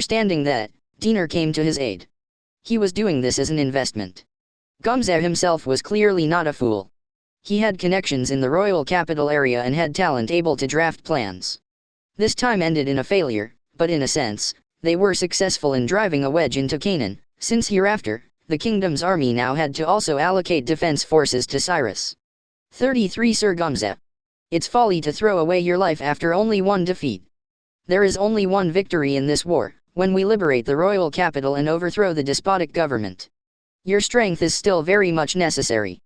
Understanding that, Diener came to his aid. He was doing this as an investment. Gumze himself was clearly not a fool. He had connections in the royal capital area and had talent able to draft plans. This time ended in a failure, but in a sense, they were successful in driving a wedge into Canaan, since hereafter, the kingdom's army now had to also allocate defense forces to Cyrus. 33 Sir Gumze. It's folly to throw away your life after only one defeat. There is only one victory in this war, when we liberate the royal capital and overthrow the despotic government. Your strength is still very much necessary.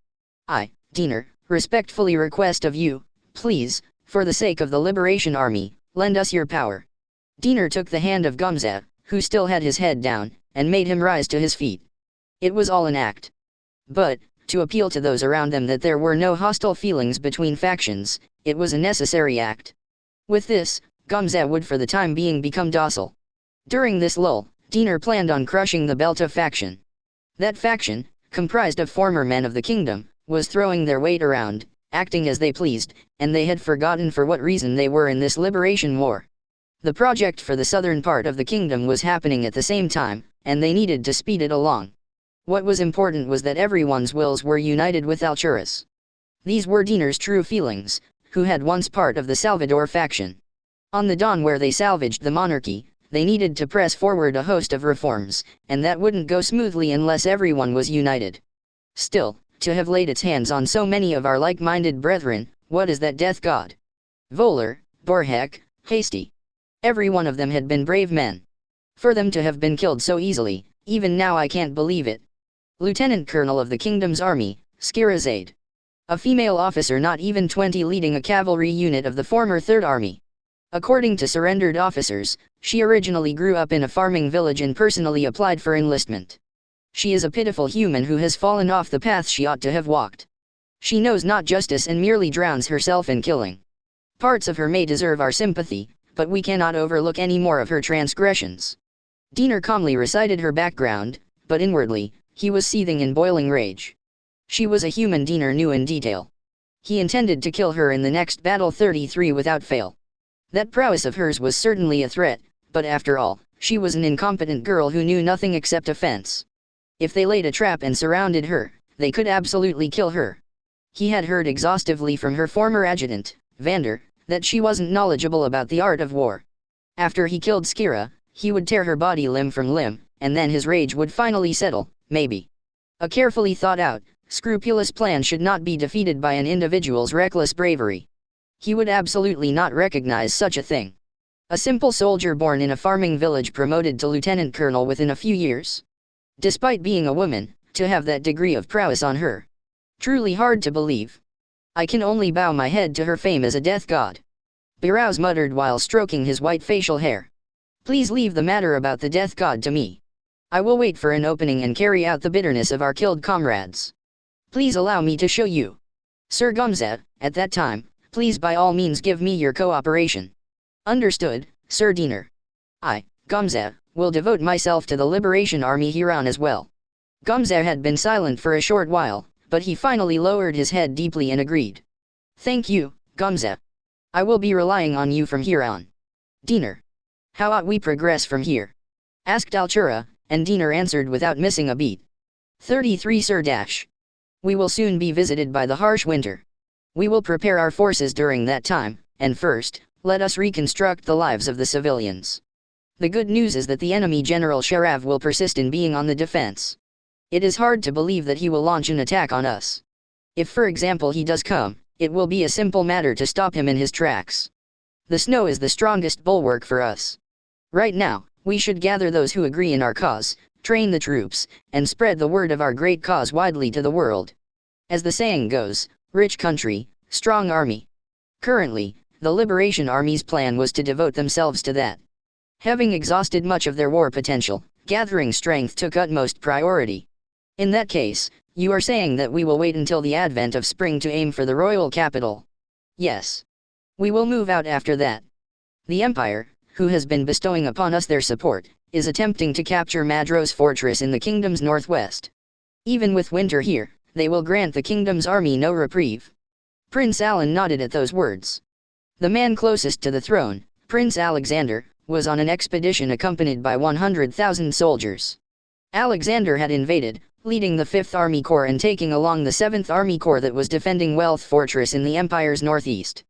I, Diener, respectfully request of you, please, for the sake of the liberation army, lend us your power. Diener took the hand of Gumze, who still had his head down, and made him rise to his feet. It was all an act. But, to appeal to those around them that there were no hostile feelings between factions, it was a necessary act. With this, Gumze would for the time being become docile. During this lull, Diener planned on crushing the Belta faction. That faction, comprised of former men of the kingdom, was throwing their weight around, acting as they pleased, and they had forgotten for what reason they were in this liberation war. The project for the southern part of the kingdom was happening at the same time, and they needed to speed it along. What was important was that everyone's wills were united with Alturas. These were Diener's true feelings, who had once part of the Salvador faction. On the dawn where they salvaged the monarchy, they needed to press forward a host of reforms, and that wouldn't go smoothly unless everyone was united. Still, to have laid its hands on so many of our like-minded brethren, what is that death god? Voller, Borhek, Hasty. Every one of them had been brave men. For them to have been killed so easily, even now I can't believe it. Lieutenant Colonel of the Kingdom's Army, Skirazade. A female officer not even 20 leading a cavalry unit of the former Third Army. According to surrendered officers, she originally grew up in a farming village and personally applied for enlistment. She is a pitiful human who has fallen off the path she ought to have walked. She knows not justice and merely drowns herself in killing. Parts of her may deserve our sympathy, but we cannot overlook any more of her transgressions. Diener calmly recited her background, but inwardly, he was seething in boiling rage. She was a human, Diener knew in detail. He intended to kill her in the next battle 33 without fail. That prowess of hers was certainly a threat, but after all, she was an incompetent girl who knew nothing except offense. If they laid a trap and surrounded her, they could absolutely kill her. He had heard exhaustively from her former adjutant, Vander, that she wasn't knowledgeable about the art of war. After he killed Skira, he would tear her body limb from limb, and then his rage would finally settle, maybe. A carefully thought out, scrupulous plan should not be defeated by an individual's reckless bravery. He would absolutely not recognize such a thing. A simple soldier born in a farming village promoted to lieutenant colonel within a few years. Despite being a woman, to have that degree of prowess on her. Truly hard to believe. I can only bow my head to her fame as a death god. Birouz muttered while stroking his white facial hair. Please leave the matter about the death god to me. I will wait for an opening and carry out the bitterness of our killed comrades. Please allow me to show you. Sir Gumze, at that time, please by all means give me your cooperation. Understood, Sir Diener. I, Gumze, will devote myself to the Liberation Army Huron as well. Gumze had been silent for a short while, but he finally lowered his head deeply and agreed. Thank you, Gumze. I will be relying on you from here on. Diener. How ought we progress from here? Asked Altura, and Diener answered without missing a beat. 33 Sir Dash. We will soon be visited by the harsh winter. We will prepare our forces during that time, and first, let us reconstruct the lives of the civilians. The good news is that the enemy General Sharav will persist in being on the defense. It is hard to believe that he will launch an attack on us. If for example he does come, it will be a simple matter to stop him in his tracks. The snow is the strongest bulwark for us. Right now, we should gather those who agree in our cause, train the troops, and spread the word of our great cause widely to the world. As the saying goes, rich country, strong army. Currently, the Liberation Army's plan was to devote themselves to that. Having exhausted much of their war potential, gathering strength took utmost priority. In that case, you are saying that we will wait until the advent of spring to aim for the royal capital. Yes. We will move out after that. The Empire, who has been bestowing upon us their support, is attempting to capture Madros fortress in the kingdom's northwest. Even with winter here, they will grant the kingdom's army no reprieve. Prince Alan nodded at those words. The man closest to the throne, Prince Alexander, was on an expedition accompanied by 100,000 soldiers. Alexander had invaded, leading the 5th Army Corps and taking along the 7th Army Corps that was defending Wealth Fortress in the empire's northeast.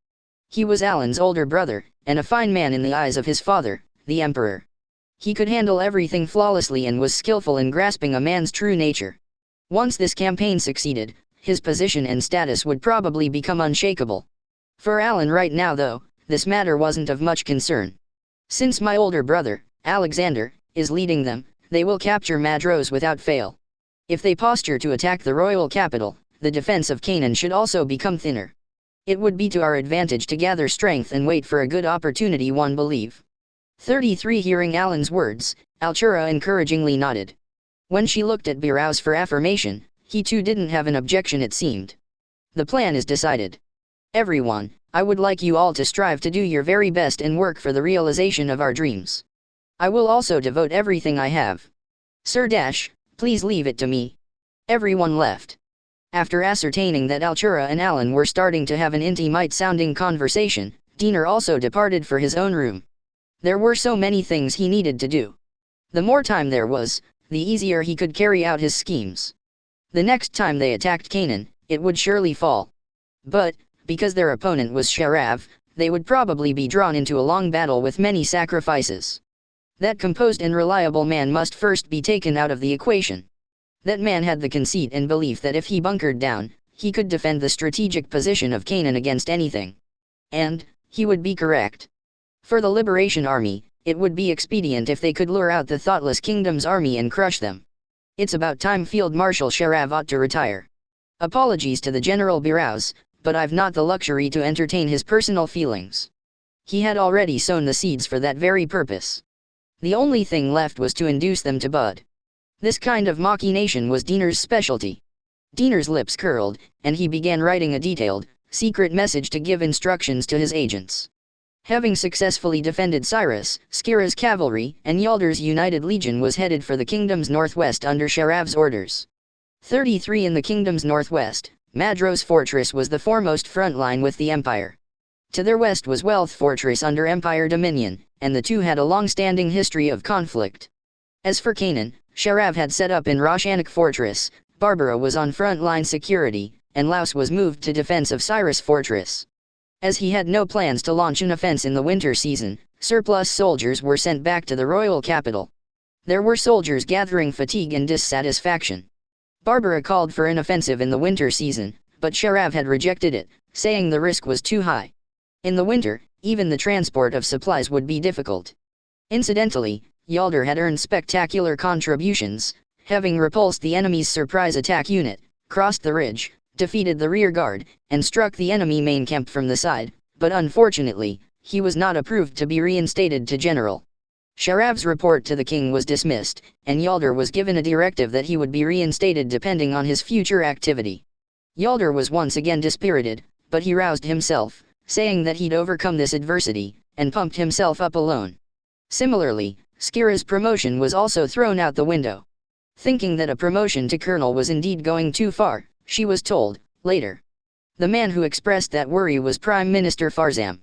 He was Alan's older brother, and a fine man in the eyes of his father, the emperor. He could handle everything flawlessly and was skillful in grasping a man's true nature. Once this campaign succeeded, his position and status would probably become unshakable. For Alan right now though, this matter wasn't of much concern. Since my older brother, Alexander, is leading them, they will capture Madros without fail. If they posture to attack the royal capital, the defense of Canaan should also become thinner. It would be to our advantage to gather strength and wait for a good opportunity, one believe. 33 Hearing Alan's words, Altura encouragingly nodded. When she looked at Birouz for affirmation, he too didn't have an objection, it seemed. The plan is decided. Everyone, I would like you all to strive to do your very best and work for the realization of our dreams. I will also devote everything I have. Sir Dash, please leave it to me. Everyone left. After ascertaining that Altura and Alan were starting to have an intimate-sounding conversation, Diener also departed for his own room. There were so many things he needed to do. The more time there was, the easier he could carry out his schemes. The next time they attacked Canaan, it would surely fall. But, because their opponent was Sharav, they would probably be drawn into a long battle with many sacrifices. That composed and reliable man must first be taken out of the equation. That man had the conceit and belief that if he bunkered down, he could defend the strategic position of Canaan against anything. And, he would be correct. For the Liberation Army, it would be expedient if they could lure out the Thoughtless Kingdom's army and crush them. It's about time Field Marshal Sharav ought to retire. Apologies to the General Birouz, but I've not the luxury to entertain his personal feelings. He had already sown the seeds for that very purpose. The only thing left was to induce them to bud. This kind of machination was Diener's specialty. Diener's lips curled, and he began writing a detailed, secret message to give instructions to his agents. Having successfully defended Cyrus, Skira's cavalry, and Yaldar's united legion was headed for the kingdom's northwest under Sharav's orders. 33 In the kingdom's northwest, Madros Fortress was the foremost front line with the empire. To their west was Wealth Fortress under empire dominion, and the two had a long-standing history of conflict. As for Canaan, Sharav had set up in Roshanik Fortress, Barbara was on front-line security, and Laos was moved to defense of Cyrus Fortress. As he had no plans to launch an offense in the winter season, surplus soldiers were sent back to the royal capital. There were soldiers gathering fatigue and dissatisfaction. Barbara called for an offensive in the winter season, but Sharav had rejected it, saying the risk was too high. In the winter, even the transport of supplies would be difficult. Incidentally, Yaldar had earned spectacular contributions, having repulsed the enemy's surprise attack unit, crossed the ridge, defeated the rear guard, and struck the enemy main camp from the side, but unfortunately, he was not approved to be reinstated to general. Sharav's report to the king was dismissed, and Yaldar was given a directive that he would be reinstated depending on his future activity. Yaldar was once again dispirited, but he roused himself, saying that he'd overcome this adversity, and pumped himself up alone. Similarly, Skira's promotion was also thrown out the window. Thinking that a promotion to colonel was indeed going too far, she was told, later. The man who expressed that worry was Prime Minister Farzam.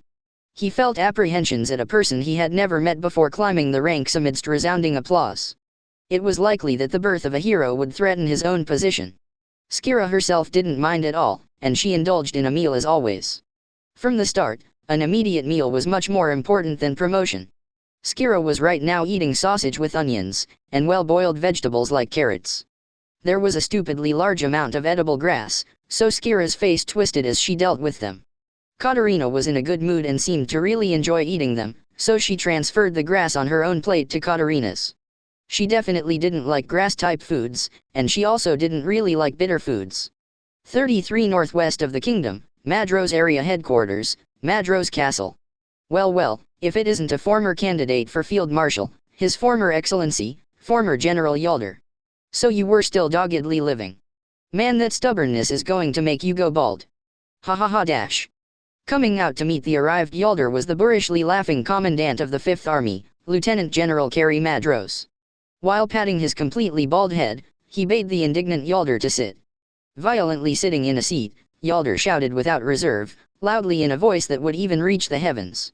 He felt apprehensions at a person he had never met before climbing the ranks amidst resounding applause. It was likely that the birth of a hero would threaten his own position. Skira herself didn't mind at all, and she indulged in a meal as always. From the start, an immediate meal was much more important than promotion. Skira was right now eating sausage with onions, and well-boiled vegetables like carrots. There was a stupidly large amount of edible grass, so Skira's face twisted as she dealt with them. Katerina was in a good mood and seemed to really enjoy eating them, so she transferred the grass on her own plate to Katerina's. She definitely didn't like grass-type foods, and she also didn't really like bitter foods. 33 Northwest of the kingdom, Madros area headquarters, Madros Castle. Well, if it isn't a former candidate for Field Marshal, His Former Excellency, former General Yaldar. So you were still doggedly living. Man, that stubbornness is going to make you go bald. Ha ha ha dash. Coming out to meet the arrived Yaldar was the boorishly laughing commandant of the 5th Army, Lieutenant General Kari Madros. While patting his completely bald head, he bade the indignant Yaldar to sit. Violently sitting in a seat, Yaldar shouted without reserve, loudly in a voice that would even reach the heavens.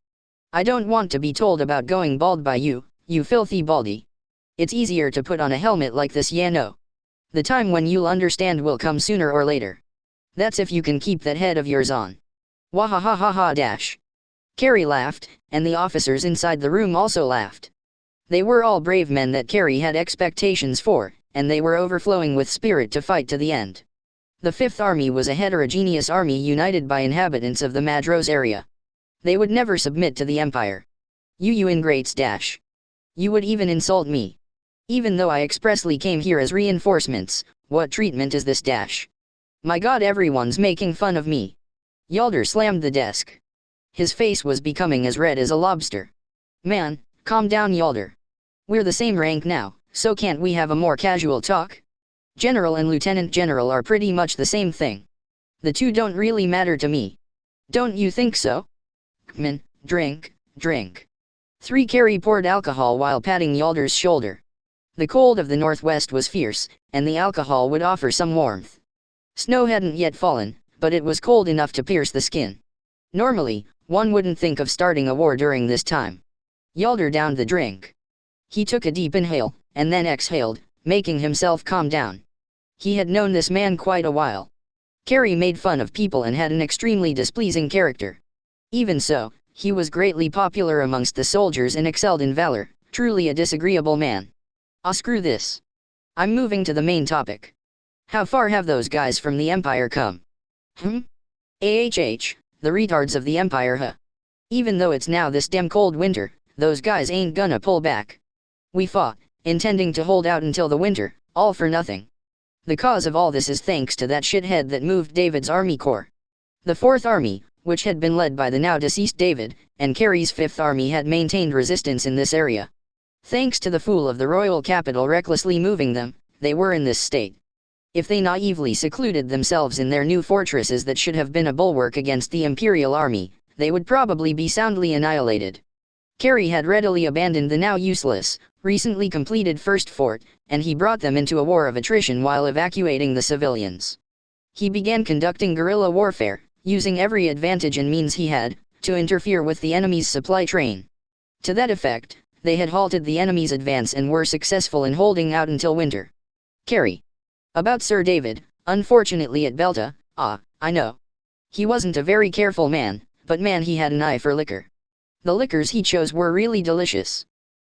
I don't want to be told about going bald by you, you filthy baldy. It's easier to put on a helmet like this, yeah no. The time when you'll understand will come sooner or later. That's if you can keep that head of yours on. Wahahaha dash. Carrie laughed, and the officers inside the room also laughed. They were all brave men that Carrie had expectations for, and they were overflowing with spirit to fight to the end. The Fifth Army was a heterogeneous army united by inhabitants of the Madros area. They would never submit to the Empire. You ingrates dash. You would even insult me. Even though I expressly came here as reinforcements, what treatment is this dash? My god, everyone's making fun of me. Yalder slammed the desk. His face was becoming as red as a lobster. Man, calm down Yalder. We're the same rank now, so can't we have a more casual talk? General and Lieutenant General are pretty much the same thing. The two don't really matter to me. Don't you think so? Kman, drink. 3 Carrie poured alcohol while patting Yalder's shoulder. The cold of the northwest was fierce, and the alcohol would offer some warmth. Snow hadn't yet fallen, but it was cold enough to pierce the skin. Normally, one wouldn't think of starting a war during this time. Yalder downed the drink. He took a deep inhale, and then exhaled, making himself calm down. He had known this man quite a while. Carrie made fun of people and had an extremely displeasing character. Even so, he was greatly popular amongst the soldiers and excelled in valor, truly a disagreeable man. Ah, screw this. I'm moving to the main topic. How far have those guys from the Empire come? The retards of the Empire, huh? Even though it's now this damn cold winter, those guys ain't gonna pull back. We fought, intending to hold out until the winter, all for nothing. The cause of all this is thanks to that shithead that moved David's army corps. The Fourth Army, which had been led by the now deceased David, and Carrie's Fifth Army had maintained resistance in this area. Thanks to the fool of the royal capital recklessly moving them, they were in this state. If they naively secluded themselves in their new fortresses that should have been a bulwark against the Imperial Army, they would probably be soundly annihilated. Carrie had readily abandoned the now useless, recently completed first fort, and he brought them into a war of attrition while evacuating the civilians. He began conducting guerrilla warfare, using every advantage and means he had, to interfere with the enemy's supply train. To that effect, they had halted the enemy's advance and were successful in holding out until winter. Carrie. About Sir David, unfortunately at Belta, I know. He wasn't a very careful man, but man, he had an eye for liquor. The liquors he chose were really delicious.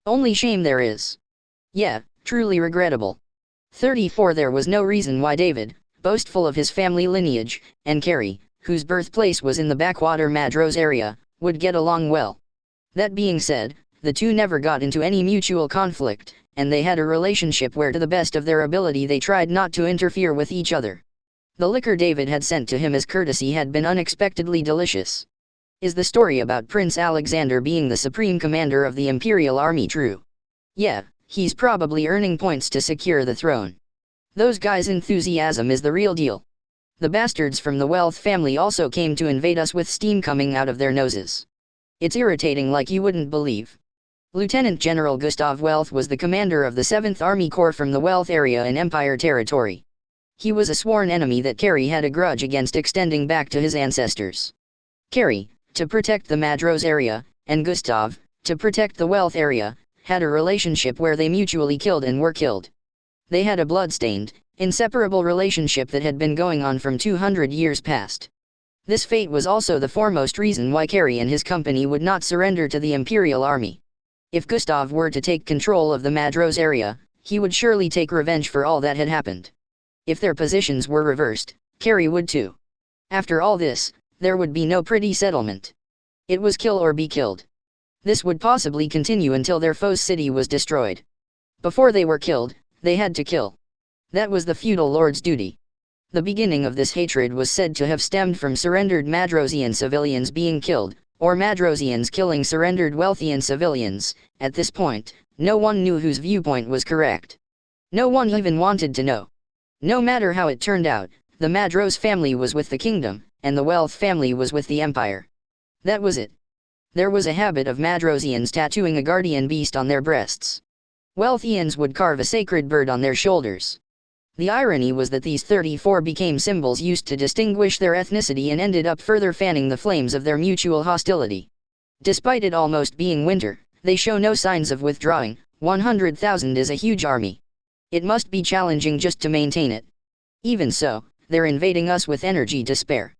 Only shame there is. Yeah, truly regrettable. 34 There was no reason why David, boastful of his family lineage, and Carrie, whose birthplace was in the backwater Madros area, would get along well. That being said, the two never got into any mutual conflict, and they had a relationship where to the best of their ability they tried not to interfere with each other. The liquor David had sent to him as courtesy had been unexpectedly delicious. Is the story about Prince Alexander being the supreme commander of the Imperial Army true? Yeah, he's probably earning points to secure the throne. Those guys' enthusiasm is the real deal. The bastards from the Wealth family also came to invade us with steam coming out of their noses. It's irritating like you wouldn't believe. Lieutenant General Gustav Wealth was the commander of the 7th Army Corps from the Wealth area in Empire territory. He was a sworn enemy that Carrie had a grudge against extending back to his ancestors. Carrie, to protect the Madros area, and Gustav, to protect the Wealth area, had a relationship where they mutually killed and were killed. They had a blood-stained, inseparable relationship that had been going on from 200 years past. This fate was also the foremost reason why Carrie and his company would not surrender to the Imperial Army. If Gustav were to take control of the Madros area, he would surely take revenge for all that had happened. If their positions were reversed, Carrie would too. After all this, there would be no pretty settlement. It was kill or be killed. This would possibly continue until their foe's city was destroyed. Before they were killed, they had to kill. That was the feudal lord's duty. The beginning of this hatred was said to have stemmed from surrendered Madrosian civilians being killed, or Madrosians killing surrendered Wealthian civilians. At this point, no one knew whose viewpoint was correct. No one even wanted to know. No matter how it turned out, the Madros family was with the kingdom, and the Wealth family was with the empire. That was it. There was a habit of Madrosians tattooing a guardian beast on their breasts. Wealthians would carve a sacred bird on their shoulders. The irony was that these 34 became symbols used to distinguish their ethnicity and ended up further fanning the flames of their mutual hostility. Despite it almost being winter, they show no signs of withdrawing. 100,000 is a huge army. It must be challenging just to maintain it. Even so, they're invading us with energy to spare.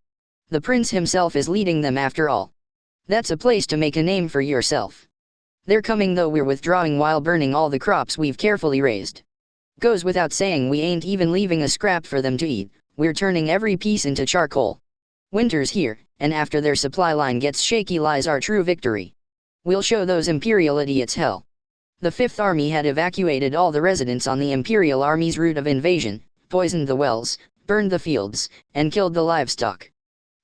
The prince himself is leading them after all. That's a place to make a name for yourself. They're coming though we're withdrawing while burning all the crops we've carefully raised. Goes without saying we ain't even leaving a scrap for them to eat, we're turning every piece into charcoal. Winter's here, and after their supply line gets shaky lies our true victory. We'll show those Imperial idiots hell. The Fifth Army had evacuated all the residents on the Imperial Army's route of invasion, poisoned the wells, burned the fields, and killed the livestock.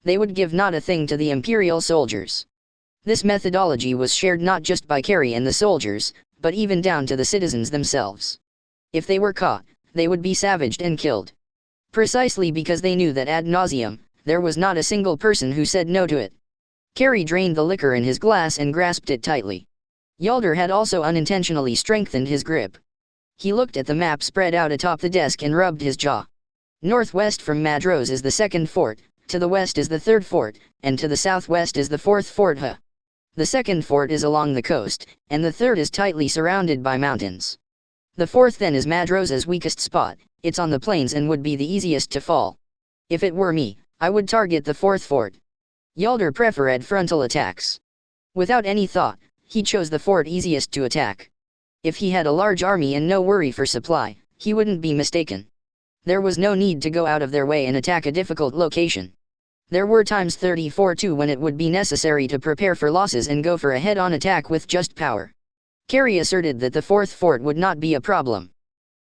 They would give not a thing to the Imperial soldiers. This methodology was shared not just by Carrie and the soldiers, but even down to the citizens themselves. If they were caught, they would be savaged and killed. Precisely because they knew that ad nauseum, there was not a single person who said no to it. Carrie drained the liquor in his glass and grasped it tightly. Yalder had also unintentionally strengthened his grip. He looked at the map spread out atop the desk and rubbed his jaw. Northwest from Madros is the second fort, to the west is the third fort, and to the southwest is the fourth fort. The second fort is along the coast, and the third is tightly surrounded by mountains. The fourth then is Madros's weakest spot, it's on the plains and would be the easiest to fall. If it were me, I would target the fourth fort. Yalder preferred frontal attacks. Without any thought, he chose the fort easiest to attack. If he had a large army and no worry for supply, he wouldn't be mistaken. There was no need to go out of their way and attack a difficult location. There were times 34 too when it would be necessary to prepare for losses and go for a head-on attack with just power. Carrie asserted that the fourth fort would not be a problem.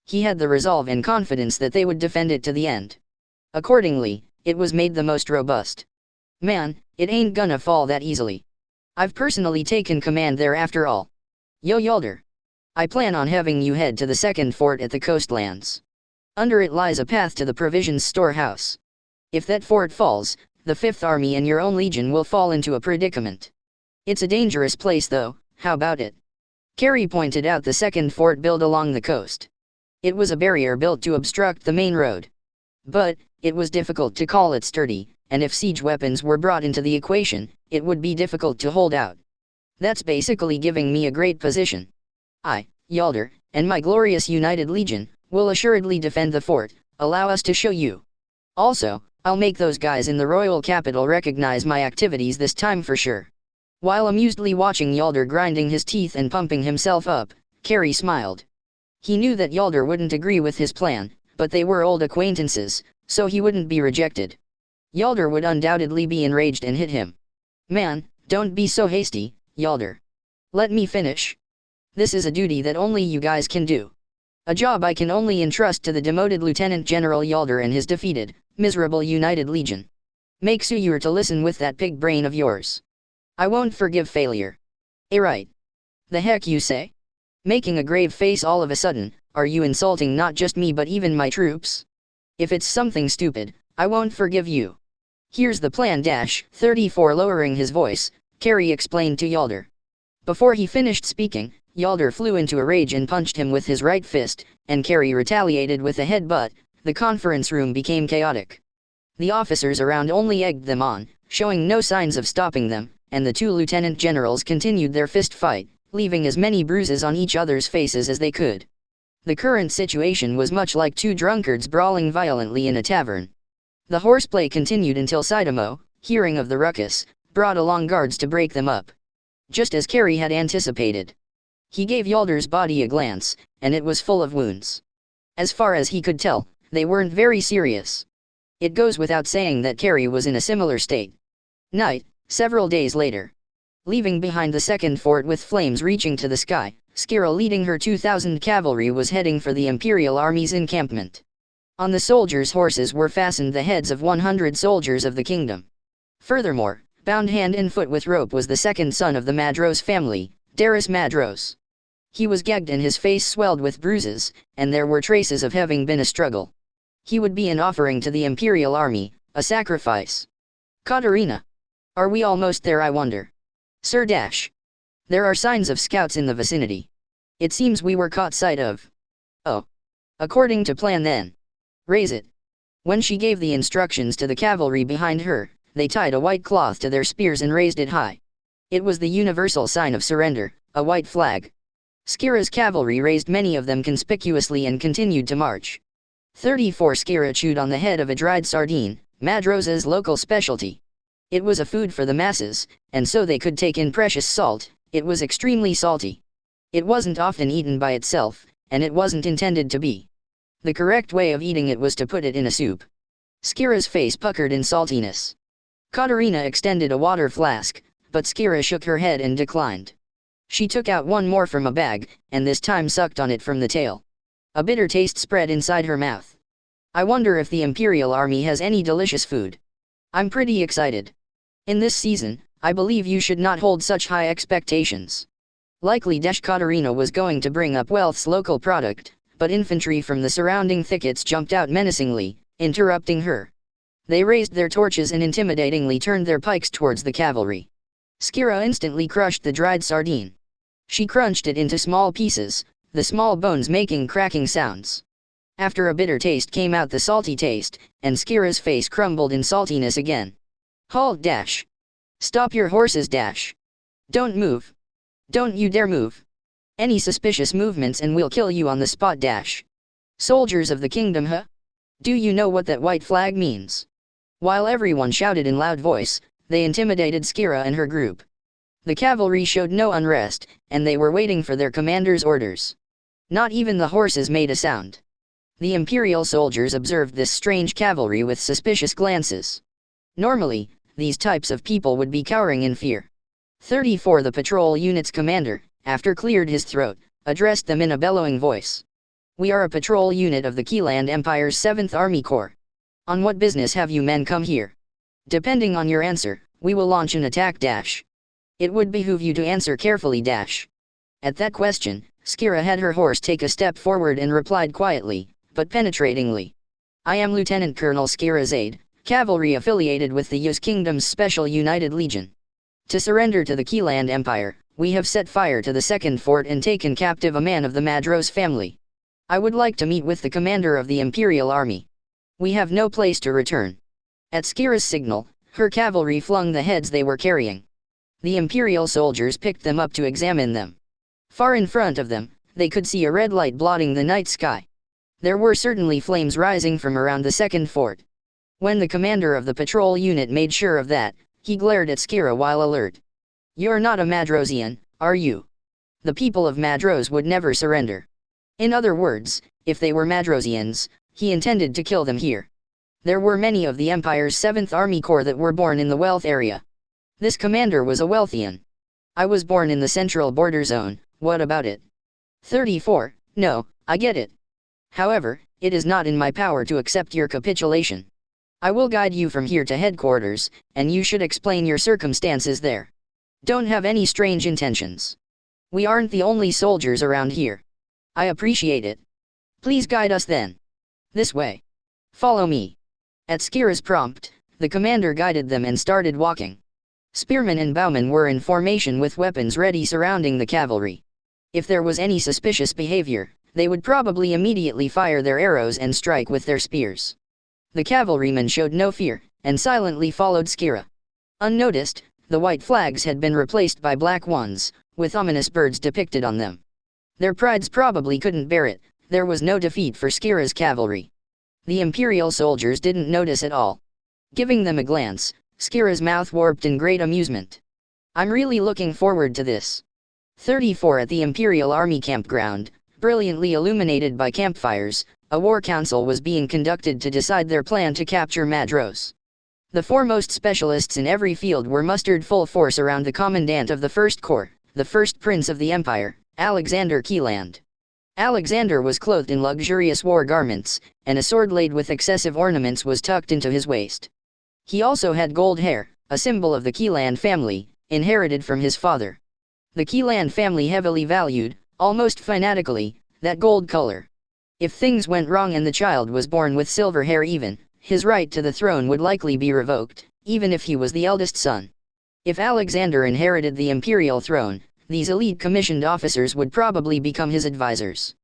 He had the resolve and confidence that they would defend it to the end. Accordingly, it was made the most robust. Man, it ain't gonna fall that easily. I've personally taken command there after all. Yo Yalder. I plan on having you head to the second fort at the coastlands. Under it lies a path to the provisions storehouse. If that fort falls, the Fifth Army and your own legion will fall into a predicament. It's a dangerous place though, how about it? Carrie pointed out the second fort built along the coast. It was a barrier built to obstruct the main road. But, it was difficult to call it sturdy, and if siege weapons were brought into the equation, it would be difficult to hold out. That's basically giving me a great position. I, Yalder, and my glorious United Legion, will assuredly defend the fort, allow us to show you. Also, I'll make those guys in the royal capital recognize my activities this time for sure. While amusedly watching Yalder grinding his teeth and pumping himself up, Carrie smiled. He knew that Yalder wouldn't agree with his plan, but they were old acquaintances, so he wouldn't be rejected. Yalder would undoubtedly be enraged and hit him. Man, don't be so hasty, Yalder. Let me finish. This is a duty that only you guys can do. A job I can only entrust to the demoted Lieutenant General Yalder and his defeated, miserable United Legion. Make sure you're to listen with that pig brain of yours. I won't forgive failure. Right. The heck you say? Making a grave face all of a sudden, are you insulting not just me but even my troops? If it's something stupid, I won't forgive you. Here's the plan 34 lowering his voice, Carrie explained to Yalder. Before he finished speaking, Yalder flew into a rage and punched him with his right fist, and Carrie retaliated with a headbutt. The conference room became chaotic. The officers around only egged them on, showing no signs of stopping them, and the two lieutenant generals continued their fist fight, leaving as many bruises on each other's faces as they could. The current situation was much like two drunkards brawling violently in a tavern. The horseplay continued until Saitamo, hearing of the ruckus, brought along guards to break them up. Just as Carrie had anticipated. He gave Yalder's body a glance, and it was full of wounds. As far as he could tell, they weren't very serious. It goes without saying that Carrie was in a similar state. Night, several days later. Leaving behind the second fort with flames reaching to the sky, Skira leading her 2,000 cavalry was heading for the Imperial Army's encampment. On the soldiers' horses were fastened the heads of 100 soldiers of the kingdom. Furthermore, bound hand and foot with rope was the second son of the Madros family, Darius Madros. He was gagged and his face swelled with bruises, and there were traces of having been a struggle. He would be an offering to the Imperial Army, a sacrifice. Katarina. Are we almost there, I wonder? Sir Dash. There are signs of scouts in the vicinity. It seems we were caught sight of. Oh. According to plan then. Raise it. When she gave the instructions to the cavalry behind her, they tied a white cloth to their spears and raised it high. It was the universal sign of surrender, a white flag. Skira's cavalry raised many of them conspicuously and continued to march. 34 Skira chewed on the head of a dried sardine, Madrosa's local specialty. It was a food for the masses, and so they could take in precious salt. It was extremely salty. It wasn't often eaten by itself, and it wasn't intended to be. The correct way of eating it was to put it in a soup. Skira's face puckered in saltiness. Katarina extended a water flask, but Skira shook her head and declined. She took out one more from a bag, and this time sucked on it from the tail. A bitter taste spread inside her mouth. I wonder if the Imperial Army has any delicious food. I'm pretty excited. In this season, I believe you should not hold such high expectations. Likely Katarina was going to bring up Wealth's local product, but infantry from the surrounding thickets jumped out menacingly, interrupting her. They raised their torches and intimidatingly turned their pikes towards the cavalry. Skira instantly crushed the dried sardine. She crunched it into small pieces, the small bones making cracking sounds. After a bitter taste came out the salty taste, and Skira's face crumbled in saltiness again. Halt! Dash! Stop your horses! Dash! Don't move! Don't you dare move! Any suspicious movements and we'll kill you on the spot! Dash! Soldiers of the kingdom, huh? Do you know what that white flag means? While everyone shouted in loud voice, they intimidated Skira and her group. The cavalry showed no unrest, and they were waiting for their commander's orders. Not even the horses made a sound. The Imperial soldiers observed this strange cavalry with suspicious glances. Normally, these types of people would be cowering in fear. 34 The patrol unit's commander, after cleared his throat, addressed them in a bellowing voice. We are a patrol unit of the Keyland Empire's 7th Army Corps. On what business have you men come here? Depending on your answer, we will launch an attack. Dash. It would behoove you to answer carefully. Dash. At that question, Skira had her horse take a step forward and replied quietly, but penetratingly. I am Lieutenant Colonel Skira Zaid, cavalry affiliated with the Yuz Kingdom's Special United Legion. To surrender to the Keyland Empire, we have set fire to the second fort and taken captive a man of the Madros family. I would like to meet with the commander of the Imperial Army. We have no place to return. At Skira's signal, her cavalry flung the heads they were carrying. The Imperial soldiers picked them up to examine them. Far in front of them, they could see a red light blotting the night sky. There were certainly flames rising from around the second fort. When the commander of the patrol unit made sure of that, he glared at Skira while alert. You're not a Madrosian, are you? The people of Madros would never surrender. In other words, if they were Madrosians, he intended to kill them here. There were many of the Empire's 7th Army Corps that were born in the Wealth area. This commander was a Wealthian. I was born in the central border zone, what about it? 34, no, I get it. However, it is not in my power to accept your capitulation. I will guide you from here to headquarters, and you should explain your circumstances there. Don't have any strange intentions. We aren't the only soldiers around here. I appreciate it. Please guide us then. This way. Follow me. At Skira's prompt, the commander guided them and started walking. Spearmen and bowmen were in formation with weapons ready surrounding the cavalry. If there was any suspicious behavior, they would probably immediately fire their arrows and strike with their spears. The cavalrymen showed no fear, and silently followed Skira. Unnoticed, the white flags had been replaced by black ones, with ominous birds depicted on them. Their prides probably couldn't bear it. There was no defeat for Skira's cavalry. The Imperial soldiers didn't notice at all. Giving them a glance, Skira's mouth warped in great amusement. I'm really looking forward to this. 34 At the Imperial Army campground, brilliantly illuminated by campfires, a war council was being conducted to decide their plan to capture Madros. The foremost specialists in every field were mustered full force around the commandant of the First Corps, the first prince of the Empire, Alexander Keyland. Alexander was clothed in luxurious war garments, and a sword laid with excessive ornaments was tucked into his waist. He also had gold hair, a symbol of the Keyland family, inherited from his father. The Keyland family heavily valued, almost fanatically, that gold color. If things went wrong and the child was born with silver hair even, his right to the throne would likely be revoked, even if he was the eldest son. If Alexander inherited the imperial throne, these elite commissioned officers would probably become his advisors.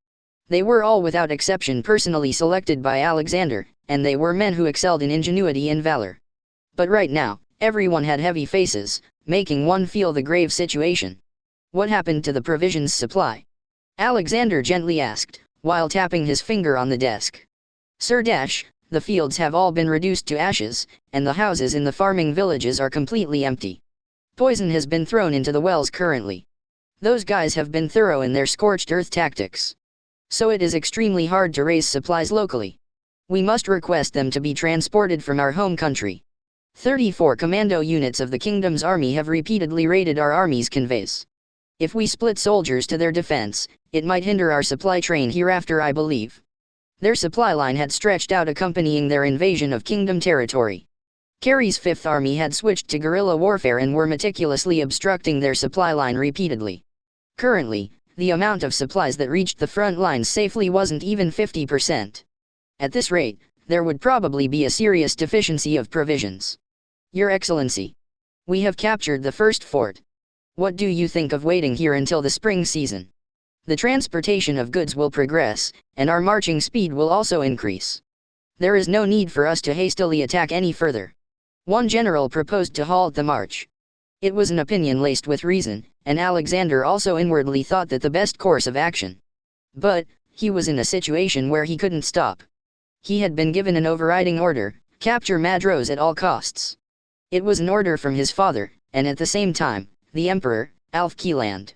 They were all without exception personally selected by Alexander, and they were men who excelled in ingenuity and valor. But right now, everyone had heavy faces, making one feel the grave situation. What happened to the provisions supply? Alexander gently asked, while tapping his finger on the desk. Sir Dash, the fields have all been reduced to ashes, and the houses in the farming villages are completely empty. Poison has been thrown into the wells currently. Those guys have been thorough in their scorched earth tactics. So it is extremely hard to raise supplies locally. We must request them to be transported from our home country. 34 commando units of the kingdom's army have repeatedly raided our army's conveys. If we split soldiers to their defense, it might hinder our supply train hereafter, I believe. Their supply line had stretched out accompanying their invasion of kingdom territory. Carey's Fifth Army had switched to guerrilla warfare and were meticulously obstructing their supply line repeatedly. Currently, the amount of supplies that reached the front lines safely wasn't even 50%. At this rate, there would probably be a serious deficiency of provisions. Your Excellency, we have captured the first fort. What do you think of waiting here until the spring season? The transportation of goods will progress, and our marching speed will also increase. There is no need for us to hastily attack any further. One general proposed to halt the march. It was an opinion laced with reason, and Alexander also inwardly thought that the best course of action. But, he was in a situation where he couldn't stop. He had been given an overriding order: capture Madros at all costs. It was an order from his father, and at the same time, the Emperor, Alf Keeland.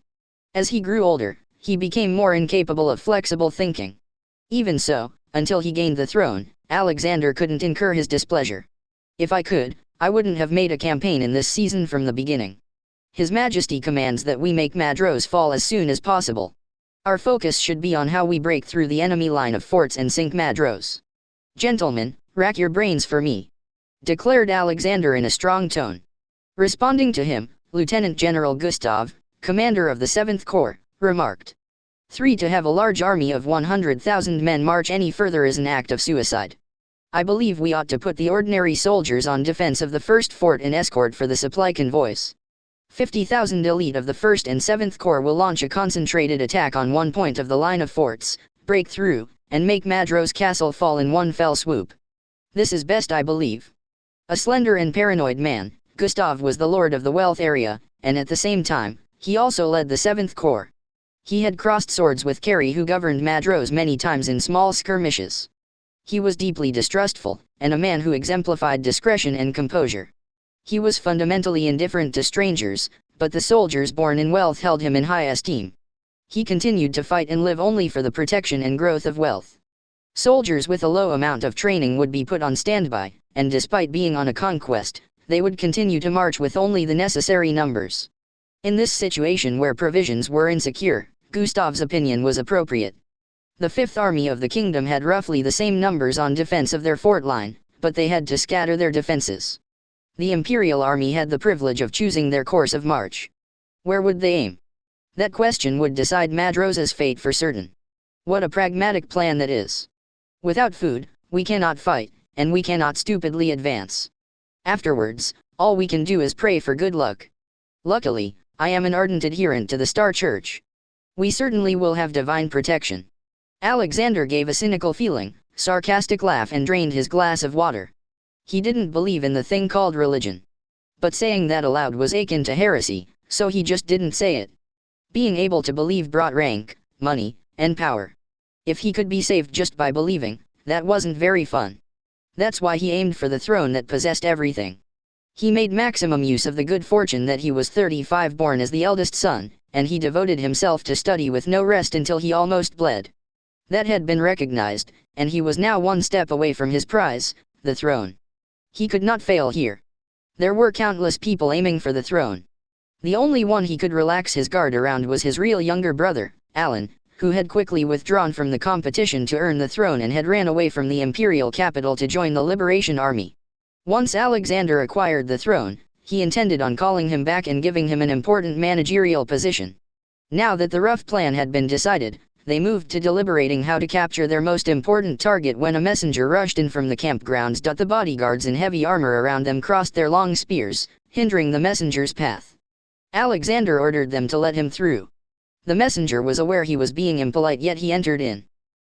As he grew older, he became more incapable of flexible thinking. Even so, until he gained the throne, Alexander couldn't incur his displeasure. If I could, I wouldn't have made a campaign in this season from the beginning. His Majesty commands that we make Madros fall as soon as possible. Our focus should be on how we break through the enemy line of forts and sink Madros. Gentlemen, rack your brains for me, declared Alexander in a strong tone. Responding to him, Lieutenant General Gustav, commander of the 7th Corps, remarked, 3. To have a large army of 100,000 men march any further is an act of suicide. I believe we ought to put the ordinary soldiers on defense of the first fort and escort for the supply convoys. 50,000 elite of the 1st and 7th Corps will launch a concentrated attack on one point of the line of forts, break through, and make Madros Castle fall in one fell swoop. This is best, I believe. A slender and paranoid man, Gustav was the lord of the wealth area, and at the same time, he also led the 7th Corps. He had crossed swords with Carey, who governed Madros many times in small skirmishes. He was deeply distrustful, and a man who exemplified discretion and composure. He was fundamentally indifferent to strangers, but the soldiers born in wealth held him in high esteem. He continued to fight and live only for the protection and growth of wealth. Soldiers with a low amount of training would be put on standby, and despite being on a conquest, they would continue to march with only the necessary numbers. In this situation where provisions were insecure, Gustav's opinion was appropriate. The Fifth Army of the kingdom had roughly the same numbers on defense of their fort line, but they had to scatter their defenses. The Imperial Army had the privilege of choosing their course of march. Where would they aim? That question would decide Madros's fate for certain. What a pragmatic plan that is. Without food, we cannot fight, and we cannot stupidly advance. Afterwards, all we can do is pray for good luck. Luckily, I am an ardent adherent to the Star Church. We certainly will have divine protection. Alexander gave a cynical feeling, sarcastic laugh and drained his glass of water. He didn't believe in the thing called religion. But saying that aloud was akin to heresy, so he just didn't say it. Being able to believe brought rank, money, and power. If he could be saved just by believing, that wasn't very fun. That's why he aimed for the throne that possessed everything. He made maximum use of the good fortune that he was 35, born as the eldest son, and he devoted himself to study with no rest until he almost bled. That had been recognized, and he was now one step away from his prize, the throne. He could not fail here. There were countless people aiming for the throne. The only one he could relax his guard around was his real younger brother, Alan, who had quickly withdrawn from the competition to earn the throne and had ran away from the imperial capital to join the Liberation Army. Once Alexander acquired the throne, he intended on calling him back and giving him an important managerial position. Now that the rough plan had been decided, they moved to deliberating how to capture their most important target when a messenger rushed in from the campgrounds. The bodyguards in heavy armor around them crossed their long spears, hindering the messenger's path. Alexander ordered them to let him through. The messenger was aware he was being impolite, yet he entered in.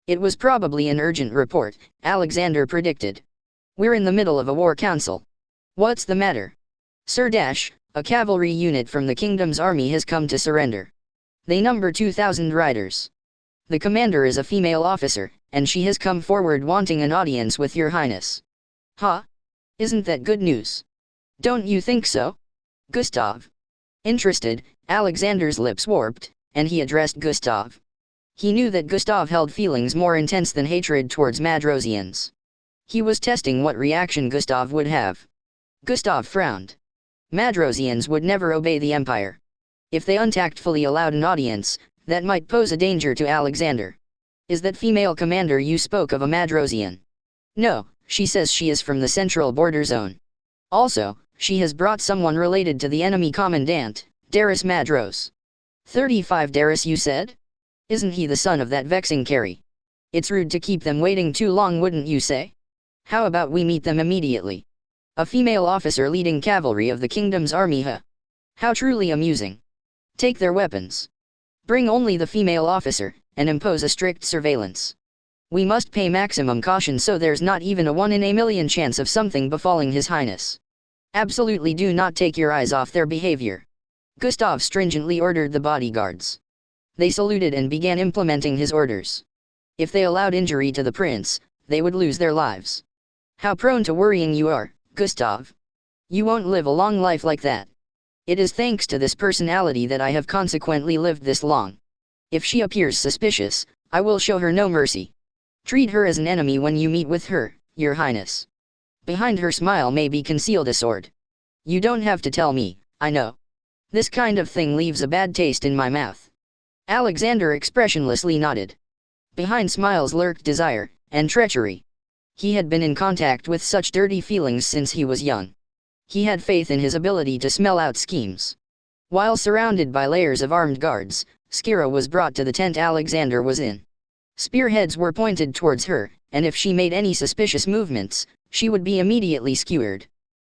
It was probably an urgent report, Alexander predicted. We're in the middle of a war council. What's the matter? Sir Dash, A cavalry unit from the kingdom's army has come to surrender. They number 2,000 riders. The commander is a female officer, and she has come forward wanting an audience with your highness. Huh? Isn't that good news? Don't you think so? Gustav. Interested, Alexander's lips warped, and he addressed Gustav. He knew that Gustav held feelings more intense than hatred towards Madrosians. He was testing what reaction Gustav would have. Gustav frowned. Madrosians would never obey the Empire. If they untactfully allowed an audience, that might pose a danger to Alexander. Is that female commander you spoke of a Madrosian? No, she says she is from the central border zone. Also, she has brought someone related to the enemy commandant, Darius Madros. 35 Darius you said? Isn't he the son of that vexing Carrie? It's rude to keep them waiting too long, wouldn't you say? How about we meet them immediately? A female officer leading cavalry of the kingdom's army, huh? How truly amusing. Take their weapons. Bring only the female officer, and impose a strict surveillance. We must pay maximum caution so there's not even a 1 in a million chance of something befalling His Highness. Absolutely do not take your eyes off their behavior. Gustav stringently ordered the bodyguards. They saluted and began implementing his orders. If they allowed injury to the prince, they would lose their lives. How prone to worrying you are, Gustav. You won't live a long life like that. It is thanks to this personality that I have consequently lived this long. If she appears suspicious, I will show her no mercy. Treat her as an enemy when you meet with her, your highness. Behind her smile may be concealed a sword. You don't have to tell me, I know. This kind of thing leaves a bad taste in my mouth. Alexander expressionlessly nodded. Behind smiles lurked desire, and treachery. He had been in contact with such dirty feelings since he was young. He had faith in his ability to smell out schemes. While surrounded by layers of armed guards, Skira was brought to the tent Alexander was in. Spearheads were pointed towards her, and if she made any suspicious movements, she would be immediately skewered.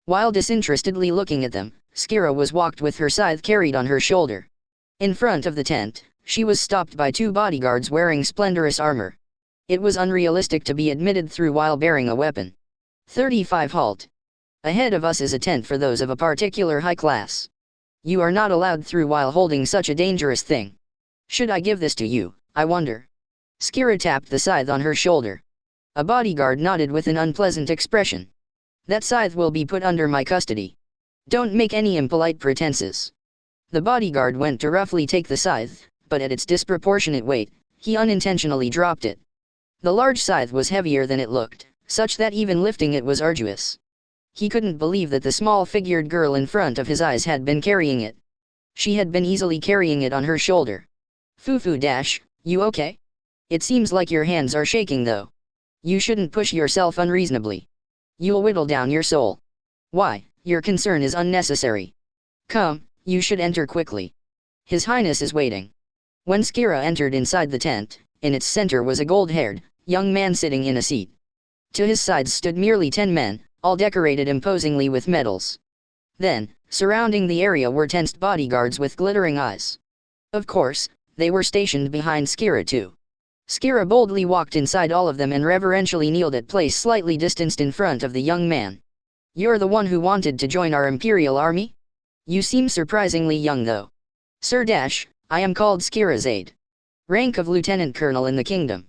While disinterestedly looking at them, Skira was walked with her scythe carried on her shoulder. In front of the tent, she was stopped by 2 bodyguards wearing splendorous armor. It was unrealistic to be admitted through while bearing a weapon. 35 Halt. Ahead of us is a tent for those of a particular high class. You are not allowed through while holding such a dangerous thing. Should I give this to you, I wonder? Skira tapped the scythe on her shoulder. A bodyguard nodded with an unpleasant expression. That scythe will be put under my custody. Don't make any impolite pretenses. The bodyguard went to roughly take the scythe, but at its disproportionate weight, he unintentionally dropped it. The large scythe was heavier than it looked, such that even lifting it was arduous. He couldn't believe that the small-figured girl in front of his eyes had been carrying it. She had been easily carrying it on her shoulder. Fufu Dash, you okay? It seems like your hands are shaking though. You shouldn't push yourself unreasonably. You'll whittle down your soul. Why, your concern is unnecessary. Come, you should enter quickly. His Highness is waiting. When Skira entered inside the tent, in its center was a gold-haired, young man sitting in a seat. To his sides stood merely 10 men, all decorated imposingly with medals. Then, surrounding the area were tensed bodyguards with glittering eyes. Of course, they were stationed behind Skira too. Skira boldly walked inside all of them and reverentially kneeled at place slightly distanced in front of the young man. You're the one who wanted to join our Imperial Army? You seem surprisingly young though. Sir Dash, I am called Skira's aide. Rank of Lieutenant Colonel in the kingdom.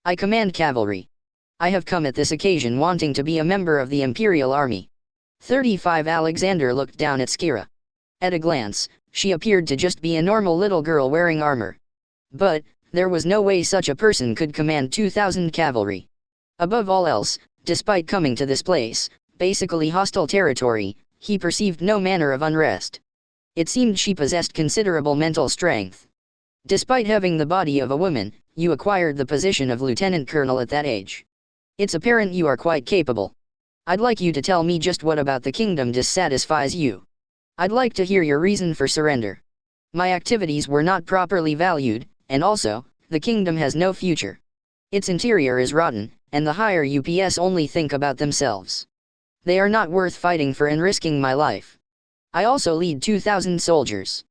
I command cavalry. I have come at this occasion wanting to be a member of the Imperial Army. 35 Alexander looked down at Skira. At a glance, she appeared to just be a normal little girl wearing armor. But, there was no way such a person could command 2,000 cavalry. Above all else, despite coming to this place, basically hostile territory, he perceived no manner of unrest. It seemed she possessed considerable mental strength. Despite having the body of a woman, you acquired the position of lieutenant colonel at that age. It's apparent you are quite capable. I'd like you to tell me just what about the kingdom dissatisfies you. I'd like to hear your reason for surrender. My activities were not properly valued, and also, the kingdom has no future. Its interior is rotten, and the higher UPS only think about themselves. They are not worth fighting for and risking my life. I also lead 2,000 soldiers.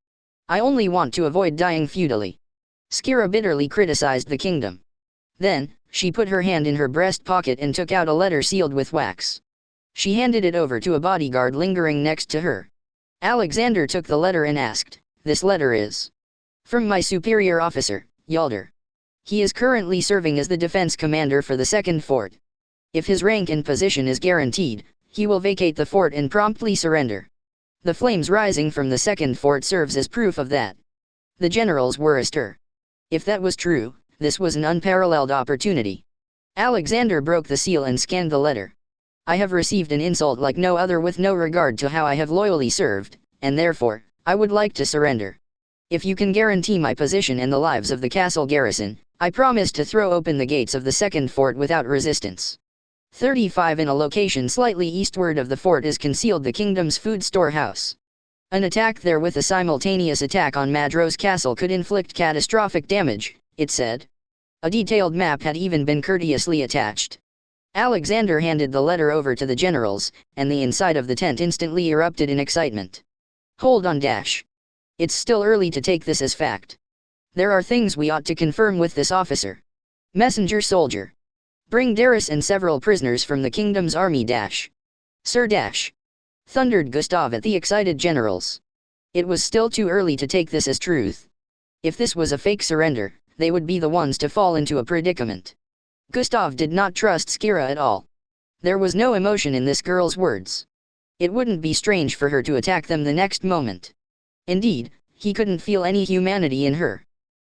I only want to avoid dying feudally. Skira bitterly criticized the kingdom. Then, she put her hand in her breast pocket and took out a letter sealed with wax. She handed it over to a bodyguard lingering next to her. Alexander took the letter and asked, "This letter is from my superior officer, Yalder. He is currently serving as the defense commander for the second fort. If his rank and position is guaranteed, he will vacate the fort and promptly surrender. The flames rising from the second fort serves as proof of that." The generals were astir. If that was true, this was an unparalleled opportunity. Alexander broke the seal and scanned the letter. "I have received an insult like no other with no regard to how I have loyally served, and therefore, I would like to surrender. If you can guarantee my position and the lives of the castle garrison, I promise to throw open the gates of the second fort without resistance." 35 In a location slightly eastward of the fort is concealed the kingdom's food storehouse. An attack there with a simultaneous attack on Madros Castle could inflict catastrophic damage, it said. A detailed map had even been courteously attached. Alexander handed the letter over to the generals, and the inside of the tent instantly erupted in excitement. "Hold on dash. It's still early to take this as fact. There are things we ought to confirm with this officer. Messenger soldier. Bring Darius and several prisoners from the kingdom's army dash. Sir dash," thundered Gustav at the excited generals. It was still too early to take this as truth. If this was a fake surrender, they would be the ones to fall into a predicament. Gustav did not trust Skira at all. There was no emotion in this girl's words. It wouldn't be strange for her to attack them the next moment. Indeed, he couldn't feel any humanity in her.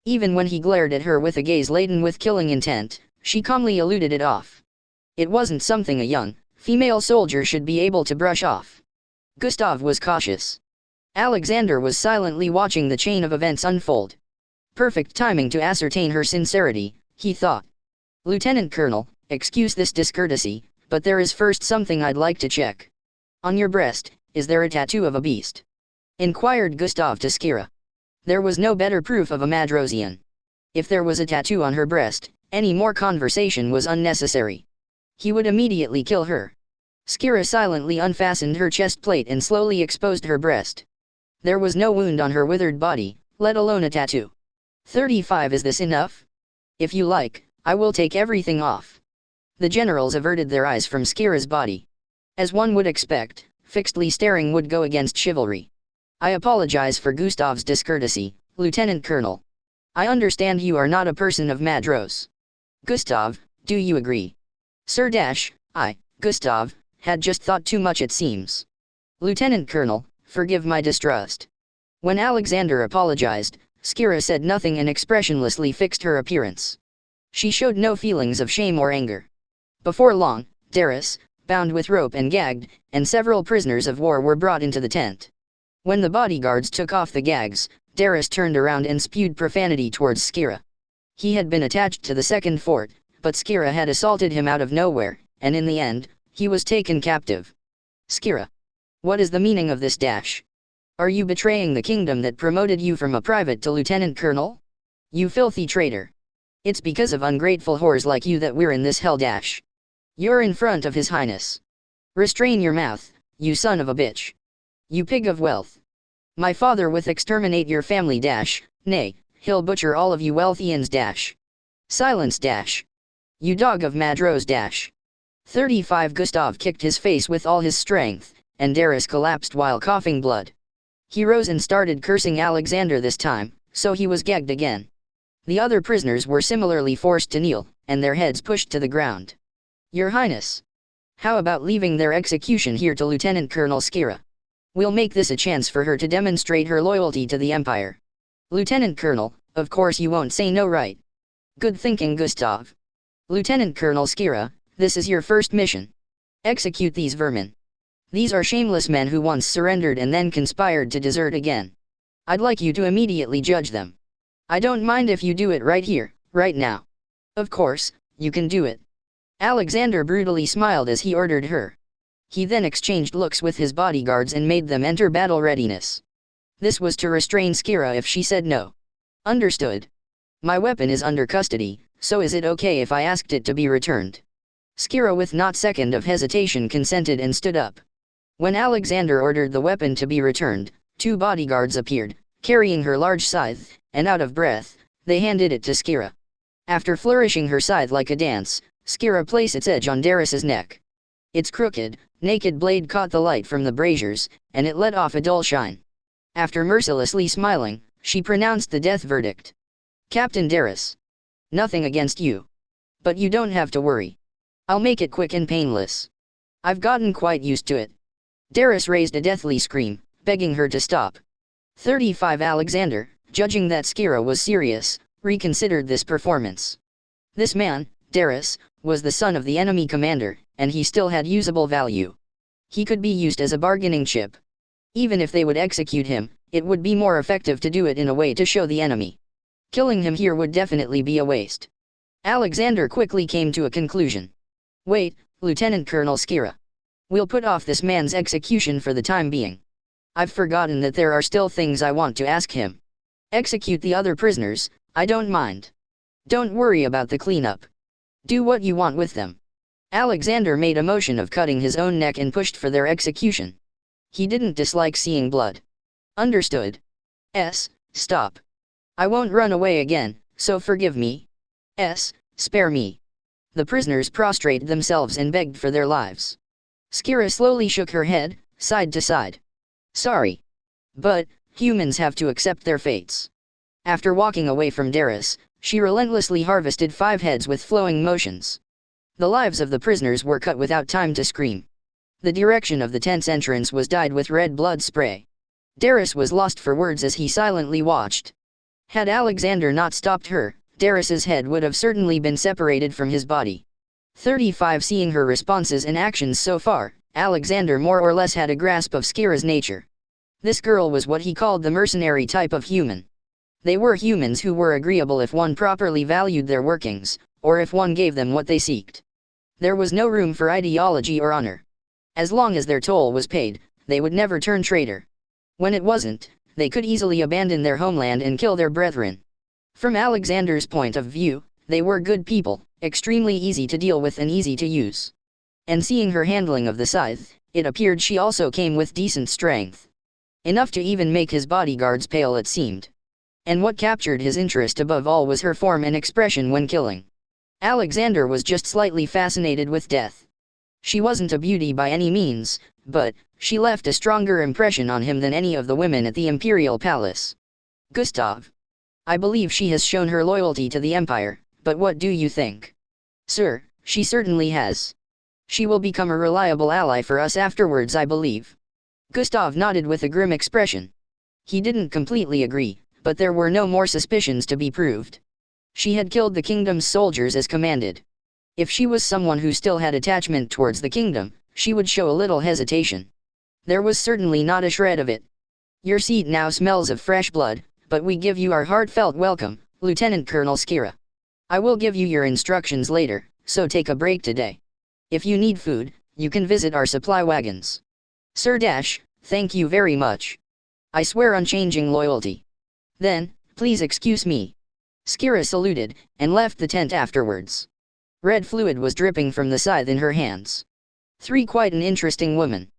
Even when he glared at her with a gaze laden with killing intent, she calmly eluded it off. It wasn't something a young, female soldier should be able to brush off. Gustav was cautious. Alexander was silently watching the chain of events unfold. Perfect timing to ascertain her sincerity, he thought. "Lieutenant Colonel, excuse this discourtesy, but there is first something I'd like to check. On your breast, is there a tattoo of a beast?" inquired Gustav to Skira. There was no better proof of a Madrosian. If there was a tattoo on her breast, any more conversation was unnecessary. He would immediately kill her. Skira silently unfastened her chest plate and slowly exposed her breast. There was no wound on her withered body, let alone a tattoo. 35 Is this enough? If you like, I will take everything off. The generals averted their eyes from Skira's body. As one would expect, fixedly staring would go against chivalry. "I apologize for Gustav's discourtesy, Lieutenant Colonel. I understand you are not a person of Madros. Gustav, do you agree?" "Sir Dash, Gustav, had just thought too much it seems. Lieutenant Colonel, forgive my distrust." When Alexander apologized, Skira said nothing and expressionlessly fixed her appearance. She showed no feelings of shame or anger. Before long, Darius, bound with rope and gagged, and several prisoners of war were brought into the tent. When the bodyguards took off the gags, Darius turned around and spewed profanity towards Skira. He had been attached to the second fort, but Skira had assaulted him out of nowhere, and in the end, he was taken captive. "Skira, what is the meaning of this dash? Are you betraying the kingdom that promoted you from a private to lieutenant colonel? You filthy traitor. It's because of ungrateful whores like you that we're in this hell dash. You're in front of His Highness. Restrain your mouth, you son of a bitch. You pig of wealth. My father with exterminate your family dash, nay, he'll butcher all of you wealthians dash. Silence dash. You dog of Madros dash." 35 Gustav kicked his face with all his strength, and Darius collapsed while coughing blood. He rose and started cursing Alexander this time, so he was gagged again. The other prisoners were similarly forced to kneel, and their heads pushed to the ground. "Your Highness. How about leaving their execution here to Lieutenant Colonel Skira? We'll make this a chance for her to demonstrate her loyalty to the Empire." "Lieutenant Colonel, of course you won't say no, right?" "Good thinking, Gustav. Lieutenant Colonel Skira, this is your first mission. Execute these vermin. These are shameless men who once surrendered and then conspired to desert again. I'd like you to immediately judge them. I don't mind if you do it right here, right now. Of course, you can do it." Alexander brutally smiled as he ordered her. He then exchanged looks with his bodyguards and made them enter battle readiness. This was to restrain Skira if she said no. "Understood. My weapon is under custody, so is it okay if I asked it to be returned?" Skira with not a second of hesitation consented and stood up. When Alexander ordered the weapon to be returned, 2 bodyguards appeared, carrying her large scythe, and out of breath, they handed it to Skira. After flourishing her scythe like a dance, Skira placed its edge on Darius's neck. Its crooked, naked blade caught the light from the braziers, and it let off a dull shine. After mercilessly smiling, she pronounced the death verdict. Captain Darius. Nothing against you. But you don't have to worry. I'll make it quick and painless. I've gotten quite used to it. Darius raised a deathly scream, begging her to stop. 35 Alexander, judging that Skira was serious, reconsidered this performance. This man, Darius, was the son of the enemy commander, and he still had usable value. He could be used as a bargaining chip. Even if they would execute him, it would be more effective to do it in a way to show the enemy. Killing him here would definitely be a waste. Alexander quickly came to a conclusion. Wait, Lieutenant Colonel Skira. We'll put off this man's execution for the time being. I've forgotten that there are still things I want to ask him. Execute the other prisoners, I don't mind. Don't worry about the cleanup. Do what you want with them. Alexander made a motion of cutting his own neck and pushed for their execution. He didn't dislike seeing blood. Understood. Stop. I won't run away again, so forgive me. Spare me. The prisoners prostrated themselves and begged for their lives. Skira slowly shook her head, side to side. Sorry. But, humans have to accept their fates. After walking away from Darius, she relentlessly harvested 5 heads with flowing motions. The lives of the prisoners were cut without time to scream. The direction of the tent's entrance was dyed with red blood spray. Darius was lost for words as he silently watched. Had Alexander not stopped her, Darius's head would have certainly been separated from his body. 35 Seeing her responses and actions so far, Alexander more or less had a grasp of Skira's nature. This girl was what he called the mercenary type of human. They were humans who were agreeable if one properly valued their workings, or if one gave them what they sought. There was no room for ideology or honor. As long as their toll was paid, they would never turn traitor. When it wasn't, they could easily abandon their homeland and kill their brethren. From Alexander's point of view, they were good people, extremely easy to deal with and easy to use. And seeing her handling of the scythe, it appeared she also came with decent strength. Enough to even make his bodyguards pale, it seemed. And what captured his interest above all was her form and expression when killing. Alexander was just slightly fascinated with death. She wasn't a beauty by any means, but she left a stronger impression on him than any of the women at the Imperial Palace. Gustav. I believe she has shown her loyalty to the Empire, but what do you think? Sir, she certainly has. She will become a reliable ally for us afterwards, I believe. Gustav nodded with a grim expression. He didn't completely agree, but there were no more suspicions to be proved. She had killed the kingdom's soldiers as commanded. If she was someone who still had attachment towards the kingdom, she would show a little hesitation. There was certainly not a shred of it. Your seat now smells of fresh blood, but we give you our heartfelt welcome, Lieutenant Colonel Skira. I will give you your instructions later, so take a break today. If you need food, you can visit our supply wagons. Sir Dash, thank you very much. I swear unchanging loyalty. Then, please excuse me. Skira saluted, and left the tent afterwards. Red fluid was dripping from the scythe in her hands. Quite an interesting woman.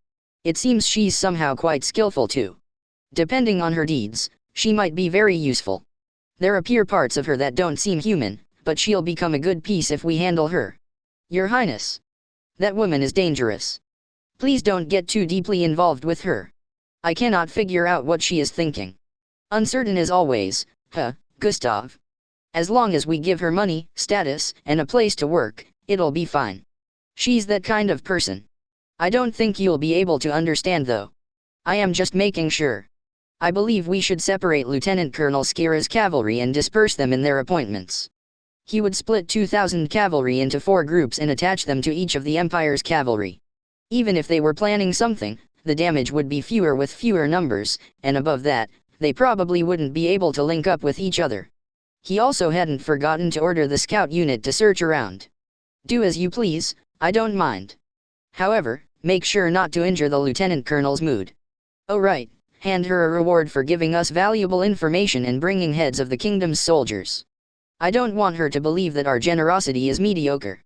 It seems she's somehow quite skillful too. Depending on her deeds, she might be very useful. There appear parts of her that don't seem human, but she'll become a good piece if we handle her. Your Highness. That woman is dangerous. Please don't get too deeply involved with her. I cannot figure out what she is thinking. Uncertain as always, Gustav. As long as we give her money, status, and a place to work, it'll be fine. She's that kind of person. I don't think you'll be able to understand though. I am just making sure. I believe we should separate Lieutenant Colonel Skira's cavalry and disperse them in their appointments. He would split 2,000 cavalry into 4 groups and attach them to each of the Empire's cavalry. Even if they were planning something, the damage would be fewer with fewer numbers, and above that, they probably wouldn't be able to link up with each other. He also hadn't forgotten to order the scout unit to search around. Do as you please, I don't mind. However, make sure not to injure the Lieutenant Colonel's mood. Oh right, hand her a reward for giving us valuable information and bringing heads of the kingdom's soldiers. I don't want her to believe that our generosity is mediocre.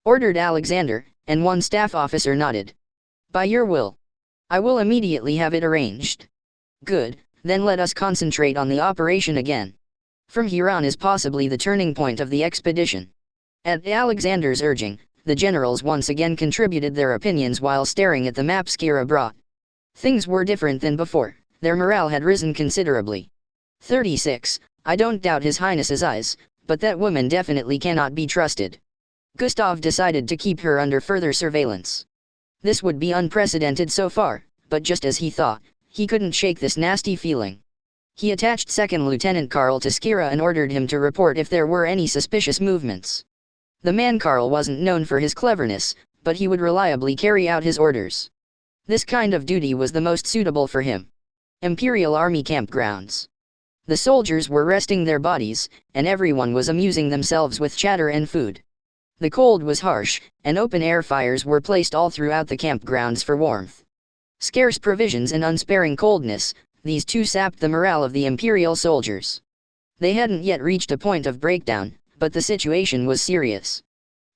Ordered Alexander, and one staff officer nodded. By your will. I will immediately have it arranged. Good, then let us concentrate on the operation again. From here on is possibly the turning point of the expedition. At Alexander's urging, The generals once again contributed their opinions while staring at the map Skira brought. Things were different than before, their morale had risen considerably. 36. I don't doubt His Highness's eyes, but that woman definitely cannot be trusted. Gustav decided to keep her under further surveillance. This would be unprecedented so far, but just as he thought, he couldn't shake this nasty feeling. He attached Second Lieutenant Karl to Skira and ordered him to report if there were any suspicious movements. The man Karl wasn't known for his cleverness, but he would reliably carry out his orders. This kind of duty was the most suitable for him. Imperial Army campgrounds. The soldiers were resting their bodies, and everyone was amusing themselves with chatter and food. The cold was harsh, and open-air fires were placed all throughout the campgrounds for warmth. Scarce provisions and unsparing coldness, these two sapped the morale of the Imperial soldiers. They hadn't yet reached a point of breakdown, but the situation was serious.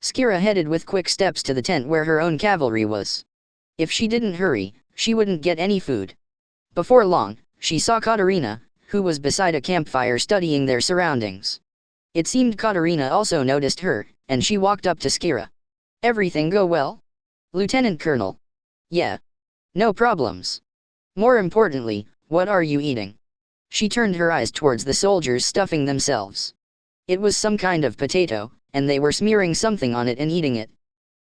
Skira headed with quick steps to the tent where her own cavalry was. If she didn't hurry, she wouldn't get any food. Before long, she saw Katerina, who was beside a campfire studying their surroundings. It seemed Katerina also noticed her, and she walked up to Skira. Everything go well? Lieutenant Colonel. Yeah. No problems. More importantly, what are you eating? She turned her eyes towards the soldiers stuffing themselves. It was some kind of potato, and they were smearing something on it and eating it.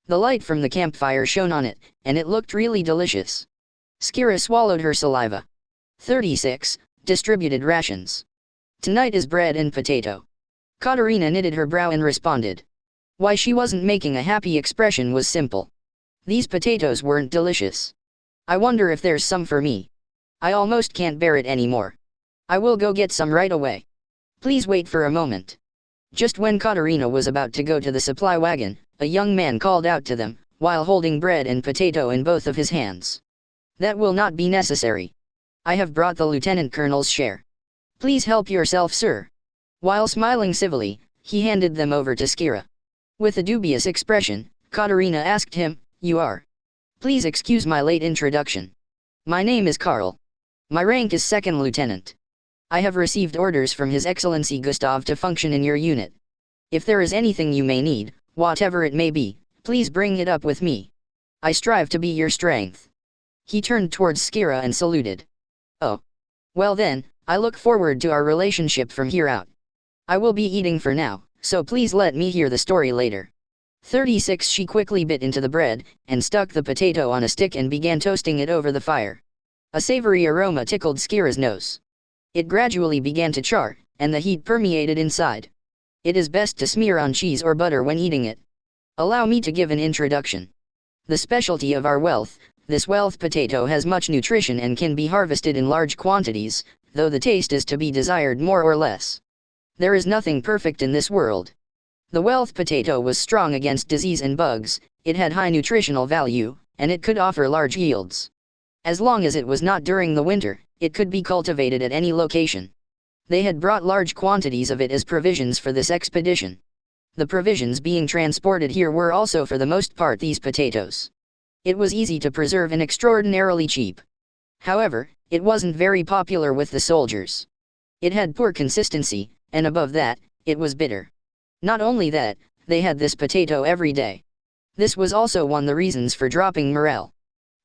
The light from the campfire shone on it, and it looked really delicious. Skira swallowed her saliva. 36. Distributed rations. Tonight is bread and potato. Katerina knitted her brow and responded. Why she wasn't making a happy expression was simple. These potatoes weren't delicious. I wonder if there's some for me. I almost can't bear it anymore. I will go get some right away. Please wait for a moment. Just when Katerina was about to go to the supply wagon, a young man called out to them, while holding bread and potato in both of his hands. That will not be necessary. I have brought the Lieutenant Colonel's share. Please help yourself, sir. While smiling civilly, he handed them over to Skira. With a dubious expression, Katerina asked him, You are? Please excuse my late introduction. My name is Karl. My rank is Second Lieutenant. I have received orders from His Excellency Gustav to function in your unit. If there is anything you may need, whatever it may be, please bring it up with me. I strive to be your strength. He turned towards Skira and saluted. Oh. Well then, I look forward to our relationship from here out. I will be eating for now, so please let me hear the story later. 36. She quickly bit into the bread, and stuck the potato on a stick and began toasting it over the fire. A savory aroma tickled Skira's nose. It gradually began to char, and the heat permeated inside. It is best to smear on cheese or butter when eating it. Allow me to give an introduction. The specialty of our wealth, this wealth potato has much nutrition and can be harvested in large quantities, though the taste is to be desired more or less. There is nothing perfect in this world. The wealth potato was strong against disease and bugs, it had high nutritional value, and it could offer large yields. As long as it was not during the winter, it could be cultivated at any location. They had brought large quantities of it as provisions for this expedition. The provisions being transported here were also for the most part these potatoes. It was easy to preserve and extraordinarily cheap. However, it wasn't very popular with the soldiers. It had poor consistency, and above that, it was bitter. Not only that, they had this potato every day. This was also one of the reasons for dropping morale.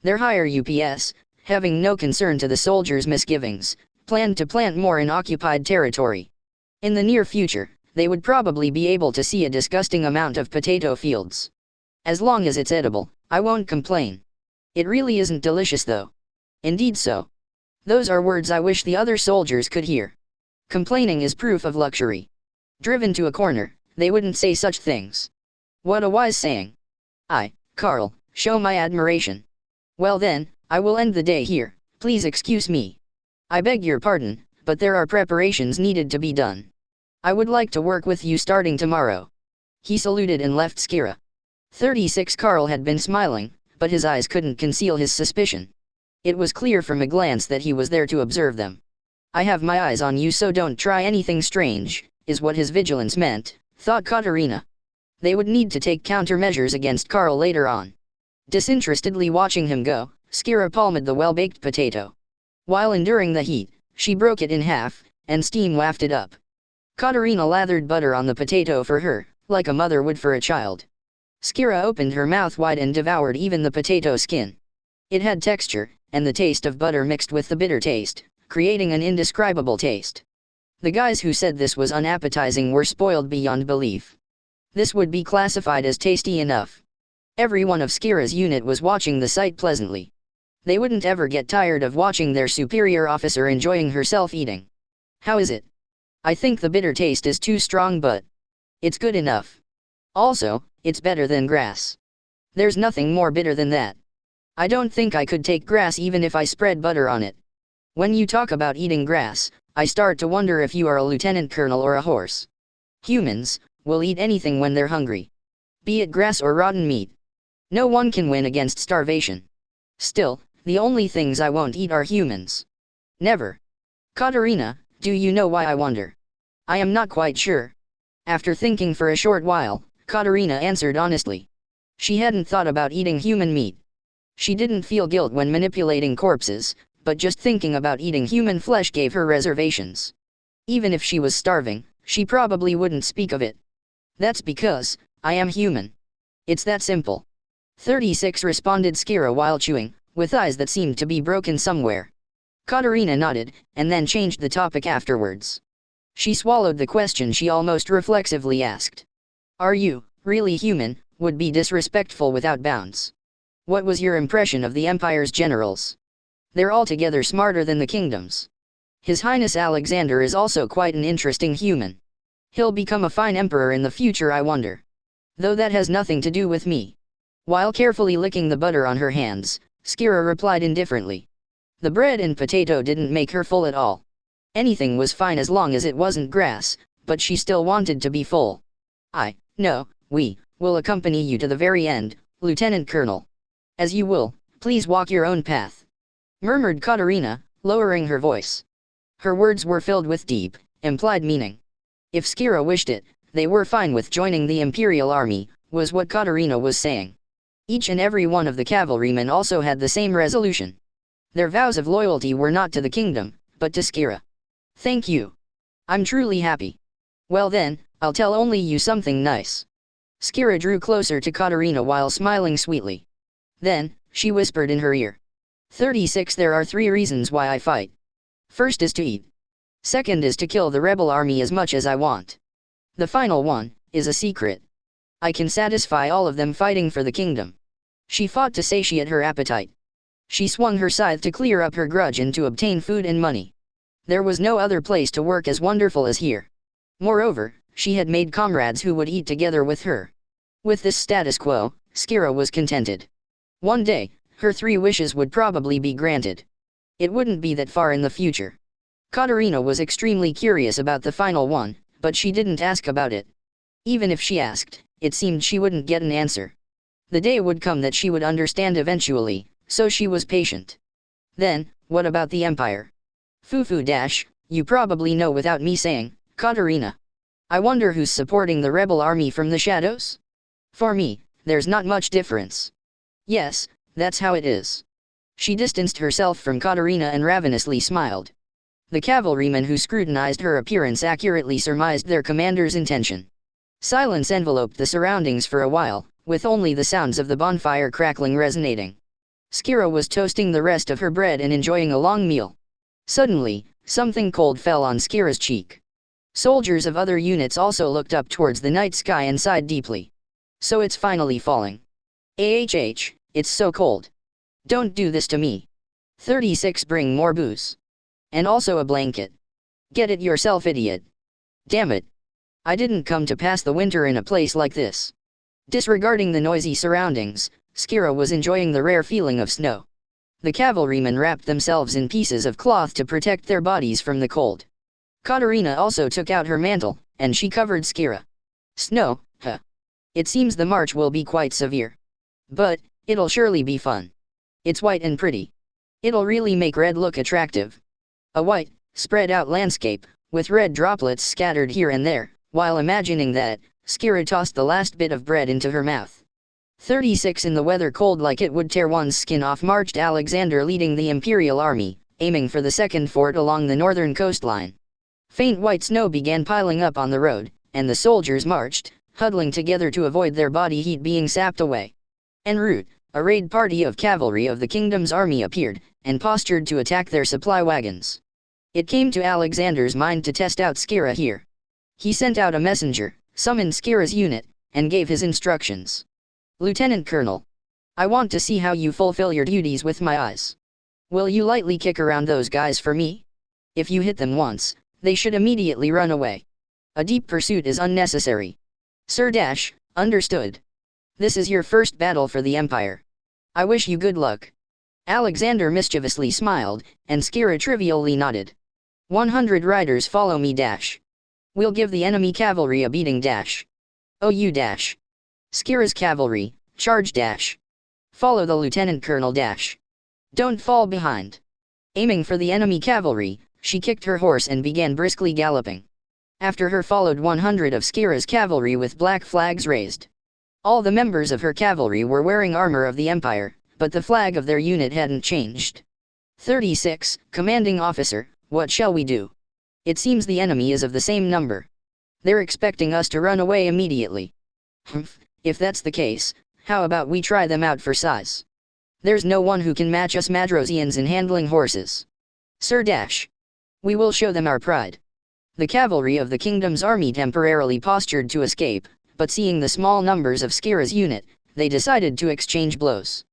Their higher UPS, having no concern to the soldiers' misgivings, planned to plant more in occupied territory. In the near future, they would probably be able to see a disgusting amount of potato fields. As long as it's edible, I won't complain. It really isn't delicious though. Indeed so. Those are words I wish the other soldiers could hear. Complaining is proof of luxury. Driven to a corner, they wouldn't say such things. What a wise saying. I, Karl, show my admiration. Well then, I will end the day here, please excuse me. I beg your pardon, but there are preparations needed to be done. I would like to work with you starting tomorrow. He saluted and left Skira. 36. Karl had been smiling, but his eyes couldn't conceal his suspicion. It was clear from a glance that he was there to observe them. I have my eyes on you, so don't try anything strange, is what his vigilance meant, thought Katerina. They would need to take countermeasures against Karl later on. Disinterestedly watching him go, Skira palmed the well-baked potato. While enduring the heat, she broke it in half, and steam wafted up. Katerina lathered butter on the potato for her, like a mother would for a child. Skira opened her mouth wide and devoured even the potato skin. It had texture, and the taste of butter mixed with the bitter taste, creating an indescribable taste. The guys who said this was unappetizing were spoiled beyond belief. This would be classified as tasty enough. Every one of Skira's unit was watching the sight pleasantly. They wouldn't ever get tired of watching their superior officer enjoying herself eating. How is it? I think the bitter taste is too strong, but it's good enough. Also, it's better than grass. There's nothing more bitter than that. I don't think I could take grass even if I spread butter on it. When you talk about eating grass, I start to wonder if you are a lieutenant colonel or a horse. Humans will eat anything when they're hungry. Be it grass or rotten meat. No one can win against starvation. Still, the only things I won't eat are humans. Never. Katarina, do you know why I wonder? I am not quite sure. After thinking for a short while, Katarina answered honestly. She hadn't thought about eating human meat. She didn't feel guilt when manipulating corpses, but just thinking about eating human flesh gave her reservations. Even if she was starving, she probably wouldn't speak of it. That's because I am human. It's that simple. 36 responded Skira while chewing, with eyes that seemed to be broken somewhere. Katarina nodded, and then changed the topic afterwards. She swallowed the question she almost reflexively asked. Are you really human? Would be disrespectful without bounds. What was your impression of the Empire's generals? They're altogether smarter than the kingdoms. His Highness Alexander is also quite an interesting human. He'll become a fine emperor in the future, I wonder. Though that has nothing to do with me. While carefully licking the butter on her hands, Skira replied indifferently. The bread and potato didn't make her full at all. Anything was fine as long as it wasn't grass, but she still wanted to be full. No, we will accompany you to the very end, Lieutenant Colonel. As you will, please walk your own path, murmured Katarina, lowering her voice. Her words were filled with deep, implied meaning. If Skira wished it, they were fine with joining the Imperial Army, was what Katarina was saying. Each and every one of the cavalrymen also had the same resolution. Their vows of loyalty were not to the kingdom, but to Skira. Thank you. I'm truly happy. Well then, I'll tell only you something nice. Skira drew closer to Katarina while smiling sweetly. Then, she whispered in her ear. 36 There are 3 reasons why I fight. First is to eat. Second is to kill the rebel army as much as I want. The final one is a secret. I can satisfy all of them fighting for the kingdom. She fought to satiate her appetite. She swung her scythe to clear up her grudge and to obtain food and money. There was no other place to work as wonderful as here. Moreover, she had made comrades who would eat together with her. With this status quo, Skira was contented. One day, her 3 wishes would probably be granted. It wouldn't be that far in the future. Katarina was extremely curious about the final one, but she didn't ask about it. Even if she asked, it seemed she wouldn't get an answer. The day would come that she would understand eventually, so she was patient. Then, what about the Empire? Fufu you probably know without me saying, Katarina. I wonder who's supporting the rebel army from the shadows? For me, there's not much difference. Yes, that's how it is. She distanced herself from Katarina and ravenously smiled. The cavalrymen who scrutinized her appearance accurately surmised their commander's intention. Silence enveloped the surroundings for a while, with only the sounds of the bonfire crackling resonating. Skira was toasting the rest of her bread and enjoying a long meal. Suddenly, something cold fell on Skira's cheek. Soldiers of other units also looked up towards the night sky and sighed deeply. So it's finally falling. It's so cold. Don't do this to me. 36 Bring more booze. And also a blanket. Get it yourself, idiot. Damn it. I didn't come to pass the winter in a place like this. Disregarding the noisy surroundings, Skira was enjoying the rare feeling of snow. The cavalrymen wrapped themselves in pieces of cloth to protect their bodies from the cold. Katarina also took out her mantle, and she covered Skira. Snow, huh. It seems the march will be quite severe. But it'll surely be fun. It's white and pretty. It'll really make red look attractive. A white, spread-out landscape, with red droplets scattered here and there. While imagining that, Skira tossed the last bit of bread into her mouth. 36 In the weather cold like it would tear one's skin off marched Alexander leading the Imperial Army, aiming for the second fort along the northern coastline. Faint white snow began piling up on the road, and the soldiers marched, huddling together to avoid their body heat being sapped away. En route, a raid party of cavalry of the kingdom's army appeared, and postured to attack their supply wagons. It came to Alexander's mind to test out Skira here. He sent out a messenger, summoned Skira's unit, and gave his instructions. Lieutenant Colonel, I want to see how you fulfill your duties with my eyes. Will you lightly kick around those guys for me? If you hit them once, they should immediately run away. A deep pursuit is unnecessary. Sir Dash, understood. This is your first battle for the Empire. I wish you good luck. Alexander mischievously smiled, and Skira trivially nodded. 100 riders follow me dash. We'll give the enemy cavalry a beating dash. Oh you dash. Skira's cavalry, charge dash. Follow the lieutenant colonel dash. Don't fall behind. Aiming for the enemy cavalry, she kicked her horse and began briskly galloping. After her followed 100 of Skira's cavalry with black flags raised. All the members of her cavalry were wearing armor of the Empire, but the flag of their unit hadn't changed. 36, Commanding Officer, what shall we do? It seems the enemy is of the same number. They're expecting us to run away immediately. Humph, if that's the case, how about we try them out for size? There's no one who can match us Madrosians in handling horses. Sir Dash. We will show them our pride. The cavalry of the kingdom's army temporarily postured to escape, but seeing the small numbers of Skira's unit, they decided to exchange blows.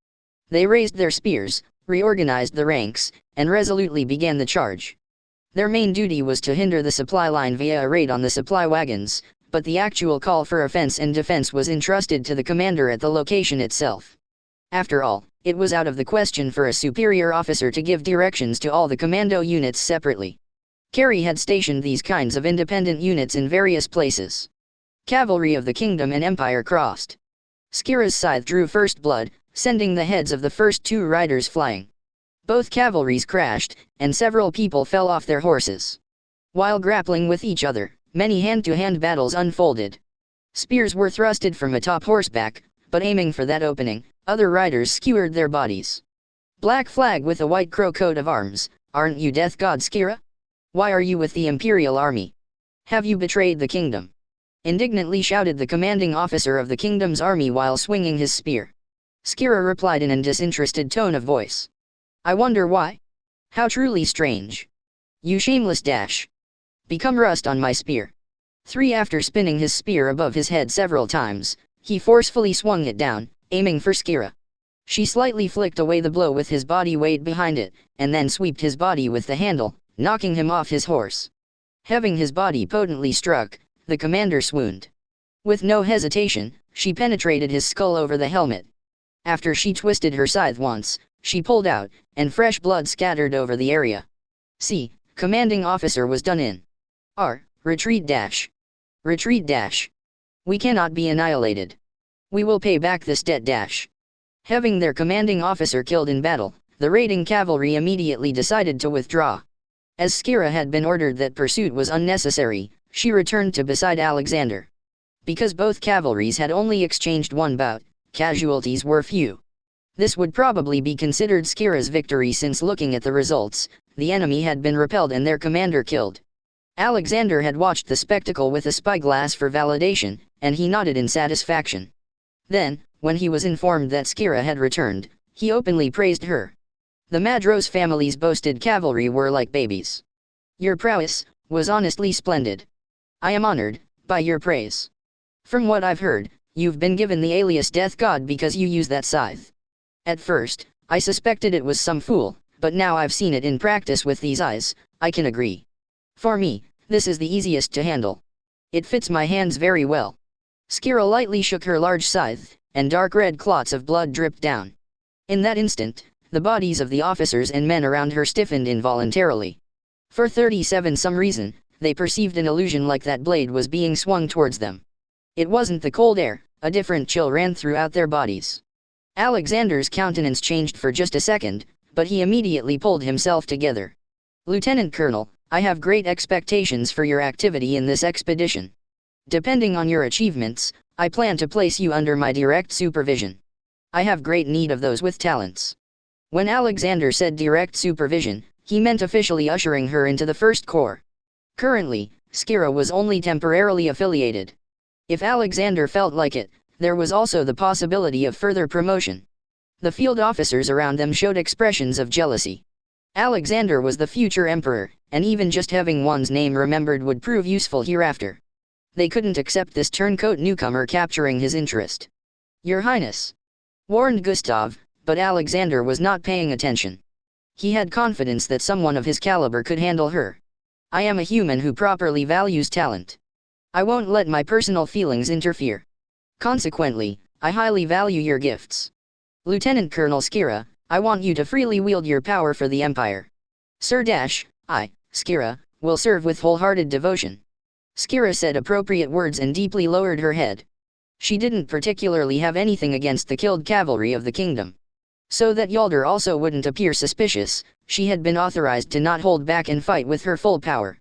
They raised their spears, reorganized the ranks, and resolutely began the charge. Their main duty was to hinder the supply line via a raid on the supply wagons, but the actual call for offense and defense was entrusted to the commander at the location itself. After all, it was out of the question for a superior officer to give directions to all the commando units separately. Carey had stationed these kinds of independent units in various places. Cavalry of the kingdom and empire crossed. Skira's scythe drew first blood, sending the heads of the first two riders flying. Both cavalries crashed, and several people fell off their horses. While grappling with each other, many hand-to-hand battles unfolded. Spears were thrusted from atop horseback, but aiming for that opening, other riders skewered their bodies. Black flag with a white crow coat of arms, aren't you death god Skira? Why are you with the Imperial Army? Have you betrayed the kingdom? Indignantly shouted the commanding officer of the kingdom's army while swinging his spear. Skira replied in a disinterested tone of voice. I wonder why? How truly strange. You shameless dash. Become rust on my spear. 3 After spinning his spear above his head several times, he forcefully swung it down, aiming for Skira. She slightly flicked away the blow with his body weight behind it, and then swept his body with the handle, knocking him off his horse. Having his body potently struck, the commander swooned. With no hesitation, she penetrated his skull over the helmet. After she twisted her scythe once, she pulled out, and fresh blood scattered over the area. C. Commanding officer was done in. R. Retreat dash. Retreat dash. We cannot be annihilated. We will pay back this debt dash. Having their commanding officer killed in battle, the raiding cavalry immediately decided to withdraw. As Skira had been ordered that pursuit was unnecessary, she returned to beside Alexander. Because both cavalries had only exchanged one bout, casualties were few. This would probably be considered Skira's victory since looking at the results, the enemy had been repelled and their commander killed. Alexander had watched the spectacle with a spyglass for validation, and he nodded in satisfaction. Then, when he was informed that Skira had returned, he openly praised her. The Madros family's boasted cavalry were like babies. Your prowess was honestly splendid. I am honored by your praise. From what I've heard, you've been given the alias Death God because you use that scythe. At first, I suspected it was some fool, but now I've seen it in practice with these eyes, I can agree. For me, this is the easiest to handle. It fits my hands very well. Skira lightly shook her large scythe, and dark red clots of blood dripped down. In that instant, the bodies of the officers and men around her stiffened involuntarily. For 37 some reason, they perceived an illusion like that blade was being swung towards them. It wasn't the cold air, a different chill ran throughout their bodies. Alexander's countenance changed for just a second, but he immediately pulled himself together. Lieutenant Colonel, I have great expectations for your activity in this expedition. Depending on your achievements, I plan to place you under my direct supervision. I have great need of those with talents. When Alexander said direct supervision, he meant officially ushering her into the First Corps. Currently, Skira was only temporarily affiliated. If Alexander felt like it, there was also the possibility of further promotion. The field officers around them showed expressions of jealousy. Alexander was the future emperor, and even just having one's name remembered would prove useful hereafter. They couldn't accept this turncoat newcomer capturing his interest. "Your Highness," warned Gustav, but Alexander was not paying attention. He had confidence that someone of his caliber could handle her. "I am a human who properly values talent. I won't let my personal feelings interfere. Consequently, I highly value your gifts. Lieutenant Colonel Skira, I want you to freely wield your power for the Empire. Sir I, Skira, will serve with wholehearted devotion." Skira said appropriate words and deeply lowered her head. She didn't particularly have anything against the killed cavalry of the kingdom. So that Yalder also wouldn't appear suspicious, she had been authorized to not hold back and fight with her full power.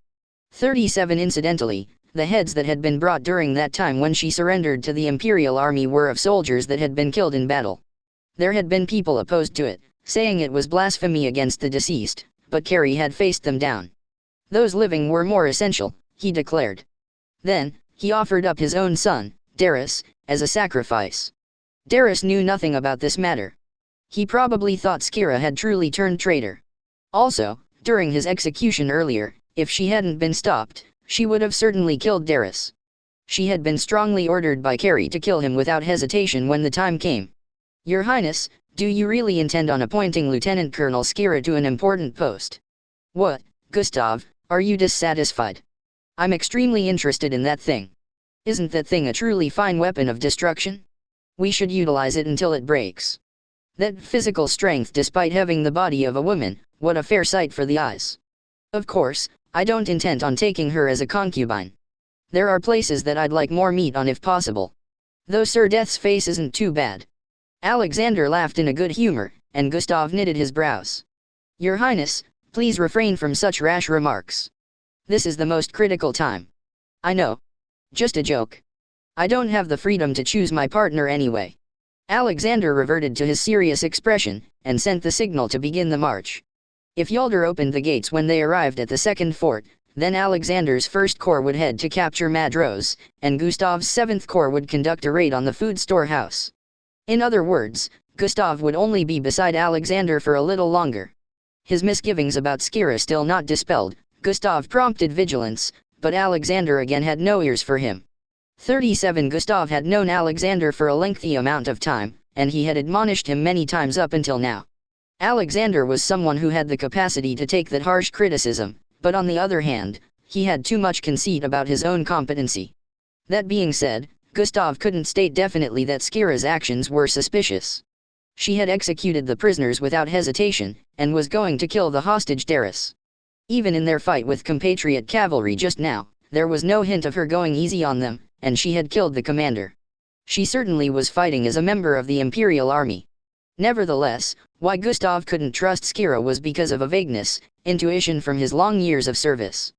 37 Incidentally, the heads that had been brought during that time when she surrendered to the Imperial Army were of soldiers that had been killed in battle. There had been people opposed to it, saying it was blasphemy against the deceased, but Carrie had faced them down. Those living were more essential, he declared. Then, he offered up his own son, Darius, as a sacrifice. Darius knew nothing about this matter. He probably thought Skira had truly turned traitor. Also, during his execution earlier, if she hadn't been stopped, she would have certainly killed Darius. She had been strongly ordered by Carrie to kill him without hesitation when the time came. "Your Highness, do you really intend on appointing Lieutenant Colonel Skira to an important post?" "What, Gustav, are you dissatisfied? I'm extremely interested in that thing. Isn't that thing a truly fine weapon of destruction? We should utilize it until it breaks. That physical strength despite having the body of a woman, what a fair sight for the eyes. Of course, I don't intend on taking her as a concubine. There are places that I'd like more meat on if possible. Though Sir Death's face isn't too bad." Alexander laughed in a good humor, and Gustav knitted his brows. "Your Highness, please refrain from such rash remarks. This is the most critical time." "I know. Just a joke. I don't have the freedom to choose my partner anyway." Alexander reverted to his serious expression, and sent the signal to begin the march. If Yalder opened the gates when they arrived at the second fort, then Alexander's 1st Corps would head to capture Madros, and Gustav's 7th Corps would conduct a raid on the food storehouse. In other words, Gustav would only be beside Alexander for a little longer. His misgivings about Skira still not dispelled, Gustav prompted vigilance, but Alexander again had no ears for him. 37 Gustav had known Alexander for a lengthy amount of time, and he had admonished him many times up until now. Alexander was someone who had the capacity to take that harsh criticism, but on the other hand, he had too much conceit about his own competency. That being said, Gustav couldn't state definitely that Skira's actions were suspicious. She had executed the prisoners without hesitation, and was going to kill the hostage Darius. Even in their fight with compatriot cavalry just now, there was no hint of her going easy on them, and she had killed the commander. She certainly was fighting as a member of the Imperial Army. Nevertheless, why Gustav couldn't trust Skira was because of a vagueness, intuition from his long years of service.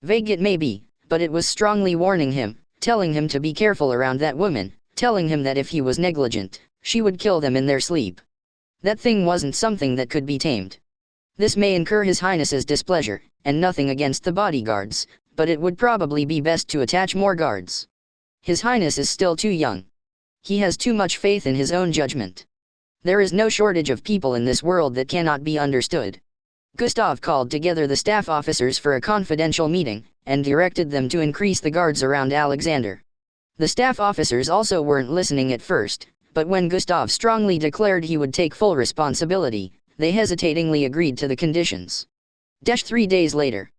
Vague it may be, but it was strongly warning him, telling him to be careful around that woman, telling him that if he was negligent, she would kill them in their sleep. That thing wasn't something that could be tamed. This may incur His Highness's displeasure, and nothing against the bodyguards, but it would probably be best to attach more guards. His Highness is still too young. He has too much faith in his own judgment. There is no shortage of people in this world that cannot be understood. Gustav called together the staff officers for a confidential meeting, and directed them to increase the guards around Alexander. The staff officers also weren't listening at first, but when Gustav strongly declared he would take full responsibility, they hesitatingly agreed to the conditions. 3 days later,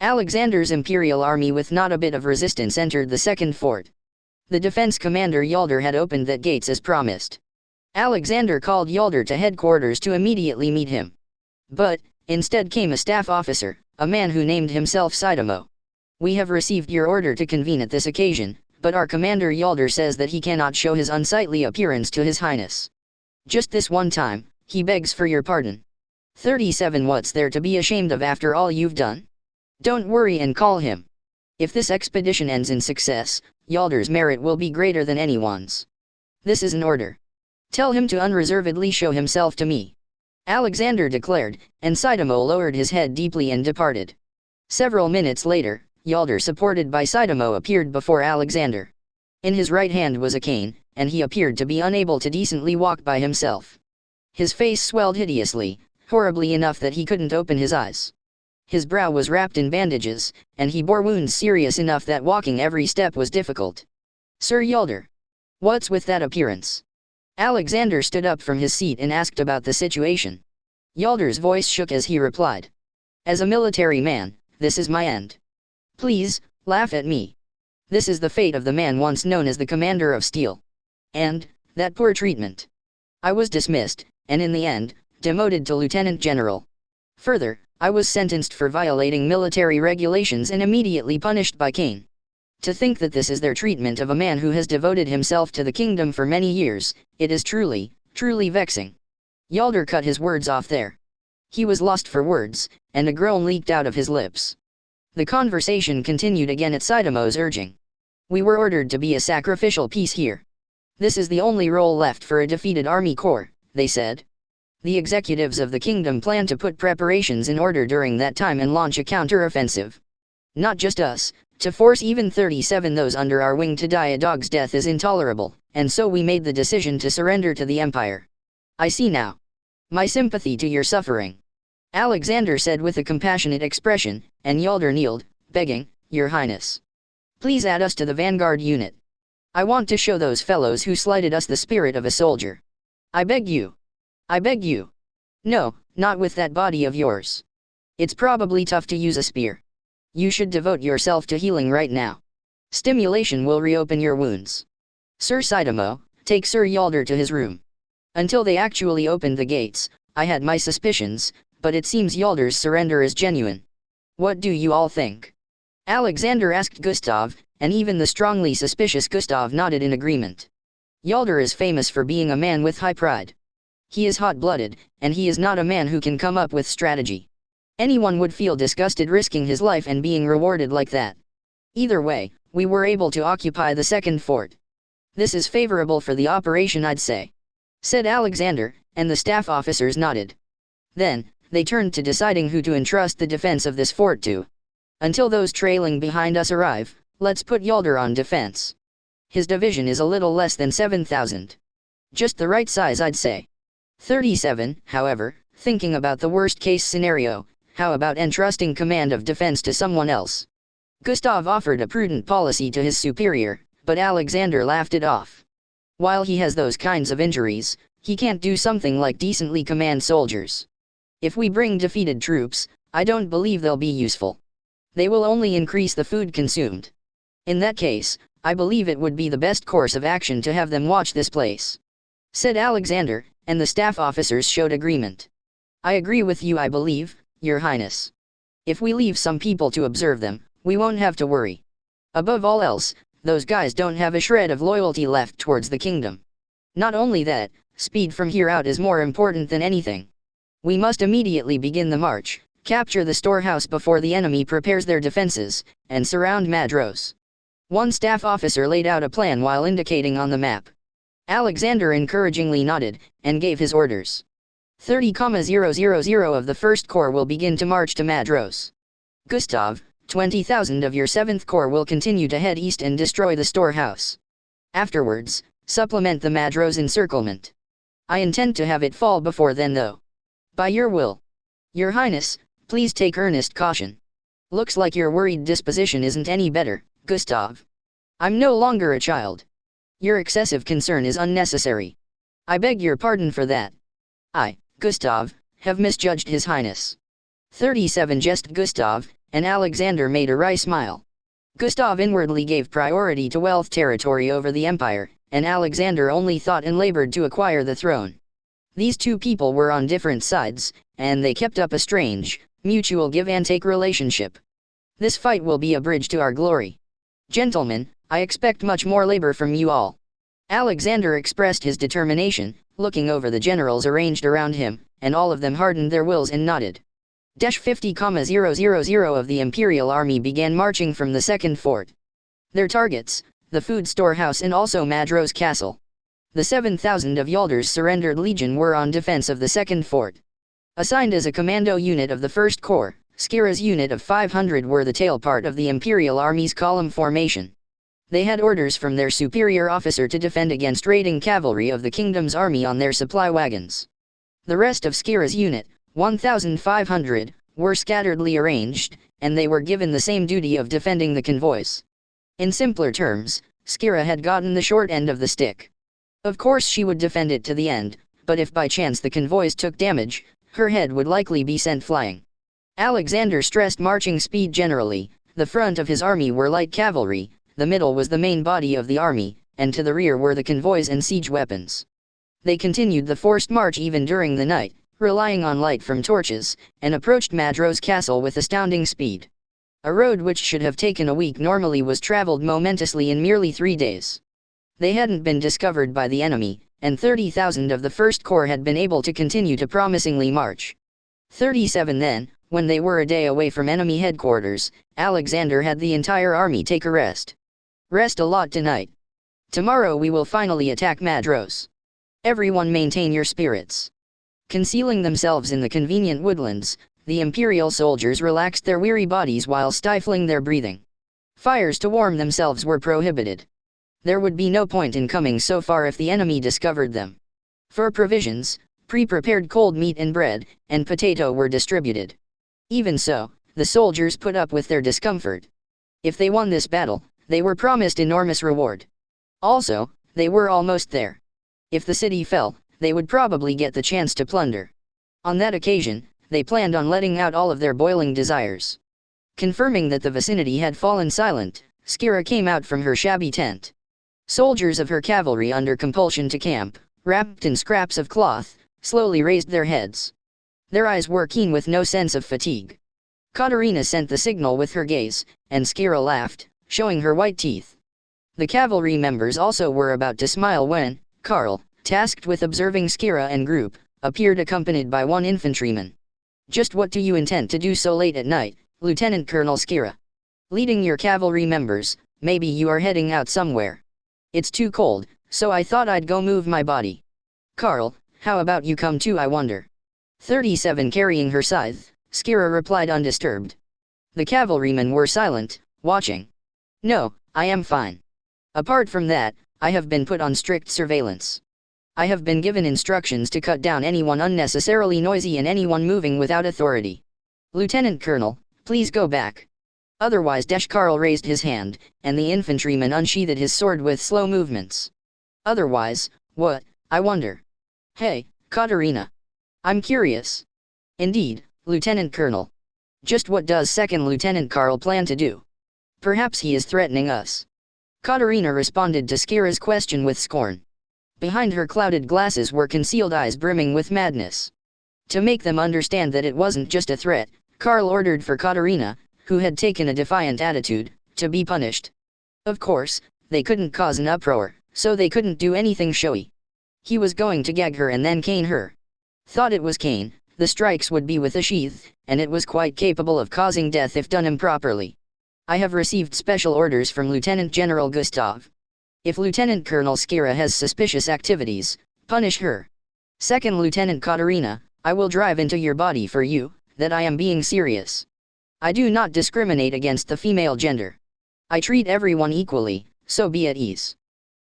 Alexander's Imperial Army with not a bit of resistance entered the second fort. The defense commander Yalder had opened that gates as promised. Alexander called Yalder to headquarters to immediately meet him. But, instead came a staff officer, a man who named himself Saitamo. "We have received your order to convene at this occasion, but our commander Yalder says that he cannot show his unsightly appearance to His Highness. Just this one time, he begs for your pardon." 37 What's there to be ashamed of after all you've done? Don't worry and call him. If this expedition ends in success, Yalder's merit will be greater than anyone's. This is an order. Tell him to unreservedly show himself to me. Alexander declared, and Saitamo lowered his head deeply and departed. Several minutes later, Yalder supported by Saitamo appeared before Alexander. In his right hand was a cane, and he appeared to be unable to decently walk by himself. His face swelled hideously, horribly enough that he couldn't open his eyes. His brow was wrapped in bandages, and he bore wounds serious enough that walking every step was difficult. "Sir Yalder. What's with that appearance?" Alexander stood up from his seat and asked about the situation. Yalder's voice shook as he replied. "As a military man, this is my end. Please, laugh at me. This is the fate of the man once known as the Commander of Steel. And, that poor treatment. I was dismissed, and in the end, demoted to Lieutenant General. Further, I was sentenced for violating military regulations and immediately punished by cane. To think that this is their treatment of a man who has devoted himself to the kingdom for many years, it is truly, truly vexing." Yalder cut his words off there. He was lost for words, and a groan leaked out of his lips. The conversation continued again at Saidamo's urging. "We were ordered to be a sacrificial piece here. This is the only role left for a defeated army corps," they said. "The executives of the kingdom plan to put preparations in order during that time and launch a counter-offensive. Not just us, to force even 37 those under our wing to die a dog's death is intolerable, and so we made the decision to surrender to the Empire. I see now. My sympathy to your suffering," Alexander said with a compassionate expression, and Yalder kneeled, begging, "Your Highness. Please add us to the vanguard unit. I want to show those fellows who slighted us the spirit of a soldier. I beg you. I beg you. No, not with that body of yours. It's probably tough to use a spear. You should devote yourself to healing right now. Stimulation will reopen your wounds. Sir Saitamo, take Sir Yalder to his room." Until they actually opened the gates, I had my suspicions, but it seems Yalder's surrender is genuine. "What do you all think?" Alexander asked Gustav, and even the strongly suspicious Gustav nodded in agreement. Yalder is famous for being a man with high pride. He is hot-blooded, and he is not a man who can come up with strategy. Anyone would feel disgusted risking his life and being rewarded like that. Either way, we were able to occupy the second fort. This is favorable for the operation, I'd say," said Alexander, and the staff officers nodded. Then, they turned to deciding who to entrust the defense of this fort to. "Until those trailing behind us arrive, let's put Yalder on defense. His division is a little less than 7,000. Just the right size, I'd say. 37, however, thinking about the worst-case scenario, how about entrusting command of defense to someone else?" Gustav offered a prudent policy to his superior, but Alexander laughed it off. While he has those kinds of injuries, he can't do something like decently command soldiers. If we bring defeated troops, I don't believe they'll be useful. They will only increase the food consumed. In that case, I believe it would be the best course of action to have them watch this place," said Alexander, and the staff officers showed agreement. "I agree with you, I believe, Your Highness. If we leave some people to observe them, we won't have to worry. Above all else, those guys don't have a shred of loyalty left towards the kingdom. Not only that, speed from here out is more important than anything. We must immediately begin the march, capture the storehouse before the enemy prepares their defenses, and surround Madros." One staff officer laid out a plan while indicating on the map. Alexander encouragingly nodded, and gave his orders. 30,000 of the 1st Corps will begin to march to Madros. Gustav, 20,000 of your 7th Corps will continue to head east and destroy the storehouse. Afterwards, supplement the Madros encirclement. I intend to have it fall before then though. By your will. Your Highness, please take earnest caution. Looks like your worried disposition isn't any better, Gustav. I'm no longer a child. Your excessive concern is unnecessary. I beg your pardon for that. I, Gustav, have misjudged His Highness. 37 jest Gustav, and Alexander made a wry smile. Gustav inwardly gave priority to wealth territory over the empire, and Alexander only thought and labored to acquire the throne. These two people were on different sides, and they kept up a strange, mutual give-and-take relationship. This fight will be a bridge to our glory. Gentlemen, I expect much more labor from you all. Alexander expressed his determination, looking over the generals arranged around him, and all of them hardened their wills and nodded. 50,000 of the Imperial Army began marching from the second fort. Their targets, the food storehouse and also Madros Castle. The 7,000 of Yalder's surrendered legion were on defense of the second fort. Assigned as a commando unit of the 1st Corps, Skira's unit of 500 were the tail part of the Imperial Army's column formation. They had orders from their superior officer to defend against raiding cavalry of the kingdom's army on their supply wagons. The rest of Skira's unit, 1,500, were scatteredly arranged, and they were given the same duty of defending the convoys. In simpler terms, Skira had gotten the short end of the stick. Of course she would defend it to the end, but if by chance the convoys took damage, her head would likely be sent flying. Alexander stressed marching speed generally. The front of his army were light cavalry, the middle was the main body of the army, and to the rear were the convoys and siege weapons. They continued the forced march even during the night, relying on light from torches, and approached Madro's castle with astounding speed. A road which should have taken a week normally was traveled momentously in merely 3 days. They hadn't been discovered by the enemy, and 30,000 of the First Corps had been able to continue to promisingly march. 37 then, when they were a day away from enemy headquarters, Alexander had the entire army take a rest. Rest a lot tonight. Tomorrow we will finally attack Madros. Everyone maintain your spirits. Concealing themselves in the convenient woodlands, the imperial soldiers relaxed their weary bodies while stifling their breathing. Fires to warm themselves were prohibited. There would be no point in coming so far if the enemy discovered them. For provisions, pre-prepared cold meat and bread, and potato were distributed. Even so, the soldiers put up with their discomfort. If they won this battle, they were promised enormous reward. Also, they were almost there. If the city fell, they would probably get the chance to plunder. On that occasion, they planned on letting out all of their boiling desires. Confirming that the vicinity had fallen silent, Skira came out from her shabby tent. Soldiers of her cavalry under compulsion to camp, wrapped in scraps of cloth, slowly raised their heads. Their eyes were keen with no sense of fatigue. Katerina sent the signal with her gaze, and Skira laughed, showing her white teeth. The cavalry members also were about to smile when Karl, tasked with observing Skira and group, appeared accompanied by one infantryman. "Just what do you intend to do so late at night, Lieutenant Colonel Skira? Leading your cavalry members, maybe you are heading out somewhere. It's too cold, so I thought I'd go move my body. Karl, how about you come too, I wonder?" 37 carrying her scythe, Skira replied undisturbed. The cavalrymen were silent, watching. "No, I am fine. Apart from that, I have been put on strict surveillance. I have been given instructions to cut down anyone unnecessarily noisy and anyone moving without authority. Lieutenant Colonel, please go back. Otherwise." Karl raised his hand, and the infantryman unsheathed his sword with slow movements. "Otherwise, what, I wonder? Hey, Katerina. I'm curious." "Indeed, Lieutenant Colonel. Just what does Second Lieutenant Karl plan to do? Perhaps he is threatening us." Katerina responded to Skira's question with scorn. Behind her clouded glasses were concealed eyes brimming with madness. To make them understand that it wasn't just a threat, Karl ordered for Katerina, who had taken a defiant attitude, to be punished. Of course, they couldn't cause an uproar, so they couldn't do anything showy. He was going to gag her and then cane her. Thought it was cane, the strikes would be with a sheath, and it was quite capable of causing death if done improperly. "I have received special orders from Lieutenant General Gustav. If Lieutenant Colonel Skira has suspicious activities, punish her. Second Lieutenant Katerina, I will drive into your body for you, that I am being serious. I do not discriminate against the female gender. I treat everyone equally, so be at ease."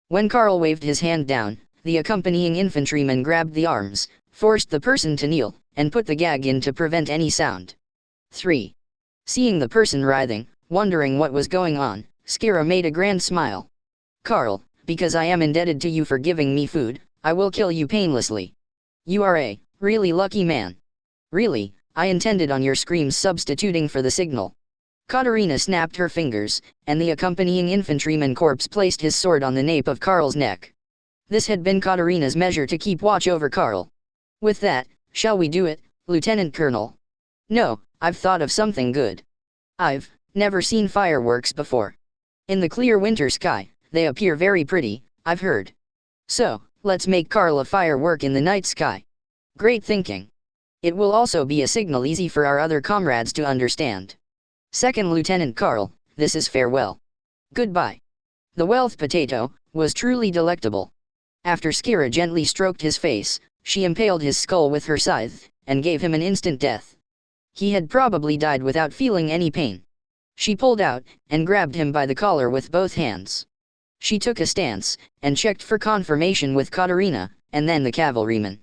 When Karl waved his hand down, the accompanying infantryman grabbed the arms, forced the person to kneel, and put the gag in to prevent any sound. 3. Seeing the person writhing, wondering what was going on, Skira made a grand smile. "Karl, because I am indebted to you for giving me food, I will kill you painlessly. You are a really lucky man. Really, I intended on your screams substituting for the signal." Katerina snapped her fingers, and the accompanying infantryman corpse placed his sword on the nape of Karl's neck. This had been Katerina's measure to keep watch over Karl. "With that, shall we do it, Lieutenant Colonel?" "No, I've thought of something good. I've never seen fireworks before. In the clear winter sky, they appear very pretty, I've heard. So, let's make Karl a firework in the night sky." "Great thinking. It will also be a signal easy for our other comrades to understand. Second Lieutenant Karl, this is farewell. Goodbye." The wealth potato was truly delectable. After Skira gently stroked his face, she impaled his skull with her scythe, and gave him an instant death. He had probably died without feeling any pain. She pulled out, and grabbed him by the collar with both hands. She took a stance, and checked for confirmation with Katarina, and then the cavalryman.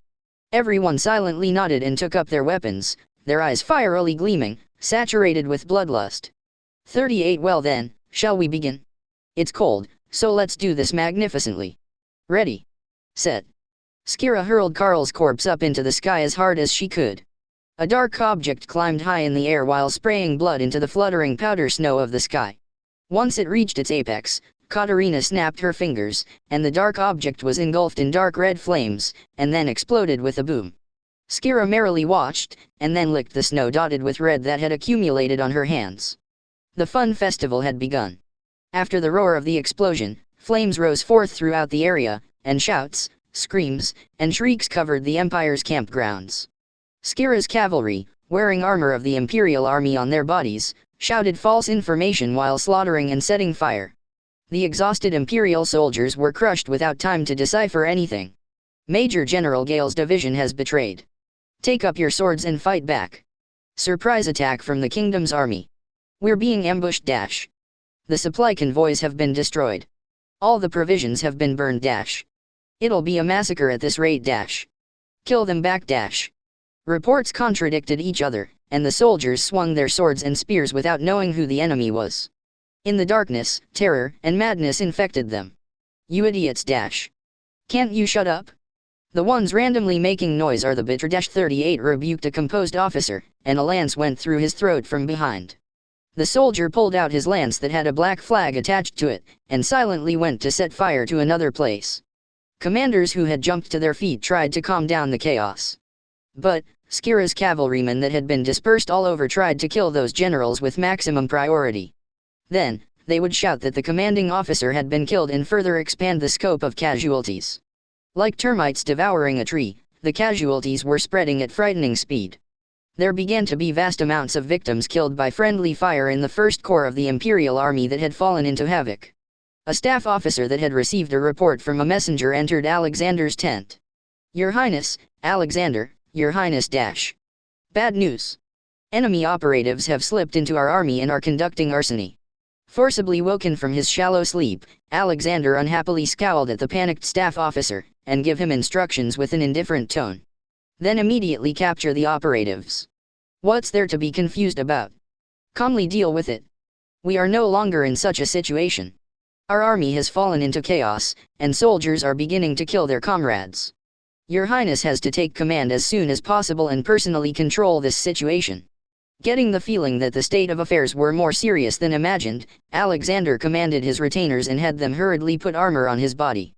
Everyone silently nodded and took up their weapons, their eyes fierily gleaming, saturated with bloodlust. 38 Well then, shall we begin? It's cold, so let's do this magnificently. Ready. Set. Skira hurled Karl's corpse up into the sky as hard as she could. A dark object climbed high in the air while spraying blood into the fluttering powder snow of the sky. Once it reached its apex, Katarina snapped her fingers, and the dark object was engulfed in dark red flames, and then exploded with a boom. Skira merrily watched, and then licked the snow dotted with red that had accumulated on her hands. The fun festival had begun. After the roar of the explosion, flames rose forth throughout the area, and shouts, screams, and shrieks covered the Empire's campgrounds. Skira's cavalry, wearing armor of the Imperial Army on their bodies, shouted false information while slaughtering and setting fire. The exhausted Imperial soldiers were crushed without time to decipher anything. Major General Gale's division has betrayed. Take up your swords and fight back. Surprise attack from the kingdom's army. We're being ambushed. The supply convoys have been destroyed. All the provisions have been burned. It'll be a massacre at this rate. Kill them back. Reports contradicted each other, and the soldiers swung their swords and spears without knowing who the enemy was. In the darkness, terror and madness infected them. You idiots. Can't you shut up? The ones randomly making noise are the bitter. 38 rebuked a composed officer, and a lance went through his throat from behind. The soldier pulled out his lance that had a black flag attached to it, and silently went to set fire to another place. Commanders who had jumped to their feet tried to calm down the chaos. But, Skira's cavalrymen that had been dispersed all over tried to kill those generals with maximum priority. Then, they would shout that the commanding officer had been killed and further expand the scope of casualties. Like termites devouring a tree, the casualties were spreading at frightening speed. There began to be vast amounts of victims killed by friendly fire in the first corps of the Imperial Army that had fallen into havoc. A staff officer that had received a report from a messenger entered Alexander's tent. Your Highness, Alexander, Your Highness. Bad news. Enemy operatives have slipped into our army and are conducting arson. Forcibly woken from his shallow sleep, Alexander unhappily scowled at the panicked staff officer, and gave him instructions with an indifferent tone. Then immediately capture the operatives. What's there to be confused about? Calmly deal with it. We are no longer in such a situation. Our army has fallen into chaos, and soldiers are beginning to kill their comrades. Your Highness has to take command as soon as possible and personally control this situation. Getting the feeling that the state of affairs were more serious than imagined, Alexander commanded his retainers and had them hurriedly put armor on his body.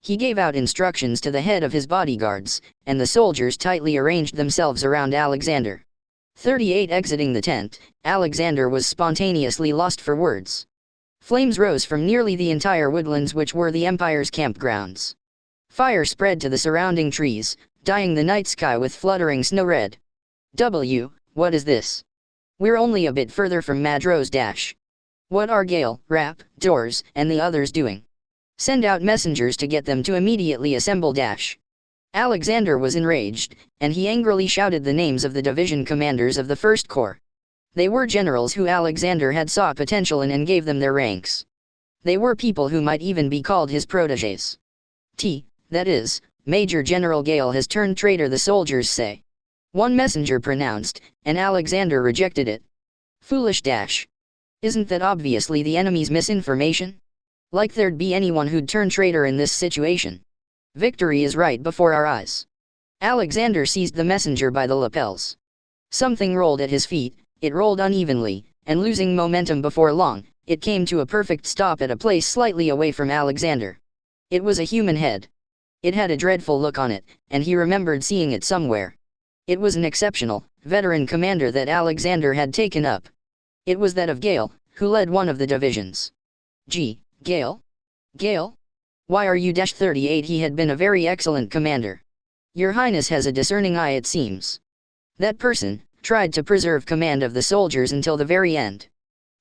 He gave out instructions to the head of his bodyguards, and the soldiers tightly arranged themselves around Alexander. 38 Exiting the tent, Alexander was spontaneously lost for words. Flames rose from nearly the entire woodlands which were the Empire's campgrounds. Fire spread to the surrounding trees, dyeing the night sky with fluttering snow red. What is this? We're only a bit further from Madrose. What are Gale, Rapp, Dors, and the others doing? Send out messengers to get them to immediately assemble. Alexander was enraged, and he angrily shouted the names of the division commanders of the First Corps. They were generals who Alexander had saw potential in and gave them their ranks. They were people who might even be called his protégés. That is, Major General Gale has turned traitor, the soldiers say. One messenger pronounced, and Alexander rejected it. Foolish. Isn't that obviously the enemy's misinformation? Like there'd be anyone who'd turn traitor in this situation. Victory is right before our eyes. Alexander seized the messenger by the lapels. Something rolled at his feet, it rolled unevenly, and losing momentum before long, it came to a perfect stop at a place slightly away from Alexander. It was a human head. It had a dreadful look on it, and he remembered seeing it somewhere. It was an exceptional, veteran commander that Alexander had taken up. It was that of Gale, who led one of the divisions. Gale? Gale? Why are you 38? He had been a very excellent commander. Your Highness has a discerning eye, it seems. That person tried to preserve command of the soldiers until the very end.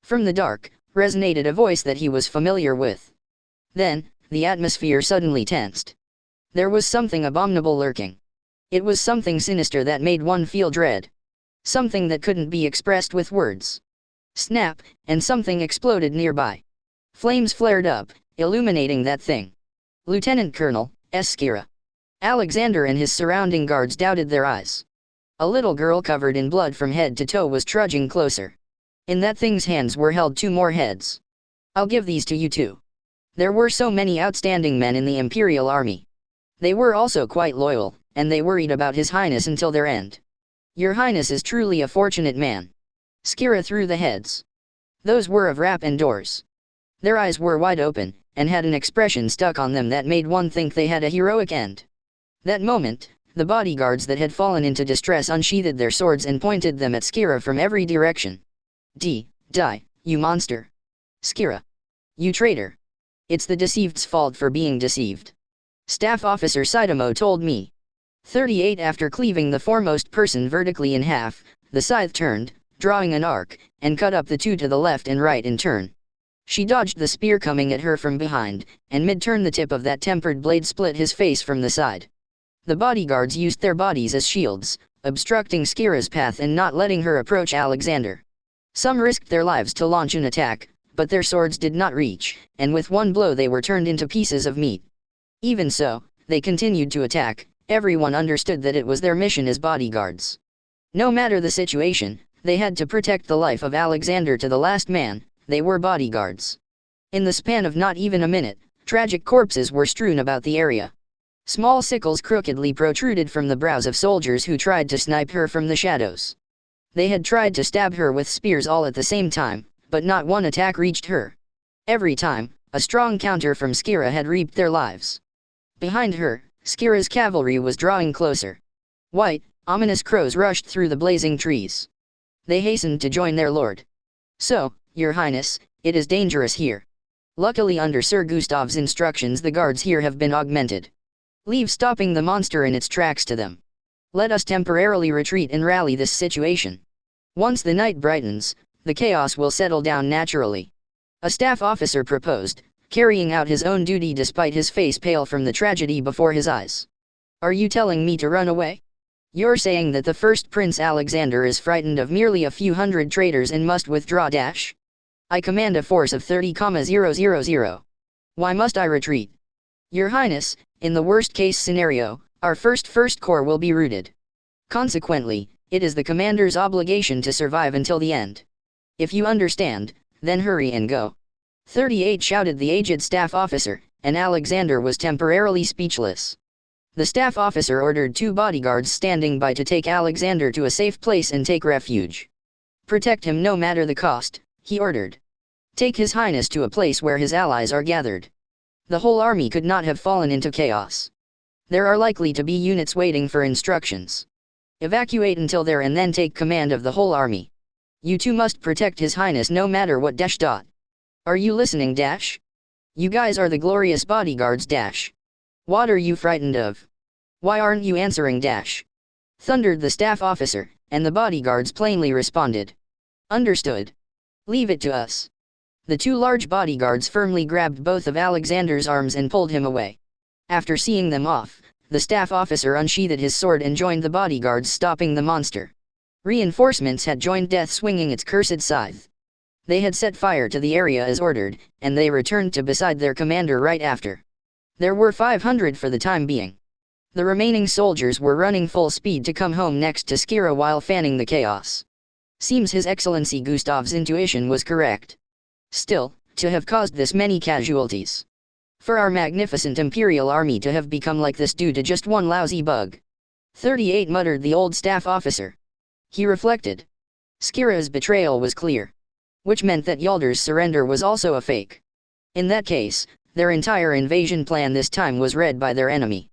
From the dark, resonated a voice that he was familiar with. Then, the atmosphere suddenly tensed. There was something abominable lurking. It was something sinister that made one feel dread. Something that couldn't be expressed with words. Snap, and something exploded nearby. Flames flared up, illuminating that thing. Lieutenant Colonel Skira. Alexander and his surrounding guards doubted their eyes. A little girl covered in blood from head to toe was trudging closer. In that thing's hands were held 2 more heads. I'll give these to you too. There were so many outstanding men in the Imperial Army. They were also quite loyal, and they worried about His Highness until their end. Your Highness is truly a fortunate man. Skira threw the heads. Those were of Rap and Doors. Their eyes were wide open, and had an expression stuck on them that made one think they had a heroic end. That moment, the bodyguards that had fallen into distress unsheathed their swords and pointed them at Skira from every direction. Die, you monster. Skira. You traitor. It's the deceived's fault for being deceived. Staff Officer Saitamo told me. 38 After cleaving the foremost person vertically in half, the scythe turned, drawing an arc, and cut up the 2 to the left and right in turn. She dodged the spear coming at her from behind, and mid-turn the tip of that tempered blade split his face from the side. The bodyguards used their bodies as shields, obstructing Skira's path and not letting her approach Alexander. Some risked their lives to launch an attack, but their swords did not reach, and with one blow they were turned into pieces of meat. Even so, they continued to attack. Everyone understood that it was their mission as bodyguards. No matter the situation, they had to protect the life of Alexander to the last man. They were bodyguards. In the span of not even a minute, tragic corpses were strewn about the area. Small sickles crookedly protruded from the brows of soldiers who tried to snipe her from the shadows. They had tried to stab her with spears all at the same time, but not one attack reached her. Every time, a strong counter from Skira had reaped their lives. Behind her, Skira's cavalry was drawing closer. White, ominous crows rushed through the blazing trees. They hastened to join their lord. So, Your Highness, it is dangerous here. Luckily under Sir Gustav's instructions the guards here have been augmented. Leave stopping the monster in its tracks to them. Let us temporarily retreat and rally this situation. Once the night brightens, the chaos will settle down naturally. A staff officer proposed, carrying out his own duty despite his face pale from the tragedy before his eyes. Are you telling me to run away? You're saying that the first Prince Alexander is frightened of merely a few hundred traitors and must withdraw. I command a force of 30,000. Why must I retreat? Your Highness, in the worst-case scenario, our first Corps will be routed. Consequently, it is the commander's obligation to survive until the end. If you understand, then hurry and go. 38 shouted the aged staff officer, and Alexander was temporarily speechless. The staff officer ordered 2 bodyguards standing by to take Alexander to a safe place and take refuge. Protect him no matter the cost, he ordered. Take His Highness to a place where his allies are gathered. The whole army could not have fallen into chaos. There are likely to be units waiting for instructions. Evacuate until there and then take command of the whole army. You too must protect His Highness no matter what. Are you listening? You guys are the glorious bodyguards. What are you frightened of? Why aren't you answering? Thundered the staff officer, and the bodyguards plainly responded. Understood. Leave it to us. The 2 large bodyguards firmly grabbed both of Alexander's arms and pulled him away. After seeing them off, the staff officer unsheathed his sword and joined the bodyguards, stopping the monster. Reinforcements had joined Death swinging its cursed scythe. They had set fire to the area as ordered, and they returned to beside their commander right after. There were 500 for the time being. The remaining soldiers were running full speed to come home next to Skira while fanning the chaos. Seems His Excellency Gustav's intuition was correct. Still, to have caused this many casualties. For our magnificent Imperial Army to have become like this due to just one lousy bug. 38 muttered the old staff officer. He reflected. Skira's betrayal was clear. Which meant that Yaldar's surrender was also a fake. In that case, their entire invasion plan this time was read by their enemy.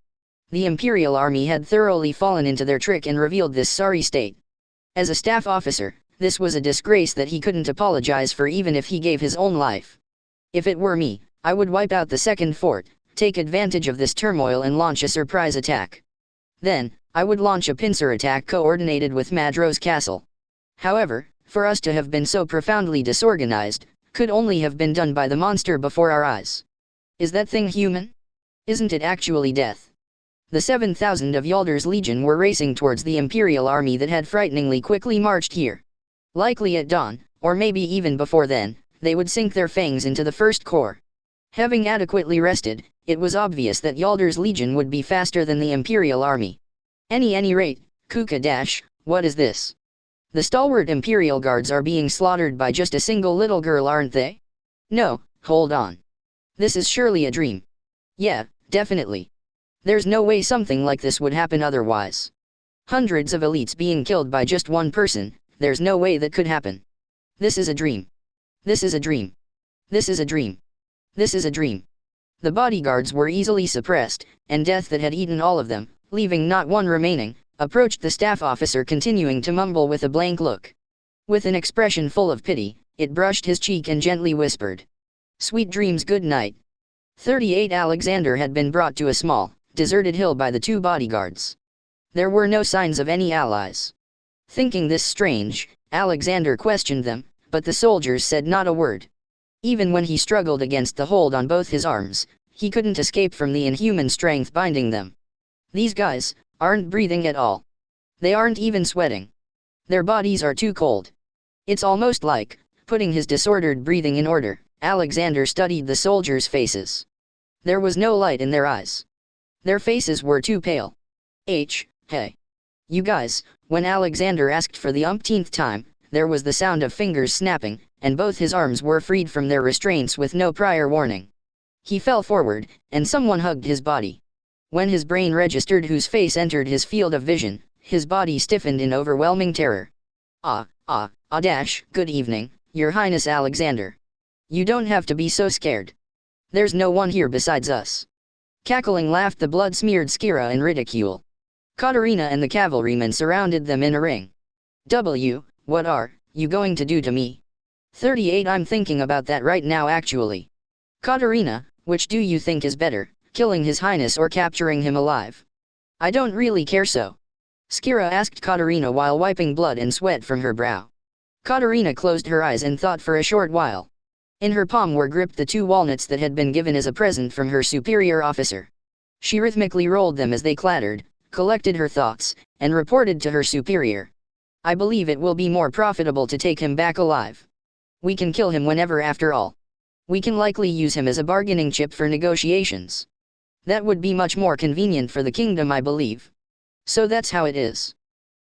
The Imperial Army had thoroughly fallen into their trick and revealed this sorry state. As a staff officer, this was a disgrace that he couldn't apologize for even if he gave his own life. If it were me, I would wipe out the second fort, take advantage of this turmoil and launch a surprise attack. Then, I would launch a pincer attack coordinated with Madrose Castle. However, for us to have been so profoundly disorganized, could only have been done by the monster before our eyes. Is that thing human? Isn't it actually death? The 7,000 of Yaldar's legion were racing towards the Imperial Army that had frighteningly quickly marched here. Likely at dawn, or maybe even before then, they would sink their fangs into the First Corps. Having adequately rested, it was obvious that Yaldar's legion would be faster than the Imperial army. Any rate, Kuka dash, what is this? The stalwart Imperial guards are being slaughtered by just a single little girl, aren't they? No, hold on. This is surely a dream. Yeah, definitely. There's no way something like this would happen otherwise. Hundreds of elites being killed by just one person, there's no way that could happen. This is a dream. This is a dream. This is a dream. This is a dream. The bodyguards were easily suppressed, and death that had eaten all of them, leaving not one remaining, approached the staff officer, continuing to mumble with a blank look. With an expression full of pity, it brushed his cheek and gently whispered, "Sweet dreams, good night." 38 Alexander had been brought to a small, deserted hill by the two bodyguards. There were no signs of any allies. Thinking this strange, Alexander questioned them, but the soldiers said not a word. Even when he struggled against the hold on both his arms, he couldn't escape from the inhuman strength binding them. These guys aren't breathing at all. They aren't even sweating. Their bodies are too cold. It's almost like, putting his disordered breathing in order, Alexander studied the soldiers' faces. There was no light in their eyes. Their faces were too pale. Hey. You guys, when Alexander asked for the umpteenth time, there was the sound of fingers snapping, and both his arms were freed from their restraints with no prior warning. He fell forward, and someone hugged his body. When his brain registered whose face entered his field of vision, his body stiffened in overwhelming terror. Good evening, Your Highness Alexander. You don't have to be so scared. There's no one here besides us. Cackling laughed the blood-smeared Skira in ridicule. Katerina and the cavalrymen surrounded them in a ring. What are you going to do to me? 38 I'm thinking about that right now actually. Katerina, which do you think is better, killing His Highness or capturing him alive? I don't really care so. Skira asked Katerina while wiping blood and sweat from her brow. Katerina closed her eyes and thought for a short while. In her palm were gripped the 2 walnuts that had been given as a present from her superior officer. She rhythmically rolled them as they clattered, collected her thoughts, and reported to her superior. I believe it will be more profitable to take him back alive. We can kill him whenever after all. We can likely use him as a bargaining chip for negotiations. That would be much more convenient for the kingdom, I believe. So that's how it is.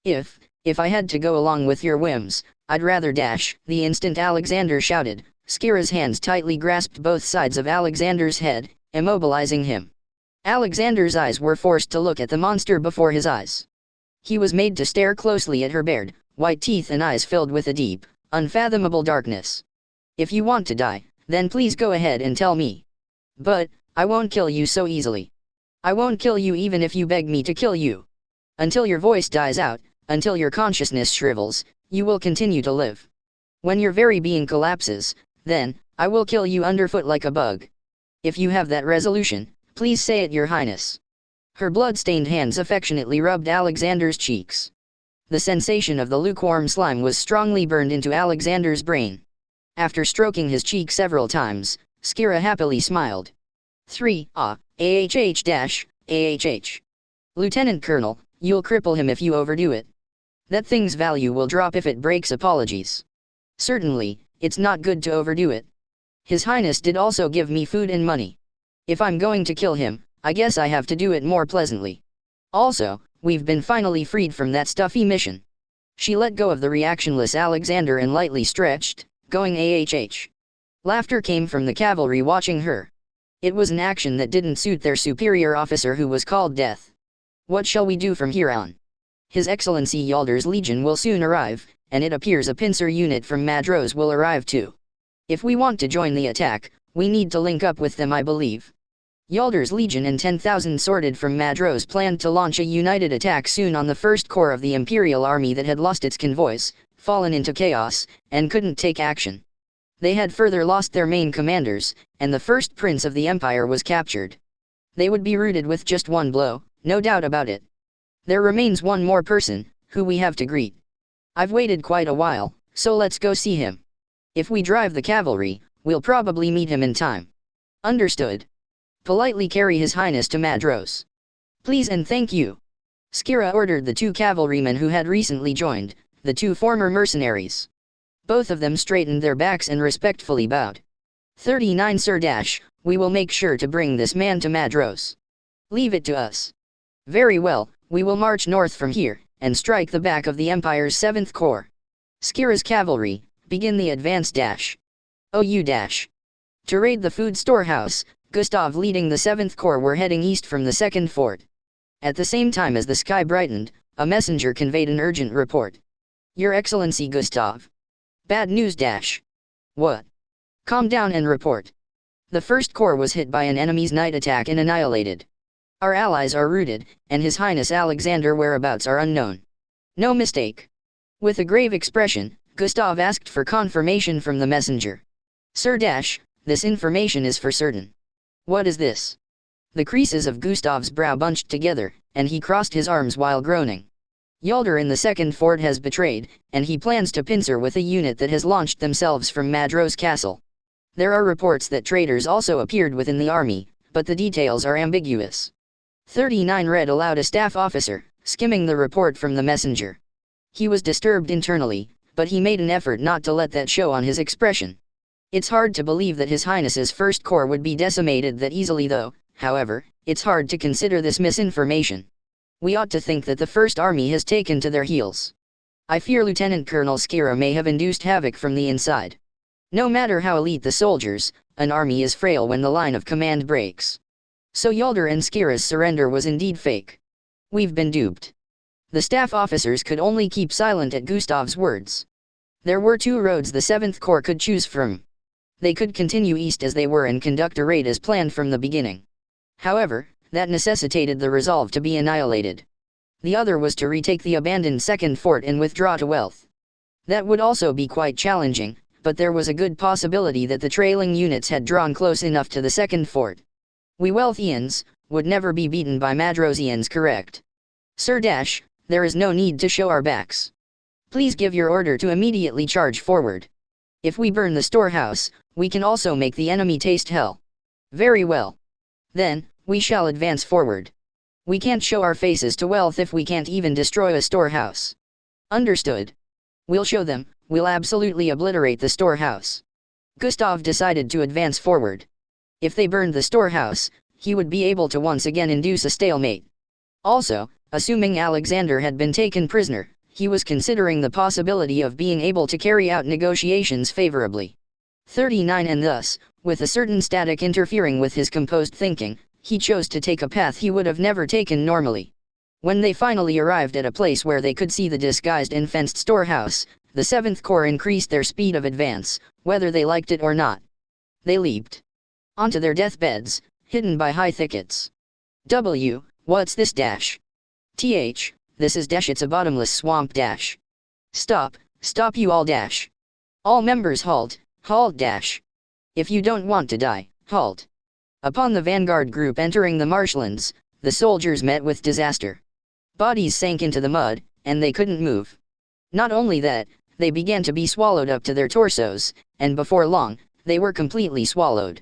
If I had to go along with your whims, I'd rather dash. The instant Alexander shouted, Skira's hands tightly grasped both sides of Alexander's head, immobilizing him. Alexander's eyes were forced to look at the monster before his eyes. He was made to stare closely at her bared, white teeth and eyes filled with a deep, unfathomable darkness. If you want to die, then please go ahead and tell me. But I won't kill you so easily. I won't kill you even if you beg me to kill you. Until your voice dies out, until your consciousness shrivels, you will continue to live. When your very being collapses, then I will kill you underfoot like a bug. If you have that resolution, please say it, Your Highness. Her blood-stained hands affectionately rubbed Alexander's cheeks. The sensation of the lukewarm slime was strongly burned into Alexander's brain. After stroking his cheek several times, Skira happily smiled. 3. Lieutenant Colonel, you'll cripple him if you overdo it. That thing's value will drop if it breaks. Apologies. Certainly, it's not good to overdo it. His Highness did also give me food and money. If I'm going to kill him, I guess I have to do it more pleasantly. Also, we've been finally freed from that stuffy mission. She let go of the reactionless Alexander and lightly stretched, going AHH. Laughter came from the cavalry watching her. It was an action that didn't suit their superior officer, who was called Death. What shall we do from here on? His Excellency Yaldar's legion will soon arrive, and it appears a pincer unit from Madros will arrive too. If we want to join the attack, we need to link up with them, I believe. Yaldar's legion and 10,000 sorted from Madros planned to launch a united attack soon on the first corps of the Imperial army that had lost its convoys, fallen into chaos, and couldn't take action. They had further lost their main commanders, and the first prince of the empire was captured. They would be routed with just one blow, no doubt about it. There remains one more person, who we have to greet. I've waited quite a while, so let's go see him. If we drive the cavalry, we'll probably meet him in time. Understood. Politely carry His Highness to Madros. Please and thank you. Skira ordered the 2 cavalrymen who had recently joined, the 2 former mercenaries. Both of them straightened their backs and respectfully bowed. 39 Sir Dash, we will make sure to bring this man to Madros. Leave it to us. Very well, we will march north from here, and strike the back of the Empire's 7th Corps. Skira's cavalry, begin the advance dash. OU dash. To raid the food storehouse, Gustav leading the 7th Corps were heading east from the 2nd fort. At the same time as the sky brightened, a messenger conveyed an urgent report. Your Excellency Gustav. Bad news dash. What? Calm down and report. The 1st Corps was hit by an enemy's night attack and annihilated. Our allies are routed, and His Highness Alexander whereabouts are unknown. No mistake. With a grave expression, Gustav asked for confirmation from the messenger. Sir Dash, this information is for certain. What is this? The creases of Gustav's brow bunched together, and he crossed his arms while groaning. Yalder in the 2nd fort has betrayed, and he plans to pincer with a unit that has launched themselves from Madros Castle. There are reports that traitors also appeared within the army, but the details are ambiguous. 39 read aloud a staff officer, skimming the report from the messenger. He was disturbed internally, but he made an effort not to let that show on his expression. It's hard to believe that His Highness's 1st Corps would be decimated that easily though, however, it's hard to consider this misinformation. We ought to think that the 1st Army has taken to their heels. I fear Lieutenant Colonel Skira may have induced havoc from the inside. No matter how elite the soldiers, an army is frail when the line of command breaks. So Yalder and Skira's surrender was indeed fake. We've been duped. The staff officers could only keep silent at Gustav's words. There were 2 roads the 7th Corps could choose from. They could continue east as they were and conduct a raid as planned from the beginning. However, that necessitated the resolve to be annihilated. The other was to retake the abandoned 2nd fort and withdraw to Wealth. That would also be quite challenging, but there was a good possibility that the trailing units had drawn close enough to the 2nd fort. We Wealthians would never be beaten by Madrosians, correct? Sir Dash, there is no need to show our backs. Please give your order to immediately charge forward. If we burn the storehouse, we can also make the enemy taste hell. Very well. Then, we shall advance forward. We can't show our faces to Wealth if we can't even destroy a storehouse. Understood. We'll show them, we'll absolutely obliterate the storehouse. Gustav decided to advance forward. If they burned the storehouse, he would be able to once again induce a stalemate. Also, assuming Alexander had been taken prisoner, he was considering the possibility of being able to carry out negotiations favorably. 39 And thus, with a certain static interfering with his composed thinking, he chose to take a path he would have never taken normally. When they finally arrived at a place where they could see the disguised and fenced storehouse, the 7th Corps increased their speed of advance, whether they liked it or not. They leaped onto their deathbeds, hidden by high thickets. What's this dash? This is dash, it's a bottomless swamp dash. Stop you all dash. All members halt dash. If you don't want to die, halt. Upon the vanguard group entering the marshlands, the soldiers met with disaster. Bodies sank into the mud, and they couldn't move. Not only that, they began to be swallowed up to their torsos, and before long, they were completely swallowed.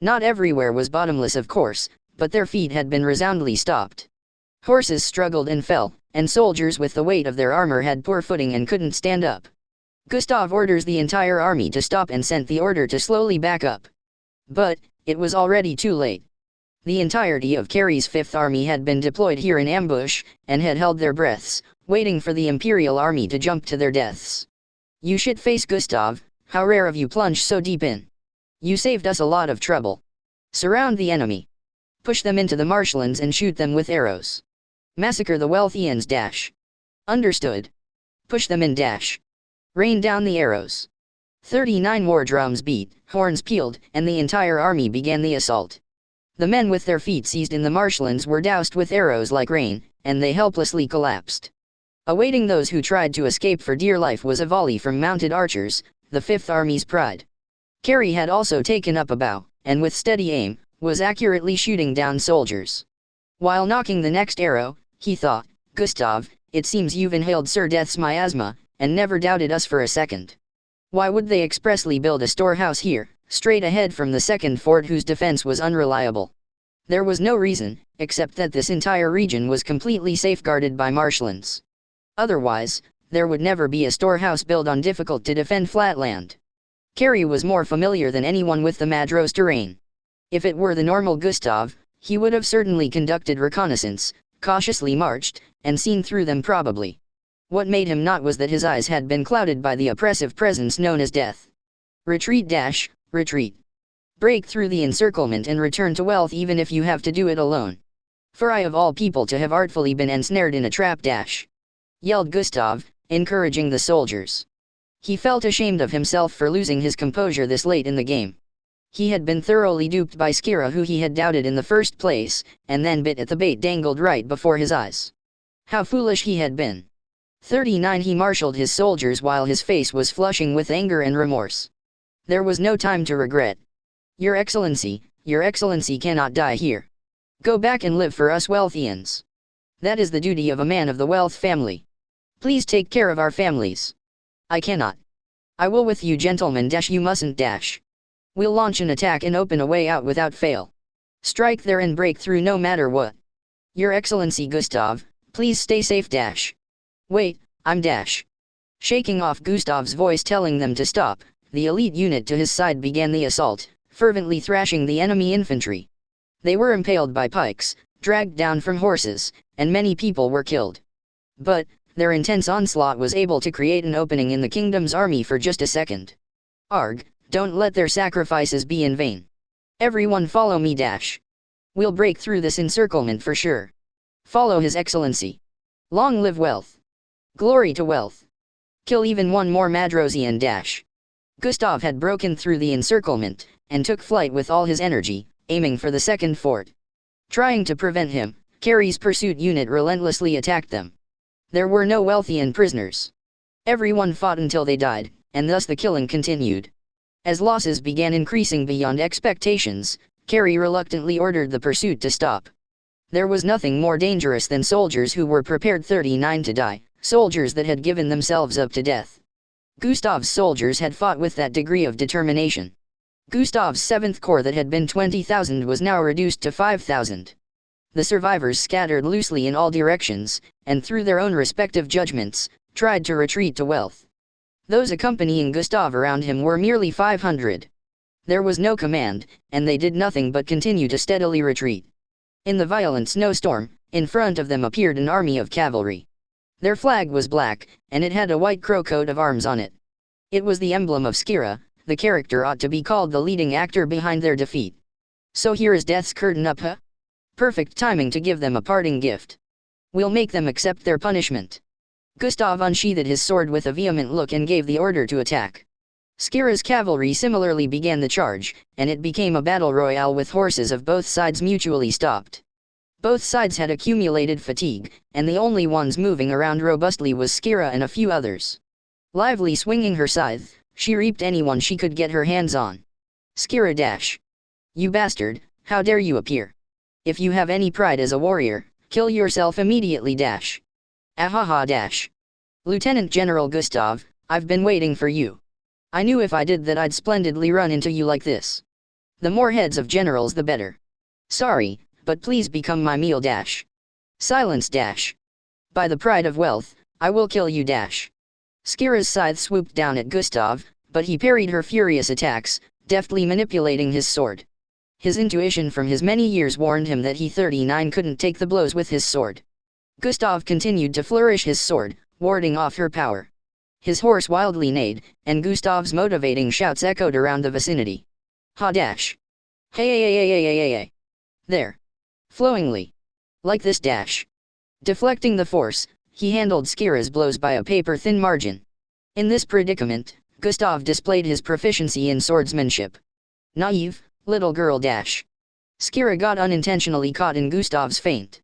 Not everywhere was bottomless of course, but their feet had been resoundly stopped. Horses struggled and fell, and soldiers with the weight of their armor had poor footing and couldn't stand up. Gustav orders the entire army to stop and sent the order to slowly back up. But, it was already too late. The entirety of Carey's 5th Army had been deployed here in ambush, and had held their breaths, waiting for the Imperial Army to jump to their deaths. You shit-face Gustav, how rare of you plunge so deep in. You saved us a lot of trouble. Surround the enemy. Push them into the marshlands and shoot them with arrows. Massacre the Wealthians dash. Understood. Push them in dash. Rain down the arrows. 39 war drums beat, horns pealed, and the entire army began the assault. The men with their feet seized in the marshlands were doused with arrows like rain, and they helplessly collapsed. Awaiting those who tried to escape for dear life was a volley from mounted archers, the 5th Army's pride. Carey had also taken up a bow, and with steady aim, was accurately shooting down soldiers. While knocking the next arrow, he thought, Gustav, it seems you've inhaled Sir Death's miasma, and never doubted us for a second. Why would they expressly build a storehouse here, straight ahead from the 2nd fort whose defense was unreliable? There was no reason, except that this entire region was completely safeguarded by marshlands. Otherwise, there would never be a storehouse built on difficult to defend flatland. Carrie was more familiar than anyone with the Madros terrain. If it were the normal Gustav, he would have certainly conducted reconnaissance, cautiously marched, and seen through them probably. What made him not was that his eyes had been clouded by the oppressive presence known as death. Retreat dash, retreat. Break through the encirclement and return to wealth even if you have to do it alone. For I of all people to have artfully been ensnared in a trap dash, yelled Gustav, encouraging the soldiers. He felt ashamed of himself for losing his composure this late in the game. He had been thoroughly duped by Skira, who he had doubted in the first place, and then bit at the bait dangled right before his eyes. How foolish he had been. 39 He marshaled his soldiers while his face was flushing with anger and remorse. There was no time to regret. Your Excellency cannot die here. Go back and live for us Wealthians. That is the duty of a man of the Wealth family. Please take care of our families. I cannot. I will with you gentlemen dash you mustn't dash. We'll launch an attack and open a way out without fail. Strike there and break through no matter what. Your Excellency Gustav, please stay safe dash. Wait, I'm dash. Shaking off Gustav's voice telling them to stop, the elite unit to his side began the assault, fervently thrashing the enemy infantry. They were impaled by pikes, dragged down from horses, and many people were killed. But, their intense onslaught was able to create an opening in the kingdom's army for just a second. Arg, don't let their sacrifices be in vain. Everyone follow me dash. We'll break through this encirclement for sure. Follow His Excellency. Long live wealth. Glory to wealth. Kill even one more Madrosian dash. Gustav had broken through the encirclement, and took flight with all his energy, aiming for the second fort. Trying to prevent him, Carrie's pursuit unit relentlessly attacked them. There were no Wealthian prisoners. Everyone fought until they died, and thus the killing continued. As losses began increasing beyond expectations, Carrie reluctantly ordered the pursuit to stop. There was nothing more dangerous than soldiers who were prepared 39 to die, soldiers that had given themselves up to death. Gustav's soldiers had fought with that degree of determination. Gustav's 7th Corps that had been 20,000 was now reduced to 5,000. The survivors scattered loosely in all directions, and through their own respective judgments, tried to retreat to wealth. Those accompanying Gustav around him were merely 500. There was no command, and they did nothing but continue to steadily retreat. In the violent snowstorm, in front of them appeared an army of cavalry. Their flag was black, and it had a white crow coat of arms on it. It was the emblem of Skira, the character ought to be called the leading actor behind their defeat. So here is death's curtain up, huh? Perfect timing to give them a parting gift. We'll make them accept their punishment. Gustav unsheathed his sword with a vehement look and gave the order to attack. Skira's cavalry similarly began the charge, and it became a battle royale with horses of both sides mutually stopped. Both sides had accumulated fatigue, and the only ones moving around robustly was Skira and a few others. Lively swinging her scythe, she reaped anyone she could get her hands on. Skira dash. You bastard, how dare you appear? If you have any pride as a warrior, kill yourself immediately dash. Ahaha dash. Lieutenant General Gustav, I've been waiting for you. I knew if I did that I'd splendidly run into you like this. The more heads of generals the better. Sorry, but please become my meal dash. Silence dash. By the pride of wealth, I will kill you dash. Skira's scythe swooped down at Gustav, but he parried her furious attacks, deftly manipulating his sword. His intuition from his many years warned him that he 39 couldn't take the blows with his sword. Gustav continued to flourish his sword, warding off her power. His horse wildly neighed, and Gustav's motivating shouts echoed around the vicinity. Ha dash. Hey hey hey hey hey hey hey. There. Flowingly. Like this dash. Deflecting the force, he handled Skira's blows by a paper-thin margin. In this predicament, Gustav displayed his proficiency in swordsmanship. Naive, little girl dash. Skira got unintentionally caught in Gustav's feint.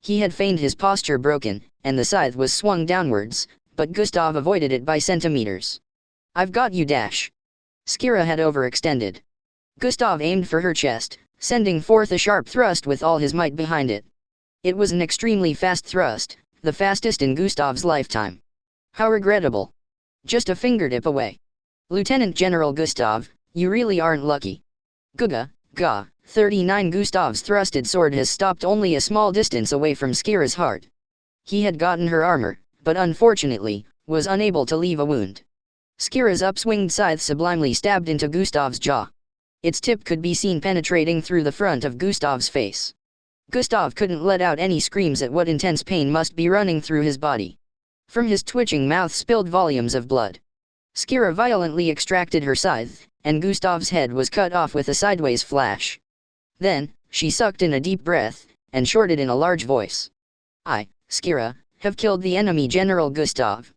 He had feigned his posture broken, and the scythe was swung downwards, but Gustav avoided it by centimeters. I've got you dash. Skira had overextended. Gustav aimed for her chest, sending forth a sharp thrust with all his might behind it. It was an extremely fast thrust, the fastest in Gustav's lifetime. How regrettable. Just a fingertip away. Lieutenant General Gustav, you really aren't lucky. Guga, ga, 39 Gustav's thrusted sword has stopped only a small distance away from Skira's heart. He had gotten her armor, but unfortunately, was unable to leave a wound. Skira's upswinged scythe sublimely stabbed into Gustav's jaw. Its tip could be seen penetrating through the front of Gustav's face. Gustav couldn't let out any screams at what intense pain must be running through his body. From his twitching mouth spilled volumes of blood. Skira violently extracted her scythe, and Gustav's head was cut off with a sideways flash. Then, she sucked in a deep breath, and shorted in a large voice. I, Skira, have killed the enemy General Gustav.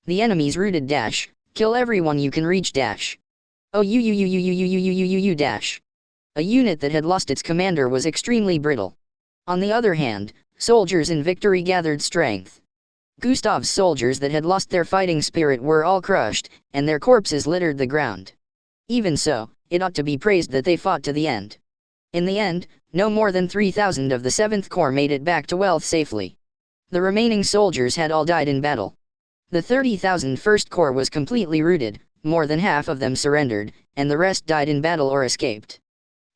The enemy's rooted dash, kill everyone you can reach dash. Oh you dash. A unit that had lost its commander was extremely brittle. On the other hand, soldiers in victory gathered strength. Gustav's soldiers that had lost their fighting spirit were all crushed, and their corpses littered the ground. Even so, it ought to be praised that they fought to the end. In the end, no more than 3,000 of the 7th Corps made it back to Wealth safely. The remaining soldiers had all died in battle. The 30,000 First Corps was completely routed, more than half of them surrendered, and the rest died in battle or escaped.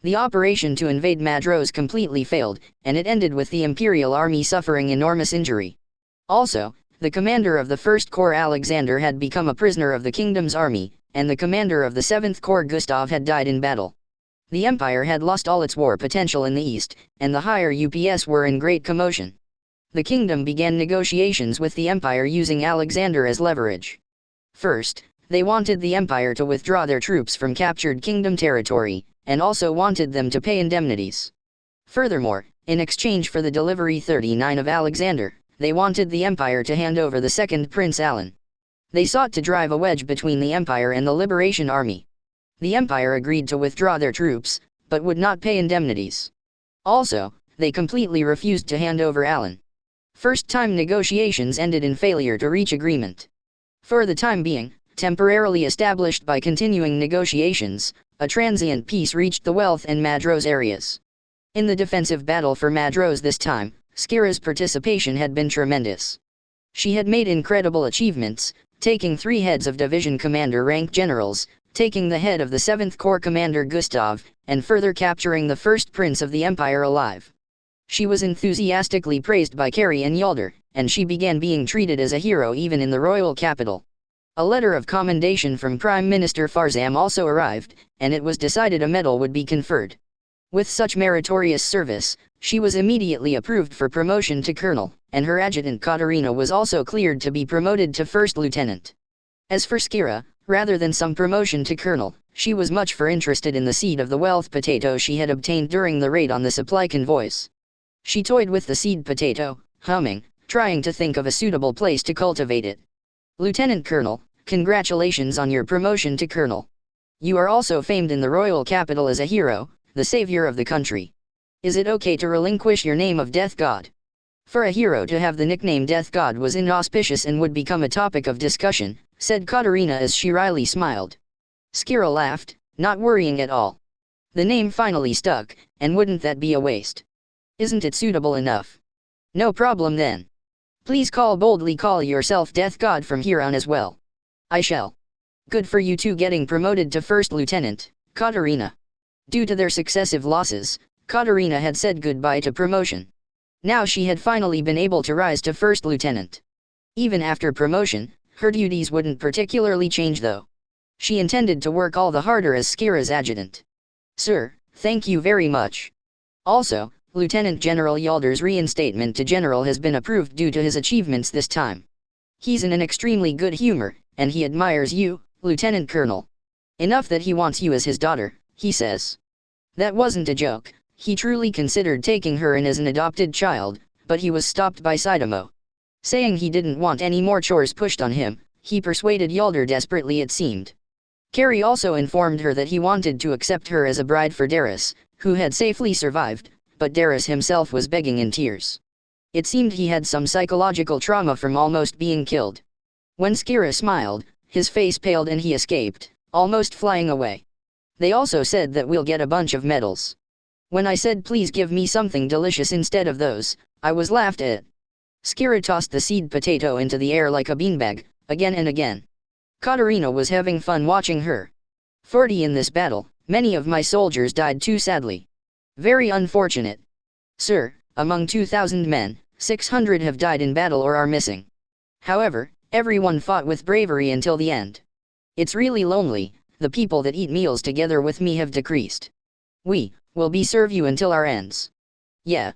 The operation to invade Madros completely failed, and it ended with the Imperial Army suffering enormous injury. Also, the commander of the First Corps Alexander had become a prisoner of the kingdom's army, and the commander of the 7th Corps Gustav had died in battle. The Empire had lost all its war potential in the east, and the higher UPS were in great commotion. The kingdom began negotiations with the Empire using Alexander as leverage. First, they wanted the Empire to withdraw their troops from captured kingdom territory, and also wanted them to pay indemnities. Furthermore, in exchange for the delivery 39 of Alexander, they wanted the Empire to hand over the second Prince Alan. They sought to drive a wedge between the Empire and the Liberation Army. The Empire agreed to withdraw their troops, but would not pay indemnities. Also, they completely refused to hand over Alan. First-time negotiations ended in failure to reach agreement. For the time being, temporarily established by continuing negotiations, a transient peace reached the Wealth and Madros areas. In the defensive battle for Madros this time, Skira's participation had been tremendous. She had made incredible achievements, taking 3 heads of division commander rank generals, taking the head of the 7th Corps commander Gustav, and further capturing the first prince of the Empire alive. She was enthusiastically praised by Carrie and Yalder, and she began being treated as a hero even in the royal capital. A letter of commendation from Prime Minister Farzam also arrived, and it was decided a medal would be conferred. With such meritorious service, she was immediately approved for promotion to colonel, and her adjutant Katerina was also cleared to be promoted to first lieutenant. As for Skira, rather than some promotion to colonel, she was much more interested in the seed of the wealth potato she had obtained during the raid on the supply convoys. She toyed with the seed potato, humming, trying to think of a suitable place to cultivate it. Lieutenant Colonel, congratulations on your promotion to colonel. You are also famed in the royal capital as a hero, the savior of the country. Is it okay to relinquish your name of Death God? For a hero to have the nickname Death God was inauspicious and would become a topic of discussion, said Katerina as she wryly smiled. Skira laughed, not worrying at all. The name finally stuck, and wouldn't that be a waste? Isn't it suitable enough? No problem then. Please boldly call yourself Death God from here on as well. I shall. Good for you two getting promoted to first lieutenant, Katerina. Due to their successive losses, Katerina had said goodbye to promotion. Now she had finally been able to rise to first lieutenant. Even after promotion, her duties wouldn't particularly change though. She intended to work all the harder as Skira's adjutant. Sir, thank you very much. Also, Lieutenant General Yalder's reinstatement to general has been approved due to his achievements this time. He's in an extremely good humor, and he admires you, Lieutenant Colonel. Enough that he wants you as his daughter, he says. That wasn't a joke. He truly considered taking her in as an adopted child, but he was stopped by Saitamo. Saying he didn't want any more chores pushed on him, he persuaded Yalder desperately it seemed. Carrie also informed her that he wanted to accept her as a bride for Darius, who had safely survived, but Darius himself was begging in tears. It seemed he had some psychological trauma from almost being killed. When Skira smiled, his face paled and he escaped, almost flying away. They also said that we'll get a bunch of medals. When I said please give me something delicious instead of those, I was laughed at. Skira tossed the seed potato into the air like a beanbag, again and again. Katerina was having fun watching her. 40 in this battle, many of my soldiers died too sadly. Very unfortunate. Sir, among 2,000 men, 600 have died in battle or are missing. However, everyone fought with bravery until the end. It's really lonely, the people that eat meals together with me have decreased. We will be serve you until our ends. Yeah.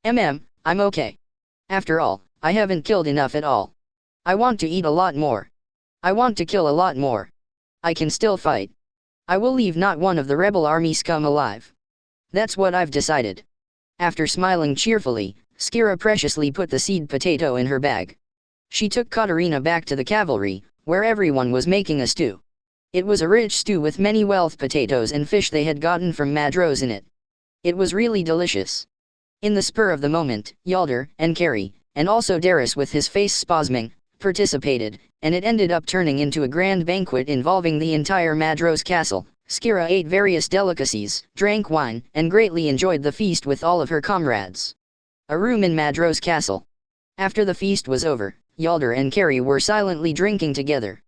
I'm okay. After all, I haven't killed enough at all. I want to eat a lot more. I want to kill a lot more. I can still fight. I will leave not one of the rebel army scum alive. That's what I've decided. After smiling cheerfully, Skira preciously put the seed potato in her bag. She took Katarina back to the cavalry, where everyone was making a stew. It was a rich stew with many wealth potatoes and fish they had gotten from Madros in it. It was really delicious. In the spur of the moment, Yalder, and Carrie, and also Darius with his face spasming, participated, and it ended up turning into a grand banquet involving the entire Madros castle. Skira ate various delicacies, drank wine, and greatly enjoyed the feast with all of her comrades. A room in Madros castle. After the feast was over, Yalder and Carrie were silently drinking together.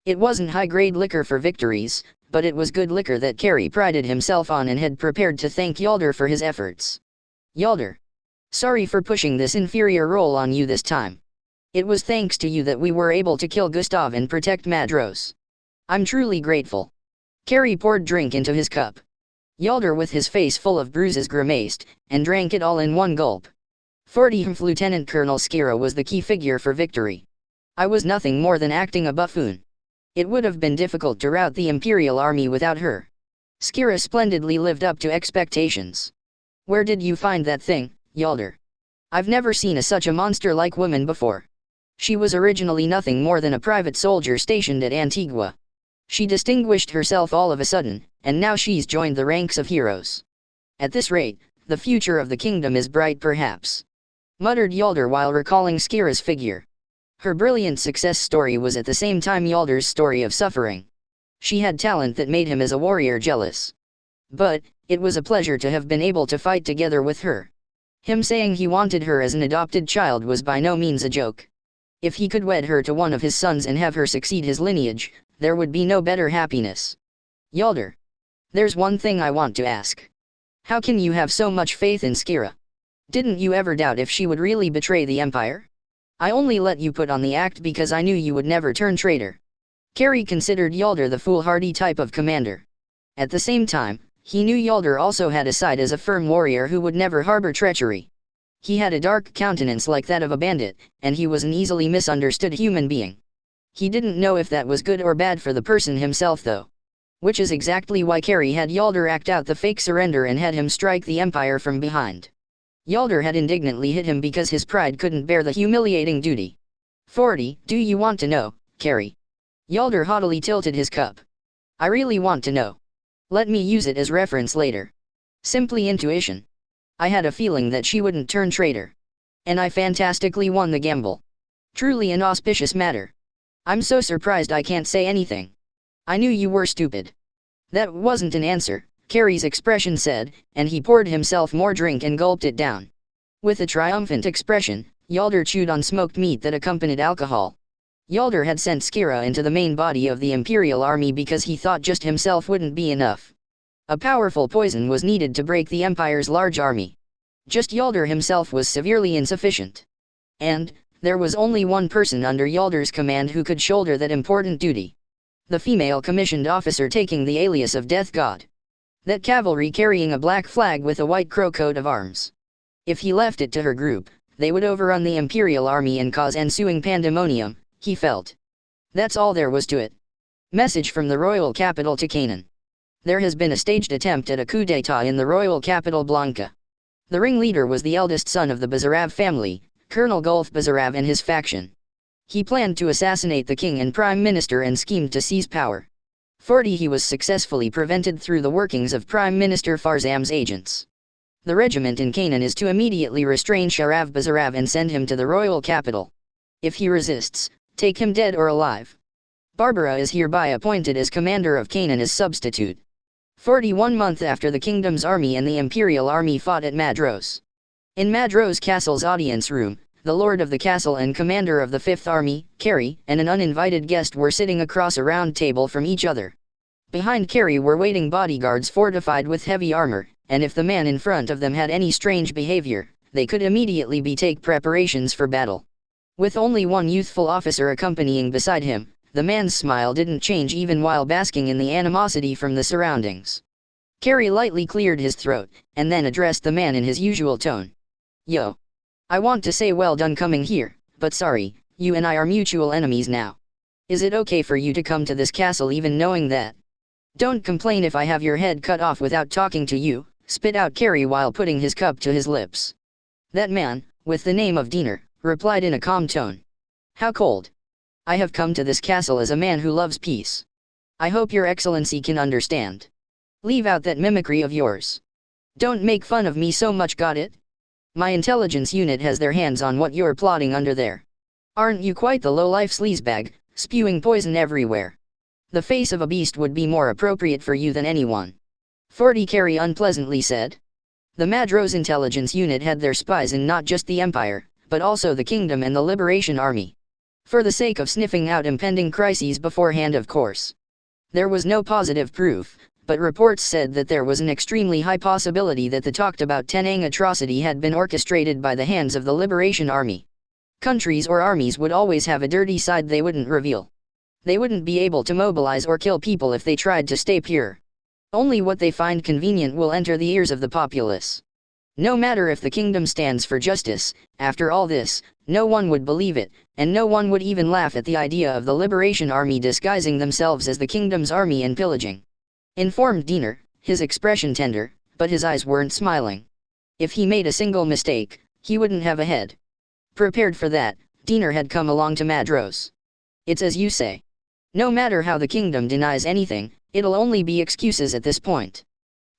It wasn't high-grade liquor for victories, but it was good liquor that Carrie prided himself on and had prepared to thank Yalder for his efforts. Yalder. Sorry for pushing this inferior role on you this time. It was thanks to you that we were able to kill Gustav and protect Madros. I'm truly grateful. Carrie poured drink into his cup. Yalder with his face full of bruises grimaced, and drank it all in one gulp. 40th Lieutenant Colonel Skira was the key figure for victory. I was nothing more than acting a buffoon. It would have been difficult to rout the Imperial Army without her. Skira splendidly lived up to expectations. Where did you find that thing, Yalder? I've never seen such a monster-like woman before. She was originally nothing more than a private soldier stationed at Antigua. She distinguished herself all of a sudden, and now she's joined the ranks of heroes. At this rate, the future of the kingdom is bright perhaps. Muttered Yalder while recalling Skira's figure. Her brilliant success story was at the same time Yalder's story of suffering. She had talent that made him as a warrior jealous. But, it was a pleasure to have been able to fight together with her. Him saying he wanted her as an adopted child was by no means a joke. If he could wed her to one of his sons and have her succeed his lineage, there would be no better happiness. Yalder. There's one thing I want to ask. How can you have so much faith in Skira? Didn't you ever doubt if she would really betray the Empire? I only let you put on the act because I knew you would never turn traitor. Carrie considered Yalder the foolhardy type of commander. At the same time, he knew Yalder also had a side as a firm warrior who would never harbor treachery. He had a dark countenance like that of a bandit, and he was an easily misunderstood human being. He didn't know if that was good or bad for the person himself though. Which is exactly why Carrie had Yalder act out the fake surrender and had him strike the Empire from behind. Yalder had indignantly hit him because his pride couldn't bear the humiliating duty. 40. Do you want to know, Carrie? Yalder haughtily tilted his cup. I really want to know. Let me use it as reference later. Simply intuition. I had a feeling that she wouldn't turn traitor. And I fantastically won the gamble. Truly an auspicious matter. I'm so surprised I can't say anything. I knew you were stupid. That wasn't an answer, Carrie's expression said, and he poured himself more drink and gulped it down. With a triumphant expression, Yalder chewed on smoked meat that accompanied alcohol. Yalder had sent Skira into the main body of the Imperial Army because he thought just himself wouldn't be enough. A powerful poison was needed to break the Empire's large army. Just Yalder himself was severely insufficient. And, there was only one person under Yalder's command who could shoulder that important duty. The female commissioned officer taking the alias of Death God. That cavalry carrying a black flag with a white crow coat of arms. If he left it to her group, they would overrun the Imperial Army and cause ensuing pandemonium, he felt. That's all there was to it. Message from the royal capital to Canaan. There has been a staged attempt at a coup d'état in the royal capital Blanca. The ringleader was the eldest son of the Bazarav family, Colonel Gulf Bazarav and his faction. He planned to assassinate the king and prime minister and schemed to seize power. 40. He was successfully prevented through the workings of Prime Minister Farzam's agents. The regiment in Canaan is to immediately restrain Sharav Bazarav and send him to the royal capital. If he resists, take him dead or alive. Barbara is hereby appointed as commander of Canaan as substitute. 41 months after the kingdom's army and the Imperial Army fought at Madros. In Madros Castle's audience room, the lord of the castle and commander of the 5th Army, Carrie, and an uninvited guest were sitting across a round table from each other. Behind Carrie were waiting bodyguards fortified with heavy armor, and if the man in front of them had any strange behavior, they could immediately take preparations for battle. With only one youthful officer accompanying beside him, The man's smile didn't change even while basking in the animosity from the surroundings. Carrie lightly cleared his throat, and then addressed the man in his usual tone. Yo. I want to say well done coming here, but sorry, you and I are mutual enemies now. Is it okay for you to come to this castle even knowing that? Don't complain if I have your head cut off without talking to you, spit out Carrie while putting his cup to his lips. That man, with the name of Diener, replied in a calm tone. How cold. I have come to this castle as a man who loves peace. I hope your excellency can understand. Leave out that mimicry of yours. Don't make fun of me so much, got it? My intelligence unit has their hands on what you're plotting under there. Aren't you quite the low-life sleazebag, spewing poison everywhere? The face of a beast would be more appropriate for you than anyone. 40 Carrie unpleasantly said. The Madros intelligence unit had their spies in not just the Empire, but also the Kingdom and the Liberation Army. For the sake of sniffing out impending crises beforehand, of course. There was no positive proof, but reports said that there was an extremely high possibility that the talked-about Tenang atrocity had been orchestrated by the hands of the Liberation Army. Countries or armies would always have a dirty side they wouldn't reveal. They wouldn't be able to mobilize or kill people if they tried to stay pure. Only what they find convenient will enter the ears of the populace. No matter if the kingdom stands for justice, after all this, no one would believe it, and no one would even laugh at the idea of the Liberation Army disguising themselves as the kingdom's army and pillaging. Informed Diener, his expression tender, but his eyes weren't smiling. If he made a single mistake, he wouldn't have a head. Prepared for that, Diener had come along to Madros. It's as you say. No matter how the kingdom denies anything, it'll only be excuses at this point.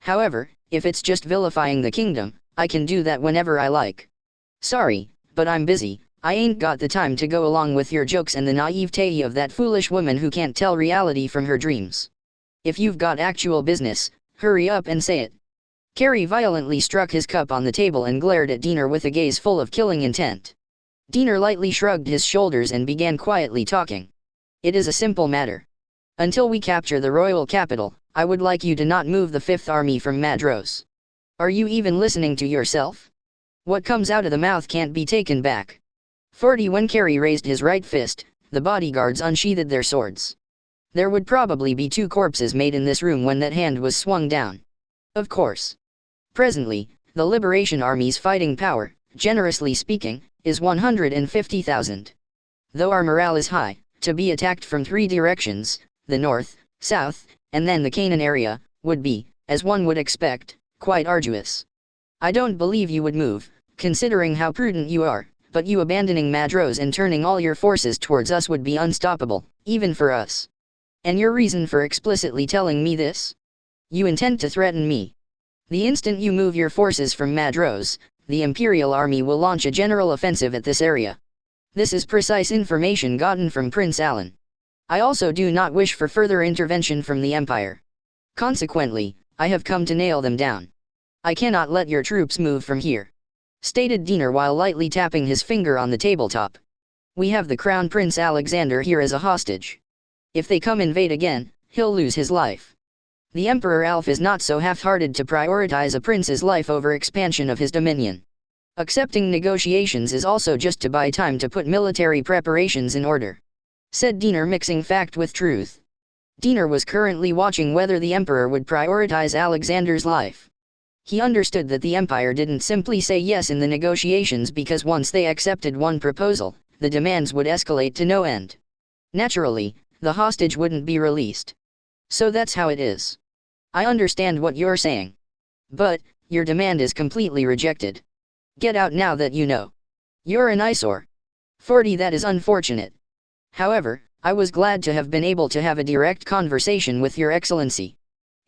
However, if it's just vilifying the kingdom, I can do that whenever I like. Sorry, but I'm busy. I ain't got the time to go along with your jokes and the naivete of that foolish woman who can't tell reality from her dreams. If you've got actual business, hurry up and say it. Carrie violently struck his cup on the table and glared at Diener with a gaze full of killing intent. Diener lightly shrugged his shoulders and began quietly talking. It is a simple matter. Until we capture the royal capital, I would like you to not move the 5th Army from Madros. Are you even listening to yourself? What comes out of the mouth can't be taken back. 40 When Carrie raised his right fist, the bodyguards unsheathed their swords. There would probably be 2 corpses made in this room when that hand was swung down. Of course. Presently, the Liberation Army's fighting power, generously speaking, is 150,000. Though our morale is high, to be attacked from 3 directions, the north, south, and then the Canaan area, would be, as one would expect, quite arduous. I don't believe you would move, considering how prudent you are, but you abandoning Madros and turning all your forces towards us would be unstoppable, even for us. And your reason for explicitly telling me this? You intend to threaten me. The instant you move your forces from Madros, the Imperial Army will launch a general offensive at this area. This is precise information gotten from Prince Alan. I also do not wish for further intervention from the Empire. Consequently, I have come to nail them down. I cannot let your troops move from here. Stated Diener while lightly tapping his finger on the tabletop. We have the Crown Prince Alexander here as a hostage. If they come invade again, he'll lose his life. The Emperor Alf is not so half-hearted to prioritize a prince's life over expansion of his dominion. Accepting negotiations is also just to buy time to put military preparations in order. Said Diener, mixing fact with truth. Diener was currently watching whether the Emperor would prioritize Alexander's life. He understood that the Empire didn't simply say yes in the negotiations because once they accepted one proposal, the demands would escalate to no end. Naturally, the hostage wouldn't be released. So that's how it is. I understand what you're saying. But, your demand is completely rejected. Get out now that you know. You're an eyesore. 40 That is unfortunate. However, I was glad to have been able to have a direct conversation with your excellency.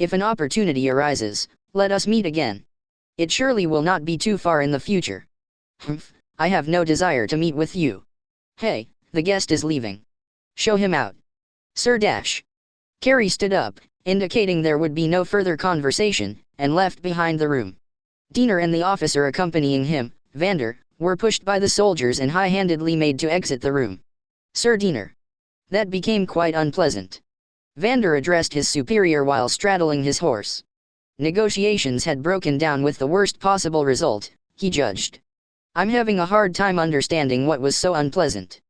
If an opportunity arises, let us meet again. It surely will not be too far in the future. Humph, I have no desire to meet with you. Hey, the guest is leaving. Show him out. Sir Dash. Carrie stood up, indicating there would be no further conversation, and left behind the room. Diener and the officer accompanying him, Vander, were pushed by the soldiers and high-handedly made to exit the room. Sir Diener. That became quite unpleasant. Vander addressed his superior while straddling his horse. Negotiations had broken down with the worst possible result, he judged. I'm having a hard time understanding what was so unpleasant.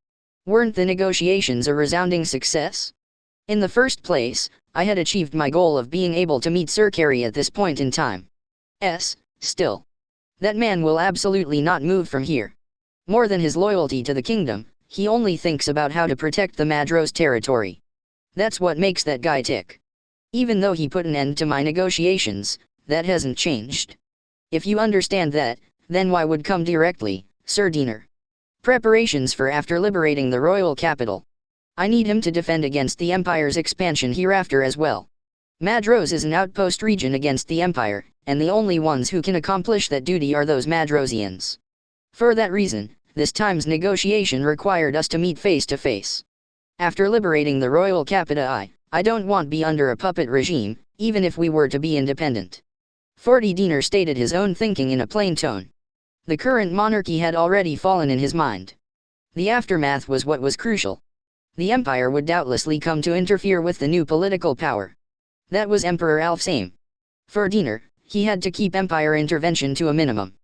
Weren't the negotiations a resounding success? In the first place, I had achieved my goal of being able to meet Sir Carey at this point in time. Still. That man will absolutely not move from here. More than his loyalty to the kingdom, he only thinks about how to protect the Madros territory. That's what makes that guy tick. Even though he put an end to my negotiations, that hasn't changed. If you understand that, then why would come directly, Sir Diener? Preparations for after liberating the royal capital. I need him to defend against the Empire's expansion hereafter as well. Madros is an outpost region against the Empire, and the only ones who can accomplish that duty are those Madrosians. For that reason, this time's negotiation required us to meet face to face. After liberating the royal capital, I don't want to be under a puppet regime, even if we were to be independent. 40 Diener stated his own thinking in a plain tone. The current monarchy had already fallen in his mind. The aftermath was what was crucial. The Empire would doubtlessly come to interfere with the new political power. That was Emperor Alf's aim. For Diener, he had to keep Empire intervention to a minimum.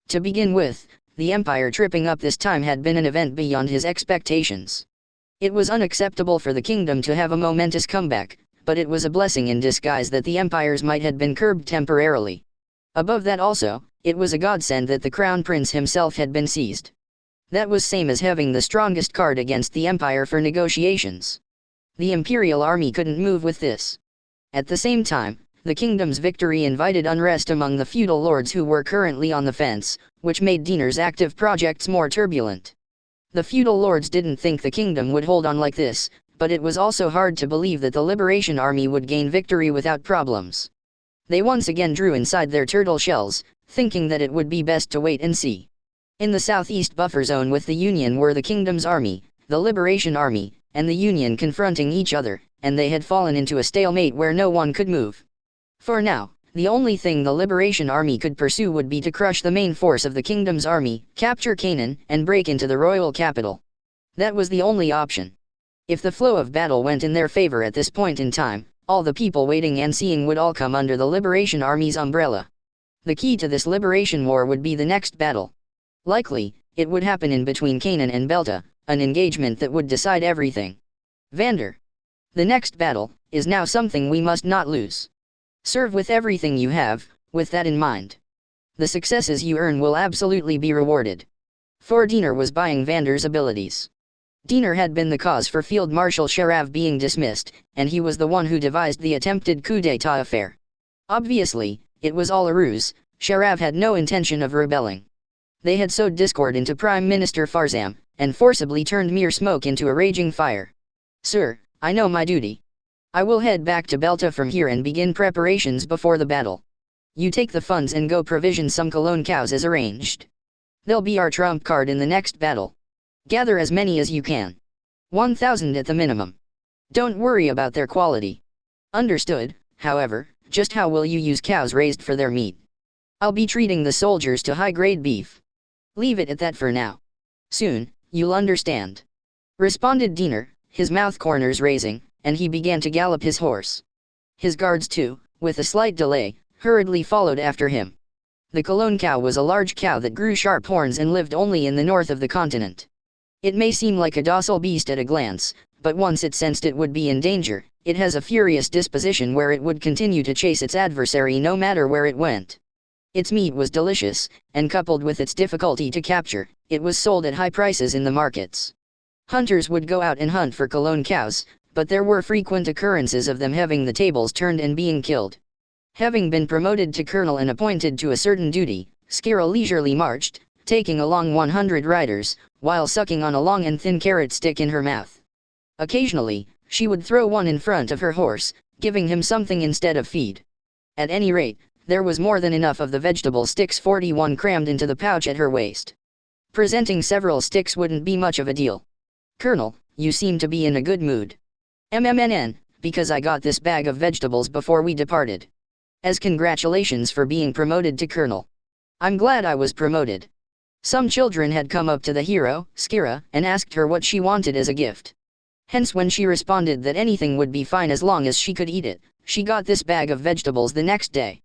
To begin with, the Empire tripping up this time had been an event beyond his expectations. It was unacceptable for the kingdom to have a momentous comeback, but it was a blessing in disguise that the Empire's might had been curbed temporarily. Above that also, it was a godsend that the Crown Prince himself had been seized. That was same as having the strongest card against the Empire for negotiations. The Imperial army couldn't move with this. At the same time, the kingdom's victory invited unrest among the feudal lords who were currently on the fence, which made Diener's active projects more turbulent. The feudal lords didn't think the kingdom would hold on like this, but it was also hard to believe that the Liberation Army would gain victory without problems. They once again drew inside their turtle shells, thinking that it would be best to wait and see. In the southeast buffer zone with the Union were the kingdom's army, the Liberation Army, and the Union confronting each other, and they had fallen into a stalemate where no one could move. For now, the only thing the Liberation Army could pursue would be to crush the main force of the kingdom's army, capture Canaan, and break into the royal capital. That was the only option. If the flow of battle went in their favor at this point in time, all the people waiting and seeing would all come under the Liberation Army's umbrella. The key to this liberation war would be the next battle. Likely, it would happen in between Canaan and Belta, an engagement that would decide everything. Vander. The next battle is now something we must not lose. Serve with everything you have, with that in mind. The successes you earn will absolutely be rewarded. For Diener was buying Vander's abilities. Diener had been the cause for Field Marshal Sharav being dismissed, and he was the one who devised the attempted coup d'état affair. Obviously, it was all a ruse. Sharav had no intention of rebelling. They had sowed discord into Prime Minister Farzam, and forcibly turned mere smoke into a raging fire. Sir, I know my duty. I will head back to Belta from here and begin preparations before the battle. You take the funds and go provision some cologne cows as arranged. They'll be our trump card in the next battle. Gather as many as you can. 1,000 at the minimum. Don't worry about their quality. Understood, however, just how will you use cows raised for their meat? I'll be treating the soldiers to high-grade beef. Leave it at that for now. Soon, you'll understand. Responded Diener, his mouth corners raising, and he began to gallop his horse. His guards too, with a slight delay, hurriedly followed after him. The Cologne cow was a large cow that grew sharp horns and lived only in the north of the continent. It may seem like a docile beast at a glance, but once it sensed it would be in danger, it has a furious disposition where it would continue to chase its adversary no matter where it went. Its meat was delicious, and coupled with its difficulty to capture, it was sold at high prices in the markets. Hunters would go out and hunt for Cologne cows, but there were frequent occurrences of them having the tables turned and being killed. Having been promoted to colonel and appointed to a certain duty, Skira leisurely marched, taking along 100 riders, while sucking on a long and thin carrot stick in her mouth. Occasionally, she would throw one in front of her horse, giving him something instead of feed. At any rate, there was more than enough of the vegetable sticks 41 crammed into the pouch at her waist. Presenting several sticks wouldn't be much of a deal. Colonel, you seem to be in a good mood. Because I got this bag of vegetables before we departed. As congratulations for being promoted to colonel. I'm glad I was promoted. Some children had come up to the hero, Skira, and asked her what she wanted as a gift. Hence when she responded that anything would be fine as long as she could eat it, she got this bag of vegetables the next day.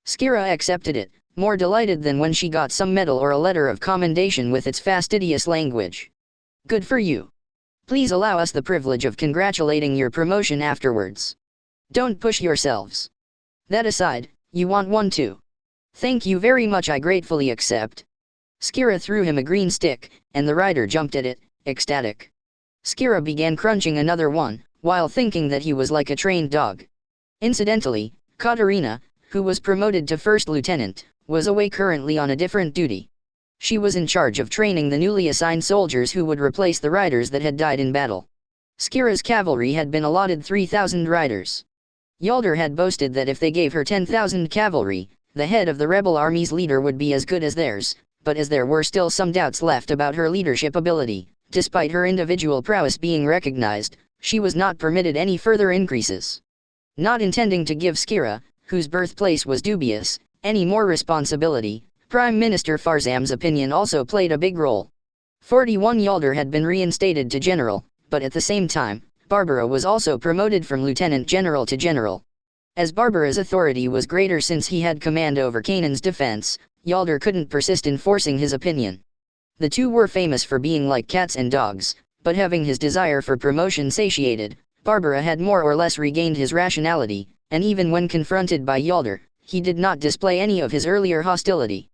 Skira accepted it, more delighted than when she got some medal or a letter of commendation with its fastidious language. Good for you. Please allow us the privilege of congratulating your promotion afterwards. Don't push yourselves. That aside, you want one too. Thank you very much, I gratefully accept. Skira threw him a green stick, and the rider jumped at it, ecstatic. Skira began crunching another one, while thinking that he was like a trained dog. Incidentally, Katarina, who was promoted to first lieutenant, was away currently on a different duty. She was in charge of training the newly assigned soldiers who would replace the riders that had died in battle. Skira's cavalry had been allotted 3,000 riders. Yalder had boasted that if they gave her 10,000 cavalry, the head of the rebel army's leader would be as good as theirs, but as there were still some doubts left about her leadership ability, despite her individual prowess being recognized, she was not permitted any further increases. Not intending to give Skira, whose birthplace was dubious, any more responsibility, Prime Minister Farzam's opinion also played a big role. 41 Yalder had been reinstated to general, but at the same time, Barbara was also promoted from lieutenant general to general. As Barbara's authority was greater since he had command over Canaan's defense, Yalder couldn't persist in forcing his opinion. The two were famous for being like cats and dogs, but having his desire for promotion satiated, Barbara had more or less regained his rationality, and even when confronted by Yalder, he did not display any of his earlier hostility.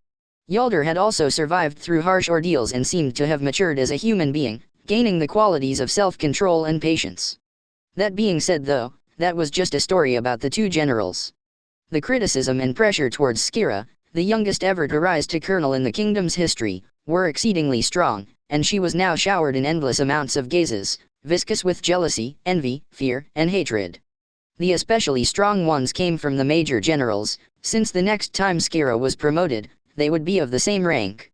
Yalder had also survived through harsh ordeals and seemed to have matured as a human being, gaining the qualities of self-control and patience. That being said though, that was just a story about the two generals. The criticism and pressure towards Skira, the youngest ever to rise to colonel in the kingdom's history, were exceedingly strong, and she was now showered in endless amounts of gazes, viscous with jealousy, envy, fear, and hatred. The especially strong ones came from the major generals, since the next time Skira was promoted, they would be of the same rank.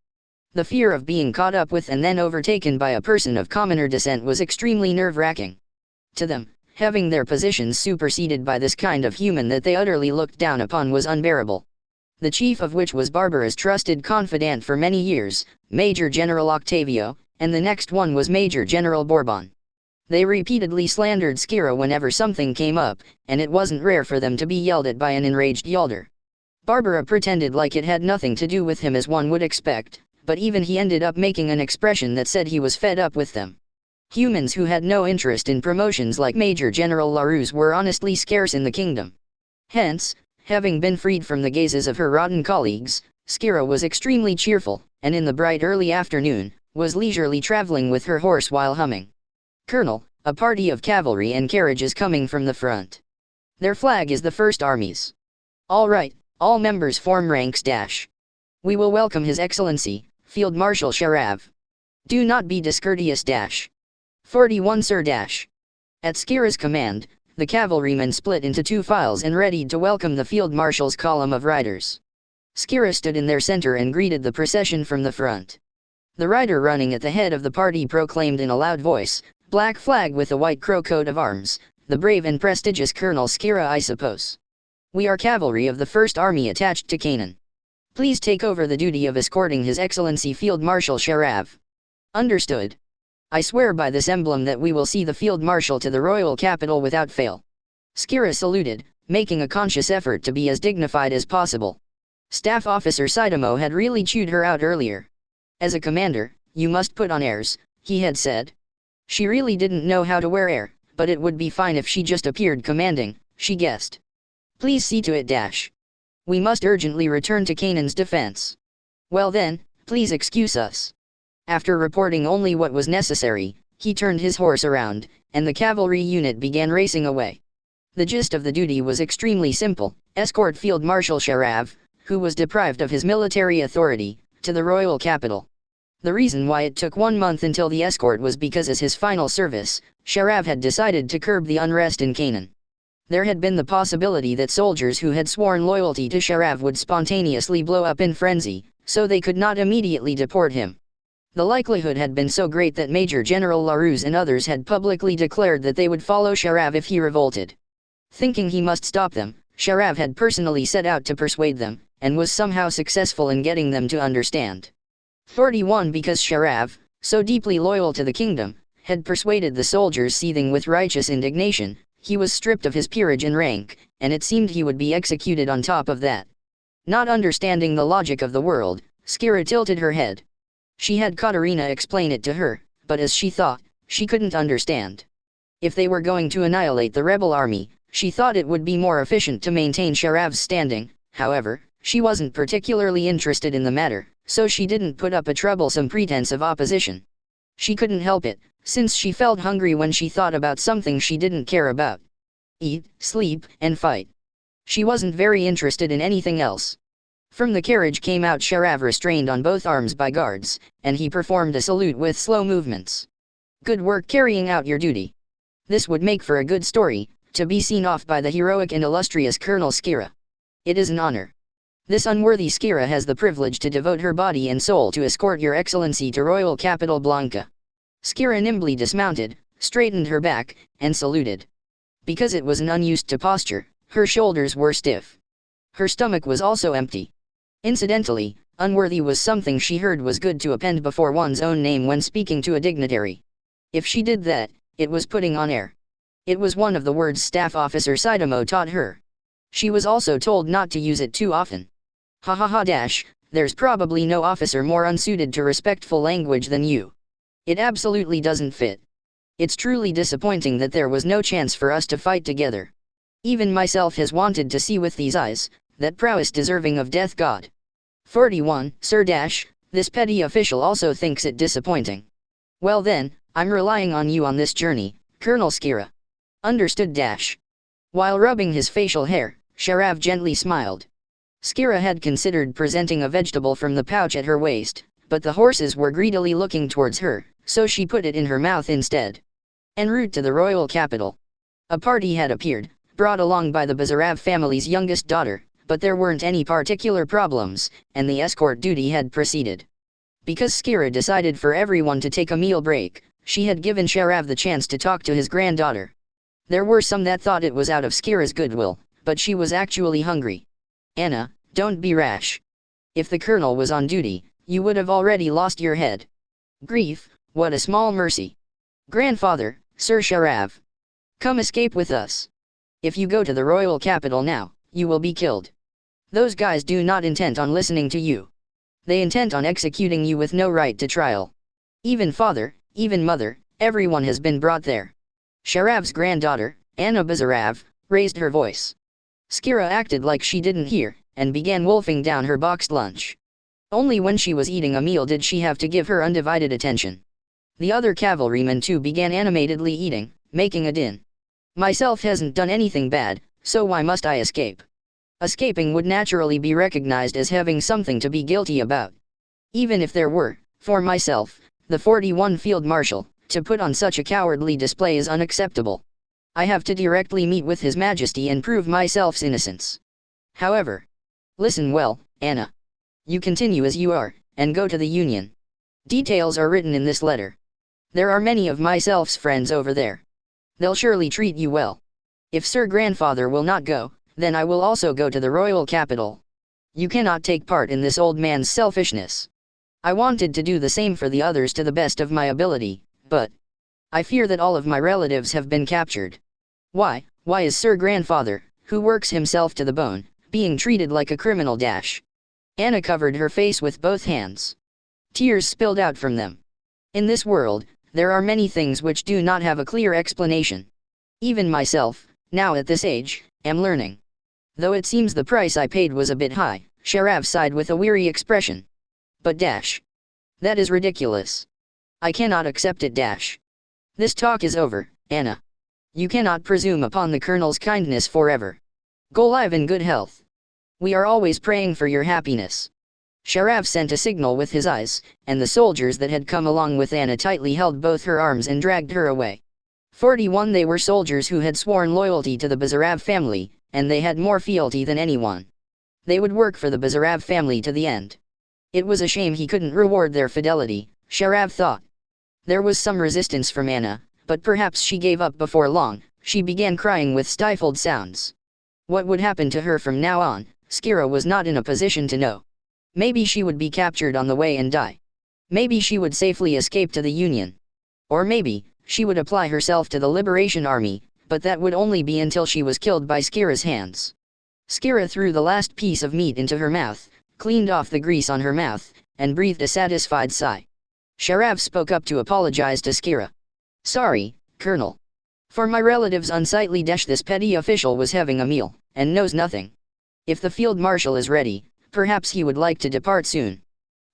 The fear of being caught up with and then overtaken by a person of commoner descent was extremely nerve-wracking. To them, having their positions superseded by this kind of human that they utterly looked down upon was unbearable. The chief of which was Barbara's trusted confidant for many years, Major General Octavio, and the next one was Major General Bourbon. They repeatedly slandered Skira whenever something came up, and it wasn't rare for them to be yelled at by an enraged Yalder. Barbara pretended like it had nothing to do with him as one would expect, but even he ended up making an expression that said he was fed up with them. Humans who had no interest in promotions like Major General LaRousse were honestly scarce in the kingdom. Hence, having been freed from the gazes of her rotten colleagues, Skira was extremely cheerful, and in the bright early afternoon, was leisurely traveling with her horse while humming. "Colonel, a party of cavalry and carriages coming from the front. Their flag is the First Army's. All right. All members form ranks. We will welcome His Excellency, Field Marshal Sharav. Do not be discourteous. 41 Sir. At Skira's command, the cavalrymen split into two files and readied to welcome the Field Marshal's column of riders. Skira stood in their center and greeted the procession from the front. The rider running at the head of the party proclaimed in a loud voice, "Black flag with a white crow coat of arms, the brave and prestigious Colonel Skira, I suppose. We are cavalry of the First Army attached to Canaan. Please take over the duty of escorting His Excellency Field Marshal Sharav." "Understood. I swear by this emblem that we will see the Field Marshal to the royal capital without fail." Skira saluted, making a conscious effort to be as dignified as possible. Staff Officer Saitamo had really chewed her out earlier. "As a commander, you must put on airs," he had said. She really didn't know how to wear air, but it would be fine if she just appeared commanding, she guessed. "Please see to it. We must urgently return to Canaan's defense. Well then, please excuse us." After reporting only what was necessary, he turned his horse around, and the cavalry unit began racing away. The gist of the duty was extremely simple: escort Field Marshal Sharav, who was deprived of his military authority, to the royal capital. The reason why it took 1 month until the escort was because as his final service, Sharav had decided to curb the unrest in Canaan. There had been the possibility that soldiers who had sworn loyalty to Sharav would spontaneously blow up in frenzy, so they could not immediately deport him. The likelihood had been so great that Major General LaRousse and others had publicly declared that they would follow Sharav if he revolted. Thinking he must stop them, Sharav had personally set out to persuade them, and was somehow successful in getting them to understand. 41 Because Sharav, so deeply loyal to the kingdom, had persuaded the soldiers seething with righteous indignation, he was stripped of his peerage and rank, and it seemed he would be executed on top of that. Not understanding the logic of the world, Skira tilted her head. She had Katerina explain it to her, but as she thought, She couldn't understand. If they were going to annihilate the rebel army, she thought it would be more efficient to maintain Sharav's standing. However, she wasn't particularly interested in the matter, so she didn't put up a troublesome pretense of opposition. She couldn't help it, since she felt hungry when she thought about something she didn't care about. Eat, sleep, and fight. She wasn't very interested in anything else. From the carriage came out Sharav, restrained on both arms by guards, and he performed a salute with slow movements. Good work carrying out your duty. This would make for a good story, to be seen off by the heroic and illustrious Colonel Skira. It is an honor. This unworthy Skira has the privilege to devote her body and soul to escort your excellency to royal capital Blanca. Skira nimbly dismounted, straightened her back, and saluted. Because it was an unused to posture, her shoulders were stiff. Her stomach was also empty. Incidentally, unworthy was something she heard was good to append before one's own name when speaking to a dignitary. If she did that, it was putting on air. It was one of the words Staff Officer Saitamo taught her. She was also told not to use it too often. Ha ha ha dash, there's probably no officer more unsuited to respectful language than you. It absolutely doesn't fit. It's truly disappointing that there was no chance for us to fight together. Even myself has wanted to see with these eyes, that prowess deserving of death god. 41, Sir Dash, this petty official also thinks it disappointing. Well then, I'm relying on you on this journey, Colonel Skira. Understood Dash. While rubbing his facial hair, Sharav gently smiled. Skira had considered presenting a vegetable from the pouch at her waist, but the horses were greedily looking towards her, so she put it in her mouth instead. En route to the royal capital. A party had appeared, brought along by the Bazarav family's youngest daughter, but there weren't any particular problems, and the escort duty had proceeded. Because Skira decided for everyone to take a meal break, she had given Sharav the chance to talk to his granddaughter. There were some that thought it was out of Skira's goodwill, but she was actually hungry. Anna, don't be rash. If the colonel was on duty, you would have already lost your head. Grief, what a small mercy. Grandfather, Sir Sharav. Come escape with us. If you go to the royal capital now, you will be killed. Those guys do not intend on listening to you. They intend on executing you with no right to trial. Even father, even mother, everyone has been brought there. Sharav's granddaughter, Anna Bazarav, raised her voice. Skira acted like she didn't hear, and began wolfing down her boxed lunch. Only when she was eating a meal did she have to give her undivided attention. The other cavalrymen too began animatedly eating, making a din. Myself hasn't done anything bad, so why must I escape? Escaping would naturally be recognized as having something to be guilty about. Even if there were, for myself, the 41 Field Marshal, to put on such a cowardly display is unacceptable. I have to directly meet with His Majesty and prove myself's innocence. However, listen well, Anna. You continue as you are, and go to the Union. Details are written in this letter. There are many of myself's friends over there. They'll surely treat you well. If Sir Grandfather will not go, then I will also go to the royal capital. You cannot take part in this old man's selfishness. I wanted to do the same for the others to the best of my ability, but I fear that all of my relatives have been captured. Why is Sir Grandfather, who works himself to the bone, being treated like a criminal dash? Anna covered her face with both hands. Tears spilled out from them. In this world, there are many things which do not have a clear explanation. Even myself, now at this age, am learning. Though it seems the price I paid was a bit high, Sharav sighed with a weary expression. But dash. That is ridiculous. I cannot accept it dash. This talk is over, Anna. You cannot presume upon the colonel's kindness forever. Go live in good health. We are always praying for your happiness. Sharav sent a signal with his eyes, and the soldiers that had come along with Anna tightly held both her arms and dragged her away. 41 They were soldiers who had sworn loyalty to the Bazarav family, and they had more fealty than anyone. They would work for the Bazarav family to the end. It was a shame he couldn't reward their fidelity, Sharav thought. There was some resistance from Anna, but perhaps she gave up before long. She began crying with stifled sounds. What would happen to her from now on, Skira was not in a position to know. Maybe she would be captured on the way and die. Maybe she would safely escape to the Union. Or maybe, she would apply herself to the Liberation Army, but that would only be until she was killed by Skira's hands. Skira threw the last piece of meat into her mouth, cleaned off the grease on her mouth, and breathed a satisfied sigh. Sharav spoke up to apologize to Skira. Sorry, Colonel. For my relative's unsightly death, this petty official was having a meal, and knows nothing. If the field marshal is ready, perhaps he would like to depart soon.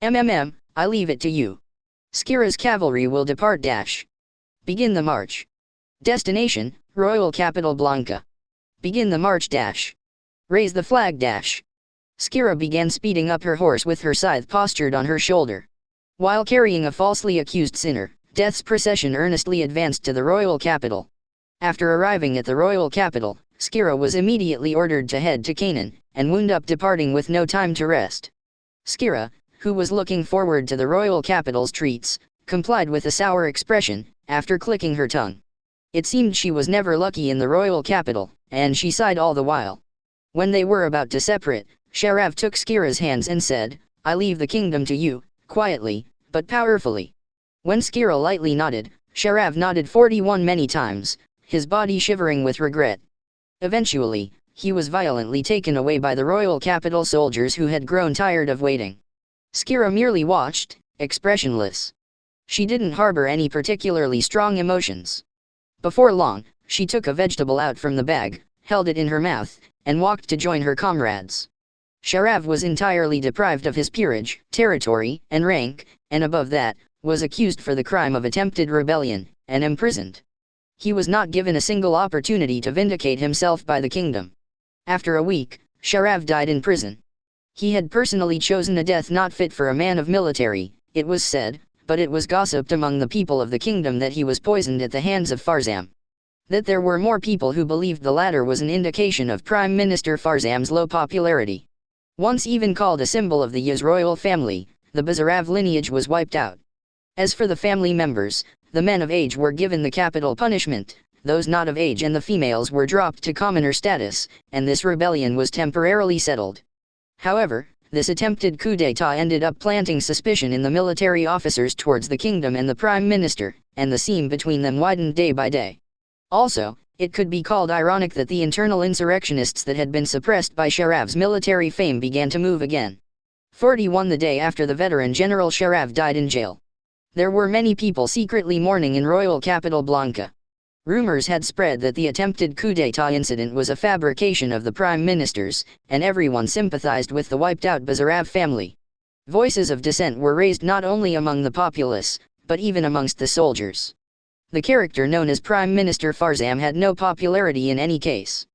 I leave it to you. Skira's cavalry will depart. Begin the march. Destination, Royal Capital Blanca. Begin the march. Raise the flag. Skira began speeding up her horse with her scythe postured on her shoulder. While carrying a falsely accused sinner, Death's procession earnestly advanced to the royal capital. After arriving at the royal capital, Skira was immediately ordered to head to Canaan, and wound up departing with no time to rest. Skira, who was looking forward to the royal capital's treats, complied with a sour expression, after clicking her tongue. It seemed she was never lucky in the royal capital, and she sighed all the while. When they were about to separate, Sharav took Skira's hands and said, "I leave the kingdom to you," quietly, but powerfully. When Skira lightly nodded, Sharav nodded 41 many times, his body shivering with regret. Eventually, he was violently taken away by the royal capital soldiers who had grown tired of waiting. Skira merely watched, expressionless. She didn't harbor any particularly strong emotions. Before long, she took a vegetable out from the bag, held it in her mouth, and walked to join her comrades. Sharav was entirely deprived of his peerage, territory, and rank, and above that, was accused for the crime of attempted rebellion, and imprisoned. He was not given a single opportunity to vindicate himself by the kingdom. After a week, Sharav died in prison. He had personally chosen a death not fit for a man of military, it was said, but it was gossiped among the people of the kingdom that he was poisoned at the hands of Farzam. That there were more people who believed the latter was an indication of Prime Minister Farzam's low popularity. Once even called a symbol of the Yaz royal family, the Bazarav lineage was wiped out. As for the family members, the men of age were given the capital punishment, those not of age and the females were dropped to commoner status, and this rebellion was temporarily settled. However, this attempted coup d'état ended up planting suspicion in the military officers towards the kingdom and the prime minister, and the seam between them widened day by day. Also, it could be called ironic that the internal insurrectionists that had been suppressed by Sharav's military fame began to move again. 41 The day after the veteran General Sharav died in jail. There were many people secretly mourning in royal capital Blanca. Rumors had spread that the attempted coup d'état incident was a fabrication of the prime ministers, and everyone sympathized with the wiped-out Bazarav family. Voices of dissent were raised not only among the populace, but even amongst the soldiers. The character known as Prime Minister Farzam had no popularity in any case.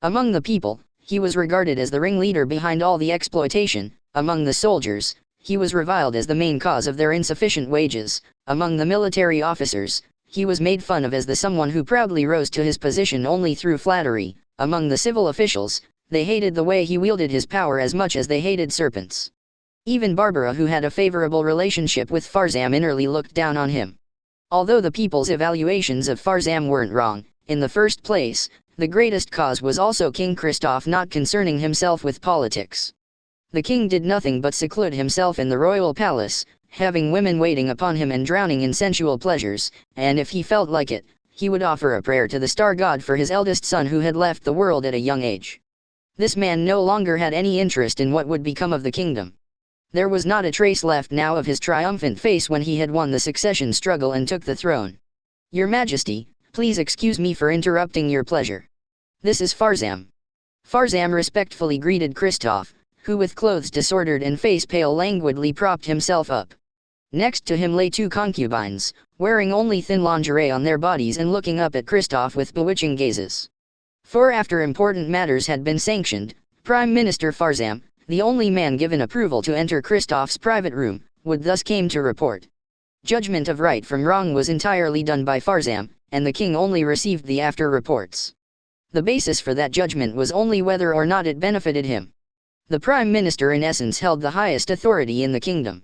Among the people, he was regarded as the ringleader behind all the exploitation. Among the soldiers, he was reviled as the main cause of their insufficient wages. Among the military officers, he was made fun of as the someone who proudly rose to his position only through flattery. Among the civil officials, they hated the way he wielded his power as much as they hated serpents. Even Barbara, who had a favorable relationship with Farzam, inwardly looked down on him. Although the people's evaluations of Farzam weren't wrong, in the first place, the greatest cause was also King Christoph not concerning himself with politics. The king did nothing but seclude himself in the royal palace, having women waiting upon him and drowning in sensual pleasures, and if he felt like it, he would offer a prayer to the star god for his eldest son who had left the world at a young age. This man no longer had any interest in what would become of the kingdom. There was not a trace left now of his triumphant face when he had won the succession struggle and took the throne. "Your Majesty, please excuse me for interrupting your pleasure. This is Farzam." Farzam respectfully greeted Christoph, who with clothes disordered and face pale languidly propped himself up. Next to him lay two concubines, wearing only thin lingerie on their bodies and looking up at Christoph with bewitching gazes. For after important matters had been sanctioned, Prime Minister Farzam, the only man given approval to enter Christoph's private room, would thus came to report. Judgment of right from wrong was entirely done by Farzam, and the king only received the after reports. The basis for that judgment was only whether or not it benefited him. The prime minister in essence held the highest authority in the kingdom.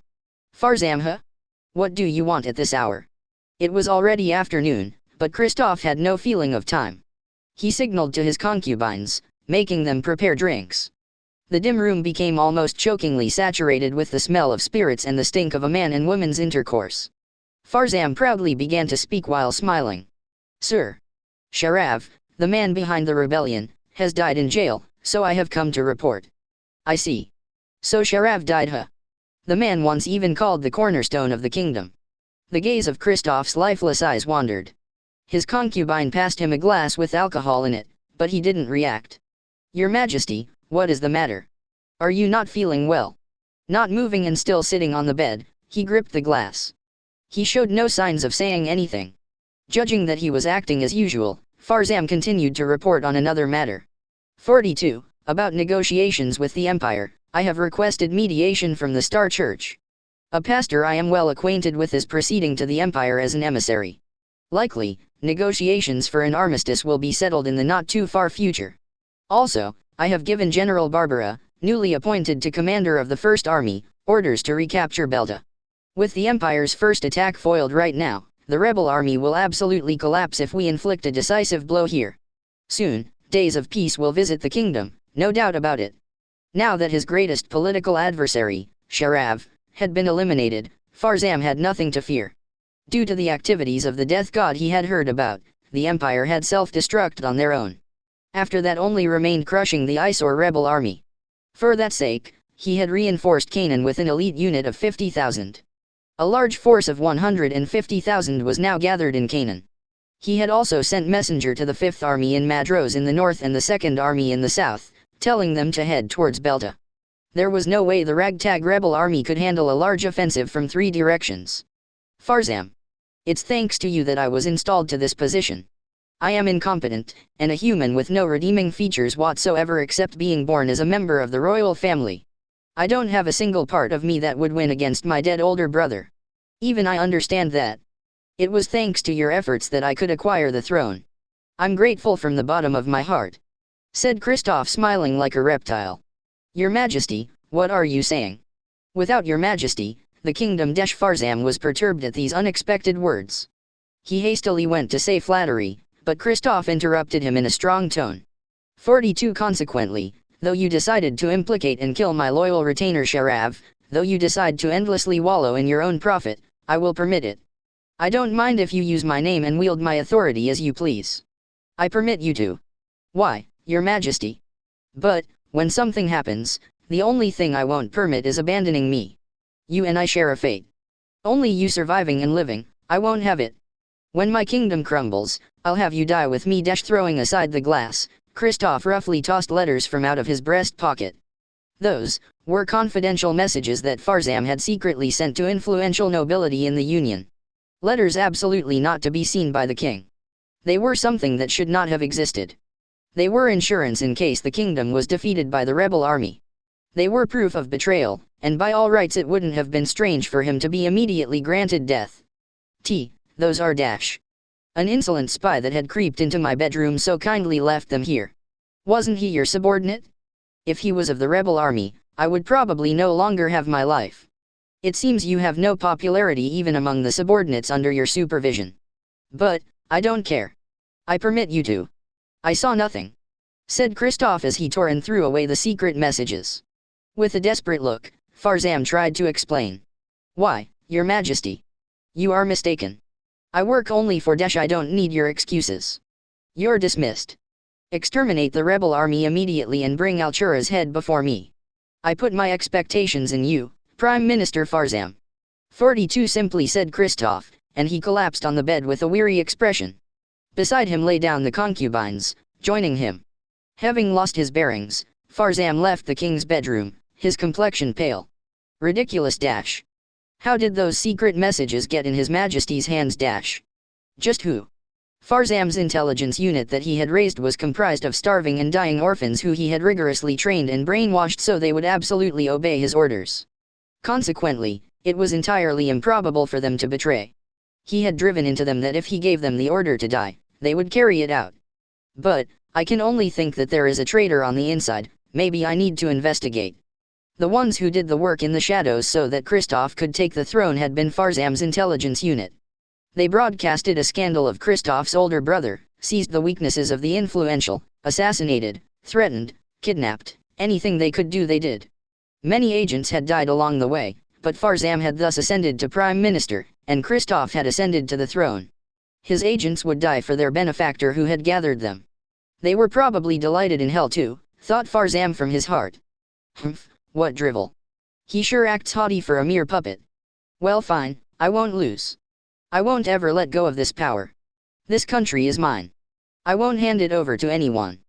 "Farzam, huh? What do you want at this hour?" It was already afternoon, but Christoph had no feeling of time. He signaled to his concubines, making them prepare drinks. The dim room became almost chokingly saturated with the smell of spirits and the stink of a man and woman's intercourse. Farzam proudly began to speak while smiling. "Sir, Sharav, the man behind the rebellion, has died in jail, so I have come to report." "I see. So Sharav died, huh? The man once even called the cornerstone of the kingdom." The gaze of Kristoff's lifeless eyes wandered. His concubine passed him a glass with alcohol in it, but he didn't react. Your Majesty, what is the matter? Are you not feeling well? Not moving and still sitting on the bed, he gripped the glass. He showed no signs of saying anything. Judging that he was acting as usual, Farzam continued to report on another matter. 42. About negotiations with the Empire, I have requested mediation from the Star Church. A pastor I am well acquainted with is proceeding to the Empire as an emissary. Likely, negotiations for an armistice will be settled in the not-too-far future. Also, I have given General Barbara, newly appointed to commander of the First Army, orders to recapture Belta. With the Empire's first attack foiled right now, the rebel army will absolutely collapse if we inflict a decisive blow here. Soon, days of peace will visit the kingdom, no doubt about it. Now that his greatest political adversary, Sharav, had been eliminated, Farzam had nothing to fear. Due to the activities of the Death God he had heard about, the Empire had self-destructed on their own. After that only remained crushing the Isor rebel army. For that sake, he had reinforced Canaan with an elite unit of 50,000. A large force of 150,000 was now gathered in Canaan. He had also sent messenger to the 5th Army in Madros in the north and the 2nd Army in the south, telling them to head towards Belta. There was no way the ragtag rebel army could handle a large offensive from 3 directions. Farzam. It's thanks to you that I was installed to this position. I am incompetent, and a human with no redeeming features whatsoever except being born as a member of the royal family. I don't have a single part of me that would win against my dead older brother. Even I understand that. It was thanks to your efforts that I could acquire the throne. I'm grateful from the bottom of my heart," said Kristoff, smiling like a reptile. "Your Majesty, what are you saying? Without your Majesty, the kingdom." Farzam was perturbed at these unexpected words. He hastily went to say flattery, but Kristoff interrupted him in a strong tone. 42. Consequently, though you decided to implicate and kill my loyal retainer Sharav, though you decide to endlessly wallow in your own profit, I will permit it. I don't mind if you use my name and wield my authority as you please. I permit you to. Why, your Majesty? But, when something happens, the only thing I won't permit is abandoning me. You and I share a fate. Only you surviving and living, I won't have it. When my kingdom crumbles, I'll have you die with me. Throwing aside the glass, Kristoff roughly tossed letters from out of his breast pocket. Those were confidential messages that Farzam had secretly sent to influential nobility in the Union. Letters absolutely not to be seen by the king. They were something that should not have existed. They were insurance in case the kingdom was defeated by the rebel army. They were proof of betrayal, and by all rights it wouldn't have been strange for him to be immediately granted death. Those are an insolent spy that had creeped into my bedroom so kindly left them here. Wasn't he your subordinate? If he was of the rebel army, I would probably no longer have my life. It seems you have no popularity even among the subordinates under your supervision. But, I don't care. I permit you to. I saw nothing," said Kristoff as he tore and threw away the secret messages. With a desperate look, Farzam tried to explain. "Why, your Majesty? You are mistaken. I work only for Desh. I don't need your excuses. You're dismissed. Exterminate the rebel army immediately and bring Alchura's head before me. I put my expectations in you, Prime Minister Farzam." 42 simply said Kristoff, and he collapsed on the bed with a weary expression. Beside him lay down the concubines, joining him. Having lost his bearings, Farzam left the king's bedroom, his complexion pale. Ridiculous. How did those secret messages get in His Majesty's hands? Just who? Farzam's intelligence unit that he had raised was comprised of starving and dying orphans who he had rigorously trained and brainwashed so they would absolutely obey his orders. Consequently, it was entirely improbable for them to betray. He had driven into them that if he gave them the order to die, they would carry it out. But, I can only think that there is a traitor on the inside. Maybe I need to investigate. The ones who did the work in the shadows so that Kristoff could take the throne had been Farzam's intelligence unit. They broadcasted a scandal of Kristoff's older brother, seized the weaknesses of the influential, assassinated, threatened, kidnapped, anything they could do they did. Many agents had died along the way, but Farzam had thus ascended to Prime Minister, and Kristoff had ascended to the throne. His agents would die for their benefactor who had gathered them. They were probably delighted in hell too, thought Farzam from his heart. Humph, what drivel. He sure acts haughty for a mere puppet. Well fine, I won't lose. I won't ever let go of this power. This country is mine. I won't hand it over to anyone.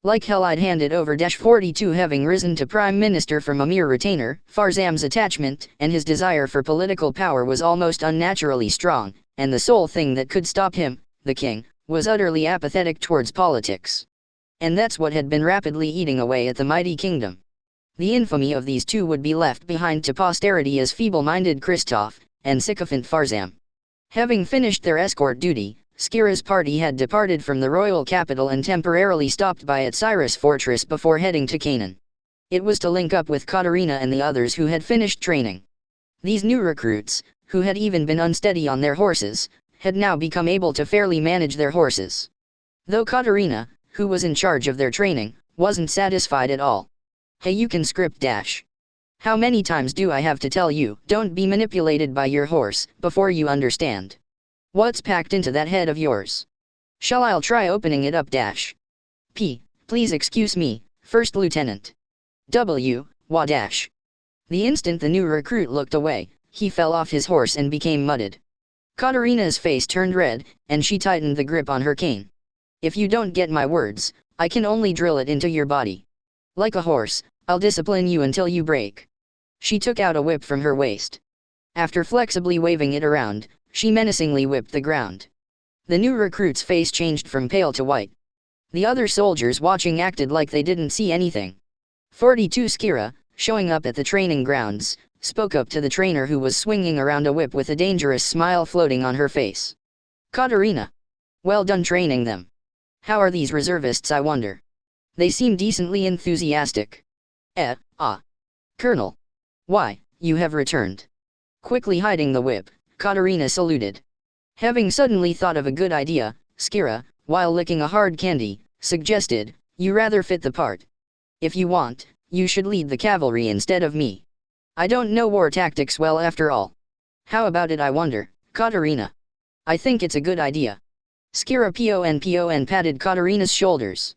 Like hell I'd hand it over. 42 Having risen to Prime Minister from a mere retainer, Farzam's attachment and his desire for political power was almost unnaturally strong, and the sole thing that could stop him, the king, was utterly apathetic towards politics. And that's what had been rapidly eating away at the mighty kingdom. The infamy of these two would be left behind to posterity as feeble-minded Kristoff and sycophant Farzam. Having finished their escort duty, Skira's party had departed from the royal capital and temporarily stopped by at Cyrus Fortress before heading to Canaan. It was to link up with Katerina and the others who had finished training. These new recruits, who had even been unsteady on their horses, had now become able to fairly manage their horses. Though Katerina, who was in charge of their training, wasn't satisfied at all. Hey, you can script dash. How many times do I have to tell you, don't be manipulated by your horse, before you understand? What's packed into that head of yours? Shall I'll try opening it up dash. P. Please excuse me, First Lieutenant. W. Wah dash. The instant the new recruit looked away, he fell off his horse and became mudded. Katerina's face turned red, and she tightened the grip on her cane. If you don't get my words, I can only drill it into your body. Like a horse, I'll discipline you until you break. She took out a whip from her waist. After flexibly waving it around, she menacingly whipped the ground. The new recruit's face changed from pale to white. The other soldiers watching acted like they didn't see anything. 42 Skira, showing up at the training grounds, spoke up to the trainer who was swinging around a whip with a dangerous smile floating on her face. Katerina. Well done training them. How are these reservists, I wonder? They seem decently enthusiastic. Colonel. Why, you have returned. Quickly hiding the whip, Katerina saluted. Having suddenly thought of a good idea, Skira, while licking a hard candy, suggested, you rather fit the part. If you want, you should lead the cavalry instead of me. I don't know war tactics well after all. How about it, I wonder, Katerina? I think it's a good idea. Skira PON patted Katerina's shoulders.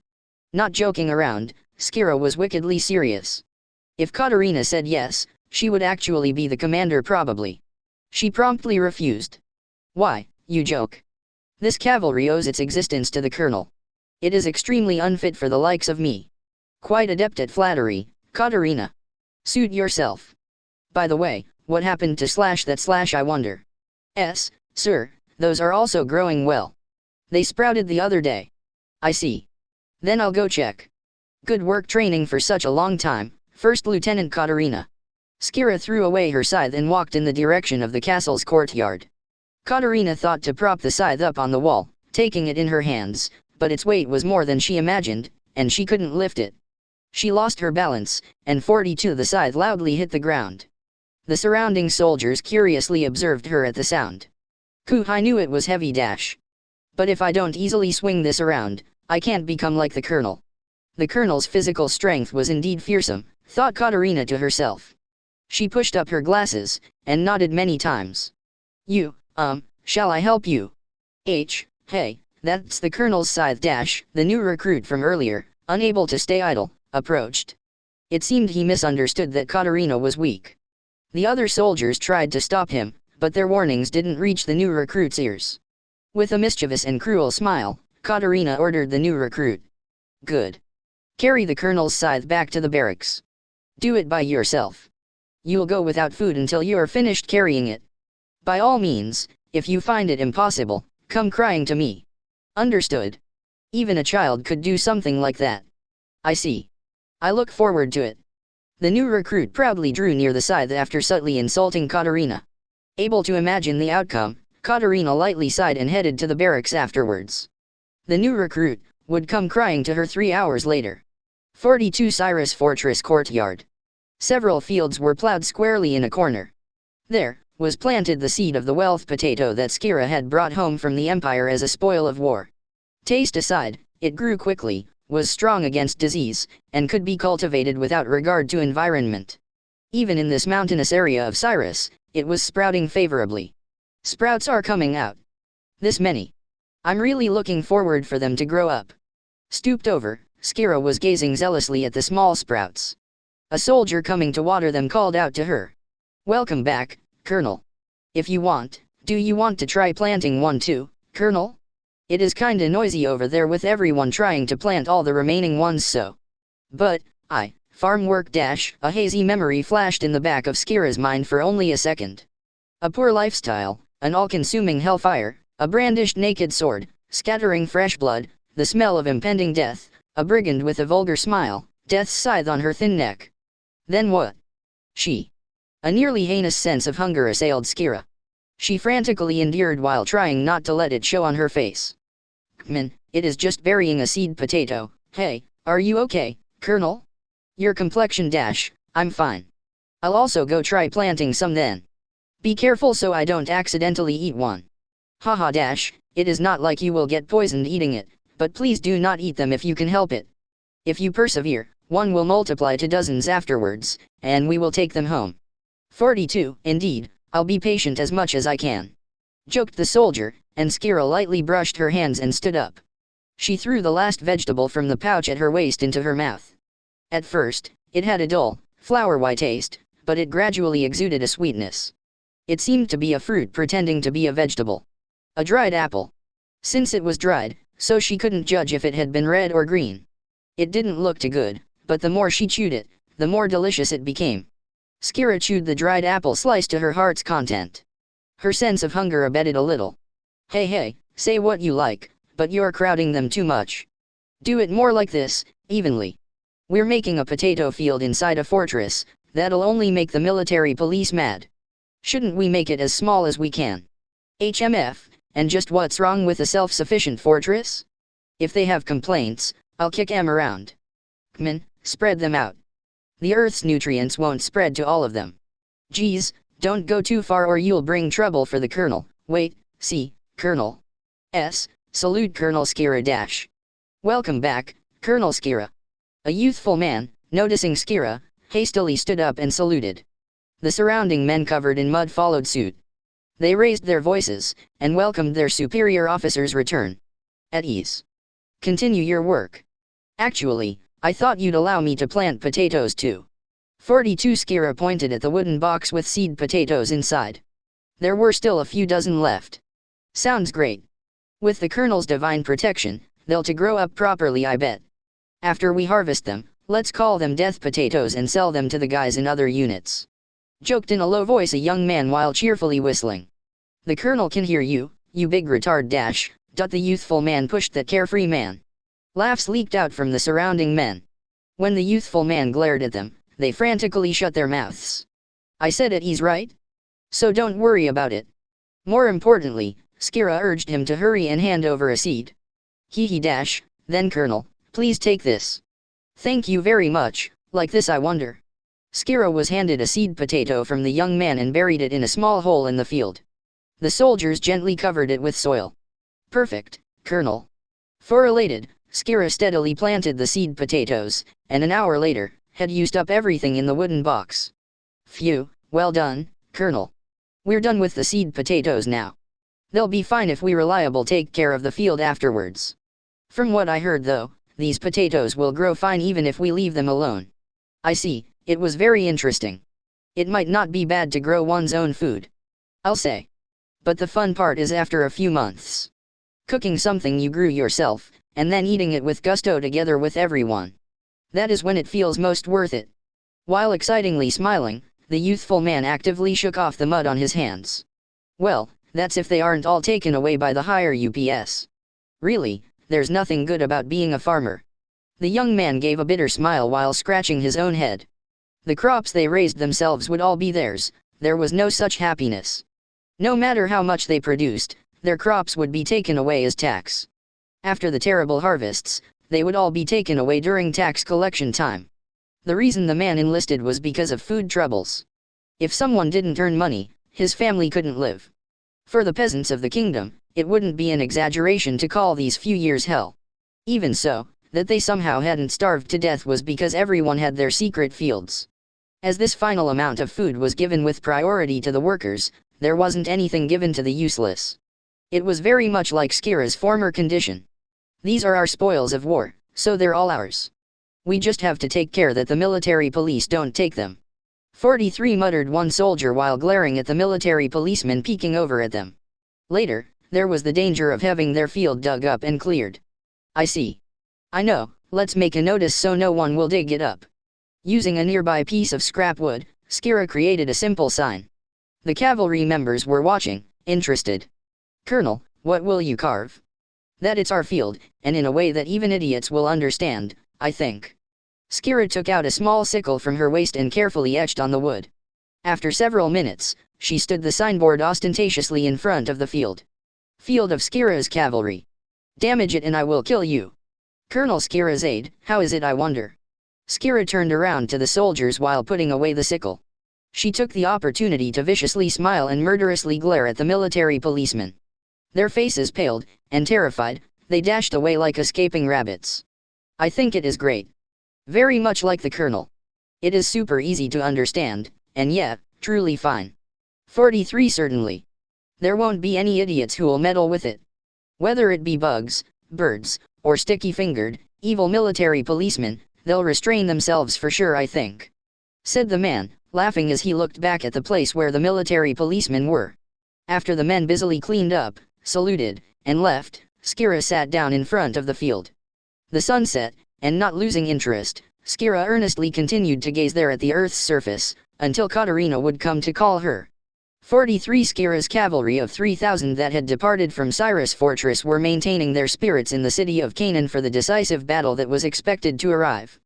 Not joking around, Skira was wickedly serious. If Katerina said yes, she would actually be the commander probably. She promptly refused. Why, you joke. This cavalry owes its existence to the colonel. It is extremely unfit for the likes of me. Quite adept at flattery, Katerina. Suit yourself. By the way, what happened to /that/ I wonder? Sir, those are also growing well. They sprouted the other day. I see. Then I'll go check. Good work training for such a long time, First Lieutenant Katerina. Skira threw away her scythe and walked in the direction of the castle's courtyard. Katerina thought to prop the scythe up on the wall, taking it in her hands, but its weight was more than she imagined, and she couldn't lift it. She lost her balance, and 42 the scythe loudly hit the ground. The surrounding soldiers curiously observed her at the sound. I knew it was heavy dash. But if I don't easily swing this around, I can't become like the colonel. The colonel's physical strength was indeed fearsome, thought Katerina to herself. She pushed up her glasses, and nodded many times. Shall I help you? Hey, that's the colonel's scythe dash, the new recruit from earlier, unable to stay idle, approached. It seemed he misunderstood that Katerina was weak. The other soldiers tried to stop him, but their warnings didn't reach the new recruit's ears. With a mischievous and cruel smile, Katerina ordered the new recruit. Good. Carry the colonel's scythe back to the barracks. Do it by yourself. You'll go without food until you are finished carrying it. By all means, if you find it impossible, come crying to me. Understood? Even a child could do something like that. I see. I look forward to it. The new recruit proudly drew near the scythe after subtly insulting Katerina. Able to imagine the outcome, Katerina lightly sighed and headed to the barracks afterwards. The new recruit would come crying to her 3 hours later. 42 Cyrus Fortress Courtyard. Several fields were plowed squarely in a corner. There was planted the seed of the wealth potato that Skira had brought home from the Empire as a spoil of war. Taste aside, it grew quickly, was strong against disease, and could be cultivated without regard to environment. Even in this mountainous area of Cyrus, it was sprouting favorably. Sprouts are coming out. This many. I'm really looking forward for them to grow up. Stooped over, Skira was gazing zealously at the small sprouts. A soldier coming to water them called out to her. Welcome back, Colonel. If you want, Do you want to try planting one too, Colonel? It is kinda noisy over there with everyone trying to plant all the remaining ones so. But, farm work - a hazy memory flashed in the back of Skira's mind for only a second. A poor lifestyle, an all-consuming hellfire, a brandished naked sword, scattering fresh blood, the smell of impending death, a brigand with a vulgar smile, death's scythe on her thin neck. Then what? A nearly heinous sense of hunger assailed Skira. She frantically endured while trying not to let it show on her face. It is just burying a seed potato. Hey, are you okay, Colonel? Your complexion - I'm fine. I'll also go try planting some then. Be careful so I don't accidentally eat one. Haha - it is not like you will get poisoned eating it, but please do not eat them if you can help it. If you persevere, one will multiply to dozens afterwards, and we will take them home. 42, indeed, I'll be patient as much as I can. Joked the soldier, and Skira lightly brushed her hands and stood up. She threw the last vegetable from the pouch at her waist into her mouth. At first, it had a dull, flour-white taste, but it gradually exuded a sweetness. It seemed to be a fruit pretending to be a vegetable. A dried apple. Since it was dried, so she couldn't judge if it had been red or green. It didn't look too good, but the more she chewed it, the more delicious it became. Skira chewed the dried apple slice to her heart's content. Her sense of hunger abated a little. Hey, say what you like, but you're crowding them too much. Do it more like this, evenly. We're making a potato field inside a fortress, that'll only make the military police mad. Shouldn't we make it as small as we can? HMF, and just what's wrong with a self-sufficient fortress? If they have complaints, I'll kick 'em around. Spread them out. The Earth's nutrients won't spread to all of them. Geez, don't go too far or you'll bring trouble for the Colonel. Wait, see, Colonel. Salute Colonel Skira - Welcome back, Colonel Skira. A youthful man, noticing Skira, hastily stood up and saluted. The surrounding men covered in mud followed suit. They raised their voices, and welcomed their superior officer's return. At ease. Continue your work. Actually, I thought you'd allow me to plant potatoes too. 42 Skira pointed at the wooden box with seed potatoes inside. There were still a few dozen left. Sounds great. With the Colonel's divine protection, they'll to grow up properly I bet. After we harvest them, let's call them death potatoes and sell them to the guys in other units. Joked in a low voice a young man while cheerfully whistling. The Colonel can hear you, you big retard - the youthful man pushed that carefree man. Laughs leaked out from the surrounding men. When the youthful man glared at them, they frantically shut their mouths. I said it, he's right. So don't worry about it. More importantly, Skira urged him to hurry and hand over a seed. Then Colonel, please take this. Thank you very much, like this I wonder. Skira was handed a seed potato from the young man and buried it in a small hole in the field. The soldiers gently covered it with soil. Perfect, Colonel. Elated, Skira steadily planted the seed potatoes, and an hour later, had used up everything in the wooden box. Phew, well done, Colonel. We're done with the seed potatoes now. They'll be fine if we reliably take care of the field afterwards. From what I heard though, these potatoes will grow fine even if we leave them alone. I see, it was very interesting. It might not be bad to grow one's own food. I'll say. But the fun part is after a few months. Cooking something you grew yourself, and then eating it with gusto together with everyone. That is when it feels most worth it. While excitingly smiling, the youthful man actively shook off the mud on his hands. Well, that's if they aren't all taken away by the higher UPS. Really, there's nothing good about being a farmer. The young man gave a bitter smile while scratching his own head. The crops they raised themselves would all be theirs, there was no such happiness. No matter how much they produced, their crops would be taken away as tax. After the terrible harvests, they would all be taken away during tax collection time. The reason the man enlisted was because of food troubles. If someone didn't earn money, his family couldn't live. For the peasants of the kingdom, it wouldn't be an exaggeration to call these few years hell. Even so, that they somehow hadn't starved to death was because everyone had their secret fields. As this final amount of food was given with priority to the workers, there wasn't anything given to the useless. It was very much like Skira's former condition. These are our spoils of war, so they're all ours. We just have to take care that the military police don't take them. 43 muttered one soldier while glaring at the military policeman peeking over at them. Later, there was the danger of having their field dug up and cleared. I see. I know, let's make a notice so no one will dig it up. Using a nearby piece of scrap wood, Skira created a simple sign. The cavalry members were watching, interested. Colonel, what will you carve? That it's our field, and in a way that even idiots will understand, I think. Skira took out a small sickle from her waist and carefully etched on the wood. After several minutes, she stood the signboard ostentatiously in front of the field. Field of Skira's cavalry. Damage it and I will kill you. Colonel Skira's aide, how is it I wonder? Skira turned around to the soldiers while putting away the sickle. She took the opportunity to viciously smile and murderously glare at the military policemen. Their faces paled, and terrified, they dashed away like escaping rabbits. I think it is great. Very much like the colonel. It is super easy to understand, and yeah, truly fine. 43 certainly. There won't be any idiots who'll meddle with it. Whether it be bugs, birds, or sticky-fingered, evil military policemen, they'll restrain themselves for sure I think. Said the man, laughing as he looked back at the place where the military policemen were. After the men busily cleaned up, saluted, and left, Skira sat down in front of the field. The sun set, and not losing interest, Skira earnestly continued to gaze there at the earth's surface, until Katarina would come to call her. 43 Skira's cavalry of 3,000 that had departed from Cyrus Fortress were maintaining their spirits in the city of Canaan for the decisive battle that was expected to arrive.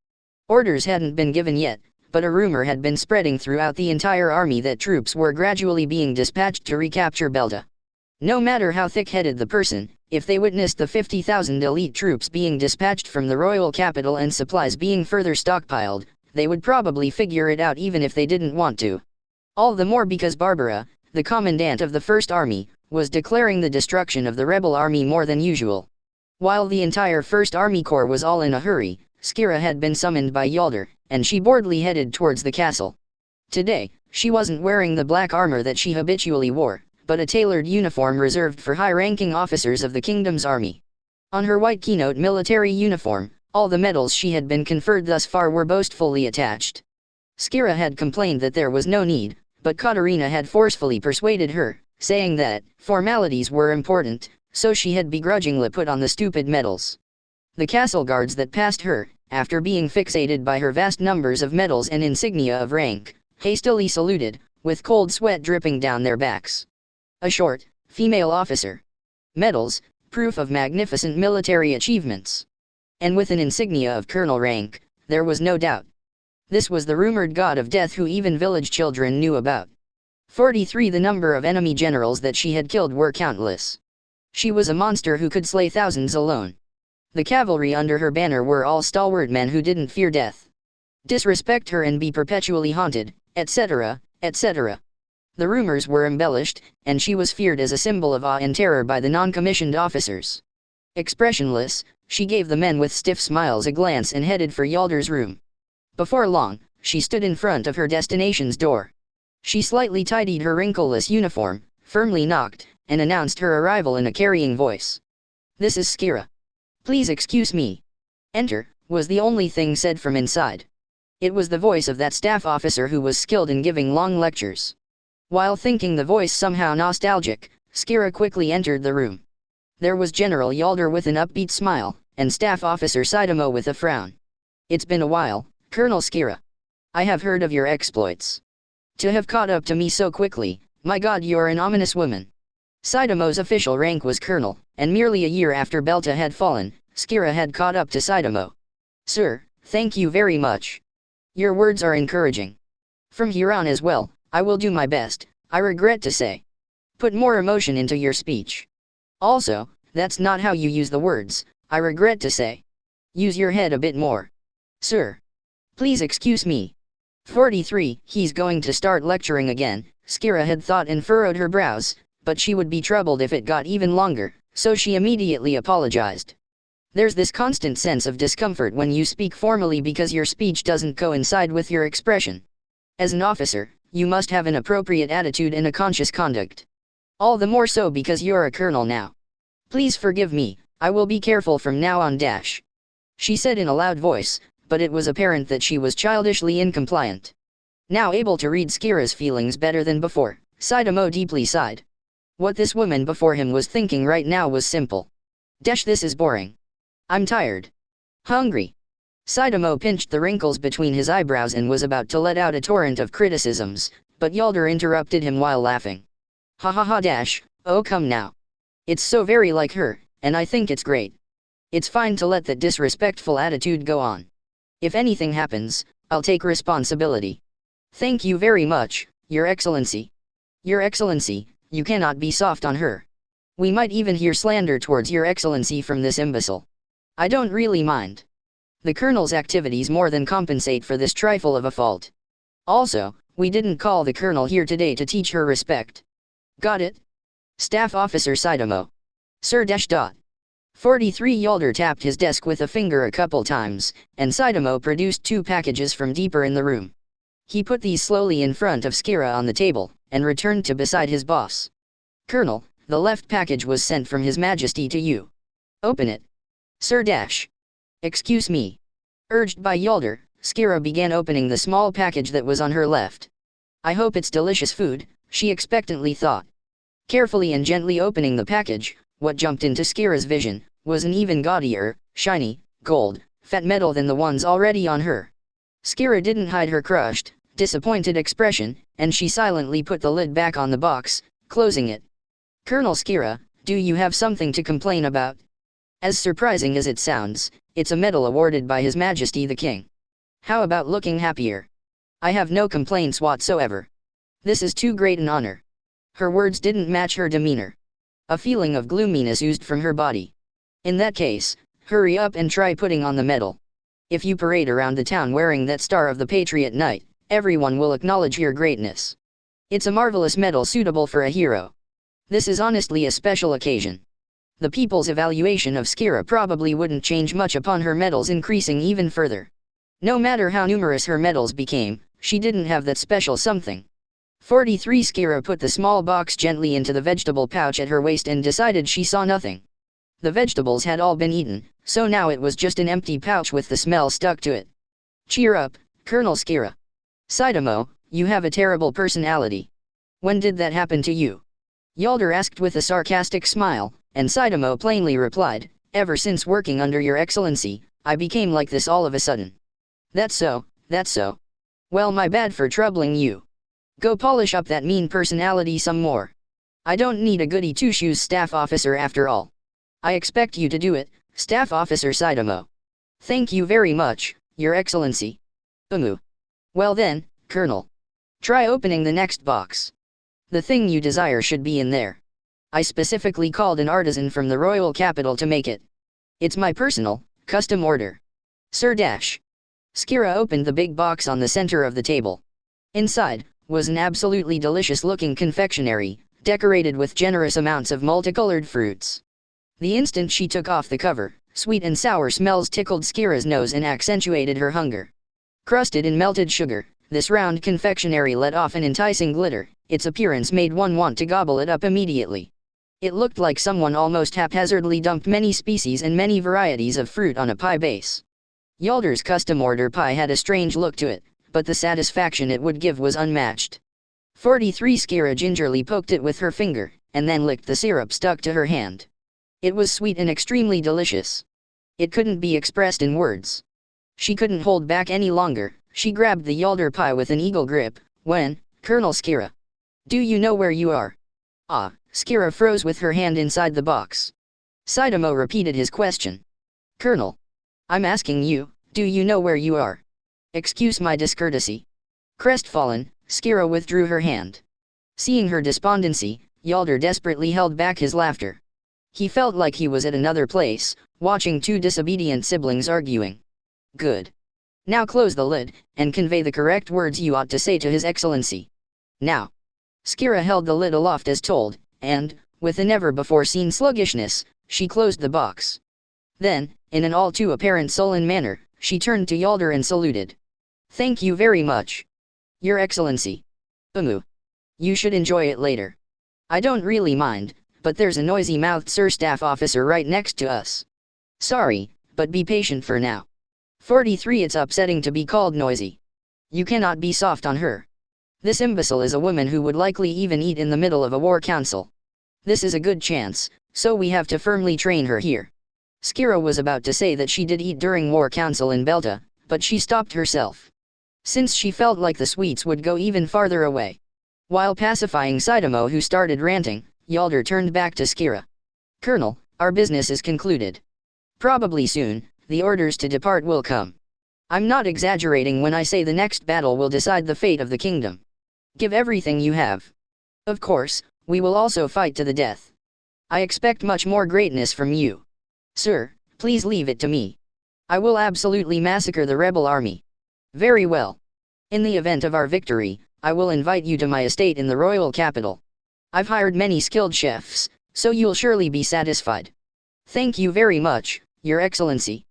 Orders hadn't been given yet, but a rumor had been spreading throughout the entire army that troops were gradually being dispatched to recapture Belta. No matter how thick-headed the person, if they witnessed the 50,000 elite troops being dispatched from the royal capital and supplies being further stockpiled, they would probably figure it out even if they didn't want to. All the more because Barbara, the commandant of the First Army, was declaring the destruction of the rebel army more than usual. While the entire First Army Corps was all in a hurry, Skira had been summoned by Yalder, and she boldly headed towards the castle. Today, she wasn't wearing the black armor that she habitually wore, but a tailored uniform reserved for high-ranking officers of the kingdom's army. On her white keynote military uniform, all the medals she had been conferred thus far were boastfully attached. Skira had complained that there was no need, but Katarina had forcefully persuaded her, saying that formalities were important, so she had begrudgingly put on the stupid medals. The castle guards that passed her, after being fixated by her vast numbers of medals and insignia of rank, hastily saluted, with cold sweat dripping down their backs. A short, female officer. Medals, proof of magnificent military achievements. And with an insignia of colonel rank, there was no doubt. This was the rumored god of death who even village children knew about. 43 The number of enemy generals that she had killed were countless. She was a monster who could slay thousands alone. The cavalry under her banner were all stalwart men who didn't fear death. Disrespect her and be perpetually haunted, etc., etc. The rumors were embellished, and she was feared as a symbol of awe and terror by the non-commissioned officers. Expressionless, she gave the men with stiff smiles a glance and headed for Yalder's room. Before long, she stood in front of her destination's door. She slightly tidied her wrinkleless uniform, firmly knocked, and announced her arrival in a carrying voice. "This is Skira. Please excuse me." "Enter," was the only thing said from inside. It was the voice of that staff officer who was skilled in giving long lectures. While thinking the voice somehow nostalgic, Skira quickly entered the room. There was General Yalder with an upbeat smile, and Staff Officer Saitama with a frown. "It's been a while, Colonel Skira. I have heard of your exploits. To have caught up to me so quickly, my god, you're an ominous woman." Saitama's official rank was colonel, and merely a year after Belta had fallen, Skira had caught up to Saitama. "Sir, thank you very much. Your words are encouraging. From here on as well, I will do my best, I regret to say. Put more emotion into your speech. Also, that's not how you use the words, I regret to say. Use your head a bit more. Sir. Please excuse me." 43 He's going to start lecturing again, Skira had thought and furrowed her brows, but she would be troubled if it got even longer, so she immediately apologized. "There's this constant sense of discomfort when you speak formally because your speech doesn't coincide with your expression. As an officer, you must have an appropriate attitude and a conscious conduct. All the more so because you're a colonel now. Please forgive me, I will be careful from now on dash." She said in a loud voice, but it was apparent that she was childishly incompliant. Now able to read Skira's feelings better than before, Saitama deeply sighed. What this woman before him was thinking right now was simple. This is boring. I'm tired. Hungry. Saitama pinched the wrinkles between his eyebrows and was about to let out a torrent of criticisms, but Yalder interrupted him while laughing. Ha ha ha. Oh come now. It's so very like her, and I think it's great. It's fine to let that disrespectful attitude go on. If anything happens, I'll take responsibility. Thank you very much, Your Excellency. Your Excellency, you cannot be soft on her. We might even hear slander towards Your Excellency from this imbecile. I don't really mind. The Colonel's activities more than compensate for this trifle of a fault. Also, we didn't call the Colonel here today to teach her respect. Got it? Staff Officer Saitama. Sir. 43 Yalder tapped his desk with a finger a couple times, and Saitama produced 2 packages from deeper in the room. He put these slowly in front of Skira on the table, and returned to beside his boss. Colonel, the left package was sent from His Majesty to you. Open it. Sir. Excuse me. Urged by Yalder, Skira began opening the small package that was on her left. I hope it's delicious food, she expectantly thought. Carefully and gently opening the package, what jumped into Skira's vision was an even gaudier, shiny, gold, fat metal than the ones already on her. Skira didn't hide her crushed, disappointed expression, and she silently put the lid back on the box, closing it. Colonel Skira, do you have something to complain about? As surprising as it sounds, it's a medal awarded by His Majesty the King. How about looking happier? I have no complaints whatsoever. This is too great an honor. Her words didn't match her demeanor. A feeling of gloominess oozed from her body. In that case, hurry up and try putting on the medal. If you parade around the town wearing that Star of the Patriot Knight, everyone will acknowledge your greatness. It's a marvelous medal suitable for a hero. This is honestly a special occasion. The people's evaluation of Skira probably wouldn't change much upon her medals increasing even further. No matter how numerous her medals became, she didn't have that special something. 43 Skira put the small box gently into the vegetable pouch at her waist and decided she saw nothing. The vegetables had all been eaten, so now it was just an empty pouch with the smell stuck to it. Cheer up, Colonel Skira. Saitama, you have a terrible personality. When did that happen to you? Yalder asked with a sarcastic smile, and Saitama plainly replied, ever since working under Your Excellency, I became like this all of a sudden. That's so. Well, my bad for troubling you. Go polish up that mean personality some more. I don't need a goody two-shoes staff officer after all. I expect you to do it, Staff Officer Saitama. Thank you very much, Your Excellency. Well then, Colonel. Try opening the next box. The thing you desire should be in there. I specifically called an artisan from the royal capital to make it. It's my personal, custom order. Sir. Skira opened the big box on the center of the table. Inside was an absolutely delicious-looking confectionery, decorated with generous amounts of multicolored fruits. The instant she took off the cover, sweet and sour smells tickled Skira's nose and accentuated her hunger. Crusted in melted sugar, this round confectionery let off an enticing glitter. Its appearance made one want to gobble it up immediately. It looked like someone almost haphazardly dumped many species and many varieties of fruit on a pie base. Yalder's custom order pie had a strange look to it, but the satisfaction it would give was unmatched. 43 Skira gingerly poked it with her finger, and then licked the syrup stuck to her hand. It was sweet and extremely delicious. It couldn't be expressed in words. She couldn't hold back any longer. She grabbed the Yalder pie with an eagle grip. When, Colonel Skira? Do you know where you are? Skira froze with her hand inside the box. Saitama repeated his question. Colonel. I'm asking you, do you know where you are? Excuse my discourtesy. Crestfallen, Skira withdrew her hand. Seeing her despondency, Yalder desperately held back his laughter. He felt like he was at another place, watching 2 disobedient siblings arguing. Good. Now close the lid, and convey the correct words you ought to say to His Excellency. Now. Skira held the lid aloft as told, and, with a never-before-seen sluggishness, she closed the box. Then, in an all too apparent sullen manner, she turned to Yalder and saluted. Thank you very much. Your Excellency. You should enjoy it later. I don't really mind, but there's a noisy-mouthed Sir Staff Officer right next to us. Sorry, but be patient for now. 43 It's upsetting to be called noisy. You cannot be soft on her. This imbecile is a woman who would likely even eat in the middle of a war council. This is a good chance, so we have to firmly train her here. Skira was about to say that she did eat during war council in Belta, but she stopped herself. Since she felt like the sweets would go even farther away. While pacifying Saitama, who started ranting, Yalder turned back to Skira. Colonel, our business is concluded. Probably soon, the orders to depart will come. I'm not exaggerating when I say the next battle will decide the fate of the kingdom. Give everything you have. Of course, we will also fight to the death. I expect much more greatness from you. Sir, please leave it to me. I will absolutely massacre the rebel army. Very well. In the event of our victory, I will invite you to my estate in the royal capital. I've hired many skilled chefs, so you'll surely be satisfied. Thank you very much, Your Excellency.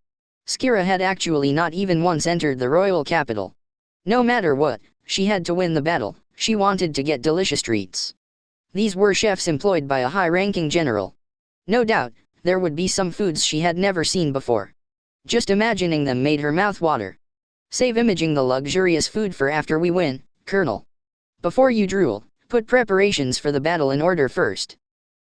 Skira had actually not even once entered the royal capital. No matter what, she had to win the battle. She wanted to get delicious treats. These were chefs employed by a high-ranking general. No doubt, there would be some foods she had never seen before. Just imagining them made her mouth water. Save imaging the luxurious food for after we win, Colonel. Before you drool, put preparations for the battle in order first.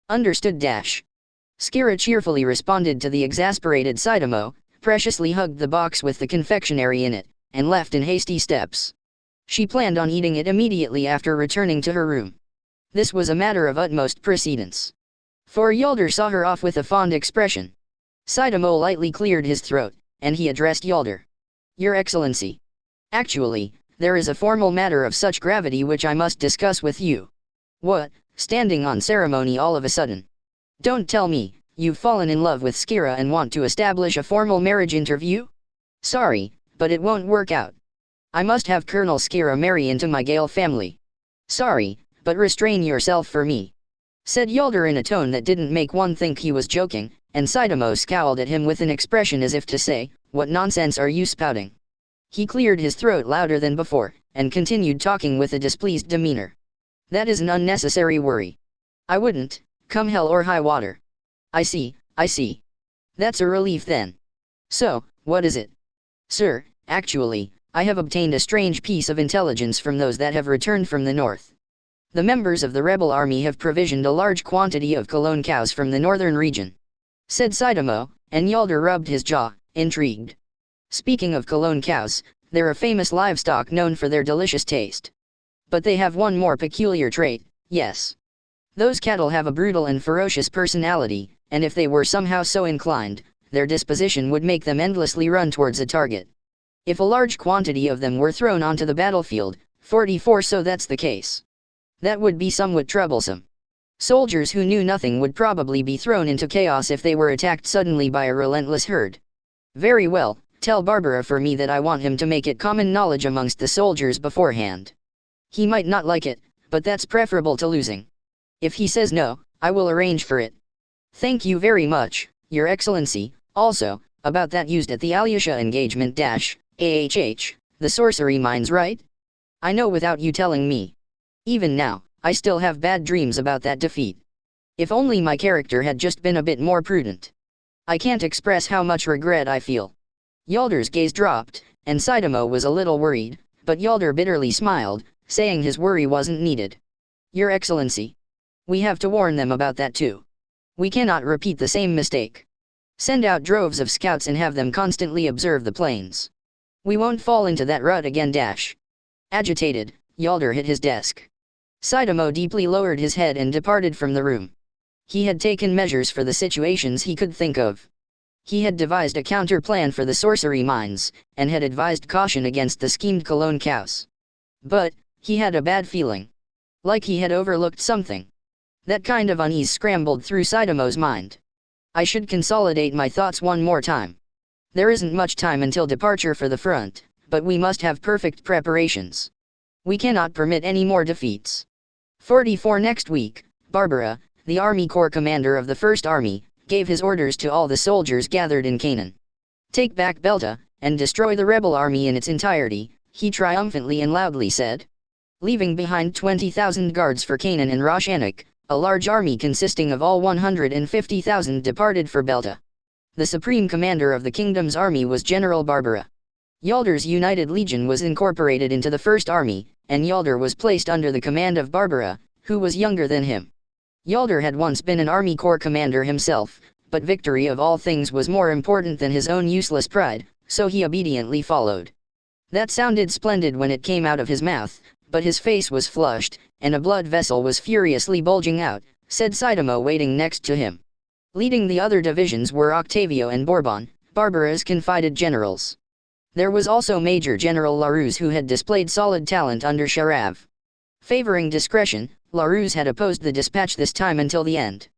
Understood. Skira cheerfully responded to the exasperated Saitama, preciously hugged the box with the confectionery in it, and left in hasty steps. She planned on eating it immediately after returning to her room. This was a matter of utmost precedence. For Yalder saw her off with a fond expression. Saitama lightly cleared his throat, and he addressed Yalder. Your Excellency. Actually, there is a formal matter of such gravity which I must discuss with you. What, standing on ceremony all of a sudden? Don't tell me, you've fallen in love with Skira and want to establish a formal marriage interview? Sorry, but it won't work out. I must have Colonel Skira marry into my Gale family. Sorry, but restrain yourself for me. Said Yalder in a tone that didn't make one think he was joking, and Saitama scowled at him with an expression as if to say, what nonsense are you spouting? He cleared his throat louder than before, and continued talking with a displeased demeanor. That is an unnecessary worry. I wouldn't, come hell or high water. I see. That's a relief then. So, what is it? Sir, actually, I have obtained a strange piece of intelligence from those that have returned from the north. The members of the rebel army have provisioned a large quantity of cologne cows from the northern region. Said Saitama, and Yalder rubbed his jaw, intrigued. Speaking of cologne cows, they're a famous livestock known for their delicious taste. But they have one more peculiar trait, yes. Those cattle have a brutal and ferocious personality, and if they were somehow so inclined, their disposition would make them endlessly run towards a target. If a large quantity of them were thrown onto the battlefield, 44 so that's the case. That would be somewhat troublesome. Soldiers who knew nothing would probably be thrown into chaos if they were attacked suddenly by a relentless herd. Very well, tell Barbara for me that I want him to make it common knowledge amongst the soldiers beforehand. He might not like it, but that's preferable to losing. If he says no, I will arrange for it. Thank you very much, Your Excellency. Also, about that used at the Alyosha engagement the sorcery mines, right? I know without you telling me. Even now, I still have bad dreams about that defeat. If only my character had just been a bit more prudent. I can't express how much regret I feel. Yalder's gaze dropped, and Saitama was a little worried, but Yalder bitterly smiled, saying his worry wasn't needed. Your Excellency. We have to warn them about that too. We cannot repeat the same mistake. Send out droves of scouts and have them constantly observe the plains. We won't fall into that rut again. Agitated, Yalder hit his desk. Saitama deeply lowered his head and departed from the room. He had taken measures for the situations he could think of. He had devised a counter-plan for the sorcery mines, and had advised caution against the schemed cologne cows. But, he had a bad feeling. Like he had overlooked something. That kind of unease scrambled through Saitama's mind. I should consolidate my thoughts one more time. There isn't much time until departure for the front, but we must have perfect preparations. We cannot permit any more defeats. 44 Next week, Barbara, the Army Corps commander of the First Army, gave his orders to all the soldiers gathered in Canaan. Take back Belta, and destroy the rebel army in its entirety, he triumphantly and loudly said. Leaving behind 20,000 guards for Canaan and Roshanak, a large army consisting of all 150,000 departed for Belta. The supreme commander of the kingdom's army was General Barbara. Yaldar's United Legion was incorporated into the First Army, and Yaldar was placed under the command of Barbara, who was younger than him. Yaldar had once been an army corps commander himself, but victory of all things was more important than his own useless pride, so he obediently followed. That sounded splendid when it came out of his mouth, but his face was flushed, and a blood vessel was furiously bulging out, said Saitama waiting next to him. Leading the other divisions were Octavio and Bourbon, Barbara's confided generals. There was also Major General Larousse, who had displayed solid talent under Sharav. Favoring discretion, Larousse had opposed the dispatch this time until the end.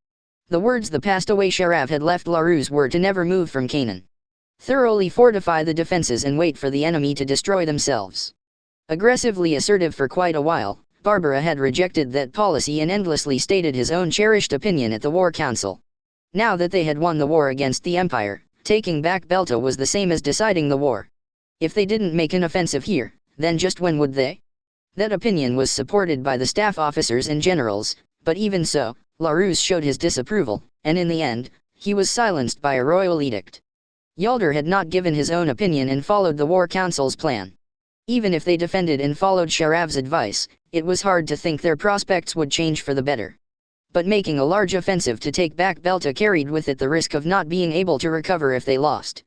The words the passed away Sharav had left Larousse were to never move from Canaan. Thoroughly fortify the defenses and wait for the enemy to destroy themselves. Aggressively assertive for quite a while, Barbara had rejected that policy and endlessly stated his own cherished opinion at the War Council. Now that they had won the war against the Empire, taking back Belta was the same as deciding the war. If they didn't make an offensive here, then just when would they? That opinion was supported by the staff officers and generals, but even so, Larousse showed his disapproval, and in the end, he was silenced by a royal edict. Yaldar had not given his own opinion and followed the War Council's plan. Even if they defended and followed Sharav's advice, it was hard to think their prospects would change for the better. But making a large offensive to take back Belta carried with it the risk of not being able to recover if they lost.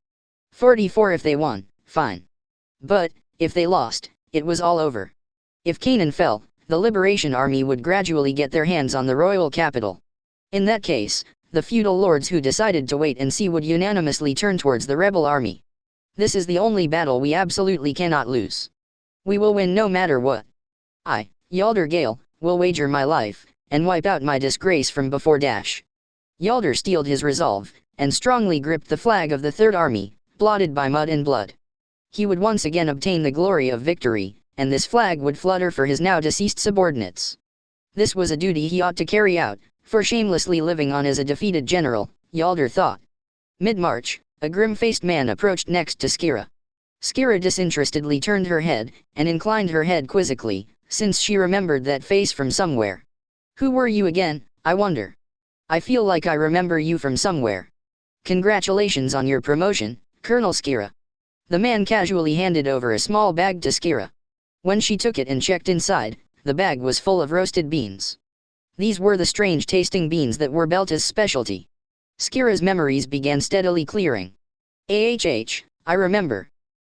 44 if they won, fine. But, if they lost, it was all over. If Canaan fell, the Liberation Army would gradually get their hands on the royal capital. In that case, the feudal lords who decided to wait and see would unanimously turn towards the rebel army. This is the only battle we absolutely cannot lose. We will win no matter what. I, Yaldar Gale, will wager my life, and wipe out my disgrace from before Dash. Yaldar steeled his resolve, and strongly gripped the flag of the Third Army, blotted by mud and blood. He would once again obtain the glory of victory, and this flag would flutter for his now deceased subordinates. This was a duty he ought to carry out, for shamelessly living on as a defeated general, Yaldar thought. Mid-March, a grim-faced man approached next to Skira. Skira disinterestedly turned her head, and inclined her head quizzically, since she remembered that face from somewhere. Who were you again, I wonder? I feel like I remember you from somewhere. Congratulations on your promotion, Colonel Skira. The man casually handed over a small bag to Skira. When she took it and checked inside, the bag was full of roasted beans. These were the strange-tasting beans that were Belta's specialty. Skira's memories began steadily clearing. I remember.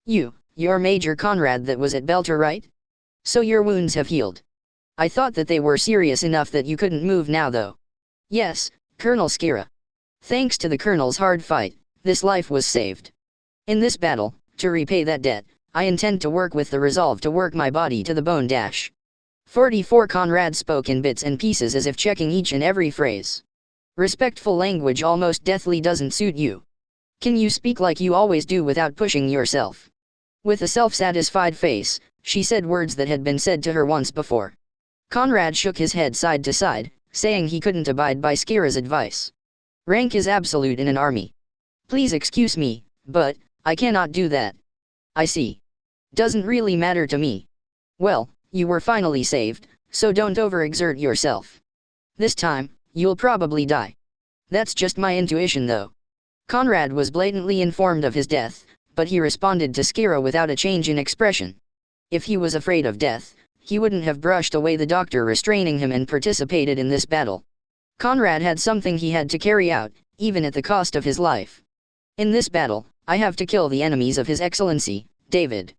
You're Major Conrad that was at Belta, right? So your wounds have healed. I thought that they were serious enough that you couldn't move now though. Yes, Colonel Skira. Thanks to the Colonel's hard fight, this life was saved. In this battle, to repay that debt, I intend to work with the resolve to work my body to the bone. 44 Conrad spoke in bits and pieces as if checking each and every phrase. Respectful language almost deathly doesn't suit you. Can you speak like you always do without pushing yourself? With a self-satisfied face, she said words that had been said to her once before. Conrad shook his head side to side, saying he couldn't abide by Skira's advice. Rank is absolute in an army. Please excuse me, but I cannot do that. I see. Doesn't really matter to me. Well, you were finally saved, so don't overexert yourself. This time, you'll probably die. That's just my intuition though. Conrad was blatantly informed of his death, but he responded to Skira without a change in expression. If he was afraid of death, he wouldn't have brushed away the doctor restraining him and participated in this battle. Conrad had something he had to carry out, even at the cost of his life. In this battle, I have to kill the enemies of His Excellency, David.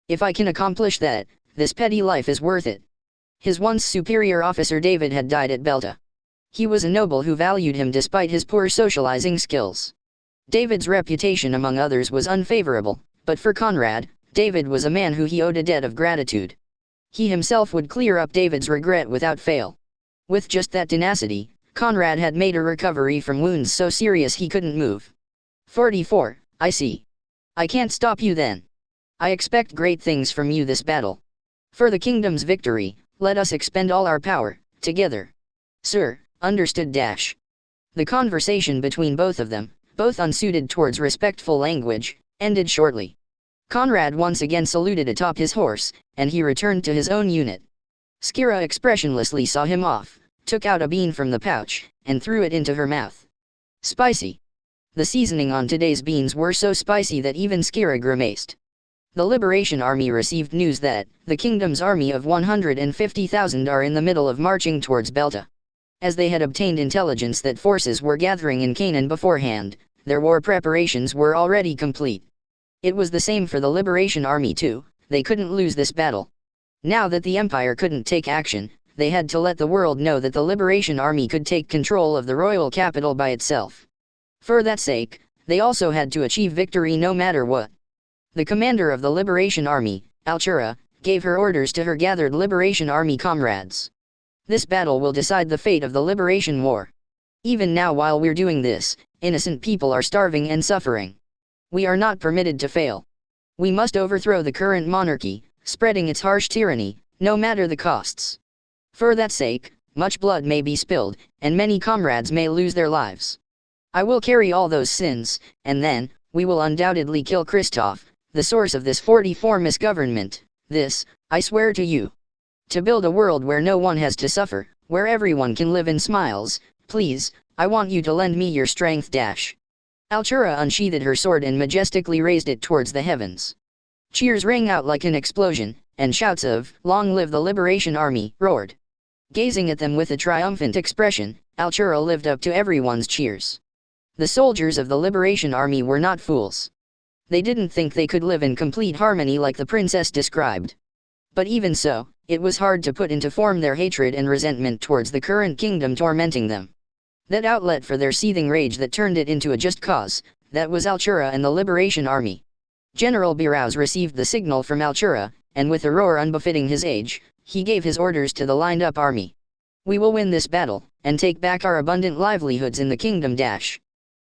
If I can accomplish that, this petty life is worth it. His once superior officer David had died at Belta. He was a noble who valued him despite his poor socializing skills. David's reputation among others was unfavorable, but for Conrad, David was a man who he owed a debt of gratitude. He himself would clear up David's regret without fail. With just that tenacity, Conrad had made a recovery from wounds so serious he couldn't move. 44, I see. I can't stop you then. I expect great things from you this battle. For the kingdom's victory, let us expend all our power, together. Sir, understood. The conversation between both of them, both unsuited towards respectful language, ended shortly. Conrad once again saluted atop his horse, and he returned to his own unit. Skira expressionlessly saw him off, took out a bean from the pouch, and threw it into her mouth. Spicy. The seasoning on today's beans were so spicy that even Skira grimaced. The Liberation Army received news that the kingdom's army of 150,000 are in the middle of marching towards Belta. As they had obtained intelligence that forces were gathering in Canaan beforehand, their war preparations were already complete. It was the same for the Liberation Army too. They couldn't lose this battle. Now that the Empire couldn't take action, they had to let the world know that the Liberation Army could take control of the royal capital by itself. For that sake, they also had to achieve victory no matter what. The commander of the Liberation Army, Altura, gave her orders to her gathered Liberation Army comrades. This battle will decide the fate of the Liberation War. Even now while we're doing this, innocent people are starving and suffering. We are not permitted to fail. We must overthrow the current monarchy, spreading its harsh tyranny, no matter the costs. For that sake, much blood may be spilled, and many comrades may lose their lives. I will carry all those sins, and then, we will undoubtedly kill Christoph, the source of this 44 misgovernment. This, I swear to you. To build a world where no one has to suffer, where everyone can live in smiles, please, I want you to lend me your strength. Altura unsheathed her sword and majestically raised it towards the heavens. Cheers rang out like an explosion, and shouts of, "Long live the Liberation Army," roared. Gazing at them with a triumphant expression, Altura lived up to everyone's cheers. The soldiers of the Liberation Army were not fools. They didn't think they could live in complete harmony like the princess described. But even so, it was hard to put into form their hatred and resentment towards the current kingdom tormenting them. That outlet for their seething rage that turned it into a just cause, that was Altura and the Liberation Army. General Biraus received the signal from Altura, and with a roar unbefitting his age, he gave his orders to the lined-up army. "We will win this battle, and take back our abundant livelihoods in the kingdom.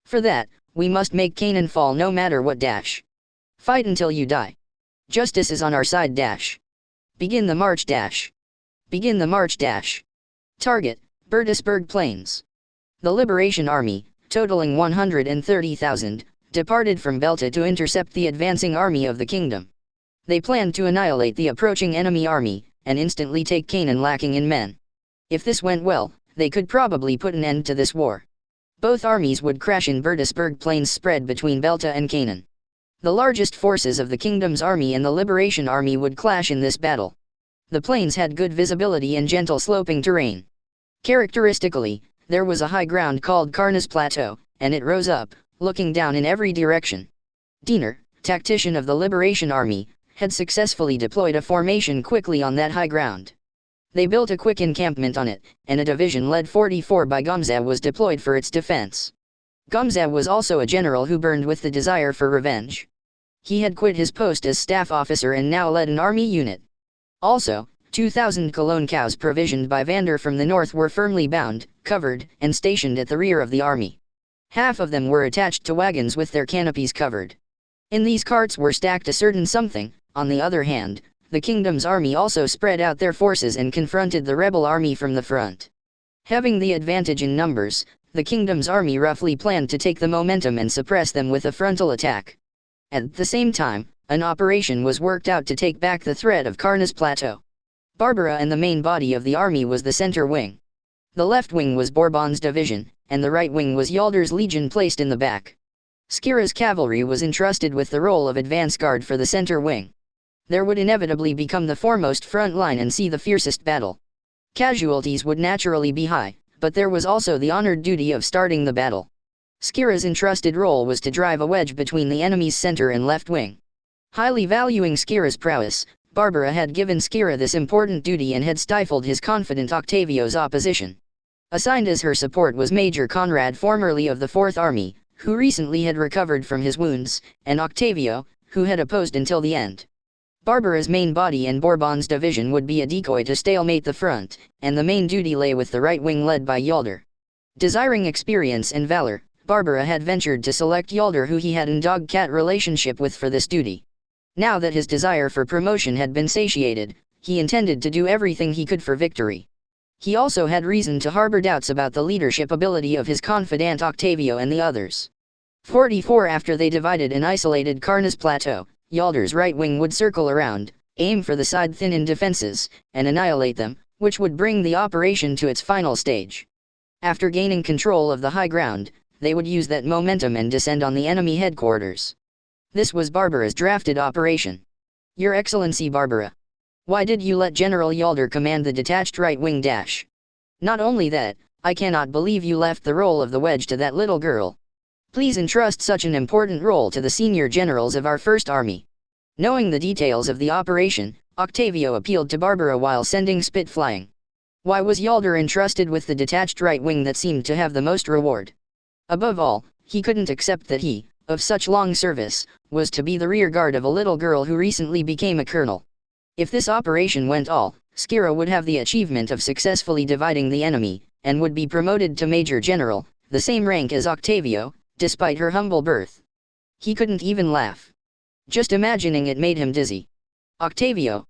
For that, we must make Canaan fall no matter what. Fight until you die. Justice is on our side. Begin the march. Begin the march. Target, Bertisburg Plains." The Liberation Army, totaling 130,000, departed from Belta to intercept the advancing army of the kingdom. They planned to annihilate the approaching enemy army, and instantly take Canaan lacking in men. If this went well, they could probably put an end to this war. Both armies would crash in Bertisburg Plains spread between Belta and Canaan. The largest forces of the kingdom's army and the Liberation Army would clash in this battle. The plains had good visibility and gentle sloping terrain. Characteristically, there was a high ground called Karnas Plateau, and it rose up, looking down in every direction. Diener, tactician of the Liberation Army, had successfully deployed a formation quickly on that high ground. They built a quick encampment on it, and a division led 44 by Gomza was deployed for its defense. Gomza was also a general who burned with the desire for revenge. He had quit his post as staff officer and now led an army unit. Also, 2,000 Cologne cows provisioned by Vander from the north were firmly bound, covered, and stationed at the rear of the army. Half of them were attached to wagons with their canopies covered. In these carts were stacked a certain something. On the other hand, the kingdom's army also spread out their forces and confronted the rebel army from the front. Having the advantage in numbers, the kingdom's army roughly planned to take the momentum and suppress them with a frontal attack. At the same time, an operation was worked out to take back the threat of Karnas Plateau. Barbara and the main body of the army was the center wing. The left wing was Bourbon's division, and the right wing was Yalder's legion placed in the back. Skira's cavalry was entrusted with the role of advance guard for the center wing. There would inevitably become the foremost front line and see the fiercest battle. Casualties would naturally be high, but there was also the honored duty of starting the battle. Skira's entrusted role was to drive a wedge between the enemy's center and left wing. Highly valuing Skira's prowess, Barbara had given Skira this important duty and had stifled his confident Octavio's opposition. Assigned as her support was Major Conrad, formerly of the 4th Army, who recently had recovered from his wounds, and Octavio, who had opposed until the end. Barbara's main body and Bourbon's division would be a decoy to stalemate the front, and the main duty lay with the right wing led by Yalder. Desiring experience and valor, Barbara had ventured to select Yalder, who he had a dog-cat relationship with, for this duty. Now that his desire for promotion had been satiated, he intended to do everything he could for victory. He also had reason to harbor doubts about the leadership ability of his confidant Octavio and the others. 44 After they divided and isolated Karnas Plateau, Yalder's right wing would circle around, aim for the side thin-in defenses, and annihilate them, which would bring the operation to its final stage. After gaining control of the high ground, they would use that momentum and descend on the enemy headquarters. This was Barbara's drafted operation. Your Excellency Barbara. Why did you let General Yalder command the detached right wing dash? Not only that, I cannot believe you left the role of the wedge to that little girl. Please entrust such an important role to the senior generals of our First Army. Knowing the details of the operation, Octavio appealed to Barbara while sending spit flying. Why was Yalder entrusted with the detached right wing that seemed to have the most reward? Above all, he couldn't accept that he, of such long service, was to be the rear guard of a little girl who recently became a colonel. If this operation went all, Skira would have the achievement of successfully dividing the enemy, and would be promoted to Major General, the same rank as Octavio, despite her humble birth. He couldn't even laugh. Just imagining it made him dizzy. Octavio.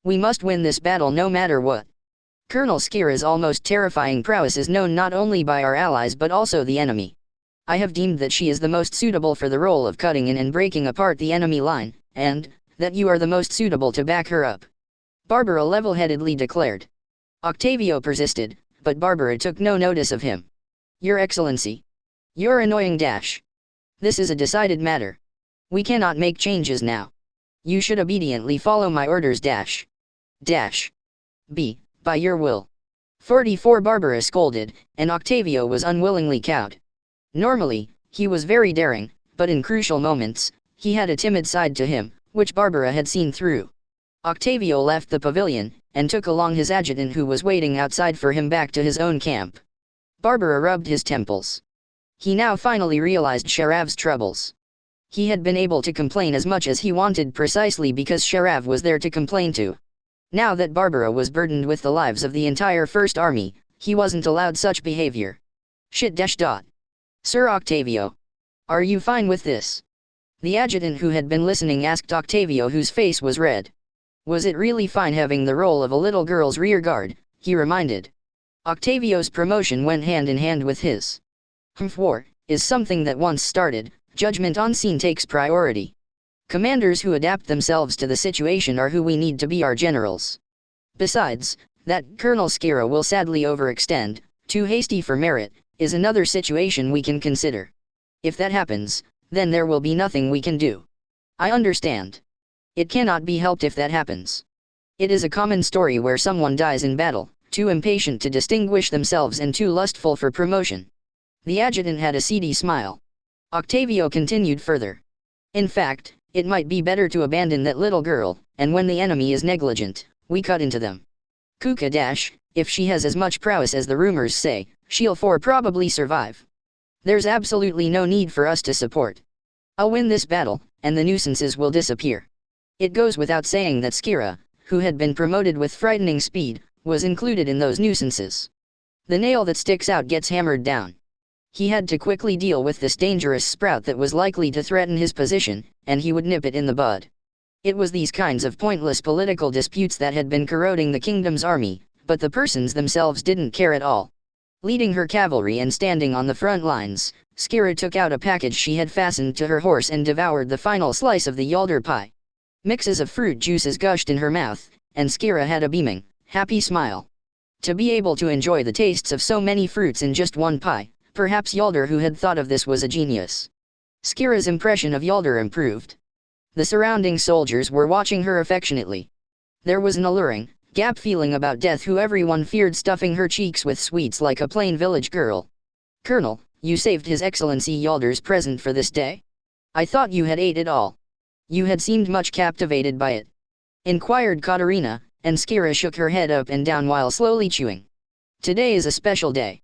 We must win this battle no matter what. Colonel Skira's almost terrifying prowess is known not only by our allies but also the enemy. I have deemed that she is the most suitable for the role of cutting in and breaking apart the enemy line, and that you are the most suitable to back her up. Barbara level-headedly declared. Octavio persisted, but Barbara took no notice of him. Your Excellency. You're annoying dash. This is a decided matter. We cannot make changes now. You should obediently follow my orders dash. Dash. By your will. 44 Barbara scolded, and Octavio was unwillingly cowed. Normally, he was very daring, but in crucial moments, he had a timid side to him, which Barbara had seen through. Octavio left the pavilion, and took along his adjutant who was waiting outside for him back to his own camp. Barbara rubbed his temples. He now finally realized Sharav's troubles. He had been able to complain as much as he wanted precisely because Sharav was there to complain to. Now that Barbara was burdened with the lives of the entire First Army, he wasn't allowed such behavior. Shit dash dot. Sir Octavio. Are you fine with this? The adjutant who had been listening asked Octavio, whose face was red. Was it really fine having the role of a little girl's rear guard? He reminded. Octavio's promotion went hand in hand with his. War is something that once started, judgment on scene takes priority. Commanders who adapt themselves to the situation are who we need to be our generals. Besides, that Colonel Skira will sadly overextend, too hasty for merit, is another situation we can consider. If that happens, then there will be nothing we can do. I understand. It cannot be helped if that happens. It is a common story where someone dies in battle, too impatient to distinguish themselves and too lustful for promotion. The adjutant had a seedy smile. Octavio continued further. In fact, it might be better to abandon that little girl, and when the enemy is negligent, we cut into them. Kuka dash, if she has as much prowess as the rumors say, she'll probably survive. There's absolutely no need for us to support. I'll win this battle, and the nuisances will disappear. It goes without saying that Skira, who had been promoted with frightening speed, was included in those nuisances. The nail that sticks out gets hammered down. He had to quickly deal with this dangerous sprout that was likely to threaten his position, and he would nip it in the bud. It was these kinds of pointless political disputes that had been corroding the kingdom's army, but the persons themselves didn't care at all. Leading her cavalry and standing on the front lines, Skira took out a package she had fastened to her horse and devoured the final slice of the Yalder pie. Mixes of fruit juices gushed in her mouth, and Skira had a beaming, happy smile. To be able to enjoy the tastes of so many fruits in just one pie, perhaps Yalder who had thought of this was a genius. Skira's impression of Yalder improved. The surrounding soldiers were watching her affectionately. There was an alluring, gap feeling about death who everyone feared stuffing her cheeks with sweets like a plain village girl. Colonel, you saved His Excellency Yalder's present for this day? I thought you had ate it all. You had seemed much captivated by it. Inquired Katerina, and Skira shook her head up and down while slowly chewing. Today is a special day.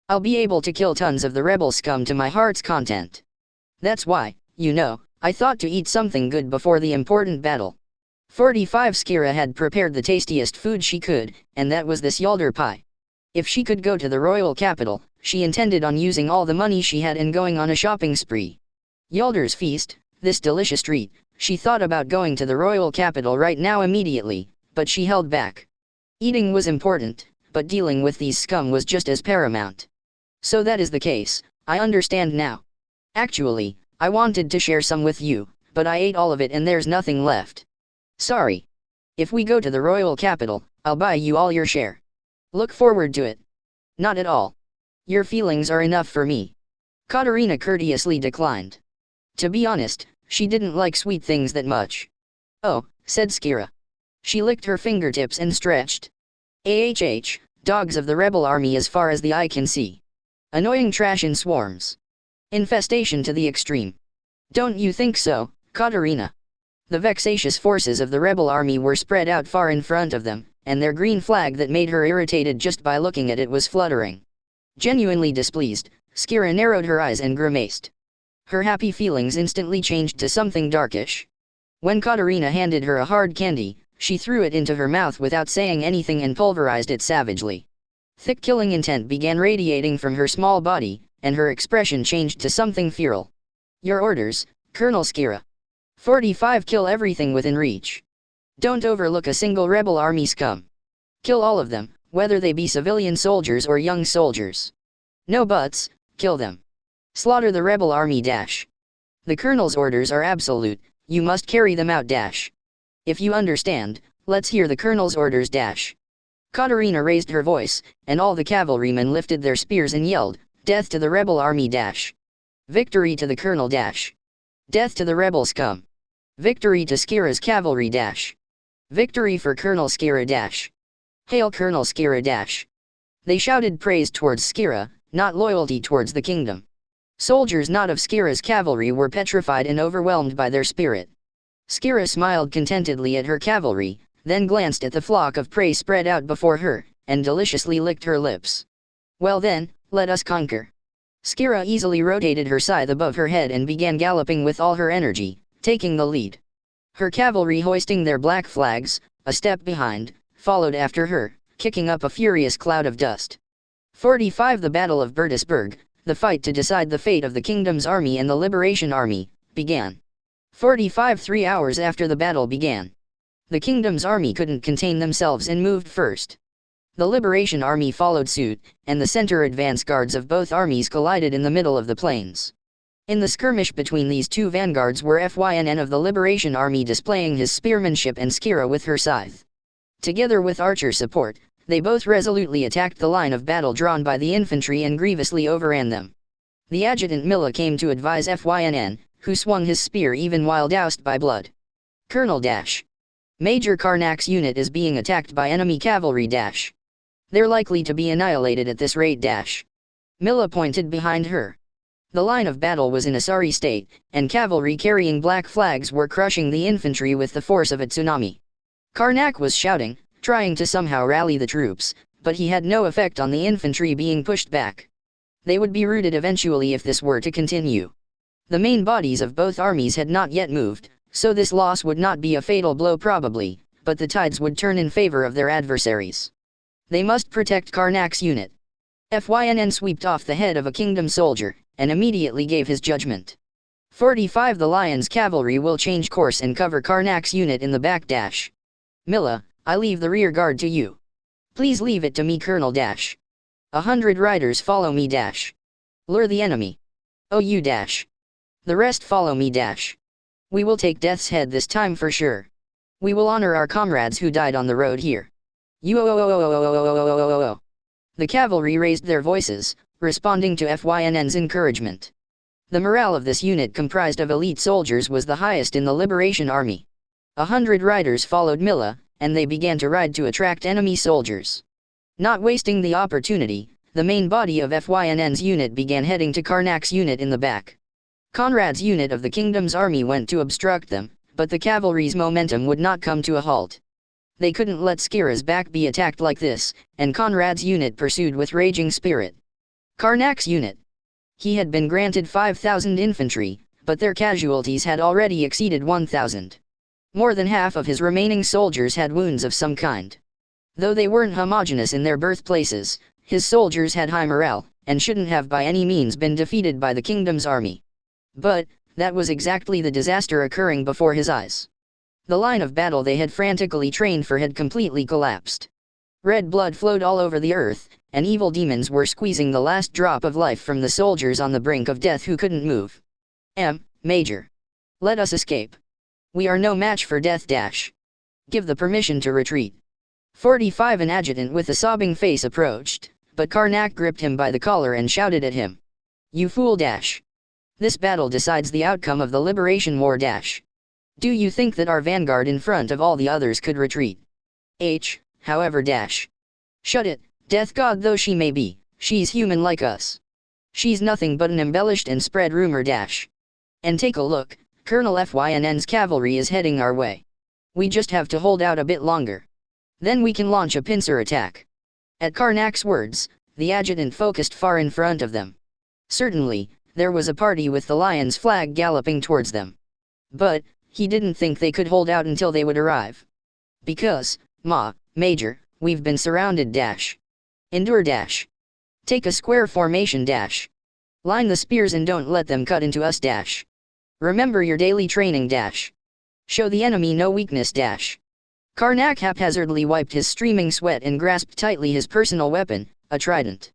I'll be able to kill tons of the rebel scum to my heart's content. That's why, I thought to eat something good before the important battle. 45 Skira had prepared the tastiest food she could, and that was this Yalder pie. If she could go to the royal capital, she intended on using all the money she had and going on a shopping spree. Yalder's feast, this delicious treat, she thought about going to the royal capital right now immediately, but she held back. Eating was important, but dealing with these scum was just as paramount. So that is the case, I understand now. Actually, I wanted to share some with you, but I ate all of it and there's nothing left. Sorry. If we go to the royal capital, I'll buy you all your share. Look forward to it. Not at all. Your feelings are enough for me. Katerina courteously declined. To be honest, she didn't like sweet things that much. Oh, said Skira. She licked her fingertips and stretched. Dogs of the rebel army as far as the eye can see. Annoying trash in swarms. Infestation to the extreme. Don't you think so, Katarina? The vexatious forces of the rebel army were spread out far in front of them, and their green flag that made her irritated just by looking at it was fluttering. Genuinely displeased, Skira narrowed her eyes and grimaced. Her happy feelings instantly changed to something darkish. When Katarina handed her a hard candy, she threw it into her mouth without saying anything and pulverized it savagely. Thick killing intent began radiating from her small body, and her expression changed to something feral. Your orders, Colonel Skira. 45 Kill everything within reach. Don't overlook a single rebel army scum. Kill all of them, whether they be civilian soldiers or young soldiers. No buts, kill them. Slaughter the rebel army dash. The colonel's orders are absolute, you must carry them out dash. If you understand, let's hear the colonel's orders dash. Katarina raised her voice, and all the cavalrymen lifted their spears and yelled, death to the rebel army dash. Victory to the colonel dash. Death to the rebel scum. Victory to Skira's cavalry dash. Victory for Colonel Skira dash. Hail Colonel Skira dash. They shouted praise towards Skira, not loyalty towards the kingdom. Soldiers not of Skira's cavalry were petrified and overwhelmed by their spirit. Skira smiled contentedly at her cavalry, then glanced at the flock of prey spread out before her, and deliciously licked her lips. Well then, let us conquer. Skira easily rotated her scythe above her head and began galloping with all her energy, taking the lead. Her cavalry hoisting their black flags, a step behind, followed after her, kicking up a furious cloud of dust. 45 The Battle of Bertisburg, the fight to decide the fate of the kingdom's army and the Liberation Army, began. 45 3 hours after the battle began. The kingdom's army couldn't contain themselves and moved first. The Liberation Army followed suit, and the center advance guards of both armies collided in the middle of the plains. In the skirmish between these two vanguards were FYNN of the Liberation Army displaying his spearmanship and Skira with her scythe. Together with archer support, they both resolutely attacked the line of battle drawn by the infantry and grievously overran them. The adjutant Milla came to advise FYNN, who swung his spear even while doused by blood. Colonel dash. Major Karnak's unit is being attacked by enemy cavalry dash. They're likely to be annihilated at this rate dash. Milla pointed behind her. The line of battle was in a sorry state, and cavalry carrying black flags were crushing the infantry with the force of a tsunami. Karnak was shouting, trying to somehow rally the troops, but he had no effect on the infantry being pushed back. They would be routed eventually if this were to continue. The main bodies of both armies had not yet moved, so this loss would not be a fatal blow probably, but the tides would turn in favor of their adversaries. They must protect Karnak's unit. FYNN swept off the head of a kingdom soldier, and immediately gave his judgment. 45 The Lion's cavalry will change course and cover Karnak's unit in the back dash. Milla, I leave the rear guard to you. Please leave it to me Colonel dash. 100 riders follow me dash. Lure the enemy. Oh you dash. The rest follow me dash. We will take death's head this time for sure. We will honor our comrades who died on the road here. The cavalry raised their voices, responding to FYNN's encouragement. The morale of this unit comprised of elite soldiers was the highest in the Liberation Army. 100 riders followed Milla, and they began to ride to attract enemy soldiers. Not wasting the opportunity, the main body of FYNN's unit began heading to Karnak's unit in the back. Conrad's unit of the kingdom's army went to obstruct them, but the cavalry's momentum would not come to a halt. They couldn't let Skira's back be attacked like this, and Conrad's unit pursued with raging spirit. Karnak's unit. He had been granted 5,000 infantry, but their casualties had already exceeded 1,000. More than half of his remaining soldiers had wounds of some kind. Though they weren't homogeneous in their birthplaces, his soldiers had high morale, and shouldn't have by any means been defeated by the kingdom's army. But, that was exactly the disaster occurring before his eyes. The line of battle they had frantically trained for had completely collapsed. Red blood flowed all over the earth, and evil demons were squeezing the last drop of life from the soldiers on the brink of death who couldn't move. Major. Let us escape. We are no match for death dash. Give the permission to retreat. 45 An adjutant with a sobbing face approached, but Karnak gripped him by the collar and shouted at him. You fool dash. This battle decides the outcome of the Liberation War dash. Do you think that our vanguard in front of all the others could retreat? However dash. Shut it, death god though she may be, she's human like us. She's nothing but an embellished and spread rumor dash. And take a look, Colonel Fynn's cavalry is heading our way. We just have to hold out a bit longer. Then we can launch a pincer attack. At Karnak's words, the adjutant focused far in front of them. Certainly, there was a party with the lion's flag galloping towards them. But, he didn't think they could hold out until they would arrive. Because, Major, we've been surrounded dash. Endure dash. Take a square formation dash. Line the spears and don't let them cut into us dash. Remember your daily training dash. Show the enemy no weakness dash. Karnak haphazardly wiped his streaming sweat and grasped tightly his personal weapon, a trident.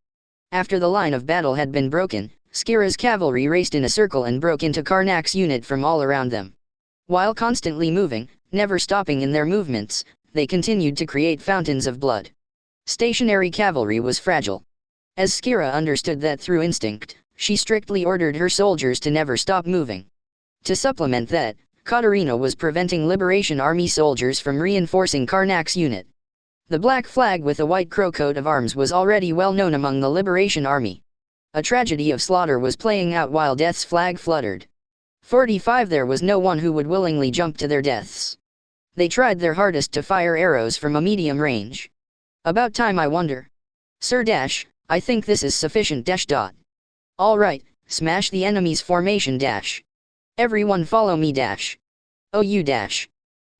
After the line of battle had been broken, Skira's cavalry raced in a circle and broke into Karnak's unit from all around them. While constantly moving, never stopping in their movements, they continued to create fountains of blood. Stationary cavalry was fragile. As Skira understood that through instinct, she strictly ordered her soldiers to never stop moving. To supplement that, Katarina was preventing Liberation Army soldiers from reinforcing Karnak's unit. The black flag with a white crow coat of arms was already well known among the Liberation Army. A tragedy of slaughter was playing out while Death's flag fluttered. 45 There was no one who would willingly jump to their deaths. They tried their hardest to fire arrows from a medium range. About time I wonder. Sir dash, I think this is sufficient dash dot. Alright, smash the enemy's formation dash. Everyone follow me dash. Oh you dash.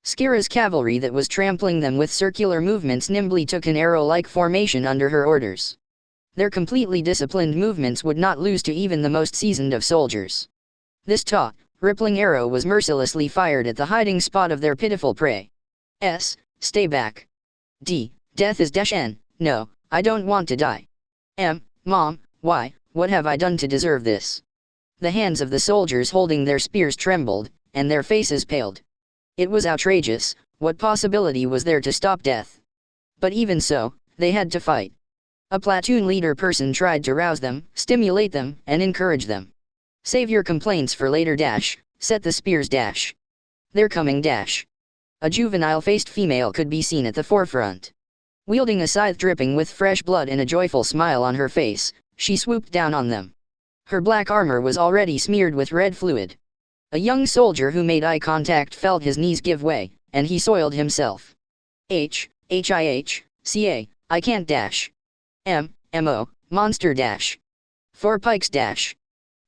Skira's cavalry that was trampling them with circular movements nimbly took an arrow-like formation under her orders. Their completely disciplined movements would not lose to even the most seasoned of soldiers. This taut, rippling arrow was mercilessly fired at the hiding spot of their pitiful prey. Stay back. D. Death is dash N. No, I don't want to die. Mom, why, what have I done to deserve this? The hands of the soldiers holding their spears trembled, and their faces paled. It was outrageous. What possibility was there to stop death? But even so, they had to fight. A platoon leader person tried to rouse them, stimulate them, and encourage them. Save your complaints for later dash, set the spears dash. They're coming dash. A juvenile-faced female could be seen at the forefront. Wielding a scythe dripping with fresh blood and a joyful smile on her face, she swooped down on them. Her black armor was already smeared with red fluid. A young soldier who made eye contact felt his knees give way, and he soiled himself. I can't dash. Monster dash. 4 pikes dash.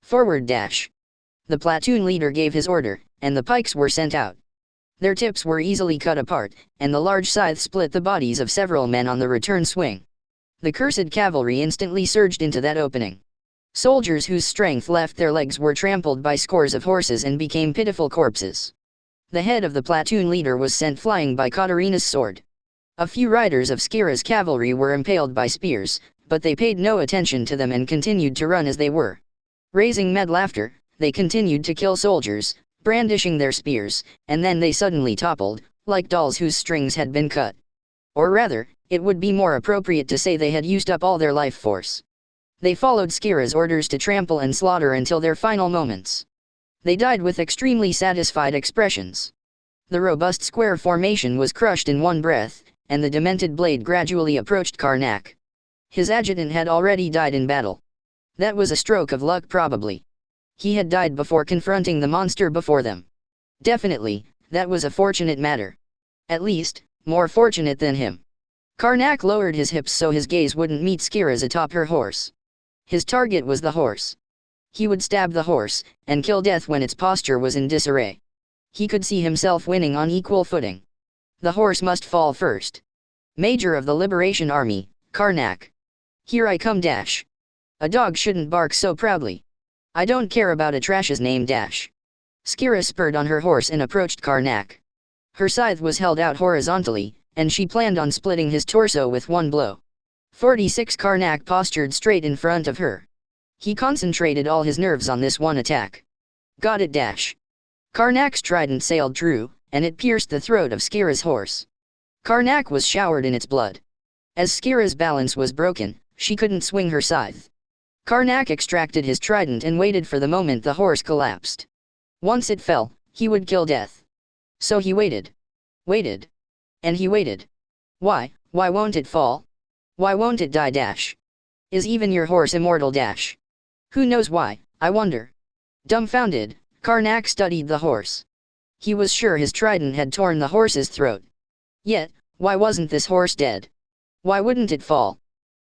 Forward dash. The platoon leader gave his order, and the pikes were sent out. Their tips were easily cut apart, and the large scythe split the bodies of several men on the return swing. The cursed cavalry instantly surged into that opening. Soldiers whose strength left their legs were trampled by scores of horses and became pitiful corpses. The head of the platoon leader was sent flying by Katarina's sword. A few riders of Skira's cavalry were impaled by spears, but they paid no attention to them and continued to run as they were. Raising mad laughter, they continued to kill soldiers, brandishing their spears, and then they suddenly toppled, like dolls whose strings had been cut. Or rather, it would be more appropriate to say they had used up all their life force. They followed Skira's orders to trample and slaughter until their final moments. They died with extremely satisfied expressions. The robust square formation was crushed in one breath, and the demented blade gradually approached Karnak. His adjutant had already died in battle. That was a stroke of luck probably. He had died before confronting the monster before them. Definitely, that was a fortunate matter. At least, more fortunate than him. Karnak lowered his hips so his gaze wouldn't meet Skira's atop her horse. His target was the horse. He would stab the horse, and kill death when its posture was in disarray. He could see himself winning on equal footing. The horse must fall first. Major of the Liberation Army, Karnak. Here I come dash. A dog shouldn't bark so proudly. I don't care about a trash's name dash. Skira spurred on her horse and approached Karnak. Her scythe was held out horizontally, and she planned on splitting his torso with one blow. 46 Karnak postured straight in front of her. He concentrated all his nerves on this one attack. Got it dash. Karnak's trident sailed true, and it pierced the throat of Skira's horse. Karnak was showered in its blood. As Skira's balance was broken, she couldn't swing her scythe. Karnak extracted his trident and waited for the moment the horse collapsed. Once it fell, he would kill death. So he waited. Waited. And he waited. Why won't it fall? Why won't it die dash? Is even your horse immortal dash? Who knows why, I wonder? Dumbfounded, Karnak studied the horse. He was sure his trident had torn the horse's throat. Yet, why wasn't this horse dead? Why wouldn't it fall?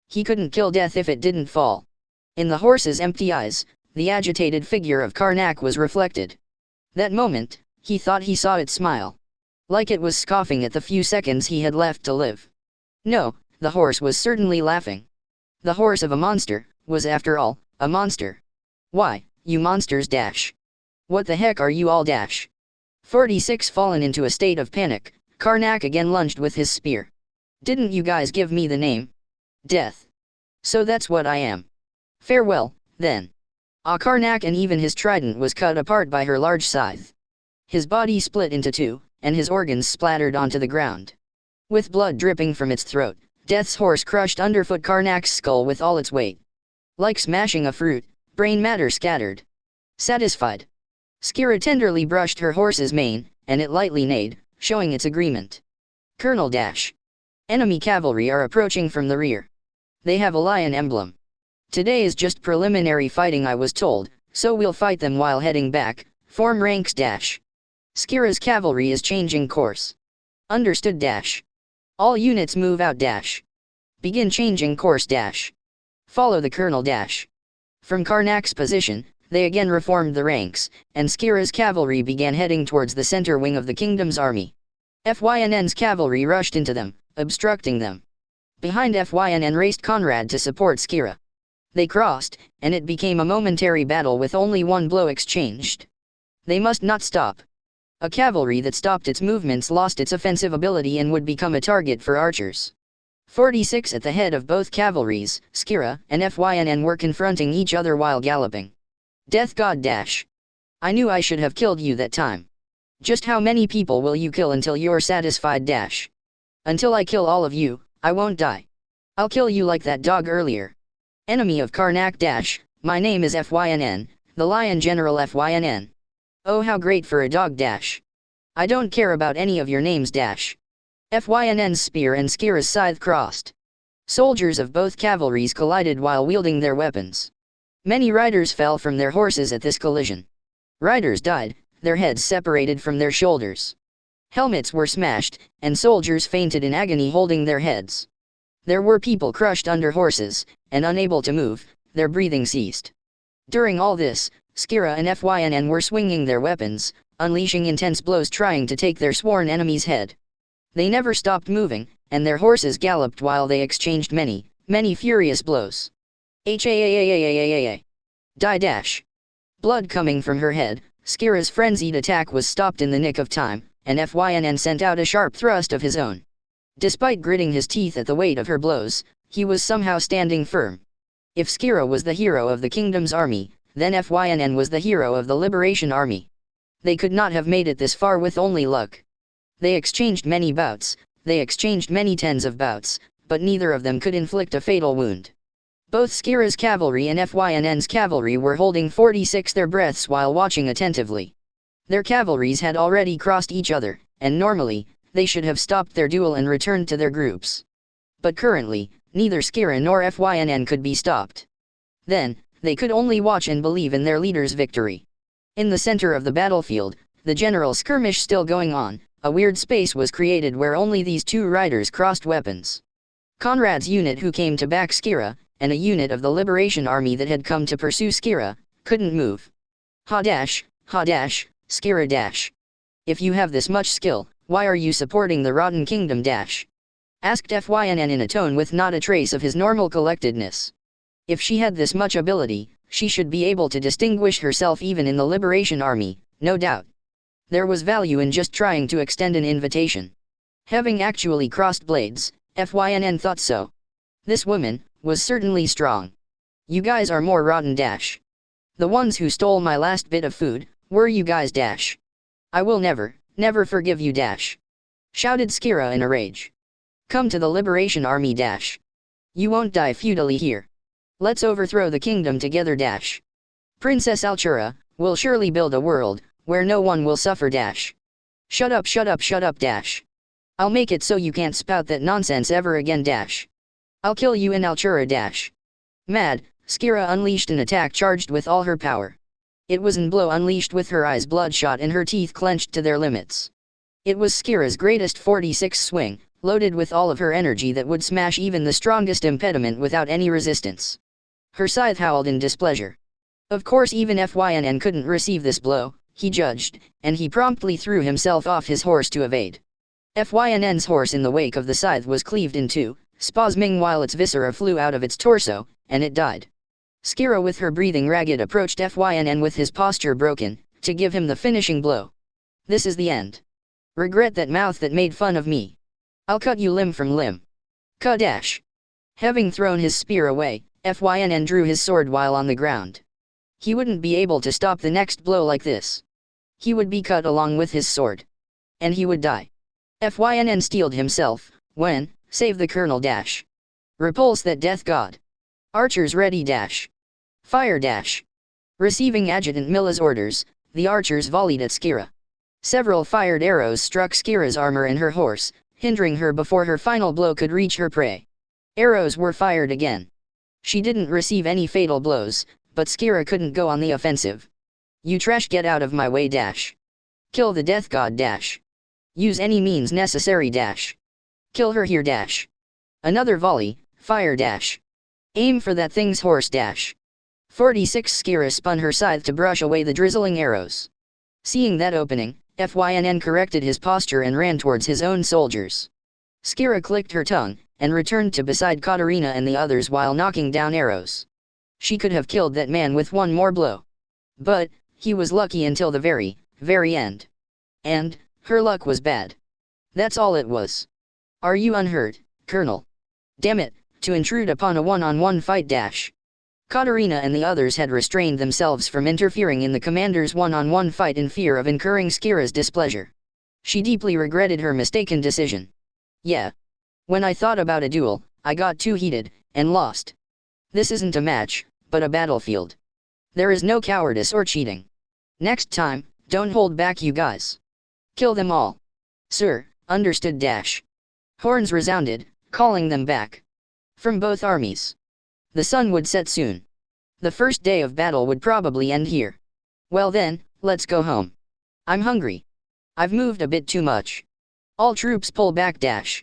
He couldn't kill death if it didn't fall. In the horse's empty eyes, the agitated figure of Karnak was reflected. That moment, he thought he saw it smile. Like it was scoffing at the few seconds he had left to live. No, the horse was certainly laughing. The horse of a monster, was after all, a monster. Why, you monsters dash. What the heck are you all dash? 46 Fallen into a state of panic, Karnak again lunged with his spear. Didn't you guys give me the name? Death. So that's what I am. Farewell, then. Karnak, and even his trident was cut apart by her large scythe. His body split into two, and his organs splattered onto the ground. With blood dripping from its throat, Death's horse crushed underfoot Karnak's skull with all its weight. Like smashing a fruit, brain matter scattered. Satisfied, Skira tenderly brushed her horse's mane, and it lightly neighed, showing its agreement. Colonel dash. Enemy cavalry are approaching from the rear. They have a lion emblem. Today is just preliminary fighting, I was told, so we'll fight them while heading back. Form ranks dash. Skira's cavalry is changing course. Understood dash. All units move out dash. Begin changing course dash. Follow the colonel dash. From Karnak's position, they again reformed the ranks, and Skira's cavalry began heading towards the center wing of the kingdom's army. Fynn's cavalry rushed into them, obstructing them. Behind Fynn raced Conrad to support Skira. They crossed, and it became a momentary battle with only one blow exchanged. They must not stop. A cavalry that stopped its movements lost its offensive ability and would become a target for archers. 46 at the head of both cavalries, Skira and Fynn were confronting each other while galloping. Death God dash. I knew I should have killed you that time. Just how many people will you kill until you're satisfied dash? Until I kill all of you, I won't die. I'll kill you like that dog earlier. Enemy of Karnak dash, my name is Fynn, the Lion General Fynn. Oh, how great for a dog dash. I don't care about any of your names dash. Fynn's spear and Skira's scythe crossed. Soldiers of both cavalries collided while wielding their weapons. Many riders fell from their horses at this collision. Riders died, their heads separated from their shoulders. Helmets were smashed, and soldiers fainted in agony holding their heads. There were people crushed under horses, and unable to move, their breathing ceased. During all this, Skira and Fynn were swinging their weapons, unleashing intense blows trying to take their sworn enemy's head. They never stopped moving, and their horses galloped while they exchanged many furious blows. Die dash. Blood coming from her head, Skira's frenzied attack was stopped in the nick of time, and Fynn sent out a sharp thrust of his own. Despite gritting his teeth at the weight of her blows, he was somehow standing firm. If Skira was the hero of the kingdom's army, then Fynn was the hero of the liberation army. They could not have made it this far with only luck. They exchanged many bouts, they exchanged many tens of bouts, but neither of them could inflict a fatal wound. Both Skira's cavalry and Fynn's cavalry were holding 46 their breaths while watching attentively. Their cavalries had already crossed each other, and normally, they should have stopped their duel and returned to their groups. But currently, neither Skira nor Fynn could be stopped. Then, they could only watch and believe in their leader's victory. In the center of the battlefield, the general skirmish still going on, a weird space was created where only these two riders crossed weapons. Conrad's unit who came to back Skira, and a unit of the Liberation Army that had come to pursue Skira, couldn't move. Ha dash, Skira dash. If you have this much skill, why are you supporting the rotten kingdom dash? Asked Fynn in a tone with not a trace of his normal collectedness. If she had this much ability, she should be able to distinguish herself even in the Liberation Army, no doubt. There was value in just trying to extend an invitation. Having actually crossed blades, Fynn thought so. This woman was certainly strong. You guys are more rotten dash. The ones who stole my last bit of food, were you guys dash. I will never forgive you dash. Shouted Skira in a rage. Come to the Liberation Army dash. You won't die futilely here. Let's overthrow the kingdom together dash. Princess Altura will surely build a world where no one will suffer dash. Shut up, shut up, shut up dash. I'll make it so you can't spout that nonsense ever again dash. I'll kill you in Altura dash. Mad, Skira unleashed an attack charged with all her power. It was an blow unleashed with her eyes bloodshot and her teeth clenched to their limits. It was Skira's greatest 46 swing, loaded with all of her energy that would smash even the strongest impediment without any resistance. Her scythe howled in displeasure. Of course even FYNN couldn't receive this blow, he judged, and he promptly threw himself off his horse to evade. FYNN's horse in the wake of the scythe was cleaved in two, spasming while its viscera flew out of its torso, and it died. Skira with her breathing ragged approached FYNN with his posture broken, to give him the finishing blow. This is the end. Regret that mouth that made fun of me. I'll cut you limb from limb. Ka-dash. Having thrown his spear away, FYNN drew his sword while on the ground. He wouldn't be able to stop the next blow like this. He would be cut along with his sword. And he would die. FYNN steeled himself, when, save the colonel dash. Repulse that death god. Archers ready dash. Fire dash. Receiving Adjutant Milla's orders, the archers volleyed at Skira. Several fired arrows struck Skira's armor and her horse, hindering her before her final blow could reach her prey. Arrows were fired again. She didn't receive any fatal blows, but Skira couldn't go on the offensive. You trash, get out of my way dash. Kill the death god dash. Use any means necessary dash. Kill her here dash. Another volley, fire dash. Aim for that thing's horse dash. 46 Skira spun her scythe to brush away the drizzling arrows. Seeing that opening, FYNN corrected his posture and ran towards his own soldiers. Skira clicked her tongue, and returned to beside Katarina and the others while knocking down arrows. She could have killed that man with one more blow. But, he was lucky until the very, very end. And, her luck was bad. That's all it was. Are you unhurt, Colonel? Damn it, to intrude upon a one-on-one fight dash. Katarina and the others had restrained themselves from interfering in the commander's one-on-one fight in fear of incurring Skira's displeasure. She deeply regretted her mistaken decision. Yeah. When I thought about a duel, I got too heated, and lost. This isn't a match, but a battlefield. There is no cowardice or cheating. Next time, don't hold back you guys. Kill them all. Sir, understood dash. Horns resounded, calling them back. From both armies. The sun would set soon. The first day of battle would probably end here. Well then, let's go home. I'm hungry. I've moved a bit too much. All troops pull back dash.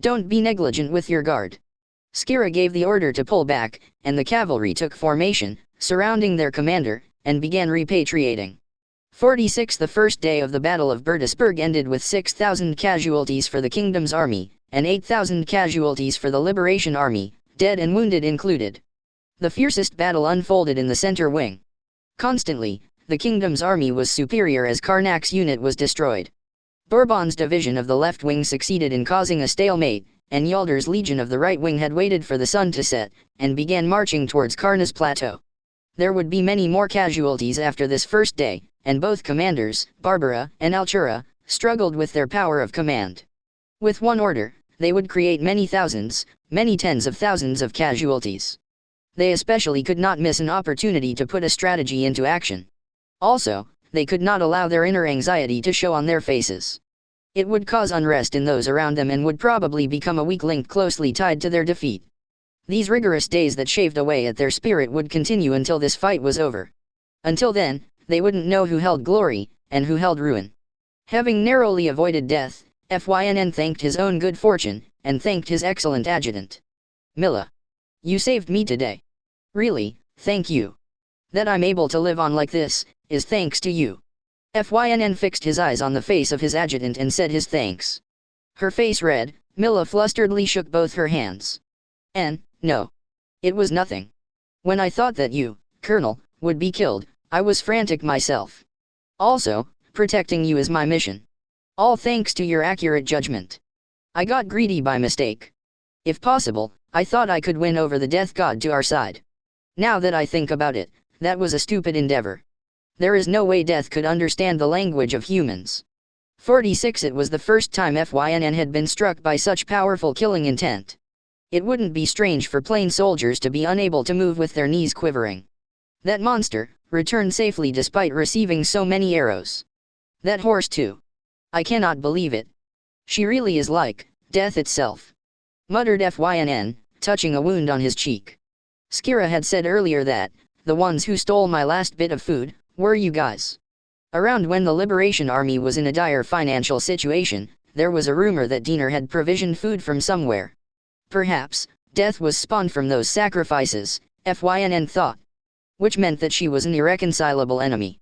Don't be negligent with your guard. Skira gave the order to pull back, and the cavalry took formation, surrounding their commander, and began repatriating. 46 The first day of the Battle of Bertisburg ended with 6,000 casualties for the kingdom's army, and 8,000 casualties for the Liberation Army, dead and wounded included. The fiercest battle unfolded in the center wing. Constantly, the kingdom's army was superior as Karnak's unit was destroyed. Bourbon's division of the left wing succeeded in causing a stalemate, and Yalder's legion of the right wing had waited for the sun to set, and began marching towards Karna's plateau. There would be many more casualties after this first day, and both commanders, Barbara and Altura, struggled with their power of command. With one order, they would create many thousands, many tens of thousands of casualties. They especially could not miss an opportunity to put a strategy into action. Also, they could not allow their inner anxiety to show on their faces. It would cause unrest in those around them and would probably become a weak link closely tied to their defeat. These rigorous days that shaved away at their spirit would continue until this fight was over. Until then, they wouldn't know who held glory, and who held ruin. Having narrowly avoided death, FYNN thanked his own good fortune, and thanked his excellent adjutant. Milla. You saved me today. Really, thank you. That I'm able to live on like this, is thanks to you. FYNN fixed his eyes on the face of his adjutant and said his thanks. Her face red, Milla flusteredly shook both her hands. No. It was nothing. When I thought that you, Colonel, would be killed, I was frantic myself. Also, protecting you is my mission. All thanks to your accurate judgment. I got greedy by mistake. If possible, I thought I could win over the death god to our side. Now that I think about it, that was a stupid endeavor. There is no way death could understand the language of humans. 46 It was the first time FYNN had been struck by such powerful killing intent. It wouldn't be strange for plain soldiers to be unable to move with their knees quivering. That monster returned safely despite receiving so many arrows. That horse too. I cannot believe it. She really is like death itself," muttered Fynn, touching a wound on his cheek. Skira had said earlier that the ones who stole my last bit of food were you guys. Around when the Liberation Army was in a dire financial situation, there was a rumor that Diener had provisioned food from somewhere. Perhaps death was spawned from those sacrifices, Fynn thought. Which meant that she was an irreconcilable enemy.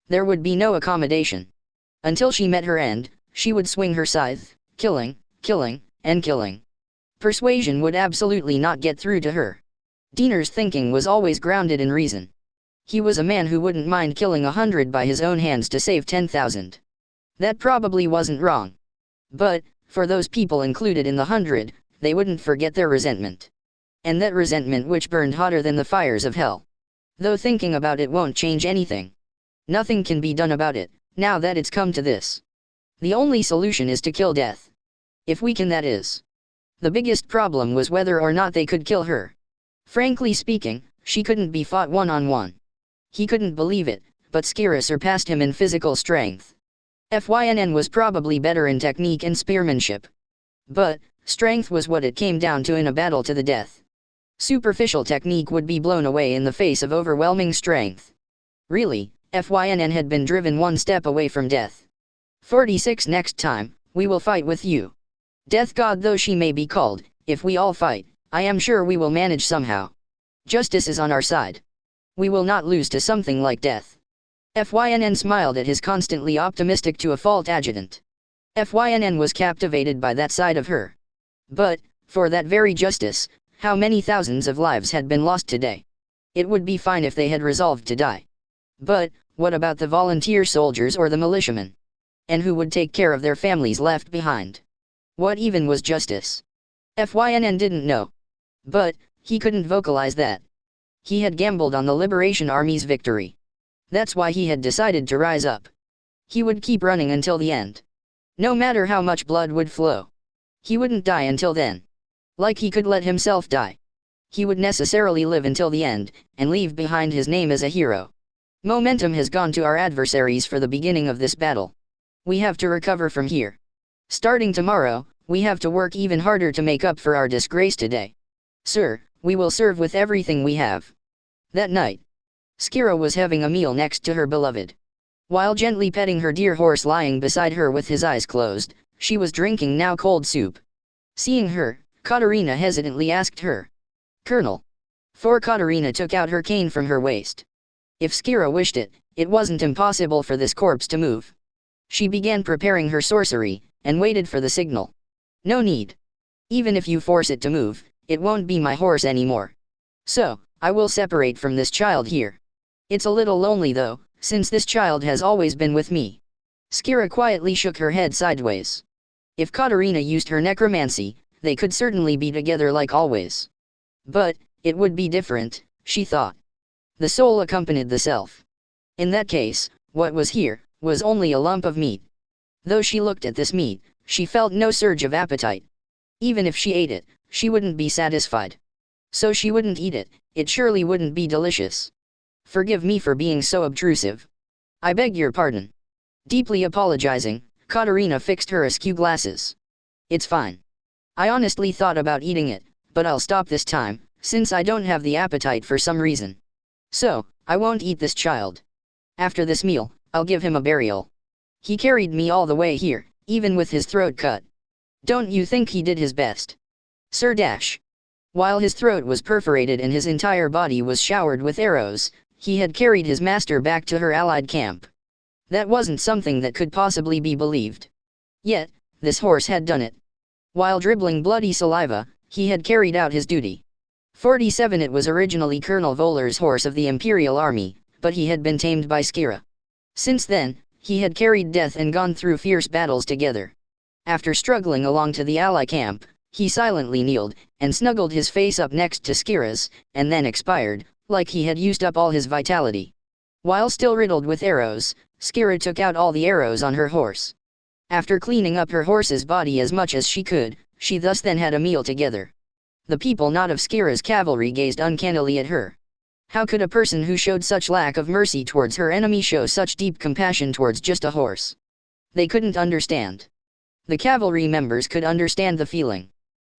There would be no accommodation. Until she met her end, she would swing her scythe, killing, and killing. Persuasion would absolutely not get through to her. Diener's thinking was always grounded in reason. He was a man who wouldn't mind killing 100 by his own hands to save 10,000. That probably wasn't wrong. But, for those people included in the 100, they wouldn't forget their resentment. And that resentment which burned hotter than the fires of hell. Though thinking about it won't change anything. Nothing can be done about it, now that it's come to this. The only solution is to kill death. If we can, that is. The biggest problem was whether or not they could kill her. Frankly speaking, she couldn't be fought one-on-one. He couldn't believe it, but Skira surpassed him in physical strength. Fynn was probably better in technique and spearmanship. But strength was what it came down to in a battle to the death. Superficial technique would be blown away in the face of overwhelming strength. Really, Fynn had been driven one step away from death. 46 Next time, we will fight with you. Death God though she may be called, if we all fight, I am sure we will manage somehow. Justice is on our side. We will not lose to something like death. Fynn smiled at his constantly optimistic to a fault adjutant. Fynn was captivated by that side of her. But, for that very justice, how many thousands of lives had been lost today? It would be fine if they had resolved to die. But, what about the volunteer soldiers or the militiamen? And who would take care of their families left behind? What even was justice? Fynn didn't know. But, he couldn't vocalize that. He had gambled on the Liberation Army's victory. That's why he had decided to rise up. He would keep running until the end. No matter how much blood would flow. He wouldn't die until then. Like he could let himself die. He would necessarily live until the end, and leave behind his name as a hero. Momentum has gone to our adversaries for the beginning of this battle. We have to recover from here. Starting tomorrow, we have to work even harder to make up for our disgrace today. Sir, we will serve with everything we have. That night, Skira was having a meal next to her beloved. While gently petting her dear horse lying beside her with his eyes closed, she was drinking now cold soup. Seeing her, Katarina hesitantly asked her. Colonel. For Katarina took out her cane from her waist. If Skira wished it, it wasn't impossible for this corpse to move. She began preparing her sorcery, and waited for the signal. No need. Even if you force it to move, it won't be my horse anymore. So, I will separate from this child here. It's a little lonely though, since this child has always been with me. Skira quietly shook her head sideways. If Katarina used her necromancy, they could certainly be together like always. But, it would be different, she thought. The soul accompanied the self. In that case, what was here, was only a lump of meat. Though she looked at this meat, she felt no surge of appetite. Even if she ate it, she wouldn't be satisfied. So she wouldn't eat it, it surely wouldn't be delicious. Forgive me for being so obtrusive. I beg your pardon. Deeply apologizing, Katarina fixed her askew glasses. It's fine. I honestly thought about eating it, but I'll stop this time, since I don't have the appetite for some reason. So, I won't eat this child. After this meal, I'll give him a burial. He carried me all the way here, even with his throat cut. Don't you think he did his best? Sir Dash. While his throat was perforated and his entire body was showered with arrows, he had carried his master back to her allied camp. That wasn't something that could possibly be believed. Yet, this horse had done it. While dribbling bloody saliva, he had carried out his duty. 47 It was originally Colonel Voller's horse of the Imperial Army, but he had been tamed by Skira. Since then, he had carried death and gone through fierce battles together. After struggling along to the ally camp, he silently kneeled, and snuggled his face up next to Skira's, and then expired, like he had used up all his vitality. While still riddled with arrows, Skira took out all the arrows on her horse. After cleaning up her horse's body as much as she could, she thus then had a meal together. The people not of Skira's cavalry gazed uncannily at her. How could a person who showed such lack of mercy towards her enemy show such deep compassion towards just a horse? They couldn't understand. The cavalry members could understand the feeling.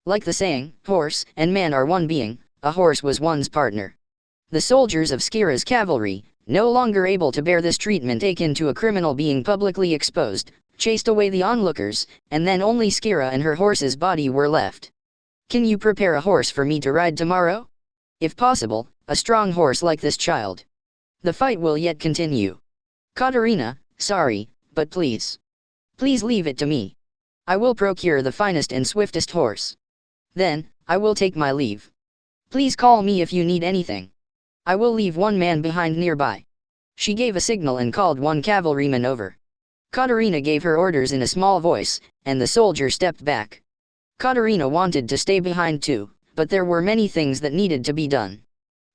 Like the saying, horse and man are one being, a horse was one's partner. The soldiers of Skira's cavalry, no longer able to bear this treatment akin to a criminal being publicly exposed, chased away the onlookers, and then only Skira and her horse's body were left. Can you prepare a horse for me to ride tomorrow? If possible, a strong horse like this child. The fight will yet continue. Katarina, sorry, but please. Please leave it to me. I will procure the finest and swiftest horse. Then, I will take my leave. Please call me if you need anything. I will leave one man behind nearby. She gave a signal and called one cavalryman over. Katarina gave her orders in a small voice, and the soldier stepped back. Katarina wanted to stay behind too, but there were many things that needed to be done.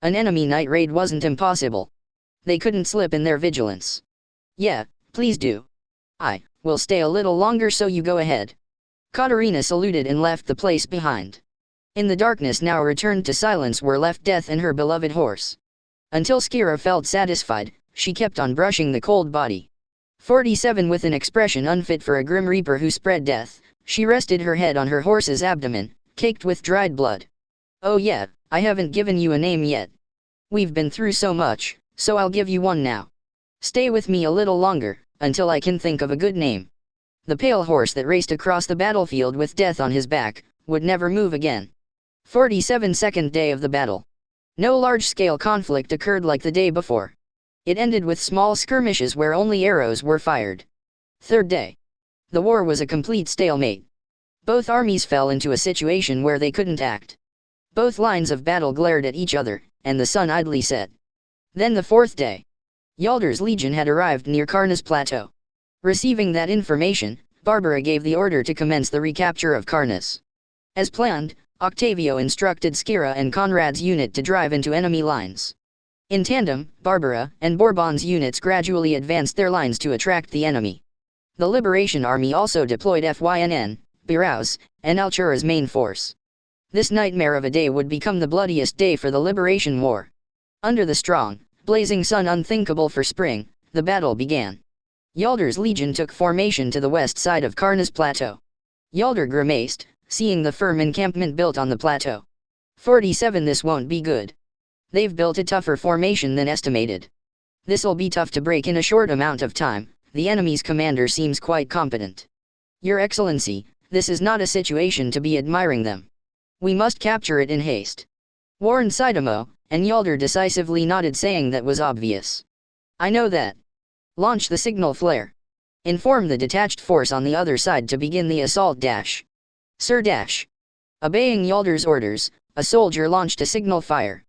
An enemy night raid wasn't impossible. They couldn't slip in their vigilance. Yeah, please do. I will stay a little longer, so you go ahead. Katarina saluted and left the place behind. In the darkness now returned to silence were left Death and her beloved horse. Until Skira felt satisfied, she kept on brushing the cold body. 47 With an expression unfit for a grim reaper who spread death, she rested her head on her horse's abdomen, caked with dried blood. Oh yeah, I haven't given you a name yet. We've been through so much, so I'll give you one now. Stay with me a little longer, until I can think of a good name. The pale horse that raced across the battlefield with death on his back, would never move again. 47 Second day of the battle. No large-scale conflict occurred like the day before. It ended with small skirmishes where only arrows were fired. Third day. The war was a complete stalemate. Both armies fell into a situation where they couldn't act. Both lines of battle glared at each other, and the sun idly set. Then the fourth day. Yaldar's legion had arrived near Karna's plateau. Receiving that information, Barbara gave the order to commence the recapture of Karnas. As planned, Octavio instructed Skira and Conrad's unit to drive into enemy lines. In tandem, Barbara and Bourbon's units gradually advanced their lines to attract the enemy. The Liberation Army also deployed FYNN, Biraus, and Alchura's main force. This nightmare of a day would become the bloodiest day for the Liberation War. Under the strong, blazing sun unthinkable for spring, the battle began. Yaldar's legion took formation to the west side of Karna's plateau. Yaldar grimaced, seeing the firm encampment built on the plateau. 47 This won't be good. They've built a tougher formation than estimated. This'll be tough to break in a short amount of time. The enemy's commander seems quite competent. Your Excellency, this is not a situation to be admiring them. We must capture it in haste. warned Saitama, and Yaldar decisively nodded, saying that was obvious. I know that. Launch the signal flare. Inform the detached force on the other side to begin the assault dash. Sir dash. Obeying Yaldar's orders, a soldier launched a signal fire.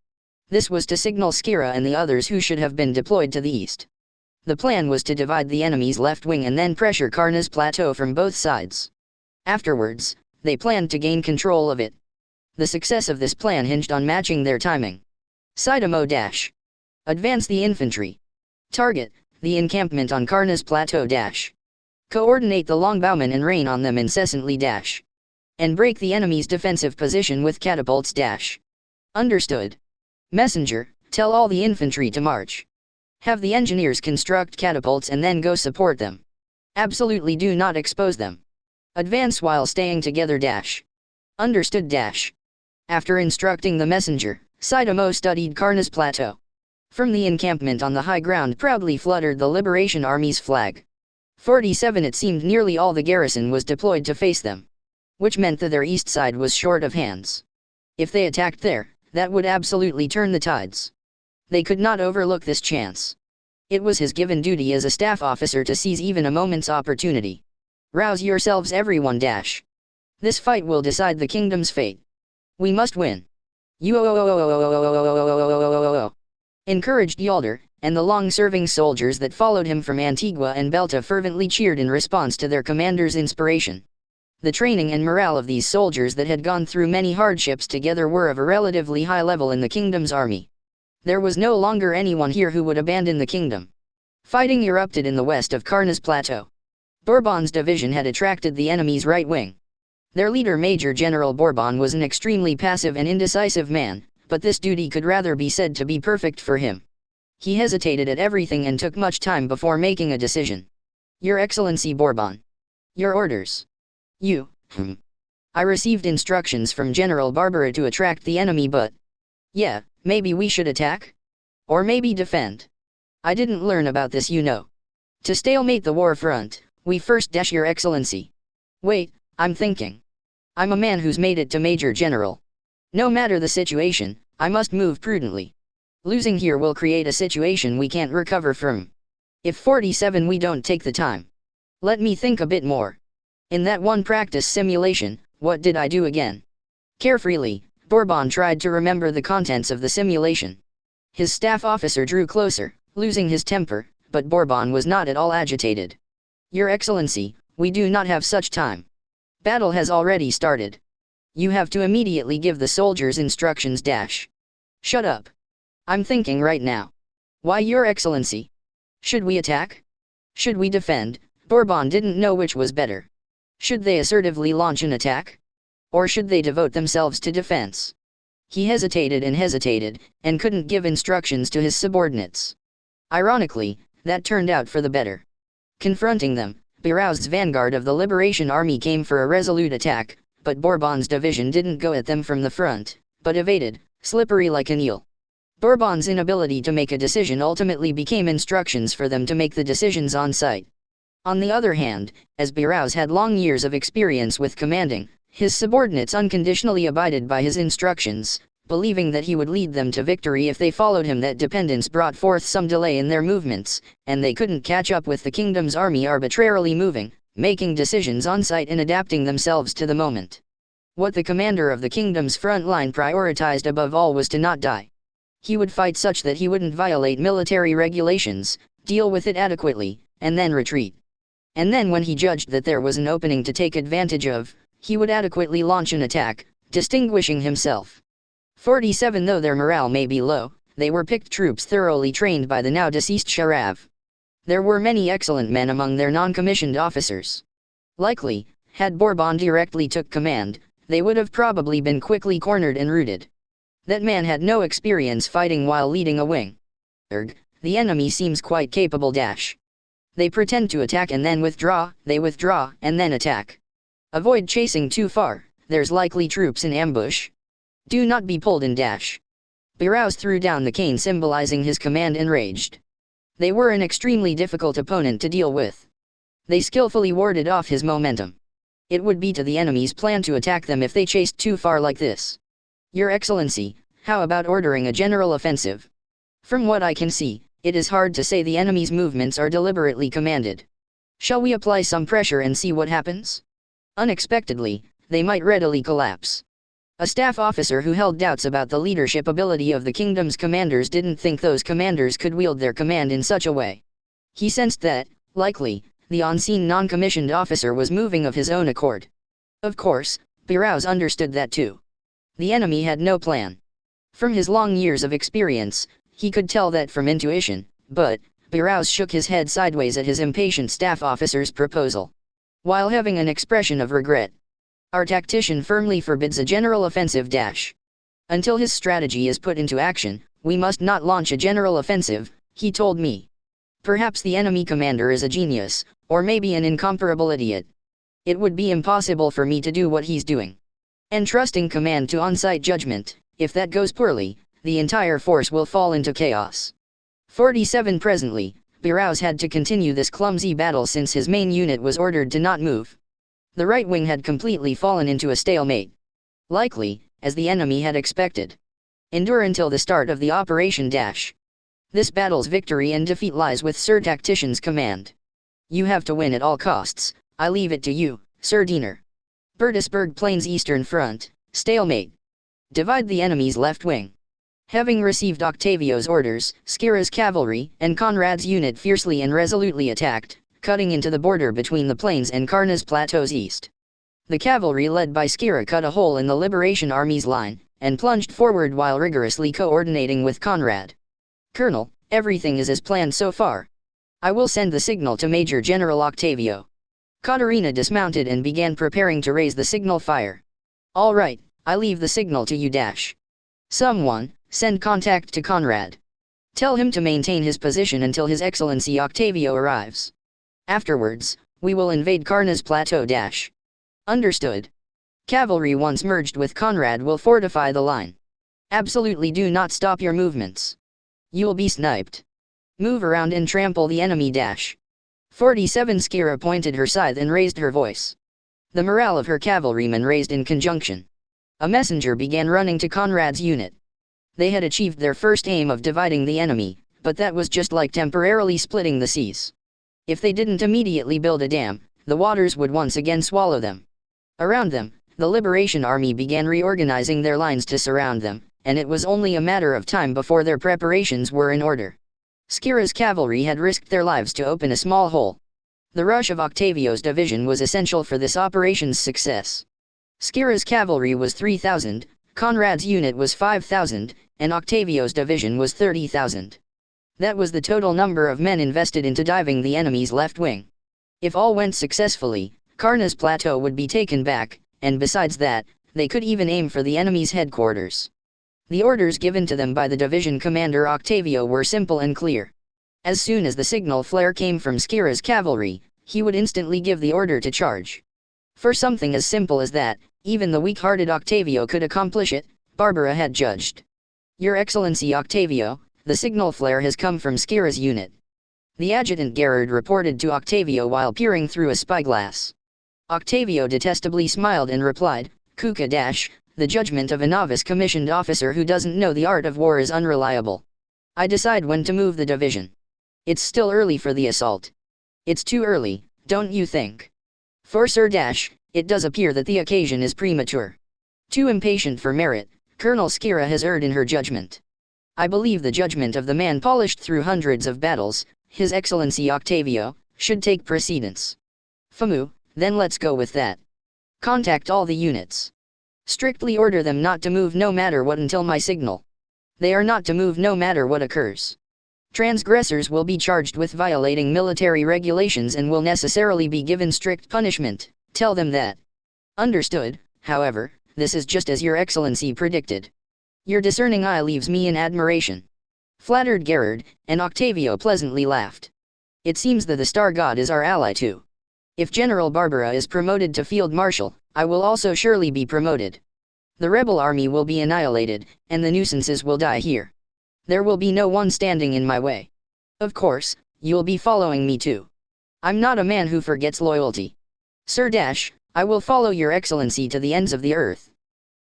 This was to signal Skira and the others who should have been deployed to the east. The plan was to divide the enemy's left wing and then pressure Karna's plateau from both sides. Afterwards, they planned to gain control of it. The success of this plan hinged on matching their timing. Saitama dash. Advance the infantry. Target, the encampment on Karna's plateau dash. Coordinate the longbowmen and rain on them incessantly dash. And break the enemy's defensive position with catapults dash. Understood. Messenger, tell all the infantry to march. Have the engineers construct catapults and then go support them. Absolutely do not expose them. Advance while staying together dash. Understood dash. After instructing the messenger, Saitama studied Karna's plateau. From the encampment on the high ground proudly fluttered the Liberation Army's flag. 47 It seemed nearly all the garrison was deployed to face them. Which meant that their east side was short of hands. If they attacked there, that would absolutely turn the tides. They could not overlook this chance. It was his given duty as a staff officer to seize even a moment's opportunity. Rouse yourselves everyone dash. This fight will decide the kingdom's fate. We must win. Encouraged Yaldar, and the long-serving soldiers that followed him from Antigua and Belta fervently cheered in response to their commander's inspiration. The training and morale of these soldiers that had gone through many hardships together were of a relatively high level in the kingdom's army. There was no longer anyone here who would abandon the kingdom. Fighting erupted in the west of Karna's plateau. Bourbon's division had attracted the enemy's right wing. Their leader Major General Bourbon was an extremely passive and indecisive man, but this duty could rather be said to be perfect for him. He hesitated at everything and took much time before making a decision. Your Excellency Bourbon. Your orders. You. I received instructions from General Barbara to attract the enemy, but... yeah, maybe we should attack? Or maybe defend. I didn't learn about this, you know. To stalemate the war front, we first dash, Your Excellency. Wait, I'm thinking. I'm a man who's made it to Major General. No matter the situation, I must move prudently. Losing here will create a situation we can't recover from. If 47 we don't take the time. Let me think a bit more. In that one practice simulation, what did I do again? Carefreely, Bourbon tried to remember the contents of the simulation. His staff officer drew closer, losing his temper, but Bourbon was not at all agitated. Your Excellency, we do not have such time. Battle has already started. You have to immediately give the soldiers instructions. Shut up. I'm thinking right now. Why, Your Excellency? Should we attack? Should we defend? Bourbon didn't know which was better. Should they assertively launch an attack? Or should they devote themselves to defense? He hesitated, and couldn't give instructions to his subordinates. Ironically, that turned out for the better. Confronting them, Birouze's vanguard of the Liberation Army came for a resolute attack, but Bourbon's division didn't go at them from the front, but evaded, slippery like an eel. Bourbon's inability to make a decision ultimately became instructions for them to make the decisions on site. On the other hand, as Birouze had long years of experience with commanding, his subordinates unconditionally abided by his instructions, believing that he would lead them to victory if they followed him. That dependence brought forth some delay in their movements, and they couldn't catch up with the kingdom's army arbitrarily moving, making decisions on site and adapting themselves to the moment. What the commander of the kingdom's front line prioritized above all was to not die. He would fight such that he wouldn't violate military regulations, deal with it adequately, and then retreat. And then when he judged that there was an opening to take advantage of, he would adequately launch an attack, distinguishing himself. 47 Though their morale may be low, they were picked troops thoroughly trained by the now deceased Sharav. There were many excellent men among their non-commissioned officers. Likely, had Bourbon directly took command, they would have probably been quickly cornered and routed. That man had no experience fighting while leading a wing. The enemy seems quite capable. They pretend to attack and then withdraw, they withdraw and then attack. Avoid chasing too far, there's likely troops in ambush. Do not be pulled in. Birouze threw down the cane, symbolizing his command, enraged. They were an extremely difficult opponent to deal with. They skillfully warded off his momentum. It would be to the enemy's plan to attack them if they chased too far like this. Your Excellency, how about ordering a general offensive? From what I can see, it is hard to say the enemy's movements are deliberately commanded. Shall we apply some pressure and see what happens? Unexpectedly, they might readily collapse. A staff officer who held doubts about the leadership ability of the kingdom's commanders didn't think those commanders could wield their command in such a way. He sensed that, likely, the on-scene non-commissioned officer was moving of his own accord. Of course, Birouze understood that too. The enemy had no plan. From his long years of experience, he could tell that from intuition, but Birouze shook his head sideways at his impatient staff officer's proposal, while having an expression of regret. Our tactician firmly forbids a general offensive. Until his strategy is put into action, we must not launch a general offensive, he told me. Perhaps the enemy commander is a genius, or maybe an incomparable idiot. It would be impossible for me to do what he's doing. Entrusting command to on-site judgment, if that goes poorly, the entire force will fall into chaos. 47 Presently, Birouze had to continue this clumsy battle since his main unit was ordered to not move. The right wing had completely fallen into a stalemate. Likely, as the enemy had expected. Endure until the start of the operation. This battle's victory and defeat lies with Sir Tactician's command. You have to win at all costs, I leave it to you, Sir Diener. Bertisburg Plains Eastern Front, stalemate. Divide the enemy's left wing. Having received Octavio's orders, Skira's cavalry and Conrad's unit fiercely and resolutely attacked, cutting into the border between the plains and Karna's plateaus east. The cavalry led by Skira cut a hole in the Liberation Army's line, and plunged forward while rigorously coordinating with Conrad. Colonel, everything is as planned so far. I will send the signal to Major General Octavio. Katerina dismounted and began preparing to raise the signal fire. All right, I leave the signal to you. Someone, send contact to Conrad. Tell him to maintain his position until His Excellency Octavio arrives. Afterwards, we will invade Karna's plateau. Understood. Cavalry once merged with Conrad will fortify the line. Absolutely do not stop your movements. You'll be sniped. Move around and trample the enemy. 47 Skira pointed her scythe and raised her voice. The morale of her cavalrymen raised in conjunction. A messenger began running to Conrad's unit. They had achieved their first aim of dividing the enemy, but that was just like temporarily splitting the seas. If they didn't immediately build a dam, the waters would once again swallow them. Around them, the Liberation Army began reorganizing their lines to surround them, and it was only a matter of time before their preparations were in order. Skira's cavalry had risked their lives to open a small hole. The rush of Octavio's division was essential for this operation's success. Skira's cavalry was 3,000, Conrad's unit was 5,000, and Octavio's division was 30,000. That was the total number of men invested into diving the enemy's left wing. If all went successfully, Karna's plateau would be taken back, and besides that, they could even aim for the enemy's headquarters. The orders given to them by the division commander Octavio were simple and clear. As soon as the signal flare came from Skira's cavalry, he would instantly give the order to charge. For something as simple as that, even the weak-hearted Octavio could accomplish it, Barbara had judged. Your Excellency Octavio, the signal flare has come from Skira's unit. The adjutant Gerard reported to Octavio while peering through a spyglass. Octavio detestably smiled and replied, Kuka - the judgment of a novice commissioned officer who doesn't know the art of war is unreliable. I decide when to move the division. It's still early for the assault. It's too early, don't you think? For Sir - it does appear that the occasion is premature. Too impatient for merit, Colonel Skira has erred in her judgment. I believe the judgment of the man polished through hundreds of battles, His Excellency Octavio, should take precedence. Famu, then let's go with that. Contact all the units. Strictly order them not to move no matter what until my signal. They are not to move no matter what occurs. Transgressors will be charged with violating military regulations and will necessarily be given strict punishment, tell them that. Understood, however, this is just as Your Excellency predicted. Your discerning eye leaves me in admiration. Flattered Gerard, and Octavio pleasantly laughed. It seems that the Star God is our ally too. If General Barbara is promoted to Field Marshal, I will also surely be promoted. The rebel army will be annihilated, and the nuisances will die here. There will be no one standing in my way. Of course, you'll be following me too. I'm not a man who forgets loyalty. Sir - I will follow Your Excellency to the ends of the earth.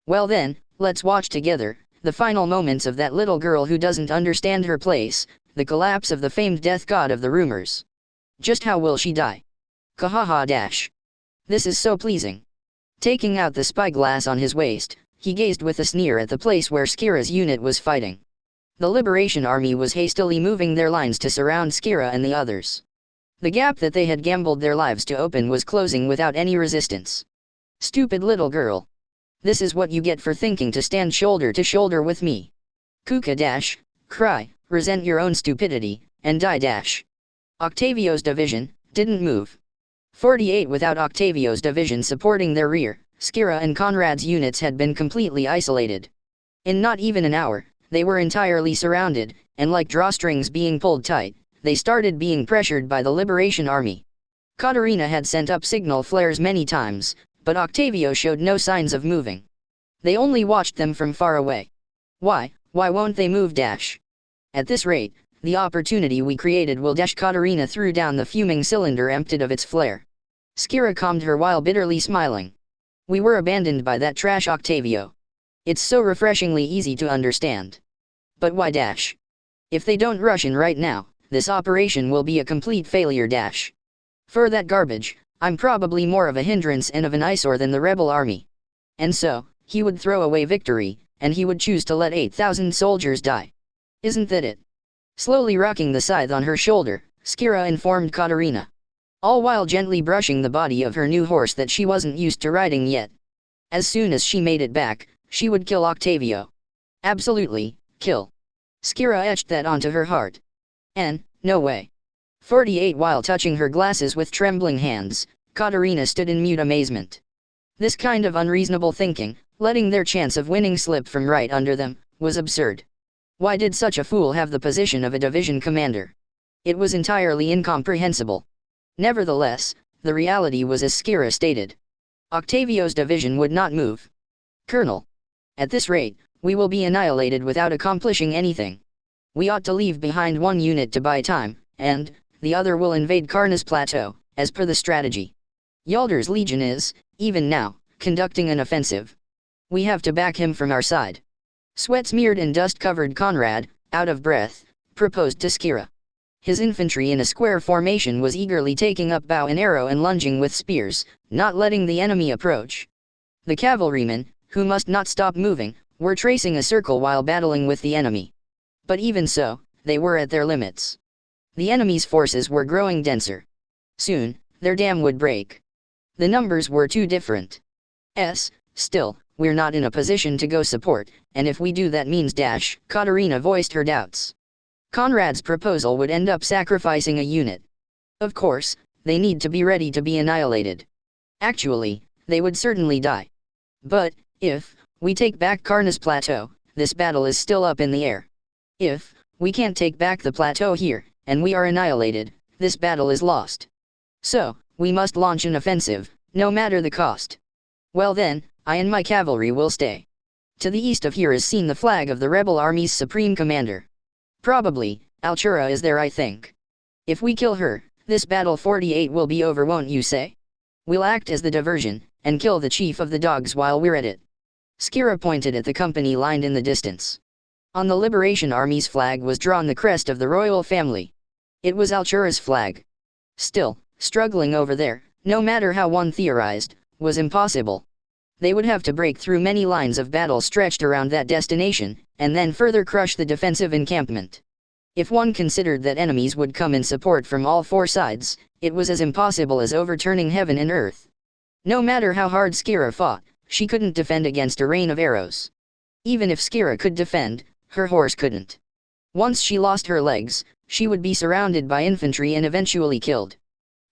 Well then, let's watch together, the final moments of that little girl who doesn't understand her place, the collapse of the famed death god of the rumors. Just how will she die? Kahaha - This is so pleasing. Taking out the spyglass on his waist, he gazed with a sneer at the place where Skira's unit was fighting. The Liberation Army was hastily moving their lines to surround Skira and the others. The gap that they had gambled their lives to open was closing without any resistance. Stupid little girl. This is what you get for thinking to stand shoulder to shoulder with me. Kuka - cry, resent your own stupidity, and die - Octavio's division didn't move. 48 Without Octavio's division supporting their rear, Skira and Conrad's units had been completely isolated. In not even an hour, they were entirely surrounded, and like drawstrings being pulled tight, they started being pressured by the Liberation Army. Katerina had sent up signal flares many times, but Octavio showed no signs of moving. They only watched them from far away. Why won't they move At this rate, the opportunity we created will Katerina threw down the fuming cylinder emptied of its flare. Skira calmed her while bitterly smiling. We were abandoned by that trash Octavio. It's so refreshingly easy to understand. But why If they don't rush in right now, this operation will be a complete failure For that garbage, I'm probably more of a hindrance and of an eyesore than the rebel army. And so, he would throw away victory, and he would choose to let 8,000 soldiers die. Isn't that it? Slowly rocking the scythe on her shoulder, Skira informed Katerina. All while gently brushing the body of her new horse that she wasn't used to riding yet. As soon as she made it back, she would kill Octavio. Absolutely, kill. Skira etched that onto her heart. No way. 48 While touching her glasses with trembling hands, Katerina stood in mute amazement. This kind of unreasonable thinking, letting their chance of winning slip from right under them, was absurd. Why did such a fool have the position of a division commander? It was entirely incomprehensible. Nevertheless, the reality was as Skira stated. Octavio's division would not move. Colonel. At this rate, we will be annihilated without accomplishing anything. We ought to leave behind one unit to buy time, and the other will invade Karna's plateau, as per the strategy. Yaldar's legion is, even now, conducting an offensive. We have to back him from our side. Sweat-smeared and dust-covered Conrad, out of breath, proposed to Skira. His infantry in a square formation was eagerly taking up bow and arrow and lunging with spears, not letting the enemy approach. The cavalrymen, who must not stop moving, were tracing a circle while battling with the enemy. But even so, they were at their limits. The enemy's forces were growing denser. Soon, their dam would break. The numbers were too different. Still, we're not in a position to go support, and if we do that means dash, Katerina voiced her doubts. Conrad's proposal would end up sacrificing a unit. Of course, they need to be ready to be annihilated. Actually, they would certainly die. But, if we take back Karna's plateau, this battle is still up in the air. If we can't take back the plateau here, and we are annihilated, this battle is lost. So, we must launch an offensive, no matter the cost. Well then, I and my cavalry will stay. To the east of here is seen the flag of the rebel army's supreme commander. Probably, Altura is there, I think. If we kill her, this battle 48 will be over, won't you say? We'll act as the diversion, and kill the chief of the dogs while we're at it. Skira pointed at the company lined in the distance. On the Liberation Army's flag was drawn the crest of the royal family. It was Altura's flag. Still, struggling over there, no matter how one theorized, was impossible. They would have to break through many lines of battle stretched around that destination, and then further crush the defensive encampment. If one considered that enemies would come in support from all four sides, it was as impossible as overturning heaven and earth. No matter how hard Skira fought, she couldn't defend against a rain of arrows. Even if Skira could defend, her horse couldn't. Once she lost her legs, she would be surrounded by infantry and eventually killed.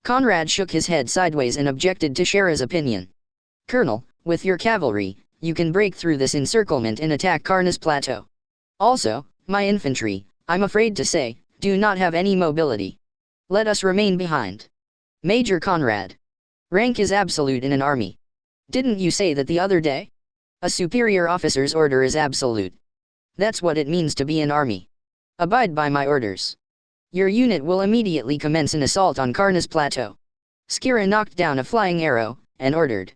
Conrad shook his head sideways and objected to Shara's opinion. Colonel, with your cavalry, you can break through this encirclement and attack Karna's plateau. Also, my infantry, I'm afraid to say, do not have any mobility. Let us remain behind. Major Conrad. Rank is absolute in an army. Didn't you say that the other day? A superior officer's order is absolute. That's what it means to be an army. Abide by my orders. Your unit will immediately commence an assault on Karna's plateau. Skira knocked down a flying arrow, and ordered.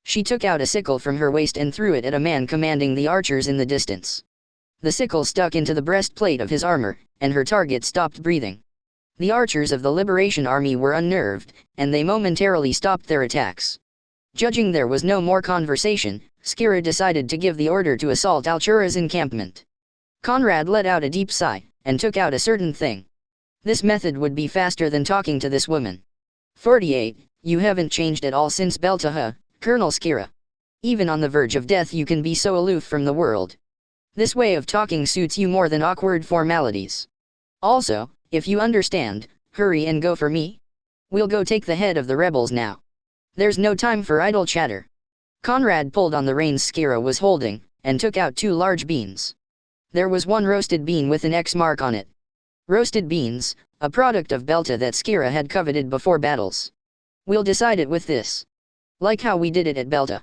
She took out a sickle from her waist and threw it at a man commanding the archers in the distance. The sickle stuck into the breastplate of his armor, and her target stopped breathing. The archers of the Liberation Army were unnerved, and they momentarily stopped their attacks. Judging there was no more conversation, Skira decided to give the order to assault Altura's encampment. Conrad let out a deep sigh, and took out a certain thing. This method would be faster than talking to this woman. 48, you haven't changed at all since Beltaha, Colonel Skira. Even on the verge of death you can be so aloof from the world. This way of talking suits you more than awkward formalities. Also, if you understand, hurry and go for me. We'll go take the head of the rebels now. There's no time for idle chatter. Conrad pulled on the reins Skira was holding, and took out 2 large beans. There was one roasted bean with an X mark on it. Roasted beans, a product of Belta that Skira had coveted before battles. We'll decide it with this. Like how we did it at Belta.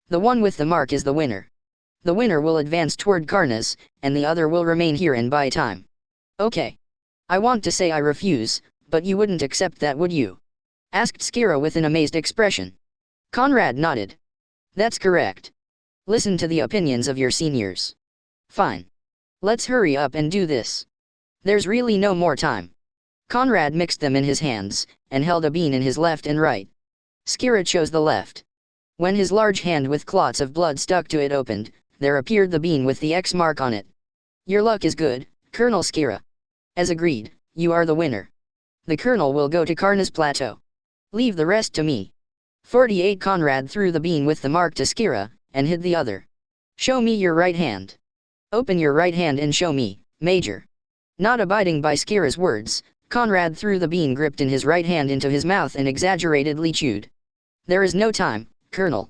The one with the mark is the winner. The winner will advance toward Karnas, and the other will remain here and buy time. Okay. I want to say I refuse, but you wouldn't accept that, would you? Asked Skira with an amazed expression. Conrad nodded. That's correct. Listen to the opinions of your seniors. Fine. Let's hurry up and do this. There's really no more time. Conrad mixed them in his hands, and held a bean in his left and right. Skira chose the left. When his large hand with clots of blood stuck to it opened, there appeared the bean with the X mark on it. Your luck is good, Colonel Skira. As agreed, you are the winner. The colonel will go to Karna's plateau. Leave the rest to me. 48 Conrad threw the bean with the mark to Skira, and hid the other. Show me your right hand. Open your right hand and show me, Major. Not abiding by Skira's words, Conrad threw the bean gripped in his right hand into his mouth and exaggeratedly chewed. There is no time, Colonel.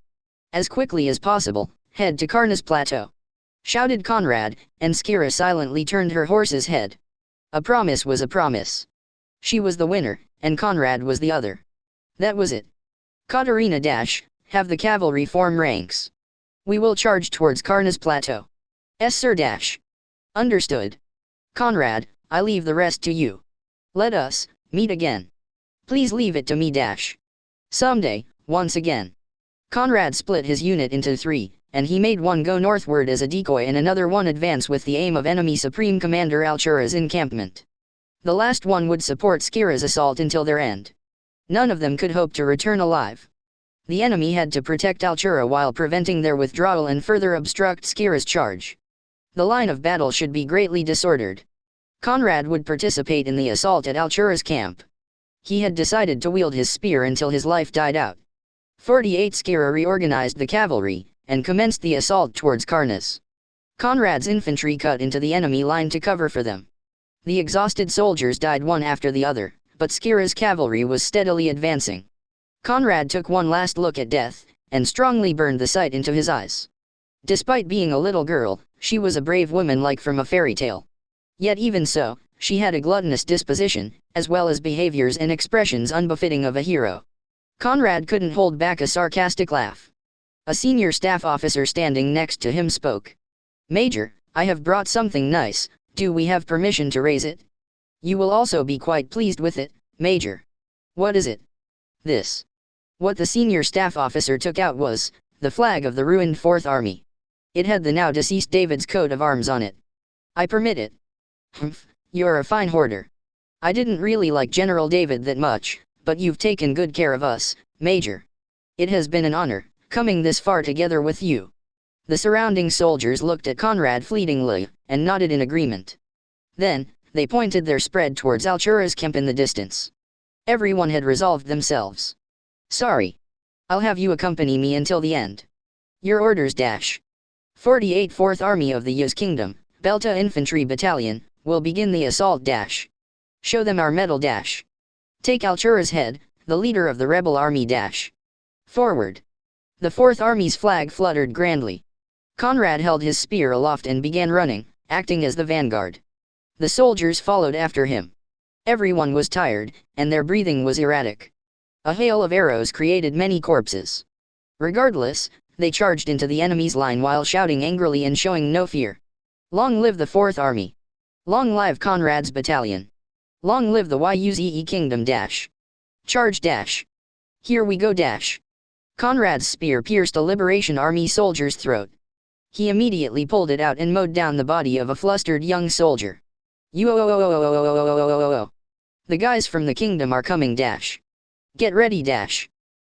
As quickly as possible, head to Karna's plateau. Shouted Conrad, and Skira silently turned her horse's head. A promise was a promise. She was the winner, and Conrad was the other. That was it. Katarina dash, have the cavalry form ranks. We will charge towards Karna's plateau. Yes sir dash. Understood. Conrad, I leave the rest to you. Let us meet again. Please leave it to me dash. Someday, once again. Conrad split his unit into 3, and he made one go northward as a decoy and another one advance with the aim of enemy Supreme Commander Alchura's encampment. The last one would support Skira's assault until their end. None of them could hope to return alive. The enemy had to protect Alchura while preventing their withdrawal and further obstruct Skira's charge. The line of battle should be greatly disordered. Conrad would participate in the assault at Alchura's camp. He had decided to wield his spear until his life died out. 48 Skira reorganized the cavalry, and commenced the assault towards Karnas. Conrad's infantry cut into the enemy line to cover for them. The exhausted soldiers died one after the other, but Skira's cavalry was steadily advancing. Conrad took one last look at death, and strongly burned the sight into his eyes. Despite being a little girl, she was a brave woman like from a fairy tale. Yet even so, she had a gluttonous disposition, as well as behaviors and expressions unbefitting of a hero. Conrad couldn't hold back a sarcastic laugh. A senior staff officer standing next to him spoke. Major, I have brought something nice, do we have permission to raise it? You will also be quite pleased with it, Major. What is it? This. What the senior staff officer took out was the flag of the ruined 4th Army. It had the now deceased David's coat of arms on it. I permit it. Humph, you're a fine hoarder. I didn't really like General David that much, but you've taken good care of us, Major. It has been an honor, coming this far together with you. The surrounding soldiers looked at Conrad fleetingly, and nodded in agreement. Then, they pointed their spread towards Alchura's camp in the distance. Everyone had resolved themselves. Sorry. I'll have you accompany me until the end. Your orders dash. 48 4th Army of the Yuz Kingdom, Belta Infantry Battalion, will begin the assault dash. Show them our medal dash. Take Alchura's head, the leader of the rebel army dash. Forward. The 4th Army's flag fluttered grandly. Conrad held his spear aloft and began running, acting as the vanguard. The soldiers followed after him. Everyone was tired, and their breathing was erratic. A hail of arrows created many corpses. Regardless, they charged into the enemy's line while shouting angrily and showing no fear. Long live the 4th Army! Long live Conrad's battalion! Long live the Yuze Kingdom dash! Charge dash! Here we go dash! Conrad's spear pierced a Liberation Army soldier's throat. He immediately pulled it out and mowed down the body of a flustered young soldier. The guys from the kingdom are coming dash. Get ready dash.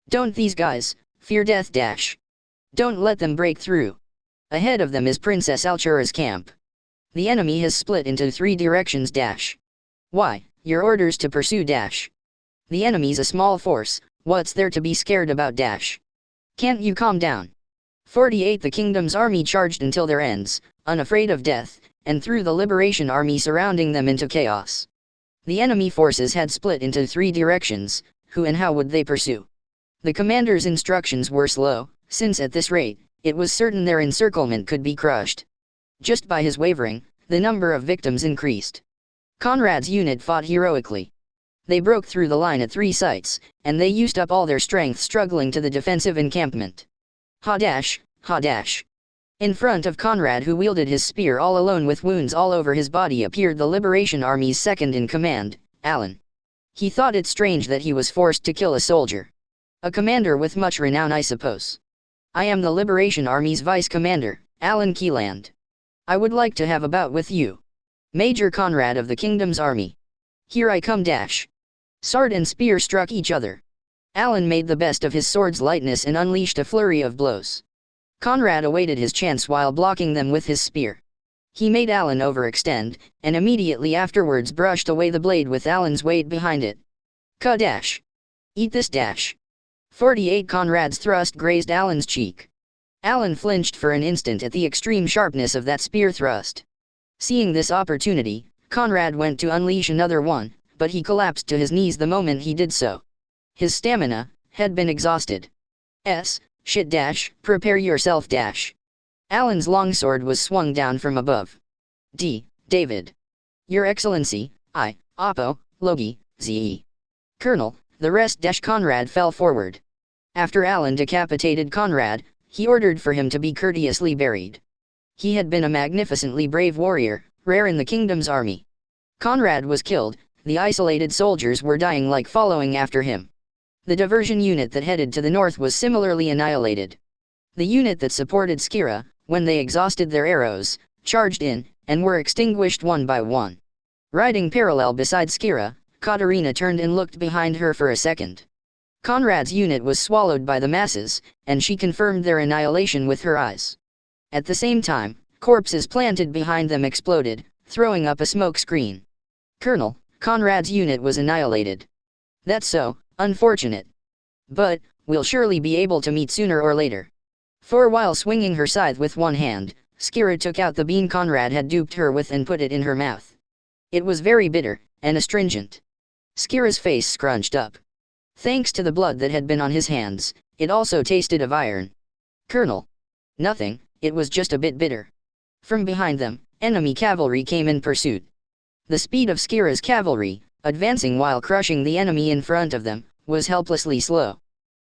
Don't these guys fear death dash. Don't let them break through. Ahead of them is Princess Alchura's camp. The enemy has split into 3 directions dash. Why, your orders to pursue dash. The enemy's a small force, what's there to be scared about dash? Can't you calm down? 48 The kingdom's army charged until their ends, unafraid of death, and threw the Liberation Army surrounding them into chaos. The enemy forces had split into 3 directions, who and how would they pursue? The commander's instructions were slow, since at this rate, it was certain their encirclement could be crushed. Just by his wavering, the number of victims increased. Conrad's unit fought heroically. They broke through the line at 3 sites, and they used up all their strength struggling to the defensive encampment. Ha dash, ha dash. In front of Conrad, who wielded his spear all alone with wounds all over his body, appeared the Liberation Army's second-in-command, Alan. He thought it strange that he was forced to kill a soldier. A commander with much renown, I suppose. I am the Liberation Army's vice-commander, Alan Keeland. I would like to have a bout with you. Major Conrad of the Kingdom's Army. Here I come dash. Sword and spear struck each other. Alan made the best of his sword's lightness and unleashed a flurry of blows. Conrad awaited his chance while blocking them with his spear. He made Alan overextend, and immediately afterwards brushed away the blade with Alan's weight behind it. Ka-dash! Eat this dash! 48 Conrad's thrust grazed Alan's cheek. Alan flinched for an instant at the extreme sharpness of that spear thrust. Seeing this opportunity, Conrad went to unleash another one, but he collapsed to his knees the moment he did so. His stamina had been exhausted. Shit dash, prepare yourself dash. Alan's longsword was swung down from above. David. Your Excellency, I, Oppo, Logi, Z. Colonel, the rest. Conrad fell forward. After Alan decapitated Conrad, he ordered for him to be courteously buried. He had been a magnificently brave warrior, rare in the kingdom's army. Conrad was killed, the isolated soldiers were dying like following after him. The diversion unit that headed to the north was similarly annihilated. The unit that supported Skira, when they exhausted their arrows, charged in, and were extinguished one by one. Riding parallel beside Skira, Katarina turned and looked behind her for a second. Conrad's unit was swallowed by the masses, and she confirmed their annihilation with her eyes. At the same time, corpses planted behind them exploded, throwing up a smoke screen. Colonel, Conrad's unit was annihilated. That's so, unfortunate. But, we'll surely be able to meet sooner or later. For while swinging her scythe with one hand, Skira took out the bean Conrad had duped her with and put it in her mouth. It was very bitter, and astringent. Skira's face scrunched up. Thanks to the blood that had been on his hands, it also tasted of iron. Colonel. Nothing, it was just a bit bitter. From behind them, enemy cavalry came in pursuit. The speed of Skira's cavalry, advancing while crushing the enemy in front of them, was helplessly slow.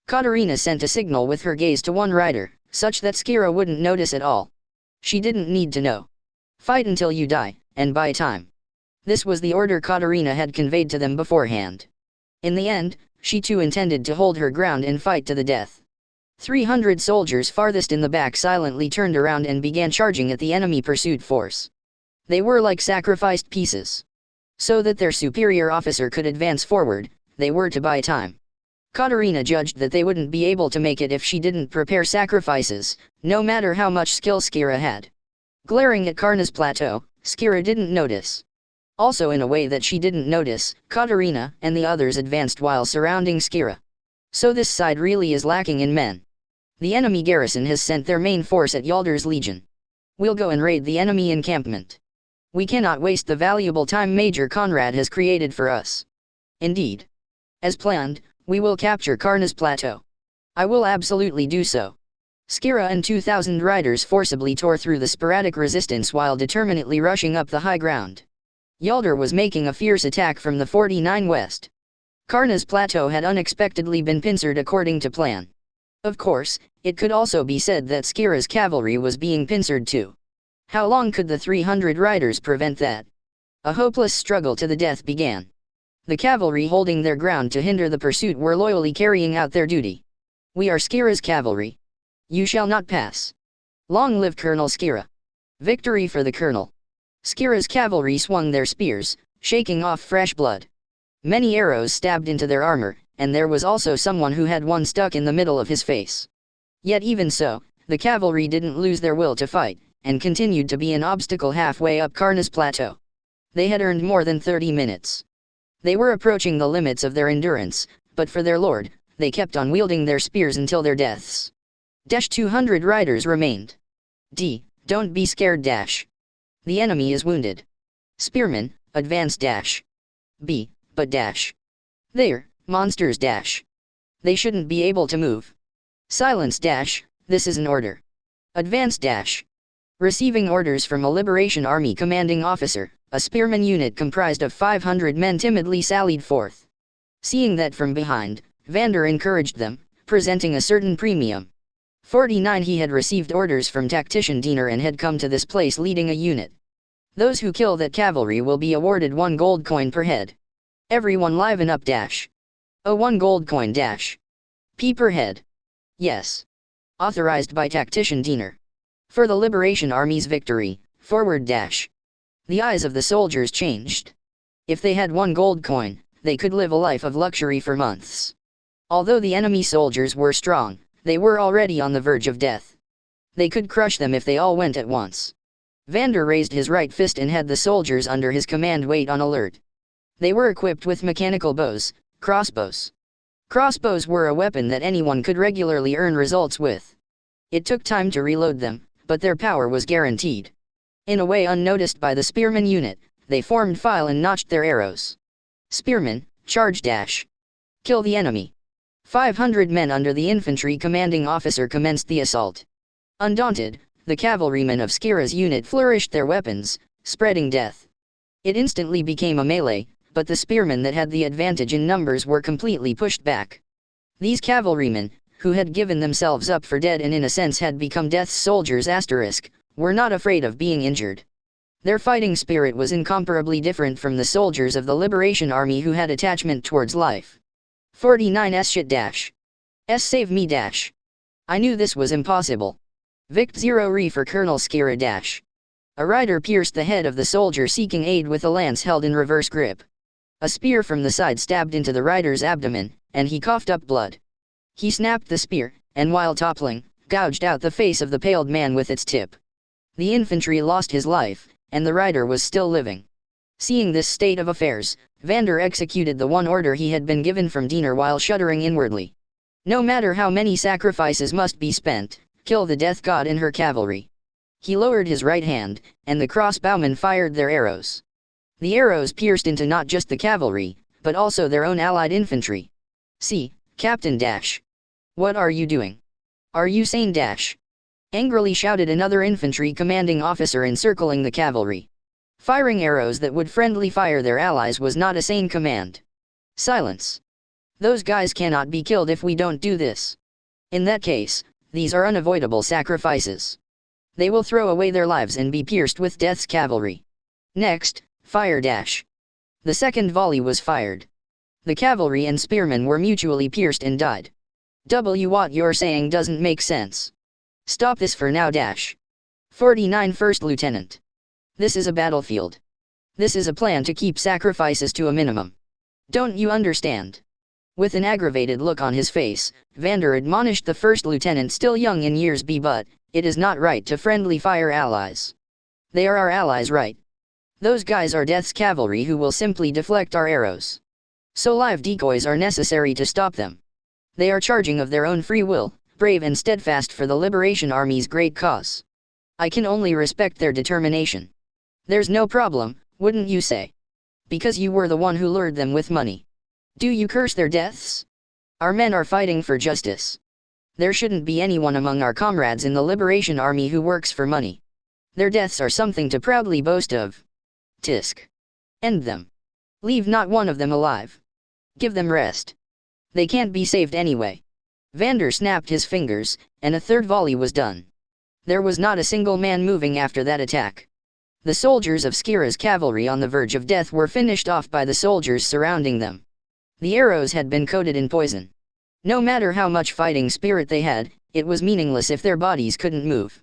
Katarina sent a signal with her gaze to one rider, such that Skira wouldn't notice at all. She didn't need to know. Fight until you die, and buy time. This was the order Katarina had conveyed to them beforehand. In the end, she too intended to hold her ground and fight to the death. 300 soldiers farthest in the back silently turned around and began charging at the enemy pursuit force. They were like sacrificed pieces. So that their superior officer could advance forward, they were to buy time. Katarina judged that they wouldn't be able to make it if she didn't prepare sacrifices, no matter how much skill Skira had. Glaring at Karna's plateau, Skira didn't notice. Also in a way that she didn't notice, Katarina and the others advanced while surrounding Skira. So this side really is lacking in men. The enemy garrison has sent their main force at Yaldar's legion. We'll go and raid the enemy encampment. We cannot waste the valuable time Major Conrad has created for us. Indeed. As planned, we will capture Karna's plateau. I will absolutely do so. Skira and 2,000 riders forcibly tore through the sporadic resistance while determinedly rushing up the high ground. Yaldar was making a fierce attack from the 49 west. Karna's plateau had unexpectedly been pincered according to plan. Of course, it could also be said that Skira's cavalry was being pincered too. How long could the 300 riders prevent that? A hopeless struggle to the death began. The cavalry holding their ground to hinder the pursuit were loyally carrying out their duty. We are Skira's cavalry. You shall not pass. Long live Colonel Skira. Victory for the colonel. Skira's cavalry swung their spears, shaking off fresh blood. Many arrows stabbed into their armor, and there was also someone who had one stuck in the middle of his face. Yet even so, the cavalry didn't lose their will to fight, and continued to be an obstacle halfway up Karna's plateau. They had earned more than 30 minutes. They were approaching the limits of their endurance, but for their lord, they kept on wielding their spears until their deaths. 200 riders remained. Don't be scared. The enemy is wounded. Spearmen, advance. But There, monsters. They shouldn't be able to move. Silence. This is an order. Advance. Receiving orders from a Liberation Army commanding officer, a spearman unit comprised of 500 men timidly sallied forth. Seeing that from behind, Vander encouraged them, presenting a certain premium. 49 He had received orders from tactician Diener and had come to this place leading a unit. Those who kill that cavalry will be awarded 1 gold coin per head. Everyone liven up. 1 gold coin. P per head. Yes. Authorized by tactician Diener. For the Liberation Army's victory, forward. The eyes of the soldiers changed. If they had 1 gold coin, they could live a life of luxury for months. Although the enemy soldiers were strong, they were already on the verge of death. They could crush them if they all went at once. Vander raised his right fist and had the soldiers under his command wait on alert. They were equipped with mechanical bows, crossbows. Crossbows were a weapon that anyone could regularly earn results with. It took time to reload them, but their power was guaranteed. In a way unnoticed by the spearman unit, they formed file and notched their arrows. Spearmen, charge. Kill the enemy. 500 men under the infantry commanding officer commenced the assault. Undaunted, the cavalrymen of Skira's unit flourished their weapons, spreading death. It instantly became a melee, but the spearmen that had the advantage in numbers were completely pushed back. These cavalrymen, who had given themselves up for dead and in a sense had become death's soldiers *, were not afraid of being injured. Their fighting spirit was incomparably different from the soldiers of the Liberation Army who had attachment towards life. 49s shit dash. S save me dash. I knew this was impossible. Vict 0 re for Colonel Skira dash. A rider pierced the head of the soldier seeking aid with a lance held in reverse grip. A spear from the side stabbed into the rider's abdomen, and he coughed up blood. He snapped the spear, and while toppling, gouged out the face of the paled man with its tip. The infantry lost his life, and the rider was still living. Seeing this state of affairs, Vander executed the one order he had been given from Diener while shuddering inwardly. No matter how many sacrifices must be spent, kill the death god and her cavalry. He lowered his right hand, and the crossbowmen fired their arrows. The arrows pierced into not just the cavalry, but also their own allied infantry. See, Captain Dash. What are you doing? Are you sane Dash? Angrily shouted another infantry commanding officer encircling the cavalry. Firing arrows that would friendly fire their allies was not a sane command. Silence. Those guys cannot be killed if we don't do this. In that case, these are unavoidable sacrifices. They will throw away their lives and be pierced with death's cavalry. Next, fire dash. The second volley was fired. The cavalry and spearmen were mutually pierced and died. What you're saying doesn't make sense. Stop this for now dash. 49 First Lieutenant. This is a battlefield. This is a plan to keep sacrifices to a minimum. Don't you understand? With an aggravated look on his face, Vander admonished the first lieutenant still young in years but, it is not right to friendly fire allies. They are our allies, right? Those guys are Death's cavalry who will simply deflect our arrows. So live decoys are necessary to stop them. They are charging of their own free will, brave and steadfast for the Liberation Army's great cause. I can only respect their determination. There's no problem, wouldn't you say? Because you were the one who lured them with money. Do you curse their deaths? Our men are fighting for justice. There shouldn't be anyone among our comrades in the Liberation Army who works for money. Their deaths are something to proudly boast of. Tisk. End them. Leave not one of them alive. Give them rest. They can't be saved anyway. Vander snapped his fingers, and a third volley was done. There was not a single man moving after that attack. The soldiers of Skira's cavalry on the verge of death were finished off by the soldiers surrounding them. The arrows had been coated in poison. No matter how much fighting spirit they had, it was meaningless if their bodies couldn't move.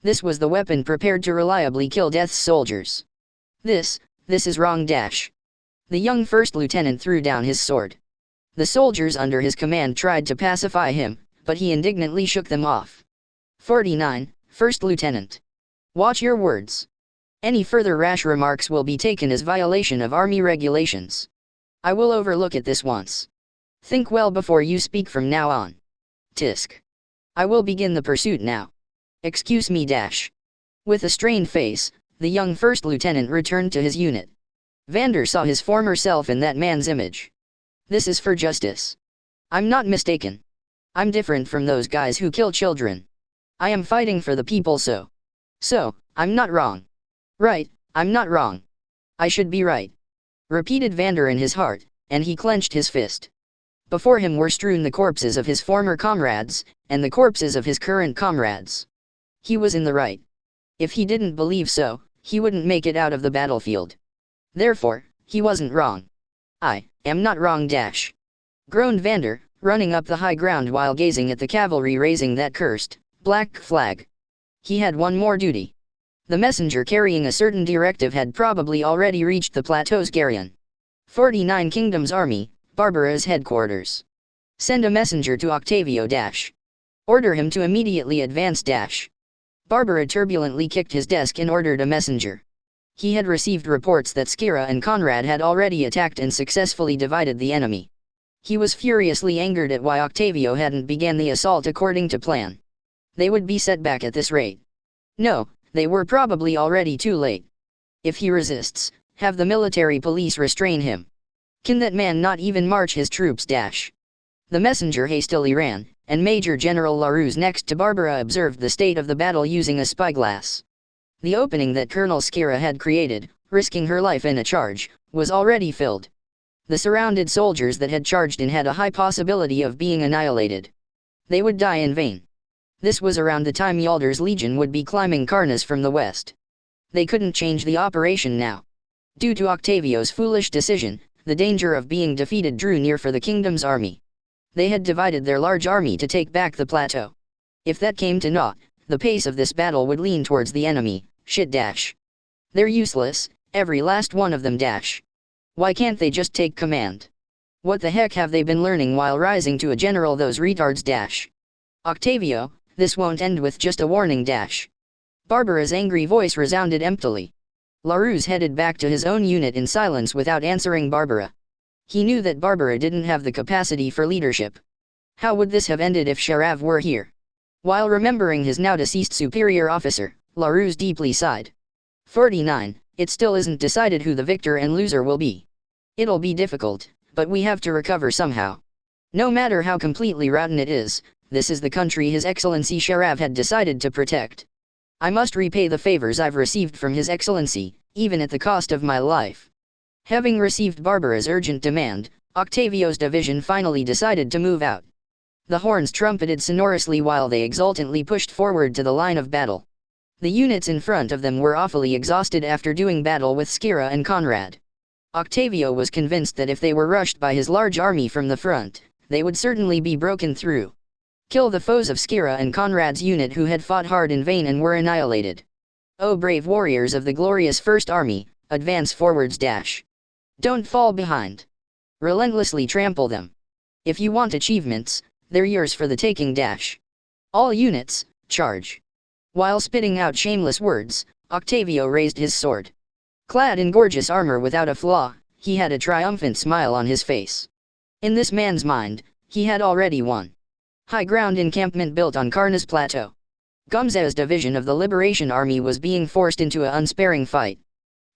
This was the weapon prepared to reliably kill Death's soldiers. This is wrong dash. The young first lieutenant threw down his sword. The soldiers under his command tried to pacify him, but he indignantly shook them off. 49, First Lieutenant. Watch your words. Any further rash remarks will be taken as violation of army regulations. I will overlook it this once. Think well before you speak from now on. Tisk. I will begin the pursuit now. Excuse me dash. With a strained face, the young first lieutenant returned to his unit. Vander saw his former self in that man's image. This is for justice. I'm not mistaken. I'm different from those guys who kill children. I am fighting for the people So, I'm not wrong. Right, I'm not wrong. I should be right. Repeated Vander in his heart, and he clenched his fist. Before him were strewn the corpses of his former comrades, and the corpses of his current comrades. He was in the right. If he didn't believe so, he wouldn't make it out of the battlefield. Therefore, he wasn't wrong. I am not wrong dash. Groaned Vander, running up the high ground while gazing at the cavalry raising that cursed, black flag. He had one more duty. The messenger carrying a certain directive had probably already reached the plateau's Garion. 49 Kingdoms Army, Barbara's headquarters. Send a messenger to Octavio dash. Order him to immediately advance dash. Barbara turbulently kicked his desk and ordered a messenger. He had received reports that Skira and Conrad had already attacked and successfully divided the enemy. He was furiously angered at why Octavio hadn't began the assault according to plan. They would be set back at this rate. No, they were probably already too late. If he resists, have the military police restrain him. Can that man not even march his troops dash? The messenger hastily ran, and Major General LaRue's next to Barbara observed the state of the battle using a spyglass. The opening that Colonel Skira had created risking her life in a charge, was already filled. The surrounded soldiers that had charged in had a high possibility of being annihilated. They would die in vain. This was around the time Yaldar's legion would be climbing Karnas from the west. They couldn't change the operation now. Due to Octavio's foolish decision, the danger of being defeated drew near for the kingdom's army. They had divided their large army to take back the plateau. If that came to naught, the pace of this battle would lean towards the enemy. Shit dash. They're useless, every last one of them dash. Why can't they just take command? What the heck have they been learning while rising to a general, those retards dash? Octavio, this won't end with just a warning dash. Barbara's angry voice resounded emptily. LaRousse headed back to his own unit in silence without answering Barbara. He knew that Barbara didn't have the capacity for leadership. How would this have ended if Sharav were here? While remembering his now deceased superior officer, LaRousse deeply sighed. 49. It still isn't decided who the victor and loser will be. It'll be difficult, but we have to recover somehow. No matter how completely rotten it is, this is the country His Excellency Sharav had decided to protect. I must repay the favors I've received from His Excellency, even at the cost of my life. Having received Barbara's urgent demand, Octavio's division finally decided to move out. The horns trumpeted sonorously while they exultantly pushed forward to the line of battle. The units in front of them were awfully exhausted after doing battle with Skira and Conrad. Octavio was convinced that if they were rushed by his large army from the front, they would certainly be broken through. Kill the foes of Skira and Conrad's unit who had fought hard in vain and were annihilated. O brave warriors of the glorious First Army, advance forwards dash. Don't fall behind. Relentlessly trample them. If you want achievements, they're yours for the taking dash. All units, charge. While spitting out shameless words, Octavio raised his sword. Clad in gorgeous armor without a flaw, he had a triumphant smile on his face. In this man's mind, he had already won. High ground encampment built on Karnas Plateau. Gumze's division of the Liberation Army was being forced into an unsparing fight.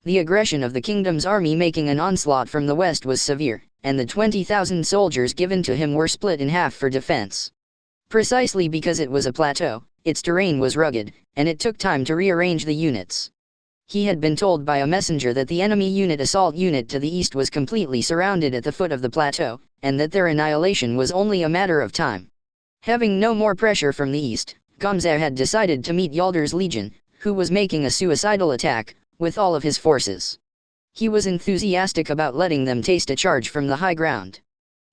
The aggression of the kingdom's army making an onslaught from the west was severe, and the 20,000 soldiers given to him were split in half for defense. Precisely because it was a plateau, its terrain was rugged, and it took time to rearrange the units. He had been told by a messenger that the enemy assault unit to the east was completely surrounded at the foot of the plateau, and that their annihilation was only a matter of time. Having no more pressure from the east, Gumze had decided to meet Yaldar's legion, who was making a suicidal attack, with all of his forces. He was enthusiastic about letting them taste a charge from the high ground.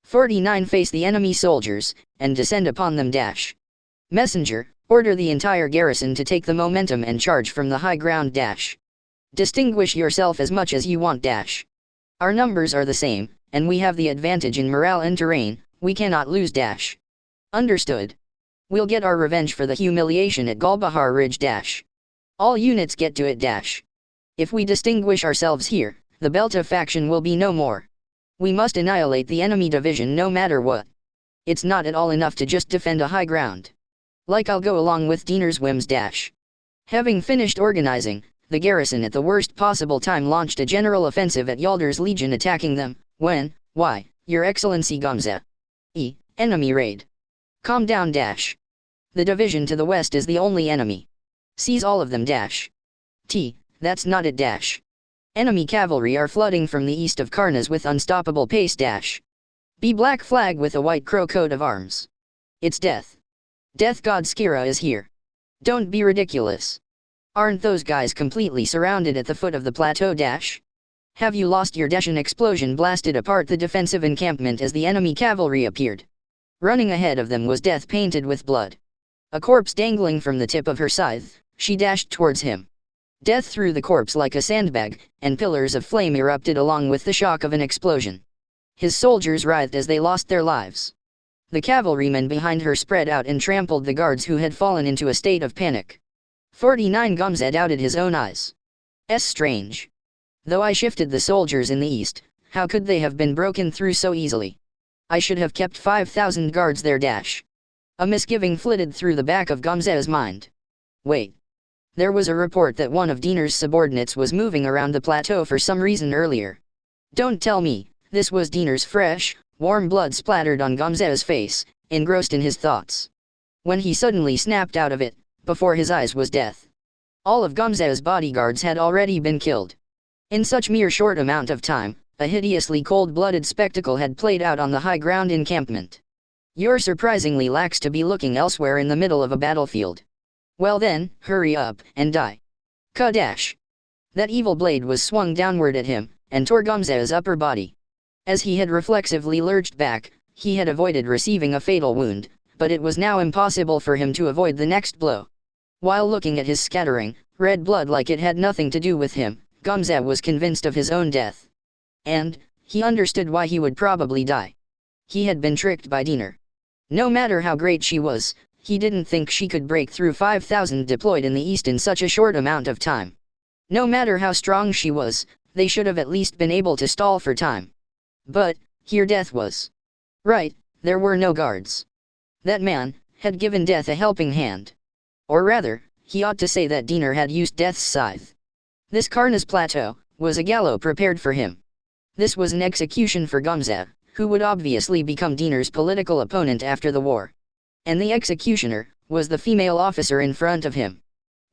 49 Face the enemy soldiers, and descend upon them dash. Messenger, order the entire garrison to take the momentum and charge from the high ground dash. Distinguish yourself as much as you want dash. Our numbers are the same, and we have the advantage in morale and terrain, we cannot lose dash. Understood. We'll get our revenge for the humiliation at Galbahar Ridge dash. All units get to it dash. If we distinguish ourselves here, the Belta faction will be no more. We must annihilate the enemy division no matter what. It's not at all enough to just defend a high ground. Like I'll go along with Diener's whims dash. Having finished organizing, the garrison at the worst possible time launched a general offensive at Yaldar's legion attacking them, when, why, Your Excellency Gumze. Enemy raid. Calm down dash. The division to the west is the only enemy. Seize all of them dash. That's not it dash. Enemy cavalry are flooding from the east of Karnas with unstoppable pace dash. Be black flag with a white crow coat of arms. It's death. Death god Skira is here. Don't be ridiculous. Aren't those guys completely surrounded at the foot of the plateau dash? Have you lost your dash? An explosion blasted apart the defensive encampment as the enemy cavalry appeared. Running ahead of them was Death painted with blood. A corpse dangling from the tip of her scythe, she dashed towards him. Death threw the corpse like a sandbag, and pillars of flame erupted along with the shock of an explosion. His soldiers writhed as they lost their lives. The cavalrymen behind her spread out and trampled the guards who had fallen into a state of panic. 49 Gumze doubted his own eyes. Strange. Though I shifted the soldiers in the east, how could they have been broken through so easily? I should have kept 5,000 guards there dash. A misgiving flitted through the back of Gumze's mind. Wait. There was a report that one of Diener's subordinates was moving around the plateau for some reason earlier. Don't tell me, this was Diener's. Fresh, warm blood splattered on Gumze's face, engrossed in his thoughts. When he suddenly snapped out of it, before his eyes was death. All of Gumze's bodyguards had already been killed. In such mere short amount of time, a hideously cold-blooded spectacle had played out on the high ground encampment. You're surprisingly lax to be looking elsewhere in the middle of a battlefield. Well then, hurry up, and die. Ka-dash. That evil blade was swung downward at him, and tore Gumze's upper body. As he had reflexively lurched back, he had avoided receiving a fatal wound, but it was now impossible for him to avoid the next blow. While looking at his scattering, red blood like it had nothing to do with him, Gumze was convinced of his own death. And, he understood why he would probably die. He had been tricked by Diener. No matter how great she was, he didn't think she could break through 5,000 deployed in the east in such a short amount of time. No matter how strong she was, they should have at least been able to stall for time. But, here death was. Right, there were no guards. That man had given death a helping hand. Or rather, he ought to say that Diener had used death's scythe. This Karna's plateau was a gallows prepared for him. This was an execution for Gumze, who would obviously become Diener's political opponent after the war. And the executioner was the female officer in front of him.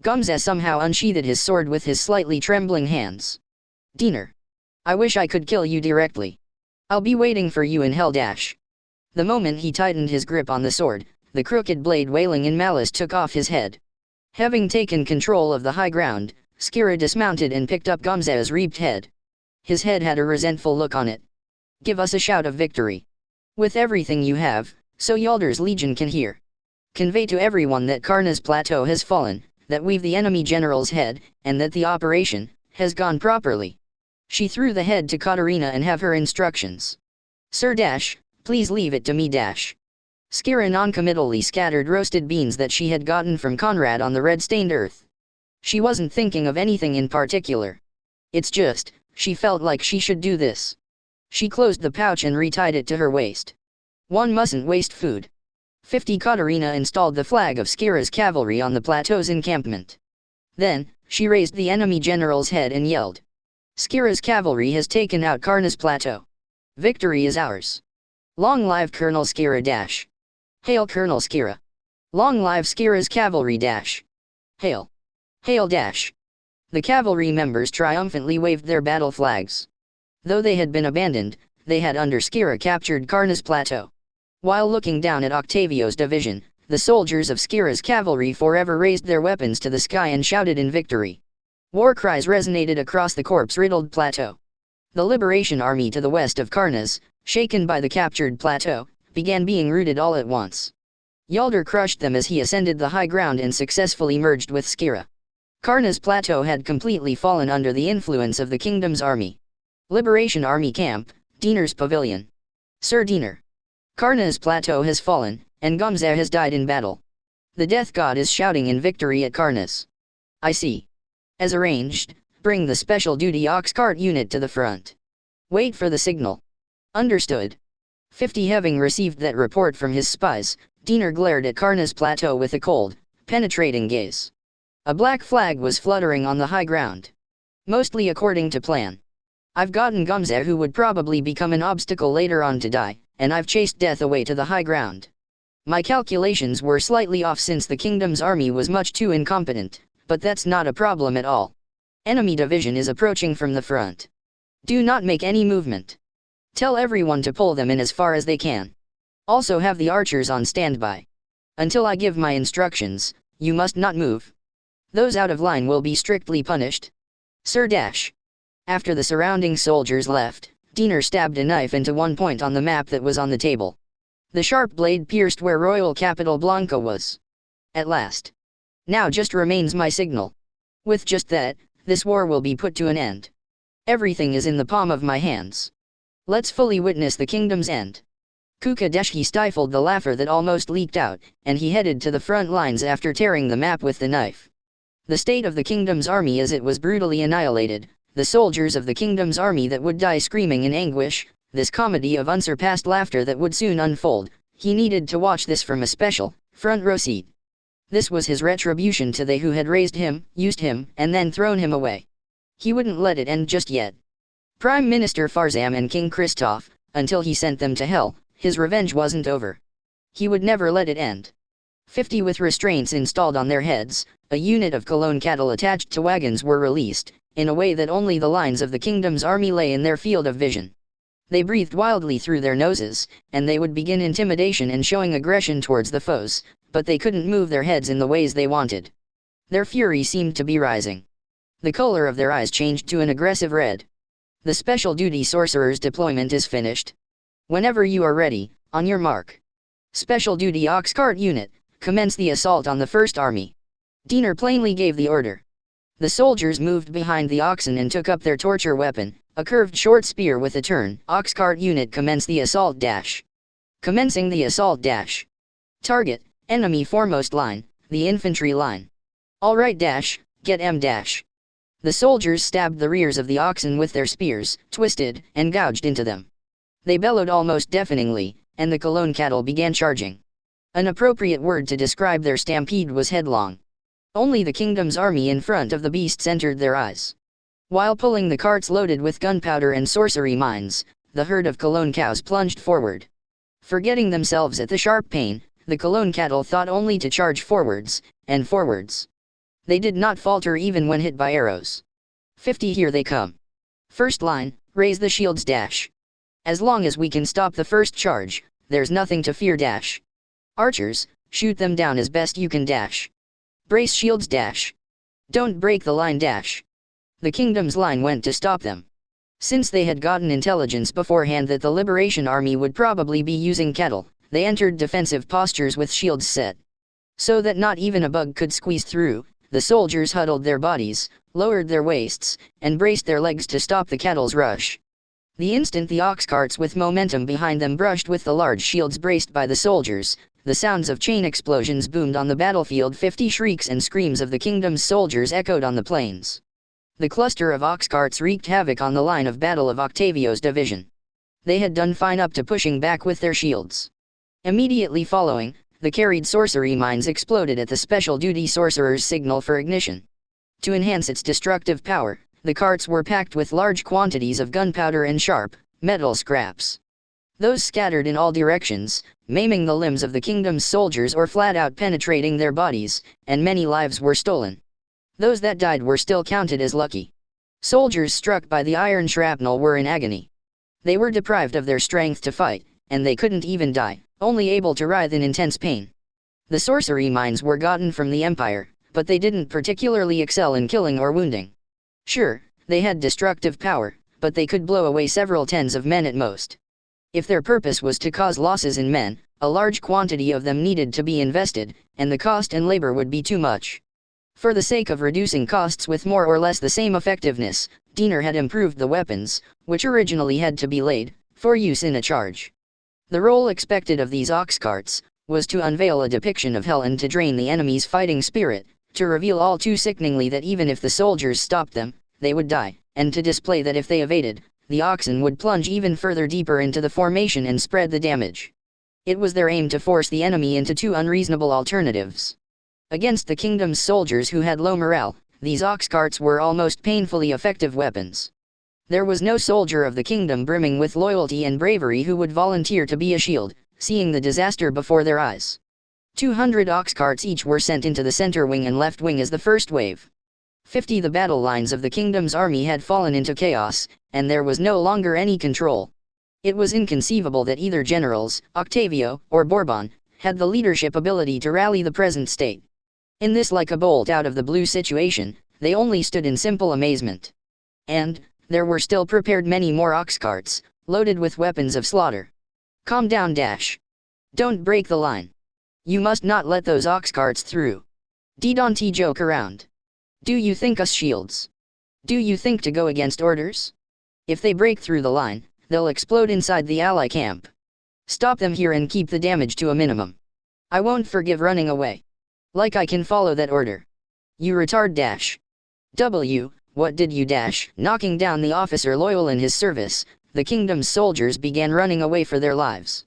Gumze somehow unsheathed his sword with his slightly trembling hands. Diener. I wish I could kill you directly. I'll be waiting for you in hell dash. The moment he tightened his grip on the sword, the crooked blade wailing in malice took off his head. Having taken control of the high ground, Skira dismounted and picked up Gumze's reaped head. His head had a resentful look on it. Give us a shout of victory. With everything you have, so Yaldar's legion can hear. Convey to everyone that Karna's plateau has fallen, that we've the enemy general's head, and that the operation has gone properly. She threw the head to Katarina and have her instructions. Sir dash, please leave it to me dash. Skira noncommittally scattered roasted beans that she had gotten from Conrad on the red-stained earth. She wasn't thinking of anything in particular. It's just, she felt like she should do this. She closed the pouch and retied it to her waist. One mustn't waste food. 50 Katarina installed the flag of Skira's cavalry on the plateau's encampment. Then, she raised the enemy general's head and yelled. Skira's cavalry has taken out Karna's plateau. Victory is ours. Long live Colonel Skira dash. Hail Colonel Skira. Long live Skira's cavalry dash. Hail. Hail dash. The cavalry members triumphantly waved their battle flags. Though they had been abandoned, they had under Skira captured Karna's plateau. While looking down at Octavio's division, the soldiers of Skira's cavalry forever raised their weapons to the sky and shouted in victory. War cries resonated across the corpse-riddled plateau. The Liberation Army to the west of Karnas, shaken by the captured plateau, began being routed all at once. Yaldar crushed them as he ascended the high ground and successfully merged with Skira. Karna's plateau had completely fallen under the influence of the kingdom's army. Liberation Army Camp, Diener's Pavilion. Sir Diener. Karna's plateau has fallen, and Gumze has died in battle. The death god is shouting in victory at Karnas. I see. As arranged, bring the special duty ox cart unit to the front. Wait for the signal. Understood. 50 Having received that report from his spies, Diener glared at Karna's plateau with a cold, penetrating gaze. A black flag was fluttering on the high ground. Mostly according to plan. I've gotten Gumze who would probably become an obstacle later on to die, and I've chased death away to the high ground. My calculations were slightly off since the kingdom's army was much too incompetent, but that's not a problem at all. Enemy division is approaching from the front. Do not make any movement. Tell everyone to pull them in as far as they can. Also have the archers on standby. Until I give my instructions, you must not move. Those out of line will be strictly punished. Sir dash. After the surrounding soldiers left, Diener stabbed a knife into one point on the map that was on the table. The sharp blade pierced where royal capital Blanca was. At last. Now just remains my signal. With just that, this war will be put to an end. Everything is in the palm of my hands. Let's fully witness the kingdom's end. Kukadeshi stifled the laughter that almost leaked out, and he headed to the front lines after tearing the map with the knife. The state of the kingdom's army as it was brutally annihilated, the soldiers of the kingdom's army that would die screaming in anguish, this comedy of unsurpassed laughter that would soon unfold, he needed to watch this from a special, front row seat. This was his retribution to they who had raised him, used him, and then thrown him away. He wouldn't let it end just yet. Prime Minister Farzam and King Kristoff, until he sent them to hell, his revenge wasn't over. He would never let it end. 50 with restraints installed on their heads, a unit of Cologne cattle attached to wagons were released, in a way that only the lines of the kingdom's army lay in their field of vision. They breathed wildly through their noses, and they would begin intimidation and showing aggression towards the foes, but they couldn't move their heads in the ways they wanted. Their fury seemed to be rising. The color of their eyes changed to an aggressive red. The special duty sorcerer's deployment is finished. Whenever you are ready, on your mark. Special duty Oxcart unit, commence the assault on the first army. Diener plainly gave the order. The soldiers moved behind the oxen and took up their torture weapon, a curved short spear with a turn. Oxcart unit commence the assault dash. Commencing the assault dash. Target, enemy foremost line, the infantry line. Alright dash, get M dash. The soldiers stabbed the rears of the oxen with their spears, twisted, and gouged into them. They bellowed almost deafeningly, and the Cologne cattle began charging. An appropriate word to describe their stampede was headlong. Only the kingdom's army in front of the beasts entered their eyes. While pulling the carts loaded with gunpowder and sorcery mines, the herd of Cologne cows plunged forward. Forgetting themselves at the sharp pain, the Cologne cattle thought only to charge forwards, and forwards. They did not falter even when hit by arrows. 50 here they come. First line, raise the shields dash. As long as we can stop the first charge, there's nothing to fear dash. Archers, shoot them down as best you can dash. Brace shields dash. Don't break the line dash. The kingdom's line went to stop them. Since they had gotten intelligence beforehand that the Liberation Army would probably be using cattle, they entered defensive postures with shields set. So that not even a bug could squeeze through, the soldiers huddled their bodies, lowered their waists, and braced their legs to stop the cattle's rush. The instant the ox carts with momentum behind them brushed with the large shields braced by the soldiers, the sounds of chain explosions boomed on the battlefield. 50 shrieks and screams of the kingdom's soldiers echoed on the plains. The cluster of ox carts wreaked havoc on the line of battle of Octavio's division. They had done fine up to pushing back with their shields. Immediately following, the carried sorcery mines exploded at the special duty sorcerer's signal for ignition. To enhance its destructive power, the carts were packed with large quantities of gunpowder and sharp, metal scraps. Those scattered in all directions, maiming the limbs of the kingdom's soldiers or flat out penetrating their bodies, and many lives were stolen. Those that died were still counted as lucky. Soldiers struck by the iron shrapnel were in agony. They were deprived of their strength to fight, and they couldn't even die, only able to writhe in intense pain. The sorcery mines were gotten from the Empire, but they didn't particularly excel in killing or wounding. Sure, they had destructive power, but they could blow away several tens of men at most. If their purpose was to cause losses in men, a large quantity of them needed to be invested, and the cost and labor would be too much. For the sake of reducing costs with more or less the same effectiveness, Diener had improved the weapons, which originally had to be laid, for use in a charge. The role expected of these ox carts was to unveil a depiction of hell and to drain the enemy's fighting spirit, to reveal all too sickeningly that even if the soldiers stopped them, they would die, and to display that if they evaded, the oxen would plunge even further deeper into the formation and spread the damage. It was their aim to force the enemy into two unreasonable alternatives. Against the kingdom's soldiers who had low morale, these ox carts were almost painfully effective weapons. There was no soldier of the kingdom brimming with loyalty and bravery who would volunteer to be a shield, seeing the disaster before their eyes. 200 ox carts each were sent into the center wing and left wing as the first wave. 50 The battle lines of the kingdom's army had fallen into chaos, and there was no longer any control. It was inconceivable that either generals, Octavio, or Bourbon, had the leadership ability to rally the present state. In this like a bolt out of the blue situation, they only stood in simple amazement. And there were still prepared many more ox carts, loaded with weapons of slaughter. Calm down dash. Don't break the line. You must not let those ox carts through. Don't joke around. Do you think us shields? Do you think to go against orders? If they break through the line, they'll explode inside the ally camp. Stop them here and keep the damage to a minimum. I won't forgive running away. Like I can follow that order. You retard dash. What did you dash? Knocking down the officer loyal in his service, the kingdom's soldiers began running away for their lives.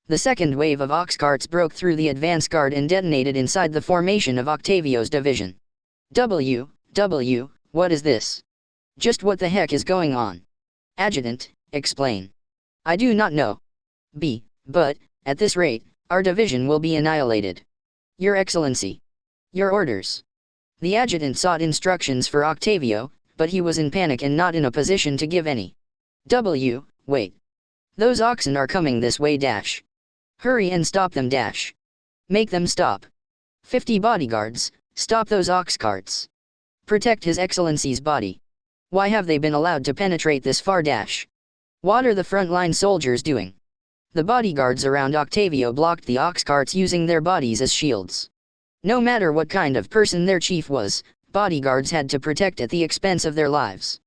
The second wave of ox carts broke through the advance guard and detonated inside the formation of Octavio's division. What is this? Just what the heck is going on? Adjutant, explain. I do not know. But, at this rate, our division will be annihilated. Your Excellency. Your orders. The adjutant sought instructions for Octavio, but he was in panic and not in a position to give any. Wait. Those oxen are coming this way dash. Hurry and stop them dash. Make them stop. 50 bodyguards, stop those ox carts. Protect His Excellency's body. Why have they been allowed to penetrate this far dash? What are the frontline soldiers doing? The bodyguards around Octavio blocked the ox carts using their bodies as shields. No matter what kind of person their chief was, bodyguards had to protect at the expense of their lives.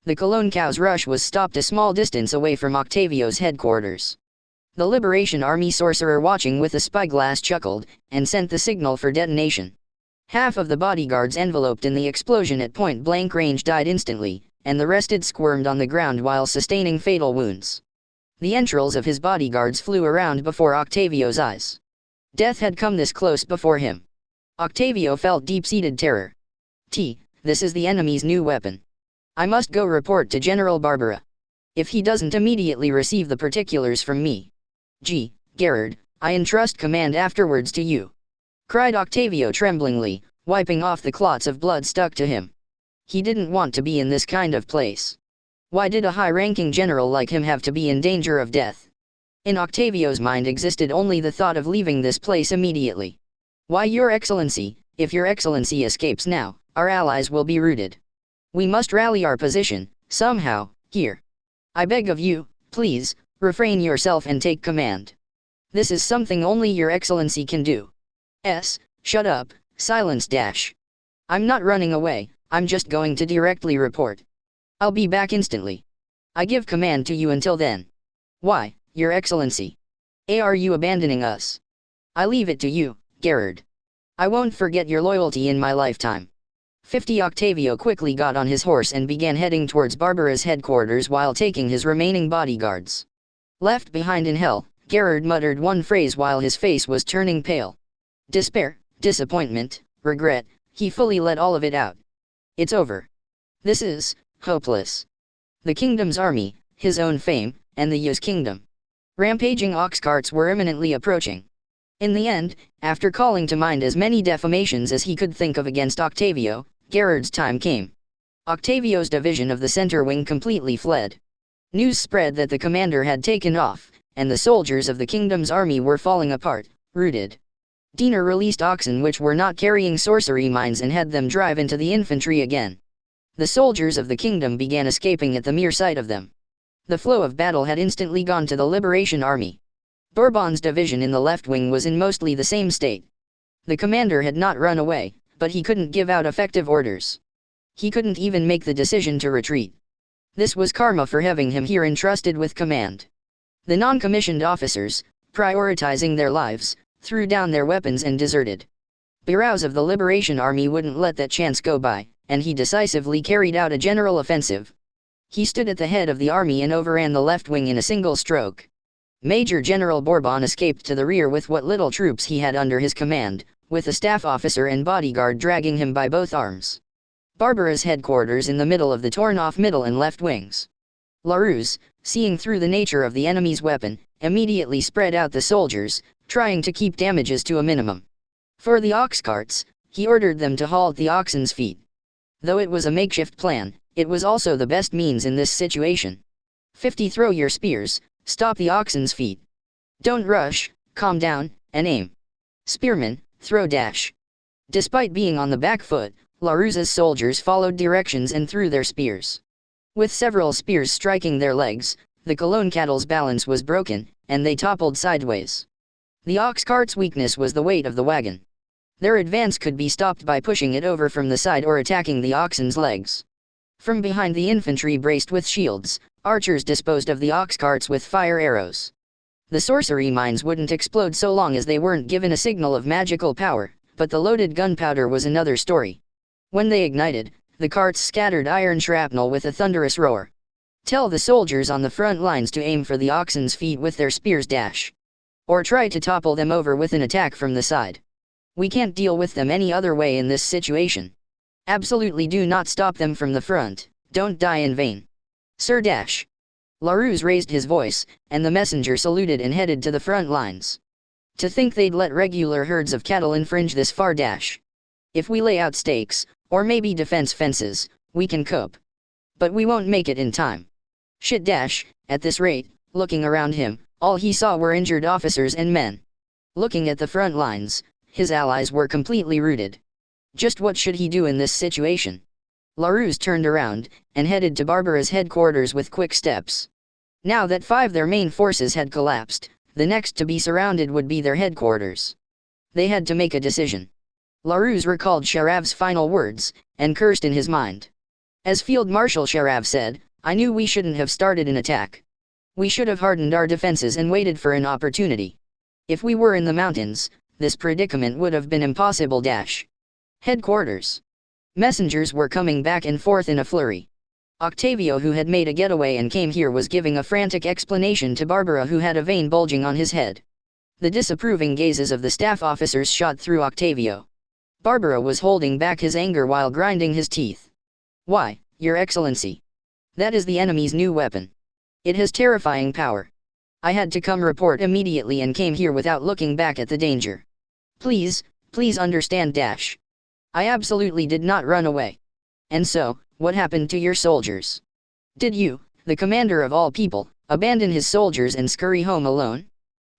The Cologne Cow's rush was stopped a small distance away from Octavio's headquarters. The Liberation Army sorcerer watching with a spyglass chuckled, and sent the signal for detonation. Half of the bodyguards enveloped in the explosion at point-blank range died instantly, and the rest squirmed on the ground while sustaining fatal wounds. The entrails of his bodyguards flew around before Octavio's eyes. Death had come this close before him. Octavio felt deep-seated terror. This is the enemy's new weapon. I must go report to General Barbara. If he doesn't immediately receive the particulars from me. Gerard, I entrust command afterwards to you. Cried Octavio tremblingly, wiping off the clots of blood stuck to him. He didn't want to be in this kind of place. Why did a high-ranking general like him have to be in danger of death? In Octavio's mind existed only the thought of leaving this place immediately. Why, Your Excellency, if Your Excellency escapes now, our allies will be routed. We must rally our position, somehow, here. I beg of you, please, refrain yourself and take command. This is something only Your Excellency can do. Shut up, silence dash. I'm not running away, I'm just going to directly report. I'll be back instantly. I give command to you until then. Why, Your Excellency? Are you abandoning us? I leave it to you, Gerard. I won't forget your loyalty in my lifetime. 50 Octavio quickly got on his horse and began heading towards Barbara's headquarters while taking his remaining bodyguards. Left behind in hell, Gerard muttered one phrase while his face was turning pale. Despair, disappointment, regret, he fully let all of it out. It's over. This is hopeless. The kingdom's army, his own fame, and the Yu's kingdom. Rampaging ox carts were imminently approaching. In the end, after calling to mind as many defamations as he could think of against Octavio, Gerard's time came. Octavio's division of the center wing completely fled. News spread that the commander had taken off, and the soldiers of the kingdom's army were falling apart, routed. Diener released oxen which were not carrying sorcery mines and had them drive into the infantry again. The soldiers of the kingdom began escaping at the mere sight of them. The flow of battle had instantly gone to the Liberation Army. Bourbon's division in the left wing was in mostly the same state. The commander had not run away, but he couldn't give out effective orders. He couldn't even make the decision to retreat. This was karma for having him here entrusted with command. The non-commissioned officers, prioritizing their lives, threw down their weapons and deserted. Barrows of the Liberation Army wouldn't let that chance go by, and he decisively carried out a general offensive. He stood at the head of the army and overran the left wing in a single stroke. Major General Bourbon escaped to the rear with what little troops he had under his command, with a staff officer and bodyguard dragging him by both arms. Barbara's headquarters in the middle of the torn-off middle and left wings. Larus, seeing through the nature of the enemy's weapon, immediately spread out the soldiers, trying to keep damages to a minimum. For the ox carts, he ordered them to halt the oxen's feet. Though it was a makeshift plan, it was also the best means in this situation. 50 Throw your spears, stop the oxen's feet. Don't rush, calm down, and aim. Spearmen, throw dash. Despite being on the back foot, Larus's soldiers followed directions and threw their spears. With several spears striking their legs, the Cologne cattle's balance was broken, and they toppled sideways. The ox cart's weakness was the weight of the wagon. Their advance could be stopped by pushing it over from the side or attacking the oxen's legs. From behind, the infantry braced with shields, archers disposed of the ox carts with fire arrows. The sorcery mines wouldn't explode so long as they weren't given a signal of magical power, but the loaded gunpowder was another story. When they ignited, the carts scattered iron shrapnel with a thunderous roar. Tell the soldiers on the front lines to aim for the oxen's feet with their spears dash. Or try to topple them over with an attack from the side. We can't deal with them any other way in this situation. Absolutely do not stop them from the front, don't die in vain. Sir dash. Larus raised his voice, and the messenger saluted and headed to the front lines. To think they'd let regular herds of cattle infringe this far dash. If we lay out stakes, or maybe defense fences, We can cope. But we won't make it in time. Shit dash, at this rate, looking around him, all he saw were injured officers and men. Looking at the front lines, his allies were completely routed. Just what should he do in this situation? LaRousse turned around, and headed to Barbara's headquarters with quick steps. Now that 5 their main forces had collapsed, the next to be surrounded would be their headquarters. They had to make a decision. LaRousse recalled Sharav's final words, and cursed in his mind. As Field Marshal Sharav said, I knew we shouldn't have started an attack. We should have hardened our defenses and waited for an opportunity. If we were in the mountains, this predicament would have been impossible. Headquarters. Messengers were coming back and forth in a flurry. Octavio, who had made a getaway and came here, was giving a frantic explanation to Barbara, who had a vein bulging on his head. The disapproving gazes of the staff officers shot through Octavio. Barbara was holding back his anger while grinding his teeth. Why, Your Excellency? That is the enemy's new weapon. It has terrifying power. I had to come report immediately and came here without looking back at the danger. Please understand. I absolutely did not run away. And so, what happened to your soldiers? Did you, the commander of all people, abandon his soldiers and scurry home alone?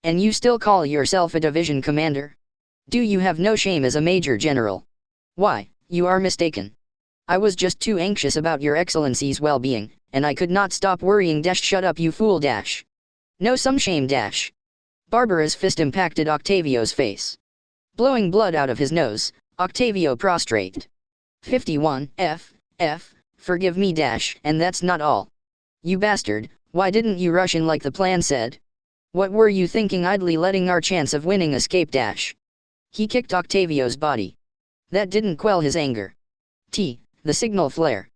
And you still call yourself a division commander? Do you have no shame as a major general? Why, you are mistaken. I was just too anxious about your excellency's well-being, and I could not stop worrying. Shut up, you fool. No, some shame. Barbara's fist impacted Octavio's face. Blowing blood out of his nose, Octavio prostrate. 51, forgive me. And that's not all. You bastard, why didn't you rush in like the plan said? What were you thinking, idly letting our chance of winning escape? He kicked Octavio's body. That didn't quell his anger. The signal flare.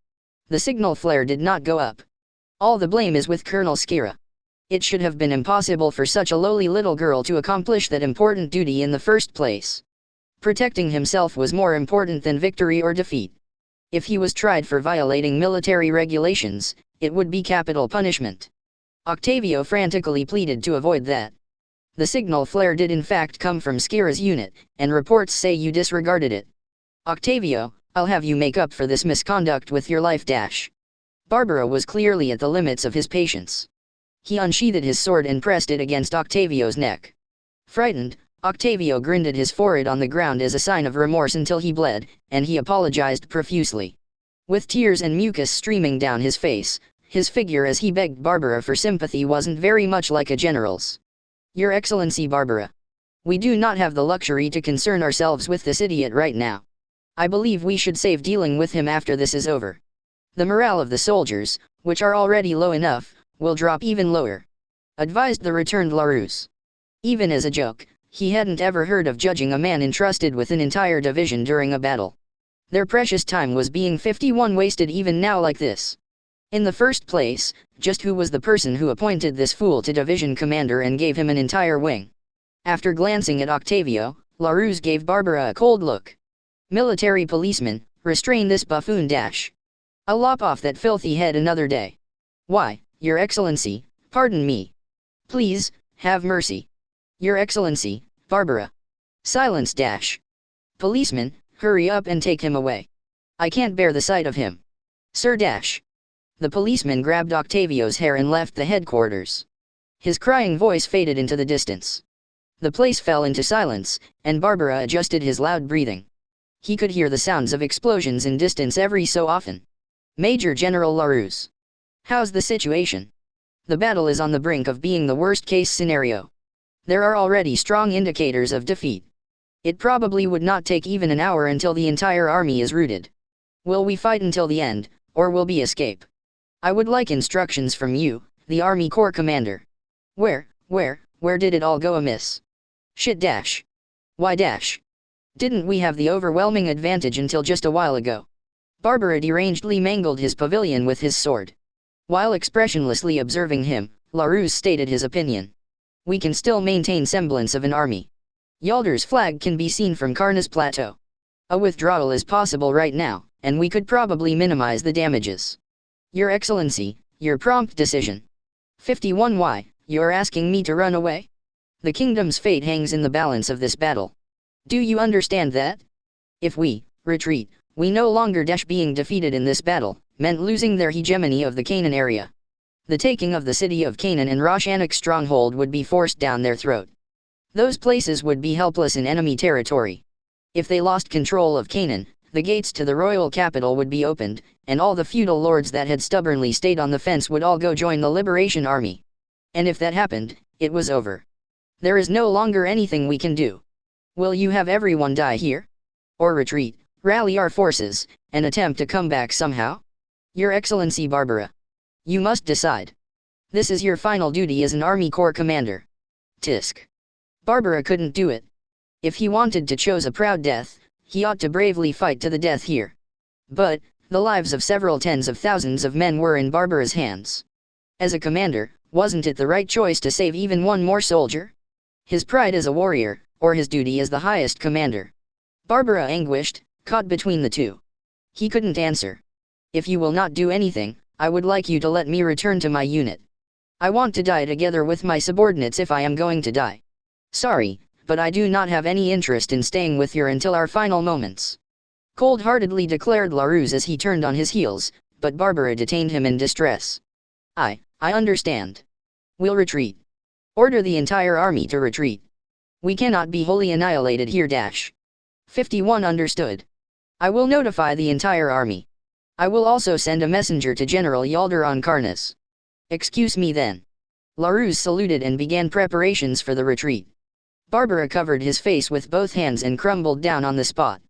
The signal flare did not go up. All the blame is with Colonel Skira. It should have been impossible for such a lowly little girl to accomplish that important duty in the first place. Protecting himself was more important than victory or defeat. If he was tried for violating military regulations, it would be capital punishment. Octavio frantically pleaded to avoid that. The signal flare did in fact come from Skira's unit, and reports say you disregarded it. Octavio, I'll have you make up for this misconduct with your life. Barbara was clearly at the limits of his patience. He unsheathed his sword and pressed it against Octavio's neck. Frightened, Octavio grinned at his forehead on the ground as a sign of remorse until he bled, and he apologized profusely. With tears and mucus streaming down his face, his figure as he begged Barbara for sympathy wasn't very much like a general's. Your Excellency Barbara. We do not have the luxury to concern ourselves with this idiot right now. I believe we should save dealing with him after this is over. The morale of the soldiers, which are already low enough, will drop even lower. Advised the returned LaRousse. Even as a joke, he hadn't ever heard of judging a man entrusted with an entire division during a battle. Their precious time was being 51 wasted even now like this. In the first place, just who was the person who appointed this fool to division commander and gave him an entire wing? After glancing at Octavio, LaRousse gave Barbara a cold look. Military policeman, restrain this buffoon. I'll lop off that filthy head another day. Why, Your Excellency, pardon me. Please, have mercy. Your Excellency, Barbara. Silence. Policeman, hurry up and take him away. I can't bear the sight of him. Sir. The policeman grabbed Octavio's hair and left the headquarters. His crying voice faded into the distance. The place fell into silence, and Barbara adjusted his loud breathing. He could hear the sounds of explosions in distance every so often. Major General LaRousse. How's the situation? The battle is on the brink of being the worst-case scenario. There are already strong indicators of defeat. It probably would not take even an hour until the entire army is routed. Will we fight until the end, or will we escape? I would like instructions from you, the Army Corps Commander. Where did it all go amiss? Shit. Why? Didn't we have the overwhelming advantage until just a while ago? Barbara derangedly mangled his pavilion with his sword. While expressionlessly observing him, LaRousse stated his opinion. We can still maintain semblance of an army. Yalder's flag can be seen from Karna's plateau. A withdrawal is possible right now, and we could probably minimize the damages. Your Excellency, your prompt decision. 51. Why, you're asking me to run away? The kingdom's fate hangs in the balance of this battle. Do you understand that? If we retreat, We no longer being defeated in this battle, meant losing their hegemony of the Canaan area. The taking of the city of Canaan and Roshanik's stronghold would be forced down their throat. Those places would be helpless in enemy territory. If they lost control of Canaan, the gates to the royal capital would be opened, and all the feudal lords that had stubbornly stayed on the fence would all go join the liberation army. And if that happened, it was over. There is no longer anything we can do. Will you have everyone die here? Or retreat, rally our forces, and attempt to come back somehow? Your Excellency Barbara. You must decide. This is your final duty as an Army Corps commander. Tisk. Barbara couldn't do it. If he wanted to choose a proud death, he ought to bravely fight to the death here. But, the lives of several tens of thousands of men were in Barbara's hands. As a commander, wasn't it the right choice to save even one more soldier? His pride as a warrior, or his duty as the highest commander? Barbara anguished, caught between the two. He couldn't answer. If you will not do anything, I would like you to let me return to my unit. I want to die together with my subordinates if I am going to die. Sorry, but I do not have any interest in staying with you until our final moments. Cold-heartedly declared LaRuse as he turned on his heels, but Barbara detained him in distress. I understand. We'll retreat. Order the entire army to retreat. We cannot be wholly annihilated here. 51 Understood. I will notify the entire army. I will also send a messenger to General Yalder on Karnas. Excuse me then. LaRuse saluted and began preparations for the retreat. Barbara covered his face with both hands and crumbled down on the spot.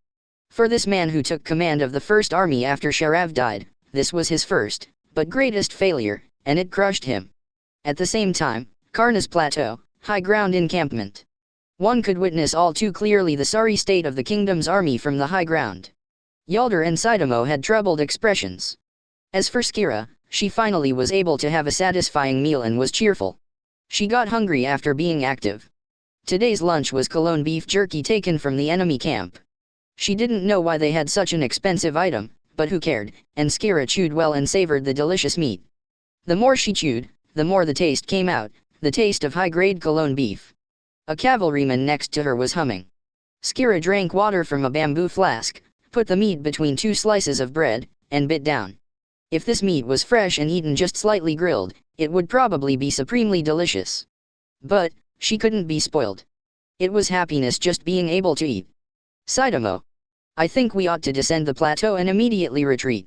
For this man who took command of the First Army after Sharav died, this was his first, but greatest failure, and it crushed him. At the same time, Karnas Plateau, high ground encampment. One could witness all too clearly the sorry state of the kingdom's army from the high ground. Yalder and Saitamo had troubled expressions. As for Skira, she finally was able to have a satisfying meal and was cheerful. She got hungry after being active. Today's lunch was cologne beef jerky taken from the enemy camp. She didn't know why they had such an expensive item, but who cared, and Skira chewed well and savored the delicious meat. The more she chewed, the more the taste came out, the taste of high-grade cologne beef. A cavalryman next to her was humming. Skira drank water from a bamboo flask, put the meat between two slices of bread, and bit down. If this meat was fresh and eaten just slightly grilled, it would probably be supremely delicious. But, she couldn't be spoiled. It was happiness just being able to eat. Saitamo. I think we ought to descend the plateau and immediately retreat.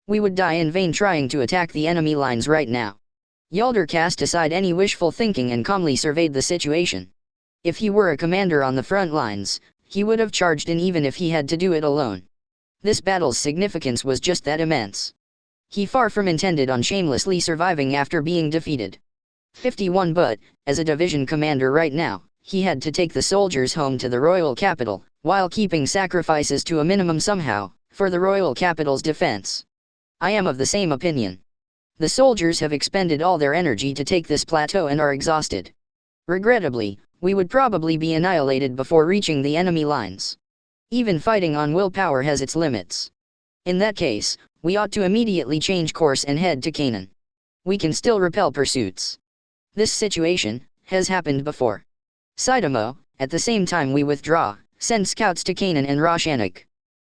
We would die in vain trying to attack the enemy lines right now. Yalder cast aside any wishful thinking and calmly surveyed the situation. If he were a commander on the front lines, he would have charged in even if he had to do it alone. This battle's significance was just that immense. He far from intended on shamelessly surviving after being defeated. 51 But, as a division commander right now, he had to take the soldiers home to the royal capital, while keeping sacrifices to a minimum somehow, for the royal capital's defense. I am of the same opinion. The soldiers have expended all their energy to take this plateau and are exhausted. Regrettably, we would probably be annihilated before reaching the enemy lines. Even fighting on willpower has its limits. In that case, we ought to immediately change course and head to Canaan. We can still repel pursuits. This situation has happened before. Saitamo, at the same time we withdraw, send scouts to Canaan and Roshanik.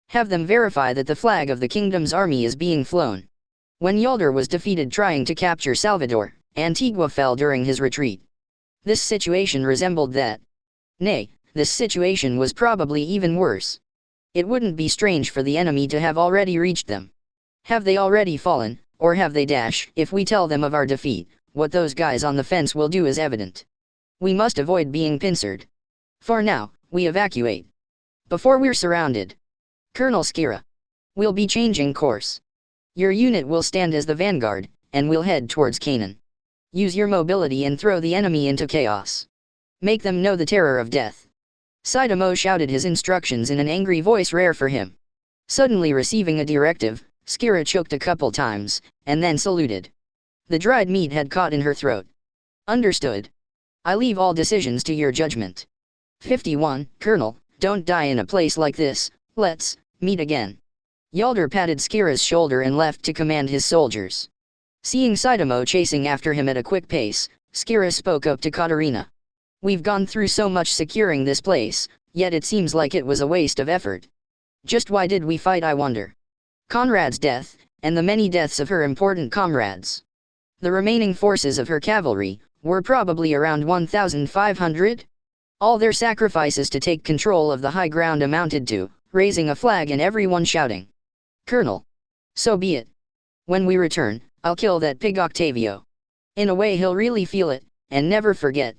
Have them verify that the flag of the kingdom's army is being flown. When Yalder was defeated trying to capture Salvador, Antigua fell during his retreat. This situation resembled that. Nay, this situation was probably even worse. It wouldn't be strange for the enemy to have already reached them. Have they already fallen, or have they if we tell them of our defeat, what those guys on the fence will do is evident. We must avoid being pincered. For now, we evacuate. Before we're surrounded. Colonel Skira. We'll be changing course. Your unit will stand as the vanguard, and we'll head towards Canaan. Use your mobility and throw the enemy into chaos. Make them know the terror of death. Saitamo shouted his instructions in an angry voice rare for him. Suddenly receiving a directive, Skira choked a couple times, and then saluted. The dried meat had caught in her throat. Understood. I leave all decisions to your judgment. 51 Colonel, don't die in a place like this, let's meet again. Yalder patted Skira's shoulder and left to command his soldiers. Seeing Saitamo chasing after him at a quick pace, Skira spoke up to Katerina. We've gone through so much securing this place, yet it seems like it was a waste of effort. Just why did we fight, I wonder? Conrad's death, and the many deaths of her important comrades. The remaining forces of her cavalry were probably around 1,500. All their sacrifices to take control of the high ground amounted to raising a flag and everyone shouting, "Colonel! So be it. When we return, I'll kill that pig Octavio. In a way he'll really feel it, and never forget.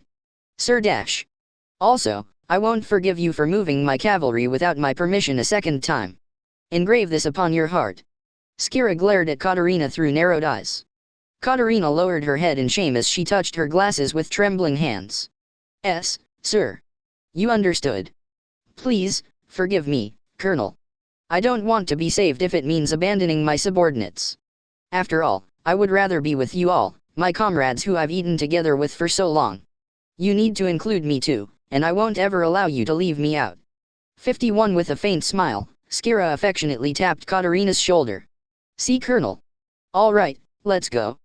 Sir Dash. Also, I won't forgive you for moving my cavalry without my permission a second time. Engrave this upon your heart." Skira glared at Katerina through narrowed eyes. Katerina lowered her head in shame as she touched her glasses with trembling hands. Sir. You understood. Please, forgive me, Colonel. I don't want to be saved if it means abandoning my subordinates. After all, I would rather be with you all, my comrades who I've eaten together with for so long. You need to include me too, and I won't ever allow you to leave me out. 51 With a faint smile, Skira affectionately tapped Katerina's shoulder. See, Colonel. All right, let's go.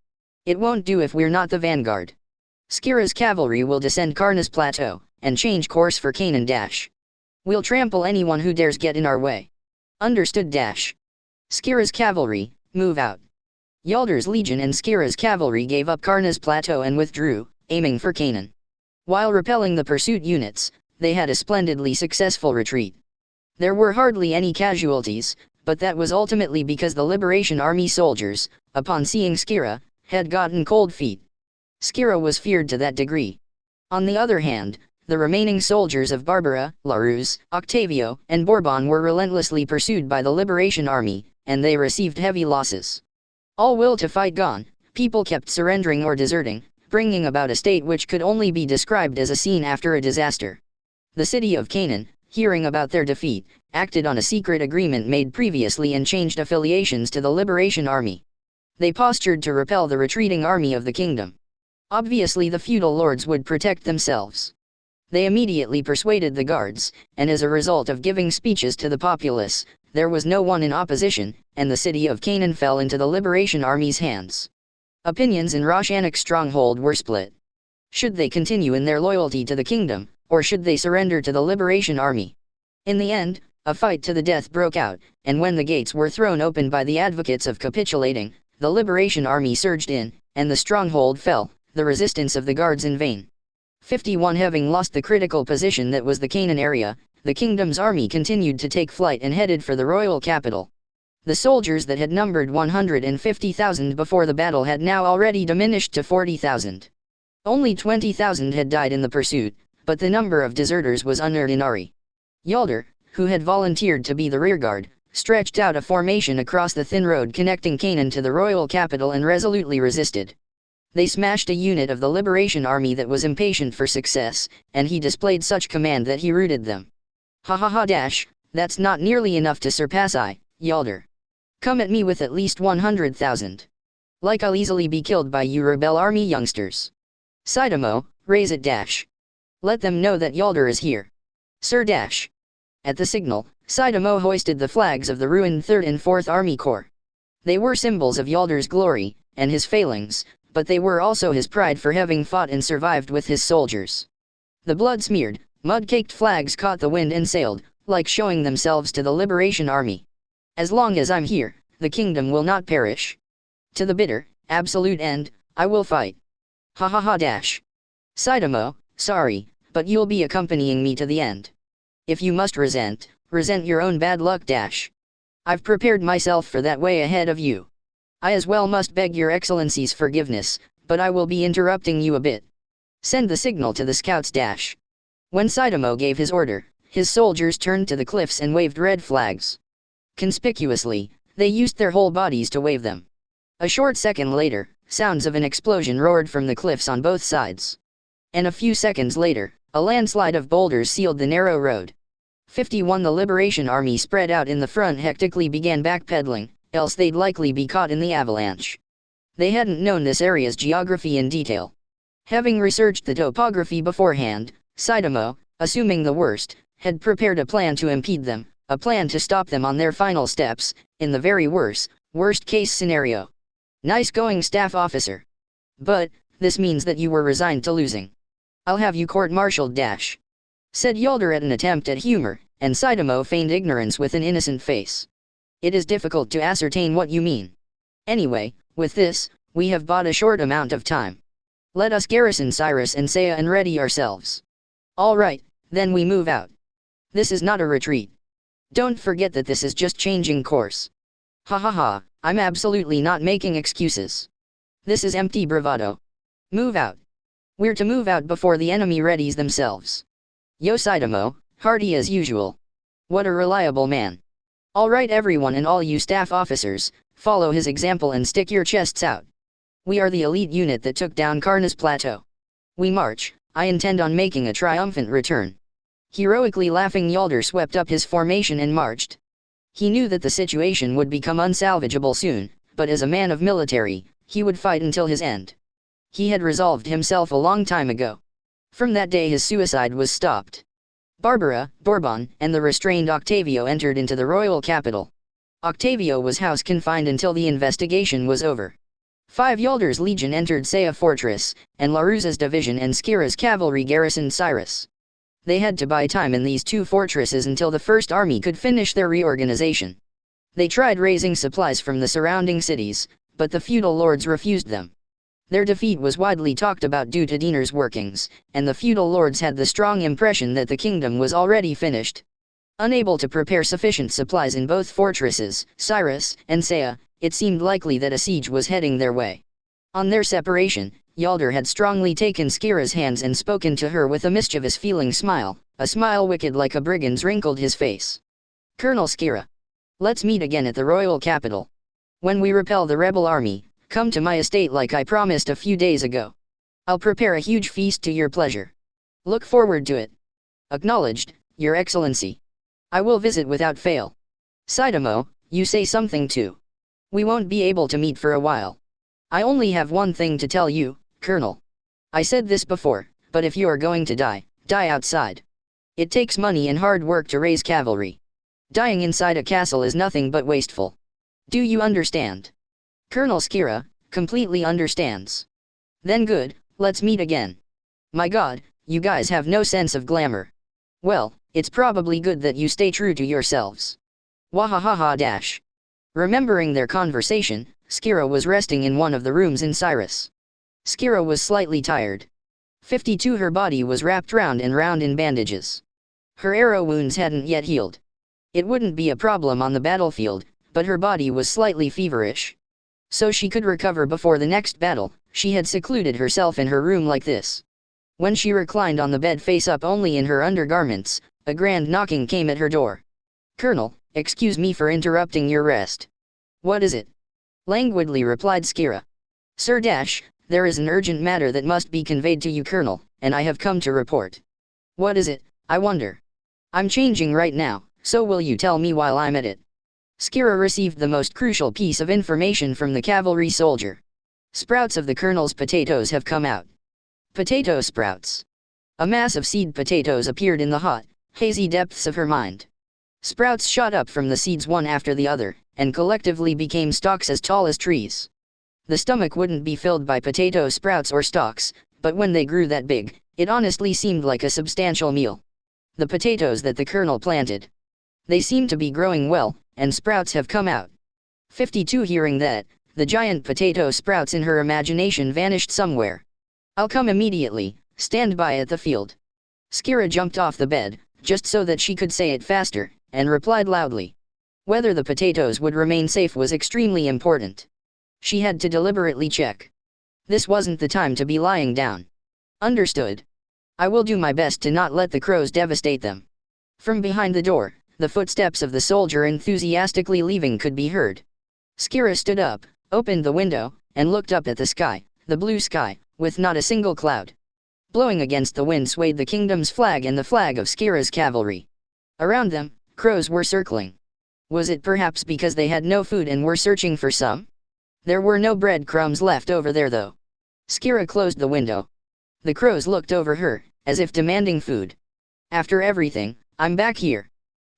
It won't do if we're not the vanguard. Skira's cavalry will descend Karna's plateau, and change course for Canaan Dash. We'll trample anyone who dares get in our way. Understood Dash. Skira's cavalry, move out. Yaldar's legion and Skira's cavalry gave up Karna's plateau and withdrew, aiming for Canaan. While repelling the pursuit units, they had a splendidly successful retreat. There were hardly any casualties, but that was ultimately because the Liberation Army soldiers, upon seeing Skira, had gotten cold feet. Skira was feared to that degree. On the other hand, the remaining soldiers of Barbara, Laruz, Octavio, and Bourbon were relentlessly pursued by the Liberation Army, and they received heavy losses. All will to fight gone, people kept surrendering or deserting, bringing about a state which could only be described as a scene after a disaster. The city of Canaan, hearing about their defeat, acted on a secret agreement made previously and changed affiliations to the Liberation Army. They postured to repel the retreating army of the kingdom. Obviously the feudal lords would protect themselves. They immediately persuaded the guards, and as a result of giving speeches to the populace, there was no one in opposition, and the city of Canaan fell into the Liberation Army's hands. Opinions in Roshanik's stronghold were split. Should they continue in their loyalty to the kingdom, or should they surrender to the Liberation Army? In the end, a fight to the death broke out, and when the gates were thrown open by the advocates of capitulating, the Liberation Army surged in, and the stronghold fell, the resistance of the guards in vain. 51 Having lost the critical position that was the Canaan area, the kingdom's army continued to take flight and headed for the royal capital. The soldiers that had numbered 150,000 before the battle had now already diminished to 40,000. Only 20,000 had died in the pursuit, but the number of deserters was unordinary. Yaldar, who had volunteered to be the rearguard, stretched out a formation across the thin road connecting Canaan to the royal capital and resolutely resisted. They smashed a unit of the Liberation Army that was impatient for success, and he displayed such command that he routed them. Ha ha ha Dash, that's not nearly enough to surpass Yaldar. Come at me with at least 100,000. Like I'll easily be killed by you rebel army youngsters. Sidamo, raise it Dash. Let them know that Yaldar is here. Sir Dash. At the signal, Sidamo hoisted the flags of the ruined 3rd and 4th Army Corps. They were symbols of Yaldar's glory, and his failings, but they were also his pride for having fought and survived with his soldiers. The blood-smeared, mud-caked flags caught the wind and sailed, like showing themselves to the Liberation Army. As long as I'm here, the kingdom will not perish. To the bitter, absolute end, I will fight. Ha ha ha Dash. Sidamo, sorry, but you'll be accompanying me to the end. If you must resent your own bad luck Dash. I've prepared myself for that way ahead of you. I as well must beg your excellency's forgiveness, but I will be interrupting you a bit. Send the signal to the scouts Dash. When Sidamo gave his order, his soldiers turned to the cliffs and waved red flags. Conspicuously, they used their whole bodies to wave them. A short second later, sounds of an explosion roared from the cliffs on both sides. And a few seconds later, a landslide of boulders sealed the narrow road. 51 The Liberation Army spread out in the front hectically began backpedaling, else they'd likely be caught in the avalanche. They hadn't known this area's geography in detail. Having researched the topography beforehand, Sidamo, assuming the worst, had prepared a plan to impede them, a plan to stop them on their final steps, in the very worst-case scenario. Nice going, staff officer. But, this means that you were resigned to losing. I'll have you court-martialed Dash. Said Yaldar at an attempt at humor, and Saitama feigned ignorance with an innocent face. It is difficult to ascertain what you mean. Anyway, with this, we have bought a short amount of time. Let us garrison Cyrus and Seiya and ready ourselves. Alright, then we move out. This is not a retreat. Don't forget that this is just changing course. Ha ha ha, I'm absolutely not making excuses. This is empty bravado. Move out. We're to move out before the enemy readies themselves. Yo Saitama, hearty as usual. What a reliable man. Alright everyone and all you staff officers, follow his example and stick your chests out. We are the elite unit that took down Karna's plateau. We march. I intend on making a triumphant return. Heroically laughing, Yalder swept up his formation and marched. He knew that the situation would become unsalvageable soon, but as a man of military, he would fight until his end. He had resolved himself a long time ago. From that day his suicide was stopped. Barbara, Bourbon, and the restrained Octavio entered into the royal capital. Octavio was house confined until the investigation was over. 5 Yalder's legion entered Seiya fortress, and Laruza's division and Skira's cavalry garrisoned Cyrus. They had to buy time in these 2 fortresses until the first army could finish their reorganization. They tried raising supplies from the surrounding cities, but the feudal lords refused them. Their defeat was widely talked about due to Dinar's workings, and the feudal lords had the strong impression that the kingdom was already finished. Unable to prepare sufficient supplies in both fortresses, Cyrus and Seiya, it seemed likely that a siege was heading their way. On their separation, Yalder had strongly taken Skira's hands and spoken to her with a mischievous-feeling smile, a smile wicked like a brigand's wrinkled his face. Colonel Skira. Let's meet again at the royal capital. When we repel the rebel army, come to my estate like I promised a few days ago. I'll prepare a huge feast to your pleasure. Look forward to it. Acknowledged, Your Excellency. I will visit without fail. Saitama, you say something too. We won't be able to meet for a while. I only have one thing to tell you, Colonel. I said this before, but if you are going to die, die outside. It takes money and hard work to raise cavalry. Dying inside a castle is nothing but wasteful. Do you understand? Colonel Skira completely understands. Then good, let's meet again. My God, you guys have no sense of glamour. Well, it's probably good that you stay true to yourselves. Wahahaha dash. Remembering their conversation, Skira was resting in one of the rooms in Cyrus. Skira was slightly tired. 52 Her body was wrapped round and round in bandages. Her arrow wounds hadn't yet healed. It wouldn't be a problem on the battlefield, but her body was slightly feverish. So she could recover before the next battle, she had secluded herself in her room like this. When she reclined on the bed face up only in her undergarments, a grand knocking came at her door. Colonel, excuse me for interrupting your rest. What is it? Languidly replied Skira. Sir Dash, there is an urgent matter that must be conveyed to you, Colonel, and I have come to report. What is it, I wonder? I'm changing right now, so will you tell me while I'm at it? Skira received the most crucial piece of information from the cavalry soldier. Sprouts of the Colonel's potatoes have come out. Potato sprouts. A mass of seed potatoes appeared in the hot, hazy depths of her mind. Sprouts shot up from the seeds one after the other, and collectively became stalks as tall as trees. The stomach wouldn't be filled by potato sprouts or stalks, but when they grew that big, it honestly seemed like a substantial meal. The potatoes that the Colonel planted. They seem to be growing well, and sprouts have come out. 52 Hearing that, the giant potato sprouts in her imagination vanished somewhere. I'll come immediately, stand by at the field. Skira jumped off the bed, just so that she could say it faster, and replied loudly. Whether the potatoes would remain safe was extremely important. She had to deliberately check. This wasn't the time to be lying down. Understood. I will do my best to not let the crows devastate them. From behind the door, the footsteps of the soldier enthusiastically leaving could be heard. Skira stood up, opened the window, and looked up at the sky, the blue sky, with not a single cloud. Blowing against the wind swayed the kingdom's flag and the flag of Skira's cavalry. Around them, crows were circling. Was it perhaps because they had no food and were searching for some? There were no breadcrumbs left over there though. Skira closed the window. The crows looked over her, as if demanding food. After everything, I'm back here.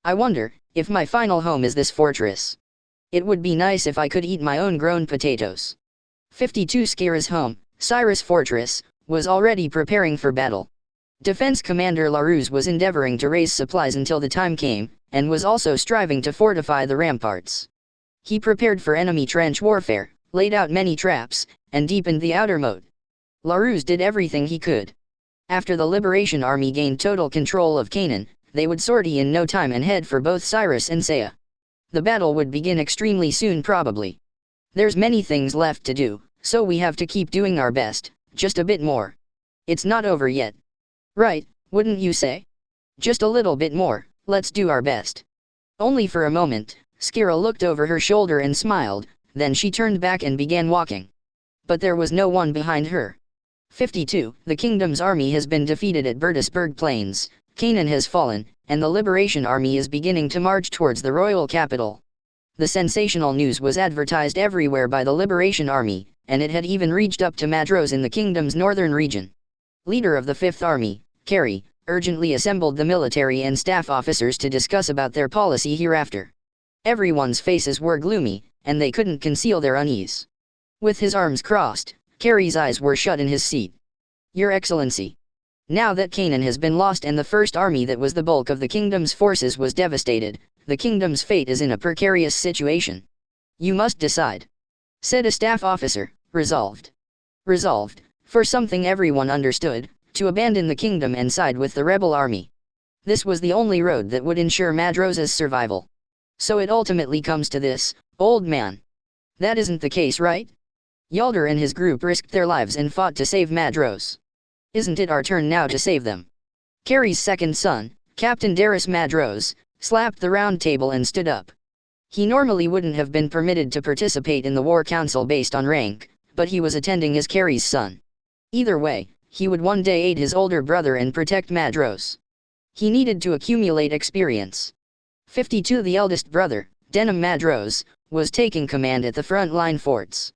I wonder if my final home is this fortress. It would be nice if I could eat my own grown potatoes. 52 Skira's home, Cyrus Fortress, was already preparing for battle. Defense Commander LaRuse was endeavoring to raise supplies until the time came, and was also striving to fortify the ramparts. He prepared for enemy trench warfare, laid out many traps, and deepened the outer moat. LaRuse did everything he could. After the Liberation Army gained total control of Canaan, they would sortie in no time and head for both Cyrus and Saya. The battle would begin extremely soon probably. There's many things left to do, so we have to keep doing our best, just a bit more. It's not over yet. Right, wouldn't you say? Just a little bit more, let's do our best. Only for a moment, Skira looked over her shoulder and smiled, then she turned back and began walking. But there was no one behind her. 52. The kingdom's army has been defeated at Bertusburg Plains, Canaan has fallen, and the Liberation Army is beginning to march towards the royal capital. The sensational news was advertised everywhere by the Liberation Army, and it had even reached up to Madros in the kingdom's northern region. Leader of the Fifth Army, Carey, urgently assembled the military and staff officers to discuss about their policy hereafter. Everyone's faces were gloomy, and they couldn't conceal their unease. With his arms crossed, Carey's eyes were shut in his seat. Your Excellency. Now that Canaan has been lost and the First Army that was the bulk of the kingdom's forces was devastated, the kingdom's fate is in a precarious situation. You must decide. Said a staff officer, resolved. Resolved, for something everyone understood, to abandon the kingdom and side with the rebel army. This was the only road that would ensure Madrosa's survival. So it ultimately comes to this, old man. That isn't the case, right? Yalder and his group risked their lives and fought to save Madros. Isn't it our turn now to save them? Carey's second son, Captain Darius Madros, slapped the round table and stood up. He normally wouldn't have been permitted to participate in the war council based on rank, but he was attending as Carey's son. Either way, he would one day aid his older brother and protect Madros. He needed to accumulate experience. 52. The eldest brother, Denham Madros, was taking command at the front line forts.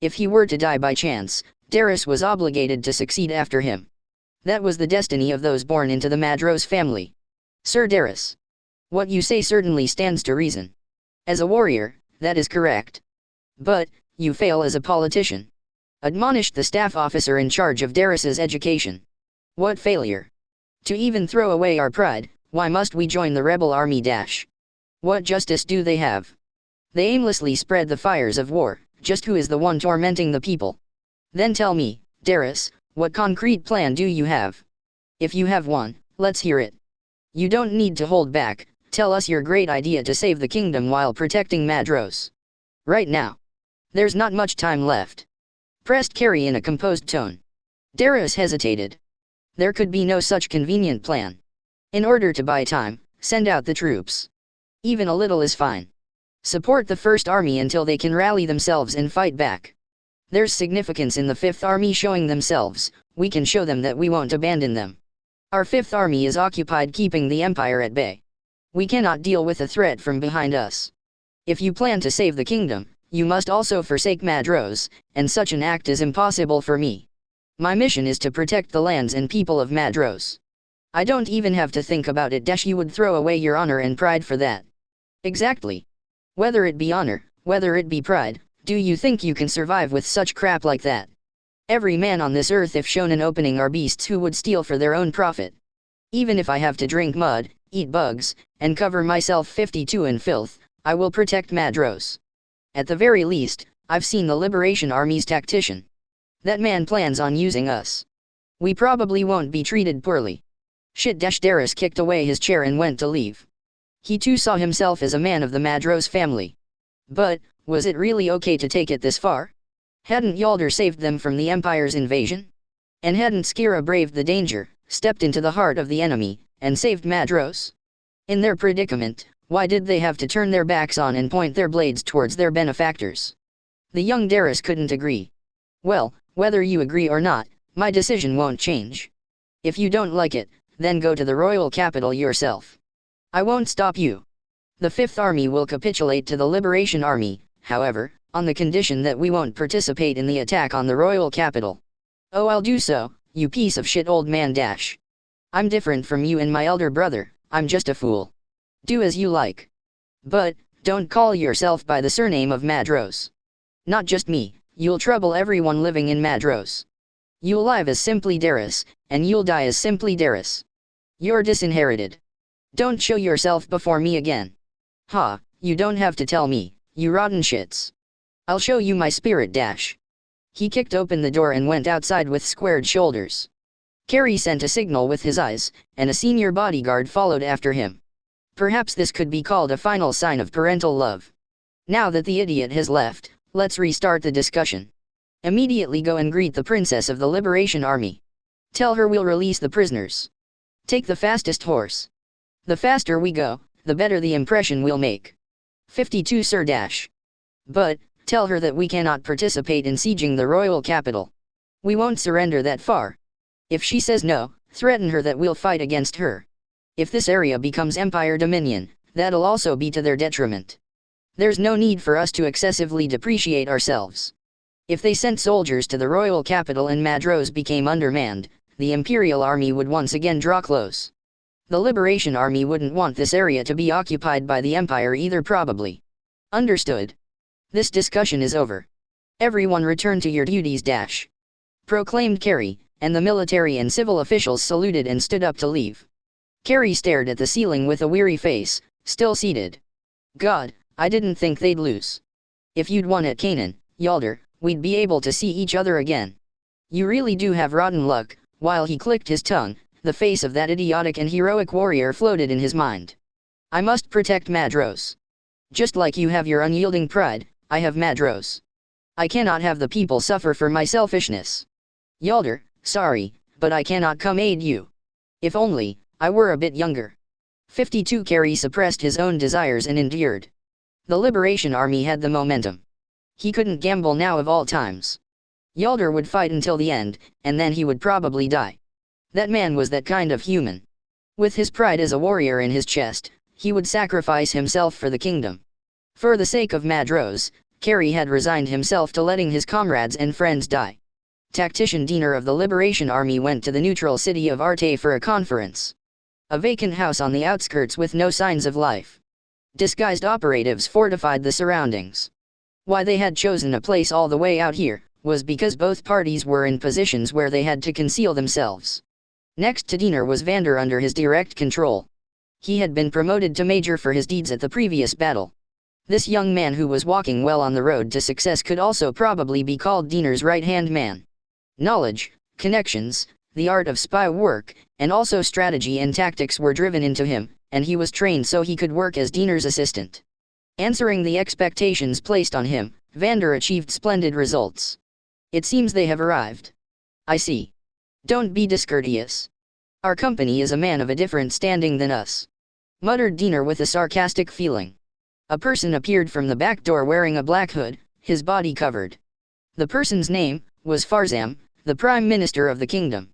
If he were to die by chance, Darius was obligated to succeed after him. That was the destiny of those born into the Madros family. Sir Darius. What you say certainly stands to reason. As a warrior, that is correct. But, you fail as a politician. Admonished the staff officer in charge of Darius's education. What failure? To even throw away our pride, why must we join the rebel army? What justice do they have? They aimlessly spread the fires of war, just who is the one tormenting the people? Then tell me, Darius, what concrete plan do you have? If you have one, let's hear it. You don't need to hold back, tell us your great idea to save the kingdom while protecting Madros. Right now. There's not much time left. Pressed Carey in a composed tone. Darius hesitated. There could be no such convenient plan. In order to buy time, send out the troops. Even a little is fine. Support the First Army until they can rally themselves and fight back. There's significance in the Fifth Army showing themselves, we can show them that we won't abandon them. Our Fifth Army is occupied keeping the Empire at bay. We cannot deal with a threat from behind us. If you plan to save the kingdom, you must also forsake Madros, and such an act is impossible for me. My mission is to protect the lands and people of Madros. I don't even have to think about it. You would throw away your honor and pride for that. Exactly. Whether it be honor, whether it be pride, do you think you can survive with such crap like that? Every man on this earth if shown an opening are beasts who would steal for their own profit. Even if I have to drink mud, eat bugs, and cover myself 52 in filth, I will protect Madros. At the very least, I've seen the Liberation Army's tactician. That man plans on using us. We probably won't be treated poorly. Shit. Darius kicked away his chair and went to leave. He too saw himself as a man of the Madros family. But, was it really okay to take it this far? Hadn't Yalder saved them from the Empire's invasion? And hadn't Skira braved the danger, stepped into the heart of the enemy, and saved Madros? In their predicament, why did they have to turn their backs on and point their blades towards their benefactors? The young Darius couldn't agree. Well, whether you agree or not, my decision won't change. If you don't like it, then go to the royal capital yourself. I won't stop you. The Fifth Army will capitulate to the Liberation Army, however, on the condition that we won't participate in the attack on the royal capital. Oh, I'll do so, you piece of shit old man. I'm different from you and my elder brother, I'm just a fool. Do as you like. But, don't call yourself by the surname of Madros. Not just me, you'll trouble everyone living in Madros. You'll live as simply Darius, and you'll die as simply Darius. You're disinherited. Don't show yourself before me again. Ha, you don't have to tell me, you rotten shits. I'll show you my spirit dash. He kicked open the door and went outside with squared shoulders. Carrie sent a signal with his eyes, and a senior bodyguard followed after him. Perhaps this could be called a final sign of parental love. Now that the idiot has left, let's restart the discussion. Immediately go and greet the princess of the Liberation Army. Tell her we'll release the prisoners. Take the fastest horse. The faster we go, the better the impression we'll make. 52 Sir Dash. But, tell her that we cannot participate in sieging the royal capital. We won't surrender that far. If she says no, threaten her that we'll fight against her. If this area becomes Empire Dominion, that'll also be to their detriment. There's no need for us to excessively depreciate ourselves. If they sent soldiers to the royal capital and Madros became undermanned, the Imperial Army would once again draw close. The Liberation Army wouldn't want this area to be occupied by the Empire either probably. Understood. This discussion is over. Everyone return to your duties dash. Proclaimed Carrie, and the military and civil officials saluted and stood up to leave. Carrie stared at the ceiling with a weary face, still seated. God, I didn't think they'd lose. If you'd won at Canaan, Yalder, we'd be able to see each other again. You really do have rotten luck. While he clicked his tongue, the face of that idiotic and heroic warrior floated in his mind. I must protect Madros. Just like you have your unyielding pride, I have Madros. I cannot have the people suffer for my selfishness. Yalder, sorry, but I cannot come aid you. If only I were a bit younger. 52 Carrie suppressed his own desires and endured. The Liberation Army had the momentum. He couldn't gamble now of all times. Yalder would fight until the end, and then he would probably die. That man was that kind of human. With his pride as a warrior in his chest, he would sacrifice himself for the kingdom. For the sake of Madros, Carrie had resigned himself to letting his comrades and friends die. Tactician Diener of the Liberation Army went to the neutral city of Arte for a conference. A vacant house on the outskirts with no signs of life. Disguised operatives fortified the surroundings. Why they had chosen a place all the way out here was because both parties were in positions where they had to conceal themselves. Next to Diener was Vander under his direct control. He had been promoted to major for his deeds at the previous battle. This young man who was walking well on the road to success could also probably be called Diener's right-hand man. Knowledge, connections, the art of spy work, and also strategy and tactics were driven into him, and he was trained so he could work as Diener's assistant. Answering the expectations placed on him, Vander achieved splendid results. It seems they have arrived. I see. Don't be discourteous. Our company is a man of a different standing than us. Muttered Diener with a sarcastic feeling. A person appeared from the back door wearing a black hood, his body covered. The person's name was Farzam, the Prime Minister of the kingdom.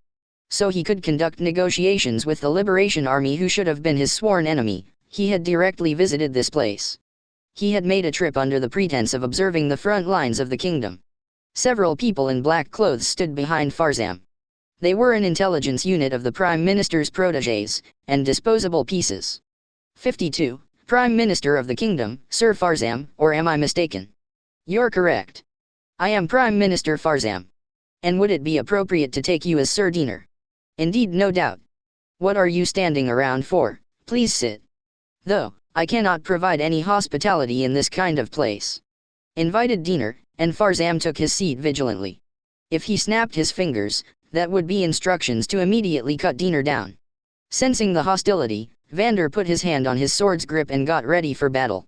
So he could conduct negotiations with the Liberation Army who should have been his sworn enemy. He had directly visited this place. He had made a trip under the pretense of observing the front lines of the kingdom. Several people in black clothes stood behind Farzam. They were an intelligence unit of the Prime Minister's protégés, and disposable pieces. 52. Prime Minister of the Kingdom, Sir Farzam, or am I mistaken? You're correct. I am Prime Minister Farzam. And would it be appropriate to take you as Sir Diener? Indeed, no doubt. What are you standing around for? Please sit. Though, I cannot provide any hospitality in this kind of place. Invited Diener, and Farzam took his seat vigilantly. If he snapped his fingers, that would be instructions to immediately cut Diener down. Sensing the hostility, Vander put his hand on his sword's grip and got ready for battle.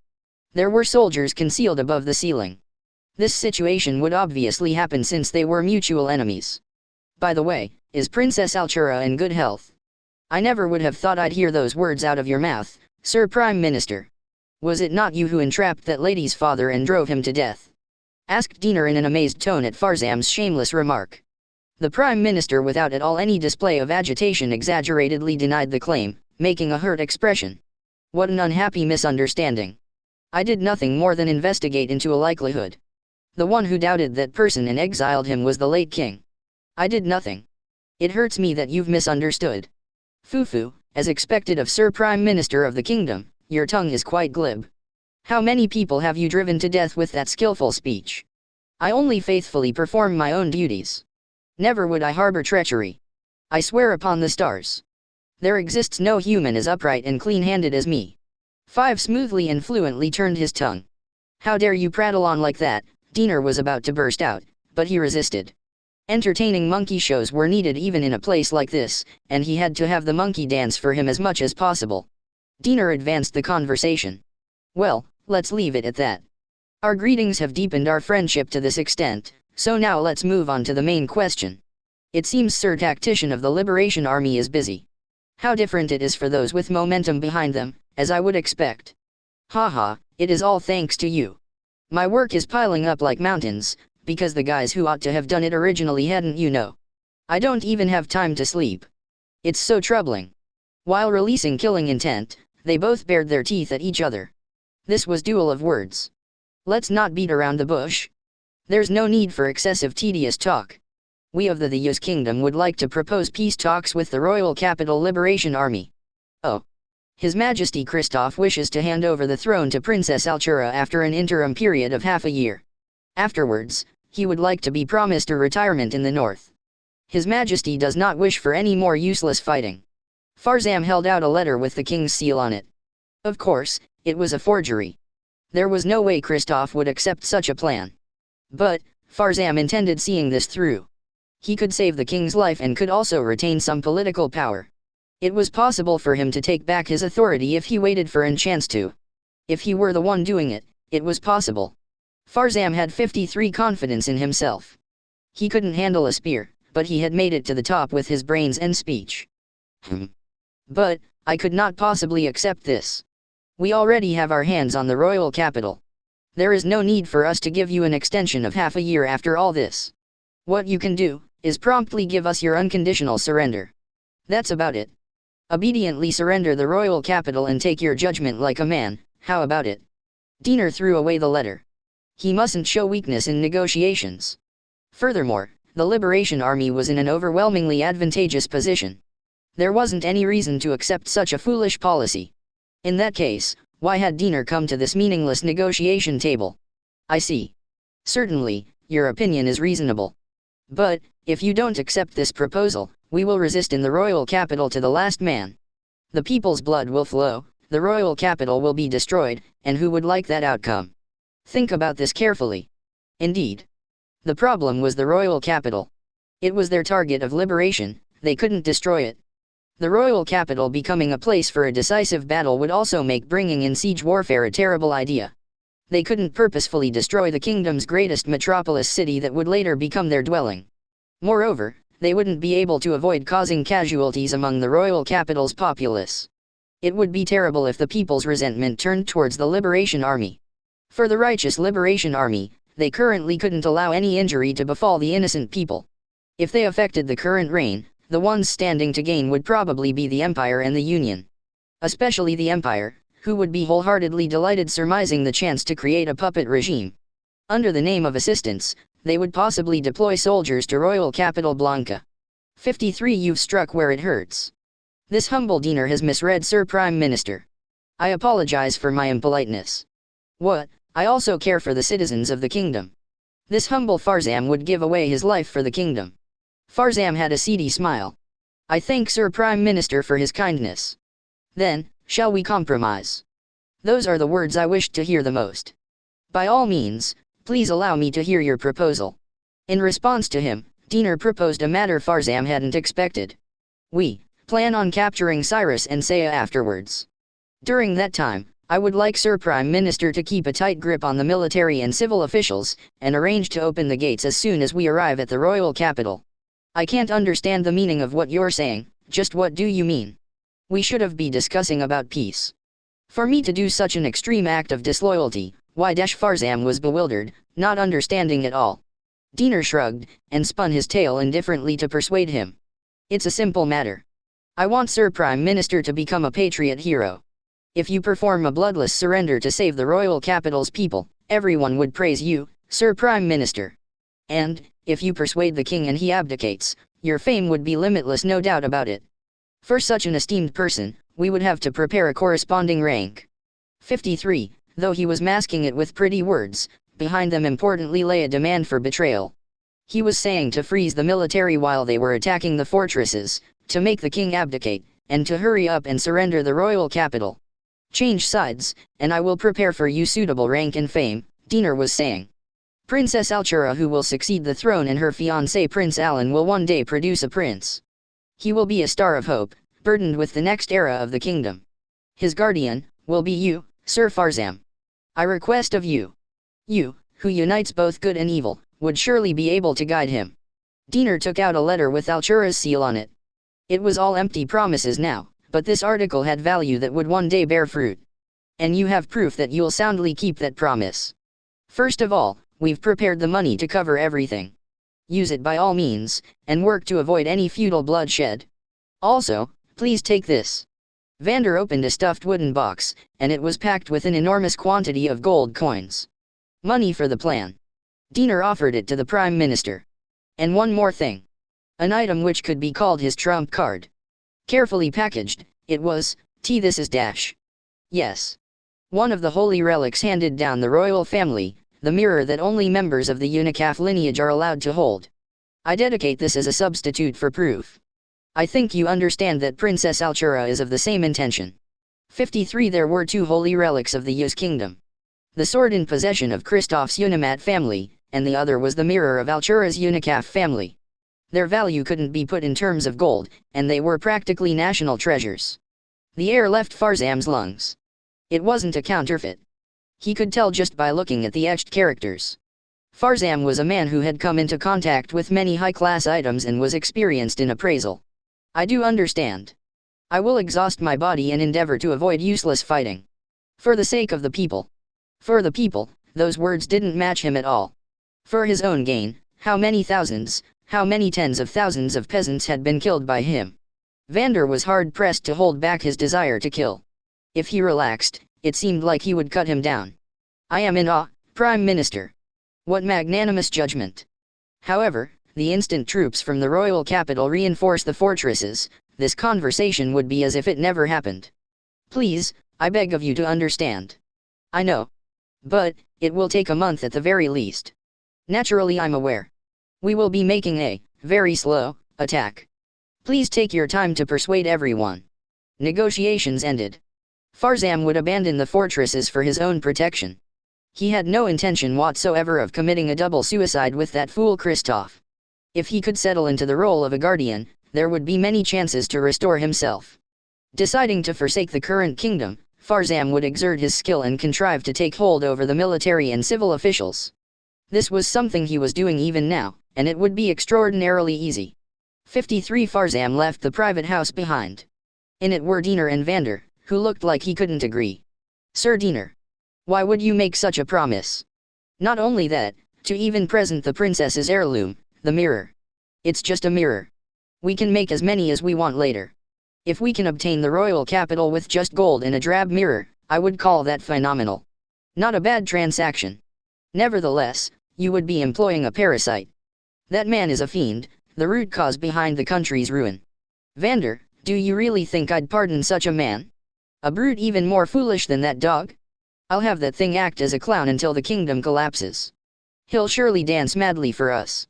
There were soldiers concealed above the ceiling. This situation would obviously happen since they were mutual enemies. By the way, is Princess Altura in good health? I never would have thought I'd hear those words out of your mouth, Sir Prime Minister. Was it not you who entrapped that lady's father and drove him to death? Asked Diener in an amazed tone at Farzam's shameless remark. The Prime Minister, without at all any display of agitation, exaggeratedly denied the claim, making a hurt expression. What an unhappy misunderstanding. I did nothing more than investigate into a likelihood. The one who doubted that person and exiled him was the late king. I did nothing. It hurts me that you've misunderstood. Fufu, as expected of Sir Prime Minister of the Kingdom, your tongue is quite glib. How many people have you driven to death with that skillful speech? I only faithfully perform my own duties. Never would I harbor treachery. I swear upon the stars. There exists no human as upright and clean-handed as me. 5 smoothly and fluently turned his tongue. How dare you prattle on like that? Diener was about to burst out, but he resisted. Entertaining monkey shows were needed even in a place like this, and he had to have the monkey dance for him as much as possible. Diener advanced the conversation. Well, let's leave it at that. Our greetings have deepened our friendship to this extent, so now let's move on to the main question. It seems Sir Tactician of the Liberation Army is busy. How different it is for those with momentum behind them, as I would expect. Haha, it is all thanks to you. My work is piling up like mountains, because the guys who ought to have done it originally hadn't, you know. I don't even have time to sleep. It's so troubling. While releasing killing intent, they both bared their teeth at each other. This was duel of words. Let's not beat around the bush. There's no need for excessive tedious talk. We of the Yus Kingdom would like to propose peace talks with the Royal Capital Liberation Army. Oh. His Majesty Christoph wishes to hand over the throne to Princess Altura after an interim period of half a year. Afterwards, he would like to be promised a retirement in the north. His Majesty does not wish for any more useless fighting. Farzam held out a letter with the king's seal on it. Of course, it was a forgery. There was no way Christoph would accept such a plan. But, Farzam intended seeing this through. He could save the king's life and could also retain some political power. It was possible for him to take back his authority if he waited for a chance to. If he were the one doing it, it was possible. Farzam had 53 confidence in himself. He couldn't handle a spear, but he had made it to the top with his brains and speech. But, I could not possibly accept this. We already have our hands on the royal capital. There is no need for us to give you an extension of half a year after all this. What you can do, is promptly give us your unconditional surrender. That's about it. Obediently surrender the royal capital and take your judgment like a man, how about it? Diener threw away the letter. He mustn't show weakness in negotiations. Furthermore, the Liberation Army was in an overwhelmingly advantageous position. There wasn't any reason to accept such a foolish policy. In that case, why had Diener come to this meaningless negotiation table? I see. Certainly, your opinion is reasonable. But, if you don't accept this proposal, we will resist in the royal capital to the last man. The people's blood will flow, the royal capital will be destroyed, and who would like that outcome? Think about this carefully. Indeed. The problem was the royal capital. It was their target of liberation, they couldn't destroy it. The royal capital becoming a place for a decisive battle would also make bringing in siege warfare a terrible idea. They couldn't purposefully destroy the kingdom's greatest metropolis city that would later become their dwelling. Moreover, they wouldn't be able to avoid causing casualties among the royal capital's populace. It would be terrible if the people's resentment turned towards the Liberation Army. For the righteous Liberation Army, they currently couldn't allow any injury to befall the innocent people. If they affected the current reign, the ones standing to gain would probably be the Empire and the Union. Especially the Empire, who would be wholeheartedly delighted surmising the chance to create a puppet regime. Under the name of assistance, they would possibly deploy soldiers to Royal Capital Blanca. 53 You've struck where it hurts. This humble Diener has misread Sir Prime Minister. I apologize for my impoliteness. What, I also care for the citizens of the kingdom. This humble Farzam would give away his life for the kingdom. Farzam had a seedy smile. I thank Sir Prime Minister for his kindness. Then, shall we compromise? Those are the words I wished to hear the most. By all means, please allow me to hear your proposal. In response to him, Diener proposed a matter Farzam hadn't expected. We plan on capturing Cyrus and Saya afterwards. During that time, I would like Sir Prime Minister to keep a tight grip on the military and civil officials, and arrange to open the gates as soon as we arrive at the royal capital. I can't understand the meaning of what you're saying, just what do you mean? We should have been discussing about peace. For me to do such an extreme act of disloyalty, Farzam was bewildered, not understanding at all. Diener shrugged, and spun his tail indifferently to persuade him. It's a simple matter. I want Sir Prime Minister to become a patriot hero. If you perform a bloodless surrender to save the royal capital's people, everyone would praise you, Sir Prime Minister. And, if you persuade the king and he abdicates, your fame would be limitless, no doubt about it. For such an esteemed person, we would have to prepare a corresponding rank. 53, though he was masking it with pretty words, behind them importantly lay a demand for betrayal. He was saying to freeze the military while they were attacking the fortresses, to make the king abdicate, and to hurry up and surrender the royal capital. Change sides, and I will prepare for you suitable rank and fame, Diener was saying. Princess Altura, who will succeed the throne, and her fiancé Prince Alan will one day produce a prince. He will be a star of hope, burdened with the next era of the kingdom. His guardian will be you, Sir Farzam. I request of you. You, who unites both good and evil, would surely be able to guide him. Diener took out a letter with Altura's seal on it. It was all empty promises now, but this article had value that would one day bear fruit. And you have proof that you'll soundly keep that promise. First of all, we've prepared the money to cover everything. Use it by all means, and work to avoid any futile bloodshed. Also, please take this. Vander opened a stuffed wooden box, and it was packed with an enormous quantity of gold coins. Money for the plan. Diener offered it to the Prime Minister. And one more thing. An item which could be called his trump card. Carefully packaged, it was, this is dash. Yes. One of the holy relics handed down the royal family, the mirror that only members of the Unicaf lineage are allowed to hold. I dedicate this as a substitute for proof. I think you understand that Princess Altura is of the same intention. 53 There were two holy relics of the Yuz kingdom. The sword in possession of Kristoff's Unimat family, and the other was the mirror of Altura's Unicaf family. Their value couldn't be put in terms of gold, and they were practically national treasures. The air left Farzam's lungs. It wasn't a counterfeit. He could tell just by looking at the etched characters. Farzam was a man who had come into contact with many high-class items and was experienced in appraisal. I do understand. I will exhaust my body and endeavor to avoid useless fighting. For the sake of the people. For the people, those words didn't match him at all. For his own gain, how many thousands, how many tens of thousands of peasants had been killed by him. Vander was hard-pressed to hold back his desire to kill. If he relaxed, it seemed like he would cut him down. I am in awe, Prime Minister. What magnanimous judgment. However, the instant troops from the royal capital reinforce the fortresses, this conversation would be as if it never happened. Please, I beg of you to understand. I know. But, it will take a month at the very least. Naturally, I'm aware. We will be making a very slow attack. Please take your time to persuade everyone. Negotiations ended. Farzam would abandon the fortresses for his own protection. He had no intention whatsoever of committing a double suicide with that fool Kristoff. If he could settle into the role of a guardian, there would be many chances to restore himself. Deciding to forsake the current kingdom, Farzam would exert his skill and contrive to take hold over the military and civil officials. This was something he was doing even now, and it would be extraordinarily easy. 53 Farzam left the private house behind. In it were Diener and Vander, who looked like he couldn't agree. Sir Diener. Why would you make such a promise? Not only that, to even present the princess's heirloom, the mirror. It's just a mirror. We can make as many as we want later. If we can obtain the royal capital with just gold and a drab mirror, I would call that phenomenal. Not a bad transaction. Nevertheless, you would be employing a parasite. That man is a fiend, the root cause behind the country's ruin. Vander, do you really think I'd pardon such a man? A brute even more foolish than that dog? I'll have that thing act as a clown until the kingdom collapses. He'll surely dance madly for us.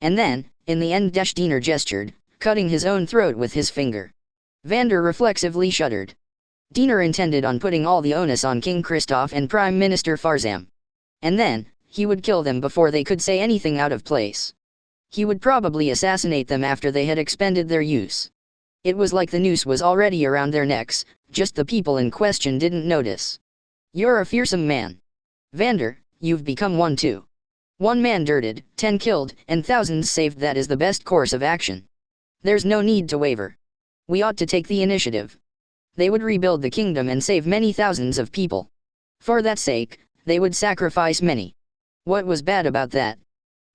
And then, in the end, Diener gestured, cutting his own throat with his finger. Vander reflexively shuddered. Diener intended on putting all the onus on King Kristoff and Prime Minister Farzam. And then, he would kill them before they could say anything out of place. He would probably assassinate them after they had expended their use. It was like the noose was already around their necks, just the people in question didn't notice. You're a fearsome man. Vander, you've become one too. One man dirted, 10 killed, and thousands saved. That is the best course of action. There's no need to waver. We ought to take the initiative. They would rebuild the kingdom and save many thousands of people. For that sake, they would sacrifice many. What was bad about that?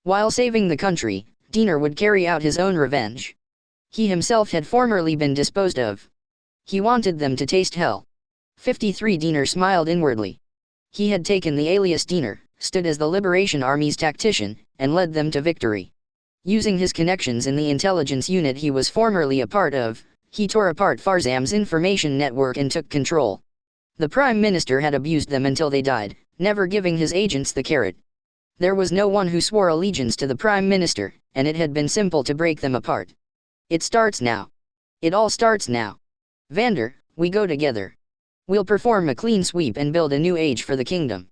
While saving the country, Diener would carry out his own revenge. He himself had formerly been disposed of. He wanted them to taste hell. 53 Diener smiled inwardly. He had taken the alias Diener, stood as the Liberation Army's tactician, and led them to victory. Using his connections in the intelligence unit he was formerly a part of, he tore apart Farzam's information network and took control. The Prime Minister had abused them until they died, never giving his agents the carrot. There was no one who swore allegiance to the Prime Minister, and it had been simple to break them apart. It starts now. It all starts now. Vander, we go together. We'll perform a clean sweep and build a new age for the kingdom.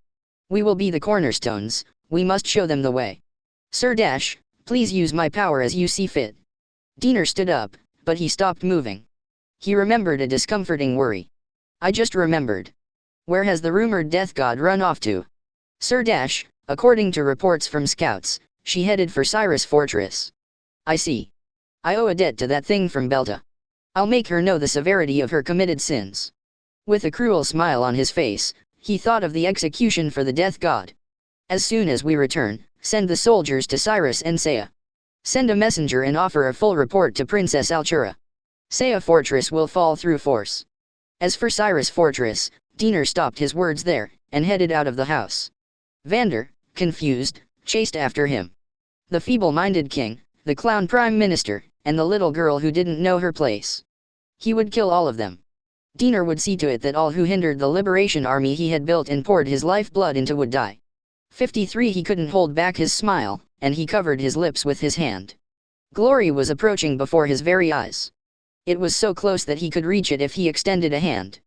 We will be the cornerstones, we must show them the way. Sir Dash, please use my power as you see fit. Diener stood up, but he stopped moving. He remembered a discomforting worry. I just remembered. Where has the rumored death god run off to? Sir Dash, according to reports from scouts, she headed for Cyrus Fortress. I see. I owe a debt to that thing from Belta. I'll make her know the severity of her committed sins. With a cruel smile on his face, he thought of the execution for the death god. As soon as we return, send the soldiers to Cyrus and Saya. Send a messenger and offer a full report to Princess Altura. Saya Fortress will fall through force. As for Cyrus Fortress, Diener stopped his words there, and headed out of the house. Vander, confused, chased after him. The feeble-minded king, the clown prime minister, and the little girl who didn't know her place. He would kill all of them. Diener would see to it that all who hindered the liberation army he had built and poured his lifeblood into would die. 53 He couldn't hold back his smile, and he covered his lips with his hand. Glory was approaching before his very eyes. It was so close that he could reach it if he extended a hand.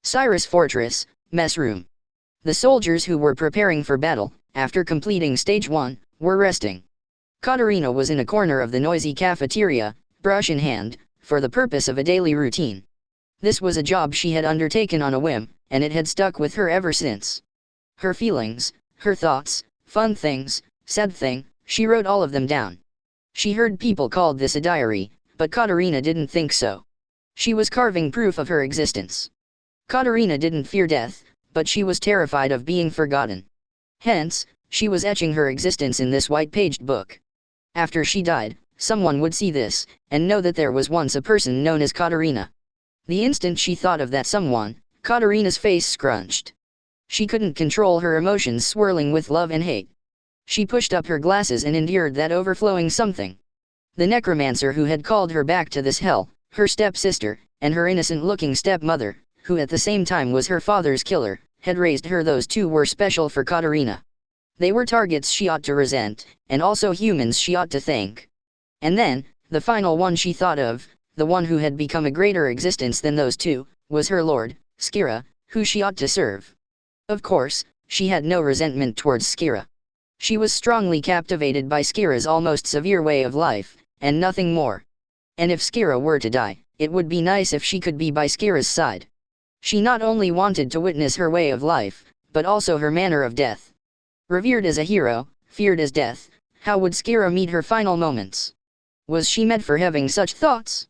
Cyrus Fortress, mess room. The soldiers who were preparing for battle, after completing stage 1, were resting. Katerina was in a corner of the noisy cafeteria, brush in hand, for the purpose of a daily routine. This was a job she had undertaken on a whim, and it had stuck with her ever since. Her feelings, her thoughts, fun things, sad thing, she wrote all of them down. She heard people called this a diary, but Katerina didn't think so. She was carving proof of her existence. Katerina didn't fear death, but she was terrified of being forgotten. Hence, she was etching her existence in this white-paged book. After she died, someone would see this, and know that there was once a person known as Katerina. The instant she thought of that someone, Katerina's face scrunched. She couldn't control her emotions swirling with love and hate. She pushed up her glasses and endured that overflowing something. The necromancer who had called her back to this hell, her stepsister, and her innocent-looking stepmother, who at the same time was her father's killer, had raised her. Those two were special for Katerina. They were targets she ought to resent, and also humans she ought to thank. And then, the final one she thought of, the one who had become a greater existence than those two, was her lord, Skira, who she ought to serve. Of course, she had no resentment towards Skira. She was strongly captivated by Skira's almost severe way of life, and nothing more. And if Skira were to die, it would be nice if she could be by Skira's side. She not only wanted to witness her way of life, but also her manner of death. Revered as a hero, feared as death, how would Skira meet her final moments? Was she meant for having such thoughts?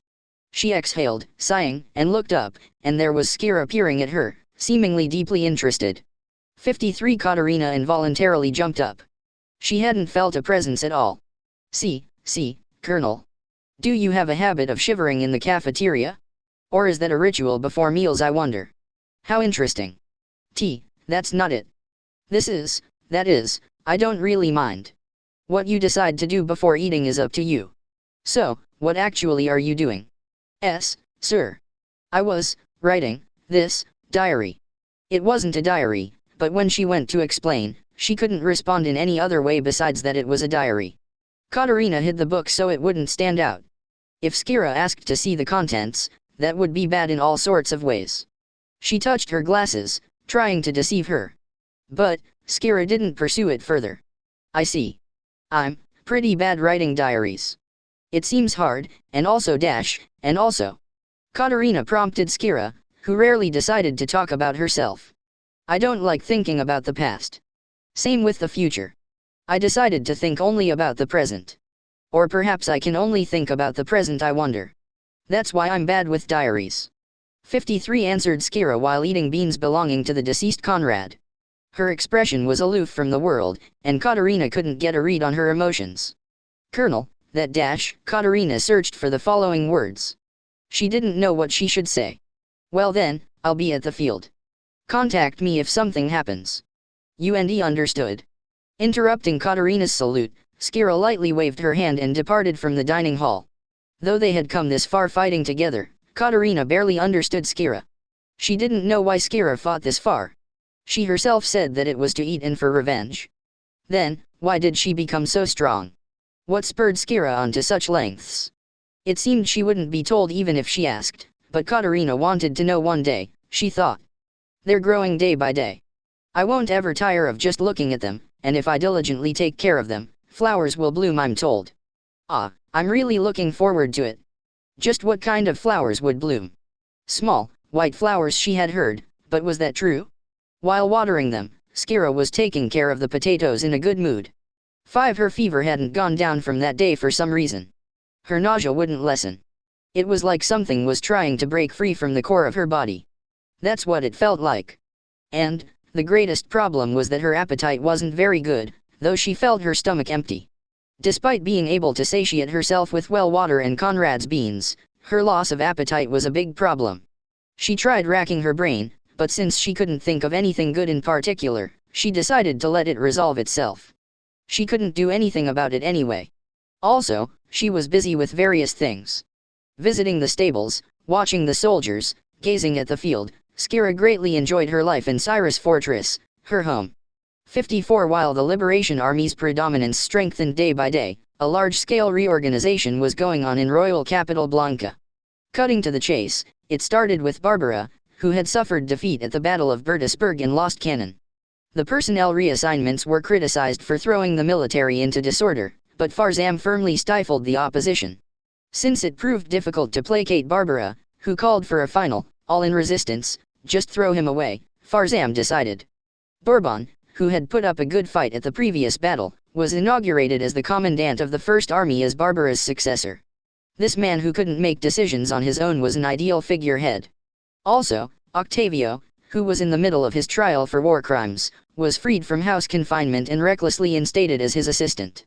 She exhaled, sighing, and looked up, and there was Skira peering at her, seemingly deeply interested. 53 Katerina involuntarily jumped up. She hadn't felt a presence at all. See, Colonel. Do you have a habit of shivering in the cafeteria? Or is that a ritual before meals, I wonder? How interesting. That's not it. That is, I don't really mind. What you decide to do before eating is up to you. So, what actually are you doing? Sir. I was writing this diary. It wasn't a diary, but when she went to explain, she couldn't respond in any other way besides that it was a diary. Katerina hid the book so it wouldn't stand out. If Skira asked to see the contents, that would be bad in all sorts of ways. She touched her glasses, trying to deceive her. But Skira didn't pursue it further. I see. I'm pretty bad writing diaries. It seems hard, and also and also. Katerina prompted Skira, who rarely decided to talk about herself. I don't like thinking about the past. Same with the future. I decided to think only about the present. Or perhaps I can only think about the present, I wonder. That's why I'm bad with diaries. 53 answered Skira while eating beans belonging to the deceased Conrad. Her expression was aloof from the world, and Katerina couldn't get a read on her emotions. Colonel, that Katerina searched for the following words. She didn't know what she should say. Well then, I'll be at the field. Contact me if something happens. Und understood. Interrupting Katerina's salute, Skira lightly waved her hand and departed from the dining hall. Though they had come this far fighting together, Katerina barely understood Skira. She didn't know why Skira fought this far. She herself said that it was to eat and for revenge. Then, why did she become so strong? What spurred Skira on to such lengths? It seemed she wouldn't be told even if she asked, but Katarina wanted to know one day, she thought. They're growing day by day. I won't ever tire of just looking at them, and if I diligently take care of them, flowers will bloom, I'm told. Ah, I'm really looking forward to it. Just what kind of flowers would bloom? Small, white flowers, she had heard, but was that true? While watering them, Skira was taking care of the potatoes in a good mood. Her fever hadn't gone down from that day for some reason. Her nausea wouldn't lessen. It was like something was trying to break free from the core of her body. That's what it felt like. And, the greatest problem was that her appetite wasn't very good, though she felt her stomach empty. Despite being able to satiate herself with well water and Conrad's beans, her loss of appetite was a big problem. She tried racking her brain, but since she couldn't think of anything good in particular, she decided to let it resolve itself. She couldn't do anything about it anyway. Also, she was busy with various things. Visiting the stables, watching the soldiers, gazing at the field, Skira greatly enjoyed her life in Cyrus Fortress, her home. 54 While the Liberation Army's predominance strengthened day by day, a large-scale reorganization was going on in royal capital Blanca. Cutting to the chase, it started with Barbara, who had suffered defeat at the Battle of Bertusburg and lost cannon. The personnel reassignments were criticized for throwing the military into disorder, but Farzam firmly stifled the opposition. Since it proved difficult to placate Barbara, who called for a final, all-in resistance, just throw him away, Farzam decided. Bourbon, who had put up a good fight at the previous battle, was inaugurated as the commandant of the First Army as Barbara's successor. This man who couldn't make decisions on his own was an ideal figurehead. Also, Octavio, who was in the middle of his trial for war crimes, was freed from house confinement and recklessly instated as his assistant.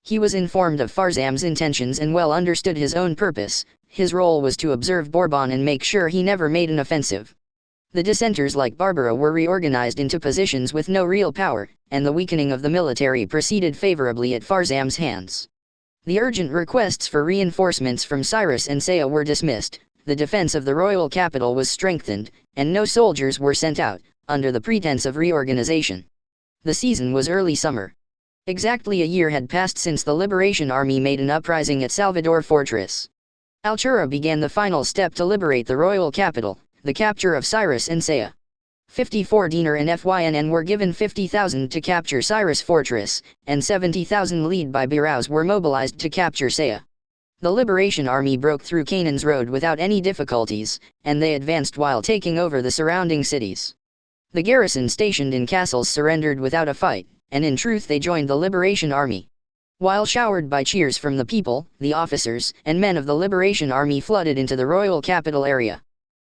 He was informed of Farzam's intentions and well understood his own purpose. His role was to observe Bourbon and make sure he never made an offensive. The dissenters like Barbara were reorganized into positions with no real power, and the weakening of the military proceeded favorably at Farzam's hands. The urgent requests for reinforcements from Cyrus and Saya were dismissed, the defense of the royal capital was strengthened, and no soldiers were sent out, under the pretense of reorganization. The season was early summer. Exactly a year had passed since the Liberation Army made an uprising at Salvador Fortress. Altura began the final step to liberate the royal capital, the capture of Cyrus and Saya. 54 dinar and FYNN were given 50,000 to capture Cyrus Fortress, and 70,000 lead by Biraus were mobilized to capture Saya. The Liberation Army broke through Canaan's road without any difficulties, and they advanced while taking over the surrounding cities. The garrison stationed in castles surrendered without a fight, and in truth they joined the Liberation Army. While showered by cheers from the people, the officers and men of the Liberation Army flooded into the royal capital area.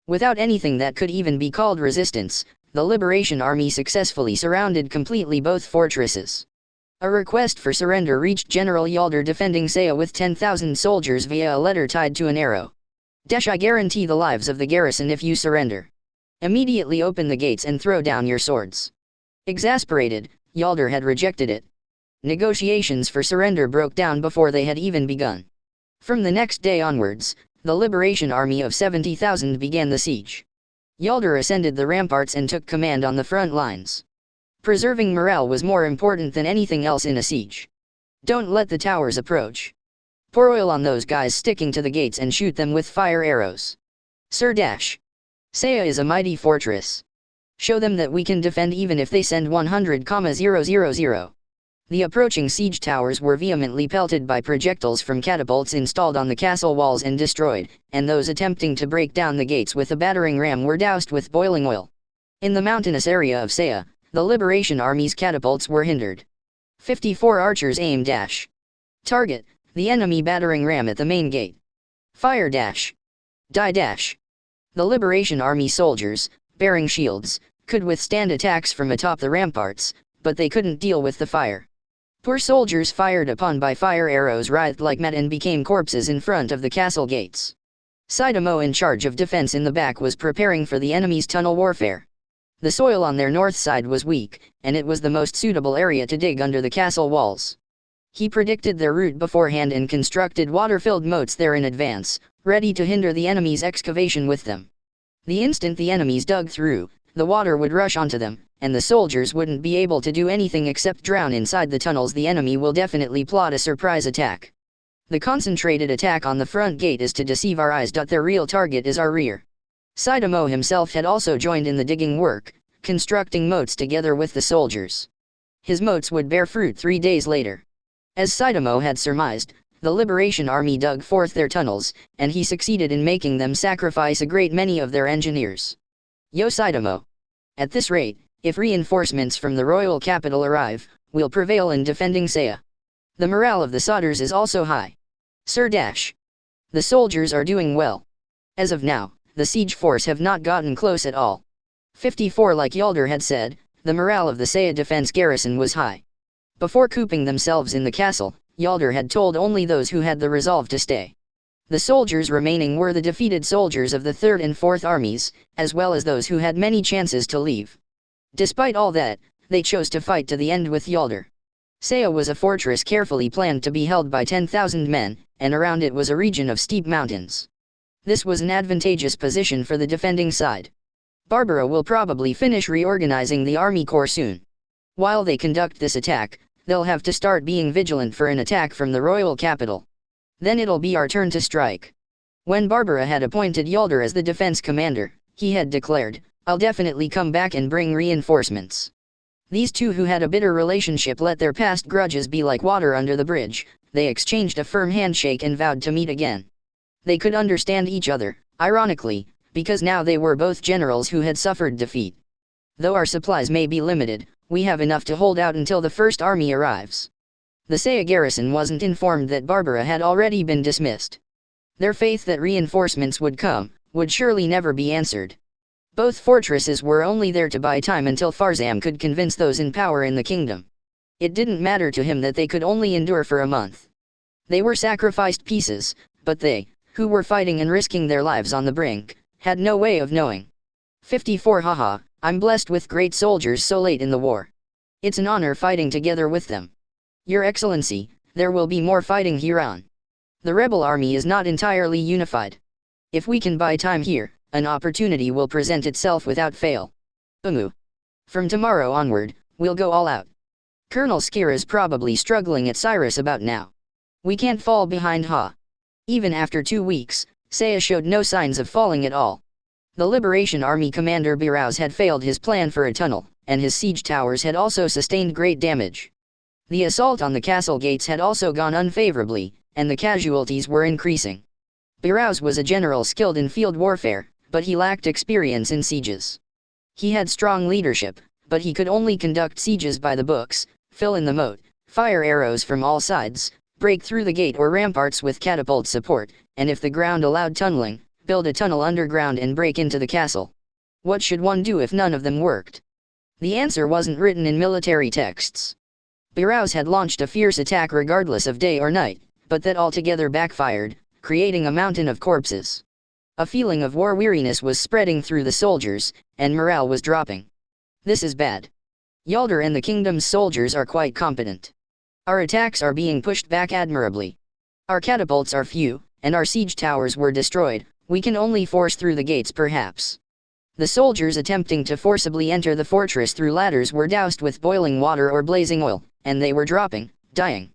Without anything that could even be called resistance, the Liberation Army successfully surrounded completely both fortresses. A request for surrender reached General Yalder defending Saya with 10,000 soldiers via a letter tied to an arrow. I guarantee the lives of the garrison if you surrender. Immediately open the gates and throw down your swords. Exasperated, Yalder had rejected it. Negotiations for surrender broke down before they had even begun. From the next day onwards, the Liberation Army of 70,000 began the siege. Yalder ascended the ramparts and took command on the front lines. Preserving morale was more important than anything else in a siege. Don't let the towers approach. Pour oil on those guys sticking to the gates and shoot them with fire arrows. Sir Dash. Saya is a mighty fortress. Show them that we can defend even if they send 100,000. The approaching siege towers were vehemently pelted by projectiles from catapults installed on the castle walls and destroyed, and those attempting to break down the gates with a battering ram were doused with boiling oil. In the mountainous area of Saya, the Liberation Army's catapults were hindered. 54 archers aimed dash. Target, the enemy battering ram at the main gate. Fire dash. Die dash. The Liberation Army soldiers, bearing shields, could withstand attacks from atop the ramparts, but they couldn't deal with the fire. Poor soldiers fired upon by fire arrows writhed like mad and became corpses in front of the castle gates. Sidamo in charge of defense in the back was preparing for the enemy's tunnel warfare. The soil on their north side was weak, and it was the most suitable area to dig under the castle walls. He predicted their route beforehand and constructed water-filled moats there in advance, ready to hinder the enemy's excavation with them. The instant the enemies dug through, the water would rush onto them, and the soldiers wouldn't be able to do anything except drown inside the tunnels. The enemy will definitely plot a surprise attack. The concentrated attack on the front gate is to deceive our eyes. Their real target is our rear. Saitama himself had also joined in the digging work, constructing moats together with the soldiers. His moats would bear fruit 3 days later. As Saitama had surmised, the Liberation Army dug forth their tunnels, and he succeeded in making them sacrifice a great many of their engineers. Yo Saitama! At this rate, if reinforcements from the royal capital arrive, we'll prevail in defending Saya. The morale of the Solders is also high. Sir Dash. The soldiers are doing well. As of now, the siege force have not gotten close at all. 54. Like Yalder had said, the morale of the Saya defense garrison was high. Before cooping themselves in the castle, Yalder had told only those who had the resolve to stay. The soldiers remaining were the defeated soldiers of the 3rd and 4th armies, as well as those who had many chances to leave. Despite all that, they chose to fight to the end with Yalder. Saya was a fortress carefully planned to be held by 10,000 men, and around it was a region of steep mountains. This was an advantageous position for the defending side. Barbara will probably finish reorganizing the army corps soon. While they conduct this attack, they'll have to start being vigilant for an attack from the royal capital. Then it'll be our turn to strike. When Barbara had appointed Yalder as the defense commander, he had declared, "I'll definitely come back and bring reinforcements." These two who had a bitter relationship let their past grudges be like water under the bridge. They exchanged a firm handshake and vowed to meet again. They could understand each other, ironically, because now they were both generals who had suffered defeat. Though our supplies may be limited, we have enough to hold out until the first army arrives. The Saya garrison wasn't informed that Barbara had already been dismissed. Their faith that reinforcements would come, would surely never be answered. Both fortresses were only there to buy time until Farzam could convince those in power in the kingdom. It didn't matter to him that they could only endure for a month. They were sacrificed pieces, but they, who were fighting and risking their lives on the brink, had no way of knowing. 54. Haha, I'm blessed with great soldiers so late in the war. It's an honor fighting together with them. Your Excellency, there will be more fighting here on. The rebel army is not entirely unified. If we can buy time here, an opportunity will present itself without fail. From tomorrow onward, we'll go all out. Colonel Skir is probably struggling at Cyrus about now. We can't fall behind Ha. Even after 2 weeks, Saya showed no signs of falling at all. The Liberation Army commander Biraus had failed his plan for a tunnel, and his siege towers had also sustained great damage. The assault on the castle gates had also gone unfavorably, and the casualties were increasing. Biraus was a general skilled in field warfare, but he lacked experience in sieges. He had strong leadership, but he could only conduct sieges by the books, fill in the moat, fire arrows from all sides, break through the gate or ramparts with catapult support, and if the ground allowed tunneling, build a tunnel underground and break into the castle. What should one do if none of them worked? The answer wasn't written in military texts. Biraus had launched a fierce attack regardless of day or night, but that altogether backfired, creating a mountain of corpses. A feeling of war weariness was spreading through the soldiers, and morale was dropping. This is bad. Yalder and the kingdom's soldiers are quite competent. Our attacks are being pushed back admirably. Our catapults are few, and our siege towers were destroyed. We can only force through the gates perhaps. The soldiers attempting to forcibly enter the fortress through ladders were doused with boiling water or blazing oil, and they were dropping, dying.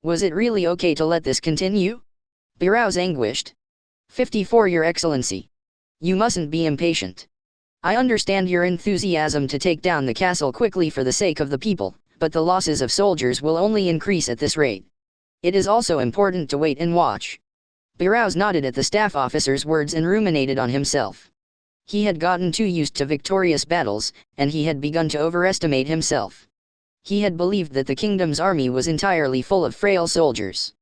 Was it really okay to let this continue? Biraus anguished. 54. Your Excellency. You mustn't be impatient. I understand your enthusiasm to take down the castle quickly for the sake of the people, but the losses of soldiers will only increase at this rate. It is also important to wait and watch. Biraus nodded at the staff officer's words and ruminated on himself. He had gotten too used to victorious battles, and he had begun to overestimate himself. He had believed that the kingdom's army was entirely full of frail soldiers.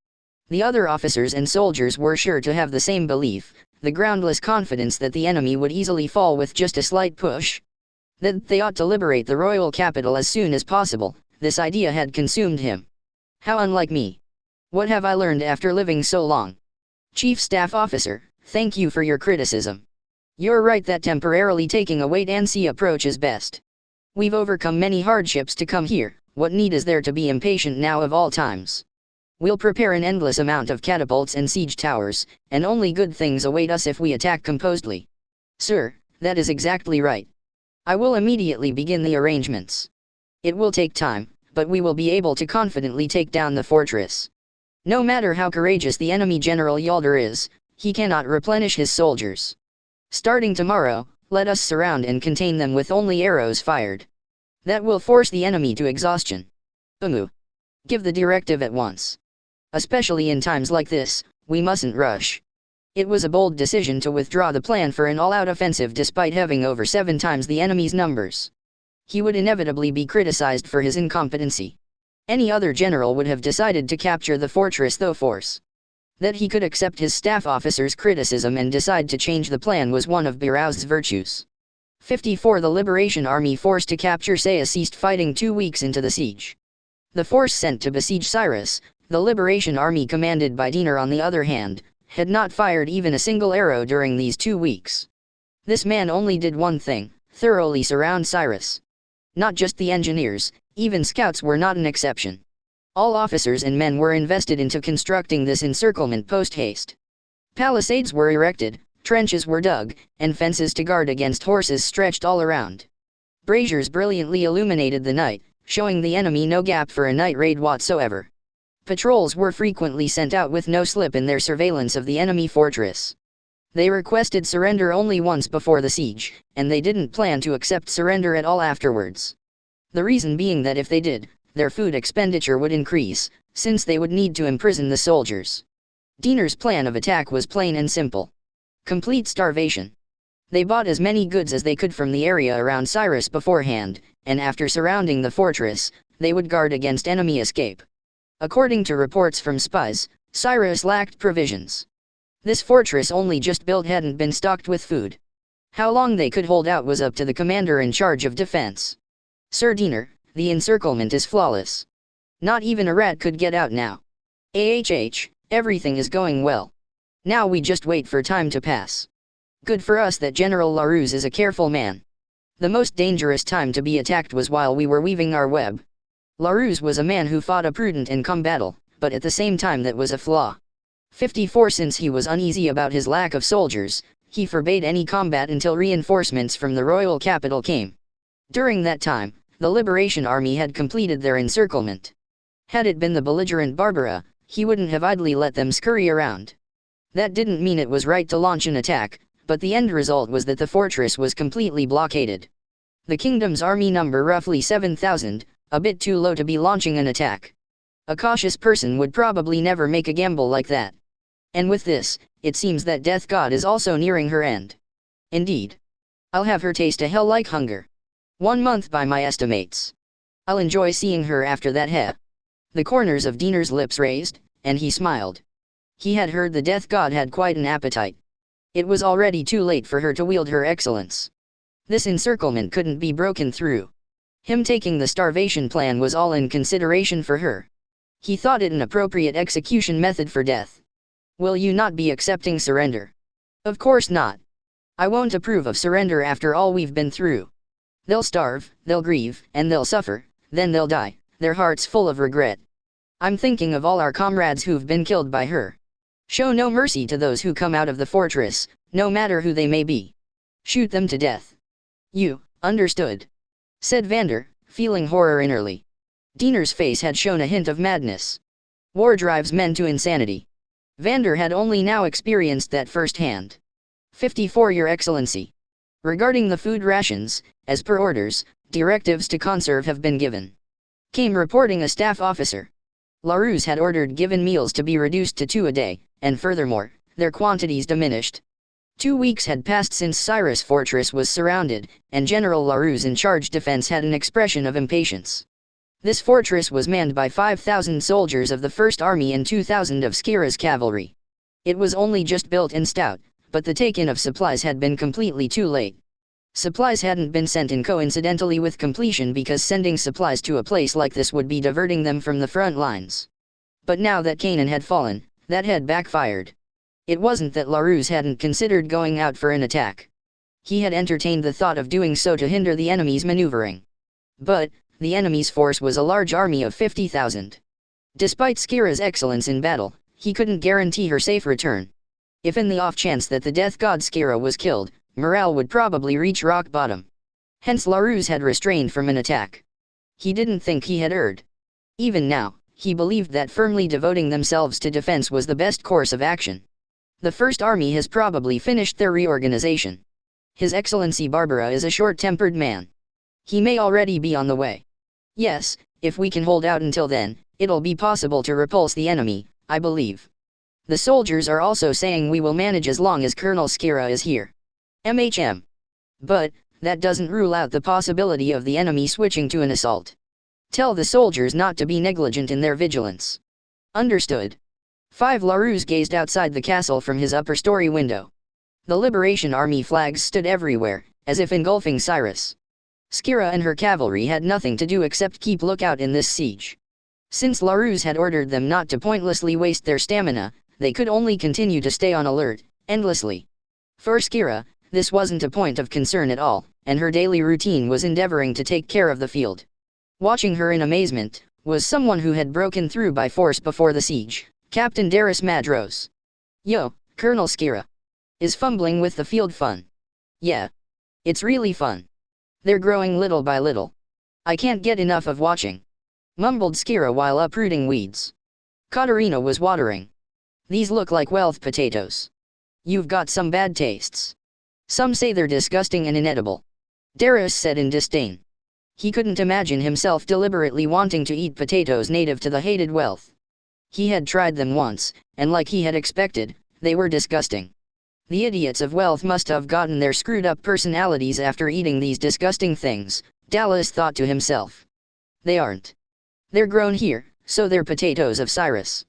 The other officers and soldiers were sure to have the same belief, the groundless confidence that the enemy would easily fall with just a slight push. That they ought to liberate the royal capital as soon as possible, this idea had consumed him. How unlike me. What have I learned after living so long? Chief Staff Officer, thank you for your criticism. You're right that temporarily taking a wait-and-see approach is best. We've overcome many hardships to come here, what need is there to be impatient now of all times? We'll prepare an endless amount of catapults and siege towers, and only good things await us if we attack composedly. Sir, that is exactly right. I will immediately begin the arrangements. It will take time, but we will be able to confidently take down the fortress. No matter how courageous the enemy General Yalder is, he cannot replenish his soldiers. Starting tomorrow, let us surround and contain them with only arrows fired. That will force the enemy to exhaustion. Give the directive at once. Especially in times like this, we mustn't rush. It was a bold decision to withdraw the plan for an all-out offensive despite having over 7 times the enemy's numbers. He would inevitably be criticized for his incompetency. Any other general would have decided to capture the fortress through force. That he could accept his staff officer's criticism and decide to change the plan was one of Birao's virtues. 54 The Liberation Army forced to capture Saya ceased fighting 2 weeks into the siege. The force sent to besiege Cyrus, the Liberation Army commanded by Dinar on the other hand, had not fired even a single arrow during these 2 weeks. This man only did one thing: thoroughly surround Cyrus. Not just the engineers, even scouts were not an exception. All officers and men were invested into constructing this encirclement post-haste. Palisades were erected, trenches were dug, and fences to guard against horses stretched all around. Braziers brilliantly illuminated the night, showing the enemy no gap for a night raid whatsoever. Patrols were frequently sent out with no slip in their surveillance of the enemy fortress. They requested surrender only once before the siege, and they didn't plan to accept surrender at all afterwards. The reason being that if they did, their food expenditure would increase, since they would need to imprison the soldiers. Dinar's plan of attack was plain and simple. Complete starvation. They bought as many goods as they could from the area around Cyrus beforehand, and after surrounding the fortress, they would guard against enemy escape. According to reports from spies, Cyrus lacked provisions. This fortress only just built hadn't been stocked with food. How long they could hold out was up to the commander in charge of defense. Sir Dinar, the encirclement is flawless. Not even a rat could get out now. Everything is going well. Now we just wait for time to pass. Good for us that General Laruse is a careful man. The most dangerous time to be attacked was while we were weaving our web. Laruse was a man who fought a prudent and calm battle, but at the same time that was a flaw. 54 Since he was uneasy about his lack of soldiers, he forbade any combat until reinforcements from the royal capital came. During that time, the Liberation Army had completed their encirclement. Had it been the belligerent Barbara, he wouldn't have idly let them scurry around. That didn't mean it was right to launch an attack, but the end result was that the fortress was completely blockaded. The kingdom's army number roughly 7,000, a bit too low to be launching an attack. A cautious person would probably never make a gamble like that. And with this, it seems that Death God is also nearing her end. Indeed. I'll have her taste a hell like hunger. 1 month by my estimates. I'll enjoy seeing her after that. The corners of Dinar's lips raised, and he smiled. He had heard the Death God had quite an appetite. It was already too late for her to wield her excellence. This encirclement couldn't be broken through. Him taking the starvation plan was all in consideration for her. He thought it an appropriate execution method for death. Will you not be accepting surrender? Of course not. I won't approve of surrender after all we've been through. They'll starve, they'll grieve, and they'll suffer, then they'll die, their hearts full of regret. I'm thinking of all our comrades who've been killed by her. Show no mercy to those who come out of the fortress, no matter who they may be. Shoot them to death. You, understood? Said Vander, feeling horror innerly. Dinar's face had shown a hint of madness. War drives men to insanity. Vander had only now experienced that firsthand. 54 Your Excellency. Regarding the food rations, as per orders, directives to conserve have been given. Came reporting a staff officer. Laruse had ordered given meals to be reduced to 2 a day, and furthermore, their quantities diminished. 2 weeks had passed since Cyrus Fortress was surrounded, and General Laruse in charge defense had an expression of impatience. This fortress was manned by 5,000 soldiers of the First Army and 2,000 of Skira's cavalry. It was only just built and stout, but the take-in of supplies had been completely too late. Supplies hadn't been sent in coincidentally with completion because sending supplies to a place like this would be diverting them from the front lines. But now that Kanan had fallen, that had backfired. It wasn't that Laruse hadn't considered going out for an attack. He had entertained the thought of doing so to hinder the enemy's maneuvering. But, the enemy's force was a large army of 50,000. Despite Skira's excellence in battle, he couldn't guarantee her safe return. If in the off chance that the death god Skira was killed, morale would probably reach rock bottom. Hence Larus had restrained from an attack. He didn't think he had erred. Even now, he believed that firmly devoting themselves to defense was the best course of action. The First Army has probably finished their reorganization. His Excellency Barbara is a short-tempered man. He may already be on the way. Yes, if we can hold out until then, it'll be possible to repulse the enemy, I believe. The soldiers are also saying we will manage as long as Colonel Skira is here. MHM. But, that doesn't rule out the possibility of the enemy switching to an assault. Tell the soldiers not to be negligent in their vigilance. Understood. 5 Larus gazed outside the castle from his upper story window. The Liberation Army flags stood everywhere, as if engulfing Cyrus. Skira and her cavalry had nothing to do except keep lookout in this siege. Since Larus had ordered them not to pointlessly waste their stamina, they could only continue to stay on alert, endlessly. For Skira, this wasn't a point of concern at all, and her daily routine was endeavoring to take care of the field. Watching her in amazement, was someone who had broken through by force before the siege, Captain Darius Madros. Yo, Colonel Skira. Is fumbling with the field fun? Yeah. It's really fun. They're growing little by little. I can't get enough of watching. Mumbled Skira while uprooting weeds. Katerina was watering. These look like wealth potatoes. You've got some bad tastes. Some say they're disgusting and inedible. Darius said in disdain. He couldn't imagine himself deliberately wanting to eat potatoes native to the hated wealth. He had tried them once, and like he had expected, they were disgusting. The idiots of wealth must have gotten their screwed-up personalities after eating these disgusting things, Dallas thought to himself. They aren't. They're grown here, so they're potatoes of Cyrus.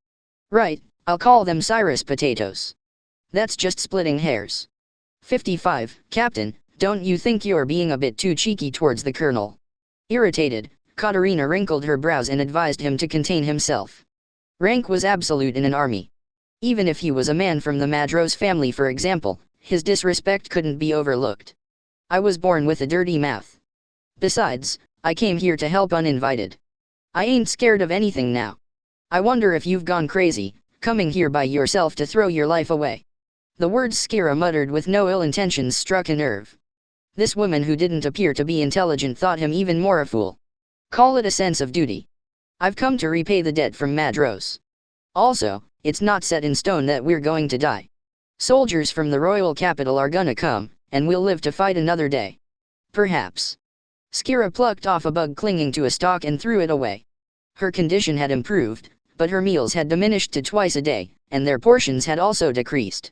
Right, I'll call them Cyrus potatoes. That's just splitting hairs. 55, Captain, don't you think you're being a bit too cheeky towards the colonel? Irritated, Katerina wrinkled her brows and advised him to contain himself. Rank was absolute in an army. Even if he was a man from the Madros family for example, his disrespect couldn't be overlooked. I was born with a dirty mouth. Besides, I came here to help uninvited. I ain't scared of anything now. I wonder if you've gone crazy, coming here by yourself to throw your life away. The words Skira muttered with no ill intentions struck a nerve. This woman who didn't appear to be intelligent thought him even more a fool. Call it a sense of duty. I've come to repay the debt from Madros. Also, it's not set in stone that we're going to die. Soldiers from the royal capital are gonna come, and we'll live to fight another day. Perhaps. Skira plucked off a bug clinging to a stalk and threw it away. Her condition had improved, but her meals had diminished to twice a day, and their portions had also decreased.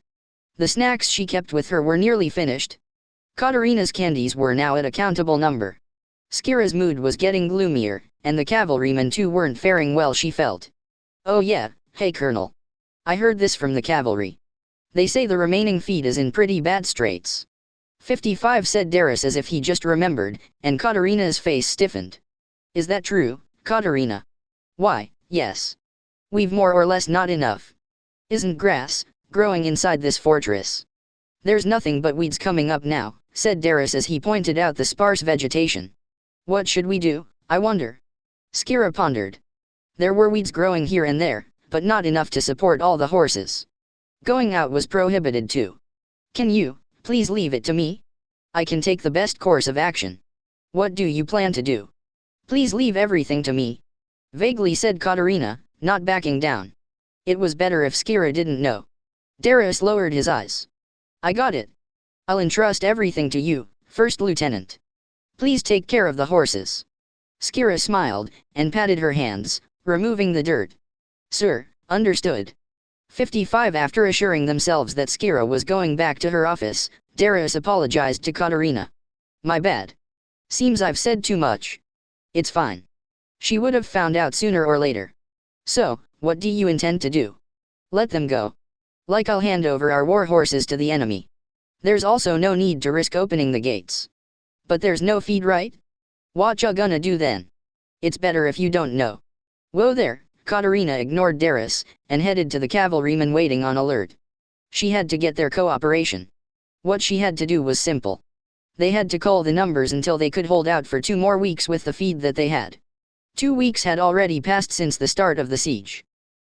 The snacks she kept with her were nearly finished. Katerina's candies were now at a countable number. Skira's mood was getting gloomier, and the cavalrymen too weren't faring well, she felt. Oh yeah, hey Colonel. I heard this from the cavalry. They say the remaining feed is in pretty bad straits. 55 said Darius as if he just remembered, and Katerina's face stiffened. Is that true, Katerina? Why, yes. We've more or less not enough. Isn't grass growing inside this fortress? There's nothing but weeds coming up now, said Darius as he pointed out the sparse vegetation. What should we do, I wonder? Skira pondered. There were weeds growing here and there, but not enough to support all the horses. Going out was prohibited too. Can you, please leave it to me? I can take the best course of action. What do you plan to do? Please leave everything to me. Vaguely said Katerina, not backing down. It was better if Skira didn't know. Darius lowered his eyes. I got it. I'll entrust everything to you, First Lieutenant. Please take care of the horses. Skira smiled, and patted her hands, removing the dirt. Sir, understood. 55 After assuring themselves that Skira was going back to her office, Darius apologized to Katerina. My bad. Seems I've said too much. It's fine. She would have found out sooner or later. So, what do you intend to do? Let them go. Like I'll hand over our war horses to the enemy. There's also no need to risk opening the gates. But there's no feed, right? What ya gonna do then? It's better if you don't know. Whoa there, Katerina ignored Darius, and headed to the cavalrymen waiting on alert. She had to get their cooperation. What she had to do was simple. They had to cull the numbers until they could hold out for 2 more weeks with the feed that they had. 2 weeks had already passed since the start of the siege.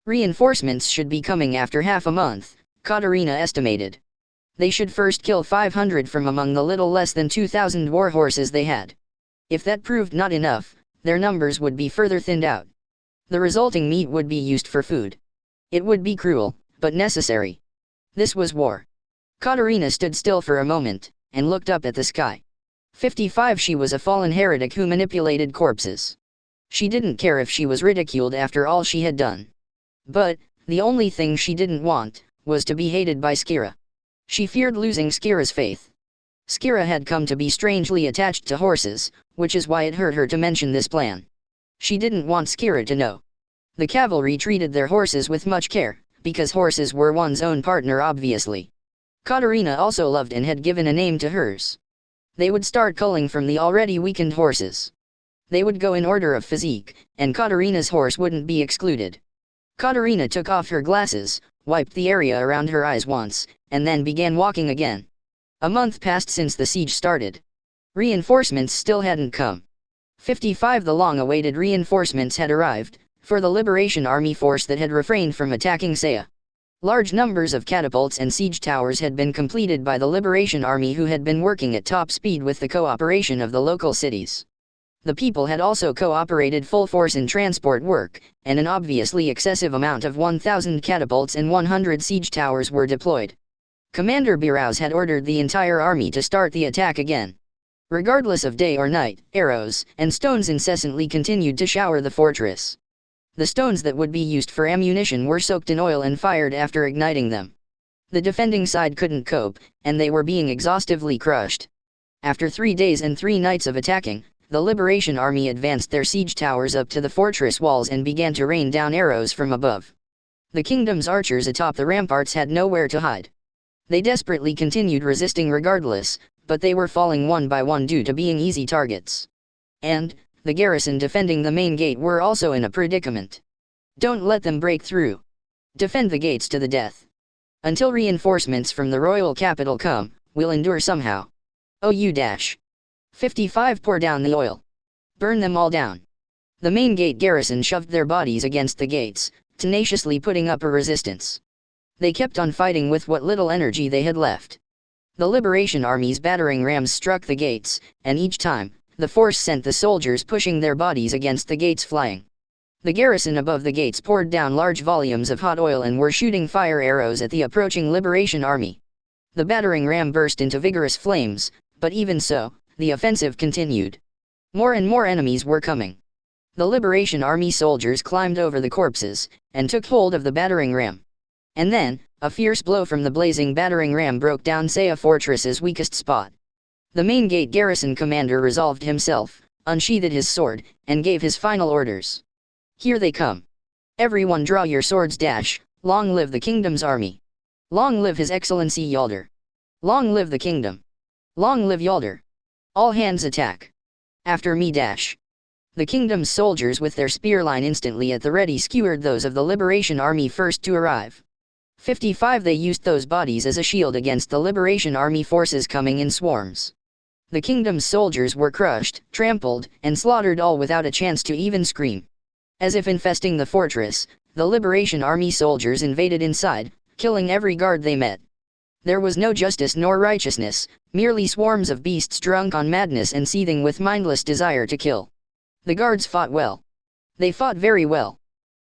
Reinforcements should be coming after half a month, Katerina estimated. They should first kill 500 from among the little less than 2,000 war horses they had. If that proved not enough, their numbers would be further thinned out. The resulting meat would be used for food. It would be cruel, but necessary. This was war. Katarina stood still for a moment, and looked up at the sky. 55. She was a fallen heretic who manipulated corpses. She didn't care if she was ridiculed after all she had done. But, the only thing she didn't want, was to be hated by Skira. She feared losing Skira's faith. Skira had come to be strangely attached to horses, which is why it hurt her to mention this plan. She didn't want Skira to know. The cavalry treated their horses with much care, because horses were one's own partner obviously. Katarina also loved and had given a name to hers. They would start culling from the already weakened horses. They would go in order of physique, and Katarina's horse wouldn't be excluded. Katarina took off her glasses, wiped the area around her eyes once, and then began walking again. A month passed since the siege started. Reinforcements still hadn't come. 55. The long-awaited reinforcements had arrived, for the Liberation Army force that had refrained from attacking Saya. Large numbers of catapults and siege towers had been completed by the Liberation Army, who had been working at top speed with the cooperation of the local cities. The people had also cooperated full force in transport work, and an obviously excessive amount of 1,000 catapults and 100 siege towers were deployed. Commander Biraus had ordered the entire army to start the attack again. Regardless of day or night, arrows and stones incessantly continued to shower the fortress. The stones that would be used for ammunition were soaked in oil and fired after igniting them. The defending side couldn't cope, and they were being exhaustively crushed. After 3 days and 3 nights of attacking, the Liberation Army advanced their siege towers up to the fortress walls and began to rain down arrows from above. The kingdom's archers atop the ramparts had nowhere to hide. They desperately continued resisting regardless, but they were falling one by one due to being easy targets. And the garrison defending the main gate were also in a predicament. Don't let them break through. Defend the gates to the death. Until reinforcements from the royal capital come, we'll endure somehow. OU-. 55. Pour down the oil. Burn them all down. The main gate garrison shoved their bodies against the gates, tenaciously putting up a resistance. They kept on fighting with what little energy they had left. The Liberation Army's battering rams struck the gates, and each time, the force sent the soldiers pushing their bodies against the gates flying. The garrison above the gates poured down large volumes of hot oil and were shooting fire arrows at the approaching Liberation Army. The battering ram burst into vigorous flames, but even so, the offensive continued. More and more enemies were coming. The Liberation Army soldiers climbed over the corpses, and took hold of the battering ram. And then, a fierce blow from the blazing battering ram broke down Saya Fortress's weakest spot. The main gate garrison commander resolved himself, unsheathed his sword, and gave his final orders. Here they come. Everyone draw your swords. Long live the kingdom's army. Long live His Excellency Yalder. Long live the kingdom. Long live Yalder. All hands attack. After me. The kingdom's soldiers with their spear line instantly at the ready skewered those of the Liberation Army first to arrive. 55. They used those bodies as a shield against the Liberation Army forces coming in swarms. The kingdom's soldiers were crushed, trampled, and slaughtered all without a chance to even scream. As if infesting the fortress, the Liberation Army soldiers invaded inside, killing every guard they met. There was no justice nor righteousness, merely swarms of beasts drunk on madness and seething with mindless desire to kill. The guards fought well. They fought very well.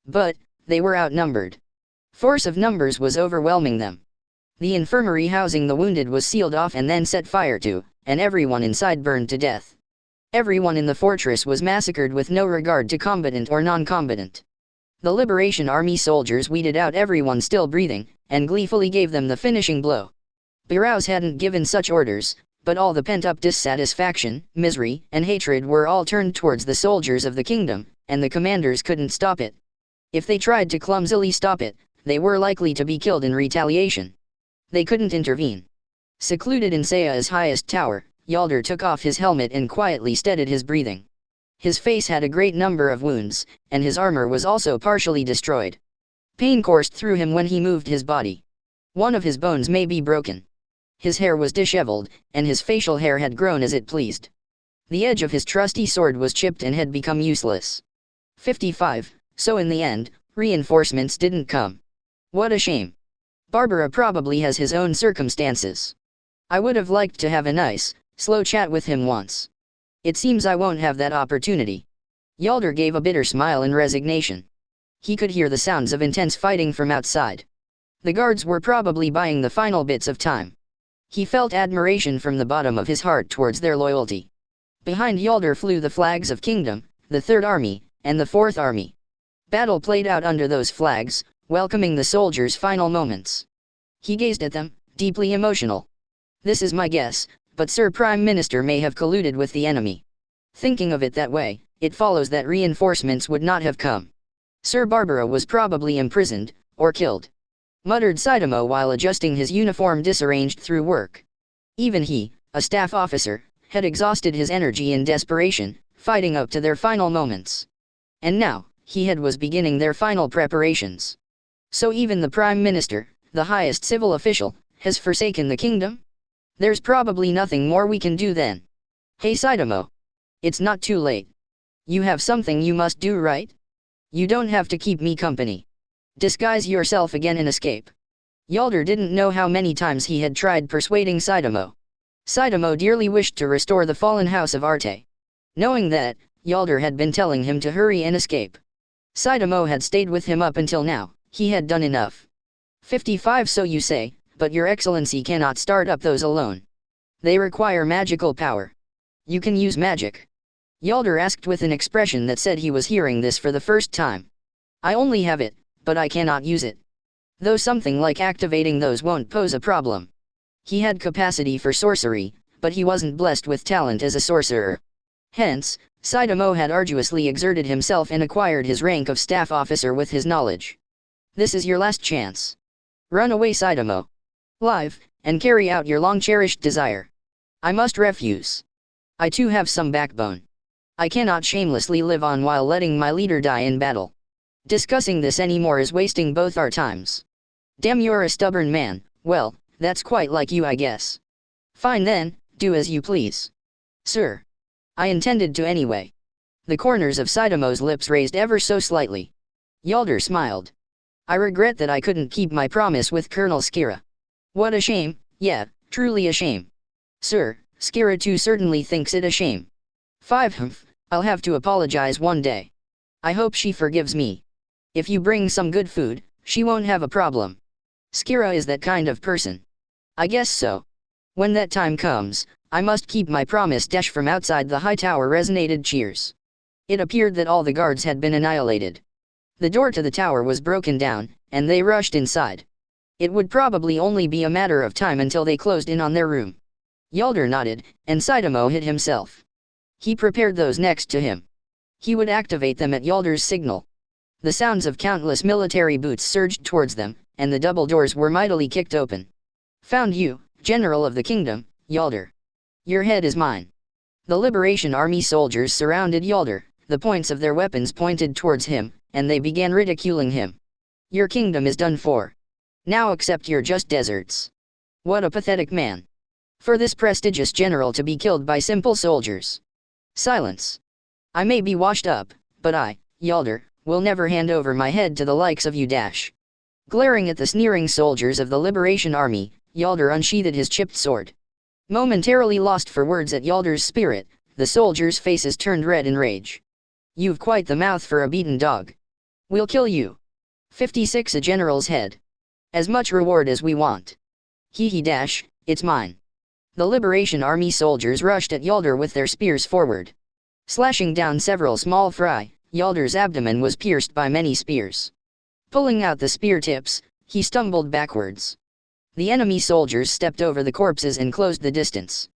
But they were outnumbered. Force of numbers was overwhelming them. The infirmary housing the wounded was sealed off and then set fire to, and everyone inside burned to death. Everyone in the fortress was massacred with no regard to combatant or non-combatant. The Liberation Army soldiers weeded out everyone still breathing, and gleefully gave them the finishing blow. Biraus hadn't given such orders, but all the pent-up dissatisfaction, misery, and hatred were all turned towards the soldiers of the kingdom, and the commanders couldn't stop it. If they tried to clumsily stop it, they were likely to be killed in retaliation. They couldn't intervene. Secluded in Saya's highest tower, Yalder took off his helmet and quietly steadied his breathing. His face had a great number of wounds, and his armor was also partially destroyed. Pain coursed through him when he moved his body. One of his bones may be broken. His hair was disheveled, and his facial hair had grown as it pleased. The edge of his trusty sword was chipped and had become useless. 55. So in the end, reinforcements didn't come. What a shame. Barbara probably has his own circumstances. I would have liked to have a nice, slow chat with him once. It seems I won't have that opportunity. Yalder gave a bitter smile in resignation. He could hear the sounds of intense fighting from outside. The guards were probably buying the final bits of time. He felt admiration from the bottom of his heart towards their loyalty. Behind Yalder flew the flags of Kingdom, the Third Army, and the Fourth Army. Battle played out under those flags, welcoming the soldiers' final moments. He gazed at them, deeply emotional. This is my guess, but Sir Prime Minister may have colluded with the enemy. Thinking of it that way, it follows that reinforcements would not have come. Sir Barbara was probably imprisoned, or killed. Muttered Saitama while adjusting his uniform disarranged through work. Even he, a staff officer, had exhausted his energy in desperation, fighting up to their final moments. And now, he was beginning their final preparations. So even the Prime Minister, the highest civil official, has forsaken the kingdom? There's probably nothing more we can do then. Hey Saitama. It's not too late. You have something you must do, right? You don't have to keep me company. Disguise yourself again and escape. Yalder didn't know how many times he had tried persuading Saitama. Saitama dearly wished to restore the fallen house of Arte. Knowing that, Yalder had been telling him to hurry and escape. Saitama had stayed with him up until now. He had done enough. 55 so you say, but your excellency cannot start up those alone. They require magical power. You can use magic. Yalder asked with an expression that said he was hearing this for the first time. I only have it, but I cannot use it. Though something like activating those won't pose a problem. He had capacity for sorcery, but he wasn't blessed with talent as a sorcerer. Hence, Saitama had arduously exerted himself and acquired his rank of staff officer with his knowledge. This is your last chance. Run away Saitama. Live, and carry out your long-cherished desire. I must refuse. I too have some backbone. I cannot shamelessly live on while letting my leader die in battle. Discussing this anymore is wasting both our times. Damn, you're a stubborn man. Well, that's quite like you, I guess. Fine then, do as you please. Sir. I intended to anyway. The corners of Saitama's lips raised ever so slightly. Yalder smiled. I regret that I couldn't keep my promise with Colonel Skira. What a shame, yeah, truly a shame. Sir, Skira too certainly thinks it a shame. 5 I'll have to apologize one day. I hope she forgives me. If you bring some good food, she won't have a problem. Skira is that kind of person. I guess so. When that time comes, I must keep my promise. From outside the high tower resonated cheers. It appeared that all the guards had been annihilated. The door to the tower was broken down, and they rushed inside. It would probably only be a matter of time until they closed in on their room. Yalder nodded, and Saitama hid himself. He prepared those next to him. He would activate them at Yalder's signal. The sounds of countless military boots surged towards them, and the double doors were mightily kicked open. Found you, General of the Kingdom, Yalder. Your head is mine. The Liberation Army soldiers surrounded Yalder, the points of their weapons pointed towards him, and they began ridiculing him. Your kingdom is done for. Now accept your just deserts. What a pathetic man. For this prestigious general to be killed by simple soldiers. Silence. I may be washed up, but I, Yalder, will never hand over my head to the likes of you. Glaring at the sneering soldiers of the Liberation Army, Yalder unsheathed his chipped sword. Momentarily lost for words at Yalder's spirit, the soldiers' faces turned red in rage. You've quite the mouth for a beaten dog. We'll kill you. 56 A general's head. As much reward as we want. It's mine. The Liberation Army soldiers rushed at Yalder with their spears forward. Slashing down several small fry, Yalder's abdomen was pierced by many spears. Pulling out the spear tips, he stumbled backwards. The enemy soldiers stepped over the corpses and closed the distance.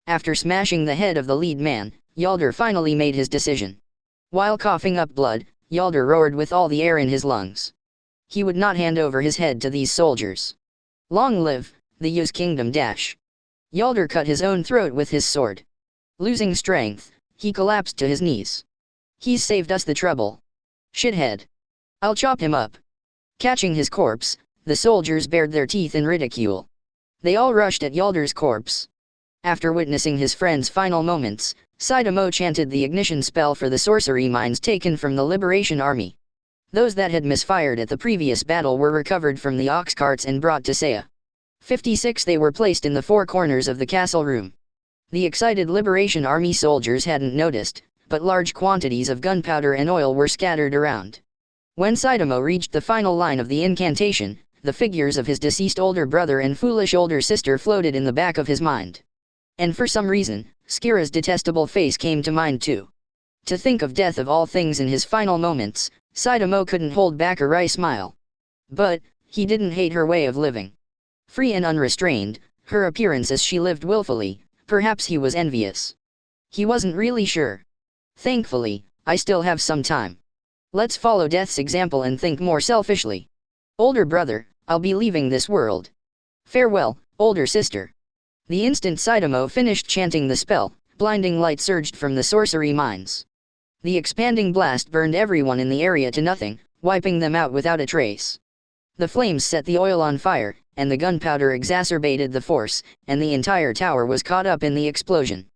After smashing the head of the lead man, Yalder finally made his decision. While coughing up blood, Yalder roared with all the air in his lungs. He would not hand over his head to these soldiers. Long live the Yu's kingdom. Yalder cut his own throat with his sword. Losing strength, he collapsed to his knees. He's saved us the trouble. Shithead. I'll chop him up. Catching his corpse, the soldiers bared their teeth in ridicule. They all rushed at Yalder's corpse. After witnessing his friend's final moments, Saitama chanted the ignition spell for the sorcery mines taken from the Liberation Army. Those that had misfired at the previous battle were recovered from the ox carts and brought to Seiya. 56 They were placed in the four corners of the castle room. The excited Liberation Army soldiers hadn't noticed, but large quantities of gunpowder and oil were scattered around. When Saitama reached the final line of the incantation, the figures of his deceased older brother and foolish older sister floated in the back of his mind. And for some reason, Skira's detestable face came to mind too. To think of death of all things in his final moments, Saitama couldn't hold back a wry smile. But, he didn't hate her way of living. Free and unrestrained, her appearance as she lived willfully, perhaps he was envious. He wasn't really sure. Thankfully, I still have some time. Let's follow death's example and think more selfishly. Older brother, I'll be leaving this world. Farewell, older sister. The instant Saitama finished chanting the spell, blinding light surged from the sorcery mines. The expanding blast burned everyone in the area to nothing, wiping them out without a trace. The flames set the oil on fire, and the gunpowder exacerbated the force, and the entire tower was caught up in the explosion.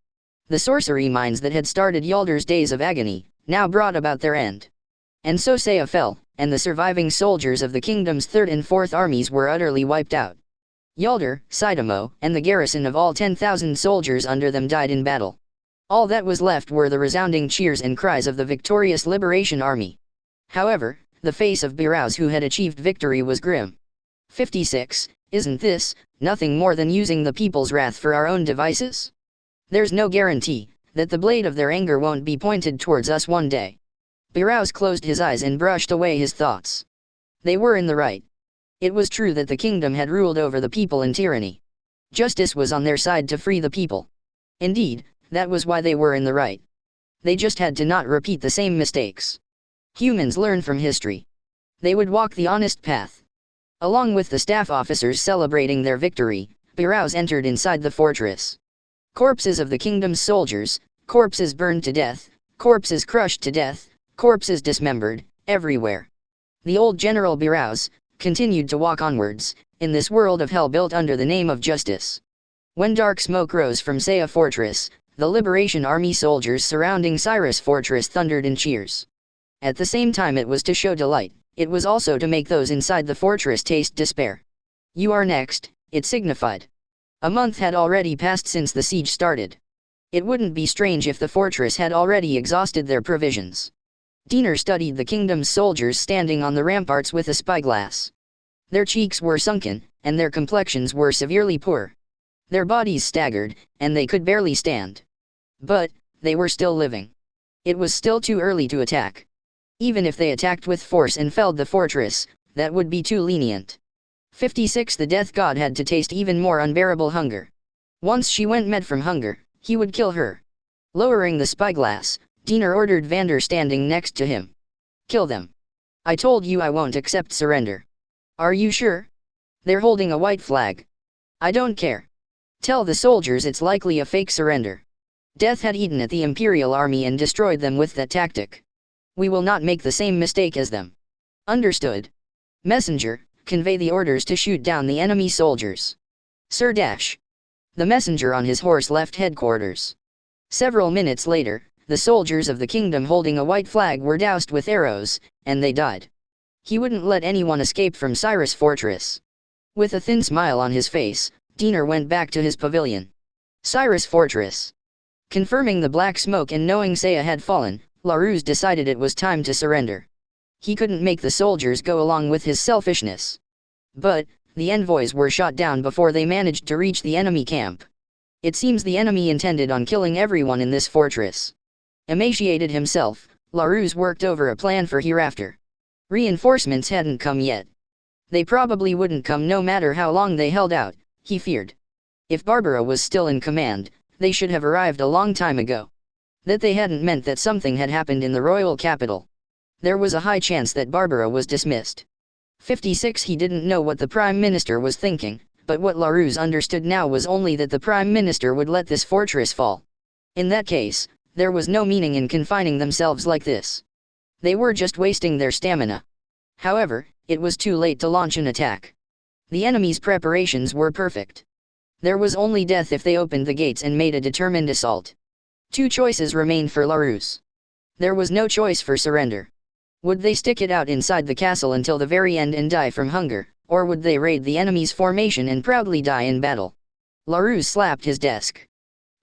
The sorcery mines that had started Yalder's days of agony, now brought about their end. And so Seiya fell, and the surviving soldiers of the kingdom's 3rd and 4th armies were utterly wiped out. Yalder, Saitama, and the garrison of all 10,000 soldiers under them died in battle. All that was left were the resounding cheers and cries of the victorious Liberation Army. However, the face of Biraus who had achieved victory was grim. 56, isn't this nothing more than using the people's wrath for our own devices? There's no guarantee that the blade of their anger won't be pointed towards us one day. Biraus closed his eyes and brushed away his thoughts. They were in the right. It was true that the kingdom had ruled over the people in tyranny. Justice was on their side to free the people. Indeed, that was why they were in the right. They just had to not repeat the same mistakes. Humans learn from history. They would walk the honest path. Along with the staff officers celebrating their victory, Biraus entered inside the fortress. Corpses of the kingdom's soldiers, corpses burned to death, corpses crushed to death, corpses dismembered, everywhere. The old General Biraus continued to walk onwards, in this world of hell built under the name of justice. When dark smoke rose from Seiya Fortress, the Liberation Army soldiers surrounding Cyrus Fortress thundered in cheers. At the same time it was to show delight, it was also to make those inside the fortress taste despair. You are next, it signified. A month had already passed since the siege started. It wouldn't be strange if the fortress had already exhausted their provisions. Diener studied the kingdom's soldiers standing on the ramparts with a spyglass. Their cheeks were sunken, and their complexions were severely poor. Their bodies staggered, and they could barely stand. But, they were still living. It was still too early to attack. Even if they attacked with force and felled the fortress, that would be too lenient. 56 The death god had to taste even more unbearable hunger. Once she went mad from hunger, he would kill her. Lowering the spyglass, Diener ordered Vander standing next to him. Kill them. I told you I won't accept surrender. Are you sure? They're holding a white flag. I don't care. Tell the soldiers it's likely a fake surrender. Death had eaten at the Imperial Army and destroyed them with that tactic. We will not make the same mistake as them. Understood. Messenger, convey the orders to shoot down the enemy soldiers. Sir Dash. The messenger on his horse left headquarters. Several minutes later, the soldiers of the kingdom holding a white flag were doused with arrows, and they died. He wouldn't let anyone escape from Cyrus Fortress. With a thin smile on his face, Diener went back to his pavilion. Cyrus Fortress. Confirming the black smoke and knowing Seiya had fallen, LaRousse decided it was time to surrender. He couldn't make the soldiers go along with his selfishness. But, the envoys were shot down before they managed to reach the enemy camp. It seems the enemy intended on killing everyone in this fortress. Emaciated himself, LaRousse worked over a plan for hereafter. Reinforcements hadn't come yet. They probably wouldn't come no matter how long they held out, he feared. If Barbara was still in command, they should have arrived a long time ago. That they hadn't meant that something had happened in the royal capital. There was a high chance that Barbara was dismissed. 56 He didn't know what the Prime Minister was thinking, but what LaRousse understood now was only that the Prime Minister would let this fortress fall. In that case, there was no meaning in confining themselves like this. They were just wasting their stamina. However, it was too late to launch an attack. The enemy's preparations were perfect. There was only death if they opened the gates and made a determined assault. Two choices remained for LaRousse. There was no choice for surrender. Would they stick it out inside the castle until the very end and die from hunger, or would they raid the enemy's formation and proudly die in battle? LaRue slapped his desk.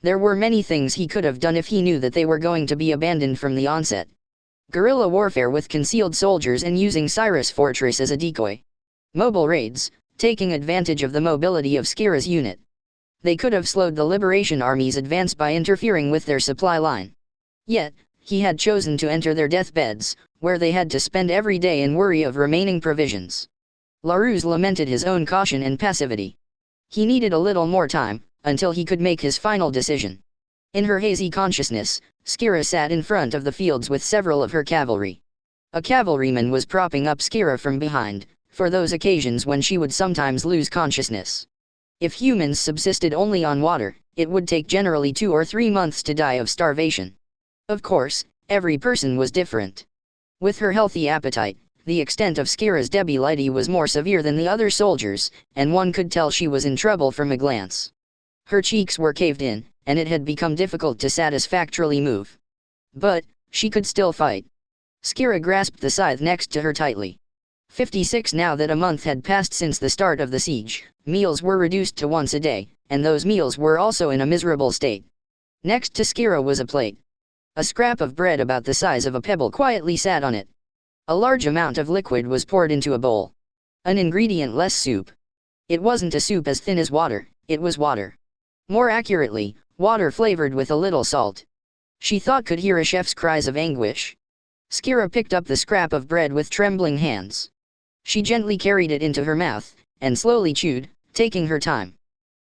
There were many things he could have done if he knew that they were going to be abandoned from the onset. Guerrilla warfare with concealed soldiers and using Cyrus Fortress as a decoy. Mobile raids, taking advantage of the mobility of Skira's unit. They could have slowed the Liberation Army's advance by interfering with their supply line. Yet, he had chosen to enter their deathbeds, where they had to spend every day in worry of remaining provisions. LaRue lamented his own caution and passivity. He needed a little more time, until he could make his final decision. In her hazy consciousness, Skira sat in front of the fields with several of her cavalry. A cavalryman was propping up Skira from behind, for those occasions when she would sometimes lose consciousness. If humans subsisted only on water, it would take generally 2 or 3 months to die of starvation. Of course, every person was different. With her healthy appetite, the extent of Skira's debility was more severe than the other soldiers, and one could tell she was in trouble from a glance. Her cheeks were caved in, and it had become difficult to satisfactorily move. But, she could still fight. Skira grasped the scythe next to her tightly. 56 Now that a month had passed since the start of the siege, meals were reduced to once a day, and those meals were also in a miserable state. Next to Skira was a plate. A scrap of bread about the size of a pebble quietly sat on it. A large amount of liquid was poured into a bowl. An ingredient less soup. It wasn't a soup as thin as water, it was water. More accurately, water flavored with a little salt. She thought could hear a chef's cries of anguish. Skira picked up the scrap of bread with trembling hands. She gently carried it into her mouth, and slowly chewed, taking her time.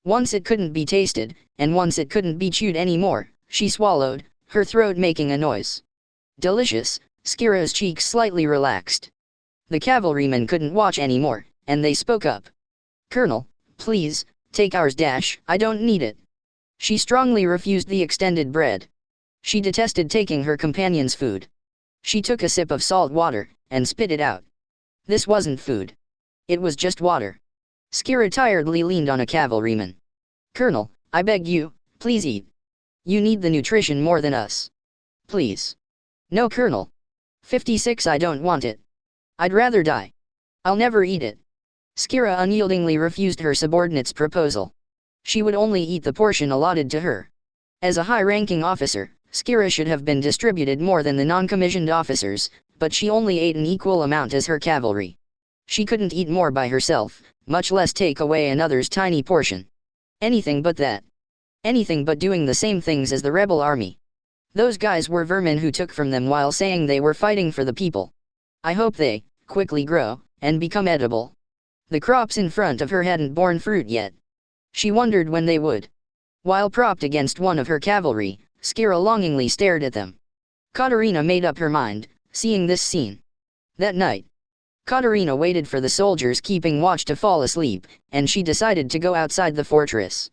Once it couldn't be tasted, and once it couldn't be chewed anymore, she swallowed, her throat making a noise. Delicious, Skira's cheeks slightly relaxed. The cavalrymen couldn't watch anymore, and they spoke up. "Colonel, please, take ours. I don't need it." She strongly refused the extended bread. She detested taking her companion's food. She took a sip of salt water, and spit it out. This wasn't food. It was just water. Skira tiredly leaned on a cavalryman. "Colonel, I beg you, please eat. You need the nutrition more than us. Please." "No, Colonel. 56 I don't want it. I'd rather die. I'll never eat it." Skira unyieldingly refused her subordinate's proposal. She would only eat the portion allotted to her. As a high-ranking officer, Skira should have been distributed more than the non-commissioned officers, but she only ate an equal amount as her cavalry. She couldn't eat more by herself, much less take away another's tiny portion. Anything but that. Anything but doing the same things as the rebel army. Those guys were vermin who took from them while saying they were fighting for the people. I hope they quickly grow and become edible. The crops in front of her hadn't borne fruit yet. She wondered when they would. While propped against one of her cavalry, Skira longingly stared at them. Katerina made up her mind, seeing this scene. That night, Katerina waited for the soldiers keeping watch to fall asleep, and she decided to go outside the fortress.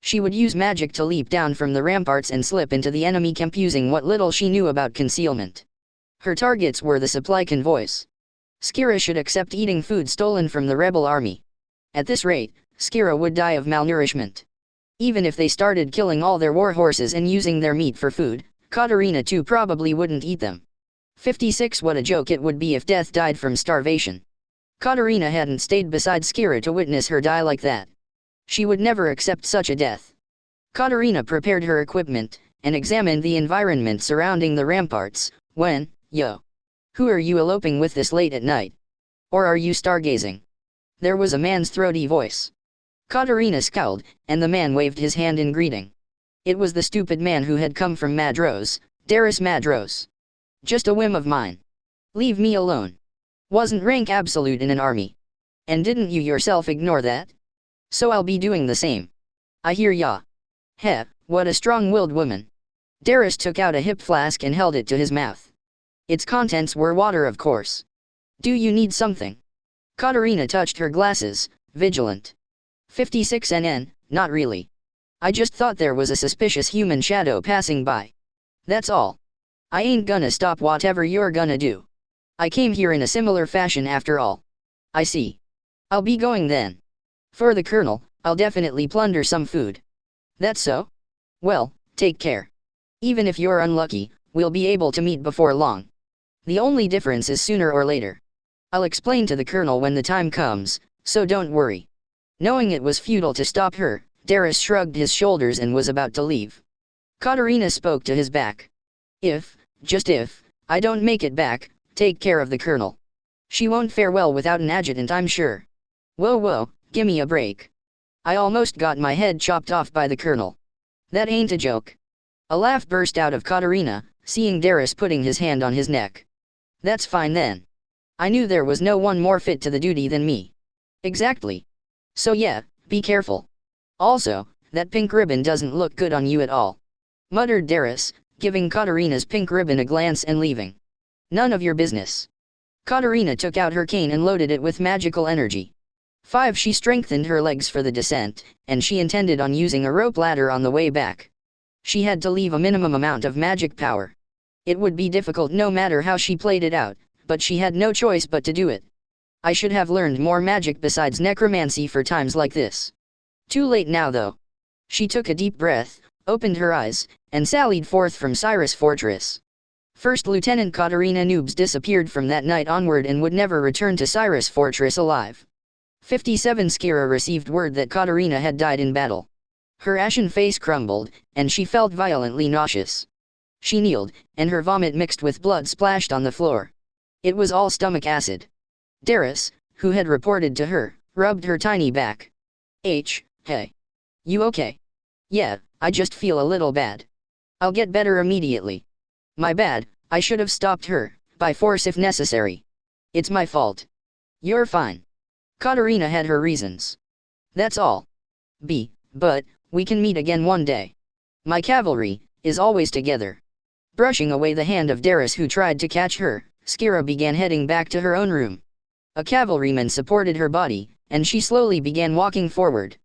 She would use magic to leap down from the ramparts and slip into the enemy camp using what little she knew about concealment. Her targets were the supply convoys. Skira should accept eating food stolen from the rebel army. At this rate, Skira would die of malnourishment. Even if they started killing all their war horses and using their meat for food, Katerina too probably wouldn't eat them. 56 What a joke it would be if death died from starvation. Katerina hadn't stayed beside Skira to witness her die like that. She would never accept such a death. Katerina prepared her equipment, and examined the environment surrounding the ramparts, when, "Yo! Who are you eloping with this late at night? Or are you stargazing?" There was a man's throaty voice. Katerina scowled, and the man waved his hand in greeting. It was the stupid man who had come from Madros, Darius Madros. "Just a whim of mine. Leave me alone. Wasn't rank absolute in an army. And didn't you yourself ignore that? So I'll be doing the same. I hear ya. Heh, what a strong-willed woman." Darius took out a hip flask and held it to his mouth. Its contents were water, of course. "Do you need something?" Katerina touched her glasses, vigilant. 56 NN, not really. I just thought there was a suspicious human shadow passing by. That's all. I ain't gonna stop whatever you're gonna do. I came here in a similar fashion after all. I see. I'll be going then. For the colonel, I'll definitely plunder some food. That's so? Well, take care. Even if you're unlucky, we'll be able to meet before long. The only difference is sooner or later. I'll explain to the colonel when the time comes, so don't worry. Knowing it was futile to stop her, Darius shrugged his shoulders and was about to leave. Katarina spoke to his back. Just if, I don't make it back, take care of the colonel. She won't fare well without an adjutant, I'm sure. Whoa, gimme a break. I almost got my head chopped off by the colonel. That ain't a joke. A laugh burst out of Katarina, seeing Darius putting his hand on his neck. That's fine then. I knew there was no one more fit to the duty than me. Exactly. So yeah, be careful. Also, that pink ribbon doesn't look good on you at all. Muttered Darius, giving Katarina's pink ribbon a glance and leaving. None of your business. Katarina took out her cane and loaded it with magical energy. She strengthened her legs for the descent, and she intended on using a rope ladder on the way back. She had to leave a minimum amount of magic power. It would be difficult no matter how she played it out, but she had no choice but to do it. I should have learned more magic besides necromancy for times like this. Too late now though. She took a deep breath, opened her eyes, and sallied forth from Cyrus Fortress. First Lieutenant Katarina Noobs disappeared from that night onward and would never return to Cyrus Fortress alive. 57 Skira received word that Katarina had died in battle. Her ashen face crumbled, and she felt violently nauseous. She kneeled, and her vomit mixed with blood splashed on the floor. It was all stomach acid. Darius, who had reported to her, rubbed her tiny back. Hey. You okay? Yeah, I just feel a little bad. I'll get better immediately. My bad, I should have stopped her, by force if necessary. It's my fault. You're fine. Katarina had her reasons. That's all. But, we can meet again one day. My cavalry is always together. Brushing away the hand of Darius who tried to catch her, Skira began heading back to her own room. A cavalryman supported her body, and she slowly began walking forward.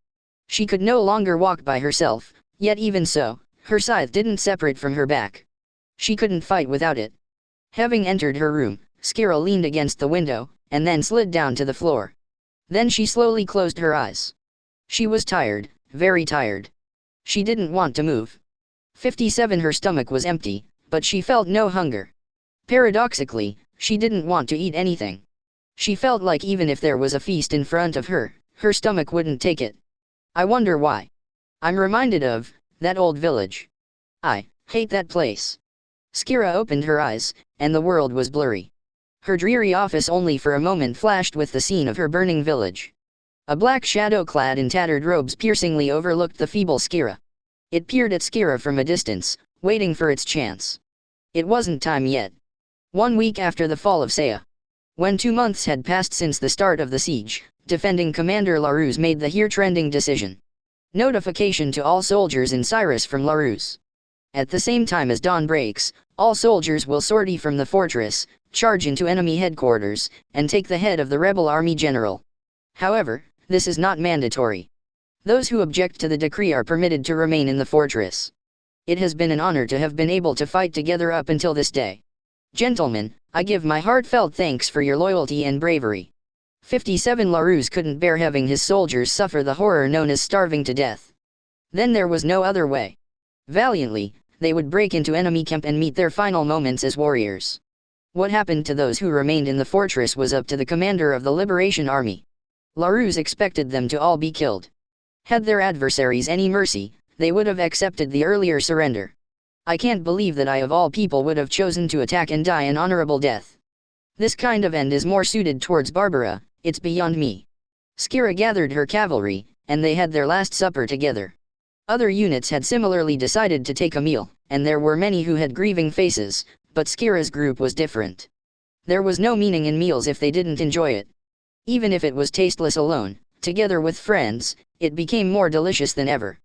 She could no longer walk by herself, yet even so, her scythe didn't separate from her back. She couldn't fight without it. Having entered her room, Skira leaned against the window, and then slid down to the floor. Then she slowly closed her eyes. She was tired, very tired. She didn't want to move. 57 Her stomach was empty, but she felt no hunger. Paradoxically, she didn't want to eat anything. She felt like even if there was a feast in front of her, her stomach wouldn't take it. I wonder why. I'm reminded of that old village. I hate that place. Skira opened her eyes, and the world was blurry. Her dreary office only for a moment flashed with the scene of her burning village. A black shadow clad in tattered robes piercingly overlooked the feeble Skira. It peered at Skira from a distance, waiting for its chance. It wasn't time yet. 1 week after the fall of Saya. When 2 months had passed since the start of the siege, defending Commander LaRousse made the here-trending decision. Notification to all soldiers in Cyrus from LaRousse. At the same time as dawn breaks, all soldiers will sortie from the fortress, charge into enemy headquarters, and take the head of the rebel army general. However, this is not mandatory. Those who object to the decree are permitted to remain in the fortress. It has been an honor to have been able to fight together up until this day. Gentlemen, I give my heartfelt thanks for your loyalty and bravery. 57 LaRousse couldn't bear having his soldiers suffer the horror known as starving to death. Then there was no other way. Valiantly, they would break into enemy camp and meet their final moments as warriors. What happened to those who remained in the fortress was up to the commander of the Liberation Army. LaRousse expected them to all be killed. Had their adversaries any mercy, they would have accepted the earlier surrender. I can't believe that I of all people would have chosen to attack and die an honorable death. This kind of end is more suited towards Barbara, it's beyond me. Skira gathered her cavalry, and they had their last supper together. Other units had similarly decided to take a meal, and there were many who had grieving faces, but Skira's group was different. There was no meaning in meals if they didn't enjoy it. Even if it was tasteless alone, together with friends, it became more delicious than ever.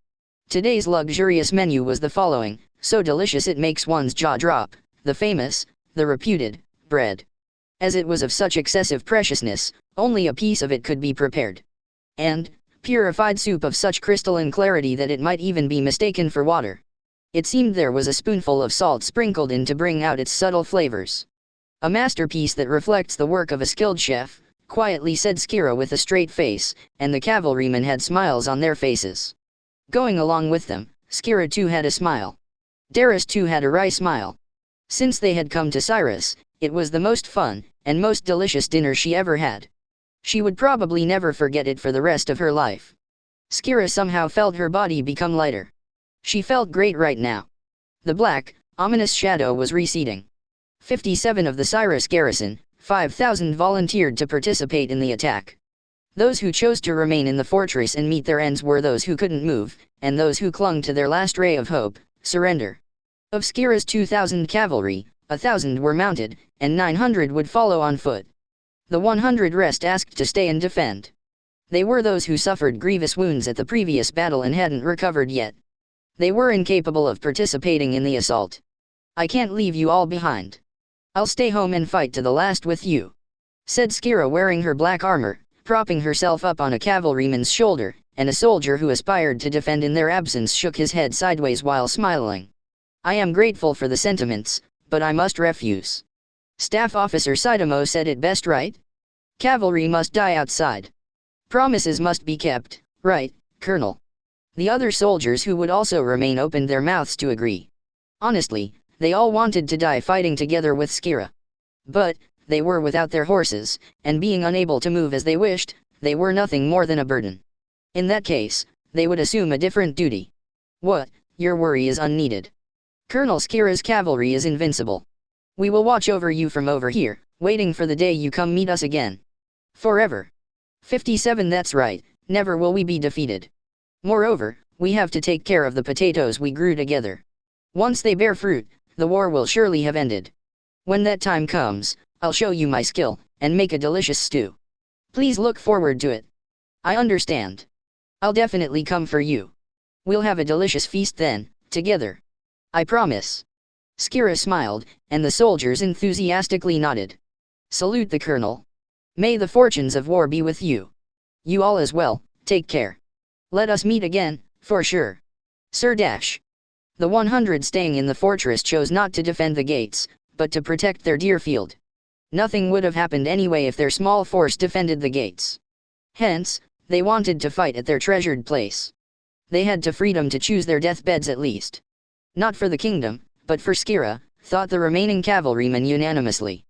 Today's luxurious menu was the following, so delicious it makes one's jaw drop: the famous, the reputed, bread. As it was of such excessive preciousness, only a piece of it could be prepared. And purified soup of such crystalline clarity that it might even be mistaken for water. It seemed there was a spoonful of salt sprinkled in to bring out its subtle flavors. A masterpiece that reflects the work of a skilled chef, quietly said Skira with a straight face, and the cavalrymen had smiles on their faces. Going along with them, Skira too had a smile. Darius too had a wry smile. Since they had come to Cyrus, It was the most fun, and most delicious dinner she ever had. She would probably never forget it for the rest of her life. Skira somehow felt her body become lighter. She felt great right now. The black, ominous shadow was receding. 57 of the Cyrus garrison, 5,000 volunteered to participate in the attack. Those who chose to remain in the fortress and meet their ends were those who couldn't move, and those who clung to their last ray of hope, surrender. Of Skira's 2,000 cavalry, 1,000 were mounted, and 900 would follow on foot. The 100 rest asked to stay and defend. They were those who suffered grievous wounds at the previous battle and hadn't recovered yet. They were incapable of participating in the assault. I can't leave you all behind. I'll stay home and fight to the last with you, said Skira, wearing her black armor, propping herself up on a cavalryman's shoulder, and a soldier who aspired to defend in their absence shook his head sideways while smiling. I am grateful for the sentiments, but I must refuse. Staff Officer Saitamo said it best, right? Cavalry must die outside. Promises must be kept, right, Colonel? The other soldiers who would also remain opened their mouths to agree. Honestly, they all wanted to die fighting together with Skira. But, they were without their horses, and being unable to move as they wished, they were nothing more than a burden. In that case, they would assume a different duty. What? Your worry is unneeded. Colonel Skira's cavalry is invincible. We will watch over you from over here, waiting for the day you come meet us again. Forever. 57 That's right, never will we be defeated. Moreover, we have to take care of the potatoes we grew together. Once they bear fruit, the war will surely have ended. When that time comes, I'll show you my skill, and make a delicious stew. Please look forward to it. I understand. I'll definitely come for you. We'll have a delicious feast then, together. I promise. Skira smiled, and the soldiers enthusiastically nodded. Salute the colonel. May the fortunes of war be with you. You all as well, take care. Let us meet again, for sure. Sir Dash. The 100 staying in the fortress chose not to defend the gates, but to protect their dear field. Nothing would have happened anyway if their small force defended the gates. Hence, they wanted to fight at their treasured place. They had to freedom to choose their deathbeds at least. Not for the kingdom, but for Skira, thought the remaining cavalrymen unanimously.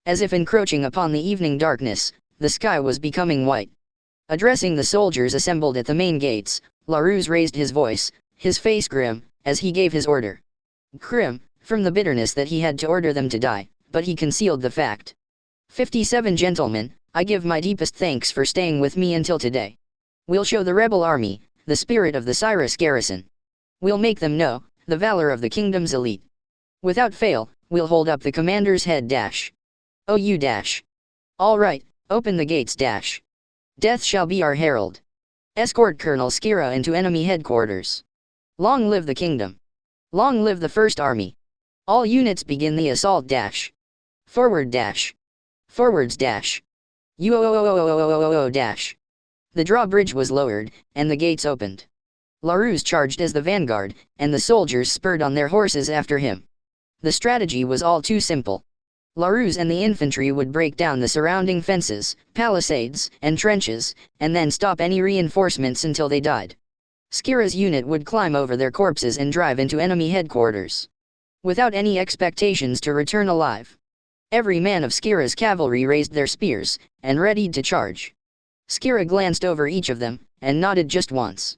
As if encroaching upon the evening darkness, the sky was becoming white. Addressing the soldiers assembled at the main gates, Larousse raised his voice, his face grim, as he gave his order. Grim, from the bitterness that he had to order them to die, but he concealed the fact. 57 Gentlemen, I give my deepest thanks for staying with me until today. We'll show the rebel army, the spirit of the Cyrus garrison. We'll make them know the valor of the kingdom's elite. Without fail, we'll hold up the commander's head dash. Oh you dash. All right, open the gates dash. Death shall be our herald. Escort Colonel Skira into enemy headquarters. Long live the kingdom. Long live the First Army. All units begin the assault dash. Forward dash. Forwards dash. Dash. The drawbridge was lowered, and the gates opened. Larousse charged as the vanguard, and the soldiers spurred on their horses after him. The strategy was all too simple. Larousse and the infantry would break down the surrounding fences, palisades, and trenches, and then stop any reinforcements until they died. Skira's unit would climb over their corpses and drive into enemy headquarters. Without any expectations to return alive. Every man of Skira's cavalry raised their spears, and readied to charge. Skira glanced over each of them, and nodded just once.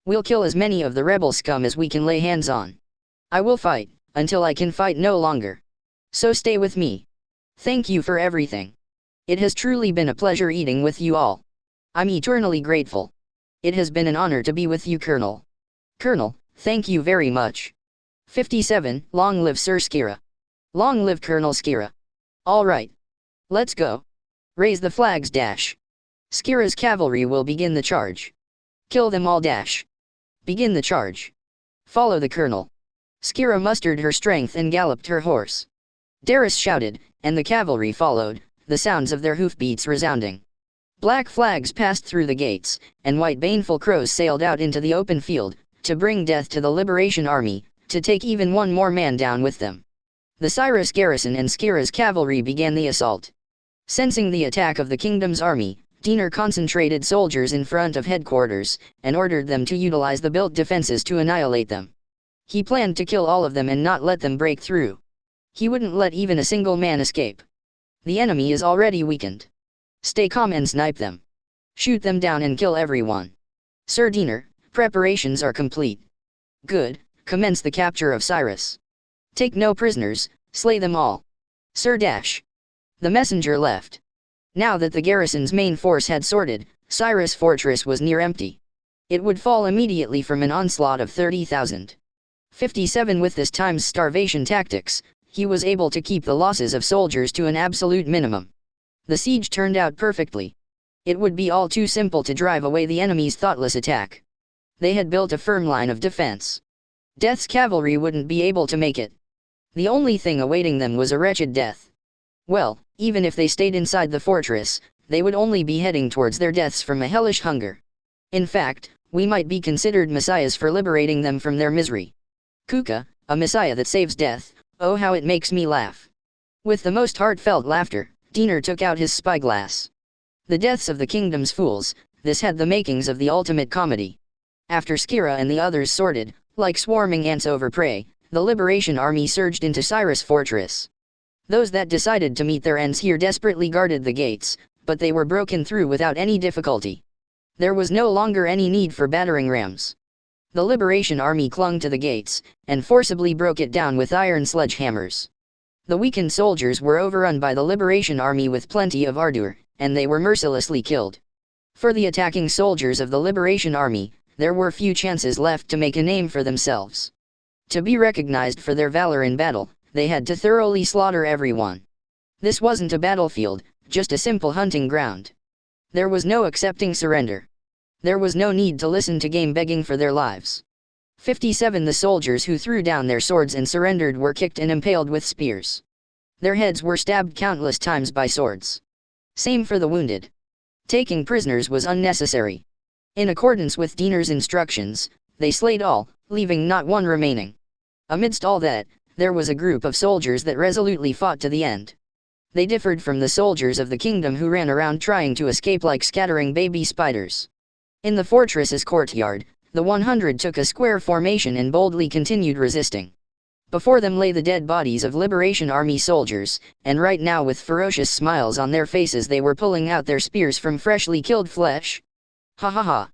We'll kill as many of the rebel scum as we can lay hands on. I will fight, until I can fight no longer. So stay with me. Thank you for everything. It has truly been a pleasure eating with you all. I'm eternally grateful. It has been an honor to be with you, Colonel. Colonel, thank you very much. 57, long live Sir Skira. Long live Colonel Skira. All right. Let's go. Raise the flags dash. Skira's cavalry will begin the charge. Kill them all dash. Begin the charge. Follow the colonel. Skira mustered her strength and galloped her horse. Darius shouted, and the cavalry followed, the sounds of their hoofbeats resounding. Black flags passed through the gates, and white baneful crows sailed out into the open field, to bring death to the Liberation Army, to take even one more man down with them. The Cyrus garrison and Skira's cavalry began the assault. Sensing the attack of the kingdom's army, Diener concentrated soldiers in front of headquarters, and ordered them to utilize the built defenses to annihilate them. He planned to kill all of them and not let them break through. He wouldn't let even a single man escape. The enemy is already weakened. Stay calm and snipe them. Shoot them down and kill everyone. Sir Diener, preparations are complete. Good, commence the capture of Cyrus. Take no prisoners, slay them all. Sir Dash. The messenger left. Now that the garrison's main force had sorted, Cyrus' fortress was near empty. It would fall immediately from an onslaught of 30,000. 57 With this time's starvation tactics, he was able to keep the losses of soldiers to an absolute minimum. The siege turned out perfectly. It would be all too simple to drive away the enemy's thoughtless attack. They had built a firm line of defense. Death's cavalry wouldn't be able to make it. The only thing awaiting them was a wretched death. Well, even if they stayed inside the fortress, they would only be heading towards their deaths from a hellish hunger. In fact, we might be considered messiahs for liberating them from their misery. Kuka, a messiah that saves death, oh how it makes me laugh. With the most heartfelt laughter, Diener took out his spyglass. The deaths of the kingdom's fools, this had the makings of the ultimate comedy. After Skira and the others sorted, like swarming ants over prey, the liberation army surged into Cyrus' fortress. Those that decided to meet their ends here desperately guarded the gates, but they were broken through without any difficulty. There was no longer any need for battering rams. The liberation army clung to the gates, and forcibly broke it down with iron sledgehammers. The weakened soldiers were overrun by the liberation army with plenty of ardor, and they were mercilessly killed. For the attacking soldiers of the liberation army, there were few chances left to make a name for themselves. To be recognized for their valor in battle, they had to thoroughly slaughter everyone. This wasn't a battlefield, just a simple hunting ground. There was no accepting surrender. There was no need to listen to game begging for their lives. 57 The soldiers who threw down their swords and surrendered were kicked and impaled with spears. Their heads were stabbed countless times by swords. Same for the wounded. Taking prisoners was unnecessary. In accordance with Diener's instructions, they slayed all, leaving not one remaining. Amidst all that, there was a group of soldiers that resolutely fought to the end. They differed from the soldiers of the kingdom who ran around trying to escape like scattering baby spiders. In the fortress's courtyard, the 100 took a square formation and boldly continued resisting. Before them lay the dead bodies of Liberation Army soldiers, and right now with ferocious smiles on their faces they were pulling out their spears from freshly killed flesh. Ha ha ha.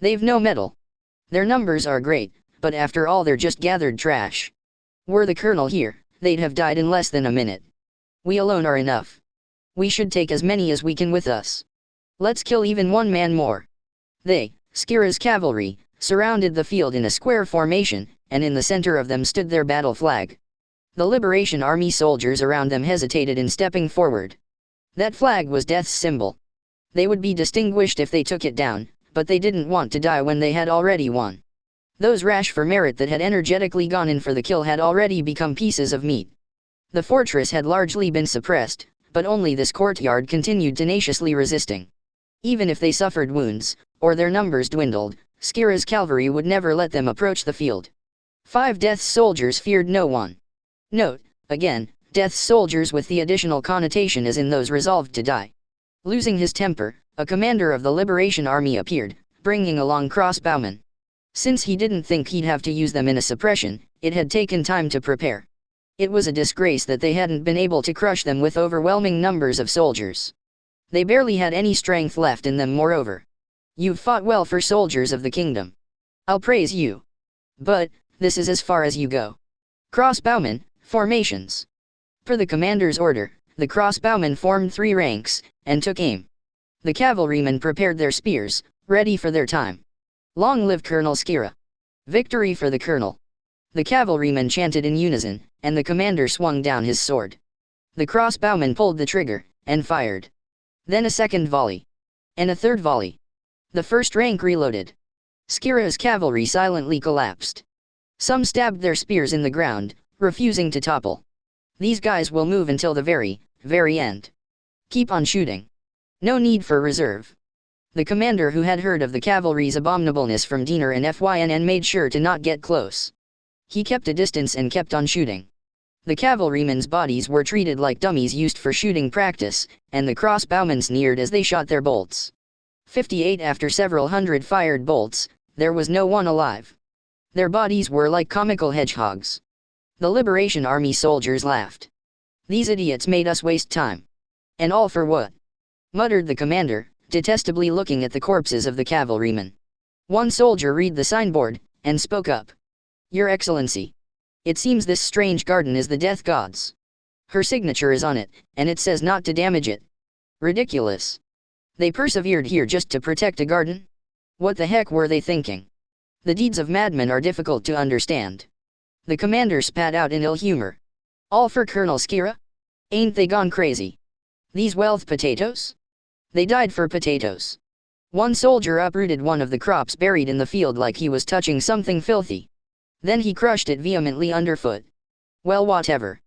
They've no mettle. Their numbers are great, but after all they're just gathered trash. Were the colonel here, they'd have died in less than a minute. We alone are enough. We should take as many as we can with us. Let's kill even one man more. They, Skira's cavalry, surrounded the field in a square formation, and in the center of them stood their battle flag. The Liberation Army soldiers around them hesitated in stepping forward. That flag was death's symbol. They would be distinguished if they took it down, but they didn't want to die when they had already won. Those rash for merit that had energetically gone in for the kill had already become pieces of meat. The fortress had largely been suppressed, but only this courtyard continued tenaciously resisting. Even if they suffered wounds, or their numbers dwindled, Skira's cavalry would never let them approach the field. 5 Death's soldiers feared no one. Note, again, Death's soldiers with the additional connotation as in those resolved to die. Losing his temper, a commander of the Liberation Army appeared, bringing along crossbowmen. Since he didn't think he'd have to use them in a suppression, it had taken time to prepare. It was a disgrace that they hadn't been able to crush them with overwhelming numbers of soldiers. They barely had any strength left in them moreover. You've fought well for soldiers of the kingdom. I'll praise you. But, this is as far as you go. Crossbowmen, formations. Per the commander's order, the crossbowmen formed 3 ranks, and took aim. The cavalrymen prepared their spears, ready for their time. Long live Colonel Skira. Victory for the colonel. The cavalrymen chanted in unison, and the commander swung down his sword. The crossbowmen pulled the trigger, and fired. Then a second volley. And a third volley. The first rank reloaded. Skira's cavalry silently collapsed. Some stabbed their spears in the ground, refusing to topple. These guys will move until the very end. Keep on shooting. No need for reserve. The commander, who had heard of the cavalry's abominableness from Diener and FYNN, made sure to not get close. He kept a distance and kept on shooting. The cavalrymen's bodies were treated like dummies used for shooting practice, and the crossbowmen sneered as they shot their bolts. 58 After several hundred fired bolts, there was no one alive. Their bodies were like comical hedgehogs. The Liberation Army soldiers laughed. "These idiots made us waste time. And all for what?" muttered the commander, detestably looking at the corpses of the cavalrymen. One soldier read the signboard, and spoke up. "Your Excellency. It seems this strange garden is the death god's. Her signature is on it, and it says not to damage it. Ridiculous. They persevered here just to protect a garden? What the heck were they thinking? The deeds of madmen are difficult to understand." The commander spat out in ill humor. "All for Colonel Skira? Ain't they gone crazy? These wealth potatoes? They died for potatoes." One soldier uprooted one of the crops buried in the field like he was touching something filthy. Then he crushed it vehemently underfoot. "Well, whatever.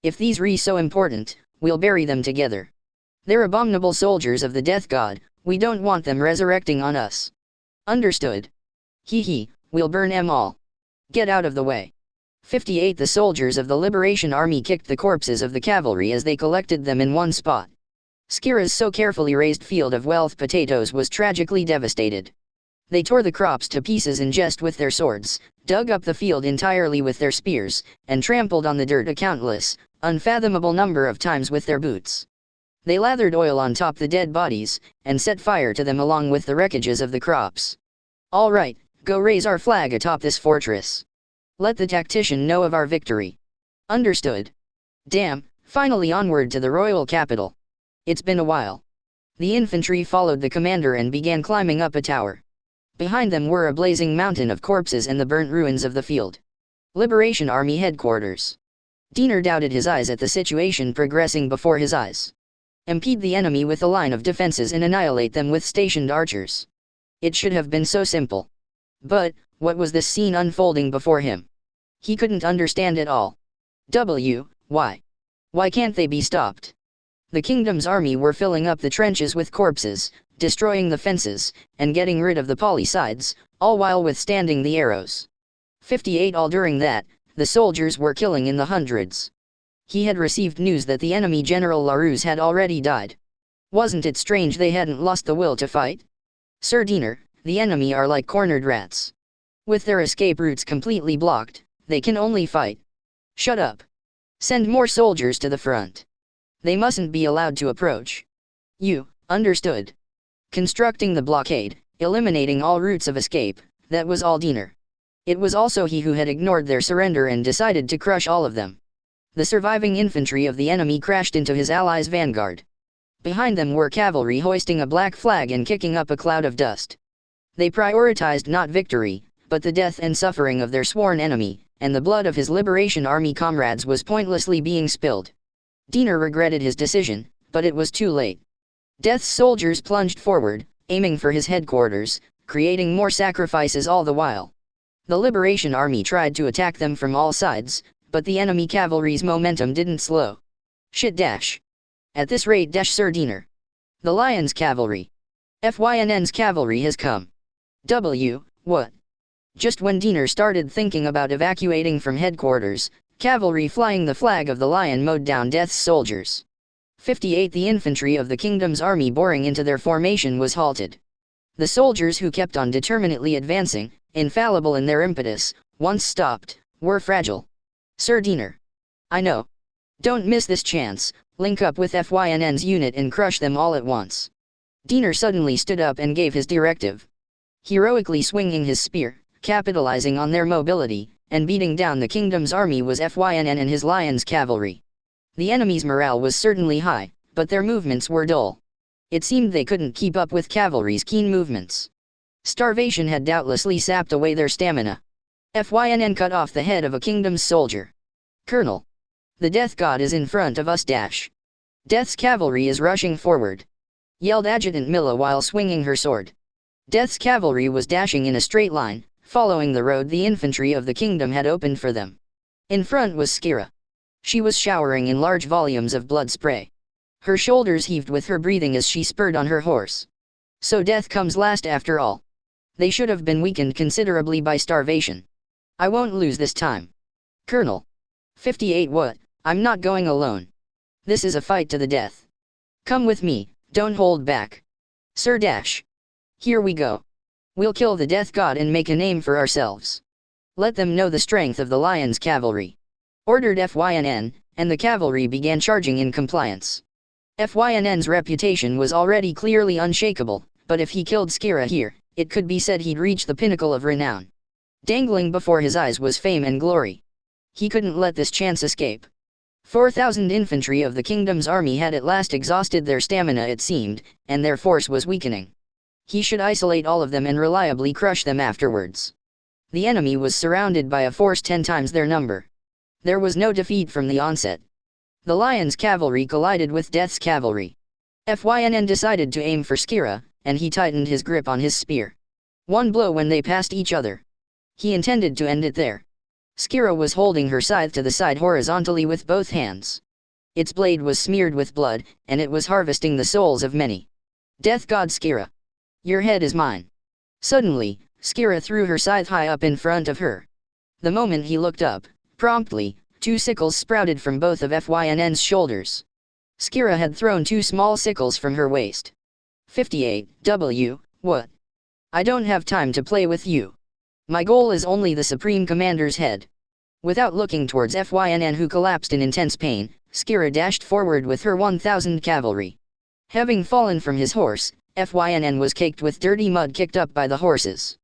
If these re so important, we'll bury them together. They're abominable soldiers of the death god, we don't want them resurrecting on us." "Understood. Hee, we'll burn 'em all. Get out of the way." 58 The soldiers of the Liberation Army kicked the corpses of the cavalry as they collected them in one spot. Skira's so carefully raised field of wealth potatoes was tragically devastated. They tore the crops to pieces in jest with their swords, dug up the field entirely with their spears, and trampled on the dirt a countless, unfathomable number of times with their boots. They lathered oil on top the dead bodies, and set fire to them along with the wreckages of the crops. "All right, go raise our flag atop this fortress. Let the tactician know of our victory." "Understood." Damn, finally onward to the royal capital. It's been a while. The infantry followed the commander and began climbing up a tower. Behind them were a blazing mountain of corpses and the burnt ruins of the field. Liberation Army headquarters. Diener doubted his eyes at the situation progressing before his eyes. Impede the enemy with a line of defenses and annihilate them with stationed archers. It should have been so simple. But, what was this scene unfolding before him? He couldn't understand it all. Why? Why can't they be stopped? The kingdom's army were filling up the trenches with corpses, destroying the fences, and getting rid of the palisades, all while withstanding the arrows. 58 All during that, the soldiers were killing in the hundreds. He had received news that the enemy General LaRousse had already died. Wasn't it strange they hadn't lost the will to fight? "Sir Diener, the enemy are like cornered rats. With their escape routes completely blocked, they can only fight." "Shut up. Send more soldiers to the front. They mustn't be allowed to approach." "You, understood." Constructing the blockade, eliminating all routes of escape, that was all Diener. It was also he who had ignored their surrender and decided to crush all of them. The surviving infantry of the enemy crashed into his allies' vanguard. Behind them were cavalry hoisting a black flag and kicking up a cloud of dust. They prioritized not victory, but the death and suffering of their sworn enemy, and the blood of his Liberation Army comrades was pointlessly being spilled. Diener regretted his decision, but it was too late. Death's soldiers plunged forward, aiming for his headquarters, creating more sacrifices all the while. The Liberation Army tried to attack them from all sides, but the enemy cavalry's momentum didn't slow. Shit dash. At this rate dash Sir Diener. The Lion's cavalry. FYNN's cavalry has come. What? Just when Diener started thinking about evacuating from headquarters, cavalry flying the flag of the Lion mowed down Death's soldiers. 58 The infantry of the kingdom's army boring into their formation was halted. The soldiers who kept on determinately advancing, infallible in their impetus, once stopped, were fragile. "Sir Diener. I know. Don't miss this chance, link up with FYNN's unit and crush them all at once." Diener suddenly stood up and gave his directive. Heroically swinging his spear, capitalizing on their mobility, and beating down the kingdom's army was FYNN and his Lion's cavalry. The enemy's morale was certainly high, but their movements were dull. It seemed they couldn't keep up with cavalry's keen movements. Starvation had doubtlessly sapped away their stamina. FYNN cut off the head of a kingdom's soldier. "Colonel. The death god is in front of us dash. Death's cavalry is rushing forward," yelled Adjutant Milla while swinging her sword. Death's cavalry was dashing in a straight line, following the road the infantry of the kingdom had opened for them. In front was Skira. She was showering in large volumes of blood spray. Her shoulders heaved with her breathing as she spurred on her horse. So death comes last after all. They should have been weakened considerably by starvation. "I won't lose this time. Colonel." 58 What? I'm not going alone. This is a fight to the death. Come with me, don't hold back. Sir Dash. Here we go. We'll kill the death god and make a name for ourselves. Let them know the strength of the Lion's cavalry. ordered FYNN, and the cavalry began charging in compliance. FYNN's reputation was already clearly unshakable, but if he killed Skira here, it could be said he'd reached the pinnacle of renown. Dangling before his eyes was fame and glory. He couldn't let this chance escape. 4,000 infantry of the kingdom's army had at last exhausted their stamina, it seemed, and their force was weakening. He should isolate all of them and reliably crush them afterwards. The enemy was surrounded by a force 10 times their number. There was no defeat from the onset. The Lion's cavalry collided with Death's cavalry. FYNN decided to aim for Skira, and he tightened his grip on his spear. One blow when they passed each other. He intended to end it there. Skira was holding her scythe to the side horizontally with both hands. Its blade was smeared with blood, and it was harvesting the souls of many. Death God Skira. Your head is mine. Suddenly, Skira threw her scythe high up in front of her. The moment he looked up, promptly, 2 sickles sprouted from both of FYNN's shoulders. Skira had thrown 2 small sickles from her waist. 58W, what? I don't have time to play with you. My goal is only the Supreme Commander's head. Without looking towards FYNN, who collapsed in intense pain, Skira dashed forward with her 1,000 cavalry. Having fallen from his horse, FYNN was caked with dirty mud kicked up by the horses.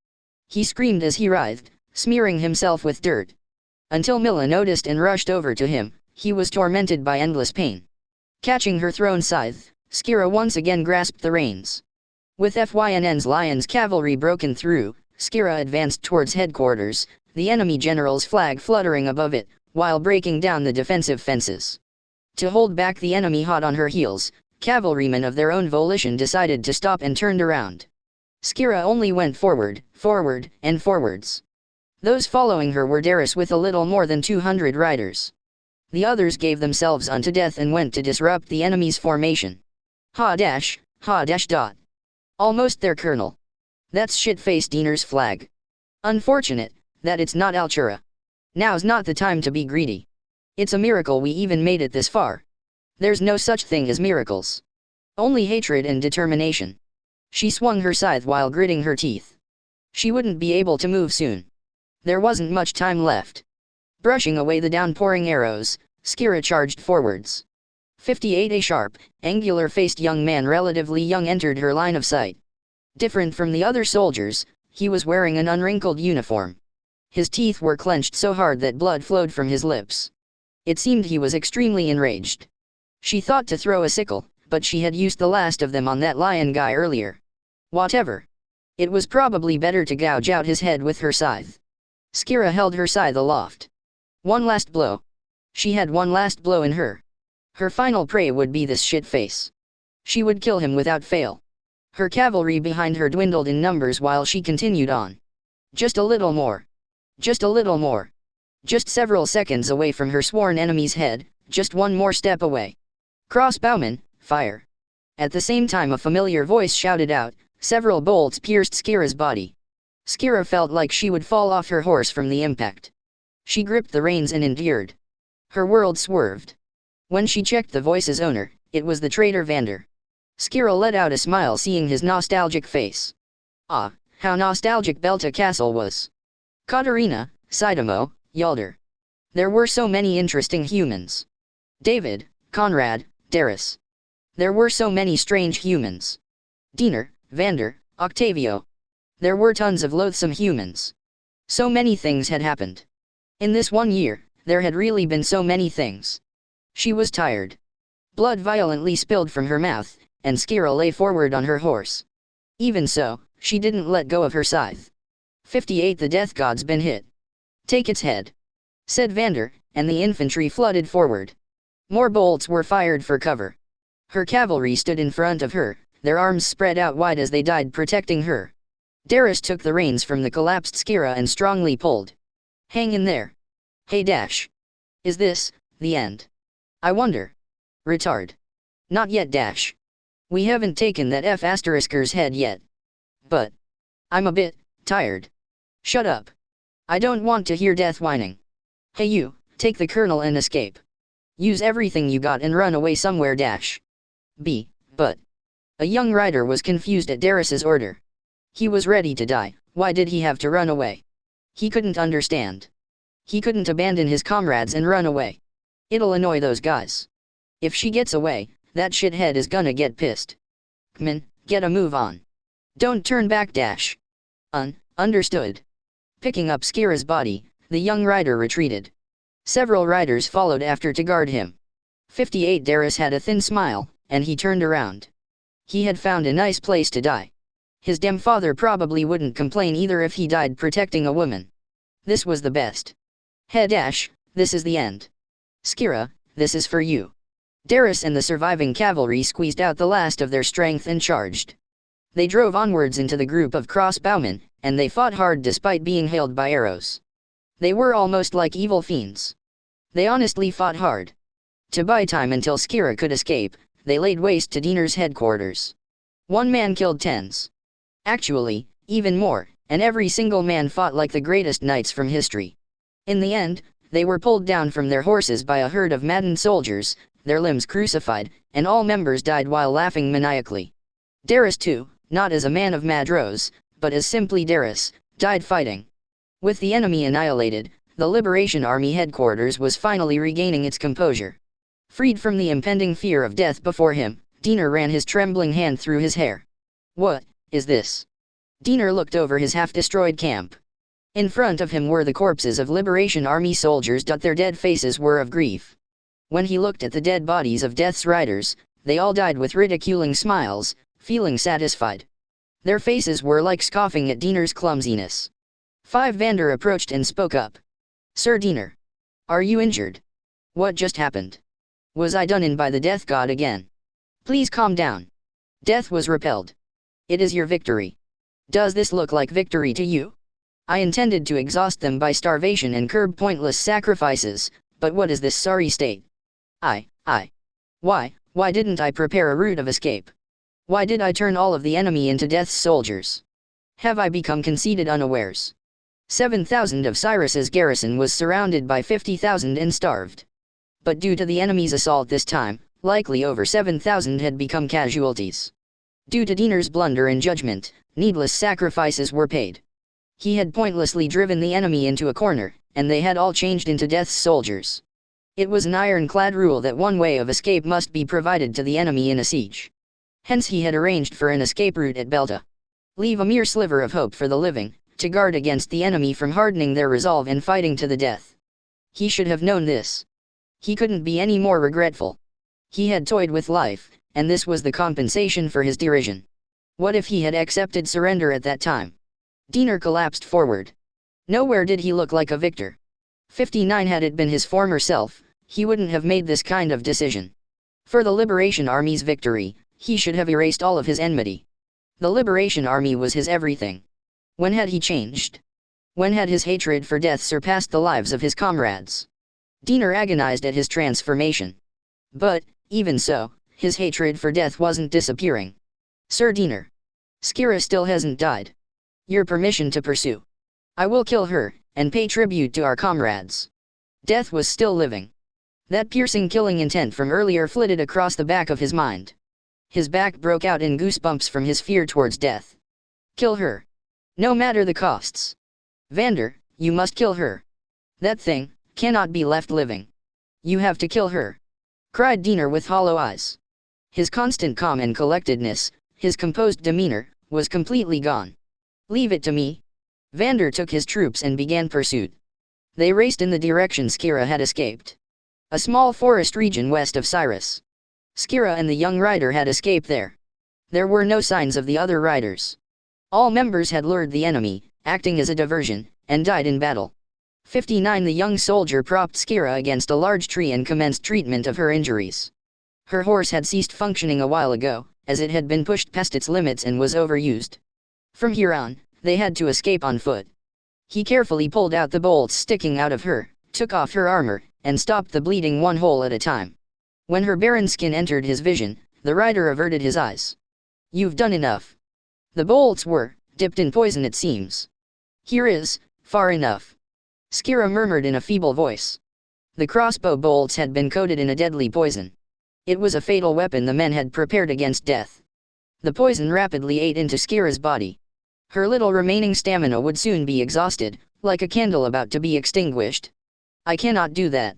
He screamed as he writhed, smearing himself with dirt. Until Milla noticed and rushed over to him, he was tormented by endless pain. Catching her thrown scythe, Skira once again grasped the reins. With FYNN's Lion's cavalry broken through, Skira advanced towards headquarters, the enemy general's flag fluttering above it, while breaking down the defensive fences. To hold back the enemy hot on her heels, cavalrymen of their own volition decided to stop and turned around. Skira only went forward, and forwards. Those following her were Darius with a little more than 200 riders. The others gave themselves unto death and went to disrupt the enemy's formation. Ha dash dot. Almost there, Colonel. That's shit-faced Diener's flag. Unfortunate, that it's not Altura. Now's not the time to be greedy. It's a miracle we even made it this far. There's no such thing as miracles. Only hatred and determination. She swung her scythe while gritting her teeth. She wouldn't be able to move soon. There wasn't much time left. Brushing away the downpouring arrows, Skira charged forwards. 58. A sharp, angular-faced young man relatively young entered her line of sight. Different from the other soldiers, he was wearing an unwrinkled uniform. His teeth were clenched so hard that blood flowed from his lips. It seemed he was extremely enraged. She thought to throw a sickle, but she had used the last of them on that lion guy earlier. Whatever. It was probably better to gouge out his head with her scythe. Skira held her scythe aloft. One last blow. She had one last blow in her. Her final prey would be this shit-face. She would kill him without fail. Her cavalry behind her dwindled in numbers while she continued on. Just a little more. Just a little more. Just several seconds away from her sworn enemy's head, just one more step away. Crossbowman, fire. At the same time a familiar voice shouted out, several bolts pierced Skira's body. Skira felt like she would fall off her horse from the impact. She gripped the reins and endured. Her world swerved. When she checked the voice's owner, it was the traitor Vander. Skira let out a smile seeing his nostalgic face. Ah, how nostalgic Belta Castle was. Katarina, Sidamo, Yalder. There were so many interesting humans. David, Conrad, Darius. There were so many strange humans. Diener, Vander, Octavio. There were tons of loathsome humans. So many things had happened. In this 1 year, there had really been so many things. She was tired. Blood violently spilled from her mouth, and Skira lay forward on her horse. Even so, she didn't let go of her scythe. 58. The death god's been hit. Take its head, said Vander, and the infantry flooded forward. More bolts were fired for cover. Her cavalry stood in front of her, their arms spread out wide as they died protecting her. Darius took the reins from the collapsed Skira and strongly pulled. Hang in there. Hey dash. Is this the end? I wonder. Retard. Not yet dash. We haven't taken that F***er's head yet. But I'm a bit tired. Shut up. I don't want to hear death whining. Hey you, take the colonel and escape. Use everything you got and run away somewhere dash. But a young rider was confused at Darius's order. He was ready to die, why did he have to run away? He couldn't understand. He couldn't abandon his comrades and run away. It'll annoy those guys. If she gets away, that shithead is gonna get pissed. Kman, get a move on. Don't turn back dash. Understood. Picking up Skira's body, the young rider retreated. Several riders followed after to guard him. 58 Darius had a thin smile, and he turned around. He had found a nice place to die. His damn father probably wouldn't complain either if he died protecting a woman. This was the best. Head dash, this is the end. Skira, this is for you. Darius and the surviving cavalry squeezed out the last of their strength and charged. They drove onwards into the group of crossbowmen, and they fought hard despite being hailed by arrows. They were almost like evil fiends. They honestly fought hard. To buy time until Skira could escape, they laid waste to Diener's headquarters. One man killed tens. Actually, even more, and every single man fought like the greatest knights from history. In the end, they were pulled down from their horses by a herd of maddened soldiers, their limbs crucified, and all members died while laughing maniacally. Darius too, not as a man of Madros, but as simply Darius, died fighting. With the enemy annihilated, the Liberation Army headquarters was finally regaining its composure. Freed from the impending fear of death before him, Diener ran his trembling hand through his hair. What is this? Diener looked over his half-destroyed camp. In front of him were the corpses of Liberation Army soldiers. Their dead faces were of grief. When he looked at the dead bodies of Death's riders, they all died with ridiculing smiles, feeling satisfied. Their faces were like scoffing at Diener's clumsiness. 5 Vander approached and spoke up. Sir Diener. Are you injured? What just happened? Was I done in by the death god again? Please calm down. Death was repelled. It is your victory. Does this look like victory to you? I intended to exhaust them by starvation and curb pointless sacrifices, but what is this sorry state? Why didn't I prepare a route of escape? Why did I turn all of the enemy into Death's soldiers? Have I become conceited unawares? 7,000 of Cyrus's garrison was surrounded by 50,000 and starved. But due to the enemy's assault this time, likely over 7,000 had become casualties. Due to Diener's blunder and judgment, needless sacrifices were paid. He had pointlessly driven the enemy into a corner, and they had all changed into Death's soldiers. It was an ironclad rule that one way of escape must be provided to the enemy in a siege. Hence he had arranged for an escape route at Belta. Leave a mere sliver of hope for the living, to guard against the enemy from hardening their resolve and fighting to the death. He should have known this. He couldn't be any more regretful. He had toyed with life, and this was the compensation for his derision. What if he had accepted surrender at that time? Diener collapsed forward. Nowhere did he look like a victor. 59 Had it been his former self, he wouldn't have made this kind of decision. For the Liberation Army's victory, he should have erased all of his enmity. The Liberation Army was his everything. When had he changed? When had his hatred for death surpassed the lives of his comrades? Diener agonized at his transformation. But, even so, his hatred for death wasn't disappearing. Sir Diener. Skira still hasn't died. Your permission to pursue. I will kill her, and pay tribute to our comrades. Death was still living. That piercing killing intent from earlier flitted across the back of his mind. His back broke out in goosebumps from his fear towards death. Kill her. No matter the costs. Vander, you must kill her. That thing cannot be left living. You have to kill her. Cried Diener with hollow eyes. His constant calm and collectedness, his composed demeanor, was completely gone. Leave it to me. Vander took his troops and began pursuit. They raced in the direction Skira had escaped. A small forest region west of Cyrus. Skira and the young rider had escaped there. There were no signs of the other riders. All members had lured the enemy, acting as a diversion, and died in battle. 59 The young soldier propped Skira against a large tree and commenced treatment of her injuries. Her horse had ceased functioning a while ago, as it had been pushed past its limits and was overused. From here on, they had to escape on foot. He carefully pulled out the bolts sticking out of her, took off her armor, and stopped the bleeding one hole at a time. When her barren skin entered his vision, the rider averted his eyes. You've done enough. The bolts were dipped in poison, it seems. Here is far enough. Skira murmured in a feeble voice. The crossbow bolts had been coated in a deadly poison. It was a fatal weapon the men had prepared against death. The poison rapidly ate into Skira's body. Her little remaining stamina would soon be exhausted, like a candle about to be extinguished. I cannot do that.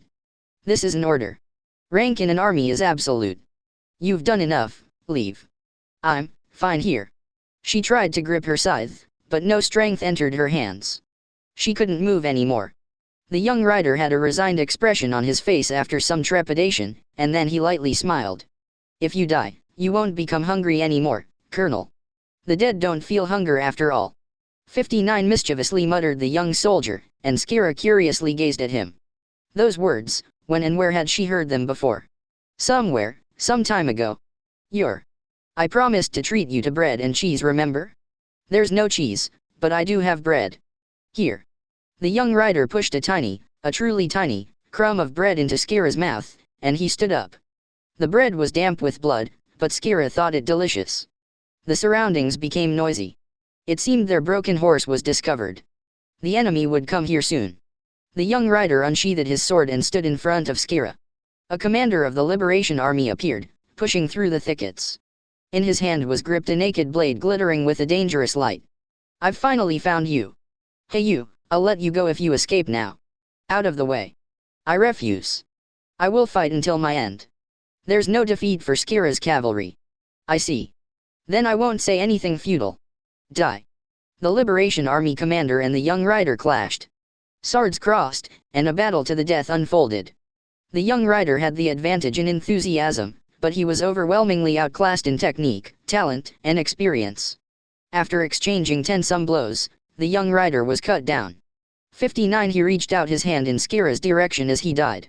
This is an order. Rank in an army is absolute. You've done enough, leave. I'm fine here. She tried to grip her scythe, but no strength entered her hands. She couldn't move anymore. The young rider had a resigned expression on his face after some trepidation, and then he lightly smiled. If you die, you won't become hungry anymore, Colonel. The dead don't feel hunger after all. 59 mischievously muttered the young soldier, and Skira curiously gazed at him. Those words, when and where had she heard them before? Somewhere, some time ago. I promised to treat you to bread and cheese, remember? There's no cheese, but I do have bread. Here. The young rider pushed a truly tiny, crumb of bread into Skira's mouth, and he stood up. The bread was damp with blood, but Skira thought it delicious. The surroundings became noisy. It seemed their broken horse was discovered. The enemy would come here soon. The young rider unsheathed his sword and stood in front of Skira. A commander of the Liberation Army appeared, pushing through the thickets. In his hand was gripped a naked blade glittering with a dangerous light. I've finally found you. Hey you, I'll let you go if you escape now. Out of the way. I refuse. I will fight until my end. There's no defeat for Skira's cavalry. I see. Then I won't say anything futile. Die. The Liberation Army commander and the young rider clashed. Swords crossed, and a battle to the death unfolded. The young rider had the advantage in enthusiasm, but he was overwhelmingly outclassed in technique, talent, and experience. After exchanging some blows, the young rider was cut down. 59 He reached out his hand in Skira's direction as he died.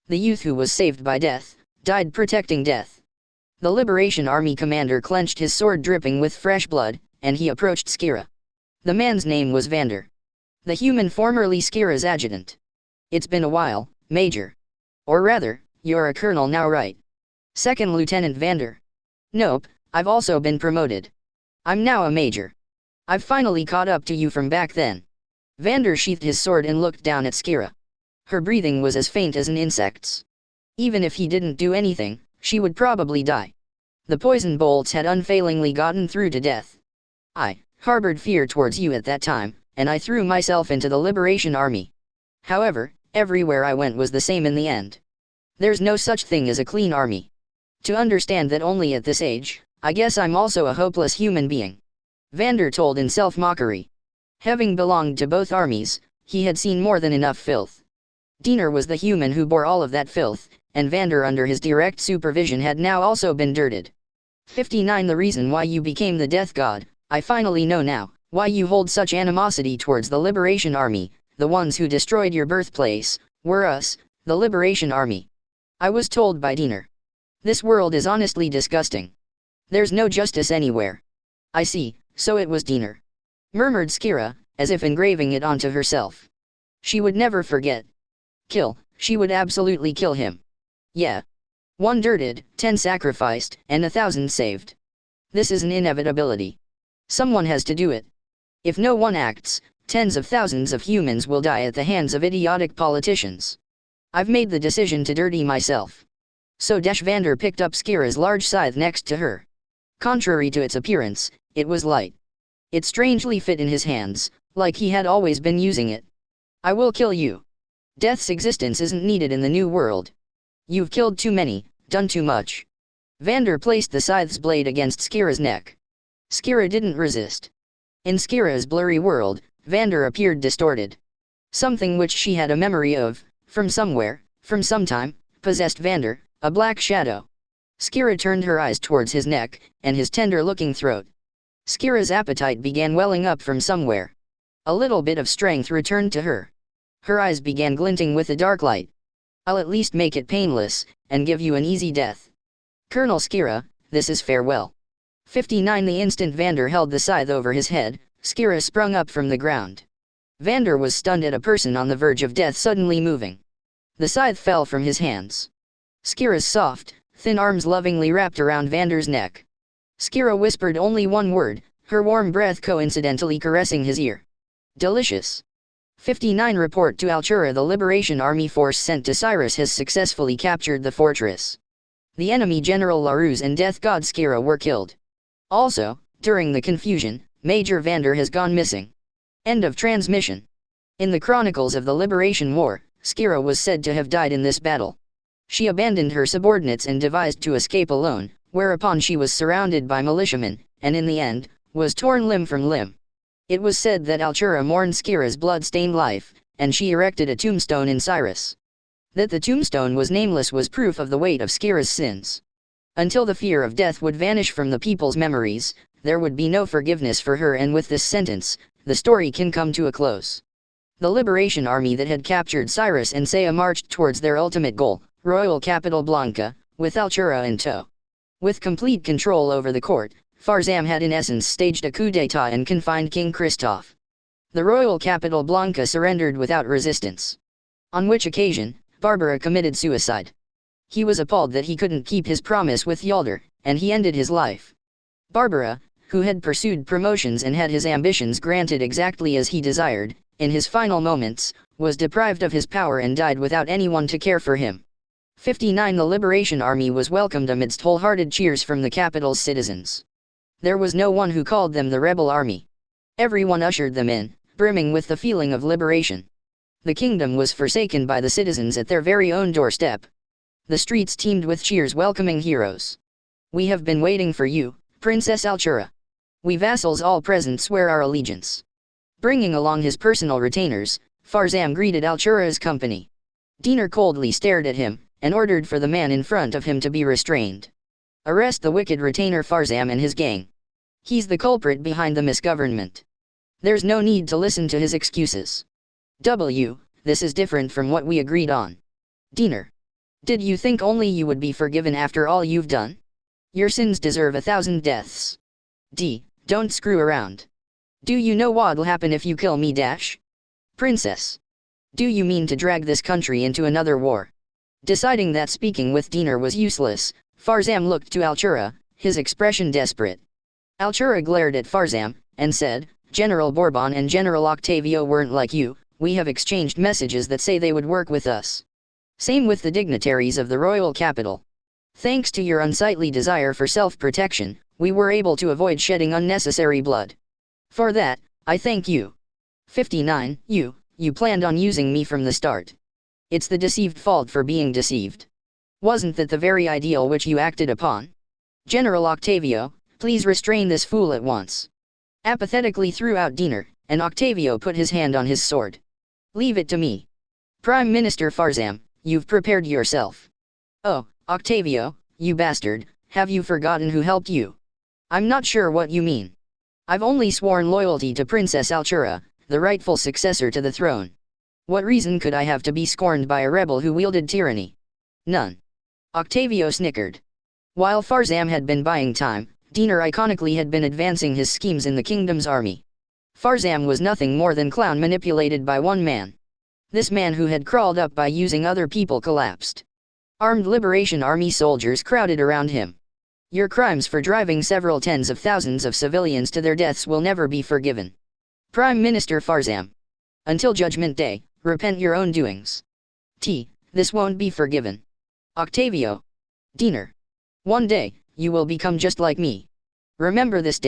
The youth who was saved by death, died protecting death. The Liberation Army commander clenched his sword dripping with fresh blood, and he approached Skira. The man's name was Vander. The human formerly Skira's adjutant. It's been a while, Major. Or rather, you're a colonel now, right? Second Lieutenant Vander. Nope, I've also been promoted. I'm now a major. I've finally caught up to you from back then. Vander sheathed his sword and looked down at Skira. Her breathing was as faint as an insect's. Even if he didn't do anything, she would probably die. The poison bolts had unfailingly gotten through to death. I harbored fear towards you at that time, and I threw myself into the Liberation Army. However, everywhere I went was the same in the end. There's no such thing as a clean army. To understand that only at this age, I guess I'm also a hopeless human being. Vander told in self-mockery. Having belonged to both armies, he had seen more than enough filth. Diener was the human who bore all of that filth, and Vander under his direct supervision had now also been dirted. 59 The reason why you became the death god, I finally know now, why you hold such animosity towards the Liberation Army. The ones who destroyed your birthplace were us, the Liberation Army. I was told by Diener. This world is honestly disgusting. There's no justice anywhere. I see, so it was Diener. Murmured Skira, as if engraving it onto herself. She would never forget. Kill, she would absolutely kill him. Yeah. 1 dirted, 10 sacrificed, and 1,000 saved. This is an inevitability. Someone has to do it. If no one acts, tens of thousands of humans will die at the hands of idiotic politicians. I've made the decision to dirty myself. So Vander picked up Skira's large scythe next to her. Contrary to its appearance, it was light. It strangely fit in his hands, like he had always been using it. I will kill you. Death's existence isn't needed in the new world. You've killed too many, done too much. Vander placed the scythe's blade against Skira's neck. Skira didn't resist. In Skira's blurry world, Vander appeared distorted. Something which she had a memory of, from somewhere, from some time, possessed Vander, a black shadow. Skira turned her eyes towards his neck, and his tender-looking throat. Skira's appetite began welling up from somewhere. A little bit of strength returned to her. Her eyes began glinting with a dark light. I'll at least make it painless, and give you an easy death. Colonel Skira, this is farewell. 59 The instant Vander held the scythe over his head, Skira sprung up from the ground. Vander was stunned at a person on the verge of death suddenly moving. The scythe fell from his hands. Skira's soft, thin arms lovingly wrapped around Vander's neck. Skira whispered only one word, her warm breath coincidentally caressing his ear. Delicious. 59 Report to Altura. The Liberation Army force sent to Cyrus has successfully captured the fortress. The enemy General LaRuse and Death God Skira were killed. Also, during the confusion, Major Vander has gone missing. End of transmission. In the Chronicles of the Liberation War, Skira was said to have died in this battle. She abandoned her subordinates and devised to escape alone, whereupon she was surrounded by militiamen, and in the end, was torn limb from limb. It was said that Altura mourned Skira's blood-stained life, and she erected a tombstone in Cyrus. That the tombstone was nameless was proof of the weight of Skira's sins. Until the fear of death would vanish from the people's memories, there would be no forgiveness for her, and with this sentence, the story can come to a close. The Liberation Army that had captured Cyrus and Saya marched towards their ultimate goal, royal capital Blanca, with Altura in tow. With complete control over the court, Farzam had in essence staged a coup d'état and confined King Christoph. The royal capital Blanca surrendered without resistance. On which occasion, Barbara committed suicide. He was appalled that he couldn't keep his promise with Yalder, and he ended his life. Barbara, who had pursued promotions and had his ambitions granted exactly as he desired, in his final moments, was deprived of his power and died without anyone to care for him. 59 The Liberation Army was welcomed amidst wholehearted cheers from the capital's citizens. There was no one who called them the rebel army. Everyone ushered them in, brimming with the feeling of liberation. The kingdom was forsaken by the citizens at their very own doorstep. The streets teemed with cheers welcoming heroes. "We have been waiting for you, Princess Altura. We vassals all present swear our allegiance." Bringing along his personal retainers, Farzam greeted Altura's company. Dinar coldly stared at him, and ordered for the man in front of him to be restrained. "Arrest the wicked retainer Farzam and his gang. He's the culprit behind the misgovernment. There's no need to listen to his excuses. This is different from what we agreed on. Dinar. Did you think only you would be forgiven after all you've done? Your sins deserve 1,000 deaths. Don't screw around. Do you know what'll happen if you kill me? Princess. Do you mean to drag this country into another war?" Deciding that speaking with Dinar was useless, Farzam looked to Altura, his expression desperate. Altura glared at Farzam, and said, "General Bourbon and General Octavio weren't like you. We have exchanged messages that say they would work with us. Same with the dignitaries of the royal capital. Thanks to your unsightly desire for self-protection, we were able to avoid shedding unnecessary blood. For that, I thank you. 59 You planned on using me from the start. It's the deceived fault for being deceived. Wasn't that the very ideal which you acted upon? General Octavio, please restrain this fool at once." Apathetically threw out Dinar, and Octavio put his hand on his sword. "Leave it to me. Prime Minister Farzam, you've prepared yourself." "Oh, Octavio, you bastard, have you forgotten who helped you?" "I'm not sure what you mean. I've only sworn loyalty to Princess Altura, the rightful successor to the throne. What reason could I have to be scorned by a rebel who wielded tyranny? None." Octavio snickered. While Farzam had been buying time, Dinar iconically had been advancing his schemes in the kingdom's army. Farzam was nothing more than clown manipulated by one man. This man who had crawled up by using other people collapsed. Armed Liberation Army soldiers crowded around him. "Your crimes for driving several tens of thousands of civilians to their deaths will never be forgiven. Prime Minister Farzam. Until Judgment Day, repent your own doings. This won't be forgiven. Octavio. Dinar. One day, you will become just like me. Remember this.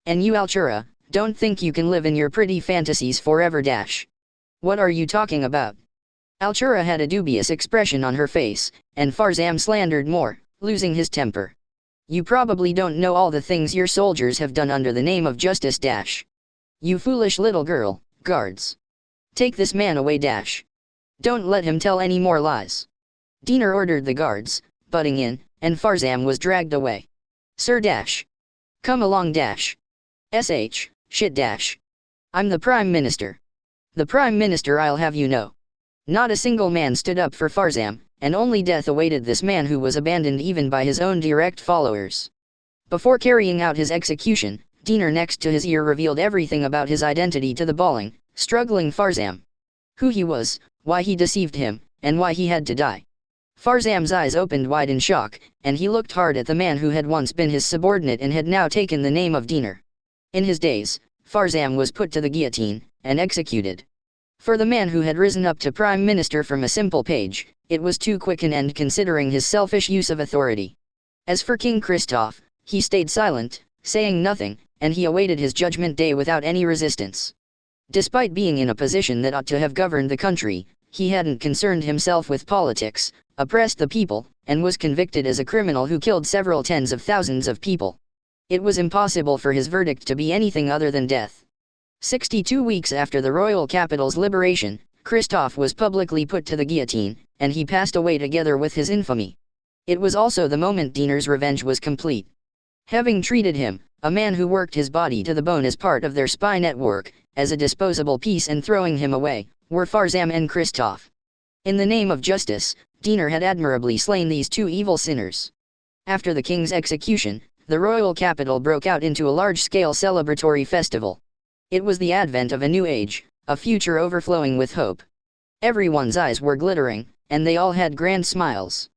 And you Altura, don't think you can live in your pretty fantasies forever. What are you talking about?" Altura had a dubious expression on her face, and Farzam slandered more, losing his temper. "You probably don't know all the things your soldiers have done under the name of justice. You foolish little girl, guards. Take this man away. Don't let him tell any more lies." Dinar ordered the guards, butting in, and Farzam was dragged away. "Sir. Come along. Shit. I'm the Prime Minister. The Prime Minister, I'll have you know." Not a single man stood up for Farzam, and only death awaited this man who was abandoned even by his own direct followers. Before carrying out his execution, Dinar next to his ear revealed everything about his identity to the bawling, struggling Farzam. Who he was, why he deceived him, and why he had to die. Farzam's eyes opened wide in shock, and he looked hard at the man who had once been his subordinate and had now taken the name of Dinar. In his days, Farzam was put to the guillotine, and executed. For the man who had risen up to Prime Minister from a simple page, it was too quick an end considering his selfish use of authority. As for King Christoph, he stayed silent, saying nothing, and he awaited his judgment day without any resistance. Despite being in a position that ought to have governed the country, He hadn't concerned himself with politics, oppressed the people, and was convicted as a criminal who killed several tens of thousands of people. It was impossible for his verdict to be anything other than death. 62 weeks after the royal capital's liberation, Christophe was publicly put to the guillotine, and he passed away together with his infamy. It was also the moment Diener's revenge was complete. Having treated him, a man who worked his body to the bone as part of their spy network, as a disposable piece and throwing him away, were Farzam and Christophe. In the name of justice, Diener had admirably slain these two evil sinners. After the king's execution, the royal capital broke out into a large-scale celebratory festival. It was the advent of a new age, a future overflowing with hope. Everyone's eyes were glittering, and they all had grand smiles.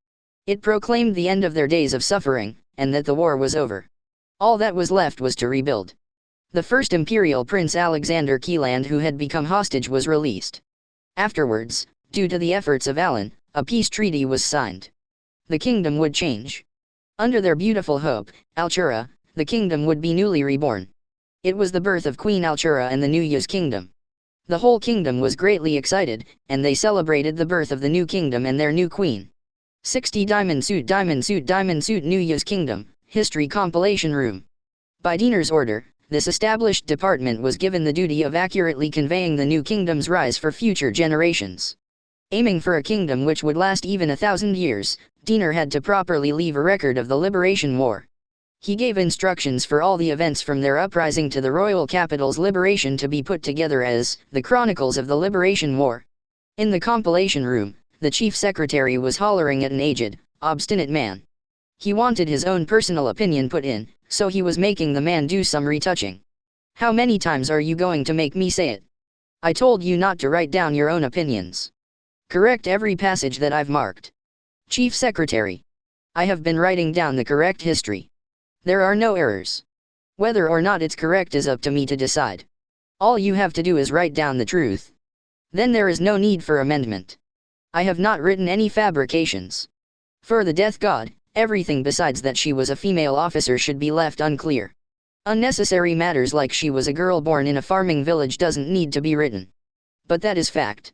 It proclaimed the end of their days of suffering, and that the war was over. All that was left was to rebuild. The first imperial prince Alexander Kieland, who had become hostage, was released. Afterwards, due to the efforts of Alan, a peace treaty was signed. The kingdom would change. Under their beautiful hope, Altura, the kingdom would be newly reborn. It was the birth of Queen Altura and the new Yuz kingdom. The whole kingdom was greatly excited, and they celebrated the birth of the new kingdom and their new queen. 60 Diamond Suit Diamond Suit Diamond Suit New Yuz Kingdom, History Compilation Room. By Diener's order, this established department was given the duty of accurately conveying the new kingdom's rise for future generations. Aiming for a kingdom which would last even 1,000 years, Diener had to properly leave a record of the Liberation War. He gave instructions for all the events from their uprising to the royal capital's liberation to be put together as the Chronicles of the Liberation War. In the compilation room, the chief secretary was hollering at an aged, obstinate man. He wanted his own personal opinion put in, so he was making the man do some retouching. "How many times are you going to make me say it? I told you not to write down your own opinions. Correct every passage that I've marked." "Chief Secretary, I have been writing down the correct history. There are no errors. Whether or not it's correct is up to me to decide. All you have to do is write down the truth. Then there is no need for amendment. I have not written any fabrications. For the death god, everything besides that she was a female officer should be left unclear. Unnecessary matters like she was a girl born in a farming village doesn't need to be written. But that is fact.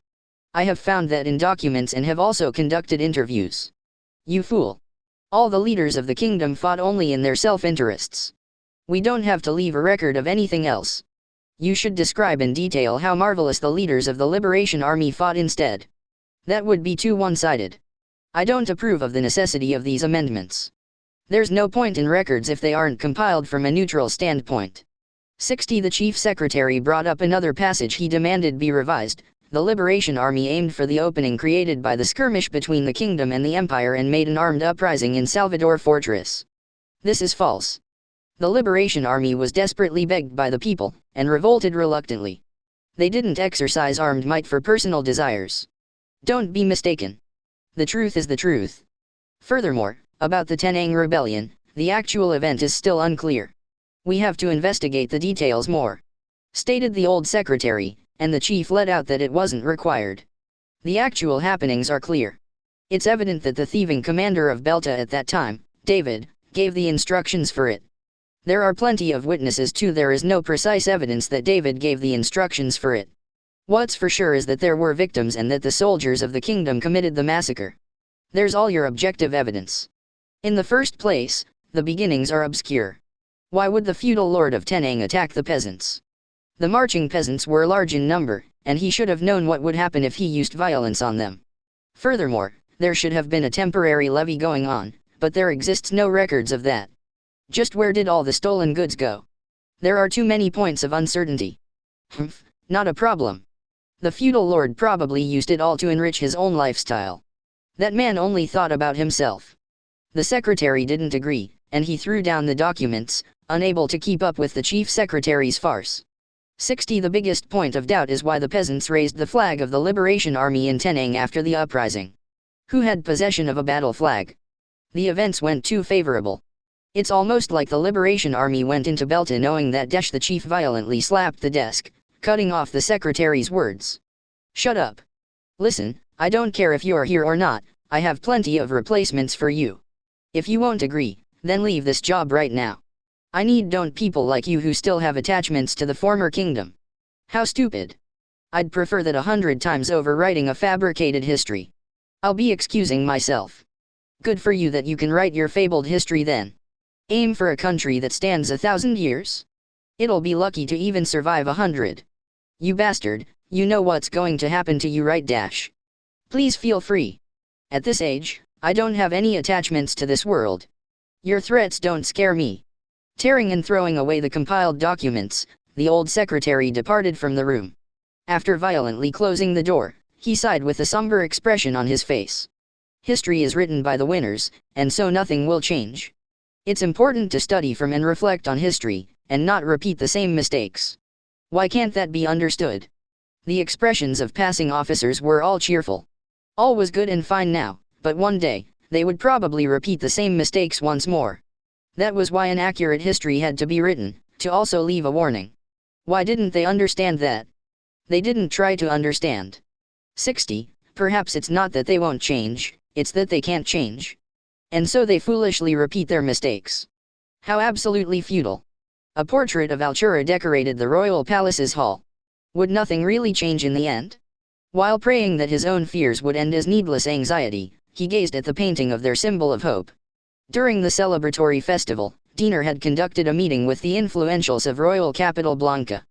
I have found that in documents and have also conducted interviews. You fool. All the leaders of the kingdom fought only in their self-interests. We don't have to leave a record of anything else. You should describe in detail how marvelous the leaders of the Liberation Army fought instead. That would be too one-sided. I don't approve of the necessity of these amendments. There's no point in records if they aren't compiled from a neutral standpoint." 60 The chief secretary brought up another passage he demanded be revised. The Liberation Army aimed for the opening created by the skirmish between the kingdom and the empire and made an armed uprising in Salvador Fortress. This is false. The Liberation Army was desperately begged by the people, and revolted reluctantly. They didn't exercise armed might for personal desires. Don't be mistaken. The truth is the truth. Furthermore, about the Tenang Rebellion, the actual event is still unclear. We have to investigate the details more," stated the old secretary, and the chief let out that it wasn't required. The actual happenings are clear. It's evident that the thieving commander of Belta at that time, David, gave the instructions for it. There are plenty of witnesses too. There is no precise evidence that David gave the instructions for it. What's for sure is that there were victims and that the soldiers of the kingdom committed the massacre. There's all your objective evidence. In the first place, the beginnings are obscure. Why would the feudal lord of Tenang attack the peasants? The marching peasants were large in number, and he should have known what would happen if he used violence on them. Furthermore, there should have been a temporary levy going on, but there exists no records of that. Just where did all the stolen goods go? There are too many points of uncertainty. Humph, not a problem. The feudal lord probably used it all to enrich his own lifestyle. That man only thought about himself. The secretary didn't agree, and he threw down the documents, unable to keep up with the chief secretary's farce. 60 The biggest point of doubt is why the peasants raised the flag of the Liberation Army in Tenang after the uprising. Who had possession of a battle flag? The events went too favorable. It's almost like the Liberation Army went into Belta knowing that Desh. The chief violently slapped the desk, cutting off the secretary's words. "Shut up. Listen, I don't care if you're here or not, I have plenty of replacements for you. If you won't agree, then leave this job right now. I don't people like you who still have attachments to the former kingdom." How stupid. I'd prefer that 100 times over writing a fabricated history. I'll be excusing myself. Good for you that you can write your fabled history then. Aim for a country that stands 1,000 years? It'll be lucky to even survive 100. You bastard, you know what's going to happen to you, right? Dash. Please feel free. At this age, I don't have any attachments to this world. Your threats don't scare me. Tearing and throwing away the compiled documents, the old secretary departed from the room. After violently closing the door, he sighed with a somber expression on his face. History is written by the winners, and so nothing will change. It's important to study from and reflect on history, and not repeat the same mistakes. Why can't that be understood? The expressions of passing officers were all cheerful. All was good and fine now, but one day, they would probably repeat the same mistakes once more. That was why an accurate history had to be written, to also leave a warning. Why didn't they understand that? They didn't try to understand. 60. Perhaps it's not that they won't change, it's that they can't change. And so they foolishly repeat their mistakes. How absolutely futile. A portrait of Altura decorated the royal palace's hall. Would nothing really change in the end? While praying that his own fears would end his needless anxiety, he gazed at the painting of their symbol of hope. During the celebratory festival, Diener had conducted a meeting with the influentials of royal capital Blanca.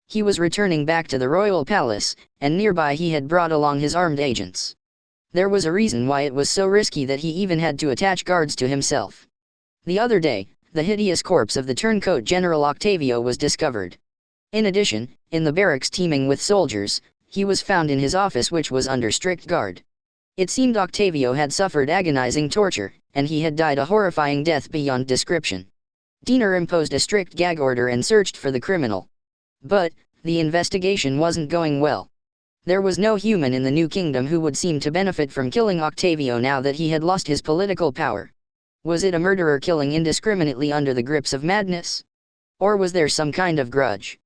He was returning back to the royal palace, and nearby he had brought along his armed agents. There was a reason why it was so risky that he even had to attach guards to himself. The other day, the hideous corpse of the turncoat General Octavio was discovered. In addition, in the barracks teeming with soldiers, he was found in his office, which was under strict guard. It seemed Octavio had suffered agonizing torture, and he had died a horrifying death beyond description. Diener imposed a strict gag order and searched for the criminal. But the investigation wasn't going well. There was no human in the New Kingdom who would seem to benefit from killing Octavio now that he had lost his political power. Was it a murderer killing indiscriminately under the grips of madness? Or was there some kind of grudge?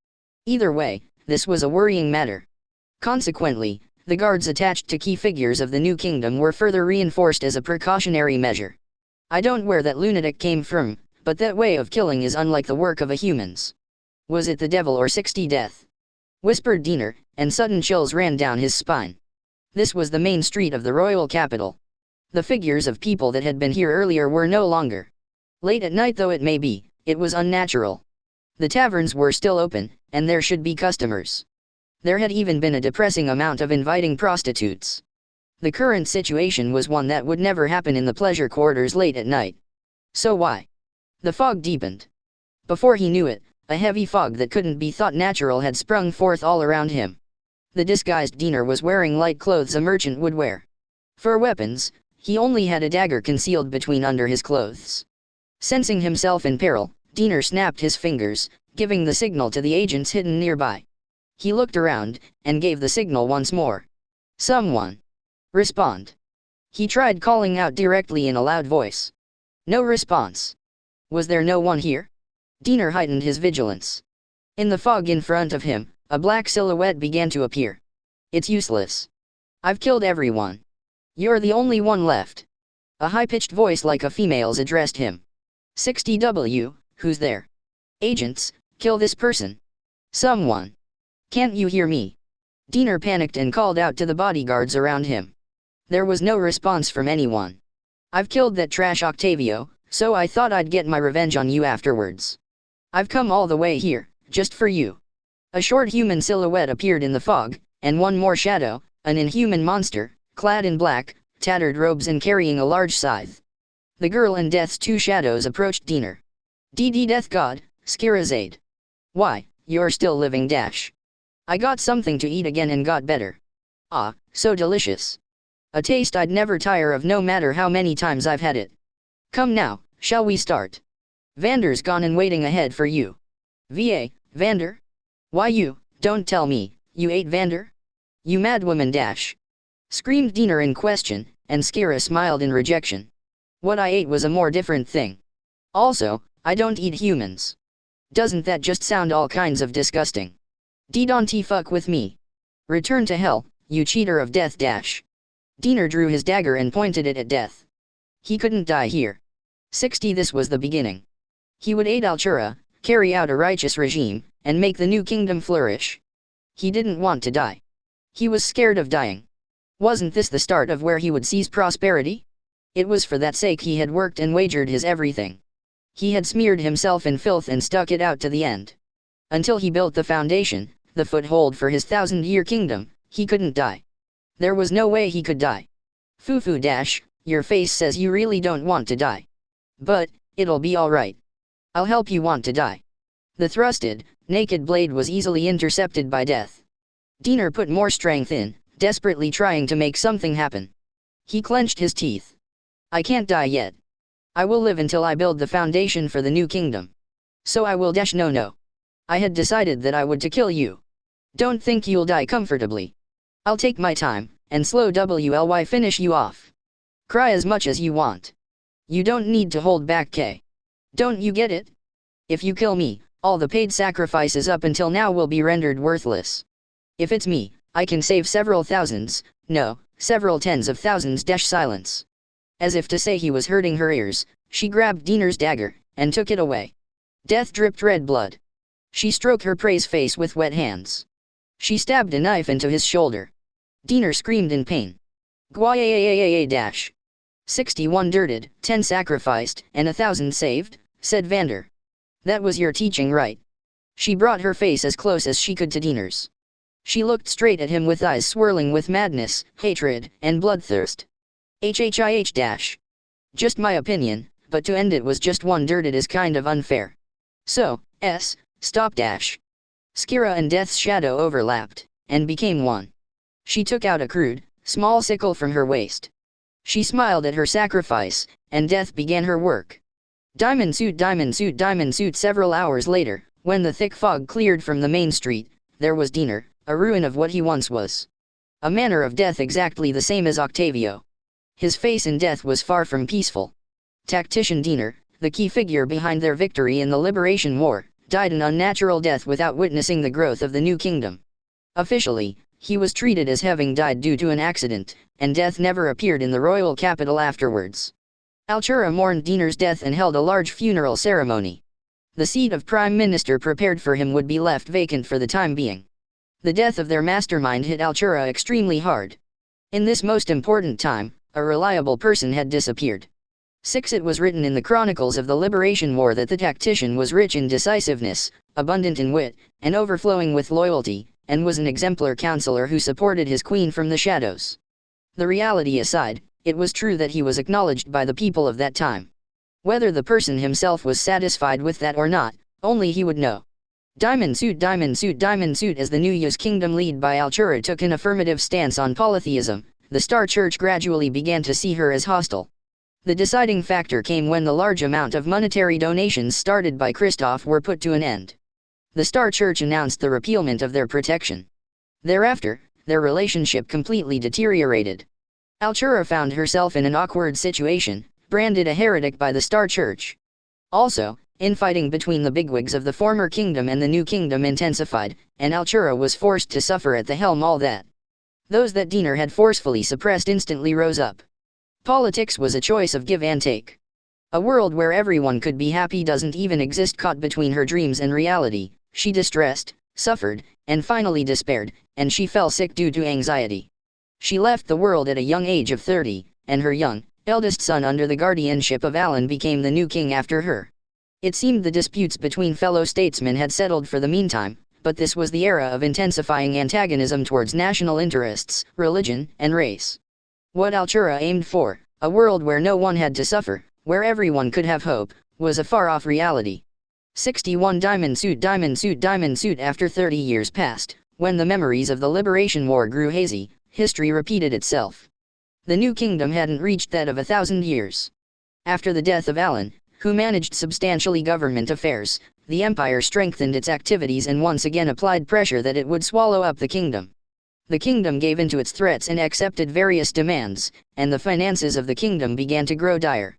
Either way, this was a worrying matter. Consequently, the guards attached to key figures of the New Kingdom were further reinforced as a precautionary measure. I don't know where that lunatic came from, but that way of killing is unlike the work of a humans. Was it the devil or 60 death? Whispered Diener, and sudden chills ran down his spine. This was the main street of the royal capital. The figures of people that had been here earlier were no longer. Late at night though it may be, it was unnatural. The taverns were still open, and there should be customers. There had even been a depressing amount of inviting prostitutes. The current situation was one that would never happen in the pleasure quarters late at night. So why? The fog deepened. Before he knew it, a heavy fog that couldn't be thought natural had sprung forth all around him. The disguised Diener was wearing light clothes a merchant would wear. For weapons, he only had a dagger concealed between under his clothes. Sensing himself in peril, Diener snapped his fingers, giving the signal to the agents hidden nearby. He looked around, and gave the signal once more. Someone. Respond. He tried calling out directly in a loud voice. No response. Was there no one here? Diener heightened his vigilance. In the fog in front of him, a black silhouette began to appear. It's useless. I've killed everyone. You're the only one left. A high-pitched voice like a female's addressed him. 60W, who's there? Agents, kill this person. Someone. Can't you hear me? Diener panicked and called out to the bodyguards around him. There was no response from anyone. I've killed that trash Octavio, so I thought I'd get my revenge on you afterwards. I've come all the way here, just for you. A short human silhouette appeared in the fog, and one more shadow, an inhuman monster, clad in black, tattered robes and carrying a large scythe. The girl and Death's two shadows approached Diener. DD Death God, Skirazade. Why, you're still living dash. I got something to eat again and got better. Ah, so delicious. A taste I'd never tire of no matter how many times I've had it. Come now, shall we start? Vander's gone and waiting ahead for you. VA, Vander? Why you, don't tell me, you ate Vander? You madwoman dash. Screamed Diener in question, and Skira smiled in rejection. What I ate was a more different thing. Also, I don't eat humans. Doesn't that just sound all kinds of disgusting? Don't fuck with me. Return to hell, you cheater of death dash. Diener drew his dagger and pointed it at Death. He couldn't die here. 60 This was the beginning. He would aid Altura, carry out a righteous regime, and make the New Kingdom flourish. He didn't want to die. He was scared of dying. Wasn't this the start of where he would seize prosperity? It was for that sake he had worked and wagered his everything. He had smeared himself in filth and stuck it out to the end. Until he built the foundation, the foothold for his 1,000-year kingdom, he couldn't die. There was no way he could die. Fufu dash, your face says you really don't want to die. But, it'll be alright. I'll help you want to die. The thrusted, naked blade was easily intercepted by death. Diener put more strength in, desperately trying to make something happen. He clenched his teeth. I can't die yet. I will live until I build the foundation for the new kingdom. So I will dash no. I had decided that I would to kill you. Don't think you'll die comfortably. I'll take my time, and slow WLY finish you off. Cry as much as you want. You don't need to hold back K. Don't you get it? If you kill me, all the paid sacrifices up until now will be rendered worthless. If it's me, I can save several thousands, no, several tens of thousands. Silence. As if to say he was hurting her ears, she grabbed Diener's dagger, and took it away. Death dripped red blood. She stroked her prey's face with wet hands. She stabbed a knife into his shoulder. Diener screamed in pain. Gwayayayayayayash. 61 dirted, 10 sacrificed, and 1,000 saved, said Vander. That was your teaching, right? She brought her face as close as she could to Diener's. She looked straight at him with eyes swirling with madness, hatred, and bloodthirst. HHIH dash. Just my opinion, but to end it was just one dirted is kind of unfair. So, stop dash. Skira and Death's shadow overlapped, and became one. She took out a crude, small sickle from her waist. She smiled at her sacrifice, and Death began her work. Diamond suit, diamond suit, diamond suit. Several hours later, when the thick fog cleared from the main street, there was Diener, a ruin of what he once was. A manner of death exactly the same as Octavio. His face in death was far from peaceful. Tactician Diener, the key figure behind their victory in the Liberation War, died an unnatural death without witnessing the growth of the new kingdom. Officially, he was treated as having died due to an accident, and death never appeared in the royal capital afterwards. Altura mourned Diener's death and held a large funeral ceremony. The seat of prime minister prepared for him would be left vacant for the time being. The death of their mastermind hit Altura extremely hard. In this most important time, a reliable person had disappeared. 6. It was written in the chronicles of the Liberation War that the tactician was rich in decisiveness, abundant in wit, and overflowing with loyalty, and was an exemplar counselor who supported his queen from the shadows. The reality aside, it was true that he was acknowledged by the people of that time. Whether the person himself was satisfied with that or not, only he would know. Diamond suit, diamond suit, diamond suit. As the New Year's kingdom led by Altura took an affirmative stance on polytheism, the Star Church gradually began to see her as hostile. The deciding factor came when the large amount of monetary donations started by Christoph were put to an end. The Star Church announced the repealment of their protection. Thereafter, their relationship completely deteriorated. Altura found herself in an awkward situation, branded a heretic by the Star Church. Also, infighting between the bigwigs of the former kingdom and the new kingdom intensified, and Altura was forced to suffer at the helm all that. Those that Diener had forcefully suppressed instantly rose up. Politics was a choice of give and take. A world where everyone could be happy doesn't even exist. Caught between her dreams and reality, she distressed, suffered, and finally despaired, and she fell sick due to anxiety. She left the world at a young age of 30, and her young, eldest son under the guardianship of Alan became the new king after her. It seemed the disputes between fellow statesmen had settled for the meantime, but this was the era of intensifying antagonism towards national interests, religion, and race. What Altura aimed for, a world where no one had to suffer, where everyone could have hope, was a far-off reality. 61 Diamond suit, diamond suit, diamond suit. After 30 years passed, when the memories of the Liberation War grew hazy, history repeated itself. The new kingdom hadn't reached that of 1,000 years. After the death of Alan, who managed substantially government affairs, the empire strengthened its activities and once again applied pressure that it would swallow up the kingdom. The kingdom gave in to its threats and accepted various demands, and the finances of the kingdom began to grow dire.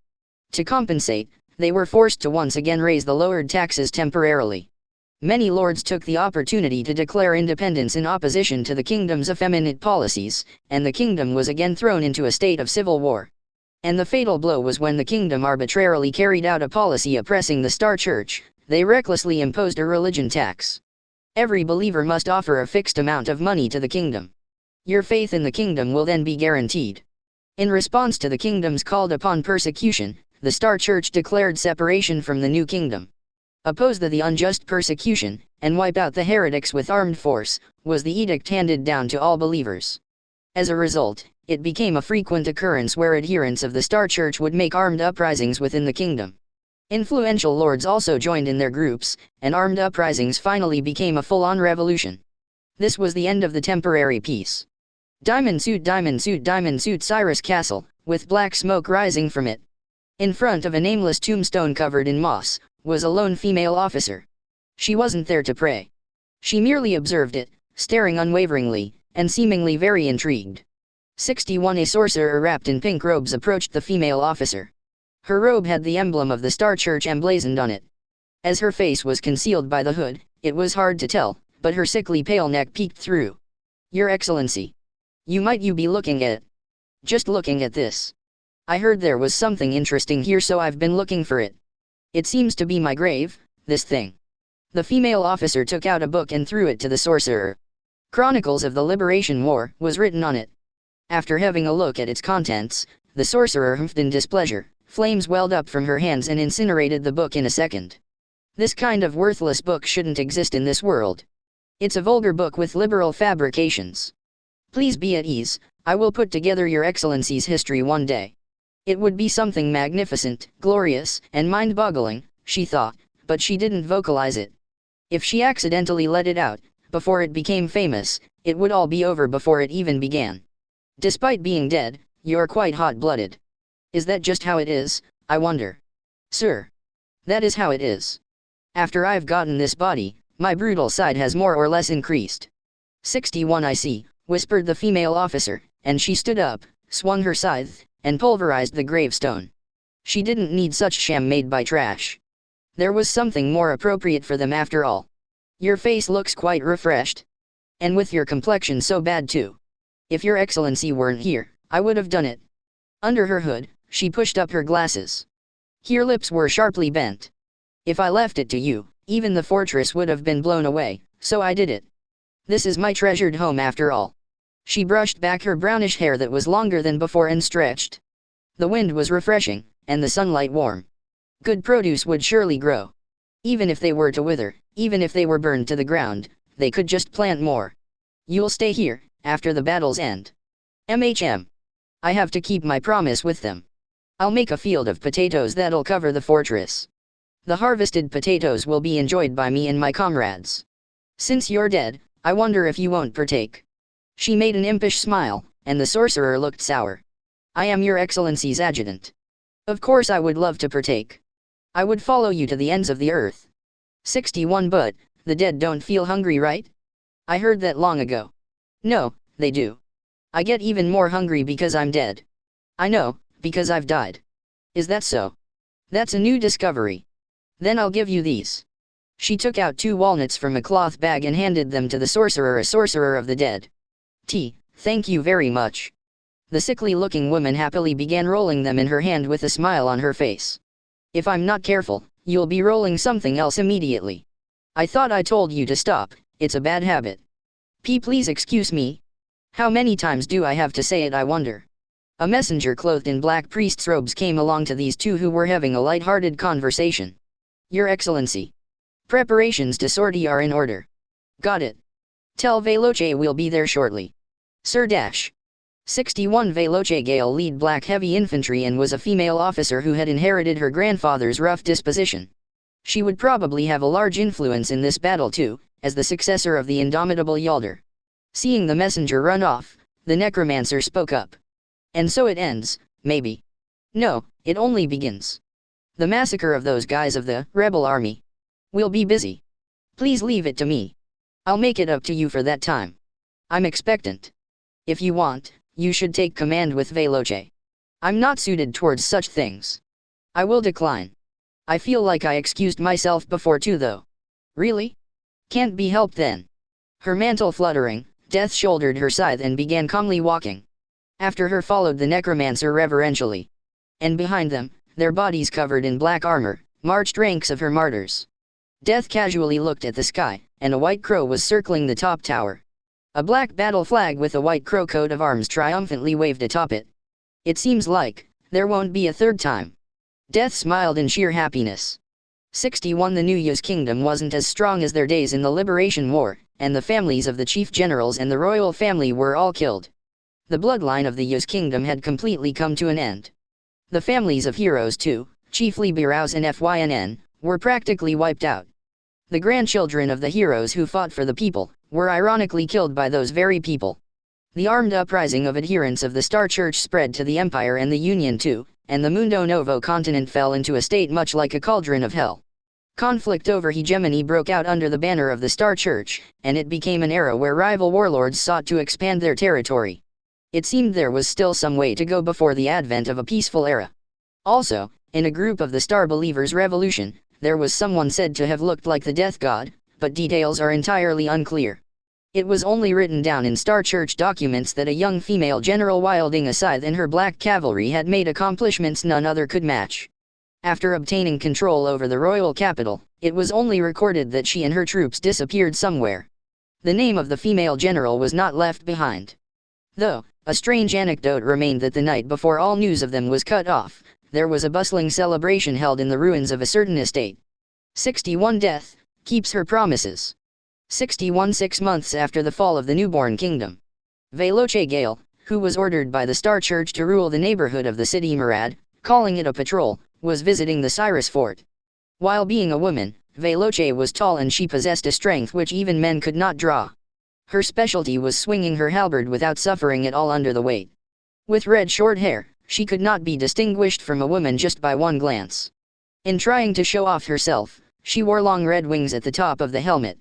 To compensate, they were forced to once again raise the lowered taxes temporarily. Many lords took the opportunity to declare independence in opposition to the kingdom's effeminate policies, and the kingdom was again thrown into a state of civil war. And the fatal blow was when the kingdom arbitrarily carried out a policy oppressing the Star Church. They recklessly imposed a religion tax. Every believer must offer a fixed amount of money to the kingdom. Your faith in the kingdom will then be guaranteed. In response to the kingdom's called upon persecution, the Star Church declared separation from the new kingdom. Oppose the unjust persecution, and wipe out the heretics with armed force, was the edict handed down to all believers. As a result, it became a frequent occurrence where adherents of the Star Church would make armed uprisings within the kingdom. Influential lords also joined in their groups, and armed uprisings finally became a full-on revolution. This was the end of the temporary peace. Diamond suit, diamond suit, diamond suit. Cyrus Castle, with black smoke rising from it. In front of a nameless tombstone covered in moss, was a lone female officer. She wasn't there to pray. She merely observed it, staring unwaveringly, and seemingly very intrigued. 61. A sorcerer wrapped in pink robes approached the female officer. Her robe had the emblem of the Star Church emblazoned on it. As her face was concealed by the hood, it was hard to tell, but her sickly pale neck peeked through. Your Excellency. You be looking at. Just looking at this. I heard there was something interesting here, so I've been looking for it. It seems to be my grave, this thing. The female officer took out a book and threw it to the sorcerer. Chronicles of the Liberation War was written on it. After having a look at its contents, the sorcerer humphed in displeasure. Flames welled up from her hands and incinerated the book in a second. This kind of worthless book shouldn't exist in this world. It's a vulgar book with liberal fabrications. Please be at ease, I will put together your Excellency's history one day. It would be something magnificent, glorious, and mind-boggling, she thought, but she didn't vocalize it. If she accidentally let it out, before it became famous, it would all be over before it even began. Despite being dead, you're quite hot-blooded. Is that just how it is, I wonder? Sir. That is how it is. After I've gotten this body, my brutal side has more or less increased. 61. I see, whispered the female officer, and she stood up, swung her scythe, and pulverized the gravestone. She didn't need such sham made by trash. There was something more appropriate for them after all. Your face looks quite refreshed. And with your complexion so bad too. If your Excellency weren't here, I would have done it. Under her hood, she pushed up her glasses. Her lips were sharply bent. If I left it to you, even the fortress would have been blown away, so I did it. This is my treasured home after all. She brushed back her brownish hair that was longer than before and stretched. The wind was refreshing, and the sunlight warm. Good produce would surely grow. Even if they were to wither, even if they were burned to the ground, they could just plant more. You'll stay here, after the battle's end. I have to keep my promise with them. I'll make a field of potatoes that'll cover the fortress. The harvested potatoes will be enjoyed by me and my comrades. Since you're dead, I wonder if you won't partake. She made an impish smile, and the sorcerer looked sour. I am your Excellency's adjutant. Of course I would love to partake. I would follow you to the ends of the earth. 61. But, the dead don't feel hungry, right? I heard that long ago. No, they do. I get even more hungry because I'm dead. I know, because I've died. Is that so? That's a new discovery. Then I'll give you these. She took out 2 walnuts from a cloth bag and handed them to the sorcerer, a sorcerer of the dead. Thank you very much. The sickly-looking woman happily began rolling them in her hand with a smile on her face. If I'm not careful, you'll be rolling something else immediately. I thought I told you to stop, it's a bad habit. Please excuse me. How many times do I have to say it, I wonder? A messenger clothed in black priest's robes came along to these two who were having a light-hearted conversation. Your Excellency. Preparations to sortie are in order. Got it. Tell Veloce we'll be there shortly. Sir. 61. Veloce Gale lead black heavy infantry and was a female officer who had inherited her grandfather's rough disposition. She would probably have a large influence in this battle too, as the successor of the indomitable Yalder. Seeing the messenger run off, the necromancer spoke up. And so it ends, maybe. No, it only begins. The massacre of those guys of the rebel army. We'll be busy. Please leave it to me. I'll make it up to you for that time. I'm expectant. If you want, you should take command with Veloce. I'm not suited towards such things. I will decline. I feel like I excused myself before too though. Really? Can't be helped then. Her mantle fluttering, Death shouldered her scythe and began calmly walking. After her followed the necromancer reverentially. And behind them, their bodies covered in black armor, marched ranks of her martyrs. Death casually looked at the sky, and a white crow was circling the top tower. A black battle flag with a white crow coat of arms triumphantly waved atop it. It seems like there won't be a third time. Death smiled in sheer happiness. 61 The New Year's kingdom wasn't as strong as their days in the Liberation War, and the families of the chief generals and the royal family were all killed. The bloodline of the Year's kingdom had completely come to an end. The families of heroes too, chiefly Biraus and Fynn, were practically wiped out. The grandchildren of the heroes who fought for the people were ironically killed by those very people. The armed uprising of adherents of the Star Church spread to the Empire and the Union too, and the Mundo Novo continent fell into a state much like a cauldron of hell. Conflict over hegemony broke out under the banner of the Star Church, and it became an era where rival warlords sought to expand their territory. It seemed there was still some way to go before the advent of a peaceful era. Also, in a group of the Star Believers Revolution, there was someone said to have looked like the Death God, but details are entirely unclear. It was only written down in Star Church documents that a young female general wielding a scythe in her black cavalry had made accomplishments none other could match. After obtaining control over the royal capital, it was only recorded that she and her troops disappeared somewhere. The name of the female general was not left behind. Though, a strange anecdote remained that the night before all news of them was cut off, there was a bustling celebration held in the ruins of a certain estate. 61 Death keeps her promises. 61 6 months after the fall of the newborn kingdom. Veloce Gale, who was ordered by the Star Church to rule the neighborhood of the city Murad, calling it a patrol, was visiting the Cyrus fort. While being a woman, Veloce was tall and she possessed a strength which even men could not draw. Her specialty was swinging her halberd without suffering at all under the weight. With red short hair, she could not be distinguished from a woman just by one glance. In trying to show off herself, she wore long red wings at the top of the helmet.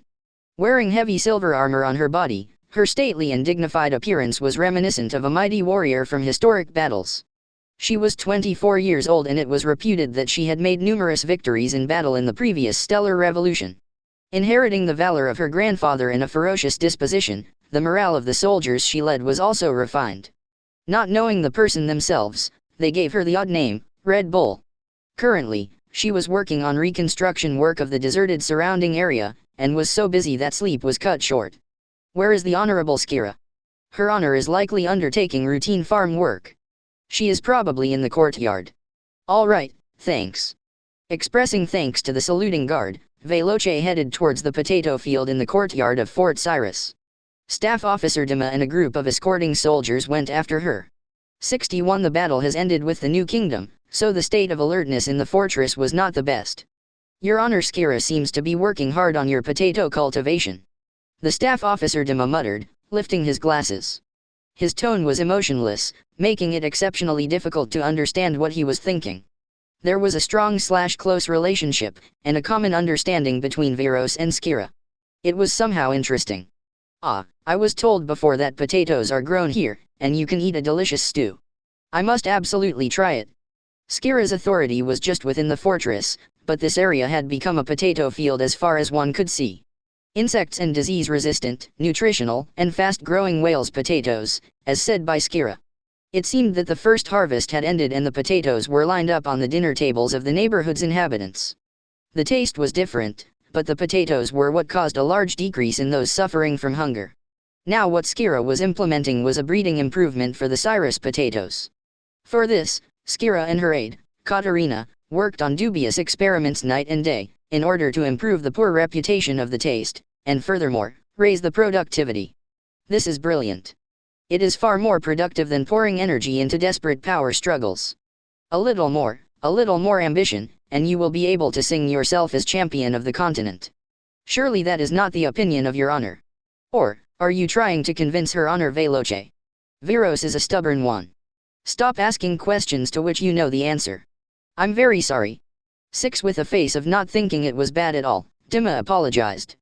Wearing heavy silver armor on her body, her stately and dignified appearance was reminiscent of a mighty warrior from historic battles. She was 24 years old and it was reputed that she had made numerous victories in battle in the previous stellar revolution. Inheriting the valor of her grandfather and a ferocious disposition, the morale of the soldiers she led was also refined. Not knowing the person themselves, they gave her the odd name, Red Bull. Currently, she was working on reconstruction work of the deserted surrounding area, and was so busy that sleep was cut short. Where is the Honorable Skira? Her honor is likely undertaking routine farm work. She is probably in the courtyard. All right, thanks. Expressing thanks to the saluting guard, Veloce headed towards the potato field in the courtyard of Fort Cyrus. Staff Officer Dima and a group of escorting soldiers went after her. 61 The battle has ended with the new kingdom, so the state of alertness in the fortress was not the best. Your Honor, Skira seems to be working hard on your potato cultivation. The staff officer Dima muttered, lifting his glasses. His tone was emotionless, making it exceptionally difficult to understand what he was thinking. There was a strong/close relationship, and a common understanding between Veros and Skira. It was somehow interesting. Ah, I was told before that potatoes are grown here, and you can eat a delicious stew. I must absolutely try it. Skira's authority was just within the fortress, but this area had become a potato field as far as one could see. Insects and disease-resistant, nutritional, and fast-growing Wales potatoes, as said by Skira. It seemed that the first harvest had ended and the potatoes were lined up on the dinner tables of the neighborhood's inhabitants. The taste was different, but the potatoes were what caused a large decrease in those suffering from hunger. Now what Skira was implementing was a breeding improvement for the Cyrus potatoes. For this, Skira and her aide, Katerina, worked on dubious experiments night and day, in order to improve the poor reputation of the taste, and furthermore, raise the productivity. This is brilliant. It is far more productive than pouring energy into desperate power struggles. A little more ambition, and you will be able to sing yourself as champion of the continent. Surely that is not the opinion of your honor. Or, are you trying to convince her honor Veloce? Veros is a stubborn one. Stop asking questions to which you know the answer. I'm very sorry. 6 With a face of not thinking it was bad at all, Dima apologized.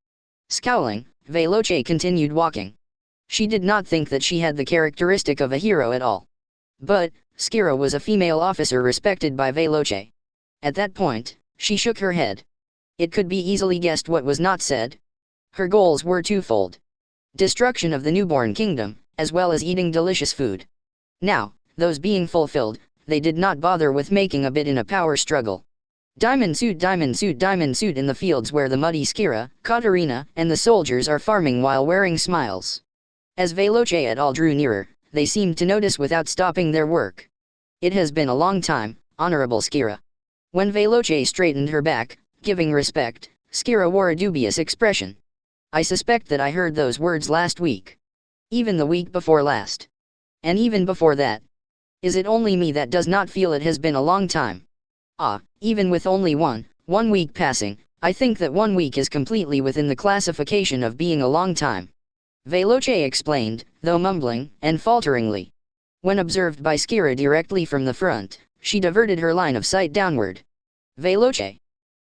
Scowling, Veloce continued walking. She did not think that she had the characteristic of a hero at all. But, Skira was a female officer respected by Veloce. At that point, she shook her head. It could be easily guessed what was not said. Her goals were twofold. Destruction of the newborn kingdom, as well as eating delicious food. Now, those being fulfilled, they did not bother with making a bid in a power struggle. Diamond suit, diamond suit, diamond suit in the fields where the muddy Skira, Katarina, and the soldiers are farming while wearing smiles. As Veloce et al. Drew nearer, they seemed to notice without stopping their work. It has been a long time, Honorable Skira. When Veloce straightened her back, giving respect, Skira wore a dubious expression. I suspect that I heard those words last week. Even the week before last. And even before that. Is it only me that does not feel it has been a long time? Even with only one week passing, I think that 1 week is completely within the classification of being a long time. Veloce explained, though mumbling and falteringly. When observed by Skira directly from the front, she diverted her line of sight downward. Veloce.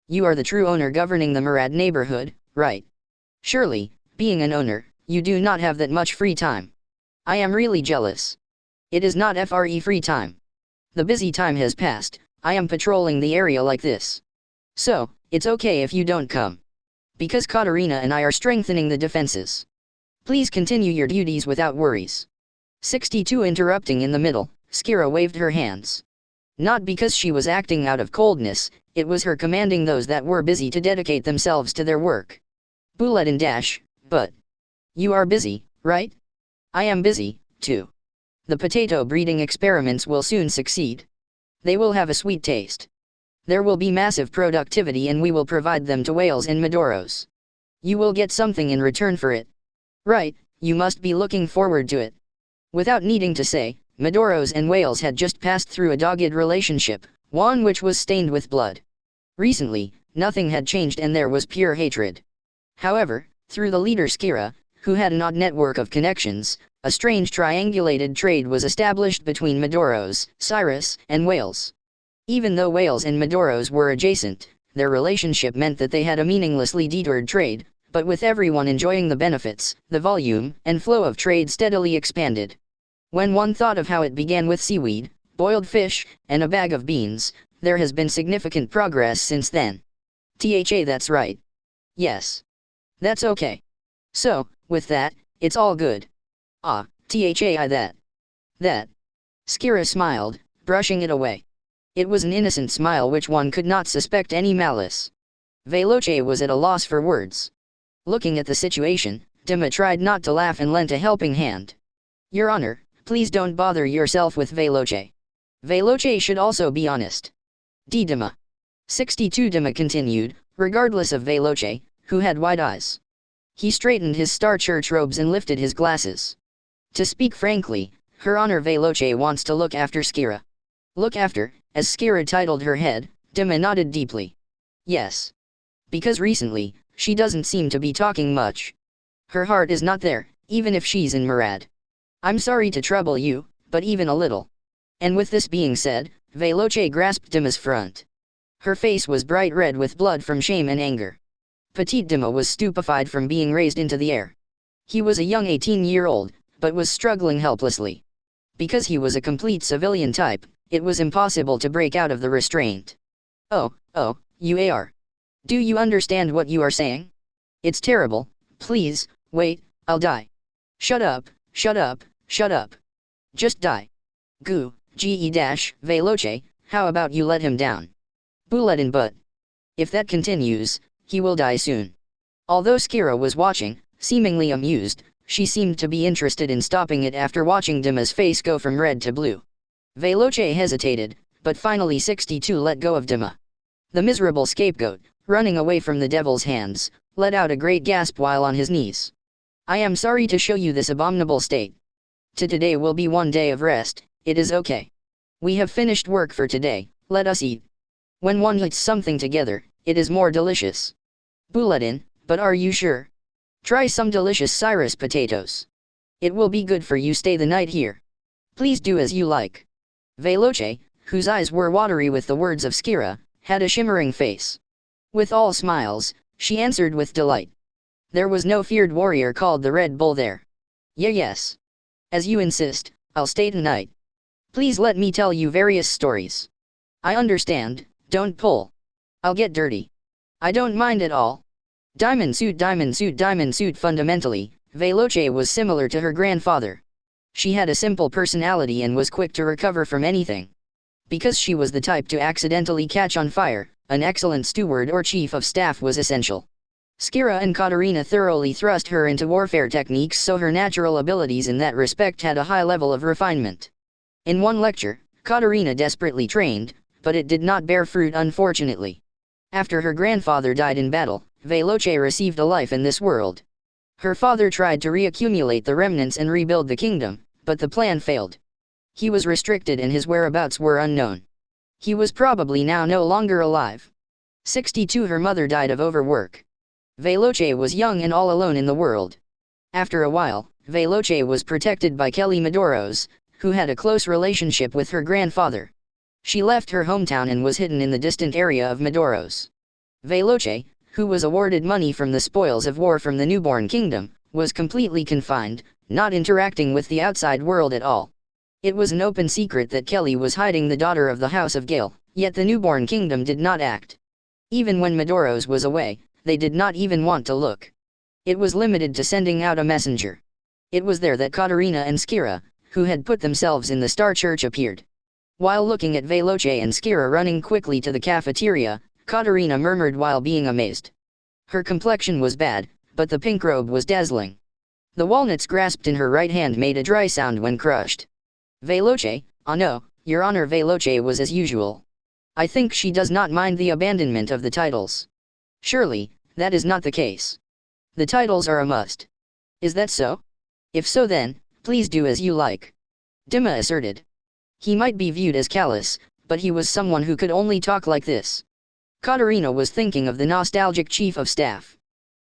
You are the true owner governing the Murad neighborhood, right? Surely, being an owner, you do not have that much free time. I am really jealous. It is not free time. The busy time has passed. I am patrolling the area like this. So, it's okay if you don't come. Because Katarina and I are strengthening the defenses. Please continue your duties without worries. 62 interrupting in the middle, Skira waved her hands. Not because she was acting out of coldness, it was her commanding those that were busy to dedicate themselves to their work. Bulletin dash, but. You are busy, right? I am busy, too. The potato breeding experiments will soon succeed. They will have a sweet taste. There will be massive productivity and we will provide them to whales and Madoros. You will get something in return for it. Right, you must be looking forward to it. Without needing to say, Madoros and whales had just passed through a dogged relationship, one which was stained with blood. Recently, nothing had changed and there was pure hatred. However, through the leader Skira, who had an odd network of connections, a strange triangulated trade was established between Madoros, Cyrus, and whales. Even though whales and Madoros were adjacent, their relationship meant that they had a meaninglessly detoured trade, but with everyone enjoying the benefits, the volume and flow of trade steadily expanded. When one thought of how it began with seaweed, boiled fish, and a bag of beans, there has been significant progress since then. That's right. Yes. That's okay. So, with that, it's all good. That. Skira smiled, brushing it away. It was an innocent smile which one could not suspect any malice. Veloce was at a loss for words. Looking at the situation, Dima tried not to laugh and lent a helping hand. Your Honor, please don't bother yourself with Veloce. Veloce should also be honest. Dima. 62 Dima continued, regardless of Veloce, who had wide eyes. He straightened his star church robes and lifted his glasses. To speak frankly, Her Honor Veloce wants to look after Skira. Look after, as Skira titled her head, Dima nodded deeply. Yes. Because recently, she doesn't seem to be talking much. Her heart is not there, even if she's in Murad. I'm sorry to trouble you, but even a little. And with this being said, Veloce grasped Dima's front. Her face was bright red with blood from shame and anger. Petite Dima was stupefied from being raised into the air. He was a young 18-year-old, but was struggling helplessly. Because he was a complete civilian type, it was impossible to break out of the restraint. Oh, you are. Do you understand what you are saying? It's terrible. Please, wait, I'll die. Shut up, shut up, shut up. Just die. Veloce, how about you let him down? Bulletin but. If that continues, he will die soon. Although Skira was watching, seemingly amused, she seemed to be interested in stopping it after watching Dima's face go from red to blue. Veloce hesitated, but finally 62 let go of Dima. The miserable scapegoat, running away from the devil's hands, let out a great gasp while on his knees. I am sorry to show you this abominable state. Today will be one day of rest, it is okay. We have finished work for today, let us eat. When one eats something together, it is more delicious. Bulletin, but are you sure? Try some delicious Cyrus potatoes. It will be good for you stay the night here. Please do as you like. Veloce, whose eyes were watery with the words of Skira, had a shimmering face. With all smiles, she answered with delight. There was no feared warrior called the Red Bull there. Yes. As you insist, I'll stay tonight. Please let me tell you various stories. I understand, don't pull. I'll get dirty. I don't mind at all. Diamond suit. Fundamentally, Veloce was similar to her grandfather. She had a simple personality and was quick to recover from anything. Because she was the type to accidentally catch on fire, An excellent steward or chief of staff was essential. Skira and Katarina thoroughly thrust her into warfare techniques, so her natural abilities in that respect had a high level of refinement. In one lecture, Katarina desperately trained, but it did not bear fruit, unfortunately. After her grandfather died in battle, Veloce received a life in this world. Her father tried to reaccumulate the remnants and rebuild the kingdom, but the plan failed. He was restricted and his whereabouts were unknown. He was probably now no longer alive. 62 Her mother died of overwork. Veloce was young and all alone in the world. After a while, Veloce was protected by Kelly Madoros, who had a close relationship with her grandfather. She left her hometown and was hidden in the distant area of Madoros. Veloce, who was awarded money from the spoils of war from the newborn kingdom, was completely confined, not interacting with the outside world at all. It was an open secret that Kelly was hiding the daughter of the House of Gale, yet the newborn kingdom did not act. Even when Madoros was away, they did not even want to look. It was limited to sending out a messenger. It was there that Katarina and Skira, who had put themselves in the Star Church, appeared. While looking at Veloce and Skira running quickly to the cafeteria, Katarina murmured while being amazed. Her complexion was bad, but the pink robe was dazzling. The walnuts grasped in her right hand made a dry sound when crushed. Veloce, no, Your Honor. Veloce was as usual. I think she does not mind the abandonment of the titles. Surely, that is not the case. The titles are a must. Is that so? If so then, please do as you like. Dima asserted. He might be viewed as callous, but he was someone who could only talk like this. Katarina was thinking of the nostalgic chief of staff.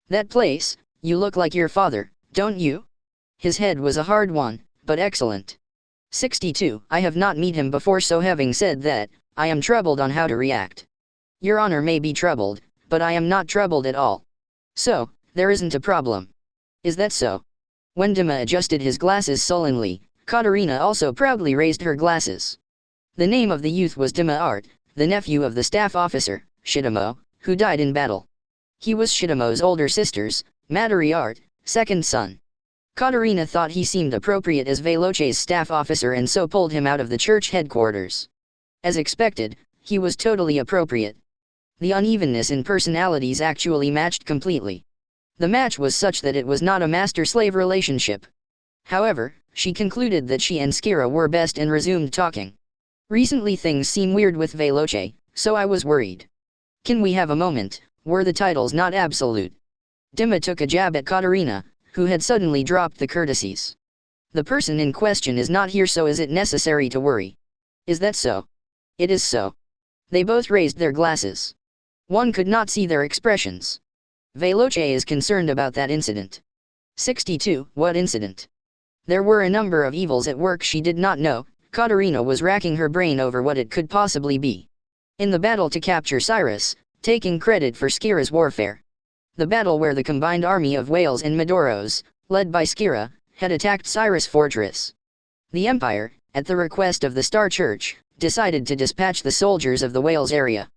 That place, you look like your father, don't you? His head was a hard one, but excellent. 62 I have not met him before, so having said that, I am troubled on how to react. Your Honor may be troubled, but I am not troubled at all. So, there isn't a problem. Is that so? When Dima adjusted his glasses sullenly, Katarina also proudly raised her glasses. The name of the youth was Dima Art, the nephew of the staff officer, Shitomo, who died in battle. He was Shitomo's older sister's, Matari Art, second son. Katarina thought he seemed appropriate as Veloce's staff officer and so pulled him out of the church headquarters. As expected, he was totally appropriate. The unevenness in personalities actually matched completely. The match was such that it was not a master-slave relationship. However, she concluded that she and Skira were best and resumed talking. Recently things seem weird with Veloce, so I was worried. Can we have a moment? Were the titles not absolute? Dima took a jab at Katarina, who had suddenly dropped the courtesies. The person in question is not here, so is it necessary to worry? Is that so? It is so. They both raised their glasses. One could not see their expressions. Veloce is concerned about that incident. 62 What incident? There were a number of evils at work she did not know. Katarina was racking her brain over what it could possibly be. In the battle to capture Cyrus, taking credit for Skira's warfare. The battle where the combined army of Wales and Madoros, led by Skira, had attacked Cyrus fortress. The Empire, at the request of the Star Church, decided to dispatch the soldiers of the Wales area.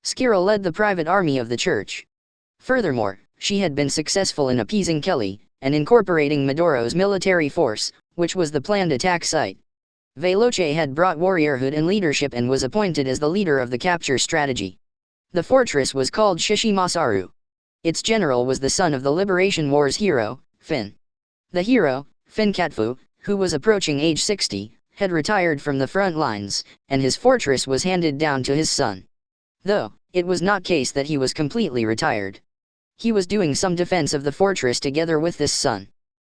Skira led the private army of the church. Furthermore, she had been successful in appeasing Kelly, and incorporating Madoros' military force, which was the planned attack site. Veloce had brought warriorhood and leadership and was appointed as the leader of the capture strategy. The fortress was called Shishimasaru. Its general was the son of the Liberation War's hero, Finn. The hero, Finn Katfu, who was approaching age 60, had retired from the front lines, and his fortress was handed down to his son. Though, it was not case that he was completely retired. He was doing some defense of the fortress together with this son.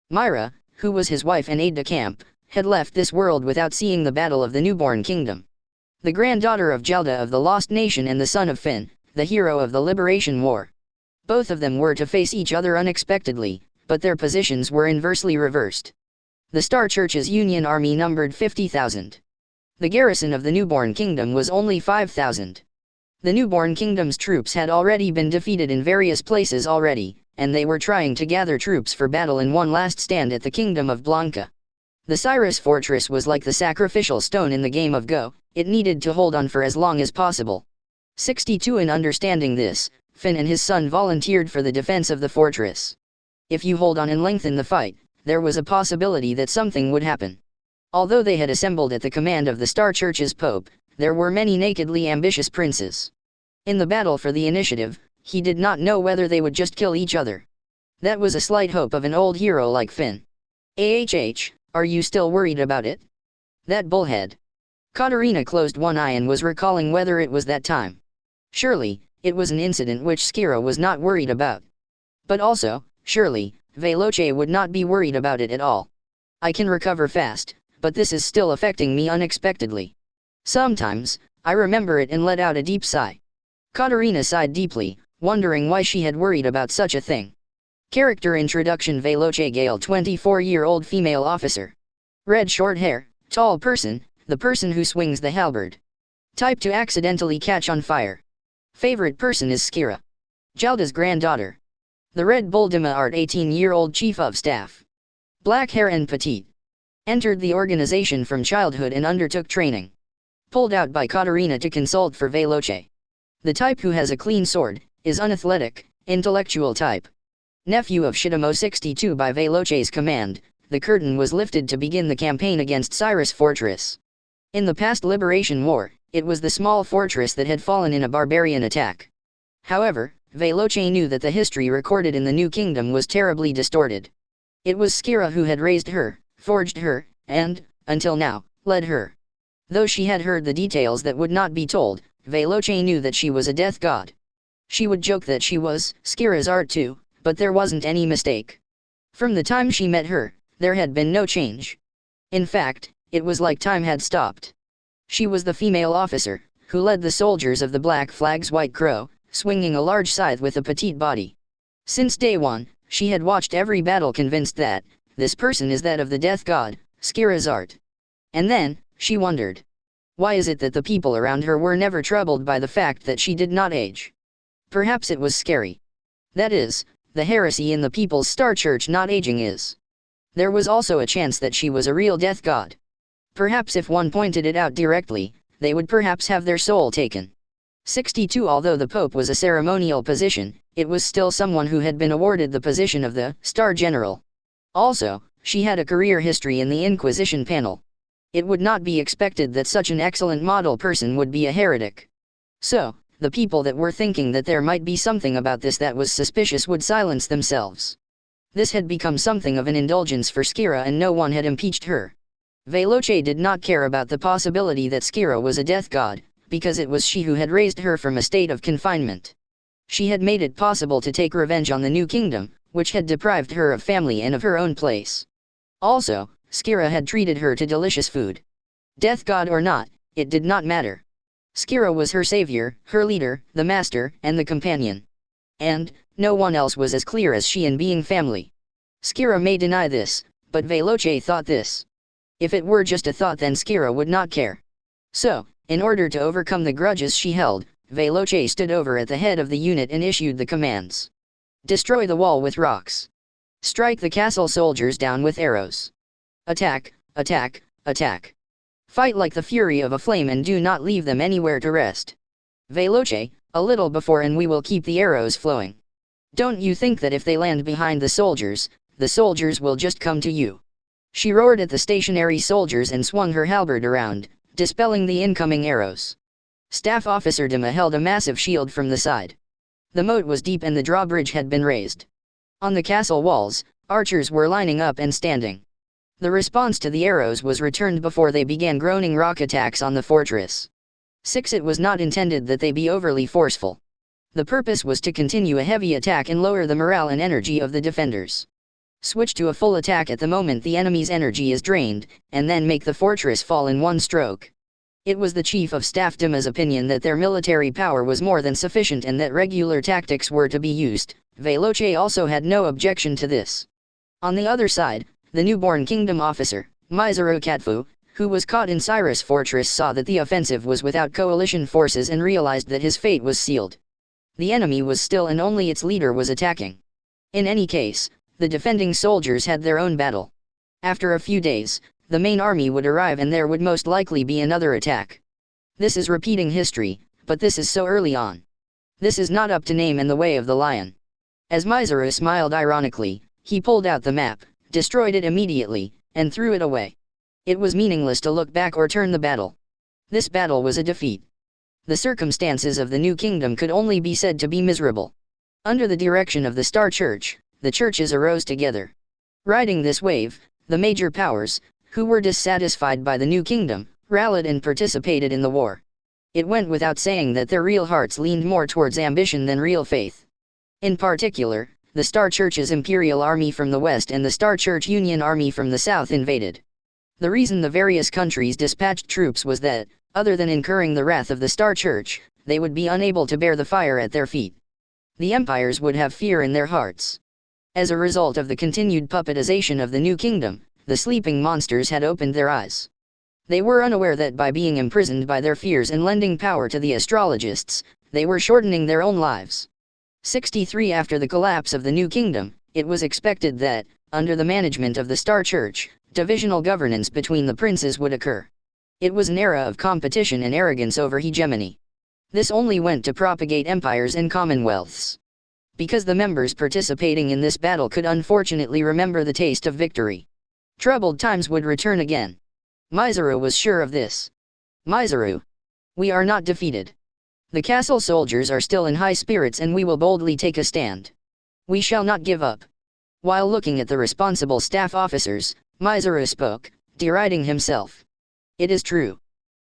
Myra, who was his wife and aide-de-camp, had left this world without seeing the Battle of the Newborn Kingdom. The granddaughter of Gelda of the Lost Nation and the son of Finn, the hero of the Liberation War. Both of them were to face each other unexpectedly, but their positions were inversely reversed. The Star Church's Union army numbered 50,000. The garrison of the Newborn Kingdom was only 5,000. The Newborn Kingdom's troops had already been defeated in various places already, and they were trying to gather troops for battle in one last stand at the Kingdom of Blanca. The Cyrus fortress was like the sacrificial stone in the game of Go, it needed to hold on for as long as possible. 62 In understanding this, Finn and his son volunteered for the defense of the fortress. If you hold on and lengthen the fight, there was a possibility that something would happen. Although they had assembled at the command of the Star Church's Pope, there were many nakedly ambitious princes. In the battle for the initiative, he did not know whether they would just kill each other. That was a slight hope of an old hero like Finn. Are you still worried about it? That bullhead. Katarina closed one eye and was recalling whether it was that time. Surely, it was an incident which Skira was not worried about. But also, surely, Veloce would not be worried about it at all. I can recover fast, but this is still affecting me unexpectedly. Sometimes, I remember it and let out a deep sigh. Katarina sighed deeply, wondering why she had worried about such a thing. Character introduction: Veloce Gale, 24-year-old female officer. Red short hair, tall person, the person who swings the halberd. Type to accidentally catch on fire. Favorite person is Skira. Jalda's granddaughter. The Red Bull Dima Art, 18-year-old chief of staff. Black hair and petite. Entered the organization from childhood and undertook training. Pulled out by Katarina to consult for Veloce. The type who has a clean sword, is unathletic, intellectual type. Nephew of Shitamo 62 by Veloce's command, the curtain was lifted to begin the campaign against Cyrus Fortress. In the past Liberation War, it was the small fortress that had fallen in a barbarian attack. However, Veloce knew that the history recorded in the New Kingdom was terribly distorted. It was Skira who had raised her, forged her, and, until now, led her. Though she had heard the details that would not be told, Veloce knew that she was a death god. She would joke that she was Skira's art too, but there wasn't any mistake. From the time she met her, there had been no change. In fact, it was like time had stopped. She was the female officer, who led the soldiers of the Black Flag's White Crow, swinging a large scythe with a petite body. Since day one, she had watched every battle convinced that, this person is that of the death god, Skira's art. And then, she wondered. Why is it that the people around her were never troubled by the fact that she did not age? Perhaps it was scary. That is, the heresy in the People's Star Church not aging is. There was also a chance that she was a real death god. Perhaps if one pointed it out directly, they would perhaps have their soul taken. 62 Although the Pope was a ceremonial position, it was still someone who had been awarded the position of the Star General. Also, she had a career history in the Inquisition panel. It would not be expected that such an excellent model person would be a heretic. So, the people that were thinking that there might be something about this that was suspicious would silence themselves. This had become something of an indulgence for Skira and no one had impeached her. Veloce did not care about the possibility that Skira was a death god, because it was she who had raised her from a state of confinement. She had made it possible to take revenge on the New Kingdom, which had deprived her of family and of her own place. Also, Skira had treated her to delicious food. Death god or not, it did not matter. Skira was her savior, her leader, the master, and the companion. And, no one else was as clear as she in being family. Skira may deny this, but Veloce thought this. If it were just a thought, then Skira would not care. So, in order to overcome the grudges she held, Veloce stood over at the head of the unit and issued the commands. Destroy the wall with rocks. Strike the castle soldiers down with arrows. Attack, attack, attack. Fight like the fury of a flame and do not leave them anywhere to rest. Veloce, a little before and we will keep the arrows flowing. Don't you think that if they land behind the soldiers will just come to you? She roared at the stationary soldiers and swung her halberd around, dispelling the incoming arrows. Staff Officer Dima held a massive shield from the side. The moat was deep and the drawbridge had been raised. On the castle walls, archers were lining up and standing. The response to the arrows was returned before they began groaning rock attacks on the fortress. 6. It was not intended that they be overly forceful. The purpose was to continue a heavy attack and lower the morale and energy of the defenders. Switch to a full attack at the moment the enemy's energy is drained, and then make the fortress fall in one stroke. It was the Chief of Staff Dima's opinion that their military power was more than sufficient and that regular tactics were to be used. Veloce also had no objection to this. On the other side, the newborn kingdom officer, Mizuru Katfu, who was caught in Cyrus Fortress, saw that the offensive was without coalition forces and realized that his fate was sealed. The enemy was still and only its leader was attacking. In any case, the defending soldiers had their own battle. After a few days, the main army would arrive and there would most likely be another attack. This is repeating history, but this is so early on. This is not up to name and the way of the lion. As Mizuru smiled ironically, he pulled out the map, destroyed it immediately, and threw it away. It was meaningless to look back or turn the battle. This battle was a defeat. The circumstances of the new kingdom could only be said to be miserable. Under the direction of the Star Church, the churches arose together. Riding this wave, the major powers, who were dissatisfied by the new kingdom, rallied and participated in the war. It went without saying that their real hearts leaned more towards ambition than real faith. In particular, the Star Church's Imperial Army from the west and the Star Church Union Army from the south invaded. The reason the various countries dispatched troops was that, other than incurring the wrath of the Star Church, they would be unable to bear the fire at their feet. The empires would have fear in their hearts. As a result of the continued puppetization of the new kingdom, the sleeping monsters had opened their eyes. They were unaware that by being imprisoned by their fears and lending power to the astrologists, they were shortening their own lives. 63 After the collapse of the new kingdom, it was expected that, under the management of the Star Church, divisional governance between the princes would occur. It was an era of competition and arrogance over hegemony. This only went to propagate empires and commonwealths. Because the members participating in this battle could unfortunately remember the taste of victory. Troubled times would return again. Mizuru was sure of this. Mizuru. We are not defeated. The castle soldiers are still in high spirits and we will boldly take a stand. We shall not give up. While looking at the responsible staff officers, Mizuru spoke, deriding himself. It is true.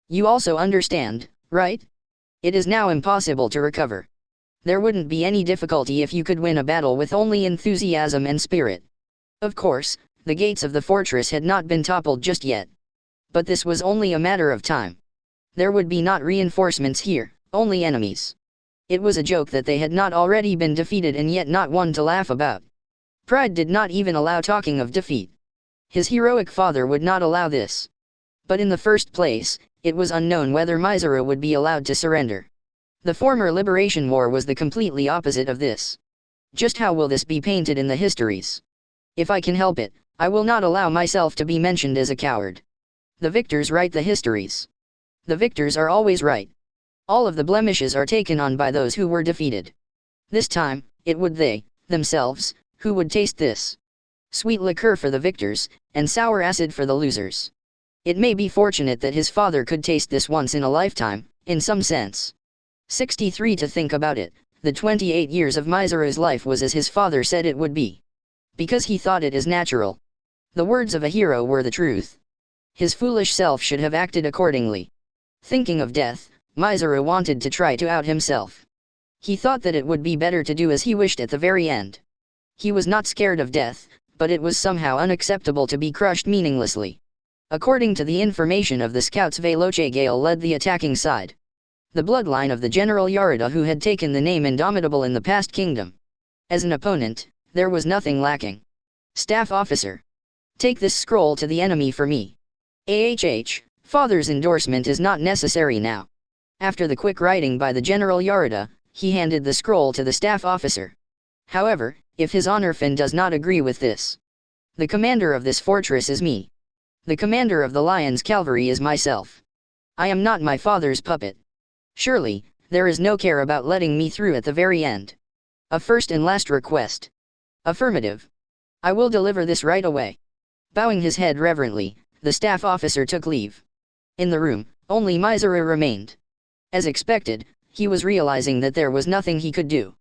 You also understand, right? It is now impossible to recover. There wouldn't be any difficulty if you could win a battle with only enthusiasm and spirit. Of course, the gates of the fortress had not been toppled just yet. But this was only a matter of time. There would be not reinforcements here, only enemies. It was a joke that they had not already been defeated and yet not one to laugh about. Pride did not even allow talking of defeat. His heroic father would not allow this. But in the first place, it was unknown whether Mizuru would be allowed to surrender. The former Liberation War was the completely opposite of this. Just how will this be painted in the histories? If I can help it, I will not allow myself to be mentioned as a coward. The victors write the histories. The victors are always right. All of the blemishes are taken on by those who were defeated. This time, it would they, themselves, who would taste this. Sweet liquor for the victors, and sour acid for the losers. It may be fortunate that his father could taste this once in a lifetime, in some sense. 63 To think about it, the 28 years of Mizuru's life was as his father said it would be. Because he thought it as natural. The words of a hero were the truth. His foolish self should have acted accordingly. Thinking of death, Mizuru wanted to try to out himself. He thought that it would be better to do as he wished at the very end. He was not scared of death, but it was somehow unacceptable to be crushed meaninglessly. According to the information of the scouts, Veloce Gale led the attacking side. The bloodline of the General Yarida who had taken the name Indomitable in the past kingdom. As an opponent, there was nothing lacking. Staff officer. Take this scroll to the enemy for me. Father's endorsement is not necessary now. After the quick writing by the General Yarida, he handed the scroll to the staff officer. However, if His Honor Finn does not agree with this. The commander of this fortress is me. The commander of the Lion's Cavalry is myself. I am not my father's puppet. Surely, there is no care about letting me through at the very end. A first and last request. Affirmative. I will deliver this right away. Bowing his head reverently, the staff officer took leave. In the room, only Mizuru remained. As expected, he was realizing that there was nothing he could do.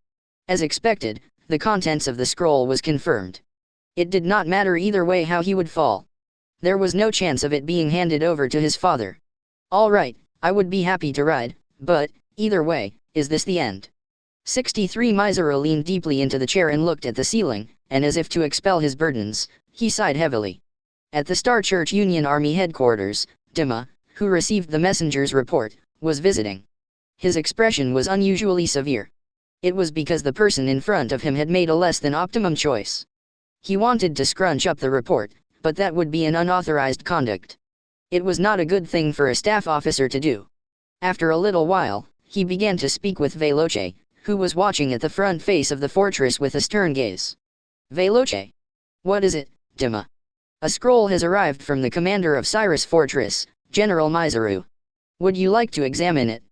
As expected, the contents of the scroll was confirmed. It did not matter either way how he would fall. There was no chance of it being handed over to his father. All right, I would be happy to ride, but, either way, is this the end? 63 Mizuru leaned deeply into the chair and looked at the ceiling, and as if to expel his burdens, he sighed heavily. At the Star Church Union Army headquarters, Dima, who received the messenger's report, was visiting. His expression was unusually severe. It was because the person in front of him had made a less than optimum choice. He wanted to scrunch up the report, but that would be an unauthorized conduct. It was not a good thing for a staff officer to do. After a little while, he began to speak with Veloce, who was watching at the front face of the fortress with a stern gaze. Veloce. What is it, Dima? A scroll has arrived from the commander of Cyrus Fortress, General Mizuru. Would you like to examine it?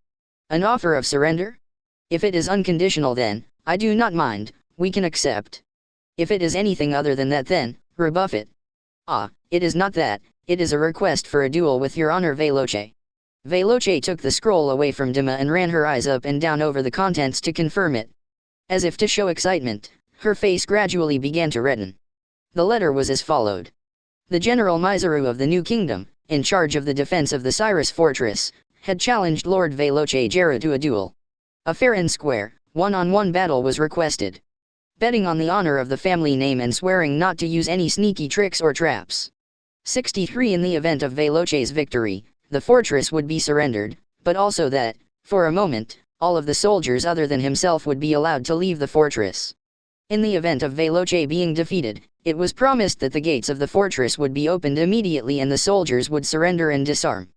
An offer of surrender? If it is unconditional then, I do not mind, we can accept. If it is anything other than that then, rebuff it. Ah, it is not that, it is a request for a duel with your honor Veloce. Veloce took the scroll away from Dima and ran her eyes up and down over the contents to confirm it. As if to show excitement, her face gradually began to redden. The letter was as followed. The General Mizaru of the New Kingdom, in charge of the defense of the Cyrus Fortress, had challenged Lord Veloce Jera to a duel. A fair and square, one-on-one battle was requested. Betting on the honor of the family name and swearing not to use any sneaky tricks or traps. 63 In the event of Veloce's victory, the fortress would be surrendered, but also that, for a moment, all of the soldiers other than himself would be allowed to leave the fortress. In the event of Veloce being defeated, it was promised that the gates of the fortress would be opened immediately and the soldiers would surrender and disarm.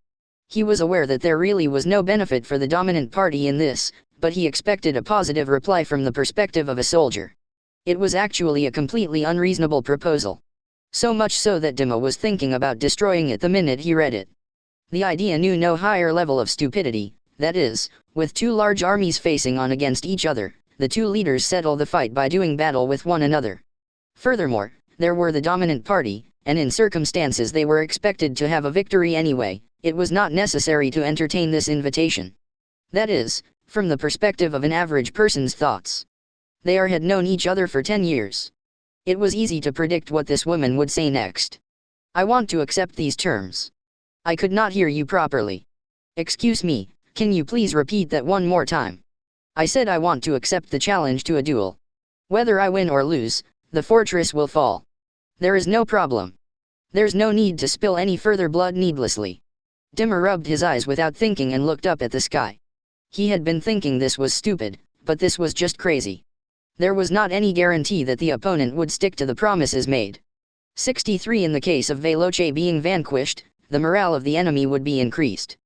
He was aware that there really was no benefit for the dominant party in this, but he expected a positive reply from the perspective of a soldier. It was actually a completely unreasonable proposal. So much so that Dima was thinking about destroying it the minute he read it. The idea knew no higher level of stupidity, that is, with two large armies facing on against each other, the two leaders settle the fight by doing battle with one another. Furthermore, there were the dominant party, and in circumstances they were expected to have a victory anyway. It was not necessary to entertain this invitation. That is, from the perspective of an average person's thoughts. They had known each other for 10 years. It was easy to predict what this woman would say next. I want to accept these terms. I could not hear you properly. Excuse me, can you please repeat that one more time? I said I want to accept the challenge to a duel. Whether I win or lose, the fortress will fall. There is no problem. There's no need to spill any further blood needlessly. Dimmer rubbed his eyes without thinking and looked up at the sky. He had been thinking this was stupid, but this was just crazy. There was not any guarantee that the opponent would stick to the promises made. 63 In the case of Veloce being vanquished, the morale of the enemy would be increased.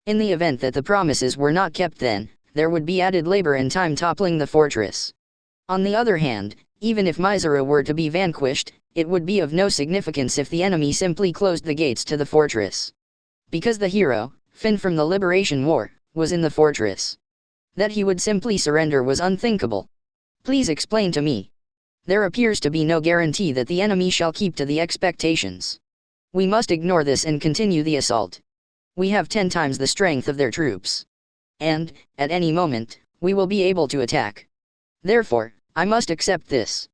In the event that the promises were not kept then, there would be added labor and time toppling the fortress. On the other hand, even if Mizaru were to be vanquished, it would be of no significance if the enemy simply closed the gates to the fortress. Because the hero, Finn from the Liberation War, was in the fortress. That he would simply surrender was unthinkable. Please explain to me. There appears to be no guarantee that the enemy shall keep to the expectations. We must ignore this and continue the assault. We have 10 times the strength of their troops. And, at any moment, we will be able to attack. Therefore, I must accept this.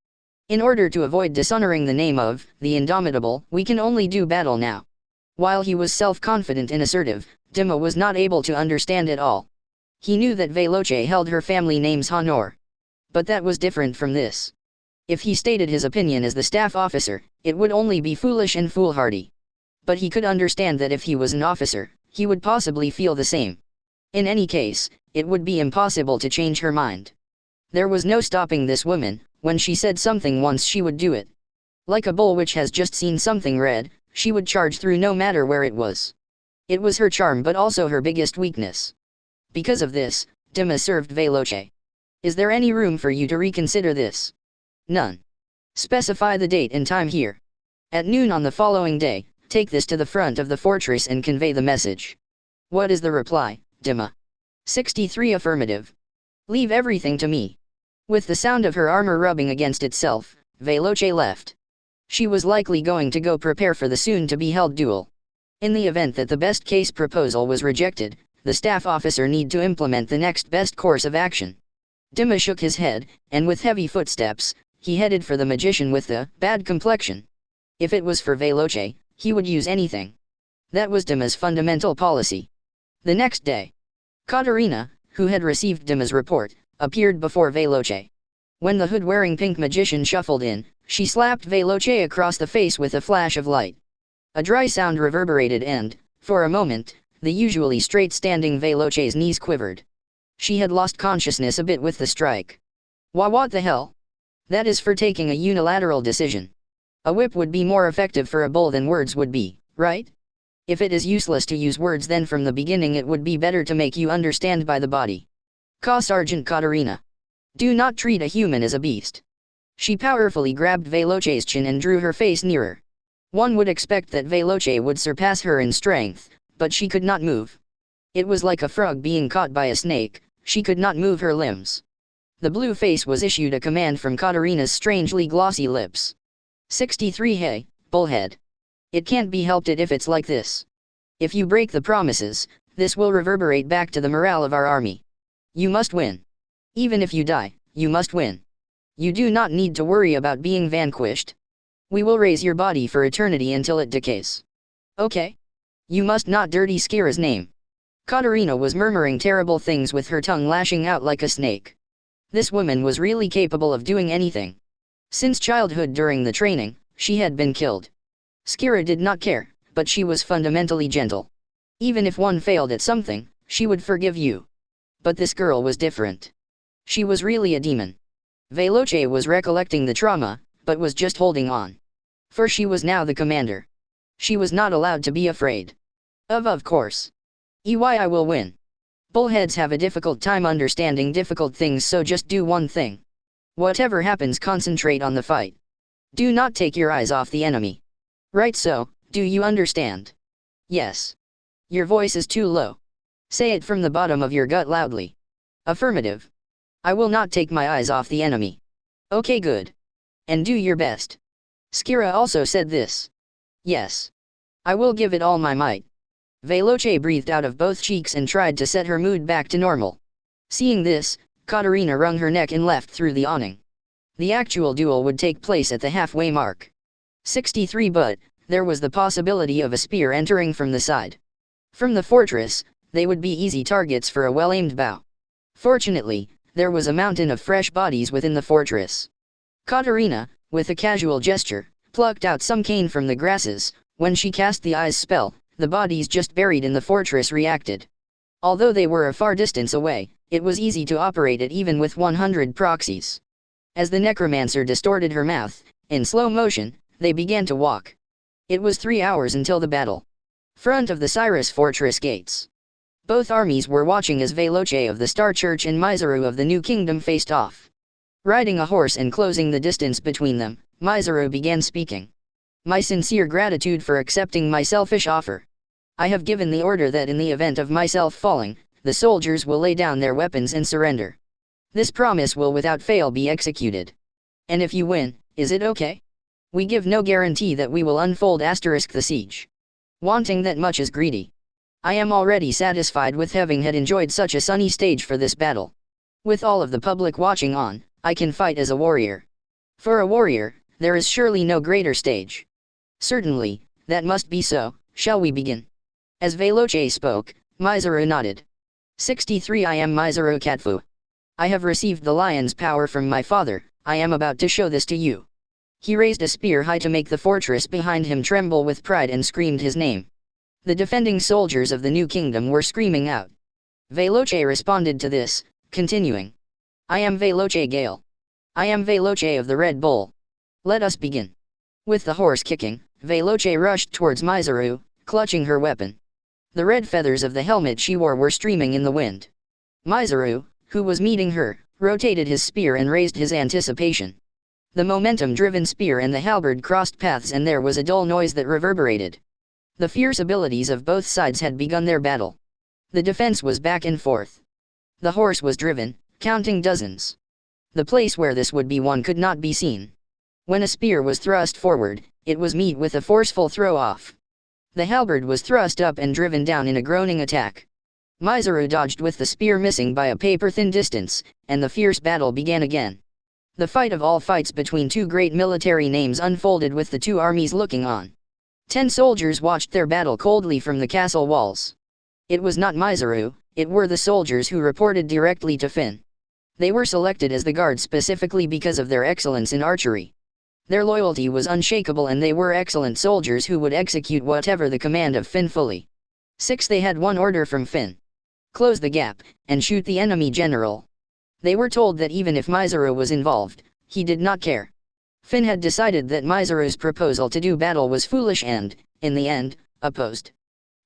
In order to avoid dishonoring the name of the Indomitable, we can only do battle now. While he was self-confident and assertive, Dima was not able to understand it all. He knew that Veloce held her family name's honor. But that was different from this. If he stated his opinion as the staff officer, it would only be foolish and foolhardy. But he could understand that if he was an officer, he would possibly feel the same. In any case, it would be impossible to change her mind. There was no stopping this woman. When she said something once she would do it. Like a bull which has just seen something red, she would charge through no matter where it was. It was her charm but also her biggest weakness. Because of this, Dima served Veloce. Is there any room for you to reconsider this? None. Specify the date and time here. At noon on the following day, take this to the front of the fortress and convey the message. What is the reply, Dima? 63 Affirmative. Leave everything to me. With the sound of her armor rubbing against itself, Veloce left. She was likely going to go prepare for the soon-to-be-held duel. In the event that the best-case proposal was rejected, the staff officer need to implement the next best course of action. Dima shook his head, and with heavy footsteps, he headed for the magician with the bad complexion. If it was for Veloce, he would use anything. That was Dima's fundamental policy. The next day, Katerina, who had received Dima's report, appeared before Veloce. When the hood-wearing pink magician shuffled in, she slapped Veloce across the face with a flash of light. A dry sound reverberated and, for a moment, the usually straight-standing Veloce's knees quivered. She had lost consciousness a bit with the strike. What the hell? That is for taking a unilateral decision. A whip would be more effective for a bull than words would be, right? If it is useless to use words then from the beginning it would be better to make you understand by the body. Sergeant Katerina. Do not treat a human as a beast. She powerfully grabbed Veloce's chin and drew her face nearer. One would expect that Veloce would surpass her in strength, but she could not move. It was like a frog being caught by a snake, she could not move her limbs. The blue face was issued a command from Katerina's strangely glossy lips. 63 Hey, bullhead. It can't be helped if it's like this. If you break the promises, this will reverberate back to the morale of our army. You must win. Even if you die, you must win. You do not need to worry about being vanquished. We will raise your body for eternity until it decays. Okay? You must not dirty Skira's name. Katarina was murmuring terrible things with her tongue lashing out like a snake. This woman was really capable of doing anything. Since childhood during the training, she had been killed. Skira did not care, but she was fundamentally gentle. Even if one failed at something, she would forgive you. But this girl was different. She was really a demon. Veloce was recollecting the trauma, but was just holding on. For she was now the commander. She was not allowed to be afraid. Of course. I will win. Bullheads have a difficult time understanding difficult things, so just do one thing. Whatever happens, concentrate on the fight. Do not take your eyes off the enemy. Right, so, do you understand? Yes. Your voice is too low. Say it from the bottom of your gut loudly. Affirmative. I will not take my eyes off the enemy. Okay, good. And do your best. Skira also said this. Yes. I will give it all my might. Veloce breathed out of both cheeks and tried to set her mood back to normal. Seeing this, Katarina wrung her neck and left through the awning. The actual duel would take place at the halfway mark. 63, but there was the possibility of a spear entering from the side. From the fortress, they would be easy targets for a well-aimed bow. Fortunately, there was a mountain of fresh bodies within the fortress. Katarina, with a casual gesture, plucked out some cane from the grasses. When she cast the eyes spell, the bodies just buried in the fortress reacted. Although they were a far distance away, it was easy to operate it even with 100 proxies. As the necromancer distorted her mouth, in slow motion, they began to walk. It was 3 hours until the battle. Front of the Cyrus fortress gates. Both armies were watching as Veloce of the Star Church and Mizaru of the New Kingdom faced off. Riding a horse and closing the distance between them, Mizaru began speaking. My sincere gratitude for accepting my selfish offer. I have given the order that in the event of myself falling, the soldiers will lay down their weapons and surrender. This promise will without fail be executed. And if you win, is it okay? We give no guarantee that we will unfold the siege. Wanting that much is greedy. I am already satisfied with having had enjoyed such a sunny stage for this battle. With all of the public watching on, I can fight as a warrior. For a warrior, there is surely no greater stage. Certainly, that must be so. Shall we begin? As Veloce spoke, Mizaru nodded. 63 I am Mizaru Katfu. I have received the lion's power from my father. I am about to show this to you. He raised a spear high to make the fortress behind him tremble with pride and screamed his name. The defending soldiers of the New Kingdom were screaming out. Veloce responded to this, continuing. I am Veloce Gale. I am Veloce of the Red Bull. Let us begin. With the horse kicking, Veloce rushed towards Mizaru, clutching her weapon. The red feathers of the helmet she wore were streaming in the wind. Mizaru, who was meeting her, rotated his spear and raised his anticipation. The momentum-driven spear and the halberd crossed paths, and there was a dull noise that reverberated. The fierce abilities of both sides had begun their battle. The defense was back and forth. The horse was driven, counting dozens. The place where this would be won could not be seen. When a spear was thrust forward, it was met with a forceful throw-off. The halberd was thrust up and driven down in a groaning attack. Mizaru dodged with the spear missing by a paper-thin distance, and the fierce battle began again. The fight of all fights between two great military names unfolded with the two armies looking on. 10 soldiers watched their battle coldly from the castle walls. It was not Mizaru, it were the soldiers who reported directly to Finn. They were selected as the guard specifically because of their excellence in archery. Their loyalty was unshakable, and they were excellent soldiers who would execute whatever the command of Finn fully. 6 They had one order from Finn. Close the gap, and shoot the enemy general. They were told that even if Mizaru was involved, he did not care. Finn had decided that Mizaru's proposal to do battle was foolish and, in the end, opposed.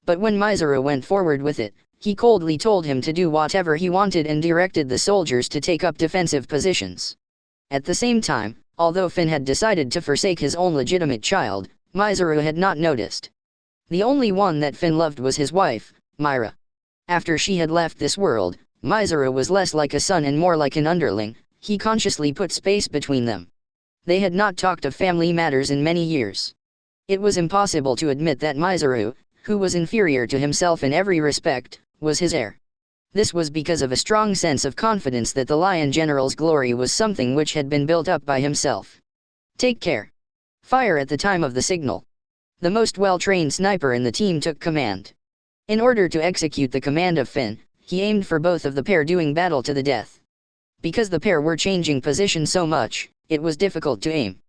But when Mizaru went forward with it, he coldly told him to do whatever he wanted and directed the soldiers to take up defensive positions. At the same time, although Finn had decided to forsake his own legitimate child, Mizaru had not noticed. The only one that Finn loved was his wife, Myra. After she had left this world, Mizaru was less like a son and more like an underling. He consciously put space between them. They had not talked of family matters in many years. It was impossible to admit that Mizaru, who was inferior to himself in every respect, was his heir. This was because of a strong sense of confidence that the Lion General's glory was something which had been built up by himself. Take care. Fire at the time of the signal. The most well-trained sniper in the team took command. In order to execute the command of Finn, he aimed for both of the pair doing battle to the death. Because the pair were changing position so much, it was difficult to aim.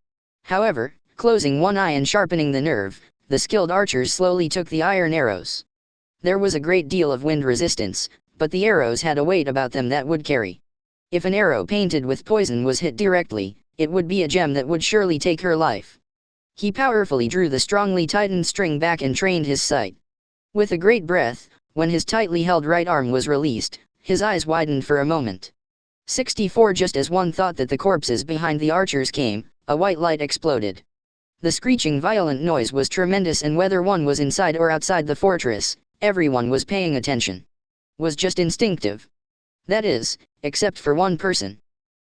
However, closing one eye and sharpening the nerve, the skilled archers slowly took the iron arrows. There was a great deal of wind resistance, but the arrows had a weight about them that would carry. If an arrow painted with poison was hit directly, it would be a gem that would surely take her life. He powerfully drew the strongly tightened string back and trained his sight. With a great breath, when his tightly held right arm was released, his eyes widened for a moment. 64 Just as one thought that the corpses behind the archers came, a white light exploded. The screeching violent noise was tremendous, and whether one was inside or outside the fortress, everyone was paying attention. Was just instinctive. That is, except for one person.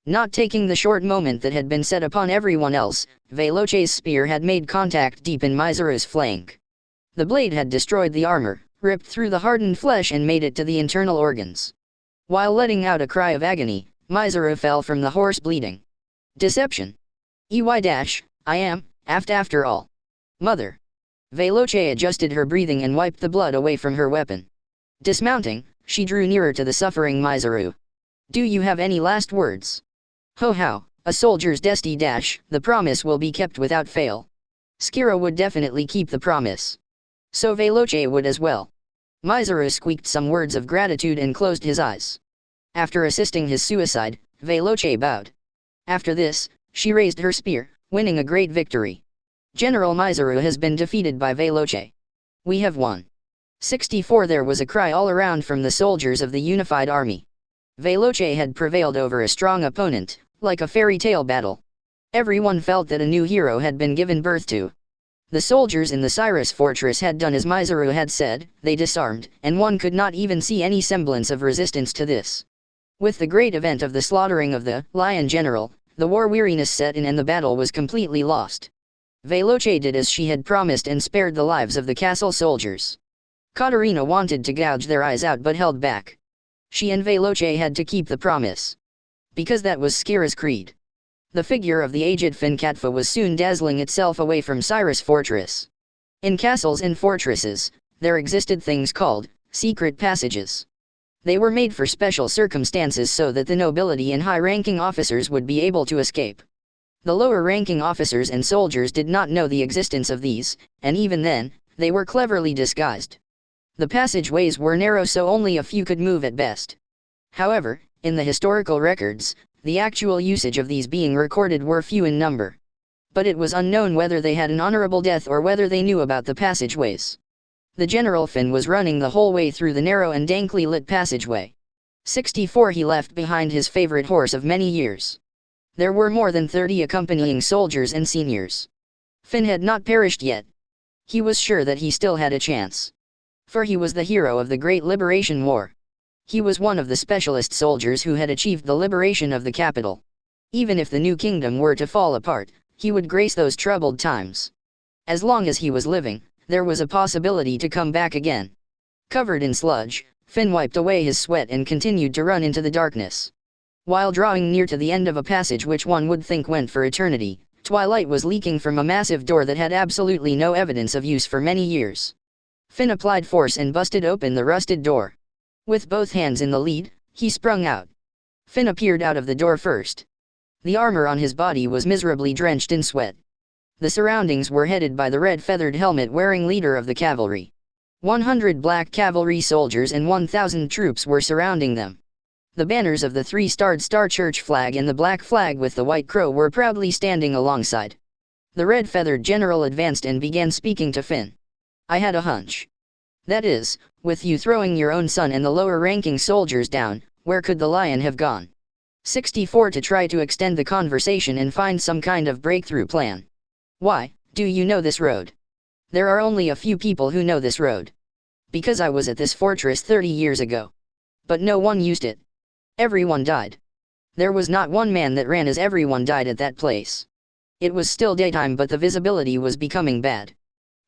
Not taking the short moment that had been set upon everyone else, Veloce's spear had made contact deep in Mizuru's flank. The blade had destroyed the armor, ripped through the hardened flesh and made it to the internal organs. While letting out a cry of agony, Mizuru fell from the horse bleeding. Deception. I am, after all. Mother. Veloce adjusted her breathing and wiped the blood away from her weapon. Dismounting, she drew nearer to the suffering Mizuru. Do you have any last words? Ho how, a soldier's destiny dash, the promise will be kept without fail. Skira would definitely keep the promise. So Veloce would as well. Mizuru squeaked some words of gratitude and closed his eyes. After assisting his suicide, Veloce bowed. After this, she raised her spear, winning a great victory. General Mizuru has been defeated by Veloce. We have won. 64 There was a cry all around from the soldiers of the unified army. Veloce had prevailed over a strong opponent, like a fairy tale battle. Everyone felt that a new hero had been given birth to. The soldiers in the Cyrus fortress had done as Mizuru had said, they disarmed, and one could not even see any semblance of resistance to this. With the great event of the slaughtering of the Lion General, the war weariness set in and the battle was completely lost. Veloce did as she had promised and spared the lives of the castle soldiers. Katerina wanted to gouge their eyes out but held back. She and Veloce had to keep the promise. Because that was Skira's creed. The figure of the aged Finkatfa was soon dazzling itself away from Cyrus fortress. In castles and fortresses, there existed things called secret passages. They were made for special circumstances so that the nobility and high-ranking officers would be able to escape. The lower-ranking officers and soldiers did not know the existence of these, and even then, they were cleverly disguised. The passageways were narrow so only a few could move at best. However, in the historical records, the actual usage of these being recorded were few in number. But it was unknown whether they had an honorable death or whether they knew about the passageways. The General Finn was running the whole way through the narrow and dankly lit passageway. 64 He left behind his favorite horse of many years. There were more than 30 accompanying soldiers and seniors. Finn had not perished yet. He was sure that he still had a chance. For he was the hero of the Great Liberation War. He was one of the specialist soldiers who had achieved the liberation of the capital. Even if the new kingdom were to fall apart, he would grace those troubled times. As long as he was living, there was a possibility to come back again. Covered in sludge, Finn wiped away his sweat and continued to run into the darkness. While drawing near to the end of a passage which one would think went for eternity, twilight was leaking from a massive door that had absolutely no evidence of use for many years. Finn applied force and busted open the rusted door. With both hands in the lead, he sprung out. Finn appeared out of the door first. The armor on his body was miserably drenched in sweat. The surroundings were headed by the red feathered helmet-wearing leader of the cavalry. 100 black cavalry soldiers and 1,000 troops were surrounding them. The banners of the three-starred Star Church flag and the black flag with the white crow were proudly standing alongside. The red-feathered general advanced and began speaking to Finn. I had a hunch. That is, with you throwing your own son and the lower-ranking soldiers down, where could the lion have gone? 64 To try to extend the conversation and find some kind of breakthrough plan. Why, do you know this road? There are only a few people who know this road. Because I was at this fortress 30 years ago. But no one used it. Everyone died. There was not one man that ran as everyone died at that place. It was still daytime but the visibility was becoming bad.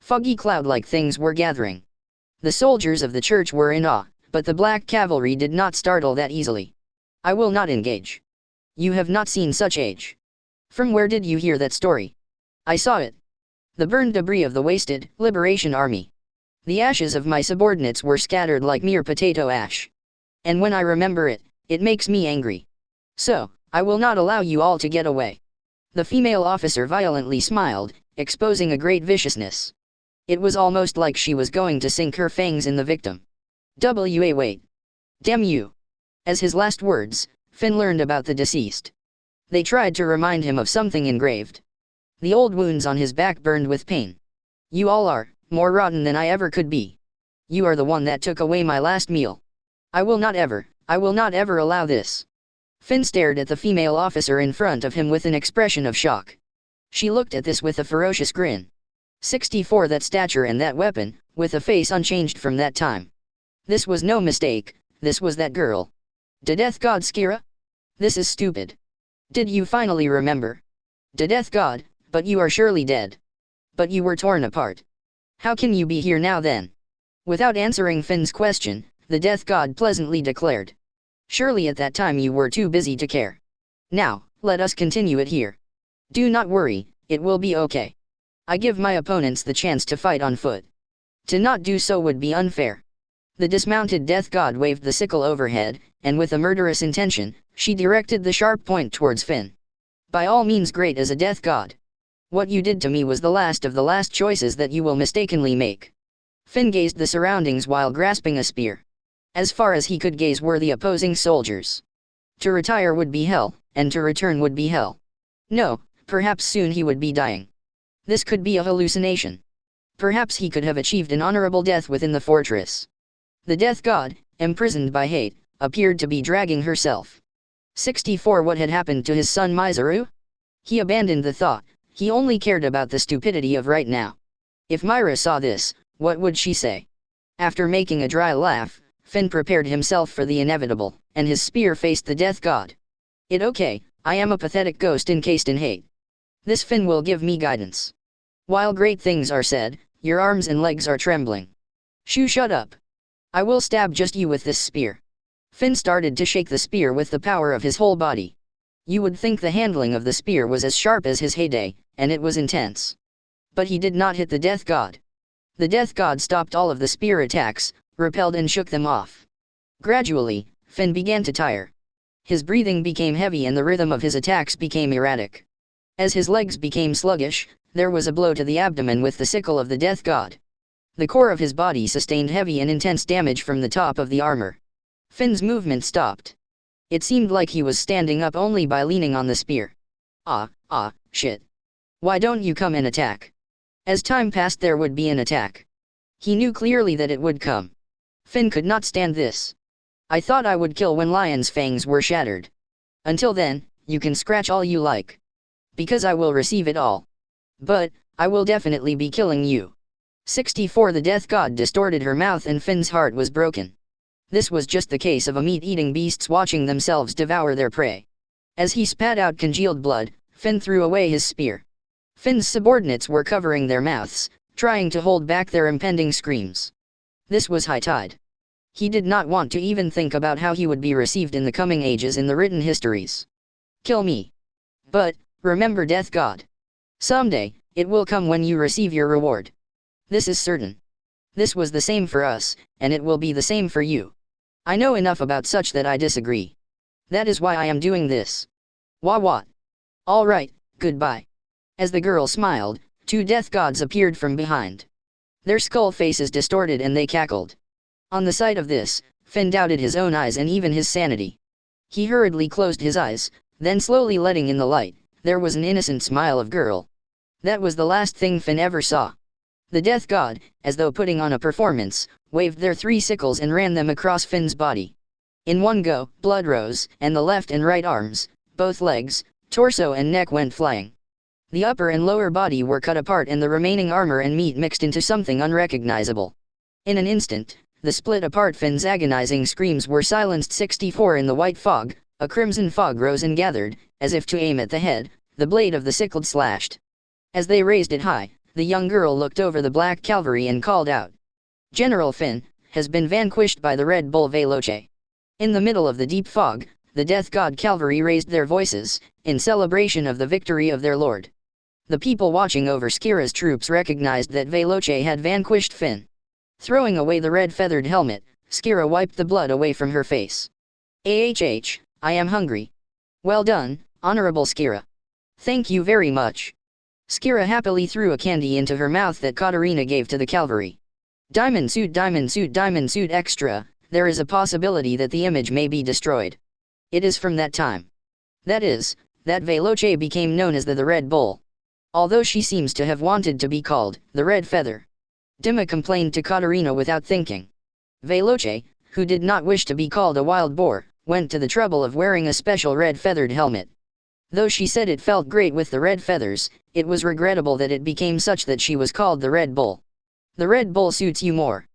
Foggy cloud-like things were gathering. The soldiers of the church were in awe, but the black cavalry did not startle that easily. I will not engage. You have not seen such age. From where did you hear that story? I saw it. The burned debris of the wasted Liberation Army. The ashes of my subordinates were scattered like mere potato ash. And when I remember it, it makes me angry. So, I will not allow you all to get away. The female officer violently smiled, exposing a great viciousness. It was almost like she was going to sink her fangs in the victim. Wait. Damn you. As his last words, Finn learned about the deceased. They tried to remind him of something engraved. The old wounds on his back burned with pain. You all are more rotten than I ever could be. You are the one that took away my last meal. I will not ever allow this. Finn stared at the female officer in front of him with an expression of shock. She looked at this with a ferocious grin. 64, that stature and that weapon, with a face unchanged from that time. This was no mistake, this was that girl. The death god Skira? This is stupid. Did you finally remember? The death god, but you are surely dead. But you were torn apart. How can you be here now then? Without answering Finn's question, the death god pleasantly declared. Surely at that time you were too busy to care. Now, let us continue it here. Do not worry, it will be okay. I give my opponents the chance to fight on foot. To not do so would be unfair. The dismounted death god waved the sickle overhead, and with a murderous intention, she directed the sharp point towards Finn. By all means great as a death god. What you did to me was the last of the last choices that you will mistakenly make. Finn gazed the surroundings while grasping a spear. As far as he could gaze were the opposing soldiers. To retire would be hell, and to return would be hell. No, perhaps soon he would be dying. This could be a hallucination. Perhaps he could have achieved an honorable death within the fortress. The death god, imprisoned by hate, appeared to be dragging herself. 64. What had happened to his son Mizuru? He abandoned the thought, he only cared about the stupidity of right now. If Myra saw this, what would she say? After making a dry laugh, Finn prepared himself for the inevitable, and his spear faced the death god. Okay, I am a pathetic ghost encased in hate. This Finn will give me guidance. While great things are said, your arms and legs are trembling. Shut up. I will stab just you with this spear. Finn started to shake the spear with the power of his whole body. You would think the handling of the spear was as sharp as his heyday, and it was intense. But he did not hit the death god. The death god stopped all of the spear attacks, repelled and shook them off. Gradually, Finn began to tire. His breathing became heavy and the rhythm of his attacks became erratic. As his legs became sluggish, there was a blow to the abdomen with the sickle of the death god. The core of his body sustained heavy and intense damage from the top of the armor. Finn's movement stopped. It seemed like he was standing up only by leaning on the spear. Shit. Why don't you come and attack? As time passed there would be an attack. He knew clearly that it would come. Finn could not stand this. I thought I would kill when Lion's fangs were shattered. Until then, you can scratch all you like. Because I will receive it all. But, I will definitely be killing you. 64. The death god distorted her mouth and Finn's heart was broken. This was just the case of a meat-eating beasts watching themselves devour their prey. As he spat out congealed blood, Finn threw away his spear. Finn's subordinates were covering their mouths, trying to hold back their impending screams. This was high tide. He did not want to even think about how he would be received in the coming ages in the written histories. Kill me. But, remember death god. Someday, it will come when you receive your reward. This is certain. This was the same for us, and it will be the same for you. I know enough about such that I disagree. That is why I am doing this. What? All right, goodbye. As the girl smiled, two death gods appeared from behind. Their skull faces distorted and they cackled. On the sight of this, Finn doubted his own eyes and even his sanity. He hurriedly closed his eyes, then slowly letting in the light, there was an innocent smile of girl. That was the last thing Finn ever saw. The death god, as though putting on a performance, waved their three sickles and ran them across Finn's body. In one go, blood rose, and the left and right arms, both legs, torso and neck went flying. The upper and lower body were cut apart and the remaining armor and meat mixed into something unrecognizable. In an instant, the split-apart Finn's agonizing screams were silenced. 64. In the white fog, a crimson fog rose and gathered, as if to aim at the head, the blade of the sickle slashed. As they raised it high, the young girl looked over the black cavalry and called out. General Finn has been vanquished by the Red Bull Veloce. In the middle of the deep fog, the Death God cavalry raised their voices, in celebration of the victory of their lord. The people watching over Skira's troops recognized that Veloce had vanquished Finn. Throwing away the red feathered helmet, Skira wiped the blood away from her face. I am hungry. Well done, Honorable Skira. Thank you very much. Skira happily threw a candy into her mouth that Katarina gave to the cavalry. Diamond suit extra, there is a possibility that the image may be destroyed. It is from that time. That is, that Veloce became known as the Red Bull. Although she seems to have wanted to be called the Red Feather. Dima complained to Katarina without thinking. Veloce, who did not wish to be called a wild boar, went to the trouble of wearing a special red feathered helmet. Though she said it felt great with the red feathers, it was regrettable that it became such that she was called the Red Bull. The Red Bull suits you more.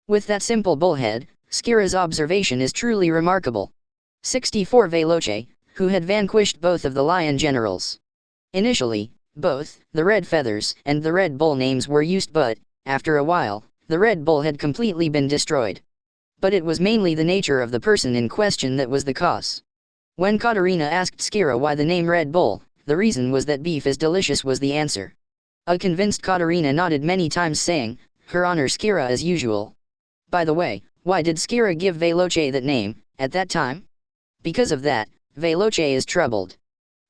With that simple bullhead, Skira's observation is truly remarkable. 64 Veloce, who had vanquished both of the lion generals. Initially, both the Red Feathers and the Red Bull names were used, but, after a while, the Red Bull had completely been destroyed. But it was mainly the nature of the person in question that was the cause. When Katarina asked Skira why the name Red Bull, the reason was that beef is delicious was the answer. A convinced Katarina nodded many times saying, Her Honor Skira as usual. By the way, why did Skira give Veloce that name, at that time? Because of that, Veloce is troubled.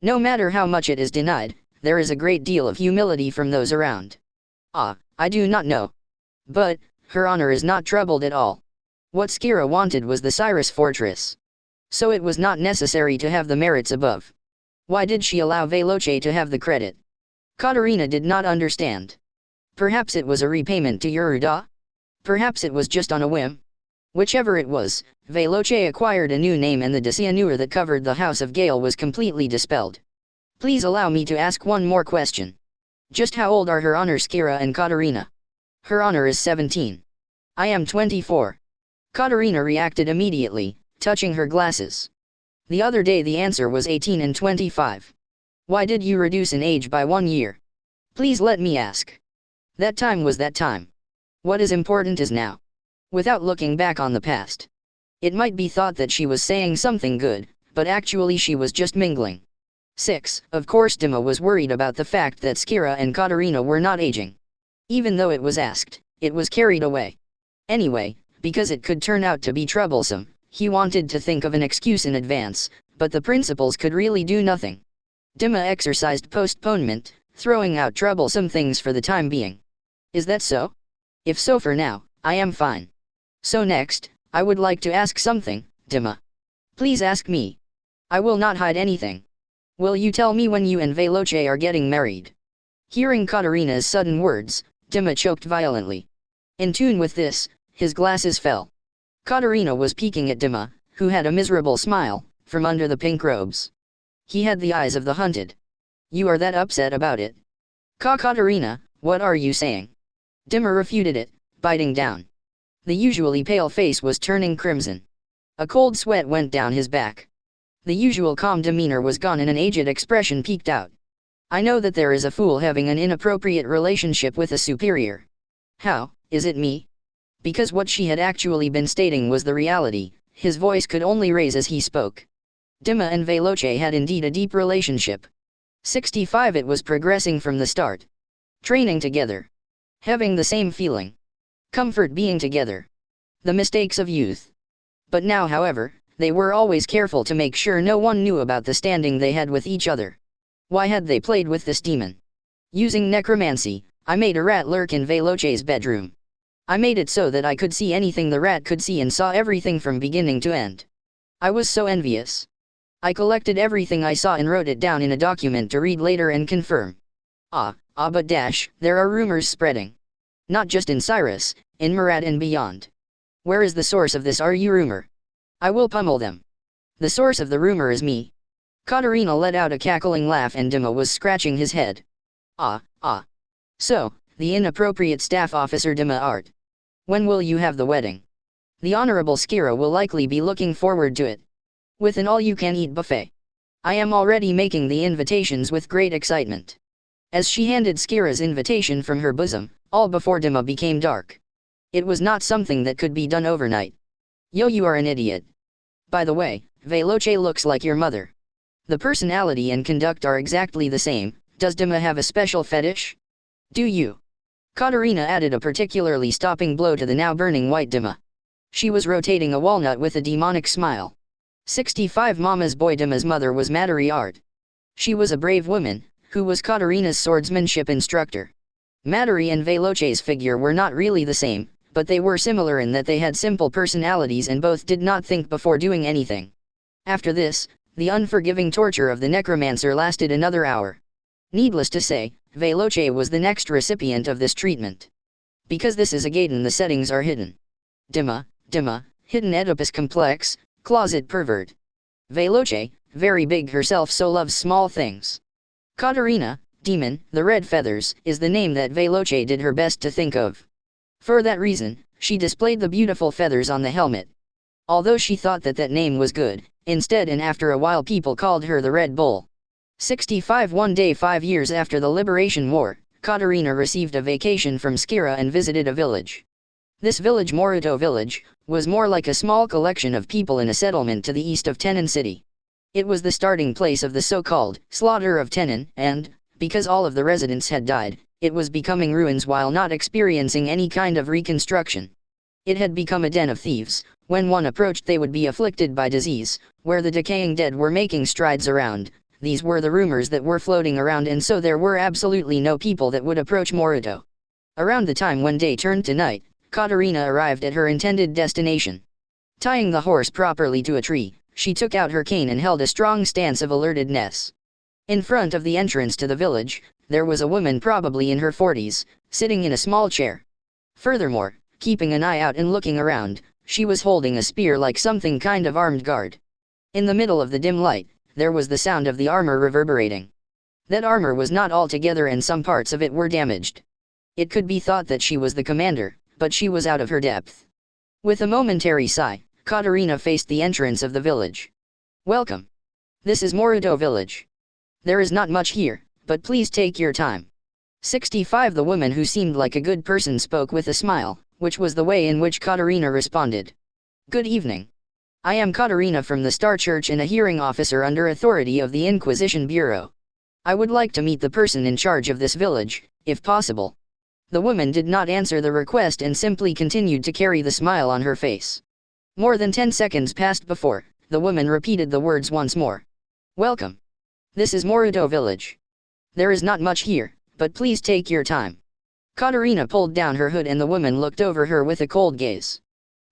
No matter how much it is denied, there is a great deal of humility from those around. I do not know. But, Her Honor is not troubled at all. What Skira wanted was the Cyrus fortress. So it was not necessary to have the merits above. Why did she allow Veloce to have the credit? Katarina did not understand. Perhaps it was a repayment to Yuruda? Perhaps it was just on a whim? Whichever it was, Veloce acquired a new name and the disianure that covered the House of Gale was completely dispelled. Please allow me to ask one more question. Just how old are Her Honor Skira and Katarina? Her Honor is 17. I am 24. Katarina reacted immediately, touching her glasses. The other day the answer was 18 and 25. Why did you reduce in age by 1 year? Please let me ask. That time was that time. What is important is now. Without looking back on the past. It might be thought that she was saying something good, but actually she was just mingling. 6. Of course Dima was worried about the fact that Skira and Katarina were not aging. Even though it was asked, it was carried away. Anyway, because it could turn out to be troublesome, he wanted to think of an excuse in advance, but the principals could really do nothing. Dima exercised postponement, throwing out troublesome things for the time being. Is that so? If so for now, I am fine. So next, I would like to ask something, Dima. Please ask me. I will not hide anything. Will you tell me when you and Veloce are getting married? Hearing Katarina's sudden words, Dima choked violently. In tune with this, his glasses fell. Katarina was peeking at Dima, who had a miserable smile, from under the pink robes. He had the eyes of the hunted. You are that upset about it? Katarina, what are you saying? Dima refuted it, biting down. The usually pale face was turning crimson. A cold sweat went down his back. The usual calm demeanor was gone and an aged expression peeked out. I know that there is a fool having an inappropriate relationship with a superior. How, is it me? Because what she had actually been stating was the reality, his voice could only raise as he spoke. Dima and Veloce had indeed a deep relationship. 65 It was progressing from the start. Training together. Having the same feeling. Comfort being together. The mistakes of youth. But now however, they were always careful to make sure no one knew about the standing they had with each other. Why had they played with this demon? Using necromancy, I made a rat lurk in Veloce's bedroom. I made it so that I could see anything the rat could see and saw everything from beginning to end. I was so envious. I collected everything I saw and wrote it down in a document to read later and confirm. But there are rumors spreading. Not just in Cyrus, in Murad and beyond. Where is the source of this rumor? I will pummel them. The source of the rumor is me. Katarina let out a cackling laugh and Dima was scratching his head. So, the inappropriate staff officer Dima Art. When will you have the wedding? The Honorable Skira will likely be looking forward to it. With an all-you-can-eat buffet. I am already making the invitations with great excitement. As she handed Skira's invitation from her bosom, all before Dima became dark. It was not something that could be done overnight. Yo, you are an idiot. By the way, Veloce looks like your mother. The personality and conduct are exactly the same. Does Dima have a special fetish? Do you? Katerina added a particularly stopping blow to the now burning white Dima. She was rotating a walnut with a demonic smile. 65 Mama's boy Dima's mother was Matari Art. She was a brave woman, who was Katerina's swordsmanship instructor. Matari and Veloce's figure were not really the same, but they were similar in that they had simple personalities and both did not think before doing anything. After this, the unforgiving torture of the necromancer lasted another hour. Needless to say, Veloce was the next recipient of this treatment. Because this is a Gaiden, the settings are hidden. Dima, hidden Oedipus complex, closet pervert. Veloce, very big herself so loves small things. Katerina, demon, the red feathers, is the name that Veloce did her best to think of. For that reason, she displayed the beautiful feathers on the helmet. Although she thought that that name was good, instead and after a while people called her the Red Bull. 65 One day 5 years after the Liberation War, Katerina received a vacation from Skira and visited a village. This village, Morito village, was more like a small collection of people in a settlement to the east of Tenon City. It was the starting place of the so-called slaughter of Tenon, and, because all of the residents had died, it was becoming ruins while not experiencing any kind of reconstruction. It had become a den of thieves. When one approached they would be afflicted by disease, where the decaying dead were making strides around. These were the rumors that were floating around, and so there were absolutely no people that would approach Morito. Around the time when day turned to night, Katerina arrived at her intended destination. Tying the horse properly to a tree, she took out her cane and held a strong stance of alertedness. In front of the entrance to the village, there was a woman probably in her 40s, sitting in a small chair. Furthermore, keeping an eye out and looking around, she was holding a spear like something kind of armed guard. In the middle of the dim light, there was the sound of the armor reverberating. That armor was not all together and some parts of it were damaged. It could be thought that she was the commander, but she was out of her depth. With a momentary sigh, Katerina faced the entrance of the village. Welcome. This is Morito village. There is not much here, but please take your time. 65 The woman who seemed like a good person spoke with a smile, which was the way in which Katerina responded. Good evening. I am Katerina from the Star Church and a hearing officer under authority of the Inquisition Bureau. I would like to meet the person in charge of this village, if possible. The woman did not answer the request and simply continued to carry the smile on her face. More than 10 seconds passed before the woman repeated the words once more. Welcome. This is Morito village. There is not much here, but please take your time. Katerina pulled down her hood and the woman looked over her with a cold gaze.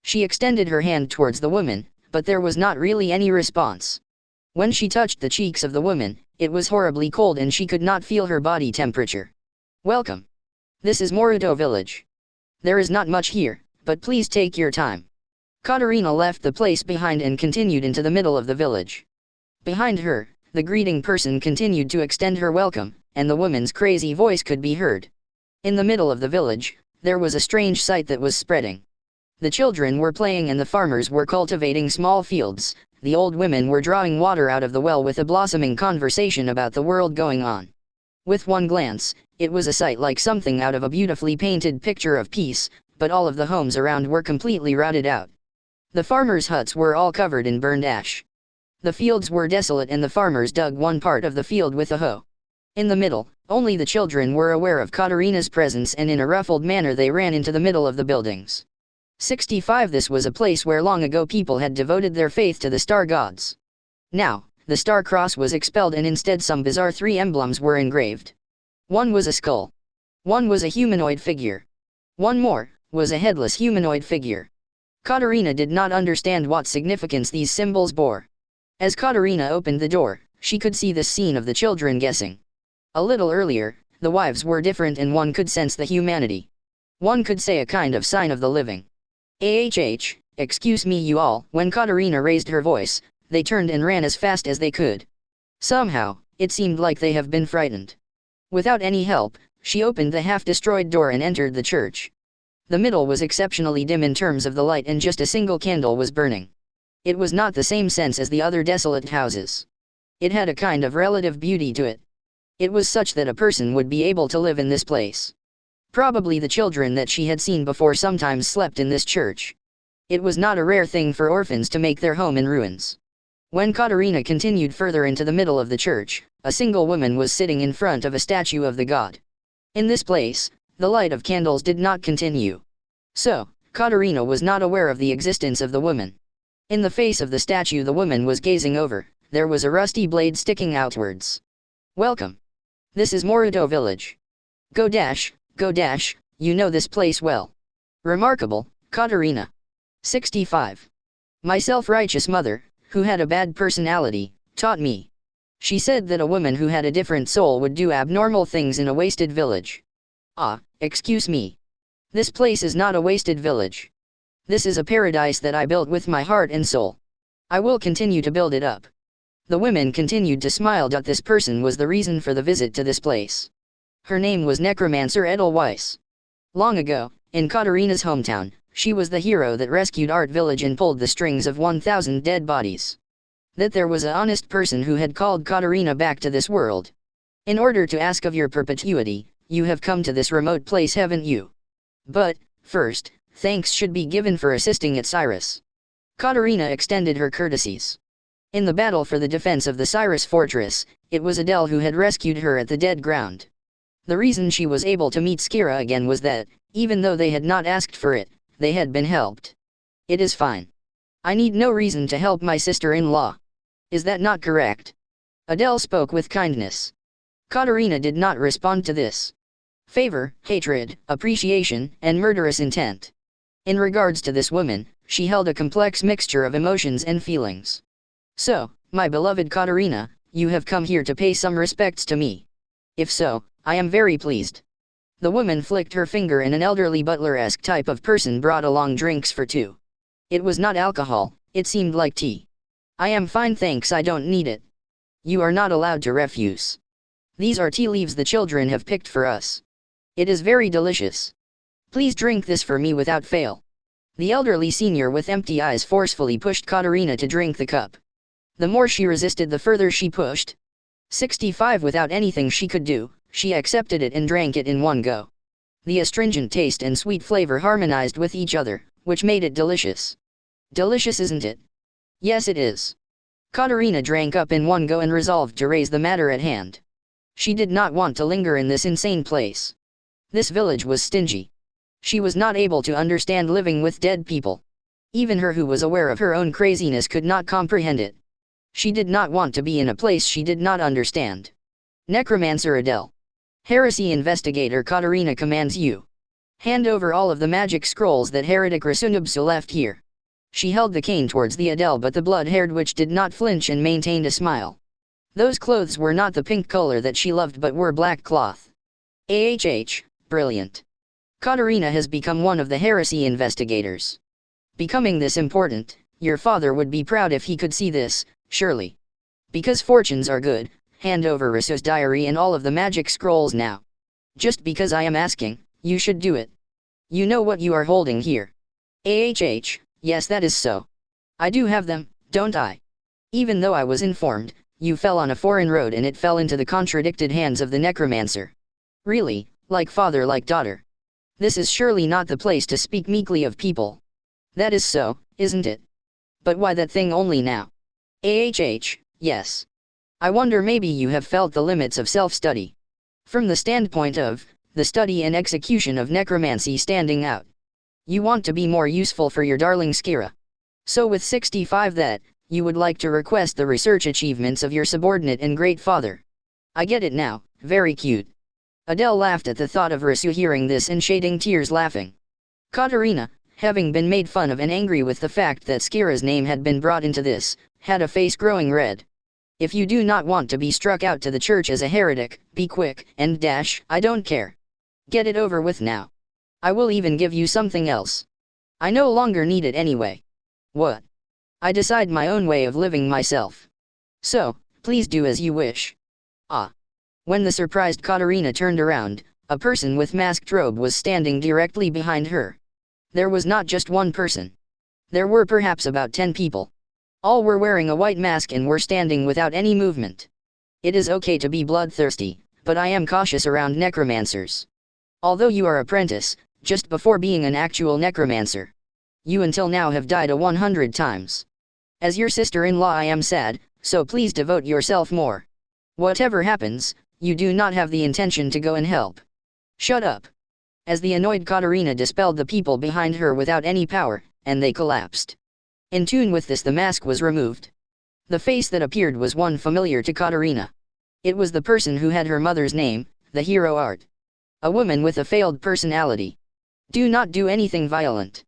She extended her hand towards the woman, but there was not really any response. When she touched the cheeks of the woman, it was horribly cold and she could not feel her body temperature. Welcome. This is Morito village. There is not much here, but please take your time. Katerina left the place behind and continued into the middle of the village. Behind her, the greeting person continued to extend her welcome, and the woman's crazy voice could be heard. In the middle of the village, there was a strange sight that was spreading. The children were playing and the farmers were cultivating small fields. The old women were drawing water out of the well with a blossoming conversation about the world going on. With one glance, it was a sight like something out of a beautifully painted picture of peace, but all of the homes around were completely routed out. The farmers' huts were all covered in burned ash. The fields were desolate and the farmers dug one part of the field with a hoe. In the middle, only the children were aware of Katerina's presence and in a ruffled manner they ran into the middle of the buildings. 65 This was a place where long ago people had devoted their faith to the star gods. Now, the star cross was expelled and instead some bizarre 3 emblems were engraved. One was a skull. One was a humanoid figure. One more was a headless humanoid figure. Katerina did not understand what significance these symbols bore. As Katerina opened the door, she could see the scene of the children guessing. A little earlier, the wives were different and one could sense the humanity. One could say a kind of sign of the living. Excuse me you all. When Katerina raised her voice, they turned and ran as fast as they could. Somehow, it seemed like they have been frightened. Without any help, she opened the half-destroyed door and entered the church. The middle was exceptionally dim in terms of the light and just a single candle was burning. It was not the same sense as the other desolate houses. It had a kind of relative beauty to it. It was such that a person would be able to live in this place. Probably the children that she had seen before sometimes slept in this church. It was not a rare thing for orphans to make their home in ruins. When Katerina continued further into the middle of the church, a single woman was sitting in front of a statue of the god. In this place, the light of candles did not continue. So, Katerina was not aware of the existence of the woman. In the face of the statue the woman was gazing over, there was a rusty blade sticking outwards. Welcome. This is Moruto village. Go dash, you know this place well. Remarkable, Katerina. 65. My self-righteous mother, who had a bad personality, taught me. She said that a woman who had a different soul would do abnormal things in a wasted village. Ah, excuse me. This place is not a wasted village. This is a paradise that I built with my heart and soul. I will continue to build it up. The women continued to smile. This person was the reason for the visit to this place. Her name was Necromancer Edelweiss. Long ago, in Katerina's hometown, she was the hero that rescued Art Village and pulled the strings of 1,000 dead bodies. That there was an honest person who had called Katerina back to this world. In order to ask of your perpetuity, you have come to this remote place, haven't you? But, first, thanks should be given for assisting at Cyrus. Katerina extended her courtesies. In the battle for the defense of the Cyrus fortress, it was Adele who had rescued her at the dead ground. The reason she was able to meet Skira again was that, even though they had not asked for it, they had been helped. It is fine. I need no reason to help my sister-in-law. Is that not correct? Adele spoke with kindness. Katerina did not respond to this. Favor, hatred, appreciation, and murderous intent. In regards to this woman, she held a complex mixture of emotions and feelings. So, my beloved Katerina, you have come here to pay some respects to me. If so, I am very pleased. The woman flicked her finger and an elderly butler-esque type of person brought along drinks for two. It was not alcohol, it seemed like tea. I am fine, thanks, I don't need it. You are not allowed to refuse. These are tea leaves the children have picked for us. It is very delicious. Please drink this for me without fail. The elderly senior with empty eyes forcefully pushed Katerina to drink the cup. The more she resisted, the further she pushed. 65 without anything she could do, she accepted it and drank it in one go. The astringent taste and sweet flavor harmonized with each other, which made it delicious. Delicious, isn't it? Yes, it is. Katerina drank up in one go and resolved to raise the matter at hand. She did not want to linger in this insane place. This village was stingy. She was not able to understand living with dead people. Even her who was aware of her own craziness could not comprehend it. She did not want to be in a place she did not understand. Necromancer Adele. Heresy investigator Katerina commands you. Hand over all of the magic scrolls that heretic Rasunubsu left here. She held the cane towards the Adele, but the blood-haired witch did not flinch and maintained a smile. Those clothes were not the pink color that she loved but were black cloth. Brilliant. Katerina has become one of the heresy investigators. Becoming this important, your father would be proud if he could see this, surely. Because fortunes are good, hand over Rasu's diary and all of the magic scrolls now. Just because I am asking, you should do it. You know what you are holding here. Yes, that is so. I do have them, don't I? Even though I was informed, you fell on a foreign road and it fell into the contradicted hands of the necromancer. Really, like father like daughter. This is surely not the place to speak meekly of people. That is so, isn't it? But why that thing only now? Yes. I wonder, maybe you have felt the limits of self-study. From the standpoint of, the study and execution of necromancy standing out. You want to be more useful for your darling Skira. So with 65 that, you would like to request the research achievements of your subordinate and great father. I get it now, very cute. Adele laughed at the thought of Rasu hearing this and shedding tears laughing. Katerina, having been made fun of and angry with the fact that Skira's name had been brought into this, had a face growing red. If you do not want to be struck out to the church as a heretic, be quick, and dash, I don't care. Get it over with now. I will even give you something else. I no longer need it anyway. What? I decide my own way of living myself. So, please do as you wish. Ah. When the surprised Katerina turned around, a person with masked robe was standing directly behind her. There was not just one person. There were perhaps about 10 people. All were wearing a white mask and were standing without any movement. It is okay to be bloodthirsty, but I am cautious around necromancers. Although you are apprentice, just before being an actual necromancer. You until now have died 100 times. As your sister-in-law I am sad, so please devote yourself more. Whatever happens, you do not have the intention to go and help. Shut up. As the annoyed Katarina dispelled the people behind her without any power, and they collapsed. In tune with this the mask was removed. The face that appeared was one familiar to Katarina. It was the person who had her mother's name, the hero art. A woman with a failed personality. Do not do anything violent.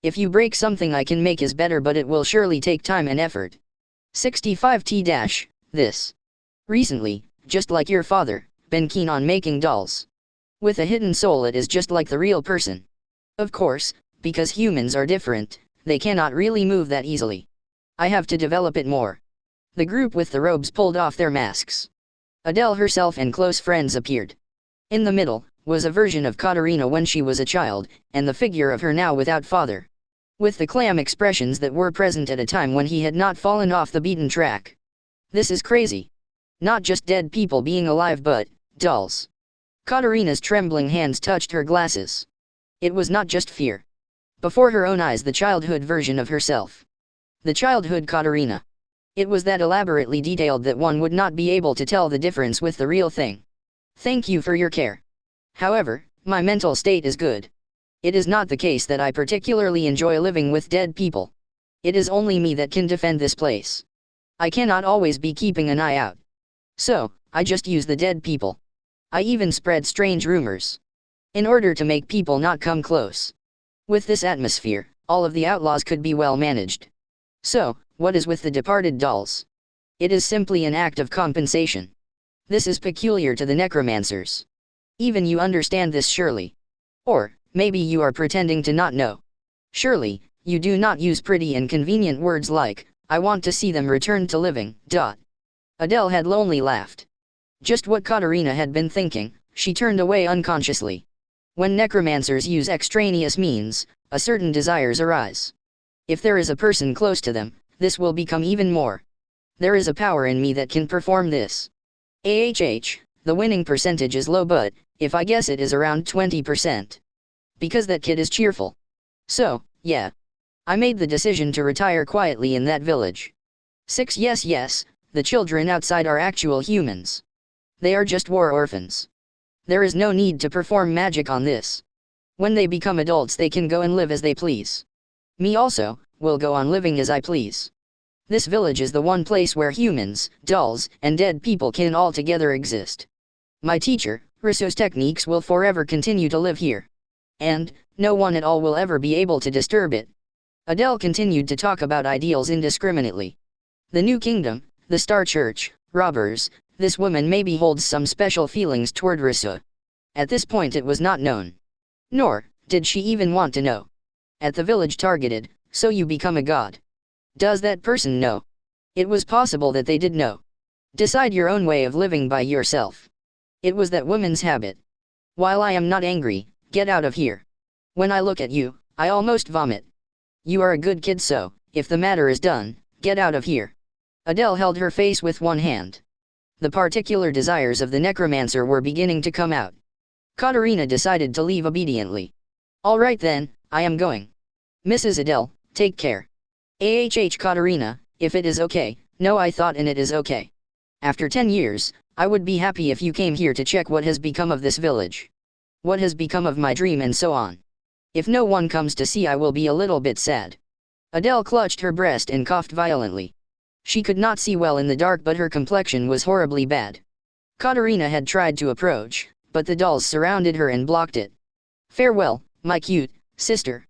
If you break something I can make is better, but it will surely take time and effort. 65T- this. Recently, just like your father, been keen on making dolls. With a hidden soul it is just like the real person. Of course, because humans are different, they cannot really move that easily. I have to develop it more. The group with the robes pulled off their masks. Adele herself and close friends appeared. In the middle, was a version of Katarina when she was a child, and the figure of her now without father. With the clam expressions that were present at a time when he had not fallen off the beaten track. This is crazy. Not just dead people being alive but, dolls. Katarina's trembling hands touched her glasses. It was not just fear. Before her own eyes the childhood version of herself. The childhood Katarina. It was that elaborately detailed that one would not be able to tell the difference with the real thing. Thank you for your care. However, my mental state is good. It is not the case that I particularly enjoy living with dead people. It is only me that can defend this place. I cannot always be keeping an eye out. So, I just use the dead people. I even spread strange rumors. In order to make people not come close. With this atmosphere, all of the outlaws could be well managed. So, what is with the departed dolls? It is simply an act of compensation. This is peculiar to the necromancers. Even you understand this surely. Or, maybe you are pretending to not know. Surely, you do not use pretty and convenient words like, I want to see them returned to living, ... Adele had lonely laughed. Just what Katarina had been thinking, she turned away unconsciously. When necromancers use extraneous means, a certain desires arise. If there is a person close to them, this will become even more. There is a power in me that can perform this. The winning percentage is low, but, if I guess it is around 20%. Because that kid is cheerful. So, yeah. I made the decision to retire quietly in that village. 6 Yes, the children outside are actual humans. They are just war orphans. There is no need to perform magic on this. When they become adults they can go and live as they please. Me also, will go on living as I please. This village is the one place where humans, dolls, and dead people can all together exist. My teacher, Risso's techniques will forever continue to live here. And, no one at all will ever be able to disturb it. Adele continued to talk about ideals indiscriminately. The new kingdom, the Star Church, robbers, this woman maybe holds some special feelings toward Risso. At this point it was not known. Nor, did she even want to know. At the village targeted, so you become a god. Does that person know? It was possible that they did know. Decide your own way of living by yourself. It was that woman's habit. While I am not angry, get out of here. When I look at you, I almost vomit. You are a good kid, so, if the matter is done, get out of here. Adele held her face with one hand. The particular desires of the necromancer were beginning to come out. Katarina decided to leave obediently. All right then, I am going. Mrs. Adele, take care. Katarina, if it is okay. No, I thought and it is okay. After 10 years, I would be happy if you came here to check what has become of this village. What has become of my dream and so on. If no one comes to see I will be a little bit sad. Adele clutched her breast and coughed violently. She could not see well in the dark but her complexion was horribly bad. Katarina had tried to approach, but the dolls surrounded her and blocked it. Farewell, my cute sister.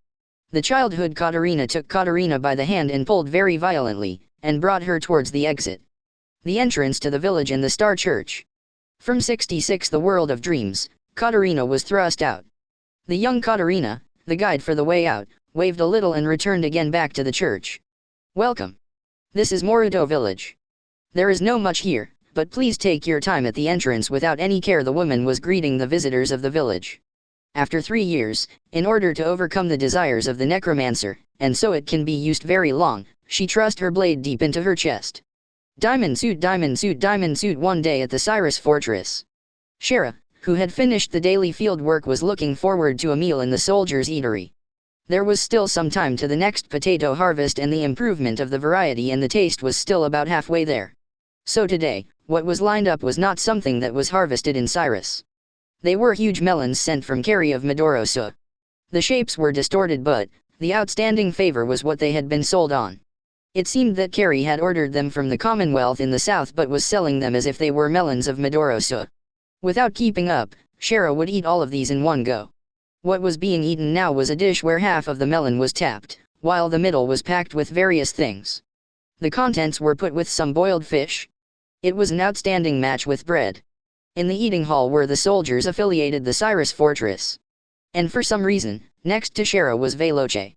The childhood Katarina took Katarina by the hand and pulled very violently, and brought her towards the exit. The entrance to the village and the Star Church. From 66 The World of Dreams, Katarina was thrust out. The young Katarina, the guide for the way out, waved a little and returned again back to the church. Welcome. This is Moruto village. There is no much here, but please take your time at the entrance. Without any care the woman was greeting the visitors of the village. After 3 years, in order to overcome the desires of the necromancer, and so it can be used very long, she thrust her blade deep into her chest. Diamond suit, diamond suit, diamond suit. One day at the Cyrus fortress. Shara, who had finished the daily field work, was looking forward to a meal in the soldiers' eatery. There was still some time to the next potato harvest, and the improvement of the variety and the taste was still about halfway there. So today, what was lined up was not something that was harvested in Cyrus. They were huge melons sent from Carrie of Midorosu. The shapes were distorted, but the outstanding favor was what they had been sold on. It seemed that Carrie had ordered them from the Commonwealth in the south but was selling them as if they were melons of Midorosu. Without keeping up, Shara would eat all of these in one go. What was being eaten now was a dish where half of the melon was tapped, while the middle was packed with various things. The contents were put with some boiled fish. It was an outstanding match with bread. In the eating hall were the soldiers affiliated the Cyrus fortress. And for some reason, next to Shara was Veloce.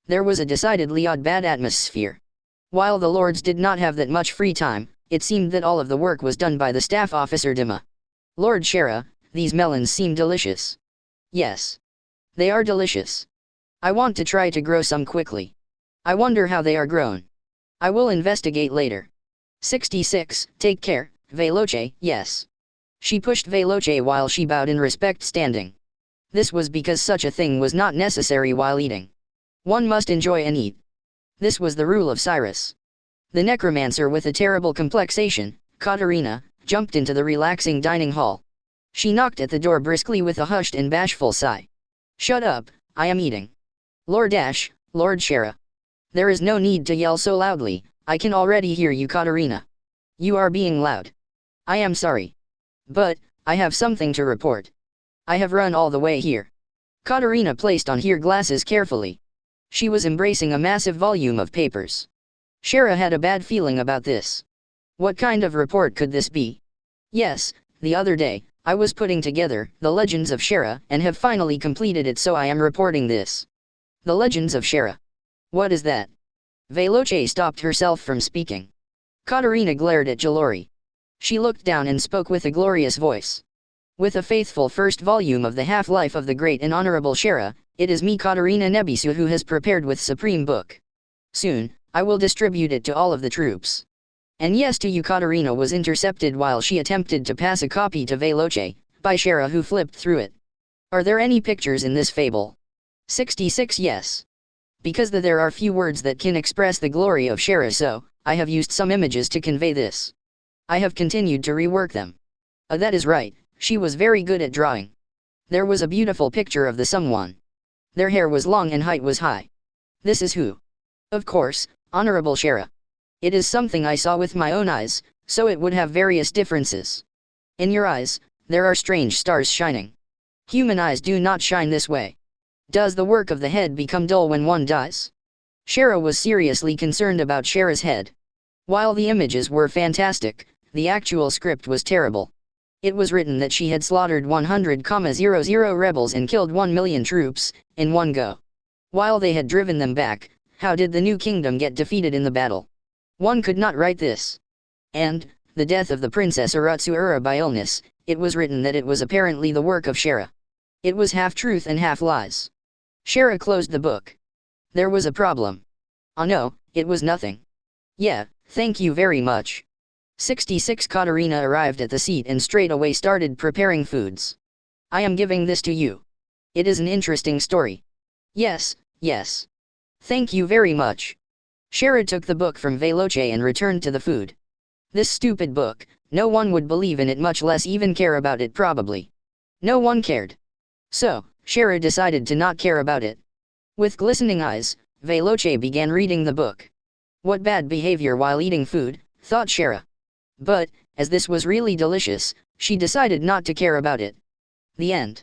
There was a decidedly odd bad atmosphere. While the lords did not have that much free time, it seemed that all of the work was done by the staff officer Dima. Lord Shara, these melons seem delicious. Yes. They are delicious. I want to try to grow some quickly. I wonder how they are grown. I will investigate later. 66. Take care, Veloce. Yes. She pushed Veloce while she bowed in respect, standing. This was because such a thing was not necessary while eating. One must enjoy and eat. This was the rule of Cyrus. The necromancer with a terrible complexation, Katerina, jumped into the relaxing dining hall. She knocked at the door briskly with a hushed and bashful sigh. Shut up, I am eating. Lord Shara. There is no need to yell so loudly, I can already hear you, Katerina. You are being loud. I am sorry. But, I have something to report. I have run all the way here. Katerina placed on her glasses carefully. She was embracing a massive volume of papers. Shara had a bad feeling about this. What kind of report could this be? Yes, the other day, I was putting together The Legends of Shara and have finally completed it, so I am reporting this. The Legends of Shara. What is that? Veloce stopped herself from speaking. Katerina glared at Jalori. She looked down and spoke with a glorious voice. With a faithful first volume of the half-life of the great and honorable Shara, it is me, Katerina Nebisu, who has prepared with supreme book. Soon, I will distribute it to all of the troops. And yes, to you. Katerina was intercepted while she attempted to pass a copy to Veloce, by Shara, who flipped through it. Are there any pictures in this fable? 66. Yes. Because there are few words that can express the glory of Shara, so I have used some images to convey this. I have continued to rework them. That is right, she was very good at drawing. There was a beautiful picture of the someone. Their hair was long and height was high. This is who? Of course, Honorable Shara. It is something I saw with my own eyes, so it would have various differences. In your eyes, there are strange stars shining. Human eyes do not shine this way. Does the work of the head become dull when one dies? Shara was seriously concerned about Shara's head. While the images were fantastic, the actual script was terrible. It was written that she had slaughtered 100,00 rebels and killed 1 million troops, in one go. While they had driven them back, how did the new kingdom get defeated in the battle? One could not write this. And, the death of the princess Urutsu by illness, it was written that it was apparently the work of Shara. It was half truth and half lies. Shara closed the book. There was a problem. Oh no, it was nothing. Yeah, thank you very much. 66. Katerina arrived at the seat and straight away started preparing foods. I am giving this to you. It is an interesting story. Yes, yes. Thank you very much. Shara took the book from Veloce and returned to the food. This stupid book, no one would believe in it, much less even care about it probably. No one cared. So, Shara decided to not care about it. With glistening eyes, Veloce began reading the book. What bad behavior while eating food, thought Shara. But, as this was really delicious, she decided not to care about it. The end.